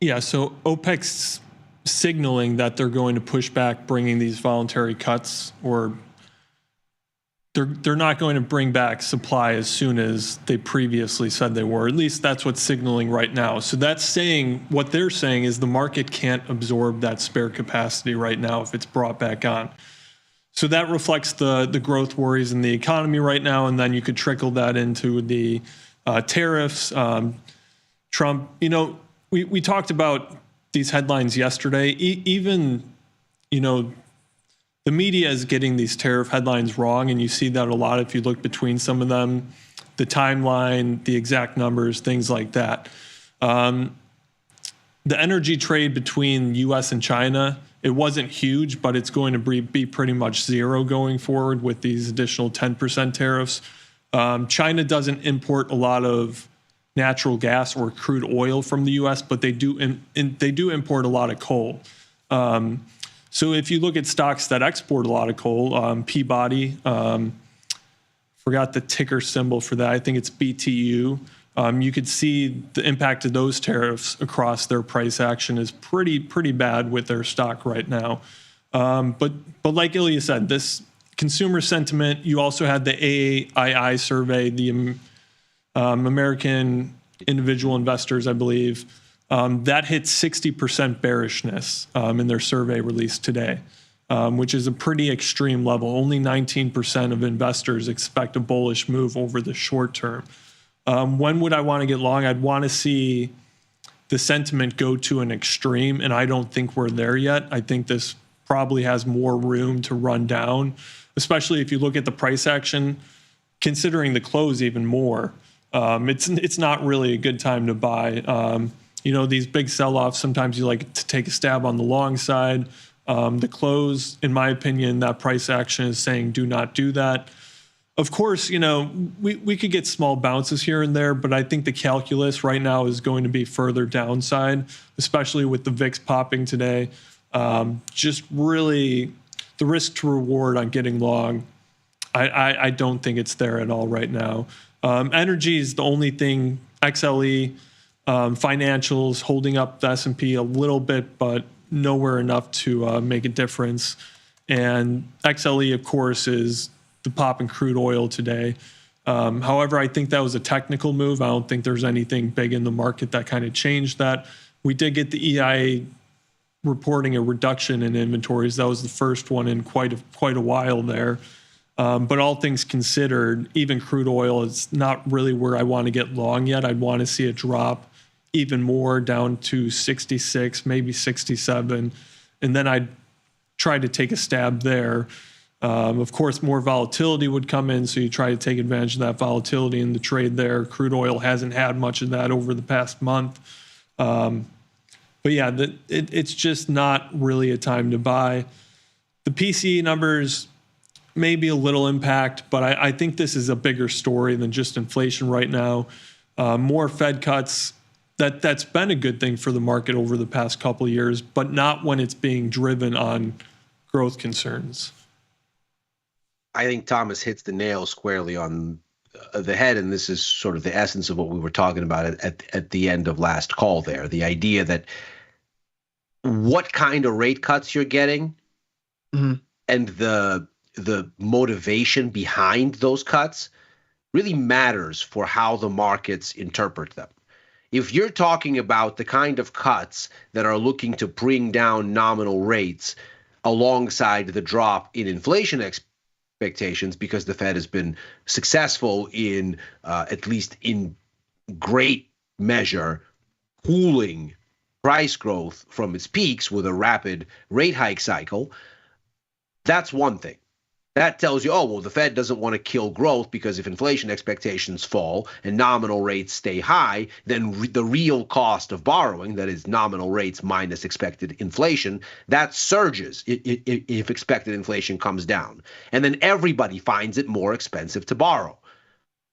Yeah, so OPEC's signaling that they're going to push back bringing these voluntary cuts, or they're not going to bring back supply as soon as they previously said they were. At least that's what's signaling right now. So that's saying, what they're saying is the market can't absorb that spare capacity right now if it's brought back on. So that reflects the growth worries in the economy right now, and then you could trickle that into the tariffs. Trump, we talked about these headlines yesterday. Even, the media is getting these tariff headlines wrong, and you see that a lot if you look between some of them, the timeline, the exact numbers, things like that. The energy trade between U.S. and China, it wasn't huge, but it's going to be pretty much zero going forward with these additional 10% tariffs. China doesn't import a lot of natural gas or crude oil from the U.S., but they do import a lot of coal. So if you look at stocks that export a lot of coal, Peabody, forgot the ticker symbol for that. I think it's BTU. You could see the impact of those tariffs across their price action is pretty bad with their stock right now. But like Ilya said, this consumer sentiment, you also had the AAII survey, the American Individual Investors, I believe, that hit 60% bearishness in their survey released today, which is a pretty extreme level. Only 19% of investors expect a bullish move over the short term. When would I want to get long? I'd want to see the sentiment go to an extreme, and I don't think we're there yet. I think this probably has more room to run down, especially if you look at the price action, considering the close even more. It's not really a good time to buy. These big sell-offs, sometimes you like to take a stab on the long side. The close, in my opinion, that price action is saying do not do that. Of course, we could get small bounces here and there, but I think the calculus right now is going to be further downside, especially with the VIX popping today. Just really the risk to reward on getting long, I don't think it's there at all right now. Energy is the only thing, XLE, financials holding up the S&P a little bit, but nowhere enough to make a difference. And XLE, of course, is the pop in crude oil today. However, I think that was a technical move. I don't think there's anything big in the market that kind of changed that. We did get the EIA reporting a reduction in inventories. That was the first one in quite a while there. But all things considered, even crude oil is not really where I want to get long yet. I'd want to see it drop even more down to 66, maybe 67, and then I'd try to take a stab there. Of course, more volatility would come in, so you try to take advantage of that volatility in the trade there. Crude oil hasn't had much of that over the past month. But yeah, it's just not really a time to buy. The PCE numbers, maybe a little impact, but I think this is a bigger story than just inflation right now. More Fed cuts, that's been a good thing for the market over the past couple of years, but not when it's being driven on growth concerns. I think Thomas hits the nail squarely on the head, and this is sort of the essence of what we were talking about at the end of last call there. The idea that what kind of rate cuts you're getting and the motivation behind those cuts really matters for how the markets interpret them. If you're talking about the kind of cuts that are looking to bring down nominal rates alongside the drop in inflation expectations, because the Fed has been successful in, at least in great measure, cooling price growth from its peaks with a rapid rate hike cycle, that's one thing. That tells you, oh, well, the Fed doesn't want to kill growth, because if inflation expectations fall and nominal rates stay high, then the real cost of borrowing, that is nominal rates minus expected inflation, that surges if expected inflation comes down. And then everybody finds it more expensive to borrow.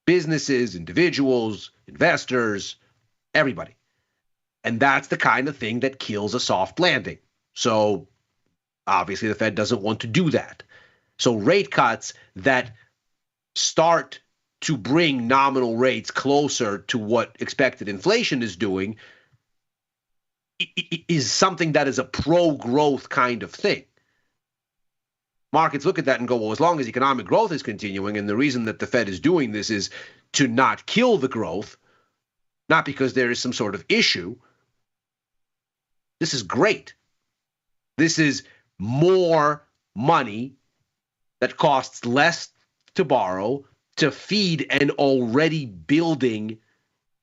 Businesses, individuals, investors, everybody. And that's the kind of thing that kills a soft landing. So obviously the Fed doesn't want to do that. So rate cuts that start to bring nominal rates closer to what expected inflation is doing is something that is a pro-growth kind of thing. Markets look at that and go, well, as long as economic growth is continuing, and the reason that the Fed is doing this is to not kill the growth, not because there is some sort of issue, this is great. This is more money that costs less to borrow to feed an already building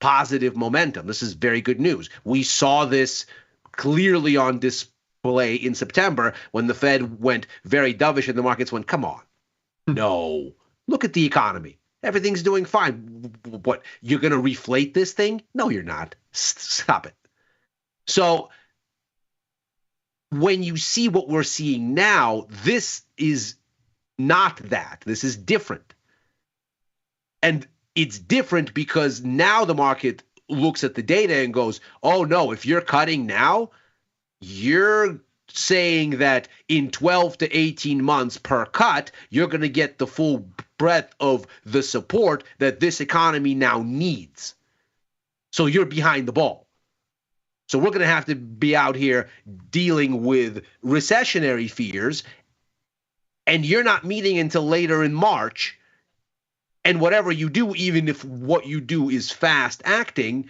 positive momentum. This is very good news. We saw this clearly on display in September when the Fed went very dovish and the markets went, come on. No. Look at the economy. Everything's doing fine. What, you're going to reflate this thing? No, you're not. Stop it. So when you see what we're seeing now, this is not that. This is different. And it's different because now the market looks at the data and goes, oh no, if you're cutting now, you're saying that in 12 to 18 months per cut, you're going to get the full breadth of the support that this economy now needs. So you're behind the ball. So we're going to have to be out here dealing with recessionary fears, and you're not meeting until later in March. And whatever you do, even if what you do is fast acting,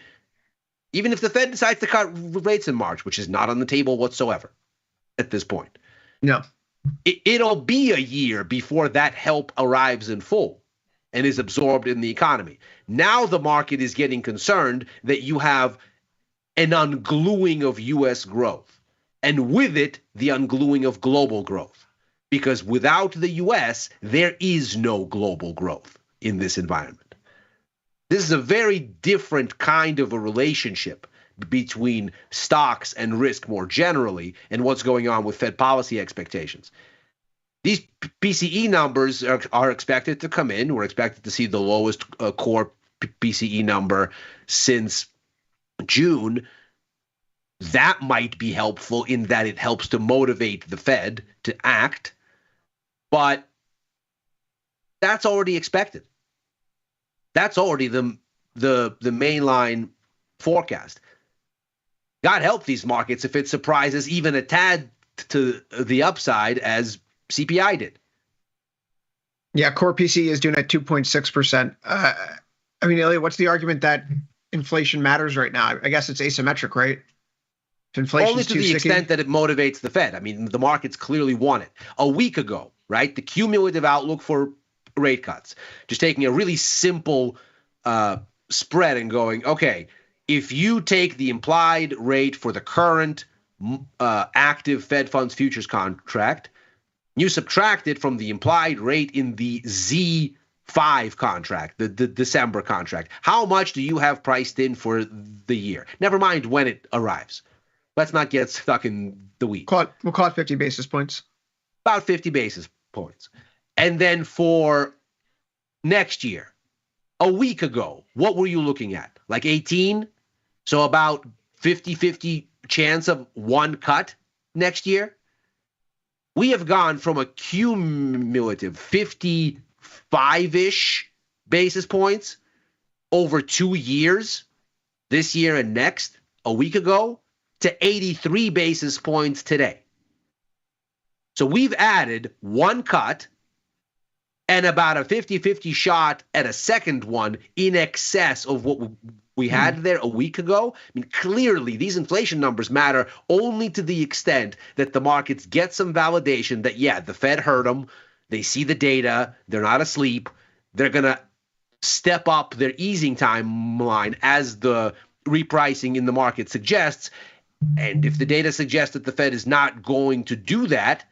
even if the Fed decides to cut rates in March, which is not on the table whatsoever at this point. No. It'll be a year before that help arrives in full and is absorbed in the economy. Now the market is getting concerned that you have an ungluing of U.S. growth, and with it, the ungluing of global growth. Because without the U.S., there is no global growth in this environment. This is a very different kind of a relationship between stocks and risk more generally and what's going on with Fed policy expectations. These PCE numbers are expected to come in. We're expected to see the lowest core PCE number since June. That might be helpful in that it helps to motivate the Fed to act, but that's already expected. That's already the mainline forecast. God help these markets if it surprises even a tad to the upside as CPI did. Yeah, core PCE is doing at 2.6%. I mean, Elliot, what's the argument that inflation matters right now? I guess it's asymmetric, right? Only to the extent that it motivates the Fed. I mean, the markets clearly want it. A week ago, right, the cumulative outlook for rate cuts, just taking a really simple spread and going, okay, if you take the implied rate for the current active Fed funds futures contract, you subtract it from the implied rate in the Z5 contract, the December contract. How much do you have priced in for the year? Never mind when it arrives. Let's not get stuck in the weeds. We'll call it 50 basis points. About 50 basis points. And then for next year, a week ago, what were you looking at? Like 18? So about 50-50 chance of one cut next year? We have gone from a cumulative 55-ish basis points over 2 years, this year and next, a week ago, to 83 basis points today. So we've added one cut and about a 50-50 shot at a second one in excess of what we had there a week ago. I mean, clearly these inflation numbers matter only to the extent that the markets get some validation that, yeah, the Fed heard them. They see the data. They're not asleep. They're going to step up their easing timeline as the repricing in the market suggests. And if the data suggests that the Fed is not going to do that,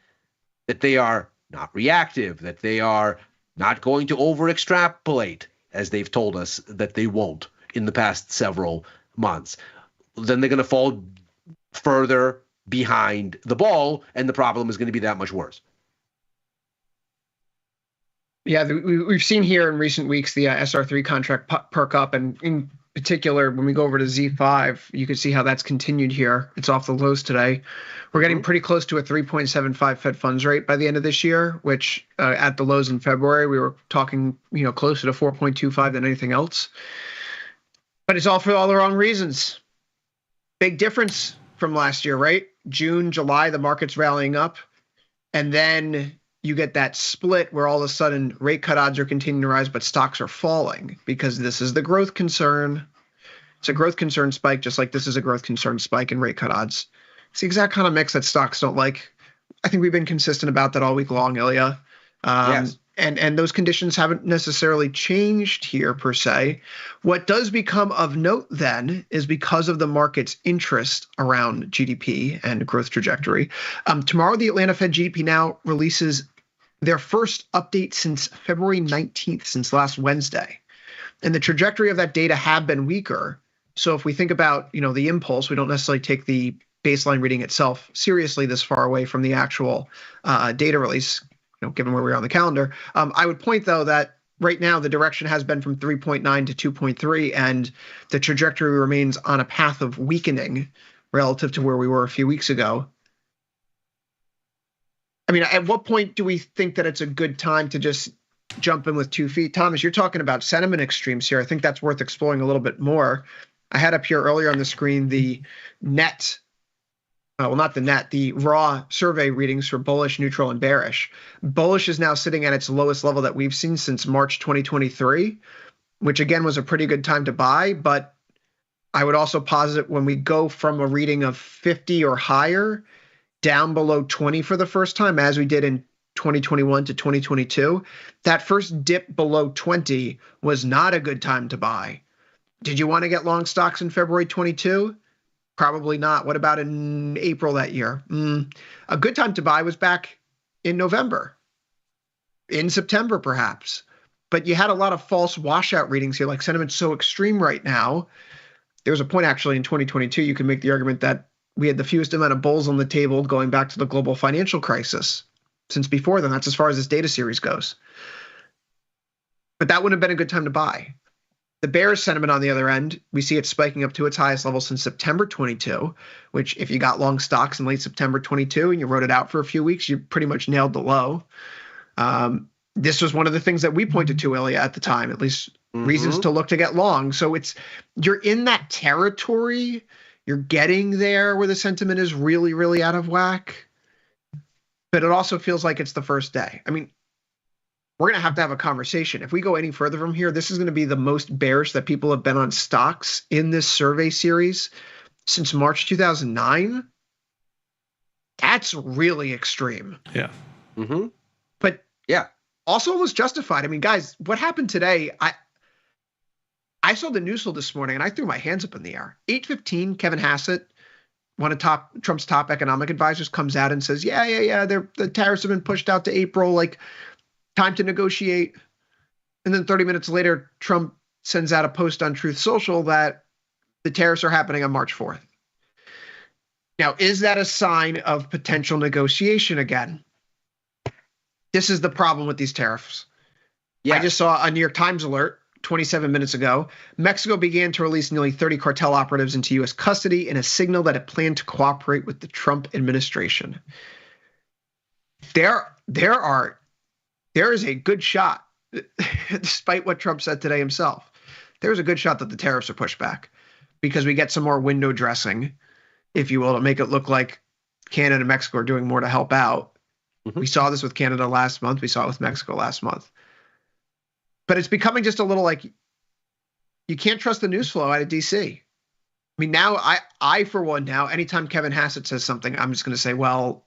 that they are not reactive, that they are not going to over-extrapolate, as they've told us that they won't in the past several months, then they're going to fall further behind the ball, and the problem is going to be that much worse. Yeah, we've seen here in recent weeks the SR3 contract perk up, and in particular, when we go over to Z5, you can see how that's continued here. It's off the lows today. We're getting pretty close to a 3.75 Fed funds rate by the end of this year, which at the lows in February, we were talking, closer to 4.25 than anything else. But it's all for all the wrong reasons. Big difference from last year, right? June, July, the market's rallying up. And then you get that split where all of a sudden rate cut odds are continuing to rise, but stocks are falling because this is the growth concern. It's a growth concern spike, just like this is a growth concern spike in rate cut odds. It's the exact kind of mix that stocks don't like. I think we've been consistent about that all week long, Ilya. Yes. And those conditions haven't necessarily changed here per se. What does become of note then is because of the market's interest around GDP and growth trajectory. Tomorrow, the Atlanta Fed GDP Now releases their first update since February 19th, since last Wednesday. And the trajectory of that data have been weaker. So if we think about, the impulse, we don't necessarily take the baseline reading itself seriously this far away from the actual data release, given where we are on the calendar. I would point, though, that right now the direction has been from 3.9 to 2.3, and the trajectory remains on a path of weakening relative to where we were a few weeks ago. I mean, at what point do we think that it's a good time to just jump in with 2 feet? Thomas, you're talking about sentiment extremes here. I think that's worth exploring a little bit more. I had up here earlier on the screen the net, the raw survey readings for bullish, neutral, and bearish. Bullish is now sitting at its lowest level that we've seen since March 2023, which again was a pretty good time to buy. But I would also posit when we go from a reading of 50 or higher down below 20 for the first time, as we did in 2021 to 2022, that first dip below 20 was not a good time to buy. Did you want to get long stocks in February 22? Probably not. What about in April that year? A good time to buy was back in November, in September perhaps. But you had a lot of false washout readings here, like sentiment's so extreme right now. There was a point actually in 2022, you can make the argument that we had the fewest amount of bulls on the table going back to the global financial crisis. since before then. That's as far as this data series goes. But that wouldn't have been a good time to buy. The bearish sentiment on the other end, we see it spiking up to its highest level since September 22, which if you got long stocks in late September 22 and you wrote it out for a few weeks, you pretty much nailed the low. This was one of the things that we pointed to, Ilya, at the time, at least reasons to look to get long. So you're in that territory. You're getting there where the sentiment is really, really out of whack. But it also feels like it's the first day. I mean, we're going to have a conversation. If we go any further from here, this is going to be the most bearish that people have been on stocks in this survey series since March 2009. That's really extreme. Yeah. But yeah, also almost justified. I mean, guys, what happened today? I saw the news this morning and I threw my hands up in the air. 8:15, Kevin Hassett, one of Trump's top economic advisors, comes out and says, yeah, the tariffs have been pushed out to April. Like, time to negotiate. And then 30 minutes later, Trump sends out a post on Truth Social that the tariffs are happening on March 4th. Now, is that a sign of potential negotiation again? This is the problem with these tariffs. I just saw a New York Times alert 27 minutes ago. Mexico began to release nearly 30 cartel operatives into U.S. custody in a signal that it planned to cooperate with the Trump administration. There is a good shot, despite what Trump said today himself, there's a good shot that the tariffs are pushed back because we get some more window dressing, if you will, to make it look like Canada and Mexico are doing more to help out. We saw this with Canada last month. We saw it with Mexico last month. But it's becoming just a little like you can't trust the news flow out of D.C. I mean, now I for one, now, anytime Kevin Hassett says something, I'm just going to say, well,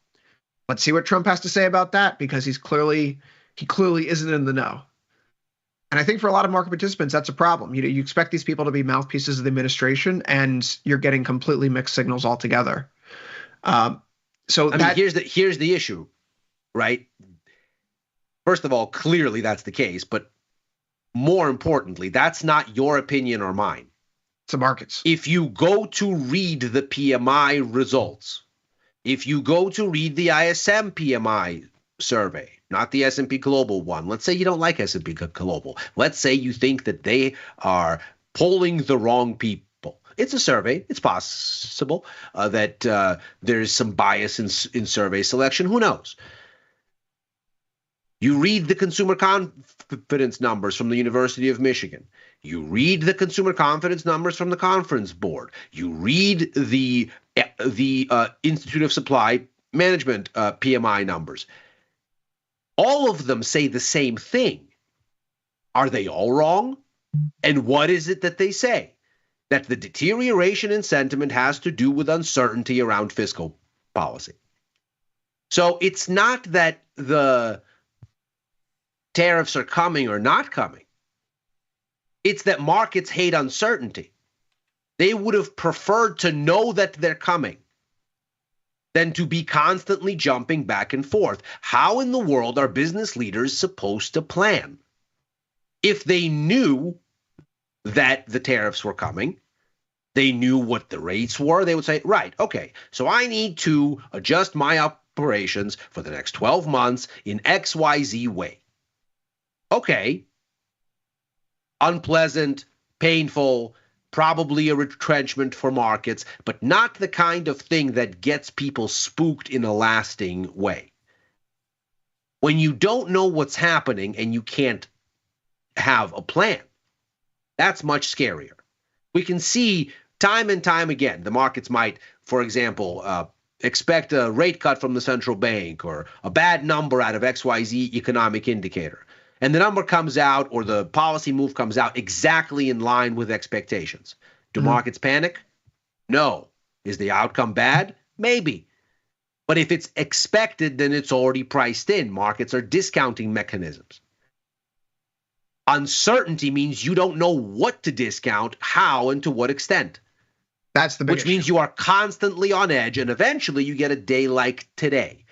let's see what Trump has to say about that, because he clearly isn't in the know. And I think for a lot of market participants, that's a problem. You expect these people to be mouthpieces of the administration, and you're getting completely mixed signals altogether. Here's the issue, right? First of all, clearly that's the case, but more importantly, that's not your opinion or mine. It's the markets. If you go to read the PMI results, if you go to read the ISM PMI survey, not the S&P Global one. Let's say you don't like S&P Global. Let's say you think that they are polling the wrong people. It's a survey. It's possible that there's some bias in survey selection. Who knows? You read the consumer confidence numbers from the University of Michigan. You read the consumer confidence numbers from the Conference Board. You read the Institute of Supply Management PMI numbers. All of them say the same thing. Are they all wrong? And what is it that they say? That the deterioration in sentiment has to do with uncertainty around fiscal policy. So it's not that the tariffs are coming or not coming. It's that markets hate uncertainty. They would have preferred to know that they're coming than to be constantly jumping back and forth. How in the world are business leaders supposed to plan? If they knew that the tariffs were coming, they knew what the rates were, they would say, right, okay, so I need to adjust my operations for the next 12 months in XYZ way. Okay. Unpleasant, painful, probably a retrenchment for markets, but not the kind of thing that gets people spooked in a lasting way. When you don't know what's happening and you can't have a plan, that's much scarier. We can see time and time again, the markets might, for example, expect a rate cut from the central bank or a bad number out of XYZ economic indicator. And the number comes out, or the policy move comes out exactly in line with expectations. Do markets panic? No. Is the outcome bad? Maybe. But if it's expected, then it's already priced in. Markets are discounting mechanisms. Uncertainty means you don't know what to discount, how, and to what extent. That's the big Which means you are constantly on edge, and eventually you get a day like today.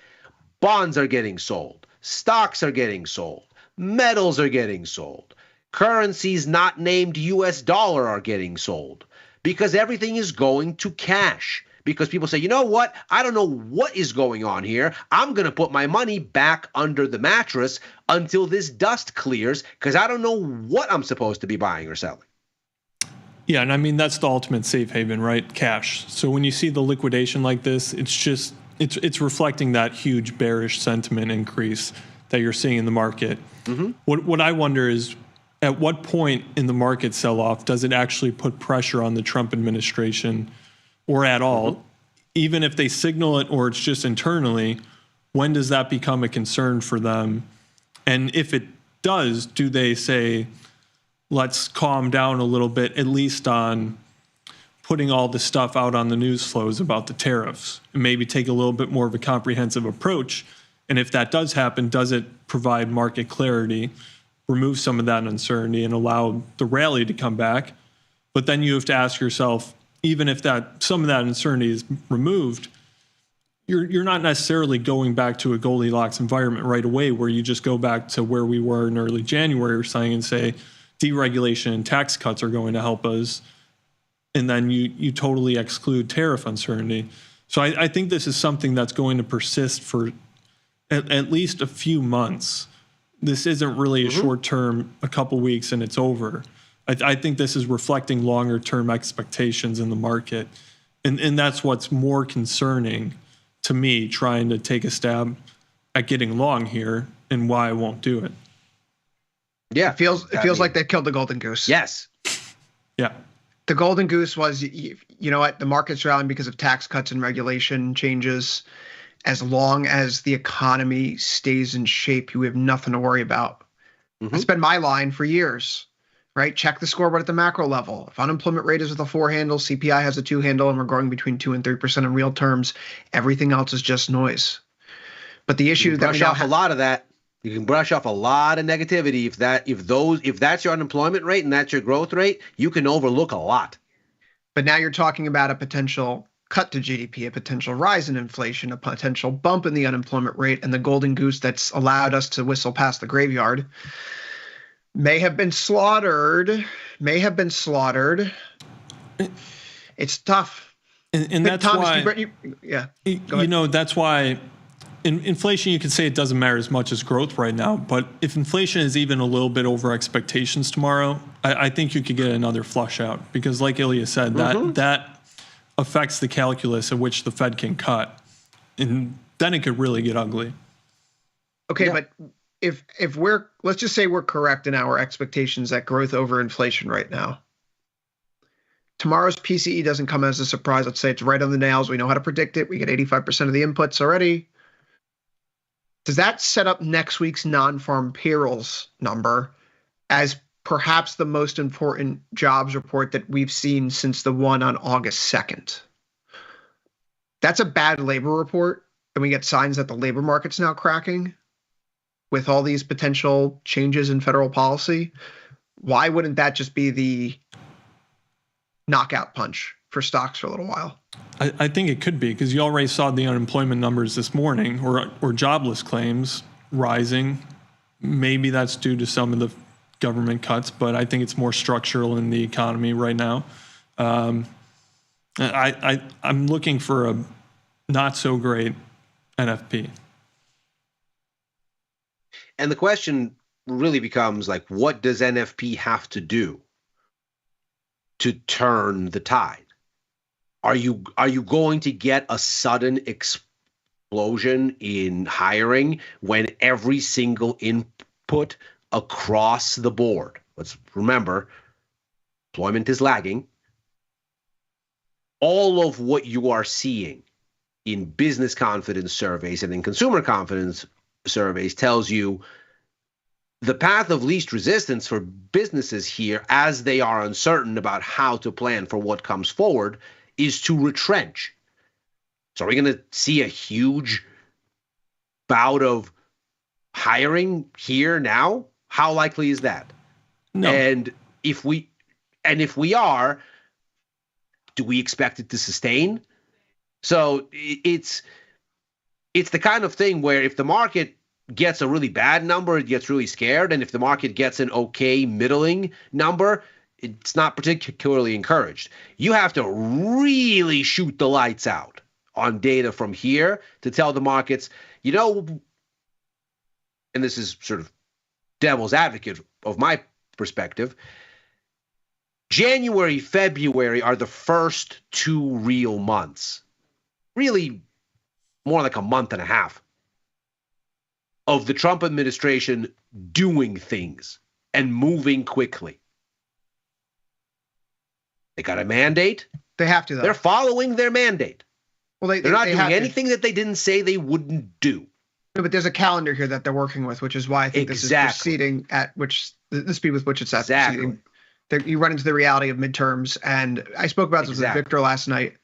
Bonds are getting sold. Stocks are getting sold. Metals are getting sold. Currencies not named US dollar are getting sold because everything is going to cash, because people say, you know what? I don't know what is going on here. I'm going to put my money back under the mattress until this dust clears because I don't know what I'm supposed to be buying or selling. Yeah, and I mean, that's the ultimate safe haven, right? Cash. So when you see the liquidation like this, it's reflecting that huge bearish sentiment increase that you're seeing in the market. Mm-hmm. What I wonder is, at what point in the market sell-off does it actually put pressure on the Trump administration, or at all? Mm-hmm. Even if they signal it or it's just internally, when does that become a concern for them? And if it does, do they say, let's calm down a little bit, at least on putting all the stuff out on the news flows about the tariffs, and maybe take a little bit more of a comprehensive approach? And if that does happen, does it provide market clarity, remove some of that uncertainty, and allow the rally to come back? But then you have to ask yourself, even if that some of that uncertainty is removed, you're not necessarily going back to a Goldilocks environment right away, where you just go back to where we were in early January or something and say deregulation and tax cuts are going to help us, and then you totally exclude tariff uncertainty. So I think this is something that's going to persist for at least a few months. This isn't really a short term, a couple weeks and it's over. I think this is reflecting longer term expectations in the market. And that's what's more concerning to me, trying to take a stab at getting long here, and why I won't do it. Yeah. It feels like they killed the golden goose. Yes. Yeah. The golden goose was, you know what, the market's rallying because of tax cuts and regulation changes. As long as the economy stays in shape, you have nothing to worry about. Mm-hmm. That's been my line for years, right? Check the scoreboard at the macro level. If unemployment rate is with a 4 handle, CPI has a 2 handle, and we're growing between 2 and 3% in real terms, everything else is just noise. But the issue that we brush off a lot of that. You can brush off a lot of negativity if that's your unemployment rate and that's your growth rate, you can overlook a lot. But now you're talking about a potential cut to GDP, a potential rise in inflation, a potential bump in the unemployment rate, and the golden goose that's allowed us to whistle past the graveyard may have been slaughtered. It's tough. And that's Thomas, why, that's why in inflation, you can say it doesn't matter as much as growth right now. But if inflation is even a little bit over expectations tomorrow, I think you could get another flush out, because like Ilya said, that affects the calculus at which the Fed can cut, and then it could really get ugly. Okay, yeah. But if let's just say we're correct in our expectations that growth over inflation right now, tomorrow's PCE doesn't come as a surprise. Let's say it's right on the nails. We know how to predict it. We get 85% of the inputs already. Does that set up next week's non-farm payrolls number as perhaps the most important jobs report that we've seen since the one on August 2nd? That's a bad labor report, and we get signs that the labor market's now cracking with all these potential changes in federal policy. Why wouldn't that just be the knockout punch for stocks for a little while? I think it could be, because you already saw the unemployment numbers this morning, or jobless claims rising. Maybe that's due to some of the government cuts, but I think it's more structural in the economy right now. I'm looking for a not so great NFP. And the question really becomes, like, what does NFP have to do to turn the tide? Are you going to get a sudden explosion in hiring when every single input across the board, let's remember, employment is lagging, all of what you are seeing in business confidence surveys and in consumer confidence surveys tells you the path of least resistance for businesses here, as they are uncertain about how to plan for what comes forward, is to retrench. So are we going to see a huge bout of hiring here now? How likely is that? No. And if we are, do we expect it to sustain? So it's the kind of thing where if the market gets a really bad number, it gets really scared. And if the market gets an okay middling number, it's not particularly encouraged. You have to really shoot the lights out on data from here to tell the markets, and this is sort of devil's advocate of my perspective, January, February are the first 2 real months, really more like a month and a half, of the Trump administration doing things and moving quickly. They got a mandate. They have to, though. They're following their mandate. Well, they're not doing anything that they didn't say they wouldn't do. No, but there's a calendar here that they're working with, which is why I think this is proceeding at the speed with which it's proceeding. You run into the reality of midterms, and I spoke about this with Victor last night.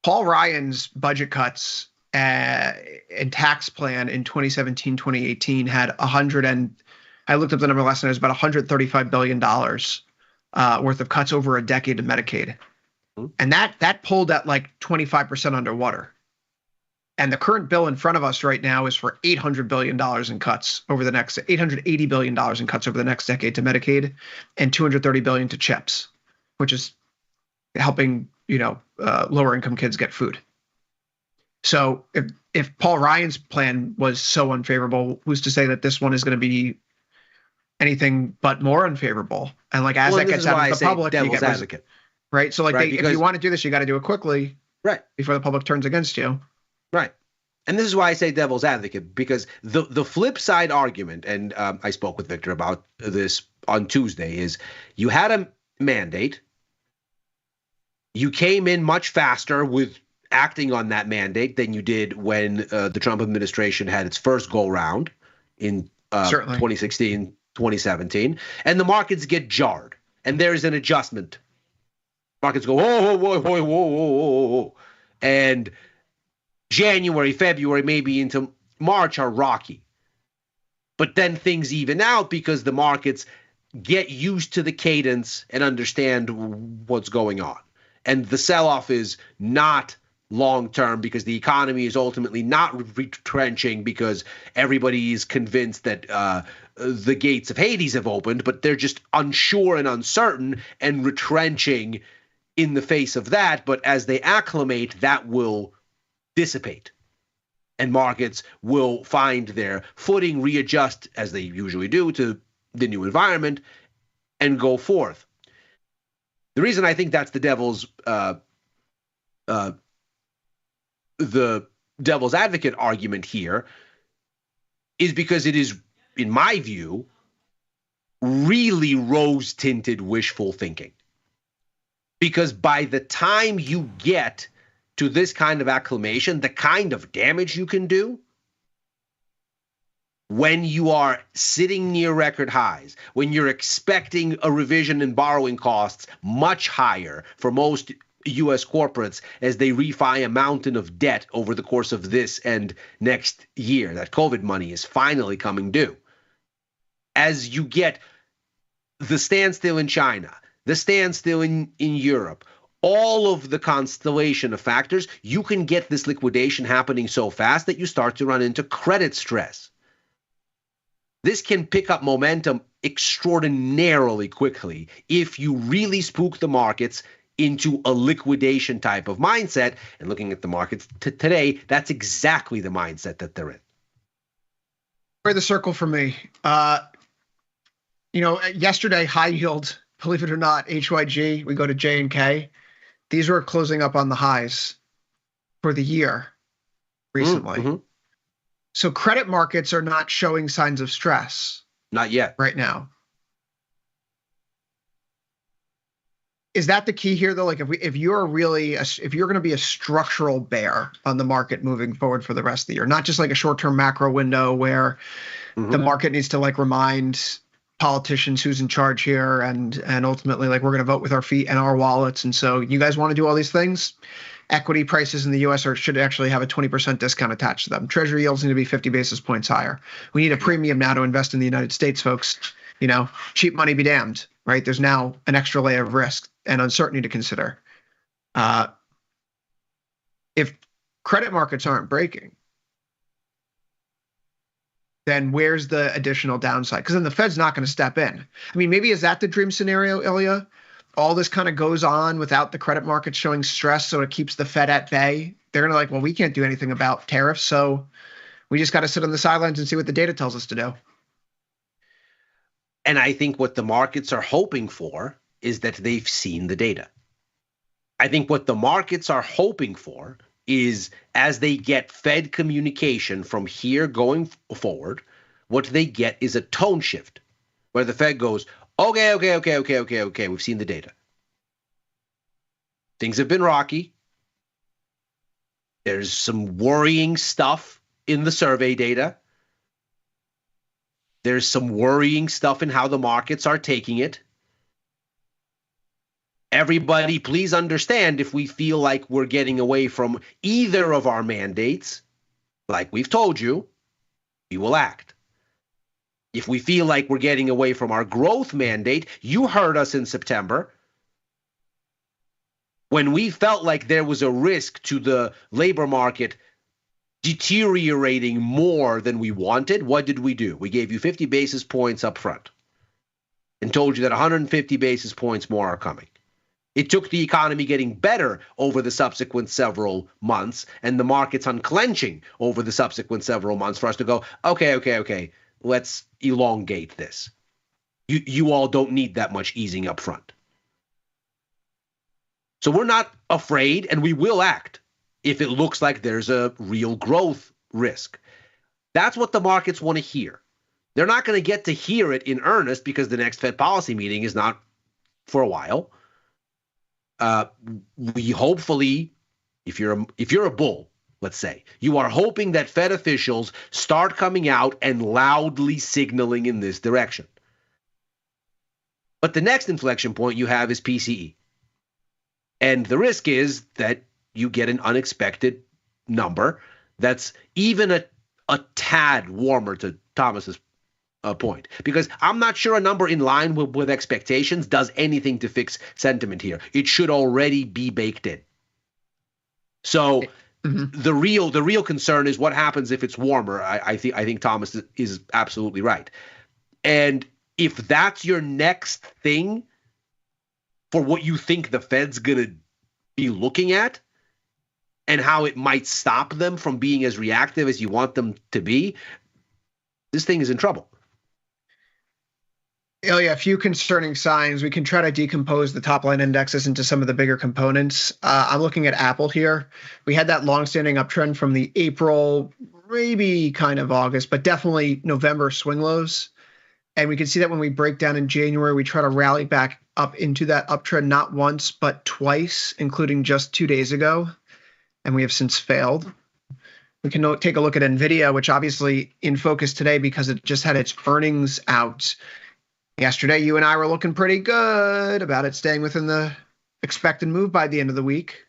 Paul Ryan's budget cuts and tax plan in 2017, 2018 had I looked up the number last night, it was about $135 billion worth of cuts over a decade to Medicaid. And that pulled at like 25% underwater. And the current bill in front of us right now is for $800 billion in cuts over the next $880 billion in cuts over the next decade to Medicaid and $230 billion to CHIPS, which is helping, lower income kids get food. So if Paul Ryan's plan was so unfavorable, who's to say that this one is going to be anything but more unfavorable? And like, as that gets out of the public, you get advocate. Right. So like, if you want to do this, you got to do it quickly, right, before the public turns against you. Right. And this is why I say devil's advocate, because the flip side argument, and I spoke with Victor about this on Tuesday, is you had a mandate. You came in much faster with acting on that mandate than you did when the Trump administration had its first go round in 2016, 2017. And the markets get jarred, and there's an adjustment. Markets go, whoa. And January, February, maybe into March are rocky. But then things even out because the markets get used to the cadence and understand what's going on. And the sell-off is not long-term because the economy is ultimately not retrenching because everybody is convinced that the gates of Hades have opened, but they're just unsure and uncertain and retrenching in the face of that. But as they acclimate, that will dissipate. And markets will find their footing, readjust as they usually do to the new environment, and go forth. The reason I think that's the devil's advocate argument here is because it is, in my view, really rose-tinted wishful thinking. Because by the time you get to this kind of acclimation, the kind of damage you can do when you are sitting near record highs, when you're expecting a revision in borrowing costs much higher for most U.S. corporates as they refi a mountain of debt over the course of this and next year, that COVID money is finally coming due. As you get the standstill in China, the standstill in Europe, all of the constellation of factors, you can get this liquidation happening so fast that you start to run into credit stress. This can pick up momentum extraordinarily quickly if you really spook the markets into a liquidation type of mindset. And looking at the markets today, that's exactly the mindset that they're in. Where the circle for me, yesterday, high yield, believe it or not, HYG, we go to J and K. These were closing up on the highs for the year recently. Mm-hmm. So credit markets are not showing signs of stress. Not yet. Right now. Is that the key here, though? Like, if you're going to be a structural bear on the market moving forward for the rest of the year, not just like a short-term macro window where the market needs to like remind politicians who's in charge here, and ultimately like we're going to vote with our feet and our wallets. And so you guys want to do all these things. Equity prices in the U.S. should actually have a 20% discount attached to them. Treasury yields need to be 50 basis points higher. We need a premium now to invest in the United States, folks. Cheap money be damned, right? There's now an extra layer of risk and uncertainty to consider. If credit markets aren't breaking, then where's the additional downside? Because then the Fed's not going to step in. I mean, maybe is that the dream scenario, Ilya? All this kind of goes on without the credit market showing stress, so it keeps the Fed at bay. They're going to well, we can't do anything about tariffs, so we just got to sit on the sidelines and see what the data tells us to do. And I think what the markets are hoping for is that they've seen the data. I think what the markets are hoping for is as they get Fed communication from here going forward, what they get is a tone shift where the Fed goes, okay, we've seen the data. Things have been rocky. There's some worrying stuff in the survey data. There's some worrying stuff in how the markets are taking it. Everybody, please understand if we feel like we're getting away from either of our mandates, like we've told you, we will act. If we feel like we're getting away from our growth mandate, you heard us in September. When we felt like there was a risk to the labor market deteriorating more than we wanted, what did we do? We gave you 50 basis points up front and told you that 150 basis points more are coming. It took the economy getting better over the subsequent several months and the markets unclenching over the subsequent several months for us to go, okay, let's elongate this. You all don't need that much easing up front. So we're not afraid, and we will act if it looks like there's a real growth risk. That's what the markets want to hear. They're not going to get to hear it in earnest because the next Fed policy meeting is not for a while. We hopefully, if you're a bull, let's say, you are hoping that Fed officials start coming out and loudly signaling in this direction. But the next inflection point you have is PCE. And the risk is that you get an unexpected number that's even a tad warmer, to Thomas's point, because I'm not sure a number in line with expectations does anything to fix sentiment here. It should already be baked in. So the real concern is what happens if it's warmer. I think Thomas is absolutely right. And if that's your next thing for what you think the Fed's going to be looking at and how it might stop them from being as reactive as you want them to be, this thing is in trouble. Oh, yeah, a few concerning signs. We can try to decompose the top line indexes into some of the bigger components. I'm looking at Apple here. We had that long-standing uptrend from the April, maybe kind of August, but definitely November swing lows. And we can see that when we break down in January, we try to rally back up into that uptrend not once, but twice, including just 2 days ago. And we have since failed. We can take a look at NVIDIA, which obviously in focus today because it just had its earnings out. Yesterday, you and I were looking pretty good about it staying within the expected move by the end of the week.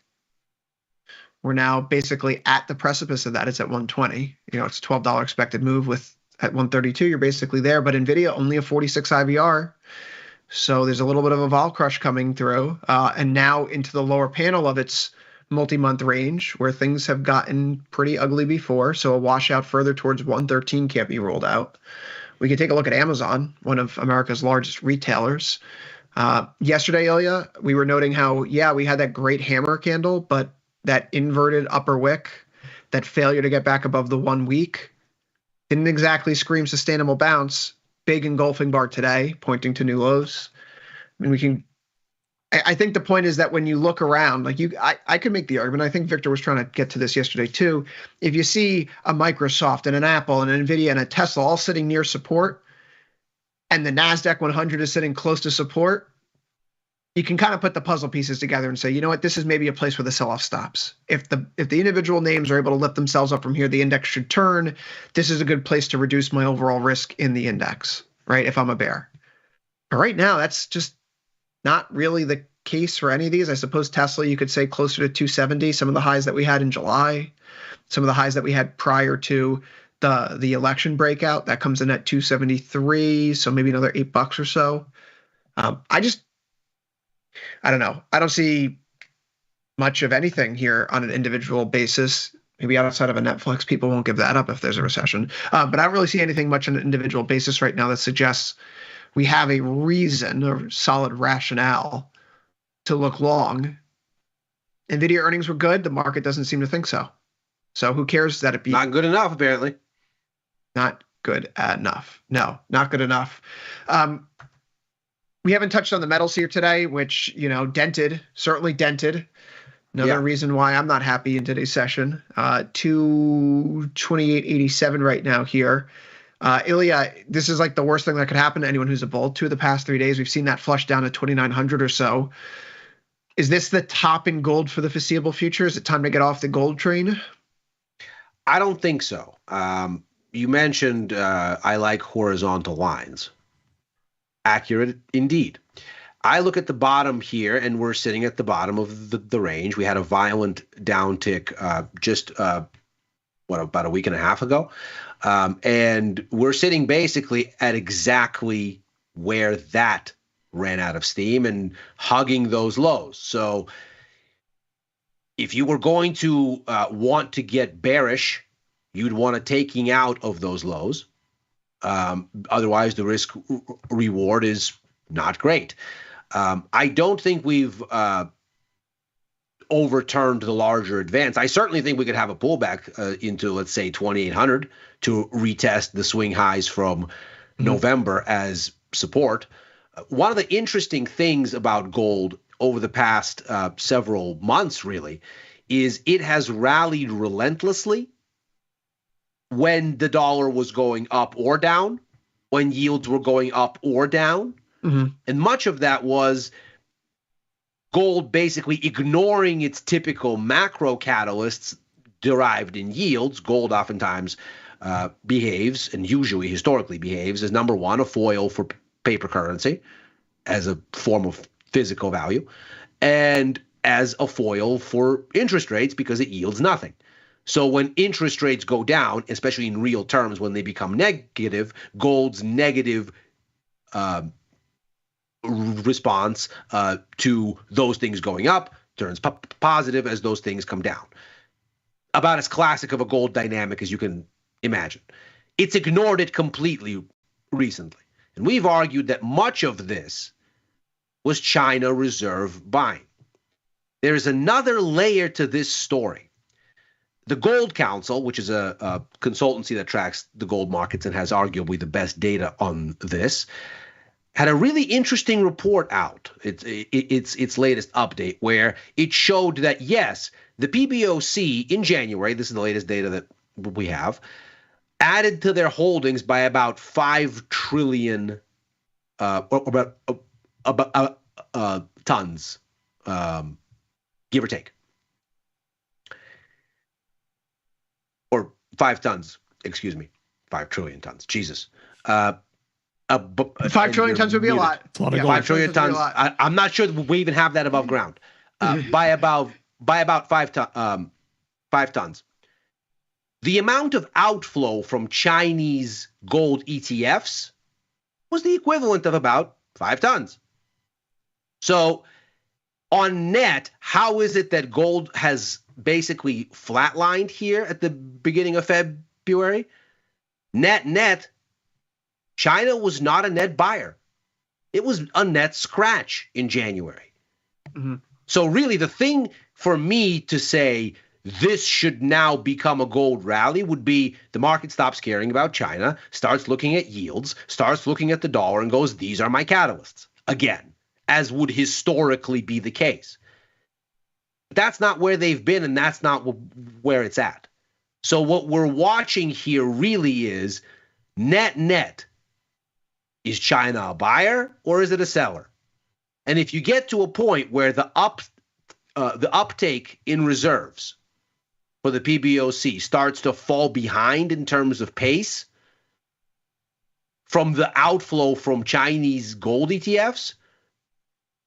We're now basically at the precipice of that. It's at 120. It's a $12 expected move with at 132. You're basically there, but NVIDIA only a 46 IVR. So there's a little bit of a vol crush coming through, and now into the lower panel of its multi-month range where things have gotten pretty ugly before. So a washout further towards 113 can't be ruled out. We can take a look at Amazon, one of America's largest retailers. Yesterday, Ilya, we were noting how, we had that great hammer candle, but that inverted upper wick, that failure to get back above the 1 week, didn't exactly scream sustainable bounce. Big engulfing bar today, pointing to new lows. I mean, I think the point is that when you look around, I could make the argument, I think Victor was trying to get to this yesterday too. If you see a Microsoft and an Apple and an NVIDIA and a Tesla all sitting near support, and the NASDAQ 100 is sitting close to support, you can kind of put the puzzle pieces together and say, you know what, this is maybe a place where the sell-off stops. If the individual names are able to lift themselves up from here, the index should turn. This is a good place to reduce my overall risk in the index, right, if I'm a bear. But right now, that's just not really the case for any of these. I suppose Tesla, you could say closer to 270, some of the highs that we had in July, some of the highs that we had prior to the election breakout, that comes in at 273, so maybe another $8 or so. I don't know. I don't see much of anything here on an individual basis. Maybe outside of a Netflix, people won't give that up if there's a recession. But I don't really see anything much on an individual basis right now that suggests we have a reason or solid rationale to look long. NVIDIA earnings were good. The market doesn't seem to think so. So who cares that it be not good enough, apparently. Not good enough. No, not good enough. We haven't touched on the metals here today, which, certainly dented. Another reason why I'm not happy in today's session. 228.87 right now here. Ilya, this is like the worst thing that could happen to anyone who's a bull. 2 of the past 3 days, we've seen that flush down to 2,900 or so. Is this the top in gold for the foreseeable future? Is it time to get off the gold train? I don't think so. You mentioned I like horizontal lines. Accurate indeed. I look at the bottom here, and we're sitting at the bottom of the range. We had a violent downtick about a week and a half ago. And we're sitting basically at exactly where that ran out of steam and hugging those lows. So if you were going to want to get bearish, you'd want a taking out of those lows. Otherwise, the risk reward is not great. I don't think we've overturned the larger advance. I certainly think we could have a pullback into, let's say, 2,800 to retest the swing highs from November as support. One of the interesting things about gold over the past several months, really, is it has rallied relentlessly when the dollar was going up or down, when yields were going up or down. And much of that was gold basically ignoring its typical macro catalysts derived in yields. Gold oftentimes behaves, and usually historically behaves, as number one, a foil for paper currency as a form of physical value, and as a foil for interest rates because it yields nothing. So when interest rates go down, especially in real terms, when they become negative, gold's negative response to those things going up turns positive as those things come down. About as classic of a gold dynamic as you can imagine. It's ignored it completely recently. And we've argued that much of this was China reserve buying. There is another layer to this story. The Gold Council, which is a consultancy that tracks the gold markets and has arguably the best data on this, had a really interesting report out. Its latest update, where it showed that, yes, the PBOC in January, this is the latest data that we have, added to their holdings by about 5 trillion tons, give or take. Or 5 tons, excuse me, 5 trillion tons. Jesus. 5 trillion tons would be a lot. It's a lot of Yeah, gold. 5 trillion tons. I'm not sure we even have that above ground. By about 5 tons. The amount of outflow from Chinese gold ETFs was the equivalent of about 5 tons. So on net, how is it that gold has basically flatlined here at the beginning of February? Net, China was not a net buyer. It was a net scratch in January. So really the thing for me to say this should now become a gold rally would be the market stops caring about China, starts looking at yields, starts looking at the dollar and goes, these are my catalysts. Again, as would historically be the case. That's not where they've been, and that's not where it's at. So what we're watching here really is net. Is China a buyer or is it a seller? And if you get to a point where the uptake in reserves for the PBOC starts to fall behind in terms of pace from the outflow from Chinese gold ETFs,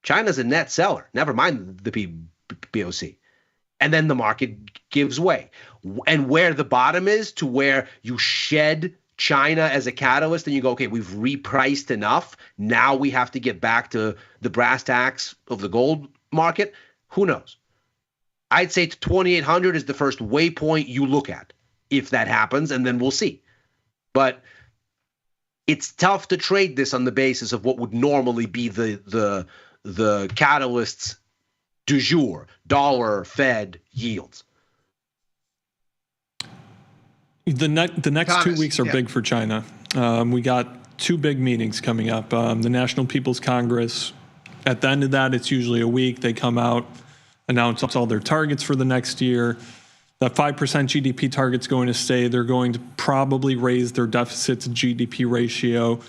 China's a net seller, never mind the PBOC. And then the market gives way. And where the bottom is to where you shed China as a catalyst and you go, okay, we've repriced enough. Now we have to get back to the brass tacks of the gold market. Who knows? I'd say 2,800 is the first waypoint you look at if that happens, and then we'll see. But it's tough to trade this on the basis of what would normally be the catalysts du jour: dollar, Fed, yields. The next Thomas, 2 weeks are big for China. We got 2 big meetings coming up. The National People's Congress. At the end of that, it's usually a week. They come out, announce all their targets for the next year. That 5% GDP target's going to stay. They're going to probably raise their deficit to GDP ratio,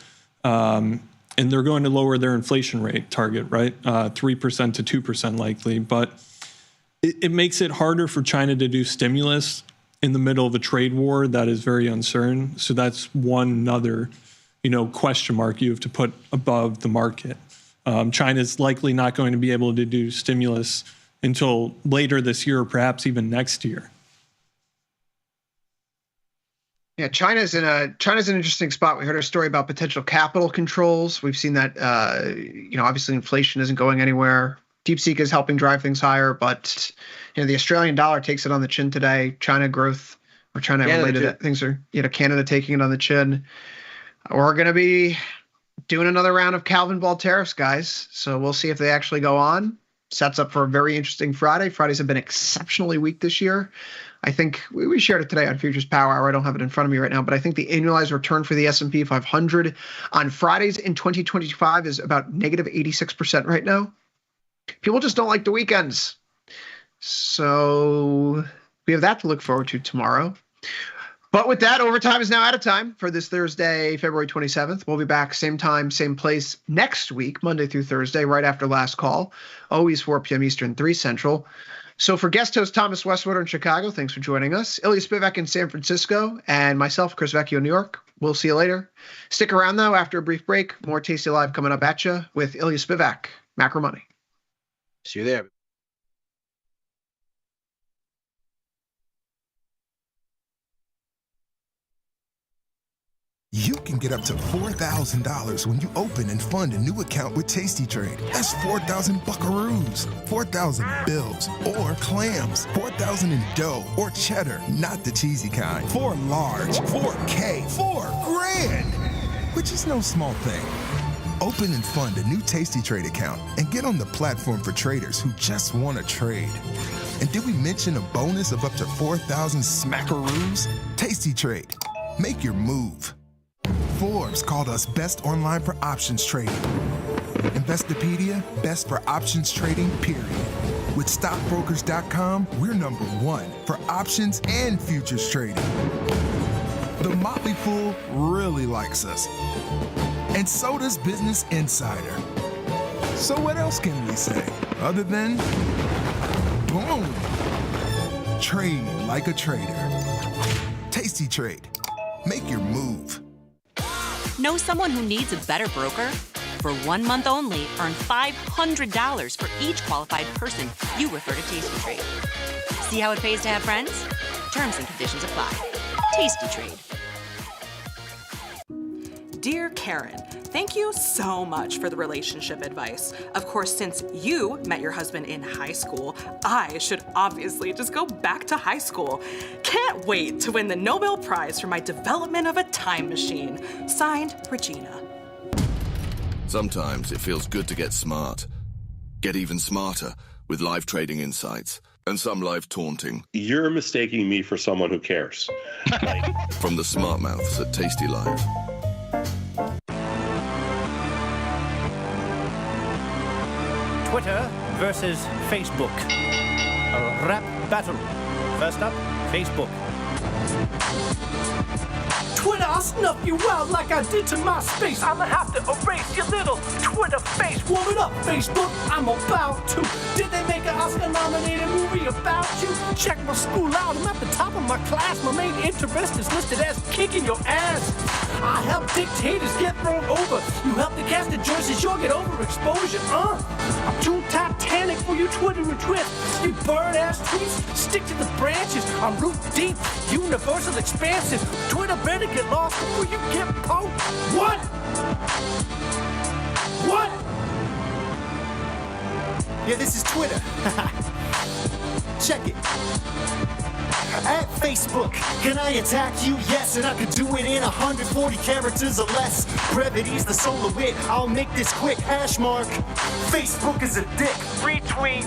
and they're going to lower their inflation rate target, right? 3% to 2% likely. But it makes it harder for China to do stimulus in the middle of a trade war that is very uncertain. So that's one other, question mark you have to put above the market. China's likely not going to be able to do stimulus until later this year, or perhaps even next year. Yeah, China's in an interesting spot. We heard a story about potential capital controls. We've seen that, obviously inflation isn't going anywhere. DeepSeek is helping drive things higher, but the Australian dollar takes it on the chin today. China growth or China related things are, Canada taking it on the chin. We're going to be doing another round of Calvin Ball tariffs, guys. So we'll see if they actually go on. Sets up for a very interesting Friday. Fridays have been exceptionally weak this year. I think we shared it today on Futures Power Hour. I don't have it in front of me right now, but I think the annualized return for the S&P 500 on Fridays in 2025 is about negative 86% right now. People just don't like the weekends. So we have that to look forward to tomorrow. But with that, overtime is now out of time for this Thursday, February 27th. We'll be back same time, same place next week, Monday through Thursday, right after last call. Always 4 p.m. Eastern, 3 Central. So for guest host Thomas Westwater in Chicago, thanks for joining us. Ilya Spivak in San Francisco, and myself, Chris Vecchio in New York. We'll see you later. Stick around, though, after a brief break. More Tasty Live coming up at you with Ilya Spivak, Macro Money. See you there. You can get up to $4,000 when you open and fund a new account with Tasty Trade. That's 4,000 buckaroos, 4,000 bills, or clams, 4,000 in dough or cheddar, not the cheesy kind. 4 large, 4K, 4 grand, which is no small thing. Open and fund a new Tasty Trade account and get on the platform for traders who just want to trade. And did we mention a bonus of up to 4,000 smackaroos? Tasty Trade. Make your move. Forbes called us best online for options trading. Investopedia, best for options trading, period. With stockbrokers.com, we're number 1 for options and futures trading. The Motley Fool really likes us. And so does Business Insider. So what else can we say other than boom? Trade like a trader. Tasty Trade. Make your move. Know someone who needs a better broker? For 1 month only, earn $500 for each qualified person you refer to Tasty Trade. See how it pays to have friends? Terms and conditions apply. Tasty Trade. Dear Karen, thank you so much for the relationship advice. Of course, since you met your husband in high school, I should obviously just go back to high school. Can't wait to win the Nobel Prize for my development of a time machine. Signed, Regina. Sometimes it feels good to get smart. Get even smarter with live trading insights and some live taunting. You're mistaking me for someone who cares. From the smart mouths at Tasty Live. Twitter versus Facebook. A rap battle. First up, Facebook. Twitter, I'll snuff you out like I did to MySpace. I'ma have to erase your little Twitter face. Warm it up, Facebook, I'm about to. Did they make an Oscar-nominated movie about you? Check my school out, I'm at the top of my class. My main interest is listed as kicking your ass. I help dictators get thrown over. You help the cast of choices, you'll get overexposure. I'm too Titanic for you Twitter and twist. You bird-ass tweets, stick to the branches. I'm root deep, universal expansive. Twitter better get lost before you get poked. What? What? Yeah, this is Twitter. Check it. At Facebook, can I attack you? Yes, and I could do it in 140 characters or less. Brevity's the soul of wit. I'll make this quick. Hash mark. Facebook is a dick. Retweet.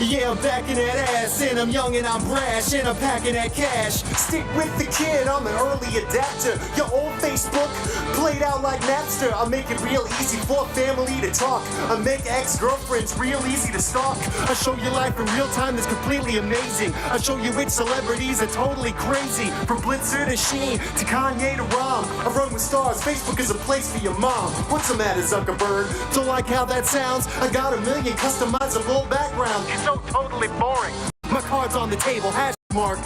Yeah, I'm backing that ass, and I'm young and I'm brash, and I'm packing that cash. Stick with the kid, I'm an early adapter. Your old Facebook played out like Napster. I make it real easy for family to talk. I make ex-girlfriends real easy to stalk. I show you life in real time that's completely amazing. I show you which celebrities are totally crazy. From Blitzer to Sheen to Kanye to Rom. I run with stars. Facebook is a place for your mom. What's the matter, Zuckerberg? Don't like how that sounds? I got 1 million customizable backgrounds. It's so totally boring. My card's on the table. Hash mark.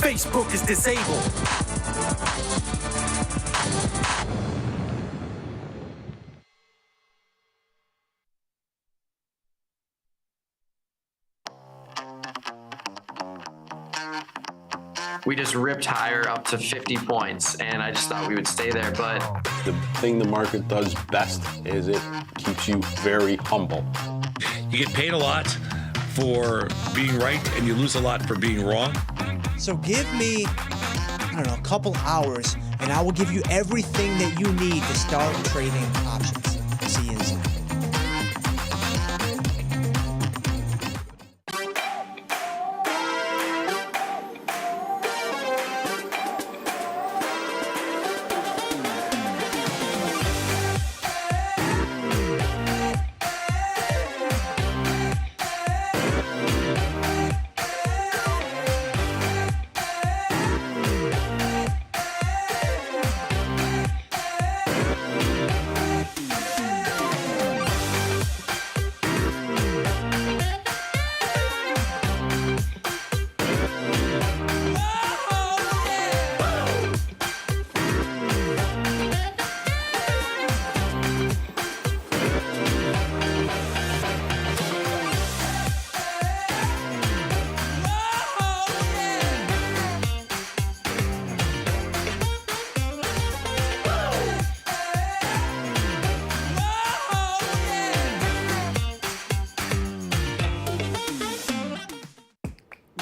Facebook is disabled. We just ripped higher up to 50 points, and I just thought we would stay there, but... The thing the market does best is it keeps you very humble. You get paid a lot for being right, and you lose a lot for being wrong. So give me, I don't know, a couple hours, and I will give you everything that you need to start trading options. See you inside.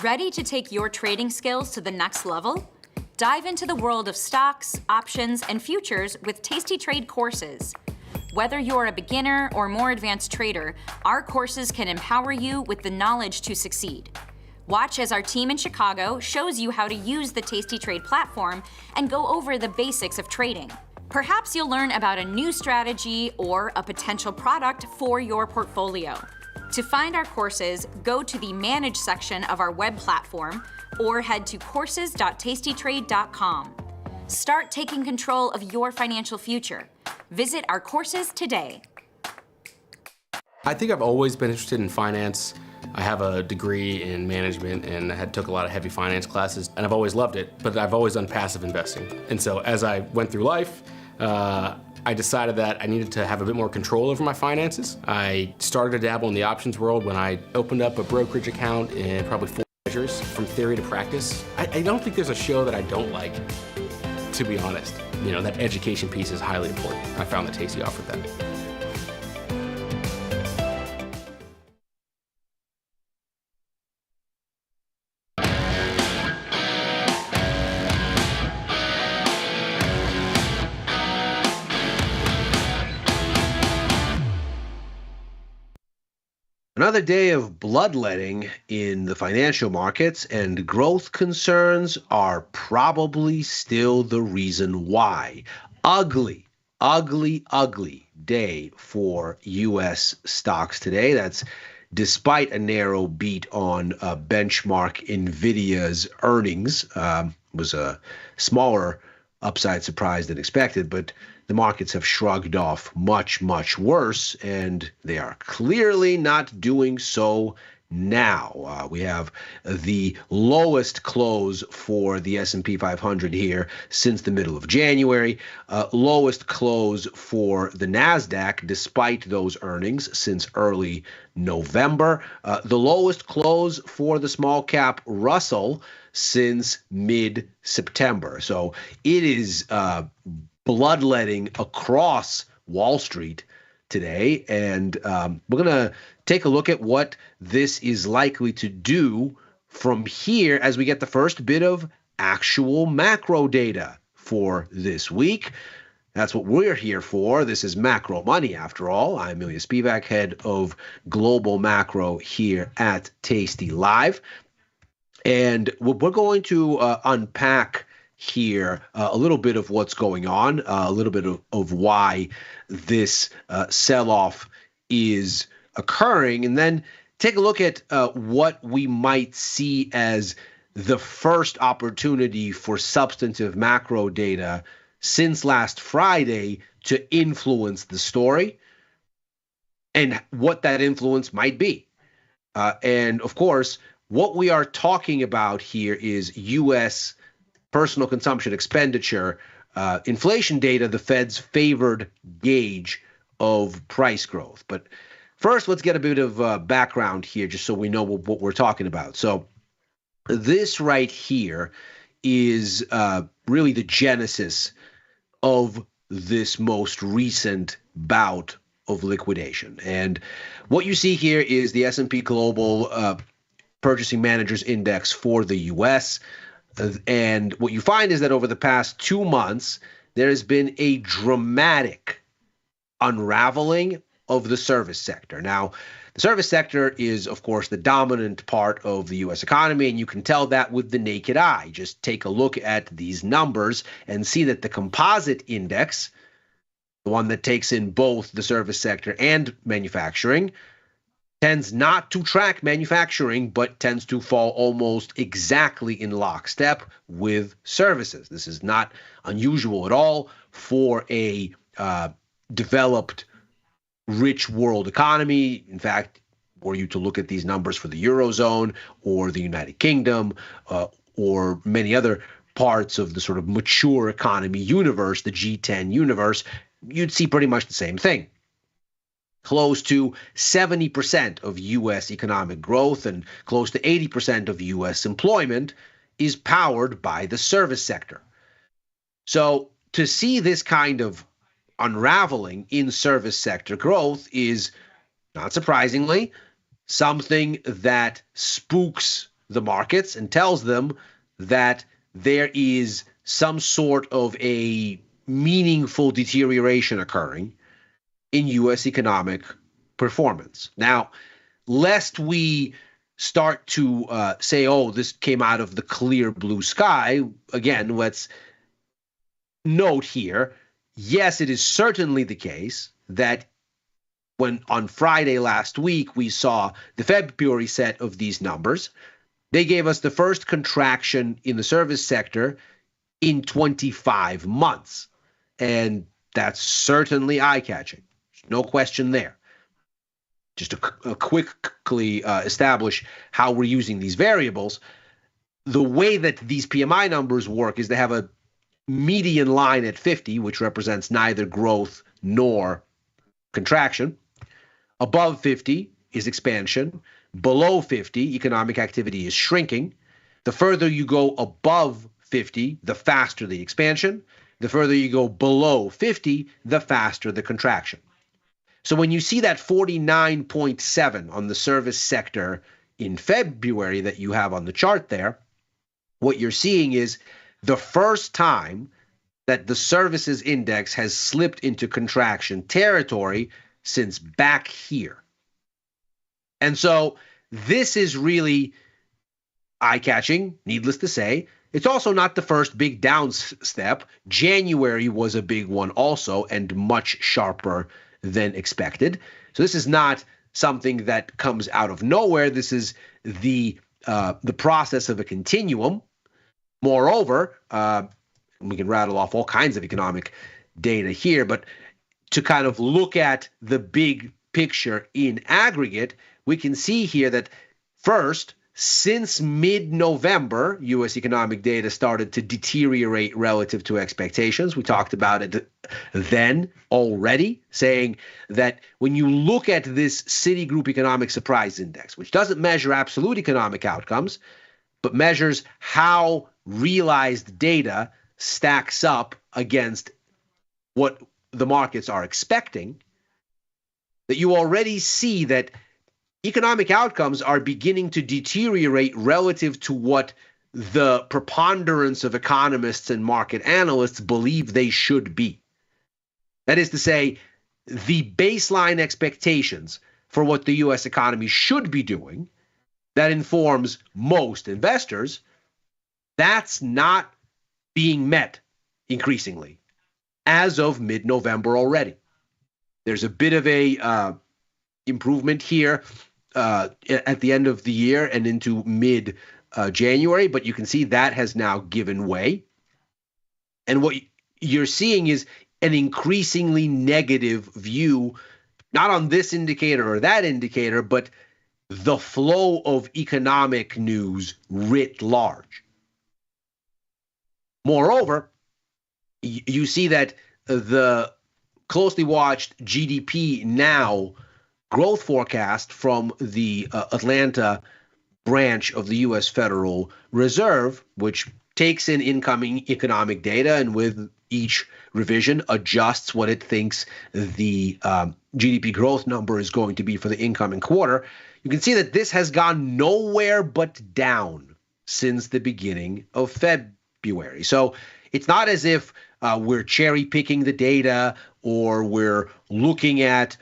Ready to take your trading skills to the next level? Dive into the world of stocks, options, and futures with Tasty Trade courses. Whether you're a beginner or more advanced trader, our courses can empower you with the knowledge to succeed. Watch as our team in Chicago shows you how to use the Tasty Trade platform and go over the basics of trading. Perhaps you'll learn about a new strategy or a potential product for your portfolio. To find our courses, go to the Manage section of our web platform or head to courses.tastytrade.com. Start taking control of your financial future. Visit our courses today. I think I've always been interested in finance. I have a degree in management and I took a lot of heavy finance classes, and I've always loved it, but I've always done passive investing. And so as I went through life, I decided that I needed to have a bit more control over my finances. I started to dabble in the options world when I opened up a brokerage account in probably 4 measures, from theory to practice. I don't think there's a show that I don't like, to be honest. You know, that education piece is highly important. I found that Tasty offered that. Another day of bloodletting in the financial markets, and growth concerns are probably still the reason why. Ugly, ugly, ugly day for U.S. stocks today. That's despite a narrow beat on benchmark NVIDIA's earnings. Was a smaller upside surprise than expected, but the markets have shrugged off much, much worse, and they are clearly not doing so now. We have the lowest close for the S&P 500 here since the middle of January, lowest close for the NASDAQ despite those earnings since early November, the lowest close for the small cap Russell since mid-September. So it is bloodletting across Wall Street today, and we're going to take a look at what this is likely to do from here as we get the first bit of actual macro data for this week. That's what we're here for. This is Macro Money, after all. I'm Ilya Spivak, head of Global Macro here at tastylive. And we're going to unpack here a little bit of what's going on, a little bit of why this sell-off is occurring, and then take a look at what we might see as the first opportunity for substantive macro data since last Friday to influence the story and what that influence might be. And of course, what we are talking about here is U.S. personal consumption expenditure, inflation data, the Fed's favored gauge of price growth. But first, let's get a bit of background here just so we know what we're talking about. So this right here is really the genesis of this most recent bout of liquidation. And what you see here is the S&P Global Purchasing Managers Index for the U.S. And what you find is that over the past 2 months, there has been a dramatic unraveling of the service sector. Now, the service sector is, of course, the dominant part of the U.S. economy, and you can tell that with the naked eye. Just take a look at these numbers and see that the composite index, the one that takes in both the service sector and manufacturing, tends not to track manufacturing, but tends to fall almost exactly in lockstep with services. This is not unusual at all for a developed, rich world economy. In fact, were you to look at these numbers for the Eurozone or the United Kingdom or many other parts of the sort of mature economy universe, the G10 universe, you'd see pretty much the same thing. Close to 70% of U.S. economic growth and close to 80% of U.S. employment is powered by the service sector. So to see this kind of unraveling in service sector growth is, not surprisingly, something that spooks the markets and tells them that there is some sort of a meaningful deterioration occurring in U.S. economic performance. Now, lest we start to say, oh, this came out of the clear blue sky, again, let's note here, yes, it is certainly the case that when on Friday last week we saw the February set of these numbers, they gave us the first contraction in the service sector in 25 months. And that's certainly eye-catching. No question there. Just to quickly establish how we're using these variables, the way that these PMI numbers work is they have a median line at 50, which represents neither growth nor contraction. Above 50 is expansion. Below 50, economic activity is shrinking. The further you go above 50, the faster the expansion. The further you go below 50, the faster the contraction. So when you see that 49.7 on the service sector in February that you have on the chart there, what you're seeing is the first time that the services index has slipped into contraction territory since back here. And so this is really eye-catching, needless to say. It's also not the first big down step. January was a big one also, and much sharper than expected. So this is not something that comes out of nowhere. This is the process of a continuum. Moreover, we can rattle off all kinds of economic data here, but to kind of look at the big picture in aggregate, we can see here that first, since mid-November, U.S. economic data started to deteriorate relative to expectations. We talked about it then already, saying that when you look at this Citigroup Economic Surprise Index, which doesn't measure absolute economic outcomes, but measures how realized data stacks up against what the markets are expecting, that you already see that economic outcomes are beginning to deteriorate relative to what the preponderance of economists and market analysts believe they should be. That is to say, the baseline expectations for what the U.S. economy should be doing that informs most investors, that's not being met increasingly as of mid-November already. There's a bit of a improvement here at the end of the year and into mid-January, but you can see that has now given way. And what you're seeing is an increasingly negative view, not on this indicator or that indicator, but the flow of economic news writ large. Moreover, you see that the closely watched GDP Now growth forecast from the Atlanta branch of the U.S. Federal Reserve, which takes in incoming economic data and with each revision adjusts what it thinks the GDP growth number is going to be for the incoming quarter, you can see that this has gone nowhere but down since the beginning of February. So it's not as if we're cherry picking the data or we're looking at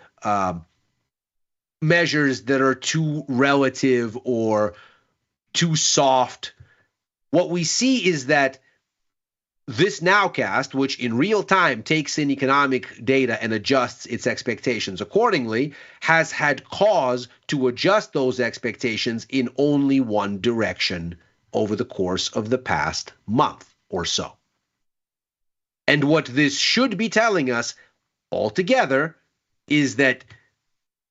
measures that are too relative or too soft. What we see is that this nowcast, which in real time takes in economic data and adjusts its expectations accordingly, has had cause to adjust those expectations in only one direction over the course of the past month or so. And what this should be telling us altogether is that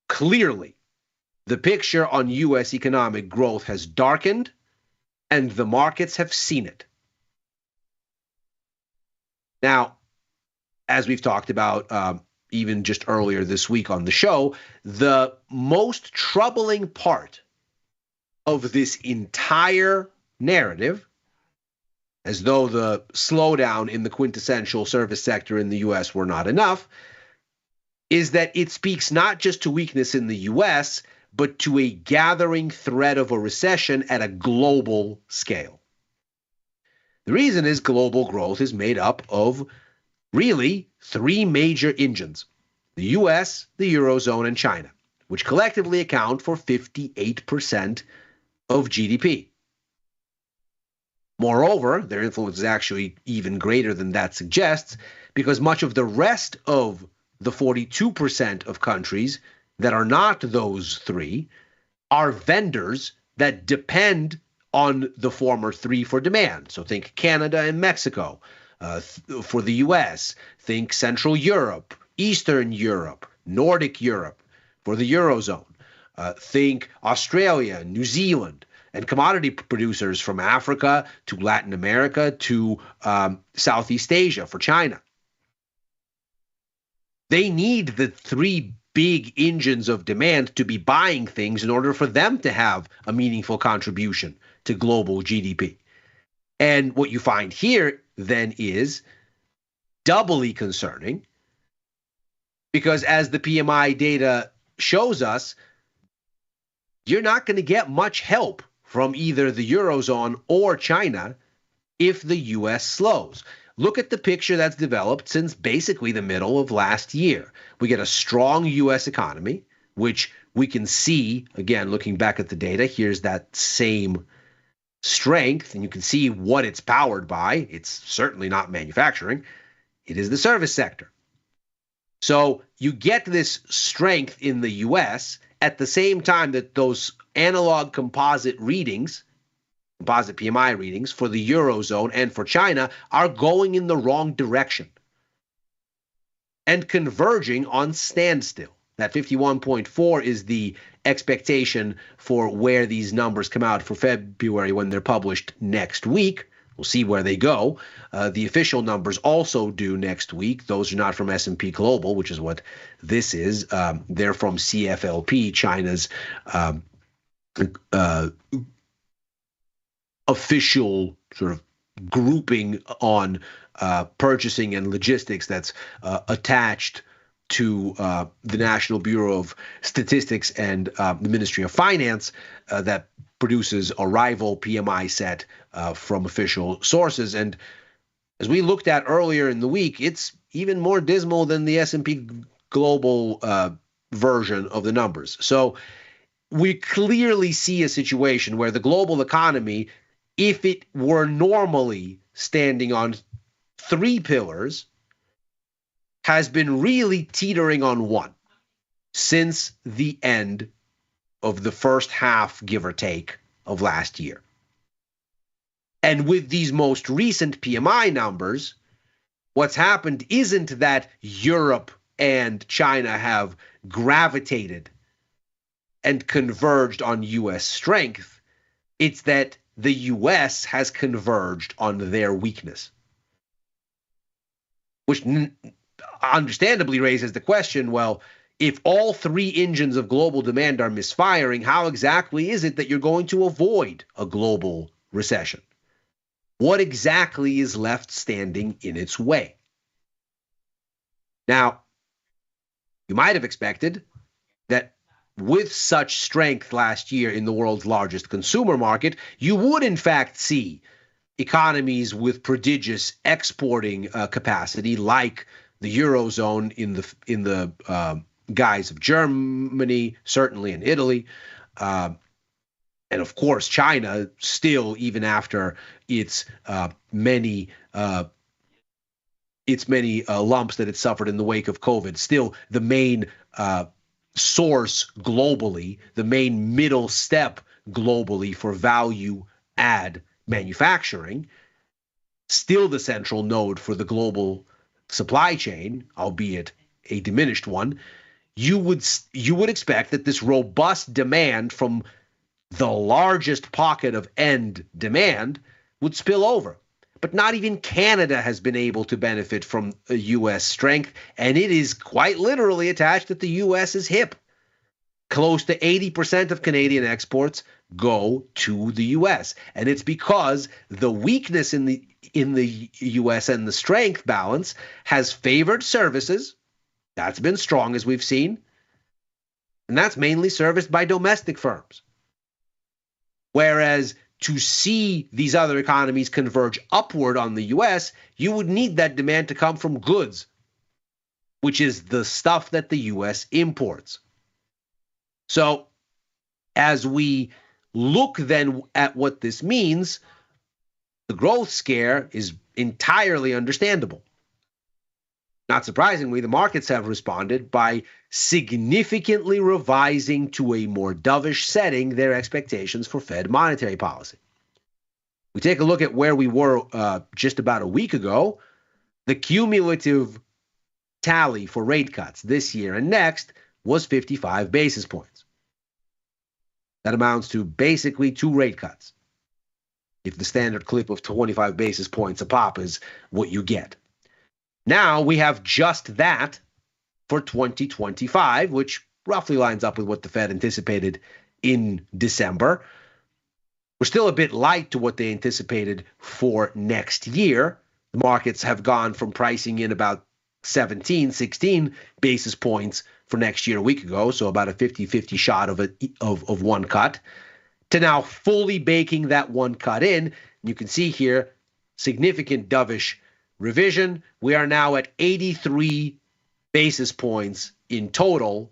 clearly the picture on U.S. economic growth has darkened and the markets have seen it. Now, as we've talked about even just earlier this week on the show, the most troubling part of this entire narrative, as though the slowdown in the quintessential service sector in the U.S. were not enough, is that it speaks not just to weakness in the U.S., but to a gathering threat of a recession at a global scale. The reason is global growth is made up of really three major engines: the U.S., the Eurozone, and China, which collectively account for 58% of GDP. Moreover, their influence is actually even greater than that suggests, because much of the rest of the 42% of countries that are not those three are vendors that depend on the former three for demand. So think Canada and Mexico. For the US, think Central Europe, Eastern Europe, Nordic Europe. For the Eurozone, think Australia, New Zealand, and commodity producers from Africa to Latin America to Southeast Asia for China. They need the three big engines of demand to be buying things in order for them to have a meaningful contribution to global GDP. And what you find here then is doubly concerning, because as the PMI data shows us, you're not going to get much help from either the Eurozone or China if the US slows. Look at the picture that's developed since basically the middle of last year. We get a strong US economy, which we can see, again, looking back at the data, here's that same strength, and you can see what it's powered by. It's certainly not manufacturing. It is the service sector. So you get this strength in the US at the same time that those analog composite readings, composite PMI readings for the Eurozone and for China are going in the wrong direction and converging on standstill. That 51.4 is the expectation for where these numbers come out for February when they're published next week. We'll see where they go. The official numbers also due next week. Those are not from S&P Global, which is what this is. They're from CFLP, China's official sort of grouping on purchasing and logistics that's attached to the National Bureau of Statistics and the Ministry of Finance that produces a rival PMI set from official sources. And as we looked at earlier in the week, it's even more dismal than the S&P Global version of the numbers. So we clearly see a situation where the global economy, if it were normally standing on three pillars, has been really teetering on one since the end of the first half, give or take, of last year. And with these most recent PMI numbers, what's happened isn't that Europe and China have gravitated and converged on U.S. strength. It's that the U.S. has converged on their weakness, which understandably raises the question, well, if all three engines of global demand are misfiring, how exactly is it that you're going to avoid a global recession? What exactly is left standing in its way? Now, you might have expected that with such strength last year in the world's largest consumer market, you would in fact see economies with prodigious exporting capacity, like the Eurozone in the guise of Germany, certainly in Italy, and of course China, still even after its many lumps that it suffered in the wake of COVID, still the main source globally, the main middle step globally for value add manufacturing, still the central node for the global supply chain, albeit a diminished one. You would expect that this robust demand from the largest pocket of end demand would spill over. But not even Canada has been able to benefit from a U.S. strength, and it is quite literally attached at the U.S.'s hip. Close to 80% of Canadian exports go to the U.S., and it's because the weakness in the U.S. and the strength balance has favored services. That's been strong, as we've seen, and that's mainly serviced by domestic firms. Whereas to see these other economies converge upward on the U.S., you would need that demand to come from goods, which is the stuff that the U.S. imports. So as we look then at what this means, the growth scare is entirely understandable. Not surprisingly, the markets have responded by significantly revising to a more dovish setting their expectations for Fed monetary policy. We take a look at where we were just about a week ago. The cumulative tally for rate cuts this year and next was 55 basis points. That amounts to basically 2 rate cuts, if the standard clip of 25 basis points a pop is what you get. Now we have just that for 2025, which roughly lines up with what the Fed anticipated in December. We're still a bit light to what they anticipated for next year. The markets have gone from pricing in about 17, 16 basis points for next year a week ago, so about a 50-50 shot of one cut, to now fully baking that one cut in. You can see here significant dovish revision. We are now at 83 basis points in total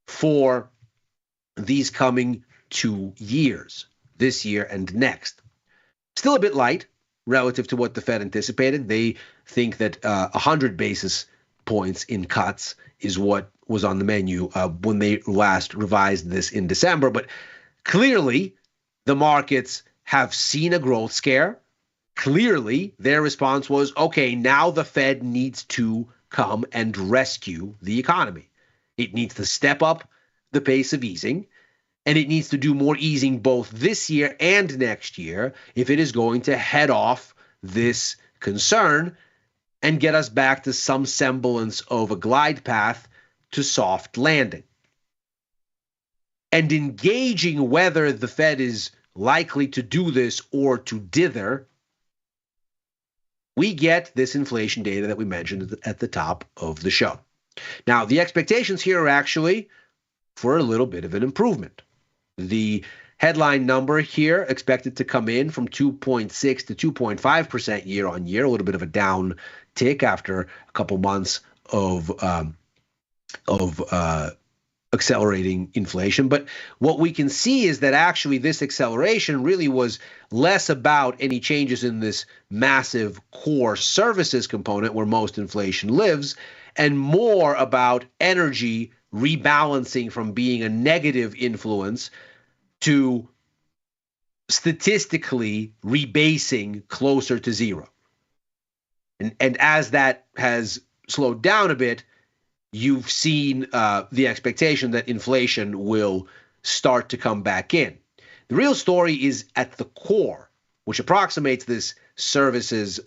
for these coming 2 years, this year and next. Still a bit light relative to what the Fed anticipated. They think that 100 basis points in cuts is what was on the menu when they last revised this in December. But clearly, the markets have seen a growth scare. Clearly, their response was, okay, now the Fed needs to come and rescue the economy. It needs to step up the pace of easing, and it needs to do more easing both this year and next year if it is going to head off this concern and get us back to some semblance of a glide path to soft landing. And engaging whether the Fed is likely to do this or to dither, we get this inflation data that we mentioned at the top of the show. Now, the expectations here are actually for a little bit of an improvement. The headline number here expected to come in from 2.6 to 2.5% year on year, a little bit of a down tick after a couple months of accelerating inflation. But what we can see is that actually this acceleration really was less about any changes in this massive core services component where most inflation lives, and more about energy rebalancing from being a negative influence to statistically rebasing closer to zero. And as that has slowed down a bit, you've seen the expectation that inflation will start to come back in. The real story is at the core, which approximates this services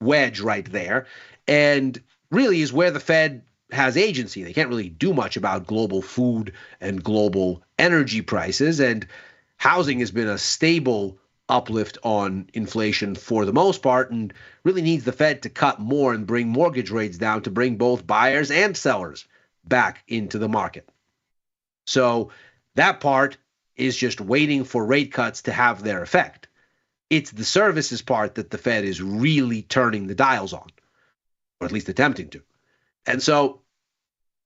wedge right there, and really is where the Fed has agency. They can't really do much about global food and global energy prices, and housing has been a stable uplift on inflation for the most part, and really needs the Fed to cut more and bring mortgage rates down to bring both buyers and sellers back into the market. So that part is just waiting for rate cuts to have their effect. It's the services part that the Fed is really turning the dials on, or at least attempting to. And so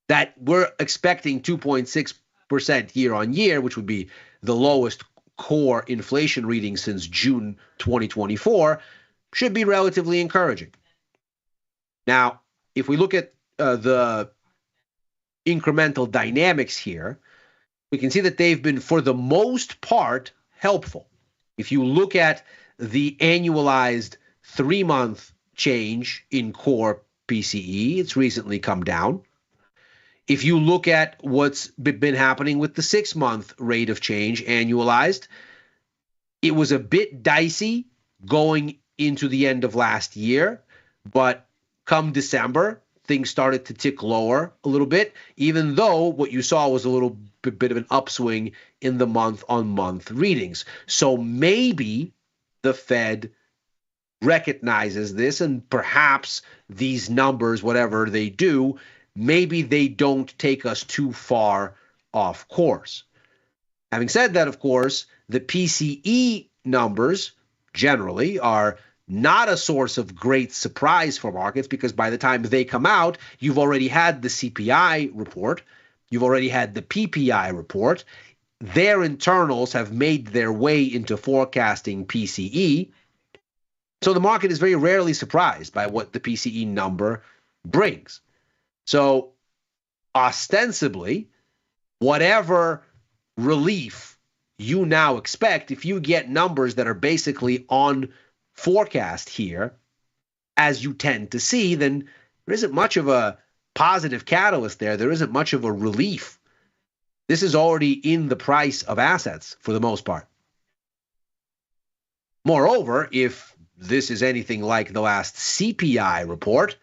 that we're expecting 2.6% year on year, which would be the lowest core inflation reading since June 2024, should be relatively encouraging. Now, if we look at the incremental dynamics here, we can see that they've been, for the most part, helpful. If you look at the annualized 3-month change in core PCE, it's recently come down. If you look at what's been happening with the 6-month rate of change annualized, it was a bit dicey going into the end of last year, but come December, things started to tick lower a little bit, even though what you saw was a little bit of an upswing in the month-on-month readings. So maybe the Fed recognizes this, and perhaps these numbers, whatever they do, maybe they don't take us too far off course. Having said that, of course, the PCE numbers generally are not a source of great surprise for markets, because by the time they come out, you've already had the CPI report, you've already had the PPI report. Their internals have made their way into forecasting PCE. So the market is very rarely surprised by what the PCE number brings. So ostensibly, whatever relief you now expect, if you get numbers that are basically on forecast here, as you tend to see, then there isn't much of a positive catalyst there. There isn't much of a relief. This is already in the price of assets for the most part. Moreover, if this is anything like the last CPI report,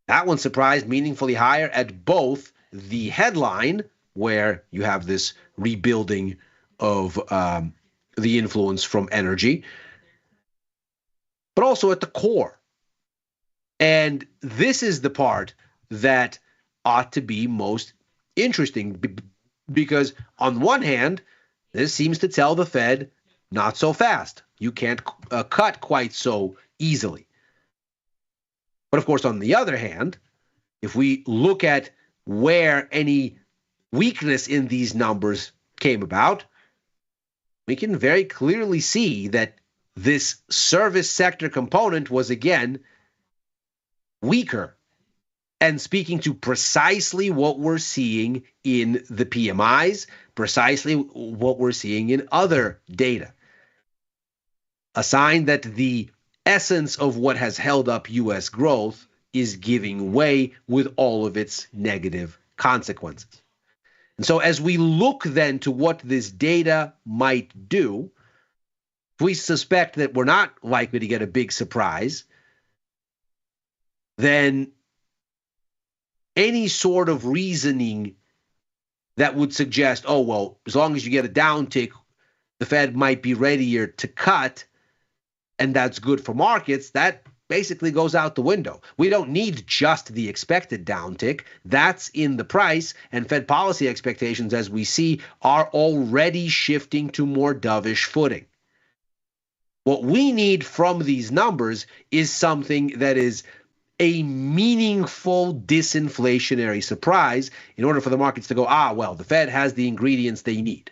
that one surprised meaningfully higher at both the headline, where you have this rebuilding of the influence from energy, but also at the core. And this is the part that ought to be most interesting, because on one hand, this seems to tell the Fed, not so fast. You can't cut quite so easily. But of course, on the other hand, if we look at where any weakness in these numbers came about, we can very clearly see that this service sector component was again weaker, and speaking to precisely what we're seeing in the PMIs, precisely what we're seeing in other data. A sign that the essence of what has held up U.S. growth is giving way with all of its negative consequences. And so as we look then to what this data might do, we suspect that we're not likely to get a big surprise, then any sort of reasoning that would suggest, oh, well, as long as you get a downtick, the Fed might be readier to cut, and that's good for markets, that basically goes out the window. We don't need just the expected downtick. That's in the price, and Fed policy expectations, as we see, are already shifting to more dovish footing. What we need from these numbers is something that is a meaningful disinflationary surprise in order for the markets to go, well, the Fed has the ingredients they need.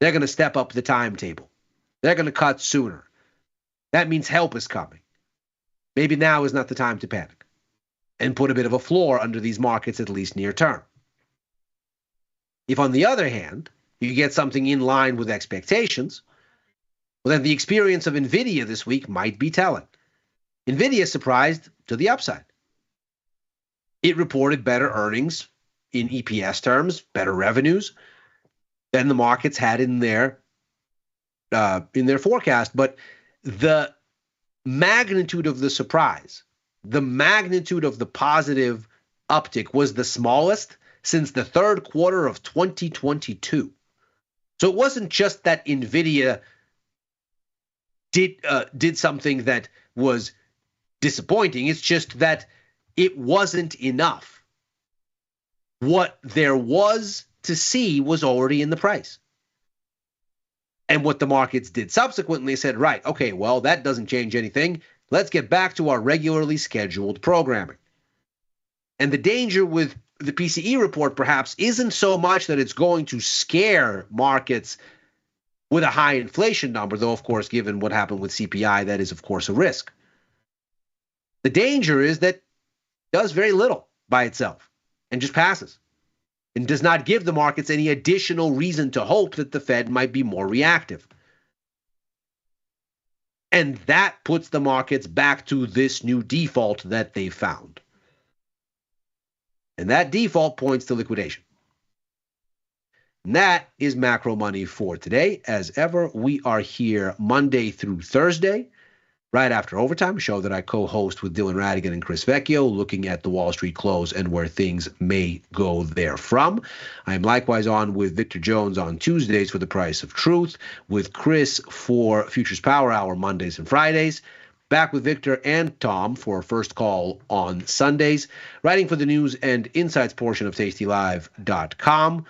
They're going to step up the timetable. They're going to cut sooner. That means help is coming. Maybe now is not the time to panic and put a bit of a floor under these markets, at least near term. If, on the other hand, you get something in line with expectations, well, then the experience of NVIDIA this week might be telling. NVIDIA surprised to the upside. It reported better earnings in EPS terms, better revenues than the markets had in their forecast. But the magnitude of the surprise, the magnitude of the positive uptick was the smallest since the third quarter of 2022. So it wasn't just that NVIDIA did something that was disappointing. It's just that it wasn't enough. What there was to see was already in the price. And what the markets did subsequently said, right, okay, well, that doesn't change anything. Let's get back to our regularly scheduled programming. And the danger with the PCE report perhaps isn't so much that it's going to scare markets with a high inflation number, though, of course, given what happened with CPI, that is, of course, a risk. The danger is that it does very little by itself and just passes and does not give the markets any additional reason to hope that the Fed might be more reactive. And that puts the markets back to this new default that they found. And that default points to liquidation. And that is macro money for today. As ever, we are here Monday through Thursday, right after overtime, a show that I co-host with Dylan Radigan and Chris Vecchio, looking at the Wall Street close and where things may go therefrom. I am likewise on with Victor Jones on Tuesdays for The Price of Truth, with Chris for Futures Power Hour Mondays and Fridays. Back with Victor and Tom for First Call on Sundays, writing for the news and insights portion of tastylive.com,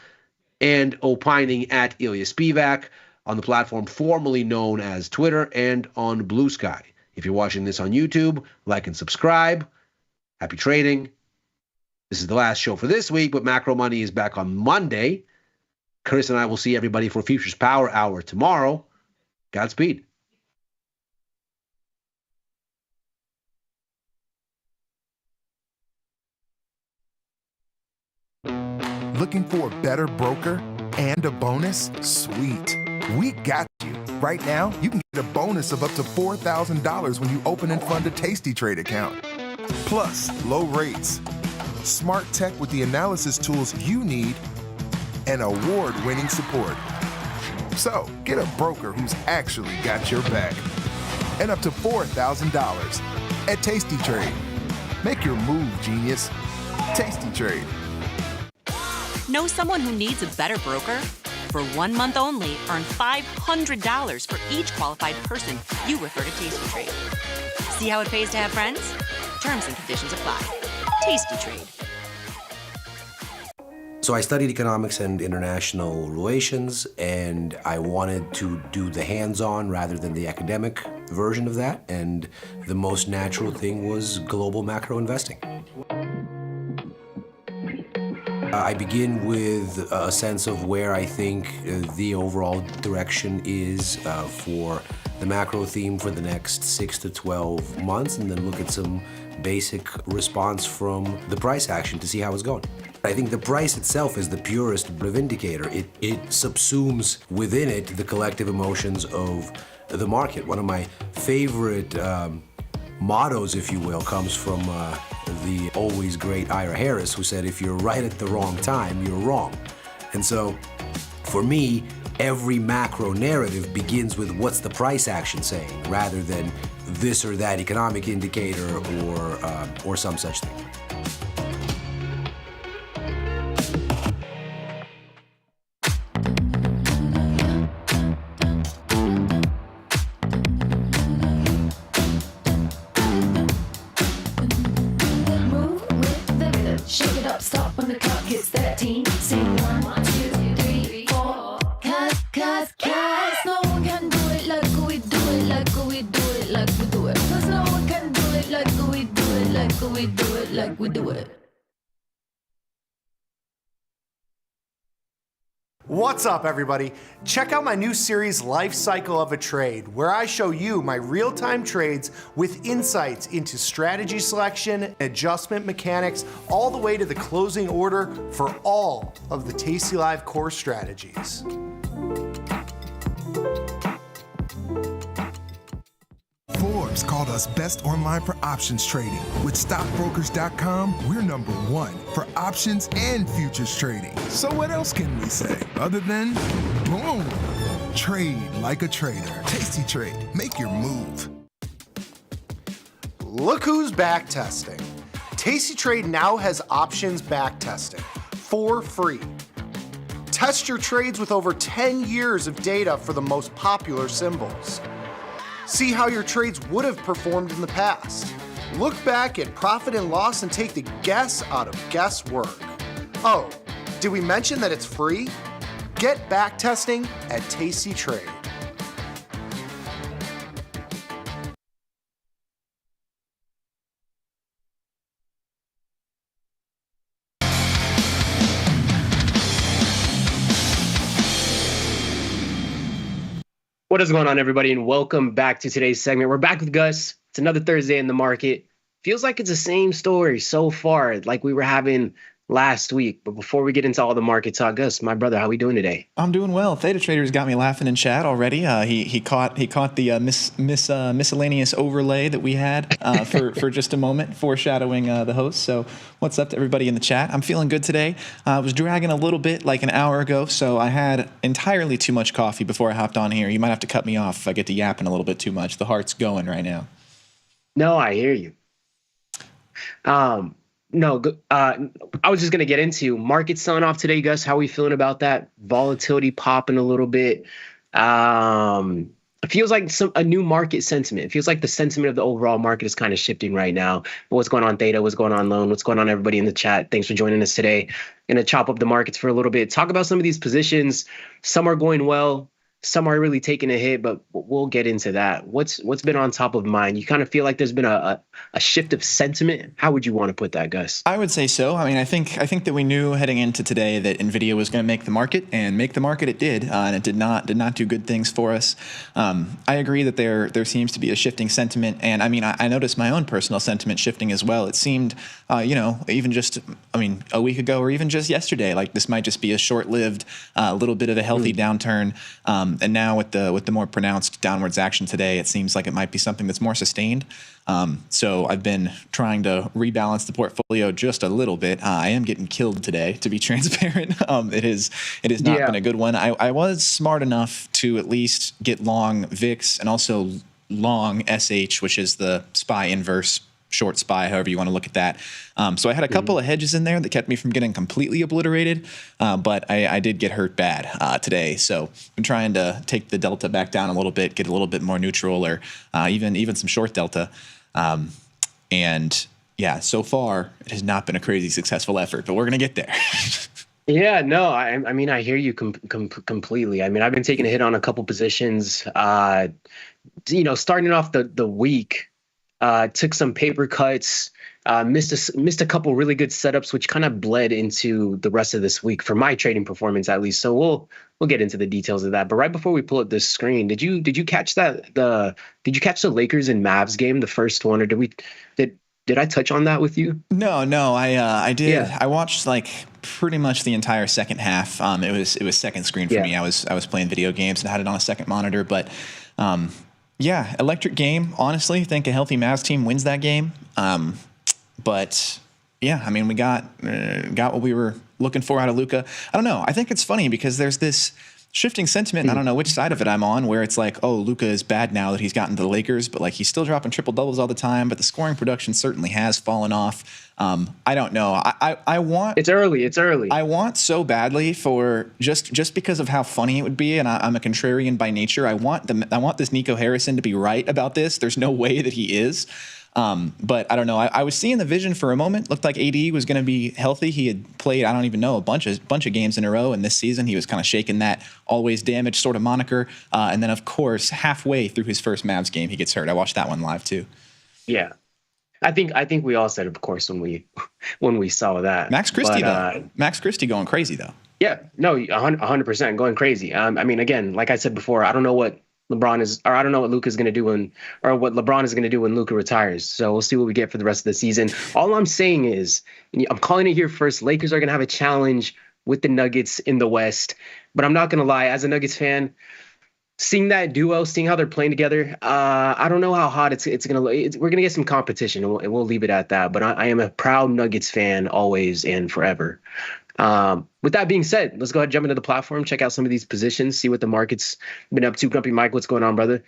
and opining at Ilya Spivak on the platform formerly known as Twitter and on Blue Sky. If you're watching this on YouTube, like and subscribe. Happy trading. This is the last show for this week, but Macro Money is back on Monday. Chris and I will see everybody for Futures Power Hour tomorrow. Godspeed. Looking for a better broker and a bonus? Sweet. We got you. Right now, you can get a bonus of up to $4,000 when you open and fund a Tasty Trade account. Plus, low rates, smart tech with the analysis tools you need, and award-winning support. So, get a broker who's actually got your back. And up to $4,000 at Tasty Trade. Make your move, genius. Tasty Trade. Know someone who needs a better broker? For 1 month only, earn $500 for each qualified person you refer to Tasty Trade. See how it pays to have friends? Terms and conditions apply. Tasty Trade. So I studied economics and international relations, and I wanted to do the hands-on rather than the academic version of that, and the most natural thing was global macro investing. I begin with a sense of where I think the overall direction is for the macro theme for the next 6 to 12 months, and then look at some basic response from the price action to see how it's going. I think the price itself is the purest of indicator. It subsumes within it the collective emotions of the market. One of my favorite mottos, if you will, comes from the always great Ira Harris, who said, if you're right at the wrong time, you're wrong. And so, for me, every macro narrative begins with what's the price action saying, rather than this or that economic indicator or some such thing. the clock hits 13. Sing 1, 2, 3, 4. Cause no one can do it like we do it, like we do it, like we do it. Cause no one can do it like we do it, like we do it, like we do it. What's up, everybody? Check out my new series, Life Cycle of a Trade, where I show you my real-time trades with insights into strategy selection, adjustment mechanics, all the way to the closing order for all of the tastylive core strategies. Forbes called us best online for options trading. With stockbrokers.com, we're #1 for options and futures trading. So what else can we say other than boom? Trade like a trader. Tasty Trade. Make your move. Look who's back testing. Tasty Trade now has options back testing for free. Test your trades with over 10 years of data for the most popular symbols. See how your trades would have performed in the past. Look back at profit and loss and take the guess out of guesswork. Oh, did we mention that it's free? Get back testing at Tasty Trade. What is going on, everybody, and welcome back to today's segment. We're back with Gus. It's another Thursday in the market. Feels like it's the same story so far, like we were having last week. But before we get into all the market talk, Gus, my brother, how we doing today? I'm doing well. Theta Trader's got me laughing in chat already. He caught the miscellaneous overlay that we had for just a moment, foreshadowing the host. So what's up to everybody in the chat? I'm feeling good today. I was dragging a little bit like an hour ago, so I had entirely too much coffee before I hopped on here. You might have to cut me off if I get to yapping a little bit too much. The heart's going right now. No, I hear you. No, I was just going to get into market selling off today, Gus. How are we feeling about that? Volatility popping a little bit. It feels like a new market sentiment. It feels like the sentiment of the overall market is kind of shifting right now. But what's going on, Theta? What's going on, Lone? What's going on, everybody in the chat? Thanks for joining us today. Going to chop up the markets for a little bit. Talk about some of these positions. Some are going well. Some are really taking a hit, but we'll get into that. What's been on top of mind? You kind of feel like there's been a shift of sentiment. How would you want to put that, Gus? I would say so. I mean, I think that we knew heading into today that Nvidia was going to make the market, and make the market it did, and it did not do good things for us. I agree that there seems to be a shifting sentiment, and I mean, I noticed my own personal sentiment shifting as well. It seemed, even just, a week ago or even just yesterday, like this might just be a short-lived, little bit of a healthy downturn. And now with the more pronounced downwards action today, it seems like it might be something that's more sustained. So I've been trying to rebalance the portfolio just a little bit. I am getting killed today, to be transparent. It has not been a good one. I was smart enough to at least get long VIX and also long SH, which is the SPY inverse, short SPY, however you want to look at that. So I had a couple of hedges in there that kept me from getting completely obliterated, but I did get hurt bad today. So I'm trying to take the delta back down a little bit, get a little bit more neutral, or even some short delta. And yeah, so far it has not been a crazy successful effort, but we're going to get there. Yeah, no, I mean, I hear you completely. I mean, I've been taking a hit on a couple positions, starting off the week. Took some paper cuts, missed a couple really good setups, which kind of bled into the rest of this week for my trading performance, at least. So we'll get into the details of that. But right before we pull up this screen, did you catch did you catch the Lakers and Mavs game, the first one, or did I touch on that with you? No, I did. Yeah. I watched like pretty much the entire second half. It was second screen for me. I was playing video games and had it on a second monitor, but. Yeah, electric game. Honestly, I think a healthy Mavs team wins that game. But yeah, I mean, we got what we were looking for out of Luka. I don't know. I think it's funny because there's this shifting sentiment. And I don't know which side of it I'm on, where it's like, oh, Luka is bad now that he's gotten to the Lakers, but like he's still dropping triple doubles all the time. But the scoring production certainly has fallen off. I don't know. I want. It's early. I want so badly for just because of how funny it would be, and I'm a contrarian by nature. I want this Nico Harrison to be right about this. There's no way that he is. But I don't know. I was seeing the vision for a moment. Looked like AD was going to be healthy. He had played, I don't even know, a bunch of games in a row. And this season, he was kind of shaking that always damaged sort of moniker. And then, of course, halfway through his first Mavs game, he gets hurt. I watched that one live too. Yeah. I think we all said, of course, when we saw that. Max Christie, though. Max Christie going crazy, though. Yeah, no, 100% going crazy. I mean, again, like I said before, I don't know what LeBron is, or I don't know what Luka is going to do or what LeBron is going to do when Luka retires. So we'll see what we get for the rest of the season. All I'm saying is, I'm calling it here first. Lakers are going to have a challenge with the Nuggets in the West. But I'm not going to lie, as a Nuggets fan, seeing that duo, seeing how they're playing together, I don't know how hot it's going to look. We're going to get some competition, and we'll leave it at that. But I am a proud Nuggets fan always and forever. With that being said, let's go ahead and jump into the platform, check out some of these positions, see what the market's been up to. Grumpy Mike, what's going on, brother?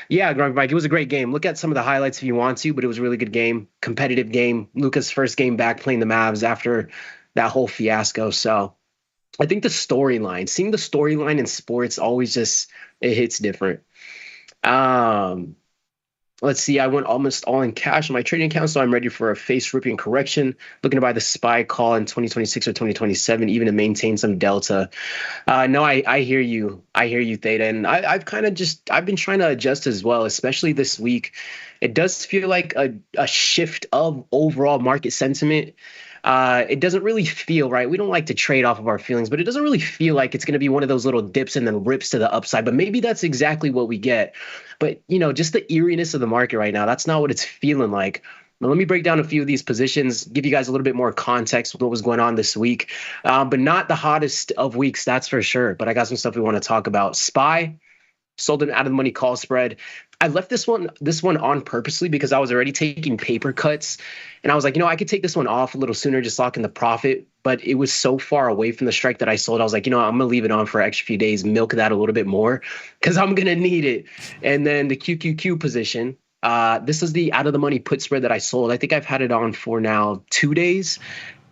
Yeah, Grumpy Mike, it was a great game. Look at some of the highlights if you want to, but it was a really good game, competitive game. Luka's first game back playing the Mavs after that whole fiasco. So I think seeing the storyline in sports always just, it hits different. Let's see, I went almost all in cash on my trading account, so I'm ready for a face ripping correction. Looking to buy the SPY call in 2026 or 2027, even to maintain some delta. No, I hear you. I hear you, Theta. And I've been trying to adjust as well, especially this week. It does feel like a shift of overall market sentiment. It doesn't really feel right. We don't like to trade off of our feelings, but it doesn't really feel like it's going to be one of those little dips and then rips to the upside. But maybe that's exactly what we get. But, just the eeriness of the market right now, that's not what it's feeling like. Now, let me break down a few of these positions, give you guys a little bit more context with what was going on this week. But not the hottest of weeks, that's for sure. But I got some stuff we want to talk about. SPY sold an out of the money call spread. I left this one on purposely because I was already taking paper cuts, and I was like, I could take this one off a little sooner, just lock in the profit. But it was so far away from the strike that I sold. I was like, I'm gonna leave it on for an extra few days, milk that a little bit more because I'm gonna need it. And then the QQQ position. This is the out of the money put spread that I sold. I think I've had it on for now 2 days.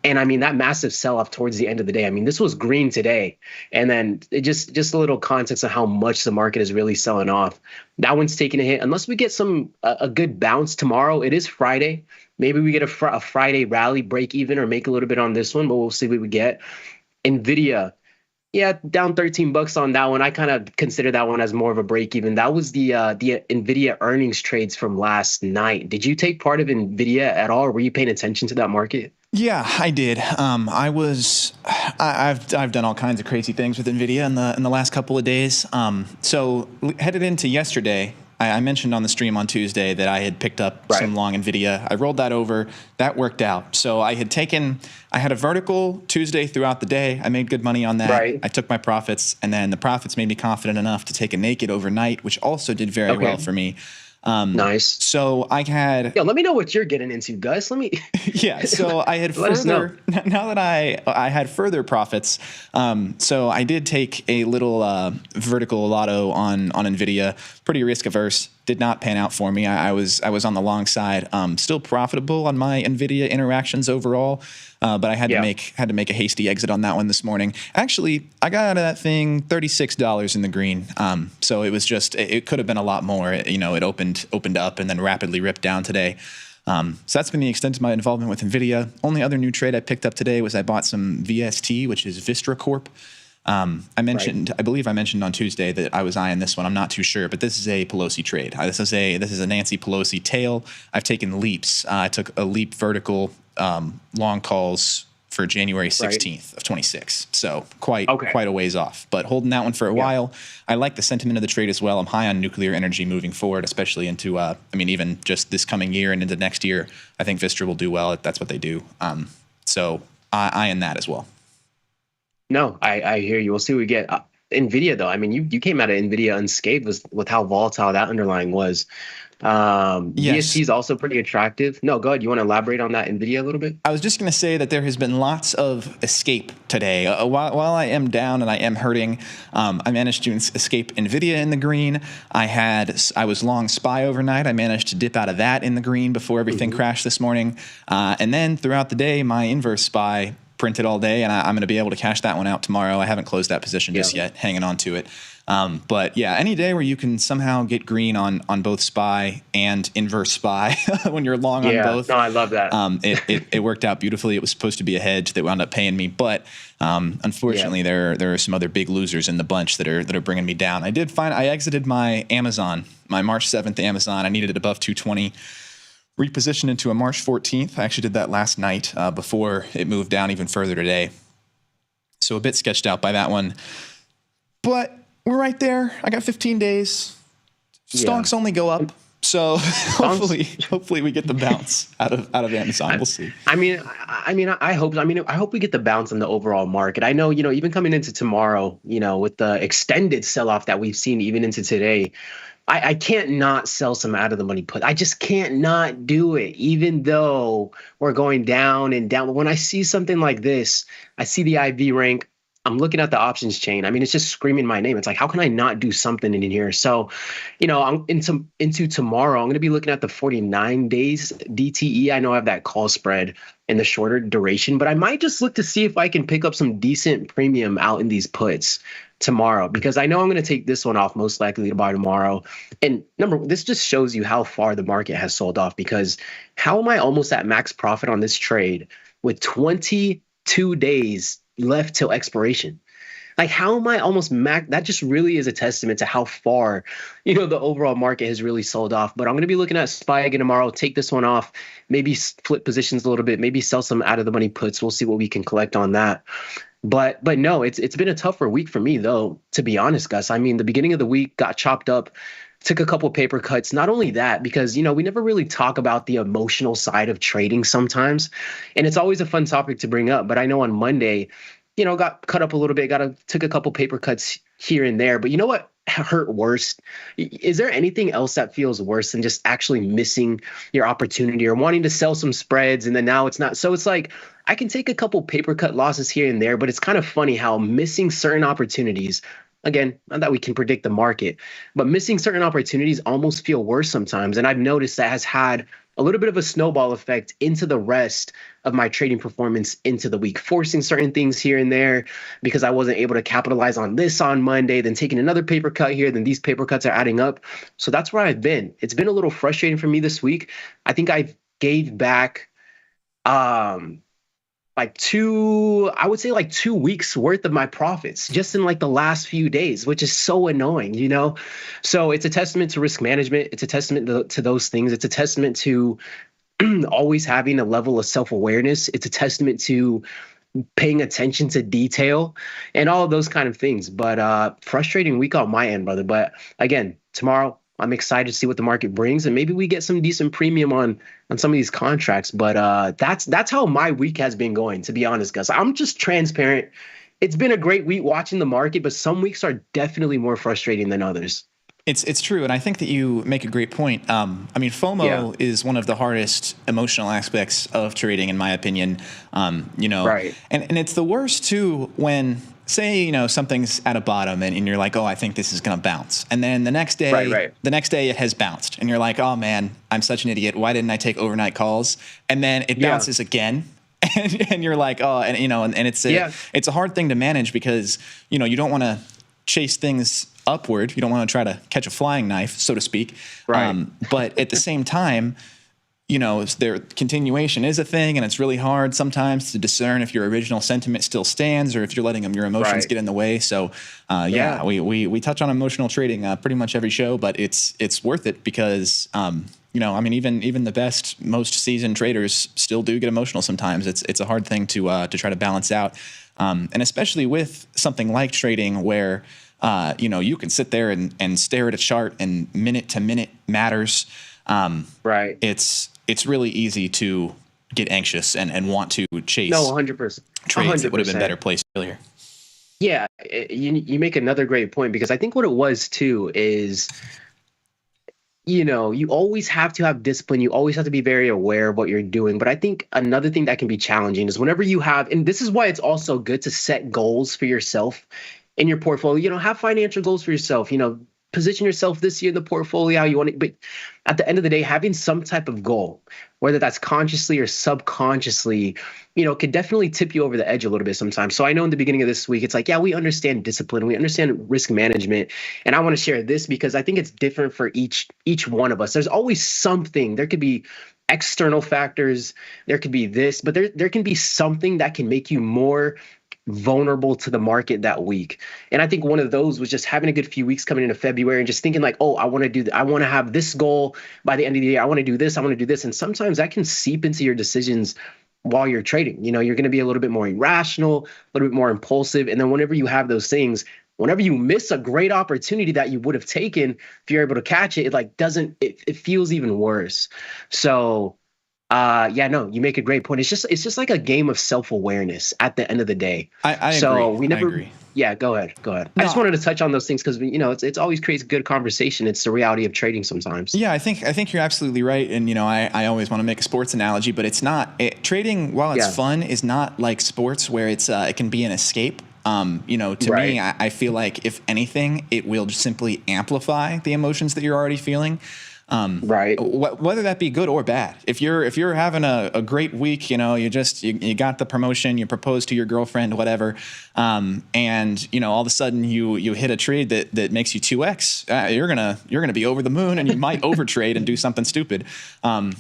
And I mean, that massive sell-off towards the end of the day. I mean, this was green today. And then it just a little context of how much the market is really selling off. That one's taking a hit. Unless we get a good bounce tomorrow. It is Friday. Maybe we get a Friday rally break even or make a little bit on this one, but we'll see what we get. NVIDIA. Yeah, down $13 on that one. I kind of consider that one as more of a break even. That was the NVIDIA earnings trades from last night. Did you take part of NVIDIA at all? Or were you paying attention to that market? Yeah, I did. I've done all kinds of crazy things with NVIDIA in the last couple of days. So headed into yesterday, I mentioned on the stream on Tuesday that I had picked up some long NVIDIA. I rolled that over. That worked out. So I had a vertical Tuesday throughout the day. I made good money on that. Right. I took my profits, and then the profits made me confident enough to take a naked overnight, which also did very well for me. Nice. So I had. Yeah, let me know what you're getting into, Gus. Let me. Yeah. So I had further. Now that I had further profits, so I did take a little vertical lotto on NVIDIA. Pretty risk averse. Did not pan out for me. I was on the long side. Still profitable on my NVIDIA interactions overall, but I had to make a hasty exit on that one this morning. Actually, I got out of that thing $36 in the green. So it was it could have been a lot more. It opened up and then rapidly ripped down today. So that's been the extent of my involvement with NVIDIA. Only other new trade I picked up today was I bought some VST, which is Vistra Corp. I believe I mentioned on Tuesday that I was eyeing this one. I'm not too sure, but this is a Pelosi trade. This is a Nancy Pelosi tail. I've taken leaps. I took a leap vertical long calls for January 16th of 26. So quite a ways off, but holding that one for a while. I like the sentiment of the trade as well. I'm high on nuclear energy moving forward, especially into, even just this coming year and into next year. I think Vistra will do well. That's what they do. So I in that as well. No, I hear you. We'll see what we get. NVIDIA, though, I mean, you came out of NVIDIA unscathed with how volatile that underlying was. VST is also pretty attractive. No, go ahead. You want to elaborate on that NVIDIA a little bit? I was just going to say that there has been lots of escape today. While I am down and I am hurting, I managed to escape NVIDIA in the green. I was long SPY overnight. I managed to dip out of that in the green before everything crashed this morning. And then throughout the day, my inverse SPY printed all day, and I'm going to be able to cash that one out tomorrow. I haven't closed that position just yet, hanging on to it. But yeah, any day where you can somehow get green on both SPY and inverse SPY when you're long on both. No, I love that. It worked out beautifully. It was supposed to be a hedge that wound up paying me, but unfortunately, there are some other big losers in the bunch that are bringing me down. I exited my Amazon, my March 7th Amazon. I needed it above 220. Repositioned into a March 14th. I actually did that last night before it moved down even further today. So a bit sketched out by that one. But we're right there. I got 15 days. Stonks only go up. So hopefully we get the bounce out of Amazon. We'll see. I hope we get the bounce on the overall market. I know, even coming into tomorrow, with the extended sell-off that we've seen even into today, I can't not sell some out of the money put. I just can't not do it, even though we're going down and down. But when I see something like this, I see the IV rank, I'm looking at the options chain. I mean, it's just screaming my name. It's like, how can I not do something in here? So, I'm into tomorrow. I'm going to be looking at the 49 days DTE. I know I have that call spread in the shorter duration, but I might just look to see if I can pick up some decent premium out in these puts tomorrow, because I know I'm going to take this one off most likely to buy tomorrow. And this just shows you how far the market has sold off, because how am I almost at max profit on this trade with 22 days left till expiration? Like, how am I almost max? That just really is a testament to how far, the overall market has really sold off. But I'm going to be looking at SPY again tomorrow, take this one off, maybe flip positions a little bit, maybe sell some out of the money puts. We'll see what we can collect on that. But no, it's been a tougher week for me, though, to be honest, Gus. I mean, the beginning of the week got chopped up, took a couple paper cuts. Not only that, because, we never really talk about the emotional side of trading sometimes. And it's always a fun topic to bring up. But I know on Monday, got cut up a little bit, took a couple paper cuts here and there. But you know what hurt worse? Is there anything else that feels worse than just actually missing your opportunity or wanting to sell some spreads and then now it's not? So it's like, I can take a couple paper cut losses here and there, but it's kind of funny how missing certain opportunities, again, not that we can predict the market, but missing certain opportunities almost feel worse sometimes. And I've noticed that has had a little bit of a snowball effect into the rest of my trading performance into the week, forcing certain things here and there because I wasn't able to capitalize on this on Monday, then taking another paper cut here, then these paper cuts are adding up. So that's where I've been. It's been a little frustrating for me this week. I think I gave back like 2 weeks worth of my profits just in like the last few days, which is so annoying, So it's a testament to risk management. It's a testament to those things. It's a testament to always having a level of self-awareness. It's a testament to paying attention to detail and all of those kind of things. But frustrating week on my end, brother. But again, tomorrow, I'm excited to see what the market brings, and maybe we get some decent premium on some of these contracts. But that's how my week has been going, to be honest, Gus. I'm just transparent. It's been a great week watching the market, but some weeks are definitely more frustrating than others. It's true, and I think that you make a great point. FOMO is one of the hardest emotional aspects of trading, in my opinion. Right. And it's the worst too when, say, something's at a bottom and you're like, oh, I think this is going to bounce. And then the next day, it has bounced. And you're like, oh man, I'm such an idiot. Why didn't I take overnight calls? And then it bounces again. And you're like, oh, and it's a hard thing to manage because, you don't want to chase things upward. You don't want to try to catch a flying knife, so to speak. Right. But at the same time, their continuation is a thing, and it's really hard sometimes to discern if your original sentiment still stands or if you're letting your emotions get in the way. So, we touch on emotional trading pretty much every show, but it's worth it because, even the best, most seasoned traders still do get emotional sometimes. It's a hard thing to try to balance out, and especially with something like trading where you can sit there and stare at a chart and minute to minute matters. Right. It's really easy to get anxious and want to chase 100%. trades that would have been better placed earlier. Yeah, you make another great point, because I think what it was too is, you always have to have discipline. You always have to be very aware of what you're doing. But I think another thing that can be challenging is whenever you have, and this is why it's also good to set goals for yourself in your portfolio, have financial goals for yourself, position yourself this year in the portfolio how you want it. But at the end of the day, having some type of goal, whether that's consciously or subconsciously, could definitely tip you over the edge a little bit sometimes. So I know in the beginning of this week, it's like, yeah, we understand discipline, we understand risk management. And I want to share this because I think it's different for each one of us. There's always something. There could be external factors, there could be this, but there can be something that can make you more vulnerable to the market that week. And I think one of those was just having a good few weeks coming into February and just thinking like, oh, I want to have this goal by the end of the year. I want to do this. I want to do this. And sometimes that can seep into your decisions while you're trading. You're going to be a little bit more irrational, a little bit more impulsive. And then whenever you have those things, whenever you miss a great opportunity that you would have taken, if you're able to catch it, it feels even worse. So you make a great point. It's just like a game of self-awareness at the end of the day. I agree. Yeah, go ahead. I just wanted to touch on those things because it's always creates good conversation. It's the reality of trading sometimes. Yeah, I think you're absolutely right. And I always want to make a sports analogy, but it's not trading. While it's fun, is not like sports where it can be an escape. To me, I feel like if anything, it will just simply amplify the emotions that you're already feeling. Whether that be good or bad. If you're having a great week, you got the promotion, you proposed to your girlfriend, whatever, and all of a sudden you hit a trade that makes you 2x, you're gonna be over the moon, and you might overtrade and do something stupid. And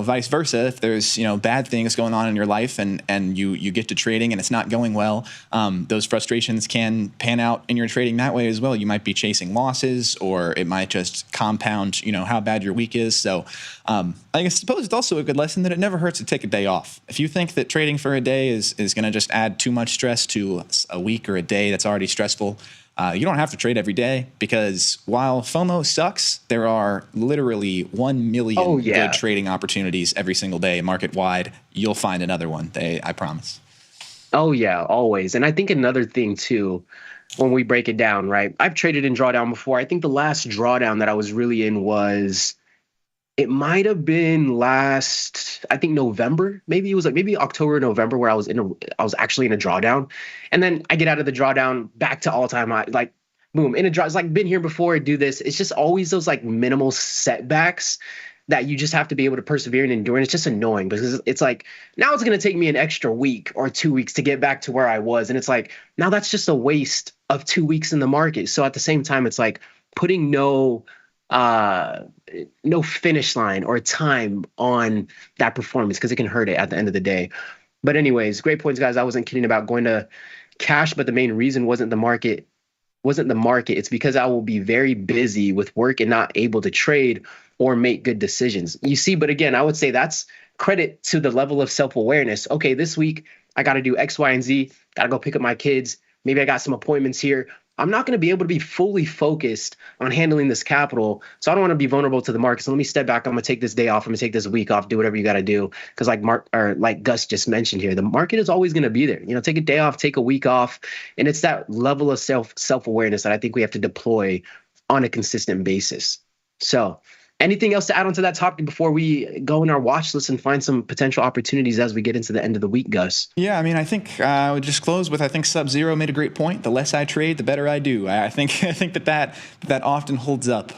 vice versa. If there's bad things going on in your life and you get to trading and it's not going well, those frustrations can pan out in your trading that way as well. You might be chasing losses, or it might just compound how bad your week is. So I suppose it's also a good lesson that it never hurts to take a day off. If you think that trading for a day is going to just add too much stress to a week or a day that's already stressful, you don't have to trade every day, because while FOMO sucks, there are literally 1 million good trading opportunities every single day market wide. You'll find another one. I promise. Oh yeah, always. And I think another thing too, when we break it down, right? I've traded in drawdown before. I think the last drawdown that I was really in it might have been November. Maybe it was maybe October, November, where I was actually in a drawdown. And then I get out of the drawdown back to all time high, boom, in a draw. It's been here before, do this. It's just always those minimal setbacks that you just have to be able to persevere and endure. And it's just annoying because it's now it's going to take me an extra week or 2 weeks to get back to where I was. And it's now that's just a waste of 2 weeks in the market. So at the same time, it's putting no finish line or time on that performance, because it can hurt it at the end of the day. But anyways, great points, guys. I wasn't kidding about going to cash, but the main reason wasn't the market. It's because I will be very busy with work and not able to trade or make good decisions. You see, but again, I would say that's credit to the level of self-awareness. Okay, this week I got to do X, Y, and Z. Got to go pick up my kids. Maybe I got some appointments here. I'm not going to be able to be fully focused on handling this capital. So I don't want to be vulnerable to the market. So let me step back. I'm going to take this day off. I'm going to take this week off, do whatever you got to do. Because like Gus just mentioned here, the market is always going to be there. Take a day off, take a week off. And it's that level of self-awareness that I think we have to deploy on a consistent basis. So anything else to add on to that topic before we go in our watch list and find some potential opportunities as we get into the end of the week, Gus? Yeah, I think I would just close with, I think Sub-Zero made a great point. The less I trade, the better I do. I think that often holds up.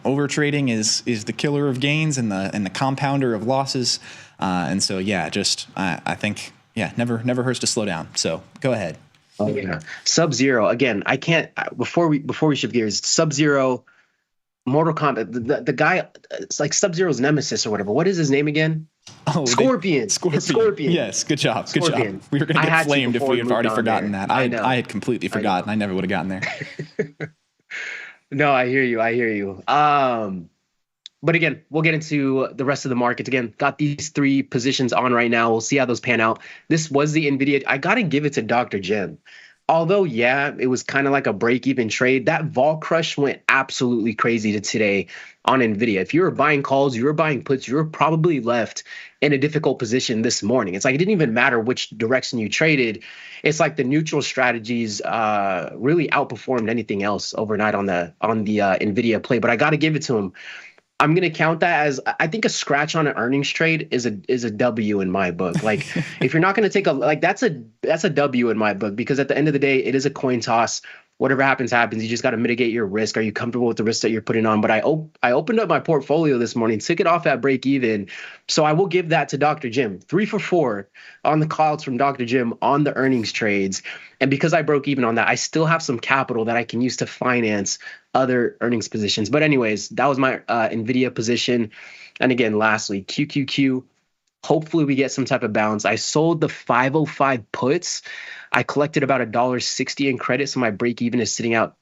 Over trading is the killer of gains and the compounder of losses. And so I think never hurts to slow down. So go ahead. Oh yeah, Sub-Zero again. I can't before we shift gears. Sub-Zero. Mortal Kombat, the guy, it's like Sub-Zero's nemesis or whatever. What is his name again? Oh, Scorpion. Scorpion. Yes, good job. Scorpion. We were going to get flamed if we had already forgotten that. I had completely forgotten. I never would have gotten there. No, I hear you. But again, we'll get into the rest of the markets. Again, got these 3 positions on right now. We'll see how those pan out. This was the NVIDIA. I got to give it to Dr. Jim. Although, it was kind of like a break-even trade, that vol crush went absolutely crazy today on NVIDIA. If you were buying calls, you were buying puts, you were probably left in a difficult position this morning. It's it didn't even matter which direction you traded. It's the neutral strategies really outperformed anything else overnight on the NVIDIA play. But I got to give it to him. I'm going to count that as, I think a scratch on an earnings trade is a W in my book. If you're not going to take that's a W in my book, because at the end of the day, it is a coin toss. whatever happens, happens. You just got to mitigate your risk. Are you comfortable with the risk that you're putting on? But I opened up my portfolio this morning, took it off at break even. So I will give that to Dr. Jim. 3 for 4 on the calls from Dr. Jim on the earnings trades. And because I broke even on that, I still have some capital that I can use to finance other earnings positions. But anyways, that was my NVIDIA position. And again, lastly, QQQ. Hopefully we get some type of bounce. I sold the 505 puts. I collected about $1.60 in credit, so my break even is sitting out,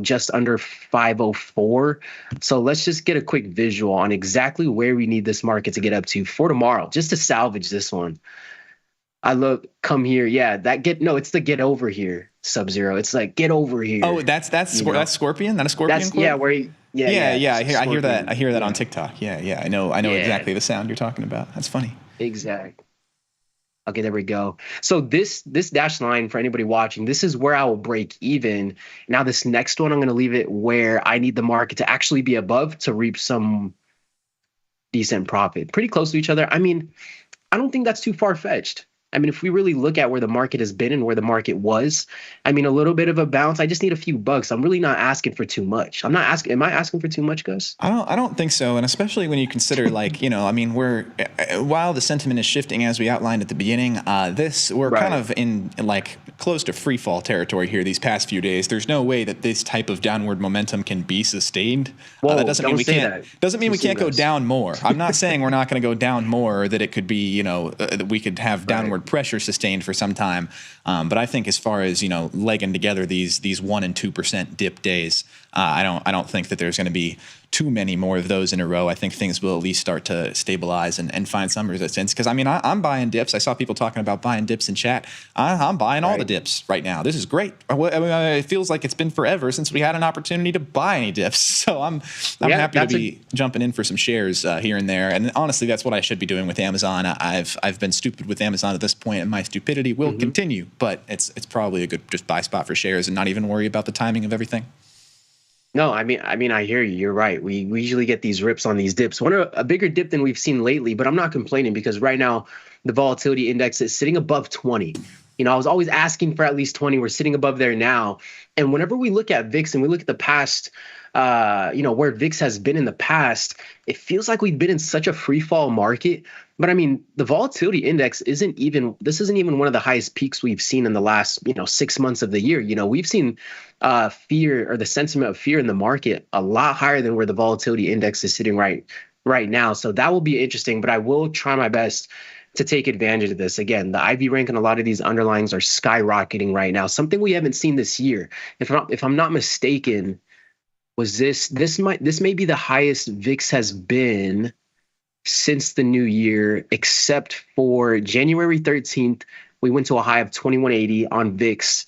just under 504. So let's just get a quick visual on exactly where we need this market to get up to for tomorrow, just to salvage this one. Come here. Yeah, it's the get over here Sub-Zero. It's like get over here. Oh, that's Scorpion. Not a Scorpion. That's quote? Yeah, where he, yeah. I hear that. I hear that on TikTok. Yeah. I know exactly the sound you're talking about. That's funny. Exactly. Okay, there we go. So this dashed line, for anybody watching, this is where I will break even. Now this next one, I'm going to leave it where I need the market to actually be above to reap some decent profit. Pretty close to each other. I mean, I don't think that's too far-fetched. I mean, if we really look at where the market has been and where the market was, I mean, a little bit of a bounce. I just need a few bucks. I'm really not asking for too much. Am I asking for too much, Gus? I don't think so. And especially when you consider, while the sentiment is shifting as we outlined at the beginning, we're kind of in close to free fall territory here these past few days. There's no way that this type of downward momentum can be sustained. That doesn't mean we can't. Doesn't mean we can't go down more. I'm not saying we're not going to go down more, or that it could be, that we could have downward pressure sustained for some time. But I think as far as, legging together these 1 and 2% dip days, I don't think that there's going to be too many more of those in a row. I think things will at least start to stabilize and find some resistance. Because, I mean, I'm buying dips. I saw people talking about buying dips in chat. I'm buying all the dips right now. This is great. I mean, it feels like it's been forever since we had an opportunity to buy any dips. So I'm happy to be jumping in for some shares here and there. And honestly, that's what I should be doing with Amazon. I've been stupid with Amazon at this point, and my stupidity will continue. But it's probably a good just buy spot for shares and not even worry about the timing of everything. No, I mean, I hear you. You're right. We usually get these rips on these dips. A bigger dip than we've seen lately, but I'm not complaining because right now the volatility index is sitting above 20. I was always asking for at least 20. We're sitting above there now. And whenever we look at VIX and we look at the past, where VIX has been in the past, it feels like we've been in such a free fall market. But I mean, the volatility index isn't even one of the highest peaks we've seen in the last, 6 months of the year. We've seen fear, or the sentiment of fear in the market, a lot higher than where the volatility index is sitting right now. So that will be interesting, but I will try my best to take advantage of this. Again, the IV rank and a lot of these underlyings are skyrocketing right now. Something we haven't seen this year. If I'm not mistaken, was this may be the highest VIX has been since the new year, except for January 13th, we went to a high of 2180 on VIX.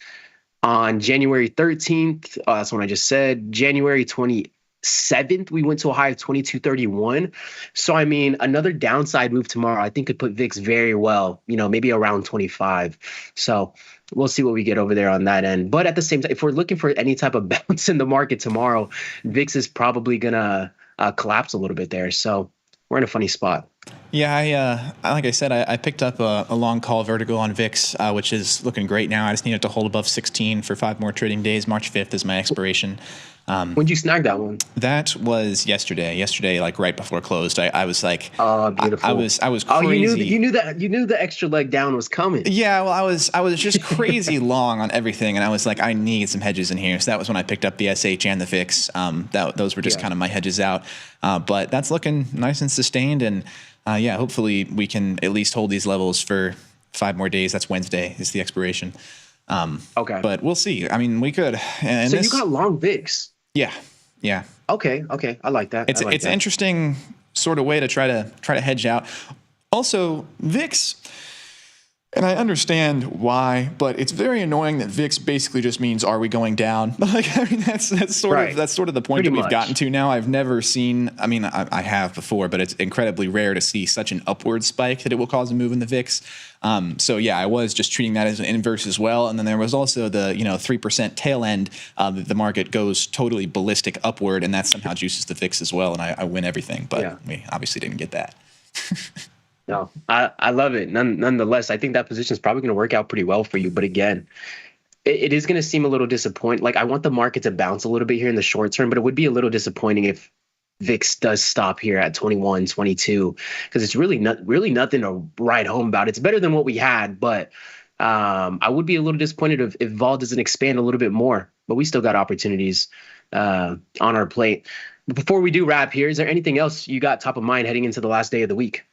On January 13th, that's what I just said, January 27th, we went to a high of 2231. So, I mean, another downside move tomorrow, I think could put VIX very well, maybe around 25. So we'll see what we get over there on that end. But at the same time, if we're looking for any type of bounce in the market tomorrow, VIX is probably going to collapse a little bit there. So we're in a funny spot. Yeah, like I said, I picked up a long call vertical on VIX, which is looking great now. I just need it to hold above 16 for 5 more trading days. March 5th is my expiration. When'd you snag that one? That was yesterday. Yesterday, like right before closed. I was like, oh, beautiful. I was crazy. Oh, you knew the extra leg down was coming. Yeah, well, I was just crazy long on everything, and I was like, I need some hedges in here. So that was when I picked up the SH and the VIX. Those were just kind of my hedges out. But that's looking nice and sustained, and hopefully we can at least hold these levels for 5 more days. That's Wednesday is the expiration. Okay. But we'll see. I mean, we could. And so you got long VIX. Yeah. Okay. I like that. It's an interesting sort of way to try to hedge out. Also, VIX, and I understand why, but it's very annoying that VIX basically just means, are we going down? That's sort of the point that we've gotten to now. I've never seen, I have before, but it's incredibly rare to see such an upward spike that it will cause a move in the VIX. I was just treating that as an inverse as well. And then there was also the 3% tail end that the market goes totally ballistic upward, and that somehow juices the VIX as well, and I win everything. But we obviously didn't get that. No, I love it. Nonetheless, I think that position is probably going to work out pretty well for you. But again, it is going to seem a little disappointing. Like, I want the market to bounce a little bit here in the short term, but it would be a little disappointing if VIX does stop here at 21, 22, because it's really nothing to write home about. It's better than what we had, but I would be a little disappointed if vol doesn't expand a little bit more. But we still got opportunities on our plate. But before we do wrap here, is there anything else you got top of mind heading into the last day of the week?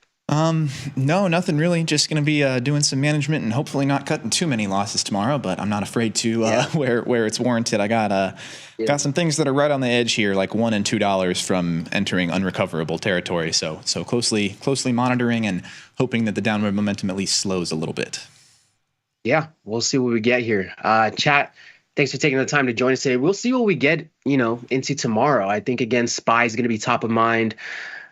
No, nothing really. Just going to be doing some management and hopefully not cutting too many losses tomorrow, but I'm not afraid to where it's warranted. I got some things that are right on the edge here, like $1 and $2 from entering unrecoverable territory. So closely monitoring and hoping that the downward momentum at least slows a little bit. Yeah, we'll see what we get here. Chat, thanks for taking the time to join us today. We'll see what we get, into tomorrow. I think, again, SPY is going to be top of mind.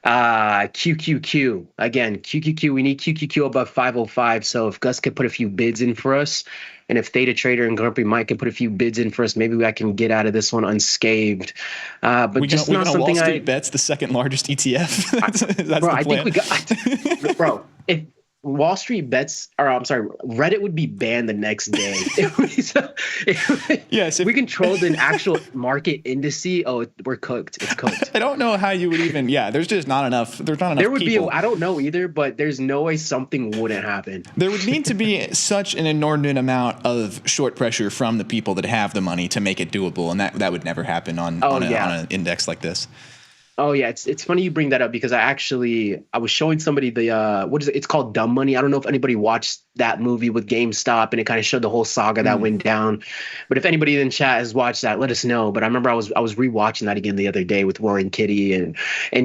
QQQ, again, QQQ, we need QQQ above 505. So if Gus could put a few bids in for us, and if Theta Trader and Grumpy Mike can put a few bids in for us, maybe I can get out of this one unscathed. But just not something Wall Street Bets, the second largest ETF. That's bro, the I plan. think we got, bro, if Wall Street Bets, or I'm sorry, Reddit would be banned the next day. Yes, if we controlled an actual market indice, we're cooked. It's cooked. I don't know how you would even. Yeah, there's just not enough. There's not enough. There would people. I don't know either, but there's no way something wouldn't happen. There would need to be such an inordinate amount of short pressure from the people that have the money to make it doable, and that would never happen on an index like this. Oh yeah, it's funny you bring that up because I was showing somebody the what is it? It's called Dumb Money. I don't know if anybody watched that movie with GameStop, and it kind of showed the whole saga that went down. But if anybody in chat has watched that, let us know. But I remember I was rewatching that again the other day with Roaring Kitty and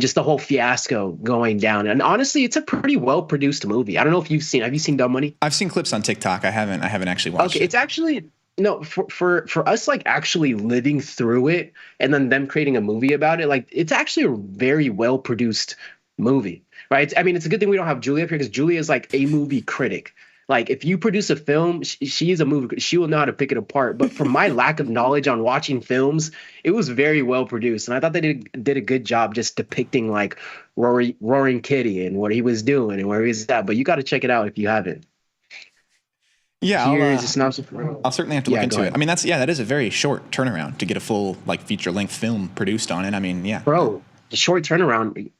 just the whole fiasco going down. And honestly, it's a pretty well produced movie. I don't know if have you seen Dumb Money? I've seen clips on TikTok. I haven't actually watched it. Okay, it's actually. No, for us, like, actually living through it and then them creating a movie about it, like, it's actually a very well produced movie, right? I mean, it's a good thing we don't have Julia up here because Julia is like a movie critic. Like, if you produce a film, she is a movie. She will know how to pick it apart. But from my lack of knowledge on watching films, it was very well produced, and I thought they did a good job just depicting like Roaring Kitty and what he was doing and where he was at. But you got to check it out if you haven't. Yeah, I'll certainly have to look into it. I mean, that is a very short turnaround to get a full feature-length film produced on it. I mean, yeah. Bro, the short turnaround,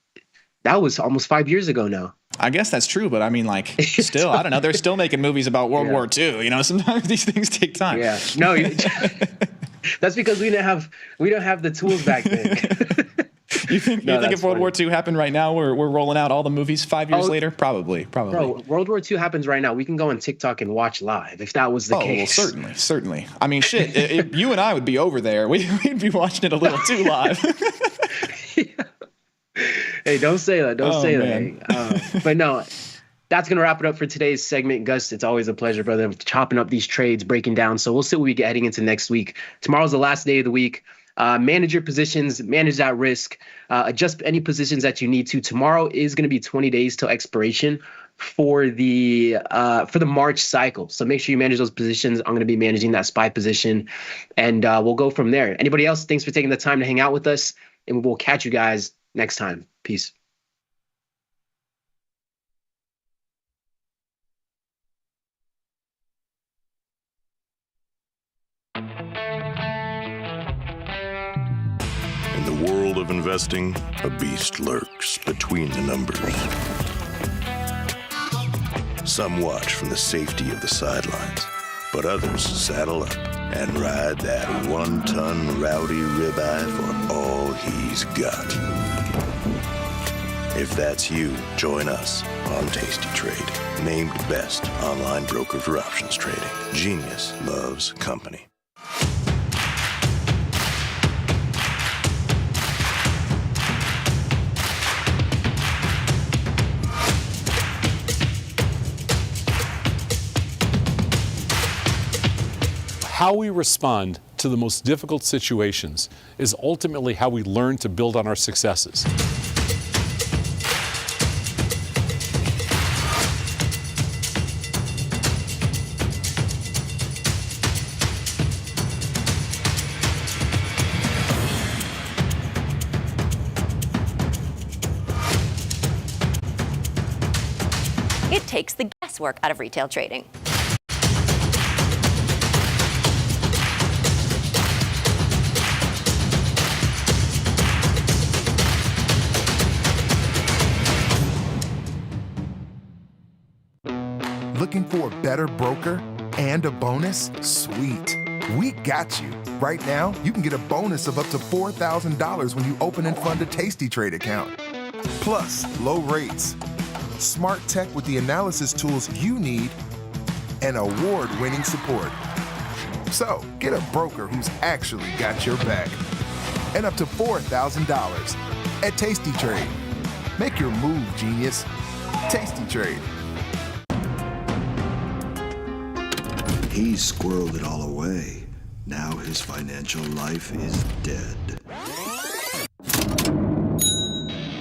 that was almost 5 years ago now. I guess that's true, but I mean, like, still, I don't know. They're still making movies about World War II. Sometimes these things take time. Yeah, no, that's because we didn't have the tools back then. You think if World War II happened right now, we're rolling out all the movies 5 years later? Probably. Bro, World War II happens right now. We can go on TikTok and watch live if that was the case. Well, certainly. I mean, shit, if you and I would be over there, we'd be watching it a little too live. Hey, don't say that. Don't say that. But no, that's going to wrap it up for today's segment. Gus, it's always a pleasure, brother, chopping up these trades, breaking down. So we'll see what we get heading into next week. Tomorrow's the last day of the week. Manage your positions, manage that risk, adjust any positions that you need to. Tomorrow is going to be 20 days till expiration for the March cycle. So make sure you manage those positions. I'm going to be managing that SPY position, and we'll go from there. Anybody else, thanks for taking the time to hang out with us, and we'll catch you guys next time. Peace. In the world of investing, a beast lurks between the numbers. Some watch from the safety of the sidelines, but others saddle up and ride that 1-ton rowdy ribeye for all he's got. If that's you, join us on Tasty Trade, named best online broker for options trading. Genius loves company. How we respond to the most difficult situations is ultimately how we learn to build on our successes. It takes the guesswork out of retail trading. Looking for a better broker and a bonus? Sweet. We got you. Right now, you can get a bonus of up to $4,000 when you open and fund a Tasty Trade account. Plus, low rates, smart tech with the analysis tools you need, and award-winning support. So, get a broker who's actually got your back. And up to $4,000 at Tasty Trade. Make your move, genius. Tasty Trade. He squirreled it all away. Now his financial life is dead.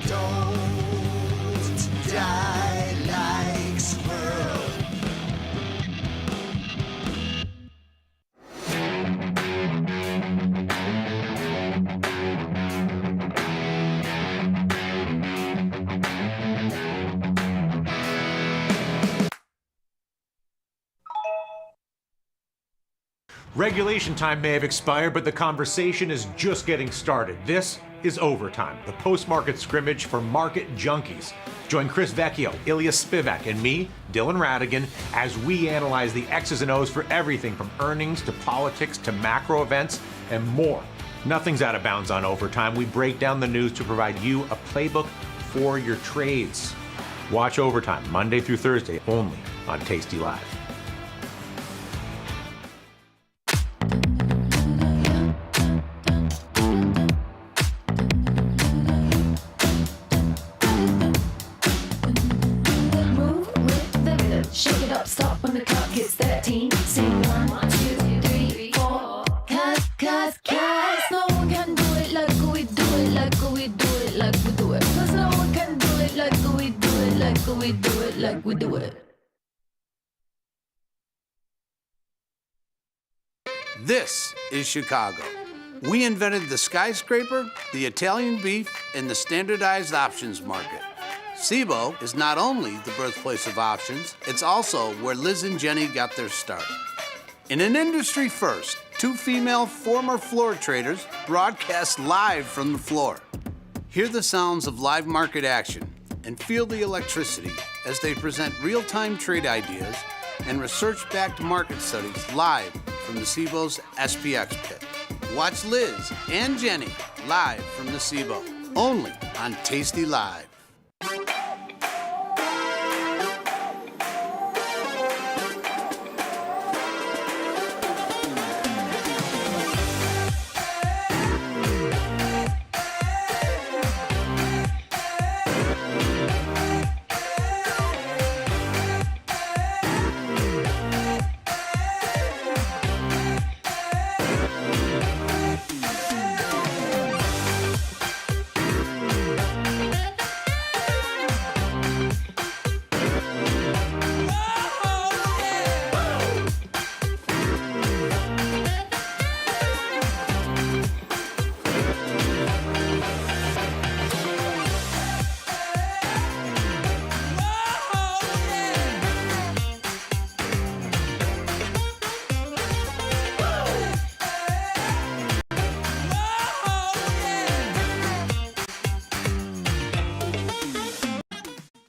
Don't die like squirrel. Regulation time may have expired, but the conversation is just getting started. This is Overtime, the post-market scrimmage for market junkies. Join Chris Vecchio, Ilya Spivak, and me, Dylan Radigan, as we analyze the X's and O's for everything from earnings to politics to macro events and more. Nothing's out of bounds on Overtime. We break down the news to provide you a playbook for your trades. Watch Overtime Monday through Thursday only on Tasty Live. Shake it up, stop when the clock hits 13. Sing 1, 2, 3, 4. Cause no one can do it like we do it, like we do it, like we do it. Cause no one can do it like we do it, like we do it, like we do it. This is Chicago. We invented the skyscraper, the Italian beef, and the standardized options market. SIBO is not only the birthplace of options, it's also where Liz and Jenny got their start. In an industry first, two female former floor traders broadcast live from the floor. Hear the sounds of live market action and feel the electricity as they present real-time trade ideas and research-backed market studies live from the SIBO's SPX pit. Watch Liz and Jenny live from the SIBO, only on Tasty Live.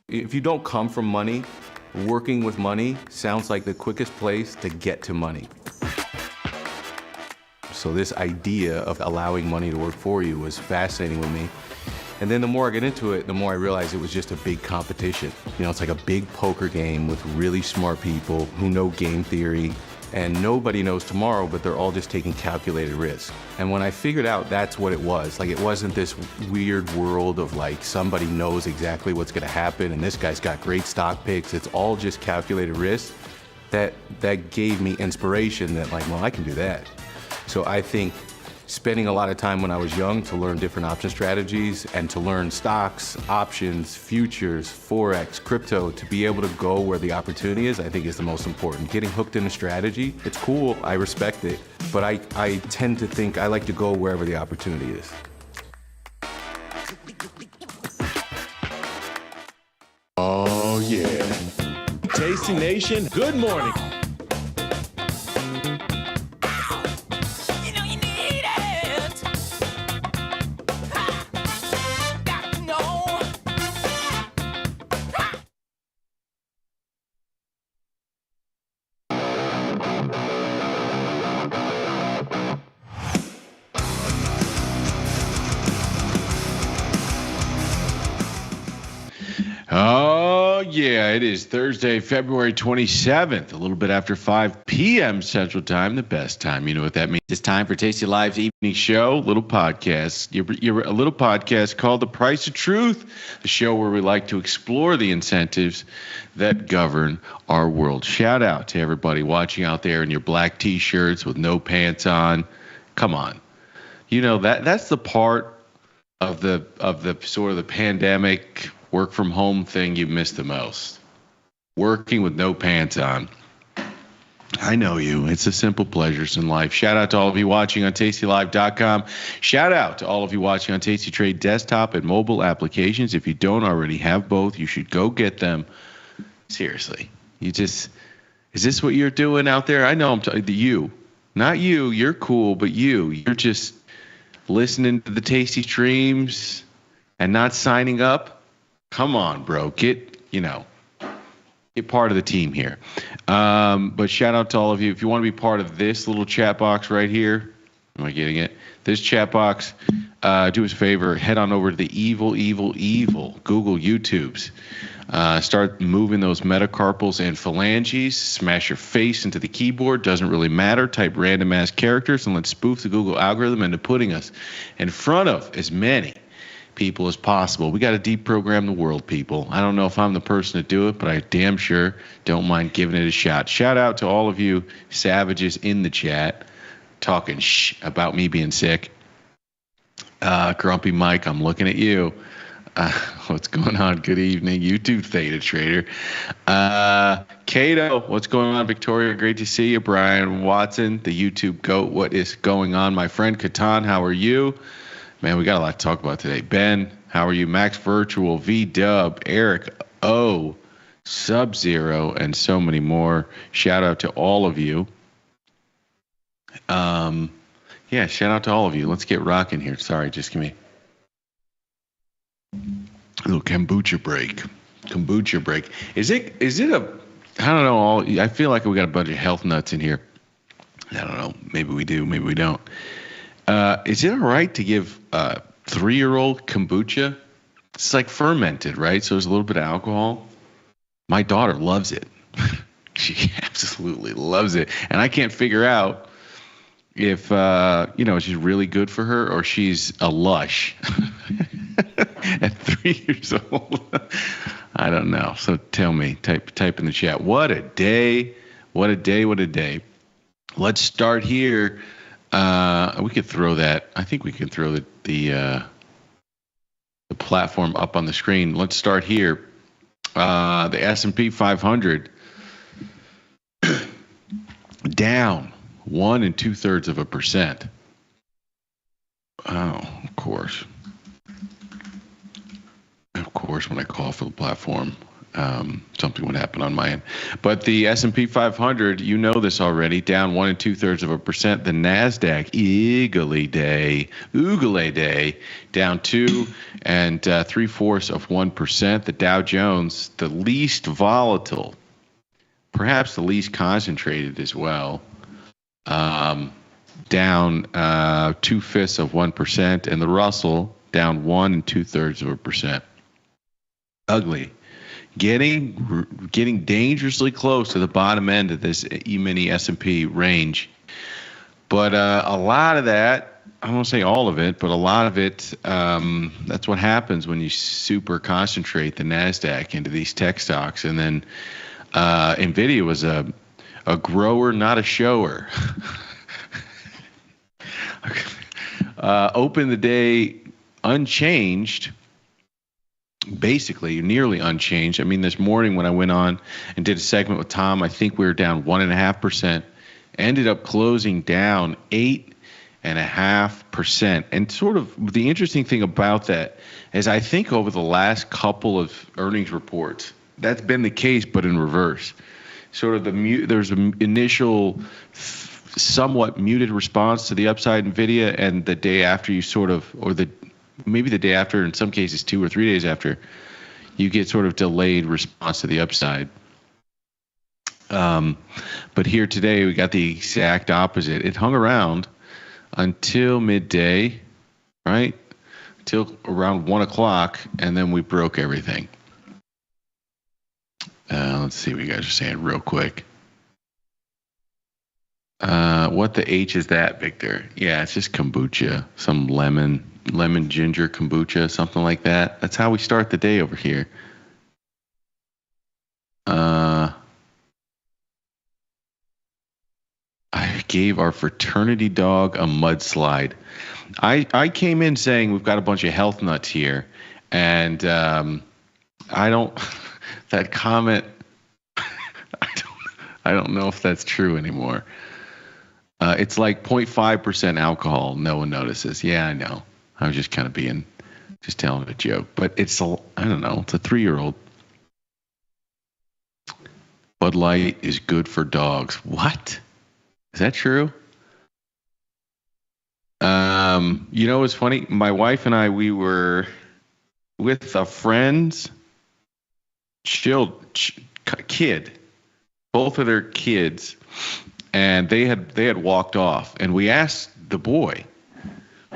If you don't come from money, working with money sounds like the quickest place to get to money. So this idea of allowing money to work for you was fascinating with me. And then the more I get into it, the more I realize it was just a big competition. You know, it's like a big poker game with really smart people who know game theory, and nobody knows tomorrow, but they're all just taking calculated risk. And when I figured out that's what it was, like it wasn't this weird world of like somebody knows exactly what's gonna happen and this guy's got great stock picks, it's all just calculated risk, that gave me inspiration that like, well, I can do that. So I think spending a lot of time when I was young to learn different option strategies and to learn stocks, options, futures, Forex, crypto, to be able to go where the opportunity is, I think is the most important. Getting hooked in a strategy, it's cool, I respect it, but I tend to think I like to go wherever the opportunity is. Oh yeah. Tasty Nation, good morning. yeah, it is Thursday, February 27th, a little bit after 5 p.m. Central Time, the best time. You know what that means. It's time for Tasty Live's evening show, little podcast. You're a little podcast called The Price of Truth, the show where we like to explore the incentives that govern our world. Shout out to everybody watching out there in your black T-shirts with no pants on. Come on. You know, that's the part of the sort of the pandemic work from home thing you miss the most. Working with no pants on. I know you. It's the simple pleasures in life. Shout out to all of you watching on tastylive.com. Shout out to all of you watching on Tasty Trade desktop and mobile applications. If you don't already have both, you should go get them. Seriously. Is this what you're doing out there? I know I'm talking to you. Not you. You're cool, but you're just listening to the Tasty Streams and not signing up. Come on, bro. Get part of the team here. But shout out to all of you. If you want to be part of this little chat box right here, am I getting it? This chat box, do us a favor. Head on over to the evil Google YouTubes. Start moving those metacarpals and phalanges. Smash your face into the keyboard. Doesn't really matter. Type random ass characters and let's spoof the Google algorithm into putting us in front of as many people as possible. We got to deprogram the world, people. I don't know if I'm the person to do it, but I damn sure don't mind giving it a shot. Shout out to all of you savages in the chat talking about me being sick. Grumpy Mike, I'm looking at you. What's going on? Good evening. YouTube Theta Trader. Cato, what's going on? Victoria, great to see you. Brian Watson, the YouTube GOAT. What is going on? My friend Catan, how are you? Man, we got a lot to talk about today. Ben, how are you? Max Virtual, V-Dub, Eric O, Sub-Zero, and so many more. Shout out to all of you. Yeah, shout out to all of you. Let's get rocking here. Sorry, just give me a little kombucha break. Is it a, I don't know, I feel like we got a bunch of health nuts in here. I don't know. Maybe we do, maybe we don't. Is it all right to give 3-year-old kombucha? It's like fermented, right? So there's a little bit of alcohol. My daughter loves it. She absolutely loves it. And I can't figure out if, she's really good for her or she's a lush at 3 years old. I don't know. So tell me, type in the chat. What a day. What a day. What a day. Let's start here. We could throw that. I think we can throw the platform up on the screen. Let's start here. The S&P 500 down 1 2/3%. Oh, of course. Of course, when I call for the platform, something would happen on my end. But the S&P 500, you know this already, down 1 2/3%. The NASDAQ, Eagle Day, down 2 3/4%. The Dow Jones, the least volatile, perhaps the least concentrated as well, down 2/5%. And the Russell, down 1 2/3%. Ugly. Getting dangerously close to the bottom end of this E-mini S&P range. But a lot of that, I won't say all of it, but a lot of it, that's what happens when you super concentrate the NASDAQ into these tech stocks. And then NVIDIA was a grower, not a shower. Opened the day unchanged. Basically, nearly unchanged. I mean, this morning when I went on and did a segment with Tom, I think we were down 1.5%. Ended up closing down 8.5%. And sort of the interesting thing about that is I think over the last couple of earnings reports, that's been the case, but in reverse. Sort of there's an initial somewhat muted response to the upside NVIDIA, and the day after maybe the day after, in some cases 2 or 3 days after, you get sort of delayed response to the upside. But here today, we got the exact opposite. It hung around until midday, right? Till around 1 o'clock, and then we broke everything. Let's see what you guys are saying real quick. What the H is that, Victor? Yeah, it's just kombucha. Some lemon ginger kombucha, something like that. That's how we start the day over here. I gave our fraternity dog a mudslide. I came in saying we've got a bunch of health nuts here, and I don't. That comment. I don't know if that's true anymore. It's like 0.5% alcohol. No one notices. Yeah, I know. I was just kind of just telling a joke. But I don't know. It's a 3-year-old. Bud Light is good for dogs. What? Is that true? You know, it's funny. My wife and I, we were with a friend's kid, both of their kids, and they had walked off. And we asked the boy.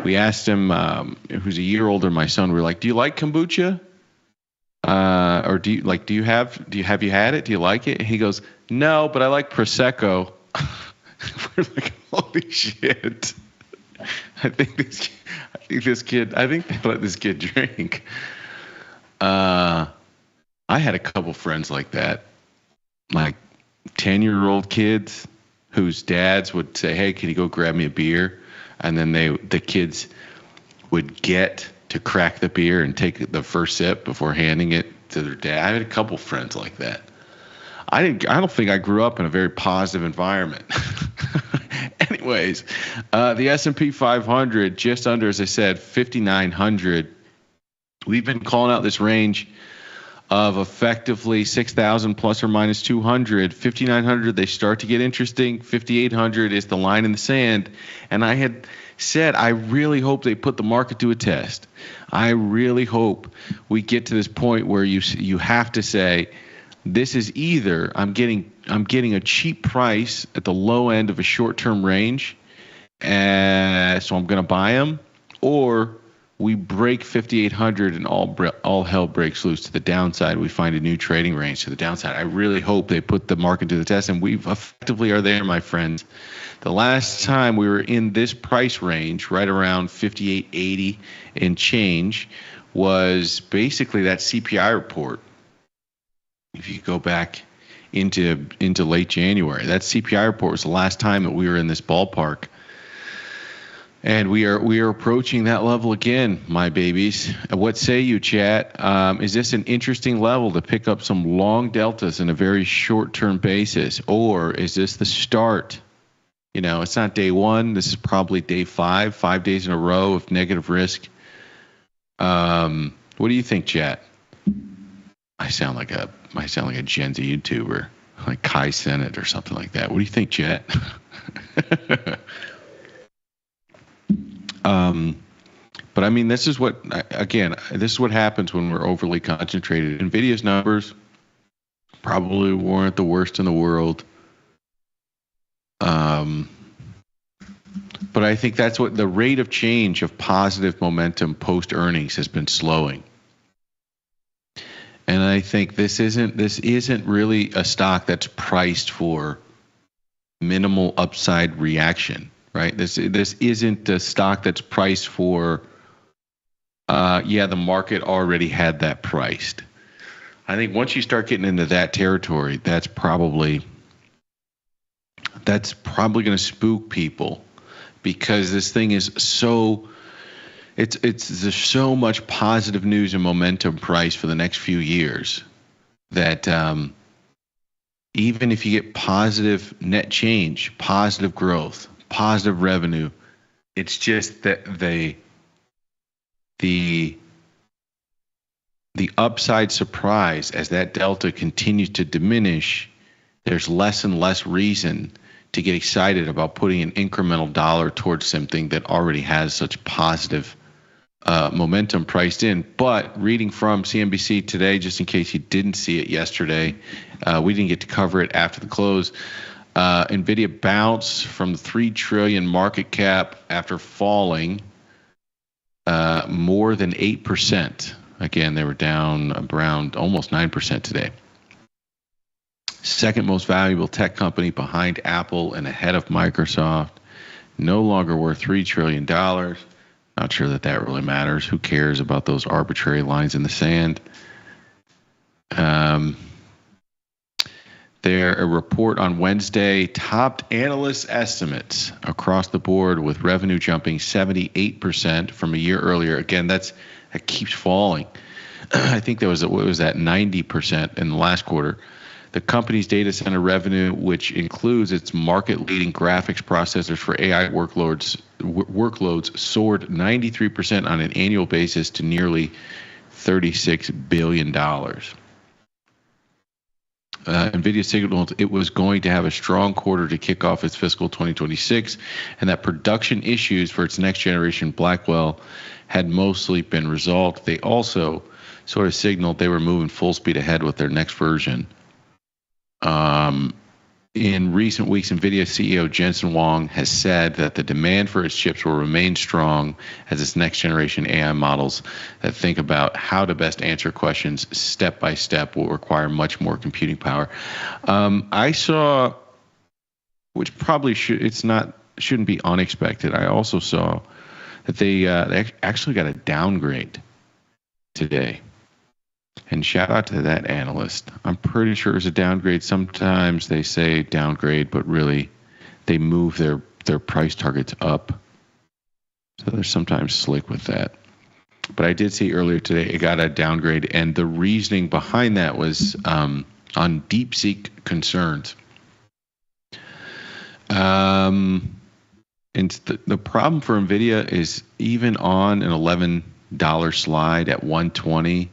We asked him, who's a year older than my son. We were like, "Do you like kombucha? Or have you had it? Do you like it?" And he goes, "No, but I like Prosecco." We're like, "Holy shit!" I think they let this kid drink. I had a couple friends like that, like 10-year-old kids whose dads would say, "Hey, can you go grab me a beer?" And then the kids would get to crack the beer and take the first sip before handing it to their dad. I had a couple friends like that. I don't think I grew up in a very positive environment. Anyways, the S&P 500 just under, as I said, 5,900. We've been calling out this range of effectively 6,000 plus or minus 200. 5,900, they start to get interesting. 5,800 is the line in the sand. And I had said, I really hope they put the market to a test. I really hope we get to this point where you have to say, this is either I'm getting a cheap price at the low end of a short-term range, so I'm going to buy them, or we break 5,800 and all hell breaks loose to the downside. We find a new trading range to the downside. I really hope they put the market to the test, and we effectively are there, my friends. The last time we were in this price range, right around 58.80 and change, was basically that CPI report. If you go back into late January, that CPI report was the last time that we were in this ballpark. And we are approaching that level again, my babies. What say you, chat? Is this an interesting level to pick up some long deltas in a very short-term basis? Or is this the start? You know, it's not day one. This is probably day 5 days in a row of negative risk. What do you think, chat? I sound like a Gen Z YouTuber, like Kai Cenat or something like that. What do you think, chat? But I mean, this is what happens when we're overly concentrated. NVIDIA's numbers probably weren't the worst in the world. But I think that's what the rate of change of positive momentum post earnings has been slowing. And I think this isn't really a stock that's priced for minimal upside reaction, right? This isn't a stock that's priced for, the market already had that priced. I think once you start getting into that territory, that's probably going to spook people, because this thing is so. There's so much positive news and momentum price for the next few years that even if you get positive net change, positive growth, positive revenue, it's just that the upside surprise, as that delta continues to diminish, there's less and less reason to get excited about putting an incremental dollar towards something that already has such positive momentum priced in. But reading from CNBC today, just in case you didn't see it yesterday, we didn't get to cover it after the close. NVIDIA bounced from the $3 trillion market cap after falling more than 8%. Again, they were down around almost 9% today. second most valuable tech company behind Apple and ahead of Microsoft. No longer worth $3 trillion. Not sure that really matters. Who cares about those arbitrary lines in the sand? A report on Wednesday topped analyst estimates across the board, with revenue jumping 78% from a year earlier. Again, that keeps falling. I think there was 90% in the last quarter. The company's data center revenue, which includes its market-leading graphics processors for AI workloads, soared 93% on an annual basis to nearly $36 billion. NVIDIA signaled it was going to have a strong quarter to kick off its fiscal 2026, and that production issues for its next generation Blackwell had mostly been resolved. They also sort of signaled they were moving full speed ahead with their next version. In recent weeks, NVIDIA CEO Jensen Huang has said that the demand for its chips will remain strong as its next generation AI models that think about how to best answer questions step by step will require much more computing power. I saw, which probably shouldn't be unexpected. I also saw that they actually got a downgrade today. And shout out to that analyst. I'm pretty sure it was a downgrade. Sometimes they say downgrade, but really they move their price targets up. So they're sometimes slick with that. But I did see earlier today it got a downgrade, and the reasoning behind that was on DeepSeek concerns. And the problem for NVIDIA is even on an $11 slide at 120.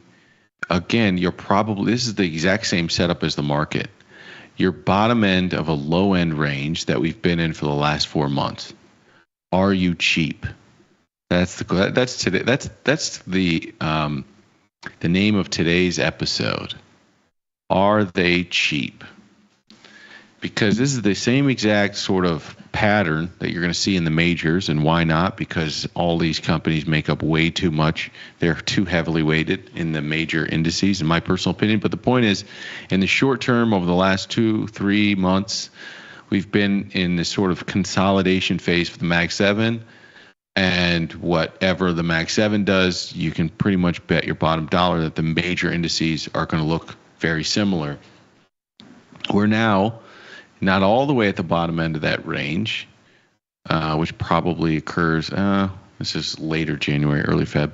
Again, this is the exact same setup as the market. Your bottom end of a low end range that we've been in for the last 4 months. Are you cheap? That's the name of today's episode. Are they cheap? Because this is the same exact sort of pattern that you're going to see in the majors. And why not? Because all these companies make up way too much. They're too heavily weighted in the major indices, in my personal opinion. But the point is, in the short term, over the last 2-3 months, we've been in this sort of consolidation phase for the Mag 7. And whatever the Mag 7 does, you can pretty much bet your bottom dollar that the major indices are going to look very similar. We're now not all the way at the bottom end of that range, which probably occurs, this is later January, early Feb.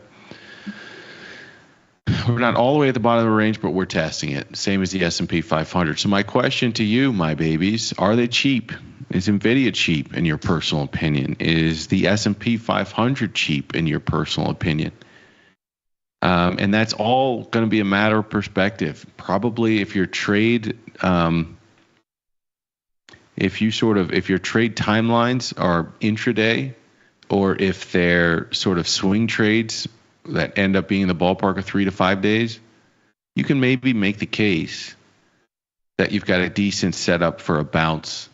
We're not all the way at the bottom of the range, but we're testing it. Same as the S&P 500. So my question to you, my babies, are they cheap? Is NVIDIA cheap in your personal opinion? Is the S&P 500 cheap in your personal opinion? And that's all going to be a matter of perspective. Probably if your trade... if your trade timelines are intraday, or if they're sort of swing trades that end up being in the ballpark of 3 to 5 days, you can maybe make the case that you've got a decent setup for a bounce.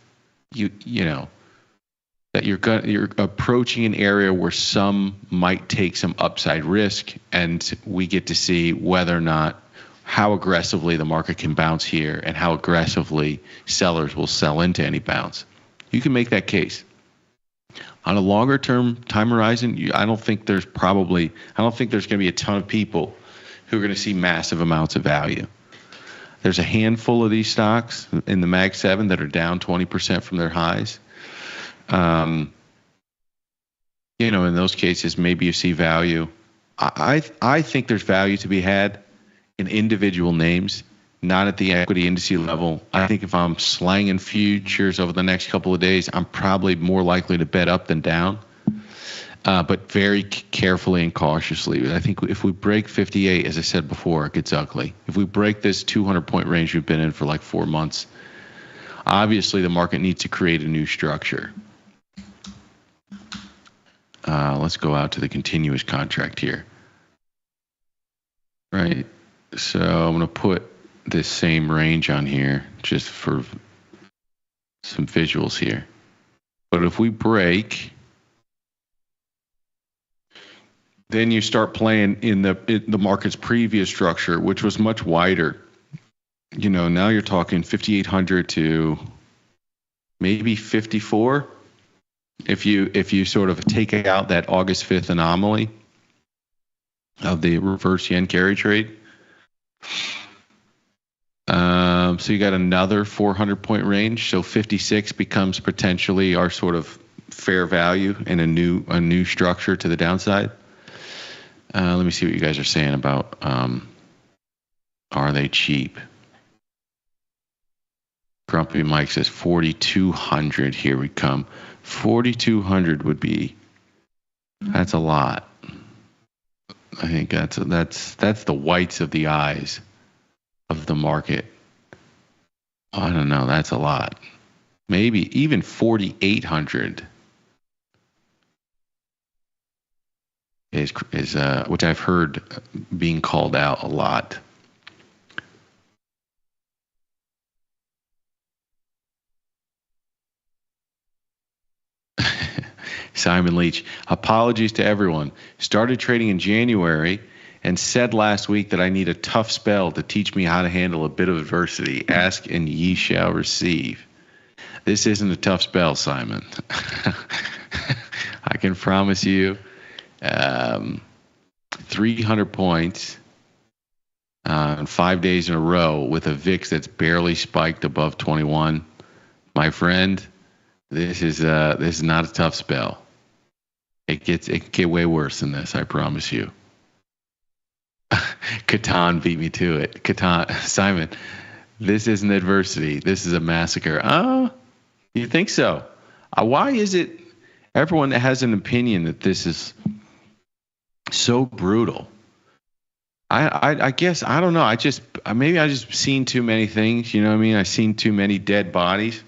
That you're approaching an area where some might take some upside risk, and we get to see whether or not how aggressively the market can bounce here and how aggressively sellers will sell into any bounce. You can make that case. On a longer term time horizon, I don't think there's going to be a ton of people who are going to see massive amounts of value. There's a handful of these stocks in the Mag 7 that are down 20% from their highs. In those cases, maybe you see value. I think there's value to be had in individual names, not at the equity indice level. I think if I'm slanging futures over the next couple of days, I'm probably more likely to bet up than down, but very carefully and cautiously. I think if we break 58, as I said before, it gets ugly. If we break this 200-point range we've been in for like 4 months, obviously the market needs to create a new structure. Let's go out to the continuous contract here. Right. So I'm going to put this same range on here just for some visuals here. But if we break, then you start playing in the market's previous structure, which was much wider. now you're talking 5,800 to maybe 54. If you sort of take out that August 5th anomaly of the reverse yen carry trade. So you got another 400-point range. So 56 becomes potentially our sort of fair value in a new structure to the downside. Let me see what you guys are saying about are they cheap? Grumpy Mike says 4,200. Here we come. 4,200 would be. That's a lot. I think that's the whites of the eyes of the market. I don't know. That's a lot. Maybe even 4,800 is which I've heard being called out a lot. Simon Leach, apologies to everyone. Started trading in January and said last week that I need a tough spell to teach me how to handle a bit of adversity. Ask and ye shall receive. This isn't a tough spell, Simon. I can promise you 300 points on 5 days in a row with a VIX that's barely spiked above 21. My friend, this is not a tough spell. It can get way worse than this, I promise you. Catan beat me to it. Catan, Simon, this isn't adversity. This is a massacre. Oh, you think so? Why is it everyone that has an opinion that this is so brutal? I guess, I don't know. Maybe I just seen too many things. You know what I mean? I've seen too many dead bodies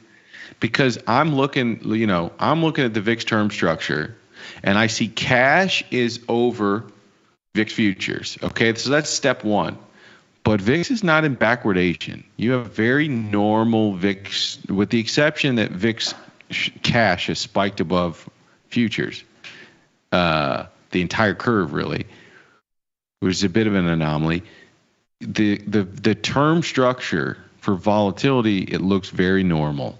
because I'm looking at the VIX term structure and I see cash is over VIX futures. Okay, so that's step one. But VIX is not in backwardation. You have very normal VIX, with the exception that VIX cash has spiked above futures. The entire curve, really, which is a bit of an anomaly. The term structure for volatility, it looks very normal.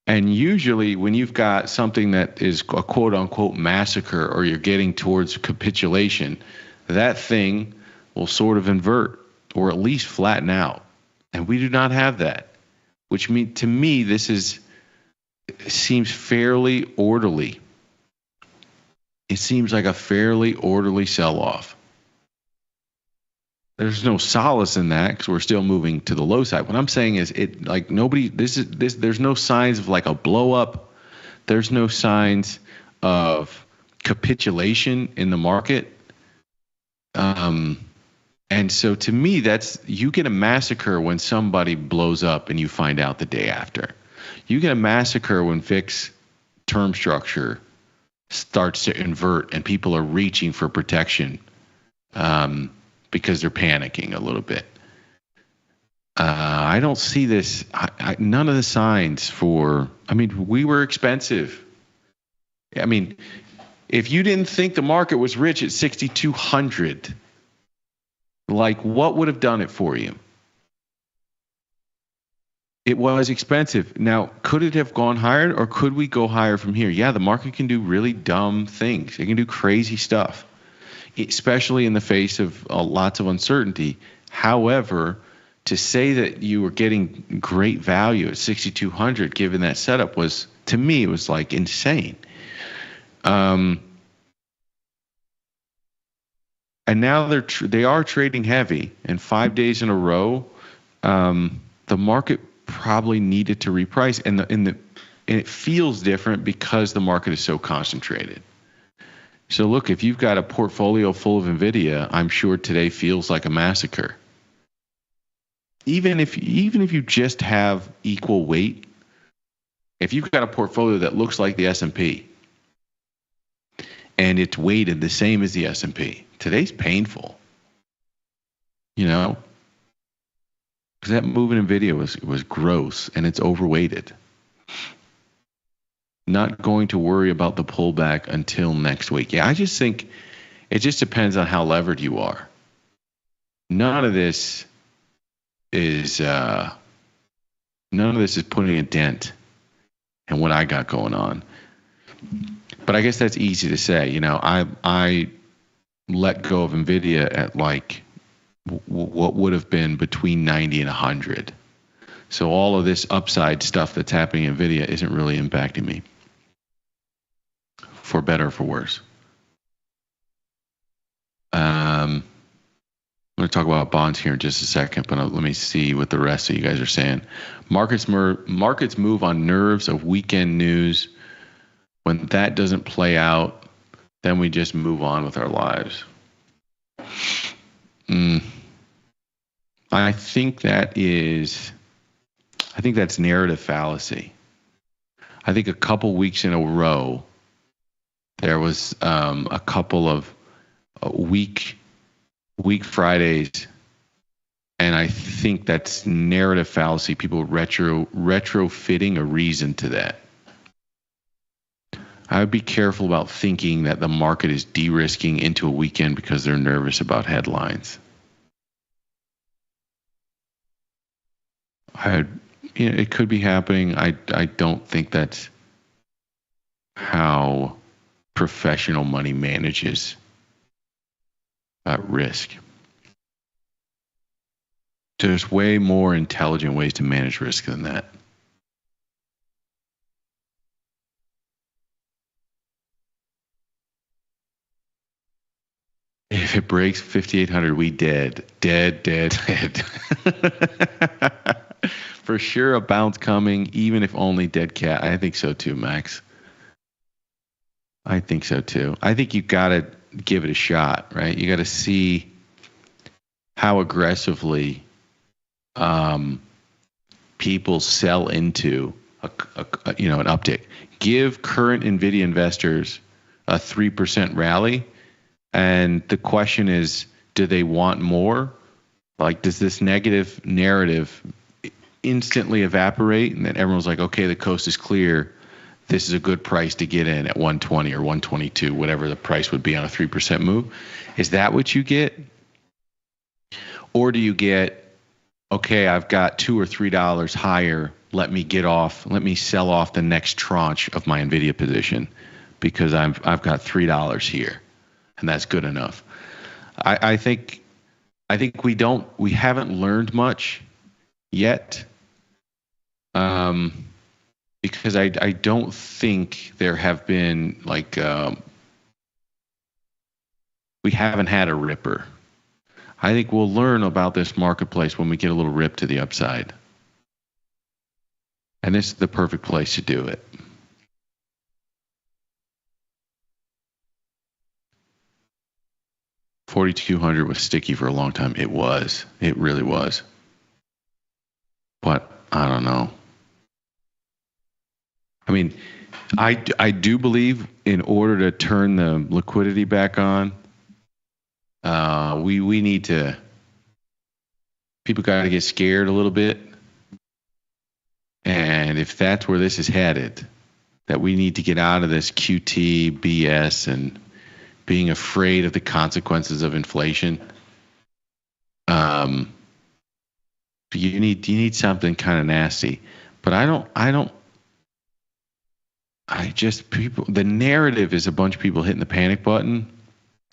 And usually when you've got something that is a quote unquote massacre or you're getting towards capitulation, that thing will sort of invert or at least flatten out. And we do not have that, which means to me, seems fairly orderly. It seems like a fairly orderly sell-off. There's no solace in that because we're still moving to the low side. What I'm saying is there's no signs of like a blow up. There's no signs of capitulation in the market. And so to me, you get a massacre when somebody blows up and you find out the day after. You get a massacre when VIX term structure starts to invert and people are reaching for protection. Because they're panicking a little bit. I don't see this. None of the signs we were expensive. I mean, if you didn't think the market was rich at 6,200, like what would have done it for you? It was expensive. Now, could it have gone higher or could we go higher from here? Yeah, the market can do really dumb things. It can do crazy stuff, especially in the face of lots of uncertainty. However, to say that you were getting great value at 6,200 given that setup was, to me, it was like insane. And now they are trading heavy, and 5 days in a row, the market probably needed to reprice, and it feels different because the market is so concentrated. So look, if you've got a portfolio full of NVIDIA, I'm sure today feels like a massacre. Even if you just have equal weight, if you've got a portfolio that looks like the S&P and it's weighted the same as the S&P, today's painful. Because that move in NVIDIA was gross and it's overweighted. Not going to worry about the pullback until next week. Yeah, I just think it just depends on how levered you are. None of this is none of this is putting a dent in what I got going on. But I guess that's easy to say. You know, I let go of NVIDIA at like what would have been between 90 and 100. So all of this upside stuff that's happening in NVIDIA isn't really impacting me, for better or for worse. I'm going to talk about bonds here in just a second, but let me see what the rest of you guys are saying. Markets move on nerves of weekend news. When that doesn't play out, then we just move on with our lives. I think that's narrative fallacy. I think a couple weeks in a row, there was a couple of weak Fridays, and I think that's narrative fallacy. People retrofitting a reason to that. I would be careful about thinking that the market is de-risking into a weekend because they're nervous about headlines. It could be happening. I don't think that's how professional money manages risk. There's way more intelligent ways to manage risk than that. If it breaks 5,800, we dead. For sure, a bounce coming, even if only dead cat. I think so too, Max. I think so too. I think you got to give it a shot, right? You got to see how aggressively people sell into an uptick. Give current NVIDIA investors a 3% rally. And the question is, do they want more? Like, does this negative narrative instantly evaporate? And then everyone's like, okay, the coast is clear. This is a good price to get in at 120 or 122, whatever the price would be on a 3% move. Is that what you get? Or do you get, okay, I've got $2 or $3 higher. Let me sell off the next tranche of my NVIDIA position because I've got $3 here. And that's good enough. I think we haven't learned much yet, because I don't think there have been we haven't had a ripper. I think we'll learn about this marketplace when we get a little rip to the upside, and this is the perfect place to do it. 4,200 was sticky for a long time. It was. It really was. But I don't know. I mean, I do believe in order to turn the liquidity back on, we need to. People got to get scared a little bit, and if that's where this is headed, that we need to get out of this QT BS and being afraid of the consequences of inflation. You need something kind of nasty, but the narrative is a bunch of people hitting the panic button.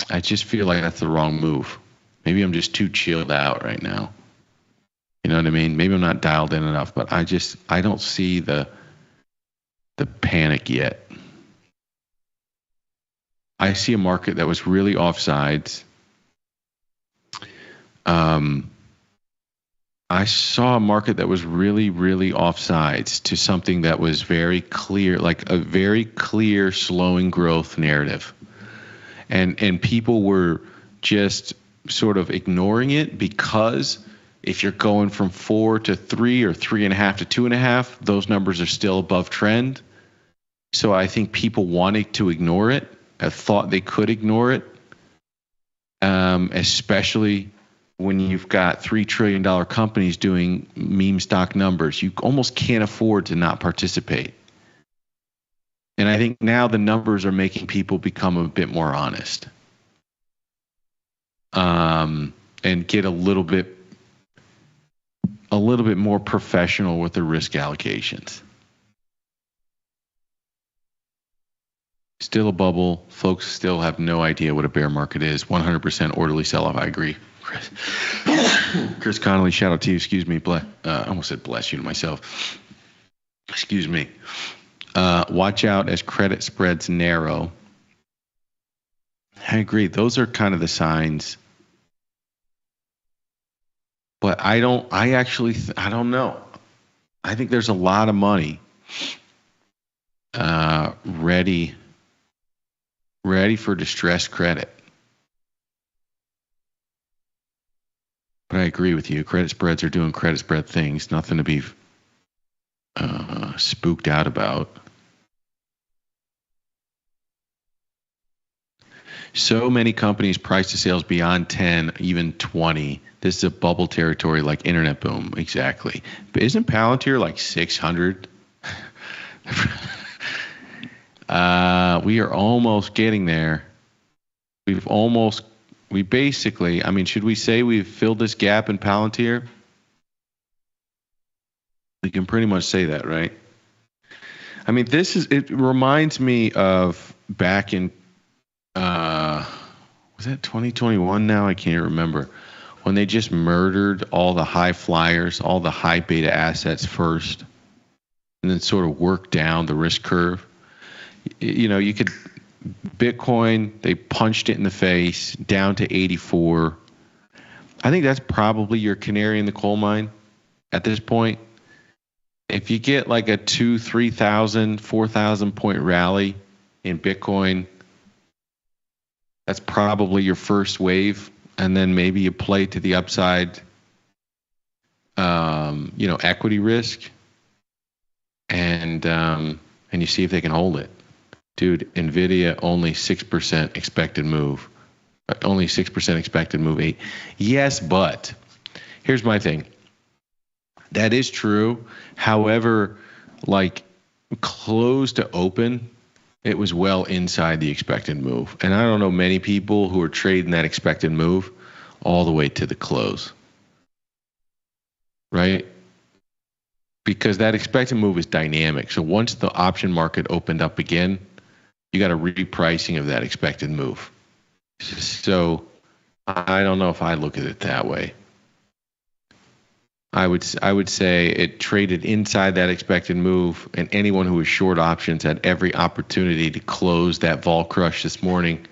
I just feel like that's the wrong move. Maybe I'm just too chilled out right now. You know what I mean? Maybe I'm not dialed in enough, but I don't see the panic yet. I see a market that was really offsides. I saw a market that was really, really offsides to something that was very clear, like a very clear slowing growth narrative. And people were just sort of ignoring it because if you're going from 4 to 3 or 3.5 to 2.5, those numbers are still above trend. So I think people wanted to ignore it. I thought they could ignore it, especially when you've got $3 trillion companies doing meme stock numbers. You almost can't afford to not participate. And I think now the numbers are making people become a bit more honest, and get a little bit a little bit more professional with their risk allocations. Still a bubble. Folks still have no idea what a bear market is. 100% orderly sell-off. I agree. Chris Connolly, shout out to you. Excuse me. I almost said bless you to myself. Excuse me. Watch out as credit spreads narrow. I agree. Those are kind of the signs. But I don't know. I think there's a lot of money ready for distressed credit. But I agree with you. Credit spreads are doing credit spread things. Nothing to be spooked out about. So many companies price to sales beyond 10, even 20. This is a bubble territory like internet boom. Exactly. But isn't Palantir like 600? We are almost getting there. We basically, I mean, should we say we've filled this gap in Palantir? We can pretty much say that, right? I mean, it reminds me of back in, was that 2021 now? I can't remember. When they just murdered all the high flyers, all the high beta assets first, and then sort of worked down the risk curve. You know, you could, Bitcoin, they punched it in the face down to 84. I think that's probably your canary in the coal mine at this point. If you get like a 2,000, 3,000, 4,000 point rally in Bitcoin, that's probably your first wave. And then maybe you play to the upside, equity risk, and you see if they can hold it. Dude, NVIDIA only 6% expected move. Only 6% expected move. 8. Yes, but here's my thing. That is true. However, like close to open, it was well inside the expected move. And I don't know many people who are trading that expected move all the way to the close. Right? Because that expected move is dynamic. So once the option market opened up again, you got a repricing of that expected move. So I don't know if I look at it that way. I would say it traded inside that expected move, and anyone who was short options had every opportunity to close that vol crush this morning.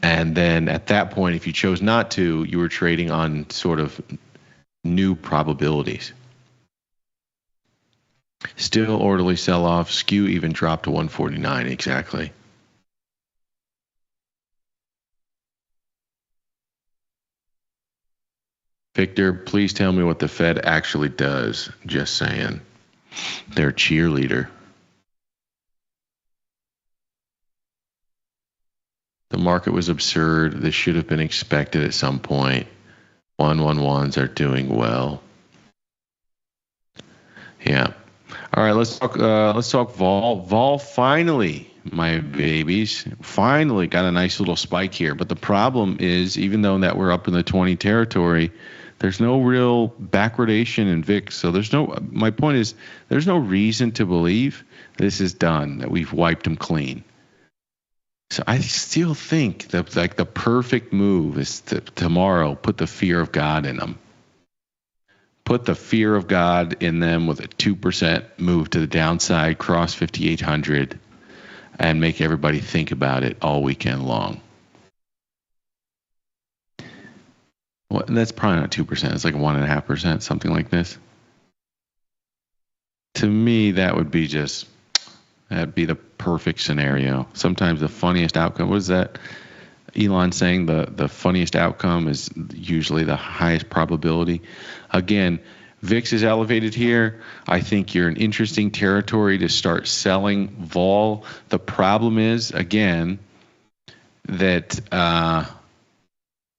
And then at that point, if you chose not to, you were trading on sort of new probabilities. Still orderly sell-off. Skew even dropped to 149 exactly. Victor, please tell me what the Fed actually does. Just saying. They're a cheerleader. The market was absurd. This should have been expected at some point. 111s are doing well. Yeah. All right, let's talk vol. Vol finally, my babies, finally got a nice little spike here. But the problem is, even though that we're up in the 20 territory, there's no real backwardation in VIX. So my point is, there's no reason to believe this is done, that we've wiped them clean. So I still think that like the perfect move is to tomorrow put the fear of God in them. Put the fear of God in them with a 2% move to the downside, cross 5,800, and make everybody think about it all weekend long. Well, that's probably not 2%. It's like 1.5%, something like this. To me, that'd be the perfect scenario. Sometimes the funniest outcome, what is that? Elon saying the funniest outcome is usually the highest probability. Again, VIX is elevated here. I think you're in interesting territory to start selling vol. The problem is, again, that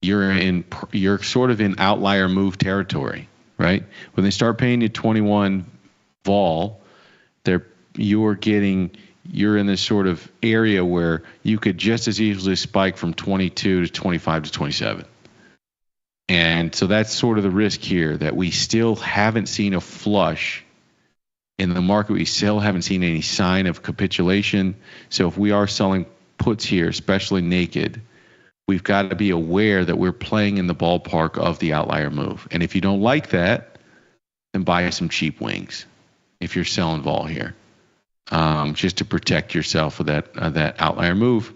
you're sort of in outlier move territory, right? When they start paying you 21 vol, you're in this sort of area where you could just as easily spike from 22 to 25 to 27. And so that's sort of the risk here, that we still haven't seen a flush in the market. We still haven't seen any sign of capitulation. So if we are selling puts here, especially naked, we've got to be aware that we're playing in the ballpark of the outlier move. And if you don't like that, then buy some cheap wings if you're selling vol here, just to protect yourself with that outlier move.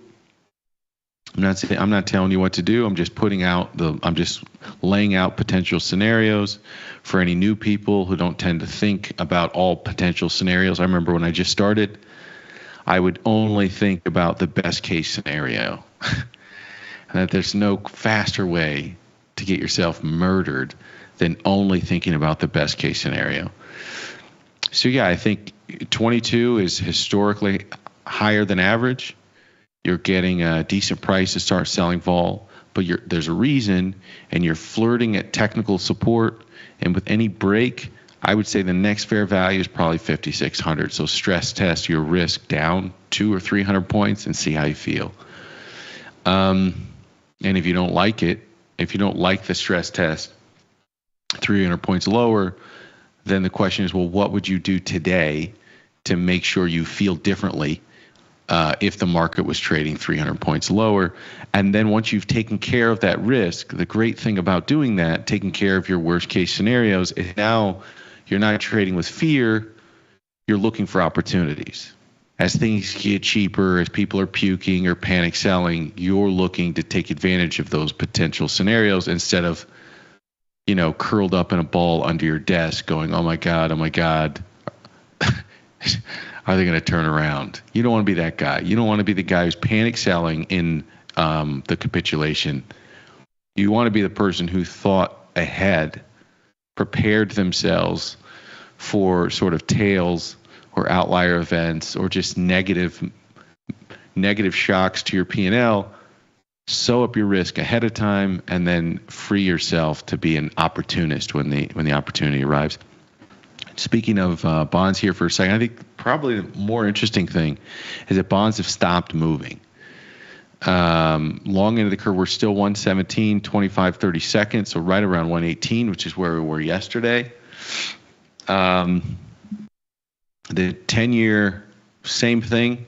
I'm not telling you what to do. I'm just I'm just laying out potential scenarios for any new people who don't tend to think about all potential scenarios. I remember when I just started, I would only think about the best case scenario. And that there's no faster way to get yourself murdered than only thinking about the best case scenario. So yeah, I think 22 is historically higher than average. You're getting a decent price to start selling vol, but there's a reason, and you're flirting at technical support. And with any break, I would say the next fair value is probably 5,600. So stress test your risk down 200 or 300 points and see how you feel. And if you don't like it, if you don't like the stress test 300 points lower, then the question is, well, what would you do today to make sure you feel differently if the market was trading 300 points lower? And then once you've taken care of that risk, the great thing about doing that, taking care of your worst case scenarios, is now you're not trading with fear, you're looking for opportunities. As things get cheaper, as people are puking or panic selling, you're looking to take advantage of those potential scenarios instead of, curled up in a ball under your desk going, oh my God, are they going to turn around? You don't want to be that guy. You don't want to be the guy who's panic selling in the capitulation. You want to be the person who thought ahead, prepared themselves for sort of tails or outlier events or just negative shocks to your P&L. Sew up your risk ahead of time and then free yourself to be an opportunist when the opportunity arrives. Speaking of bonds here for a second, I think probably the more interesting thing is that bonds have stopped moving. Long end of the curve, we're still 117, 25, 30 seconds, so right around 118, which is where we were yesterday. The 10-year, same thing.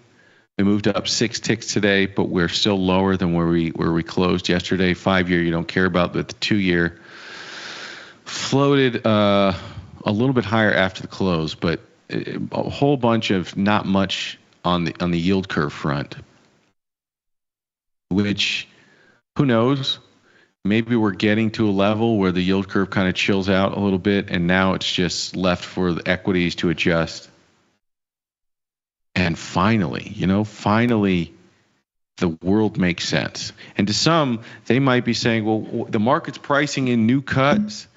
We moved up 6 ticks today, but we're still lower than where we closed yesterday. 5-year you don't care about, but the 2-year floated a little bit higher after the close, but a whole bunch of not much on the yield curve front. Which, who knows? Maybe we're getting to a level where the yield curve kind of chills out a little bit, and now it's just left for the equities to adjust. And finally, the world makes sense. And to some, they might be saying, well, the market's pricing in new cuts.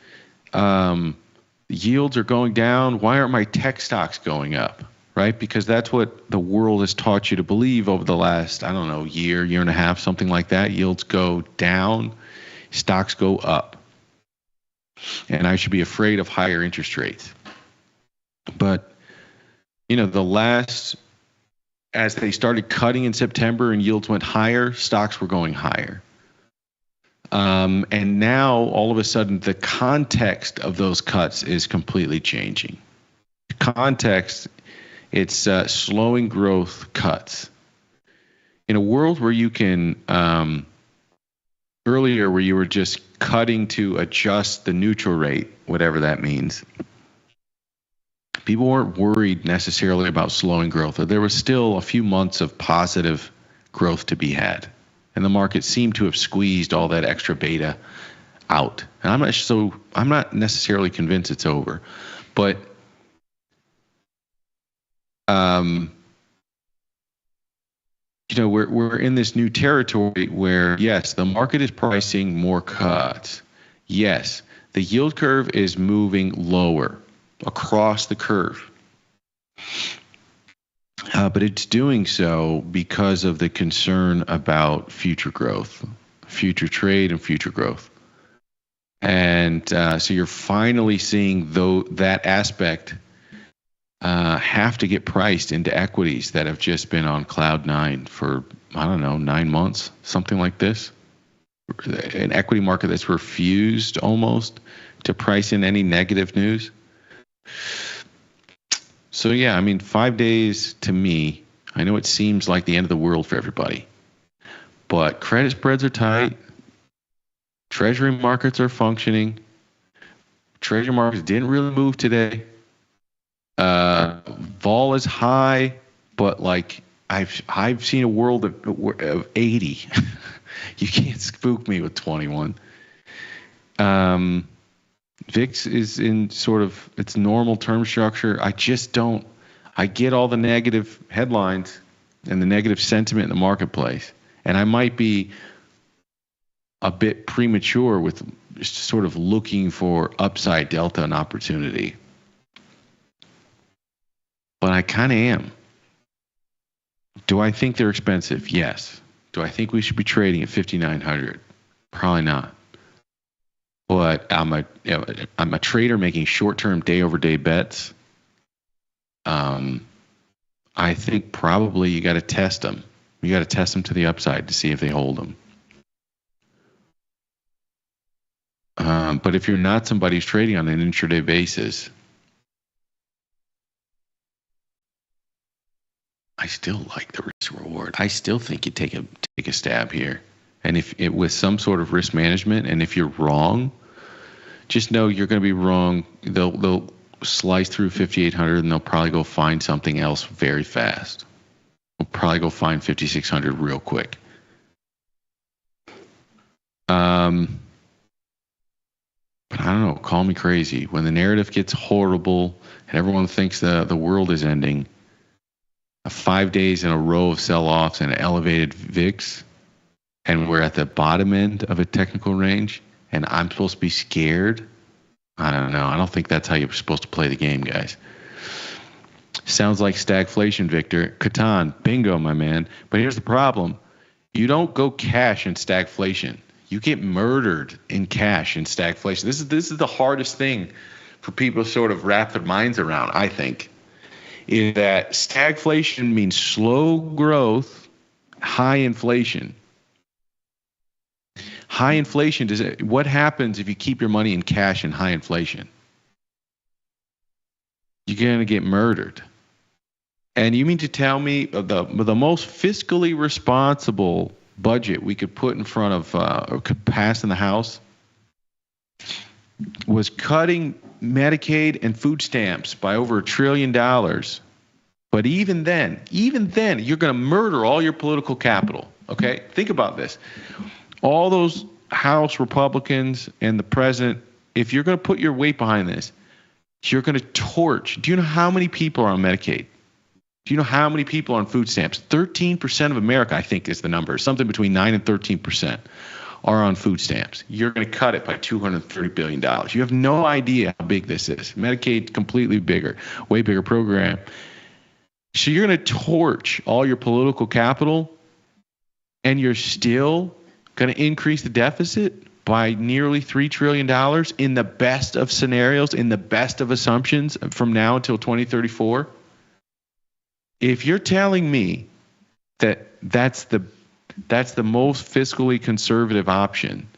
Yields are going down. Why aren't my tech stocks going up? Right? Because that's what the world has taught you to believe over the last, year and a half, something like that. Yields go down, stocks go up. And I should be afraid of higher interest rates. But, as they started cutting in September and yields went higher, stocks were going higher. And now, all of a sudden, the context of those cuts is completely changing. Context, it's slowing growth cuts. In a world where you can, earlier where you were just cutting to adjust the neutral rate, whatever that means, people weren't worried necessarily about slowing growth. There was still a few months of positive growth to be had. And the market seemed to have squeezed all that extra beta out. And I'm not necessarily convinced it's over. But we're in this new territory where, yes, the market is pricing more cuts. Yes, the yield curve is moving lower across the curve. But it's doing so because of the concern about future growth, future trade and future growth. And so you're finally seeing that aspect have to get priced into equities that have just been on cloud 9 for, 9 months, something like this. an equity market that's refused almost to price in any negative news. So yeah, I mean, 5 days to me, I know it seems like the end of the world for everybody, but credit spreads are tight. Treasury markets are functioning. Treasury markets didn't really move today. Vol is high, but like I've seen a world of 80. You can't spook me with 21. VIX is in sort of its normal term structure. I get all the negative headlines and the negative sentiment in the marketplace, and I might be a bit premature with sort of looking for upside delta and opportunity. But I kind of am. Do I think they're expensive? Yes. Do I think we should be trading at 5,900? Probably not. But I'm a trader making short-term day-over-day bets. I think probably you got to test them. You got to test them to the upside to see if they hold them. But if you're not somebody who's trading on an intraday basis, I still like the risk reward. I still think you take a stab here. And if it with some sort of risk management, and if you're wrong, just know you're going to be wrong. They'll slice through 5,800 and they'll probably go find something else very fast. They'll probably go find 5,600 real quick. But I don't know, call me crazy. When the narrative gets horrible and everyone thinks the world is ending, 5 days in a row of sell-offs and an elevated VIX, and we're at the bottom end of a technical range, and I'm supposed to be scared? I don't know. I don't think that's how you're supposed to play the game, guys. Sounds like stagflation, Victor. Catan, bingo, my man. But here's the problem. You don't go cash in stagflation. You get murdered in cash in stagflation. This is the hardest thing for people to sort of wrap their minds around, I think, is that stagflation means slow growth, high inflation. High inflation, what happens if you keep your money in cash in high inflation? You're going to get murdered. And you mean to tell me the most fiscally responsible budget we could put in front of or could pass in the House was cutting Medicaid and food stamps by over $1 trillion. But even then, you're going to murder all your political capital. Okay? Think about this. All those House Republicans and the president, if you're going to put your weight behind this, you're going to torch. Do you know how many people are on Medicaid? Do you know how many people are on food stamps? 13% of America, I think, is the number. Something between 9 and 13% are on food stamps. You're going to cut it by $230 billion. You have no idea how big this is. Medicaid, completely bigger, way bigger program. So you're going to torch all your political capital, and you're still going to increase the deficit by nearly $3 trillion in the best of scenarios, in the best of assumptions from now until 2034. If you're telling me that that's the most fiscally conservative option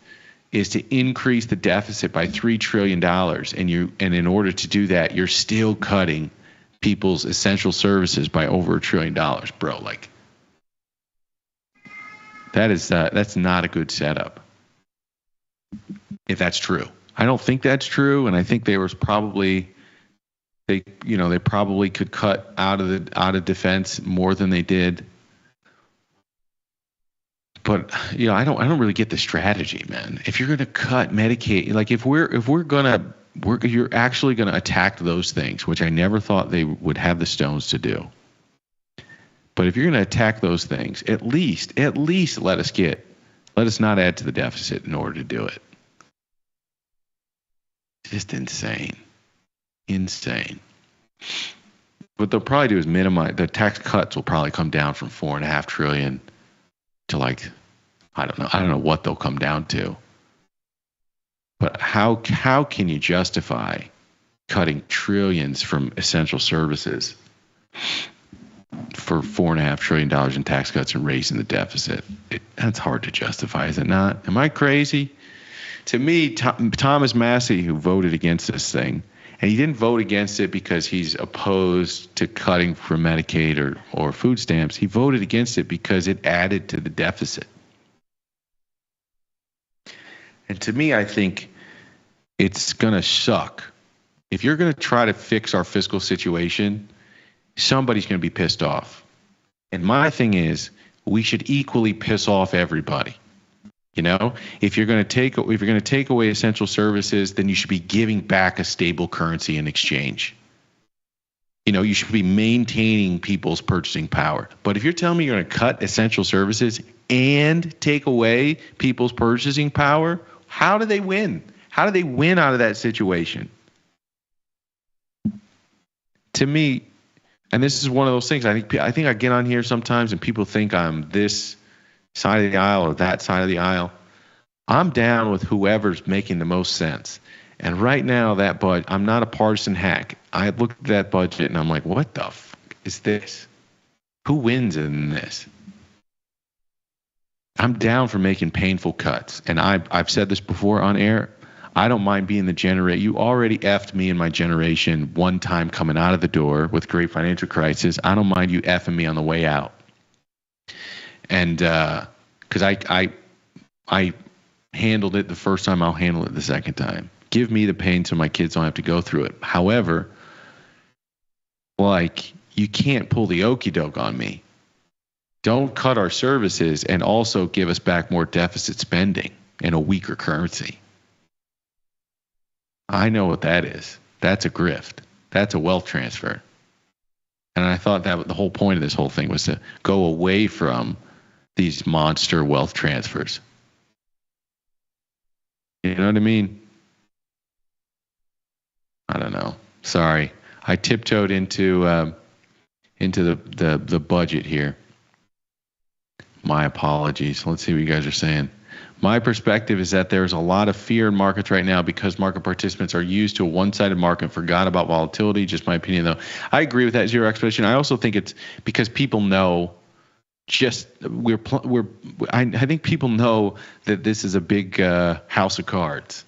is to increase the deficit by $3 trillion, and in order to do that, you're still cutting people's essential services by over $1 trillion, bro, like that's not a good setup. If that's true. I don't think that's true, and I think they probably could cut out of defense more than they did. But I don't really get the strategy, man. If you're going to cut Medicaid, like you're actually going to attack those things, which I never thought they would have the stones to do. But if you're going to attack those things, at least let us not add to the deficit in order to do it. Just insane. What they'll probably do is minimize the tax cuts. Will probably come down from $4.5 trillion to I don't know what they'll come down to. But how can you justify cutting trillions from essential services for $4.5 trillion in tax cuts and raising the deficit. That's hard to justify, is it not? Am I crazy? To me, Thomas Massey, who voted against this thing, and he didn't vote against it because he's opposed to cutting from Medicaid or food stamps. He voted against it because it added to the deficit. And to me, I think it's going to suck. If you're going to try to fix our fiscal situation, somebody's going to be pissed off. And my thing is, we should equally piss off everybody. You know, if you're going to take away essential services, then you should be giving back a stable currency in exchange. You know, you should be maintaining people's purchasing power. But if you're telling me you're going to cut essential services and take away people's purchasing power, how do they win? How do they win out of that situation? To me, and this is one of those things, I think I get on here sometimes and people think I'm this side of the aisle or that side of the aisle. I'm down with whoever's making the most sense. And right now, that budget, I'm not a partisan hack. I looked at that budget and I'm like, what the f is this? Who wins in this? I'm down for making painful cuts. And I've said this before on air. I don't mind being the generator. You already effed me and my generation one time coming out of the door with great financial crisis. I don't mind you effing me on the way out. And because I handled it the first time, I'll handle it the second time. Give me the pain so my kids don't have to go through it. However, like, you can't pull the okie doke on me. Don't cut our services and also give us back more deficit spending and a weaker currency. I know what that is. That's a grift. That's a wealth transfer. And I thought that the whole point of this whole thing was to go away from these monster wealth transfers. You know what I mean? I don't know. Sorry. I tiptoed into the budget here. My apologies. Let's see what you guys are saying. My perspective is that there's a lot of fear in markets right now because market participants are used to a one-sided market and forgot about volatility. Just my opinion, though. I agree with that zero explanation. I also think it's because people know I think people know that this is a big house of cards.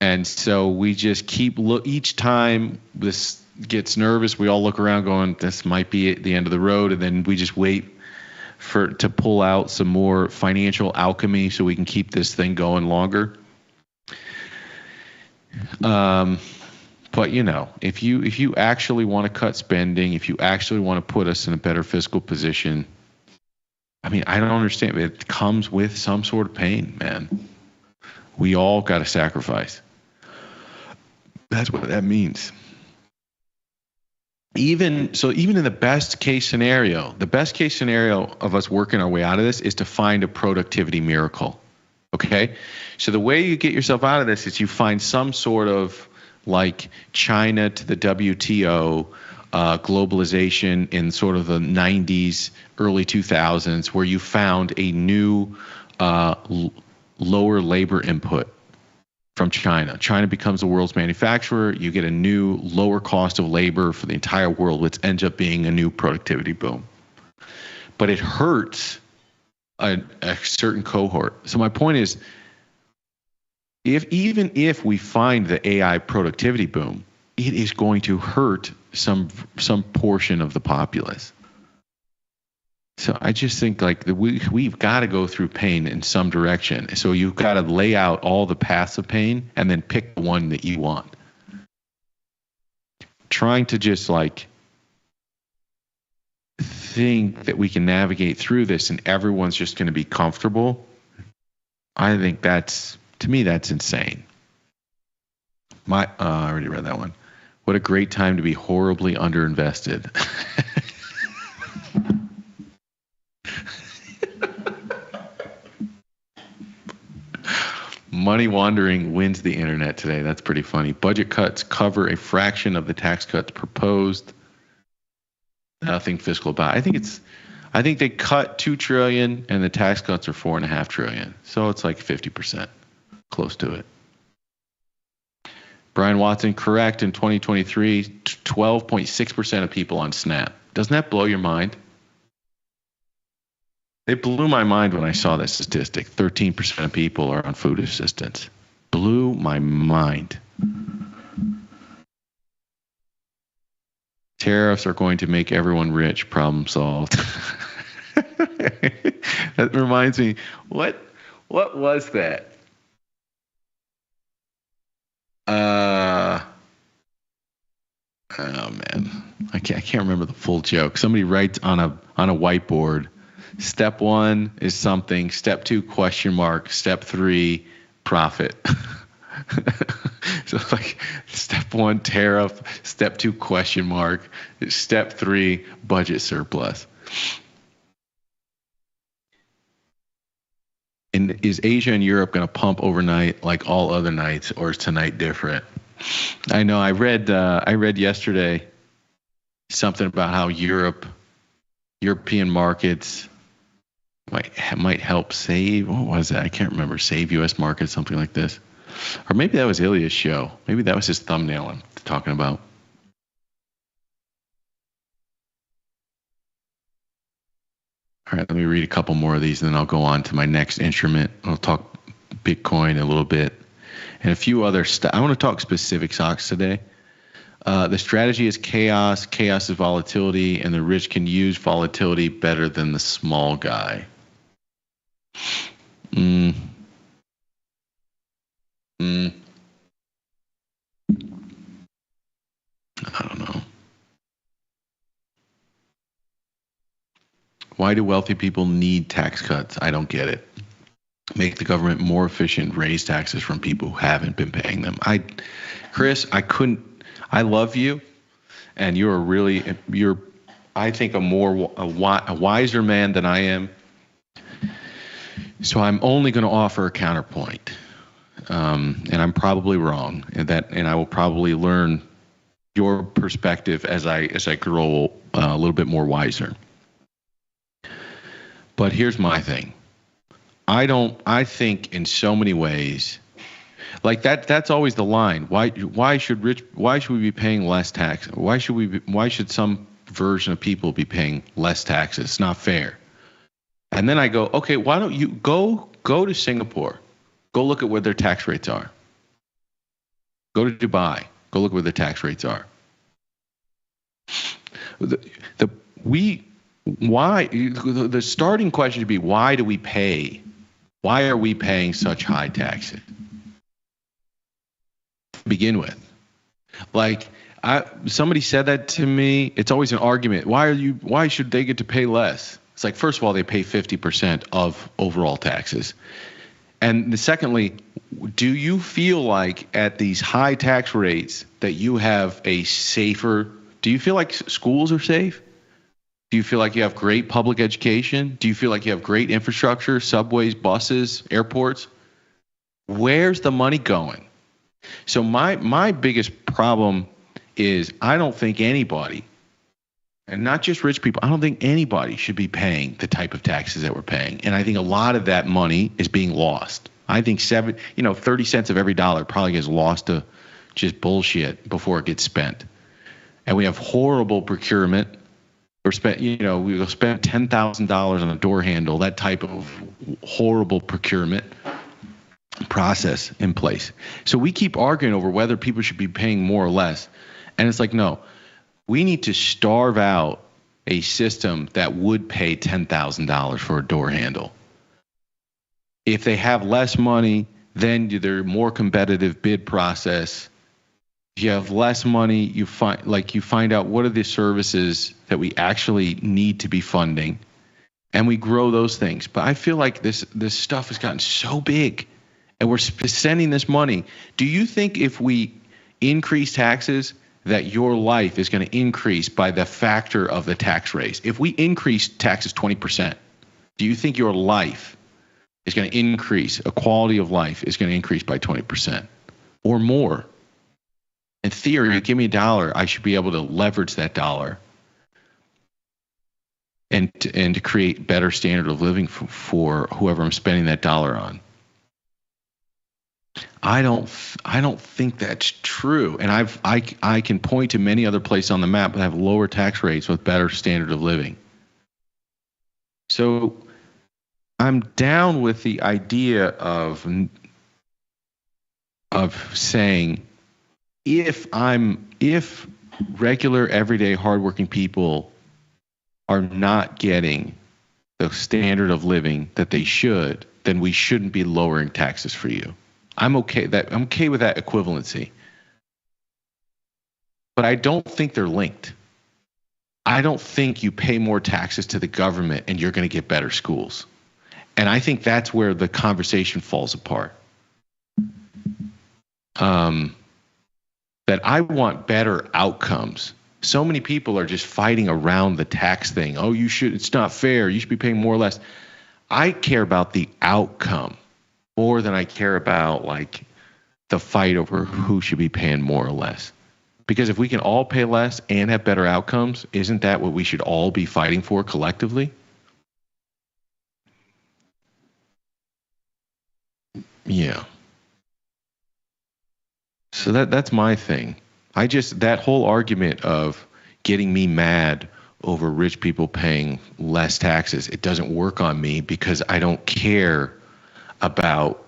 And so we just keep each time this gets nervous, we all look around going, this might be at the end of the road. And then we just wait to pull out some more financial alchemy so we can keep this thing going longer. But, you know, if you actually want to cut spending, if you actually want to put us in a better fiscal position, I mean, I don't understand. It comes with some sort of pain, man. We all got to sacrifice. That's what that means. Even in the best case scenario of us working our way out of this is to find a productivity miracle. Okay? So the way you get yourself out of this is you find some sort of like China to the WTO globalization in sort of the 90s, early 2000s, where you found a new lower labor input from China. China becomes the world's manufacturer. You get a new lower cost of labor for the entire world, which ends up being a new productivity boom. But it hurts a certain cohort. So my point is, even if we find the AI productivity boom, it is going to hurt some portion of the populace. So I just think like we've got to go through pain in some direction. So you've got to lay out all the paths of pain and then pick the one that you want. Trying to just like think that we can navigate through this and everyone's just going to be comfortable, I think to me that's insane. I already read that one. What a great time to be horribly underinvested. Money wandering wins the internet today. That's pretty funny. Budget cuts cover a fraction of the tax cuts proposed. Nothing fiscal about. I think they cut $2 trillion and the tax cuts are $4.5 trillion. So it's like 50%, close to it. Brian Watson, correct. In 2023, 12.6% of people on SNAP. Doesn't that blow your mind? It blew my mind when I saw that statistic. 13% of people are on food assistance. Blew my mind. Tariffs are going to make everyone rich. Problem solved. That reminds me, what was that? Oh man, I can't remember the full joke. Somebody writes on a whiteboard. Step 1 is something. Step 2, question mark. Step 3, profit. So like step 1, tariff. Step 2, question mark. Step 3, budget surplus. And is Asia and Europe going to pump overnight like all other nights, or is tonight different? I know I read yesterday something about how European markets might help save. What was that? I can't remember. Save U.S. markets, something like this. Or maybe that was Ilya's show. Maybe that was his thumbnail I'm talking about. All right, let me read a couple more of these, and then I'll go on to my next instrument. I'll talk Bitcoin a little bit and a few other stuff. I want to talk specific stocks today. The strategy is chaos. Chaos is volatility, and the rich can use volatility better than the small guy. I don't know. Why do wealthy people need tax cuts? I don't get it. Make the government more efficient, raise taxes from people who haven't been paying them. Chris, I love you, and you're I think a wiser man than I am. So I'm only going to offer a counterpoint, and I'm probably wrong, and I will probably learn your perspective as I grow a little bit more wiser. But here's my thing. I think in so many ways, like that's always the line. Why should we be paying less tax? Why should some version of people be paying less taxes? It's not fair. And then I go, okay, why don't you go to Singapore? Go look at where their tax rates are. Go to Dubai. Go look where their tax rates are. The starting question should be, why do we pay? Why are we paying such high taxes? To begin with, like somebody said that to me. It's always an argument. Why should they get to pay less? It's like, first of all, they pay 50% of overall taxes, and secondly, do you feel like at these high tax rates that you have a safer? Do you feel like schools are safe? Do you feel like you have great public education? Do you feel like you have great infrastructure, subways, buses, airports? Where's the money going? So my biggest problem is I don't think anybody, and not just rich people, I don't think anybody should be paying the type of taxes that we're paying. And I think a lot of that money is being lost. I think 30 cents of every dollar probably gets lost to just bullshit before it gets spent. And we have horrible procurement. We'll spend $10,000 on a door handle, that type of horrible procurement process in place. So we keep arguing over whether people should be paying more or less. And it's like, no, we need to starve out a system that would pay $10,000 for a door handle. If they have less money, then they're more competitive bid process. If you have less money, you find out what are the services that we actually need to be funding, and we grow those things. But I feel like this stuff has gotten so big, and we're spending this money. Do you think if we increase taxes that your life is going to increase by the factor of the tax raise? If we increase taxes 20%, do you think your life is going to increase, a quality of life is going to increase by 20% or more? In theory, give me $1, I should be able to leverage that dollar and to create better standard of living for whoever I'm spending that dollar on. I don't think that's true. And I can point to many other places on the map that have lower tax rates with better standard of living. So I'm down with the idea of saying if regular everyday hardworking people are not getting the standard of living that they should, then we shouldn't be lowering taxes for you. I'm okay with that equivalency. But I don't think they're linked. I don't think you pay more taxes to the government and you're going to get better schools. And I think that's where the conversation falls apart. That I want better outcomes. So many people are just fighting around the tax thing. Oh, it's not fair. You should be paying more or less. I care about the outcome more than I care about like the fight over who should be paying more or less. Because if we can all pay less and have better outcomes, isn't that what we should all be fighting for collectively? Yeah. So that's my thing. That whole argument of getting me mad over rich people paying less taxes, it doesn't work on me because I don't care about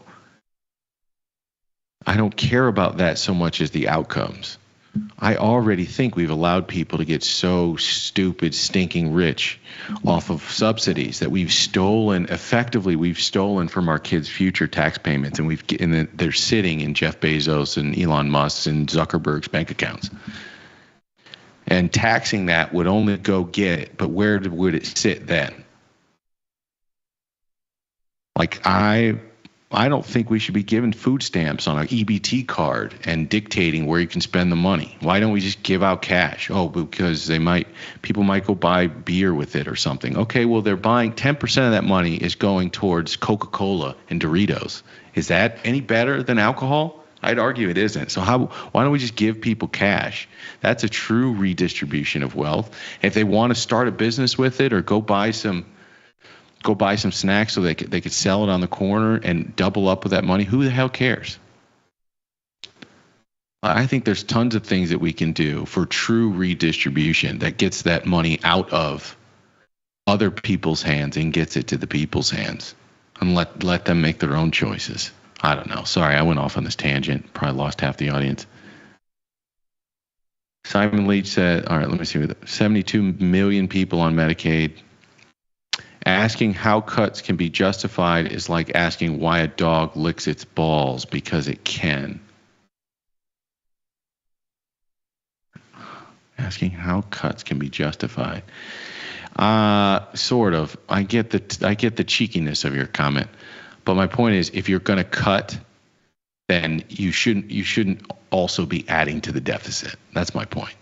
that so much as the outcomes. I already think we've allowed people to get so stupid, stinking rich off of subsidies that we've stolen from our kids' future tax payments, and they're sitting in Jeff Bezos and Elon Musk's and Zuckerberg's bank accounts. And taxing that would only go get it, but where would it sit then? Like I don't think we should be giving food stamps on an EBT card and dictating where you can spend the money. Why don't we just give out cash? Oh, because people might go buy beer with it or something. Okay, well, they're buying 10% of that money is going towards Coca-Cola and Doritos. Is that any better than alcohol? I'd argue it isn't. So why don't we just give people cash? That's a true redistribution of wealth. If they want to start a business with it or go buy some snacks so they could sell it on the corner and double up with that money, who the hell cares? I think there's tons of things that we can do for true redistribution that gets that money out of other people's hands and gets it to the people's hands, and let them make their own choices. I don't know. Sorry, I went off on this tangent. Probably lost half the audience. Simon Leach said, all right, let me see. 72 million people on Medicaid. Asking how cuts can be justified is like asking why a dog licks its balls because it can. Asking how cuts can be justified. Sort of. I get the cheekiness of your comment, but my point is, if you're going to cut, then you shouldn't also be adding to the deficit. That's my point.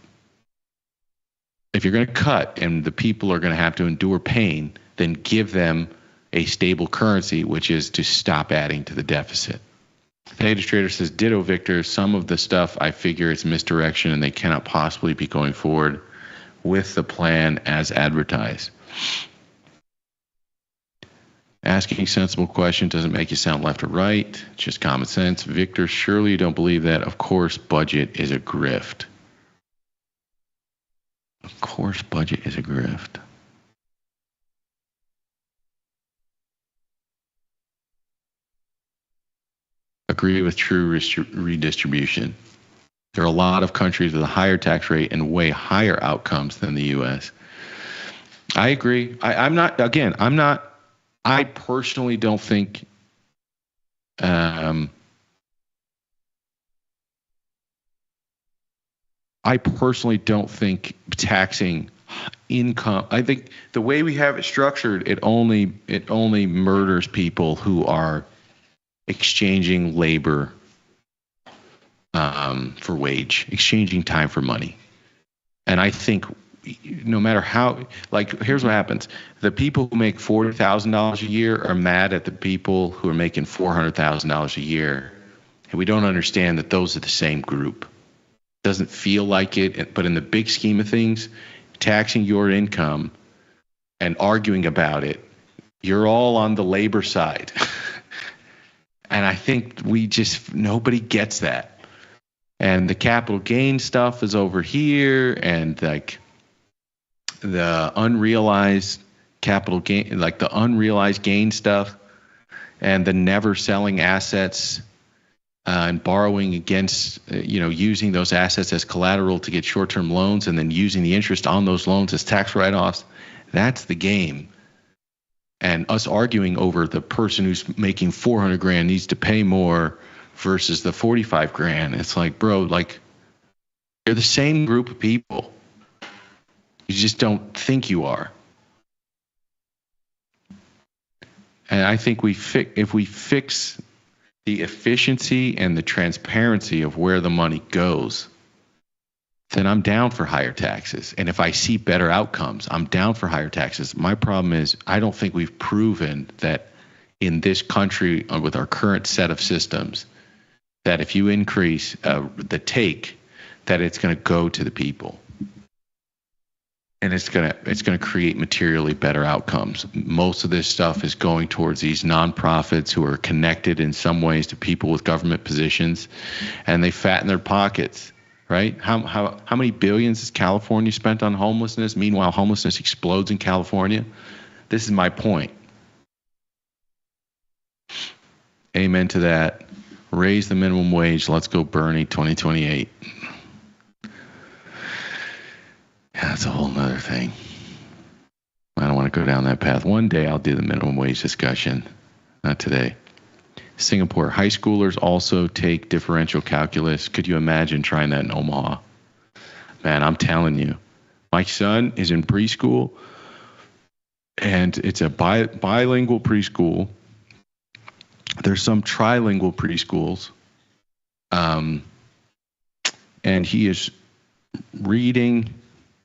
If you're going to cut and the people are going to have to endure pain, then give them a stable currency, which is to stop adding to the deficit. Theta Trader says, ditto, Victor. Some of the stuff I figure it's misdirection and they cannot possibly be going forward with the plan as advertised. Asking sensible questions doesn't make you sound left or right. It's just common sense. Victor, surely you don't believe that. Of course, budget is a grift. Of course, budget is a grift. Agree with true redistribution. There are a lot of countries with a higher tax rate and way higher outcomes than the U.S. I agree. I personally don't think taxing income. I think the way we have it structured, it only murders people who are exchanging labor for wage, exchanging time for money. And I think no matter how, here's what happens. The people who make $40,000 a year are mad at the people who are making $400,000 a year. And we don't understand that those are the same group. Doesn't feel like it, but in the big scheme of things, taxing your income and arguing about it, you're all on the labor side. And I think nobody gets that. And the capital gain stuff is over here, and like the unrealized capital gain, like the unrealized gain stuff, and the never selling assets and borrowing against, using those assets as collateral to get short-term loans and then using the interest on those loans as tax write-offs. That's the game. And us arguing over the person who's making $400,000 needs to pay more versus the $45,000. It's like, bro, like you're the same group of people. You just don't think you are. And I think if we fix the efficiency and the transparency of where the money goes, then I'm down for higher taxes. And if I see better outcomes, I'm down for higher taxes. My problem is I don't think we've proven that in this country with our current set of systems, that if you increase the take, that it's going to go to the people. And it's gonna create materially better outcomes. Most of this stuff is going towards these nonprofits who are connected in some ways to people with government positions, and they fatten their pockets, right? How many billions has California spent on homelessness? Meanwhile, homelessness explodes in California. This is my point. Amen to that. Raise the minimum wage. Let's go, Bernie, 2028. Yeah, that's a whole nother thing. I don't want to go down that path. One day I'll do the minimum wage discussion. Not today. Singapore high schoolers also take differential calculus. Could you imagine trying that in Omaha? Man, I'm telling you. My son is in preschool, and it's a bilingual preschool. There's some trilingual preschools. And he is reading.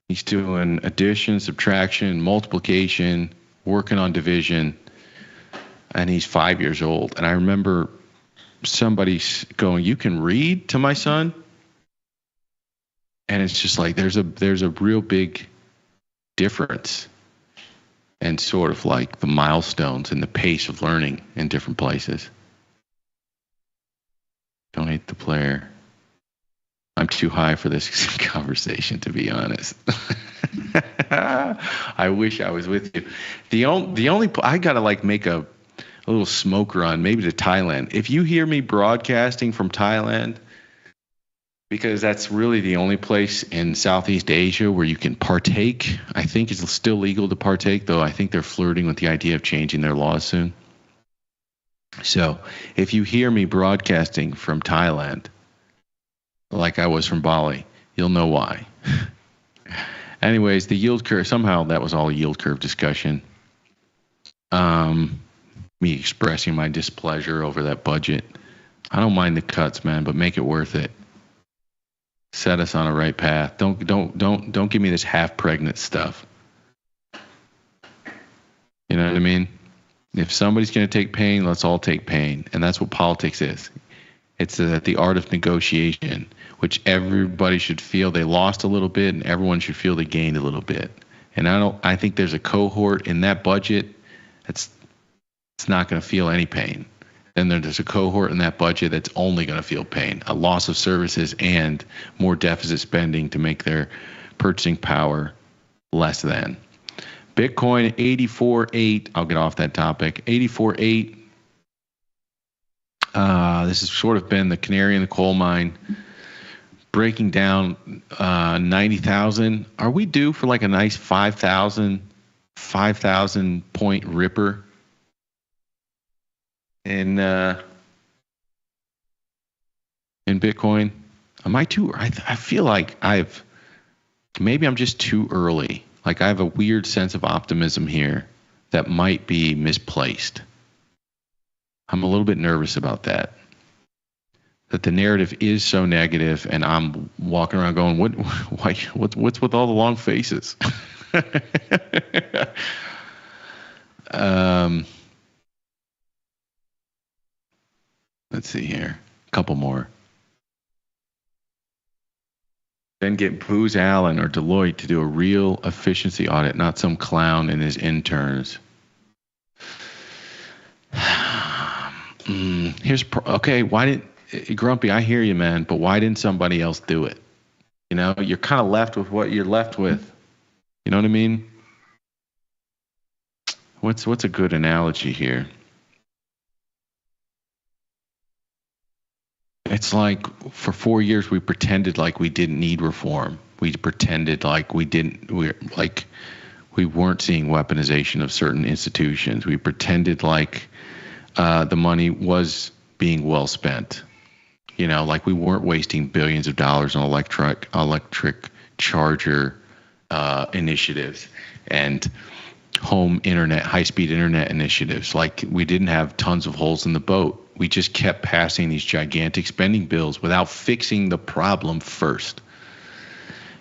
He's doing addition, subtraction, multiplication, working on division, and he's 5 years old. And I remember somebody going, "You can read?" to my son. And it's just like there's a real big difference and sort of like the milestones and the pace of learning in different places. Donate the player. I'm too high for this conversation, to be honest. I wish I was with you. The only I gotta like make a little smoke run, maybe to Thailand. If you hear me broadcasting from Thailand, because that's really the only place in Southeast Asia where you can partake. I think it's still legal to partake, though I think they're flirting with the idea of changing their laws soon. So if you hear me broadcasting from Thailand, like I was from Bali, you'll know why. Anyways, the yield curve, somehow that was all a yield curve discussion. Me expressing my displeasure over that budget. I don't mind the cuts, man, but make it worth it. Set us on a right path. Don't give me this half pregnant stuff. You know what I mean? If somebody's going to take pain, let's all take pain. And that's what politics is. It's the art of negotiation, which everybody should feel they lost a little bit and everyone should feel they gained a little bit. And I think there's a cohort in that budget that's not going to feel any pain. Then there's a cohort in that budget that's only going to feel pain, a loss of services and more deficit spending to make their purchasing power less than. Bitcoin 84.8. I'll get off that topic. 84.8. This has sort of been the canary in the coal mine, breaking down 90,000. Are we due for like a nice 5,000 point ripper in Bitcoin? Am I too? I feel like maybe I'm just too early. Like I have a weird sense of optimism here that might be misplaced. I'm a little bit nervous about that. That the narrative is so negative, and I'm walking around going, what's with all the long faces? Let's see here. A couple more. Then get Booz Allen or Deloitte to do a real efficiency audit, not some clown and his interns. Okay. Why didn't Grumpy? I hear you, man. But why didn't somebody else do it? You know, you're kind of left with what you're left with. You know what I mean? What's a good analogy here? It's like for 4 years we pretended like we didn't need reform. We pretended like we weren't seeing weaponization of certain institutions. We pretended like the money was being well spent. You know, like we weren't wasting billions of dollars on electric charger initiatives and home internet, high-speed internet initiatives. Like we didn't have tons of holes in the boat. We just kept passing these gigantic spending bills without fixing the problem first.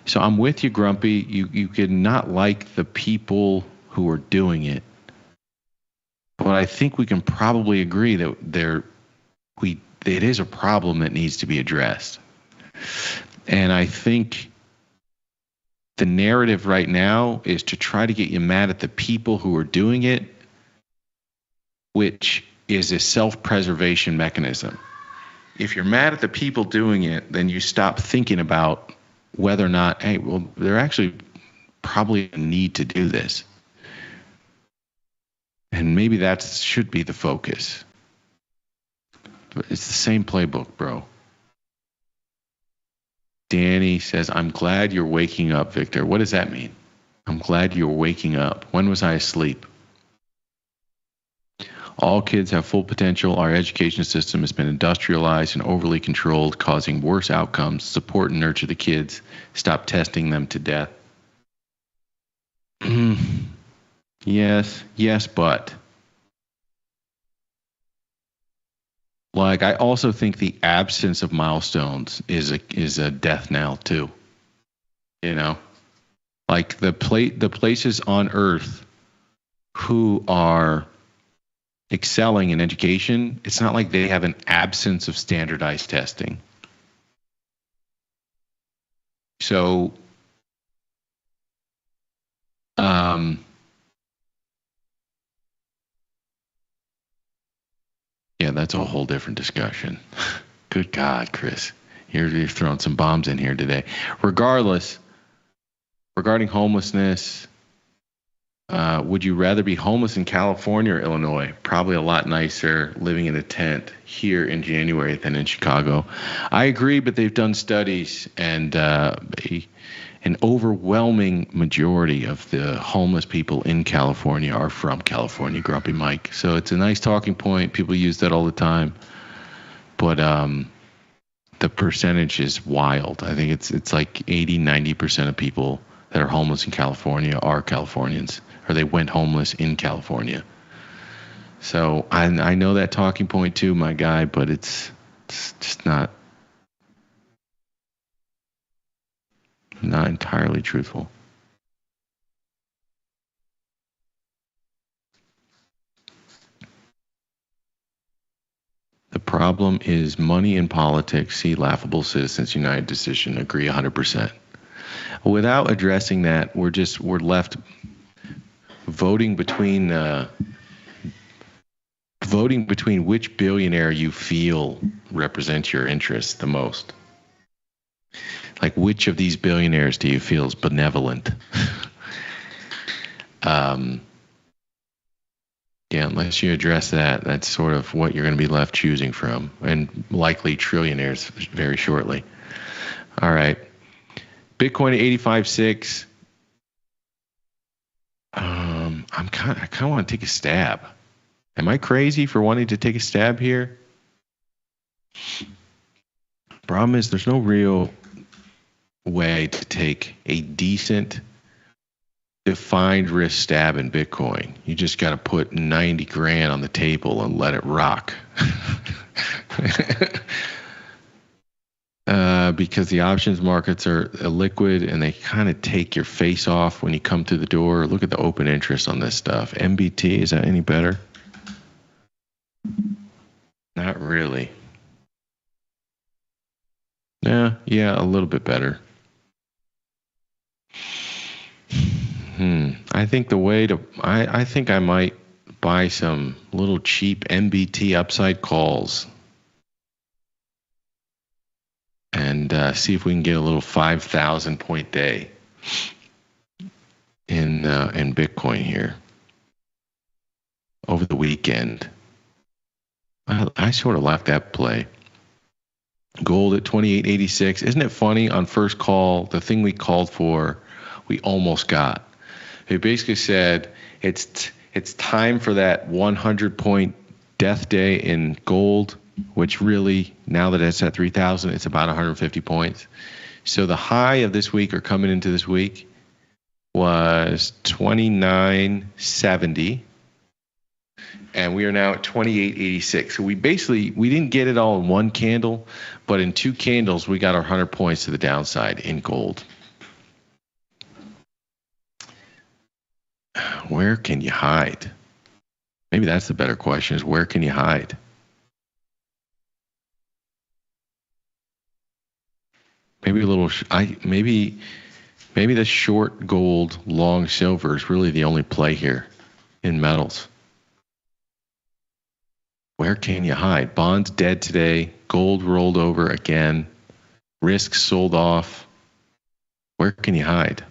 So I'm with you, Grumpy. You could not like the people who are doing it, but I think we can probably agree that it is a problem that needs to be addressed. And I think the narrative right now is to try to get you mad at the people who are doing it, which is a self-preservation mechanism. If you're mad at the people doing it, then you stop thinking about whether or not, hey, well, there actually probably a need to do this. And maybe that should be the focus. But it's the same playbook, bro. Danny says, I'm glad you're waking up, Victor. What does that mean? I'm glad you're waking up. When was I asleep? All kids have full potential. Our education system has been industrialized and overly controlled, causing worse outcomes. Support and nurture the kids. Stop testing them to death. Yes, but. Like, I also think the absence of milestones is a death knell too. You know, like the places on Earth who are excelling in education, it's not like they have an absence of standardized testing. So, yeah, that's a whole different discussion. Good God, Chris. You're throwing some bombs in here today. Regarding homelessness, would you rather be homeless in California or Illinois? Probably a lot nicer living in a tent here in January than in Chicago. I agree, but they've done studies, and an overwhelming majority of the homeless people in California are from California, Grumpy Mike. So it's a nice talking point. People use that all the time. But the percentage is wild. I think it's like 80-90% of people that are homeless in California are Californians, or they went homeless in California. So I know that talking point too, my guy, but it's just not entirely truthful. The problem is money in politics. See Laughable Citizens United decision. Agree 100%. Without addressing that, we're left voting between which billionaire you feel represents your interests the most. Like, which of these billionaires do you feel is benevolent? Yeah, unless you address that, that's sort of what you're going to be left choosing from, and likely trillionaires very shortly. All right. Bitcoin at 85.6. I kind of want to take a stab. Am I crazy for wanting to take a stab here? Problem is, there's no real way to take a decent defined risk stab in Bitcoin. You just got to put 90 grand on the table and let it rock. Because the options markets are illiquid and they kind of take your face off when you come through the door. Look at the open interest on this stuff. MBT, is that any better? Not really. Yeah, a little bit better. I think I think I might buy some little cheap NBT upside calls and see if we can get a little 5,000 point day in Bitcoin here over the weekend. I sort of like that play. Gold at 28.86. Isn't it funny? On first call, the thing we called for, we almost got. It basically said it's time for that 100 point death day in gold, which really, now that it's at 3,000, it's about 150 points. So the high of this week, or coming into this week, was 29.70. And we are now at 28.86. So we didn't get it all in one candle, but in two candles, we got our 100 points to the downside in gold. Where can you hide? Maybe that's the better question, is where can you hide? Maybe maybe the short gold, long silver is really the only play here in metals. Where can you hide? Bonds dead today. Gold rolled over again. Risks sold off. Where can you hide?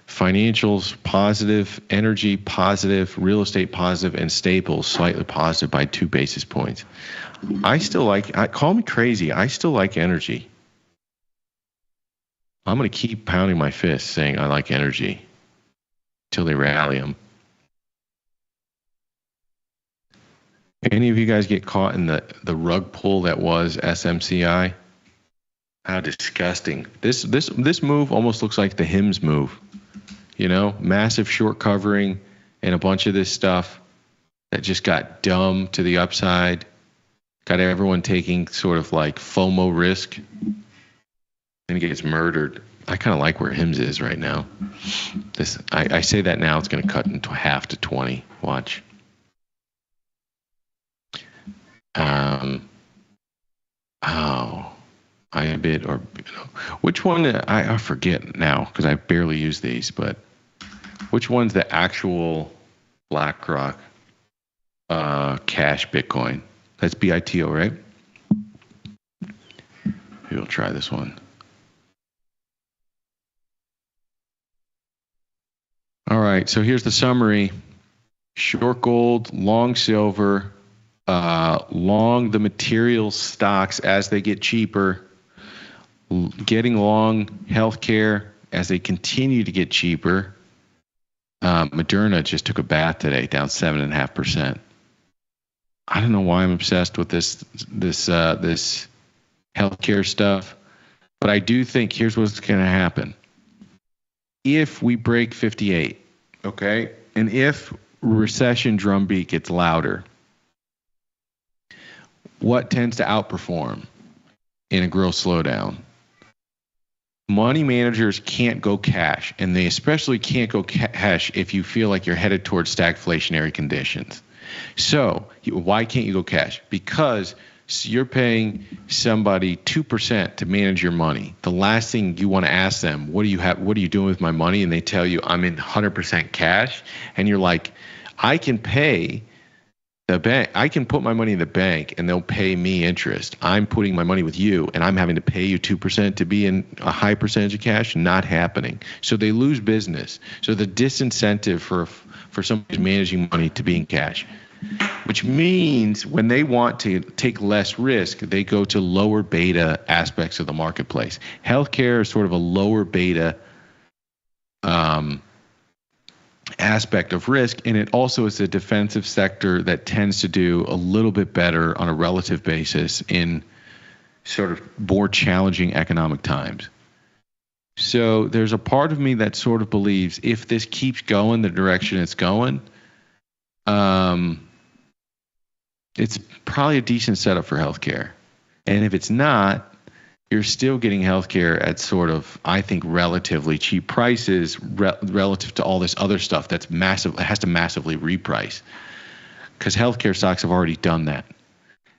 Financials positive, energy positive, real estate positive, and staples slightly positive by 2 basis points. I still like, call me crazy, I still like energy. I'm going to keep pounding my fist saying I like energy till they rally them. Any of you guys get caught in the rug pull that was SMCI? How disgusting. This move almost looks like the HIMS move. You know, massive short covering and a bunch of this stuff that just got dumb to the upside. Got everyone taking sort of like FOMO risk. Then it gets murdered. I kind of like where HIMS is right now. I say that now, it's going to cut into half to 20. Watch. Which one? I forget now because I barely use these, but which one's the actual BlackRock cash Bitcoin? That's BITO, right? Maybe we'll try this one. All right, so here's the summary. Short gold, long silver, long the material stocks as they get cheaper, getting long healthcare as they continue to get cheaper. Moderna just took a bath today, down 7.5%. I don't know why I'm obsessed with this healthcare stuff, but I do think here's what's going to happen. If we break 58, okay, and if recession drumbeat gets louder, what tends to outperform in a growth slowdown? Money managers can't go cash, and they especially can't go cash if you feel like you're headed towards stagflationary conditions. So why can't you go cash? Because you're paying somebody 2% to manage your money. The last thing you want to ask them, what are you doing with my money? And they tell you, I'm in 100% cash. And you're like, I can pay the bank. I can put my money in the bank and they'll pay me interest. I'm putting my money with you and I'm having to pay you 2% to be in a high percentage of cash. Not happening. So they lose business. So the disincentive for somebody who's managing money to be in cash, which means when they want to take less risk, they go to lower beta aspects of the marketplace. Healthcare is sort of a lower beta aspect of risk, and it also is a defensive sector that tends to do a little bit better on a relative basis in sort of more challenging economic times. So there's a part of me that sort of believes if this keeps going the direction it's going, it's probably a decent setup for healthcare. And if it's not, you're still getting healthcare at sort of, I think, relatively cheap prices relative to all this other stuff that's massive. It has to massively reprice because healthcare stocks have already done that.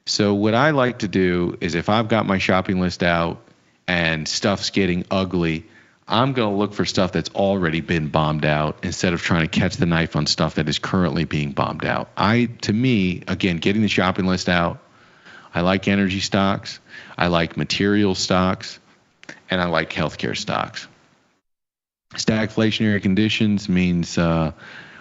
So what I like to do is if I've got my shopping list out and stuff's getting ugly, I'm going to look for stuff that's already been bombed out instead of trying to catch the knife on stuff that is currently being bombed out. To me, again, getting the shopping list out, I like energy stocks, I like material stocks, and I like healthcare stocks. Stagflationary conditions means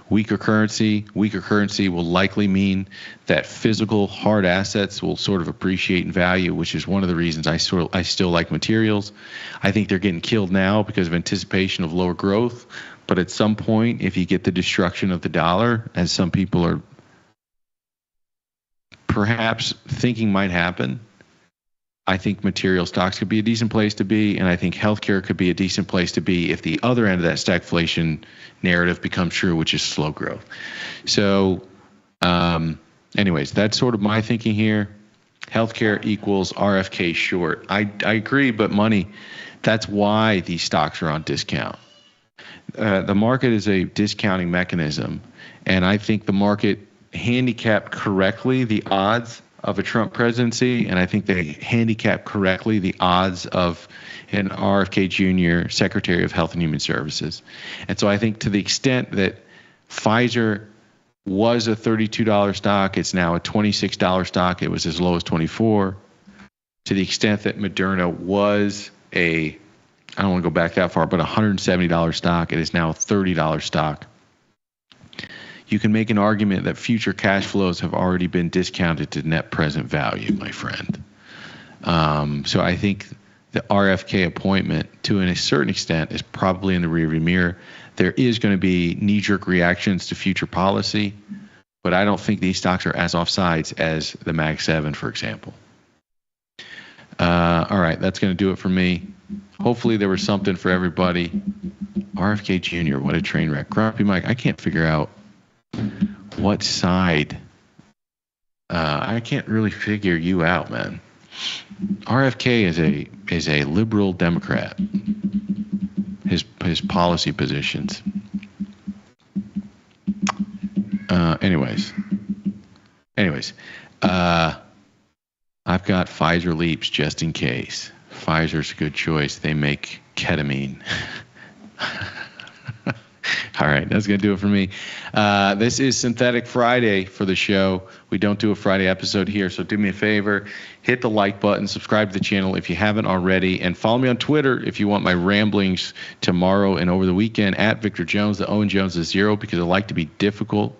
weaker currency. Weaker currency will likely mean that physical hard assets will sort of appreciate in value, which is one of the reasons I still like materials. I think they're getting killed now because of anticipation of lower growth. But at some point, if you get the destruction of the dollar, as some people are perhaps thinking might happen, I think material stocks could be a decent place to be, and I think healthcare could be a decent place to be if the other end of that stagflation narrative becomes true, which is slow growth. So, anyways, that's sort of my thinking here. Healthcare equals RFK short. I agree, but money, that's why these stocks are on discount. The market is a discounting mechanism, and I think the market handicapped correctly the odds of a Trump presidency, and I think they handicap correctly the odds of an RFK Jr. Secretary of Health and Human Services. And so I think to the extent that Pfizer was a $32 stock, it's now a $26 stock. It was as low as $24. To the extent that Moderna was I don't want to go back that far, but a $170 stock, it is now a $30 stock. You can make an argument that future cash flows have already been discounted to net present value, my friend. So I think the RFK appointment, to a certain extent, is probably in the rearview mirror. There is going to be knee-jerk reactions to future policy, but I don't think these stocks are as offsides as the Mag 7, for example. All right, that's going to do it for me. Hopefully there was something for everybody. RFK Jr., what a train wreck. Grumpy Mike, I can't figure out what side. I can't really figure you out, man. RFK is a liberal Democrat. His policy positions. Anyways, I've got Pfizer Leaps just in case. Pfizer's a good choice. They make ketamine. All right, that's going to do it for me. This is Synthetic Friday for the show. We don't do a Friday episode here, so do me a favor. Hit the like button, subscribe to the channel if you haven't already, and follow me on Twitter if you want my ramblings tomorrow and over the weekend at Victor Jones. The Owen Jones is 0 because I like to be difficult.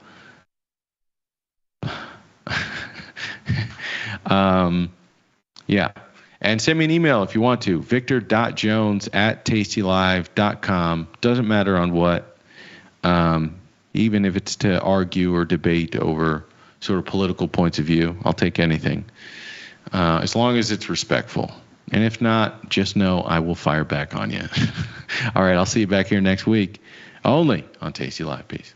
Yeah. And send me an email if you want to. victor.jones@tastylive.com. Doesn't matter on what. Even if it's to argue or debate over sort of political points of view, I'll take anything. As long as it's respectful. And if not, just know I will fire back on you. All right, I'll see you back here next week. Only on Tasty Live. Peace.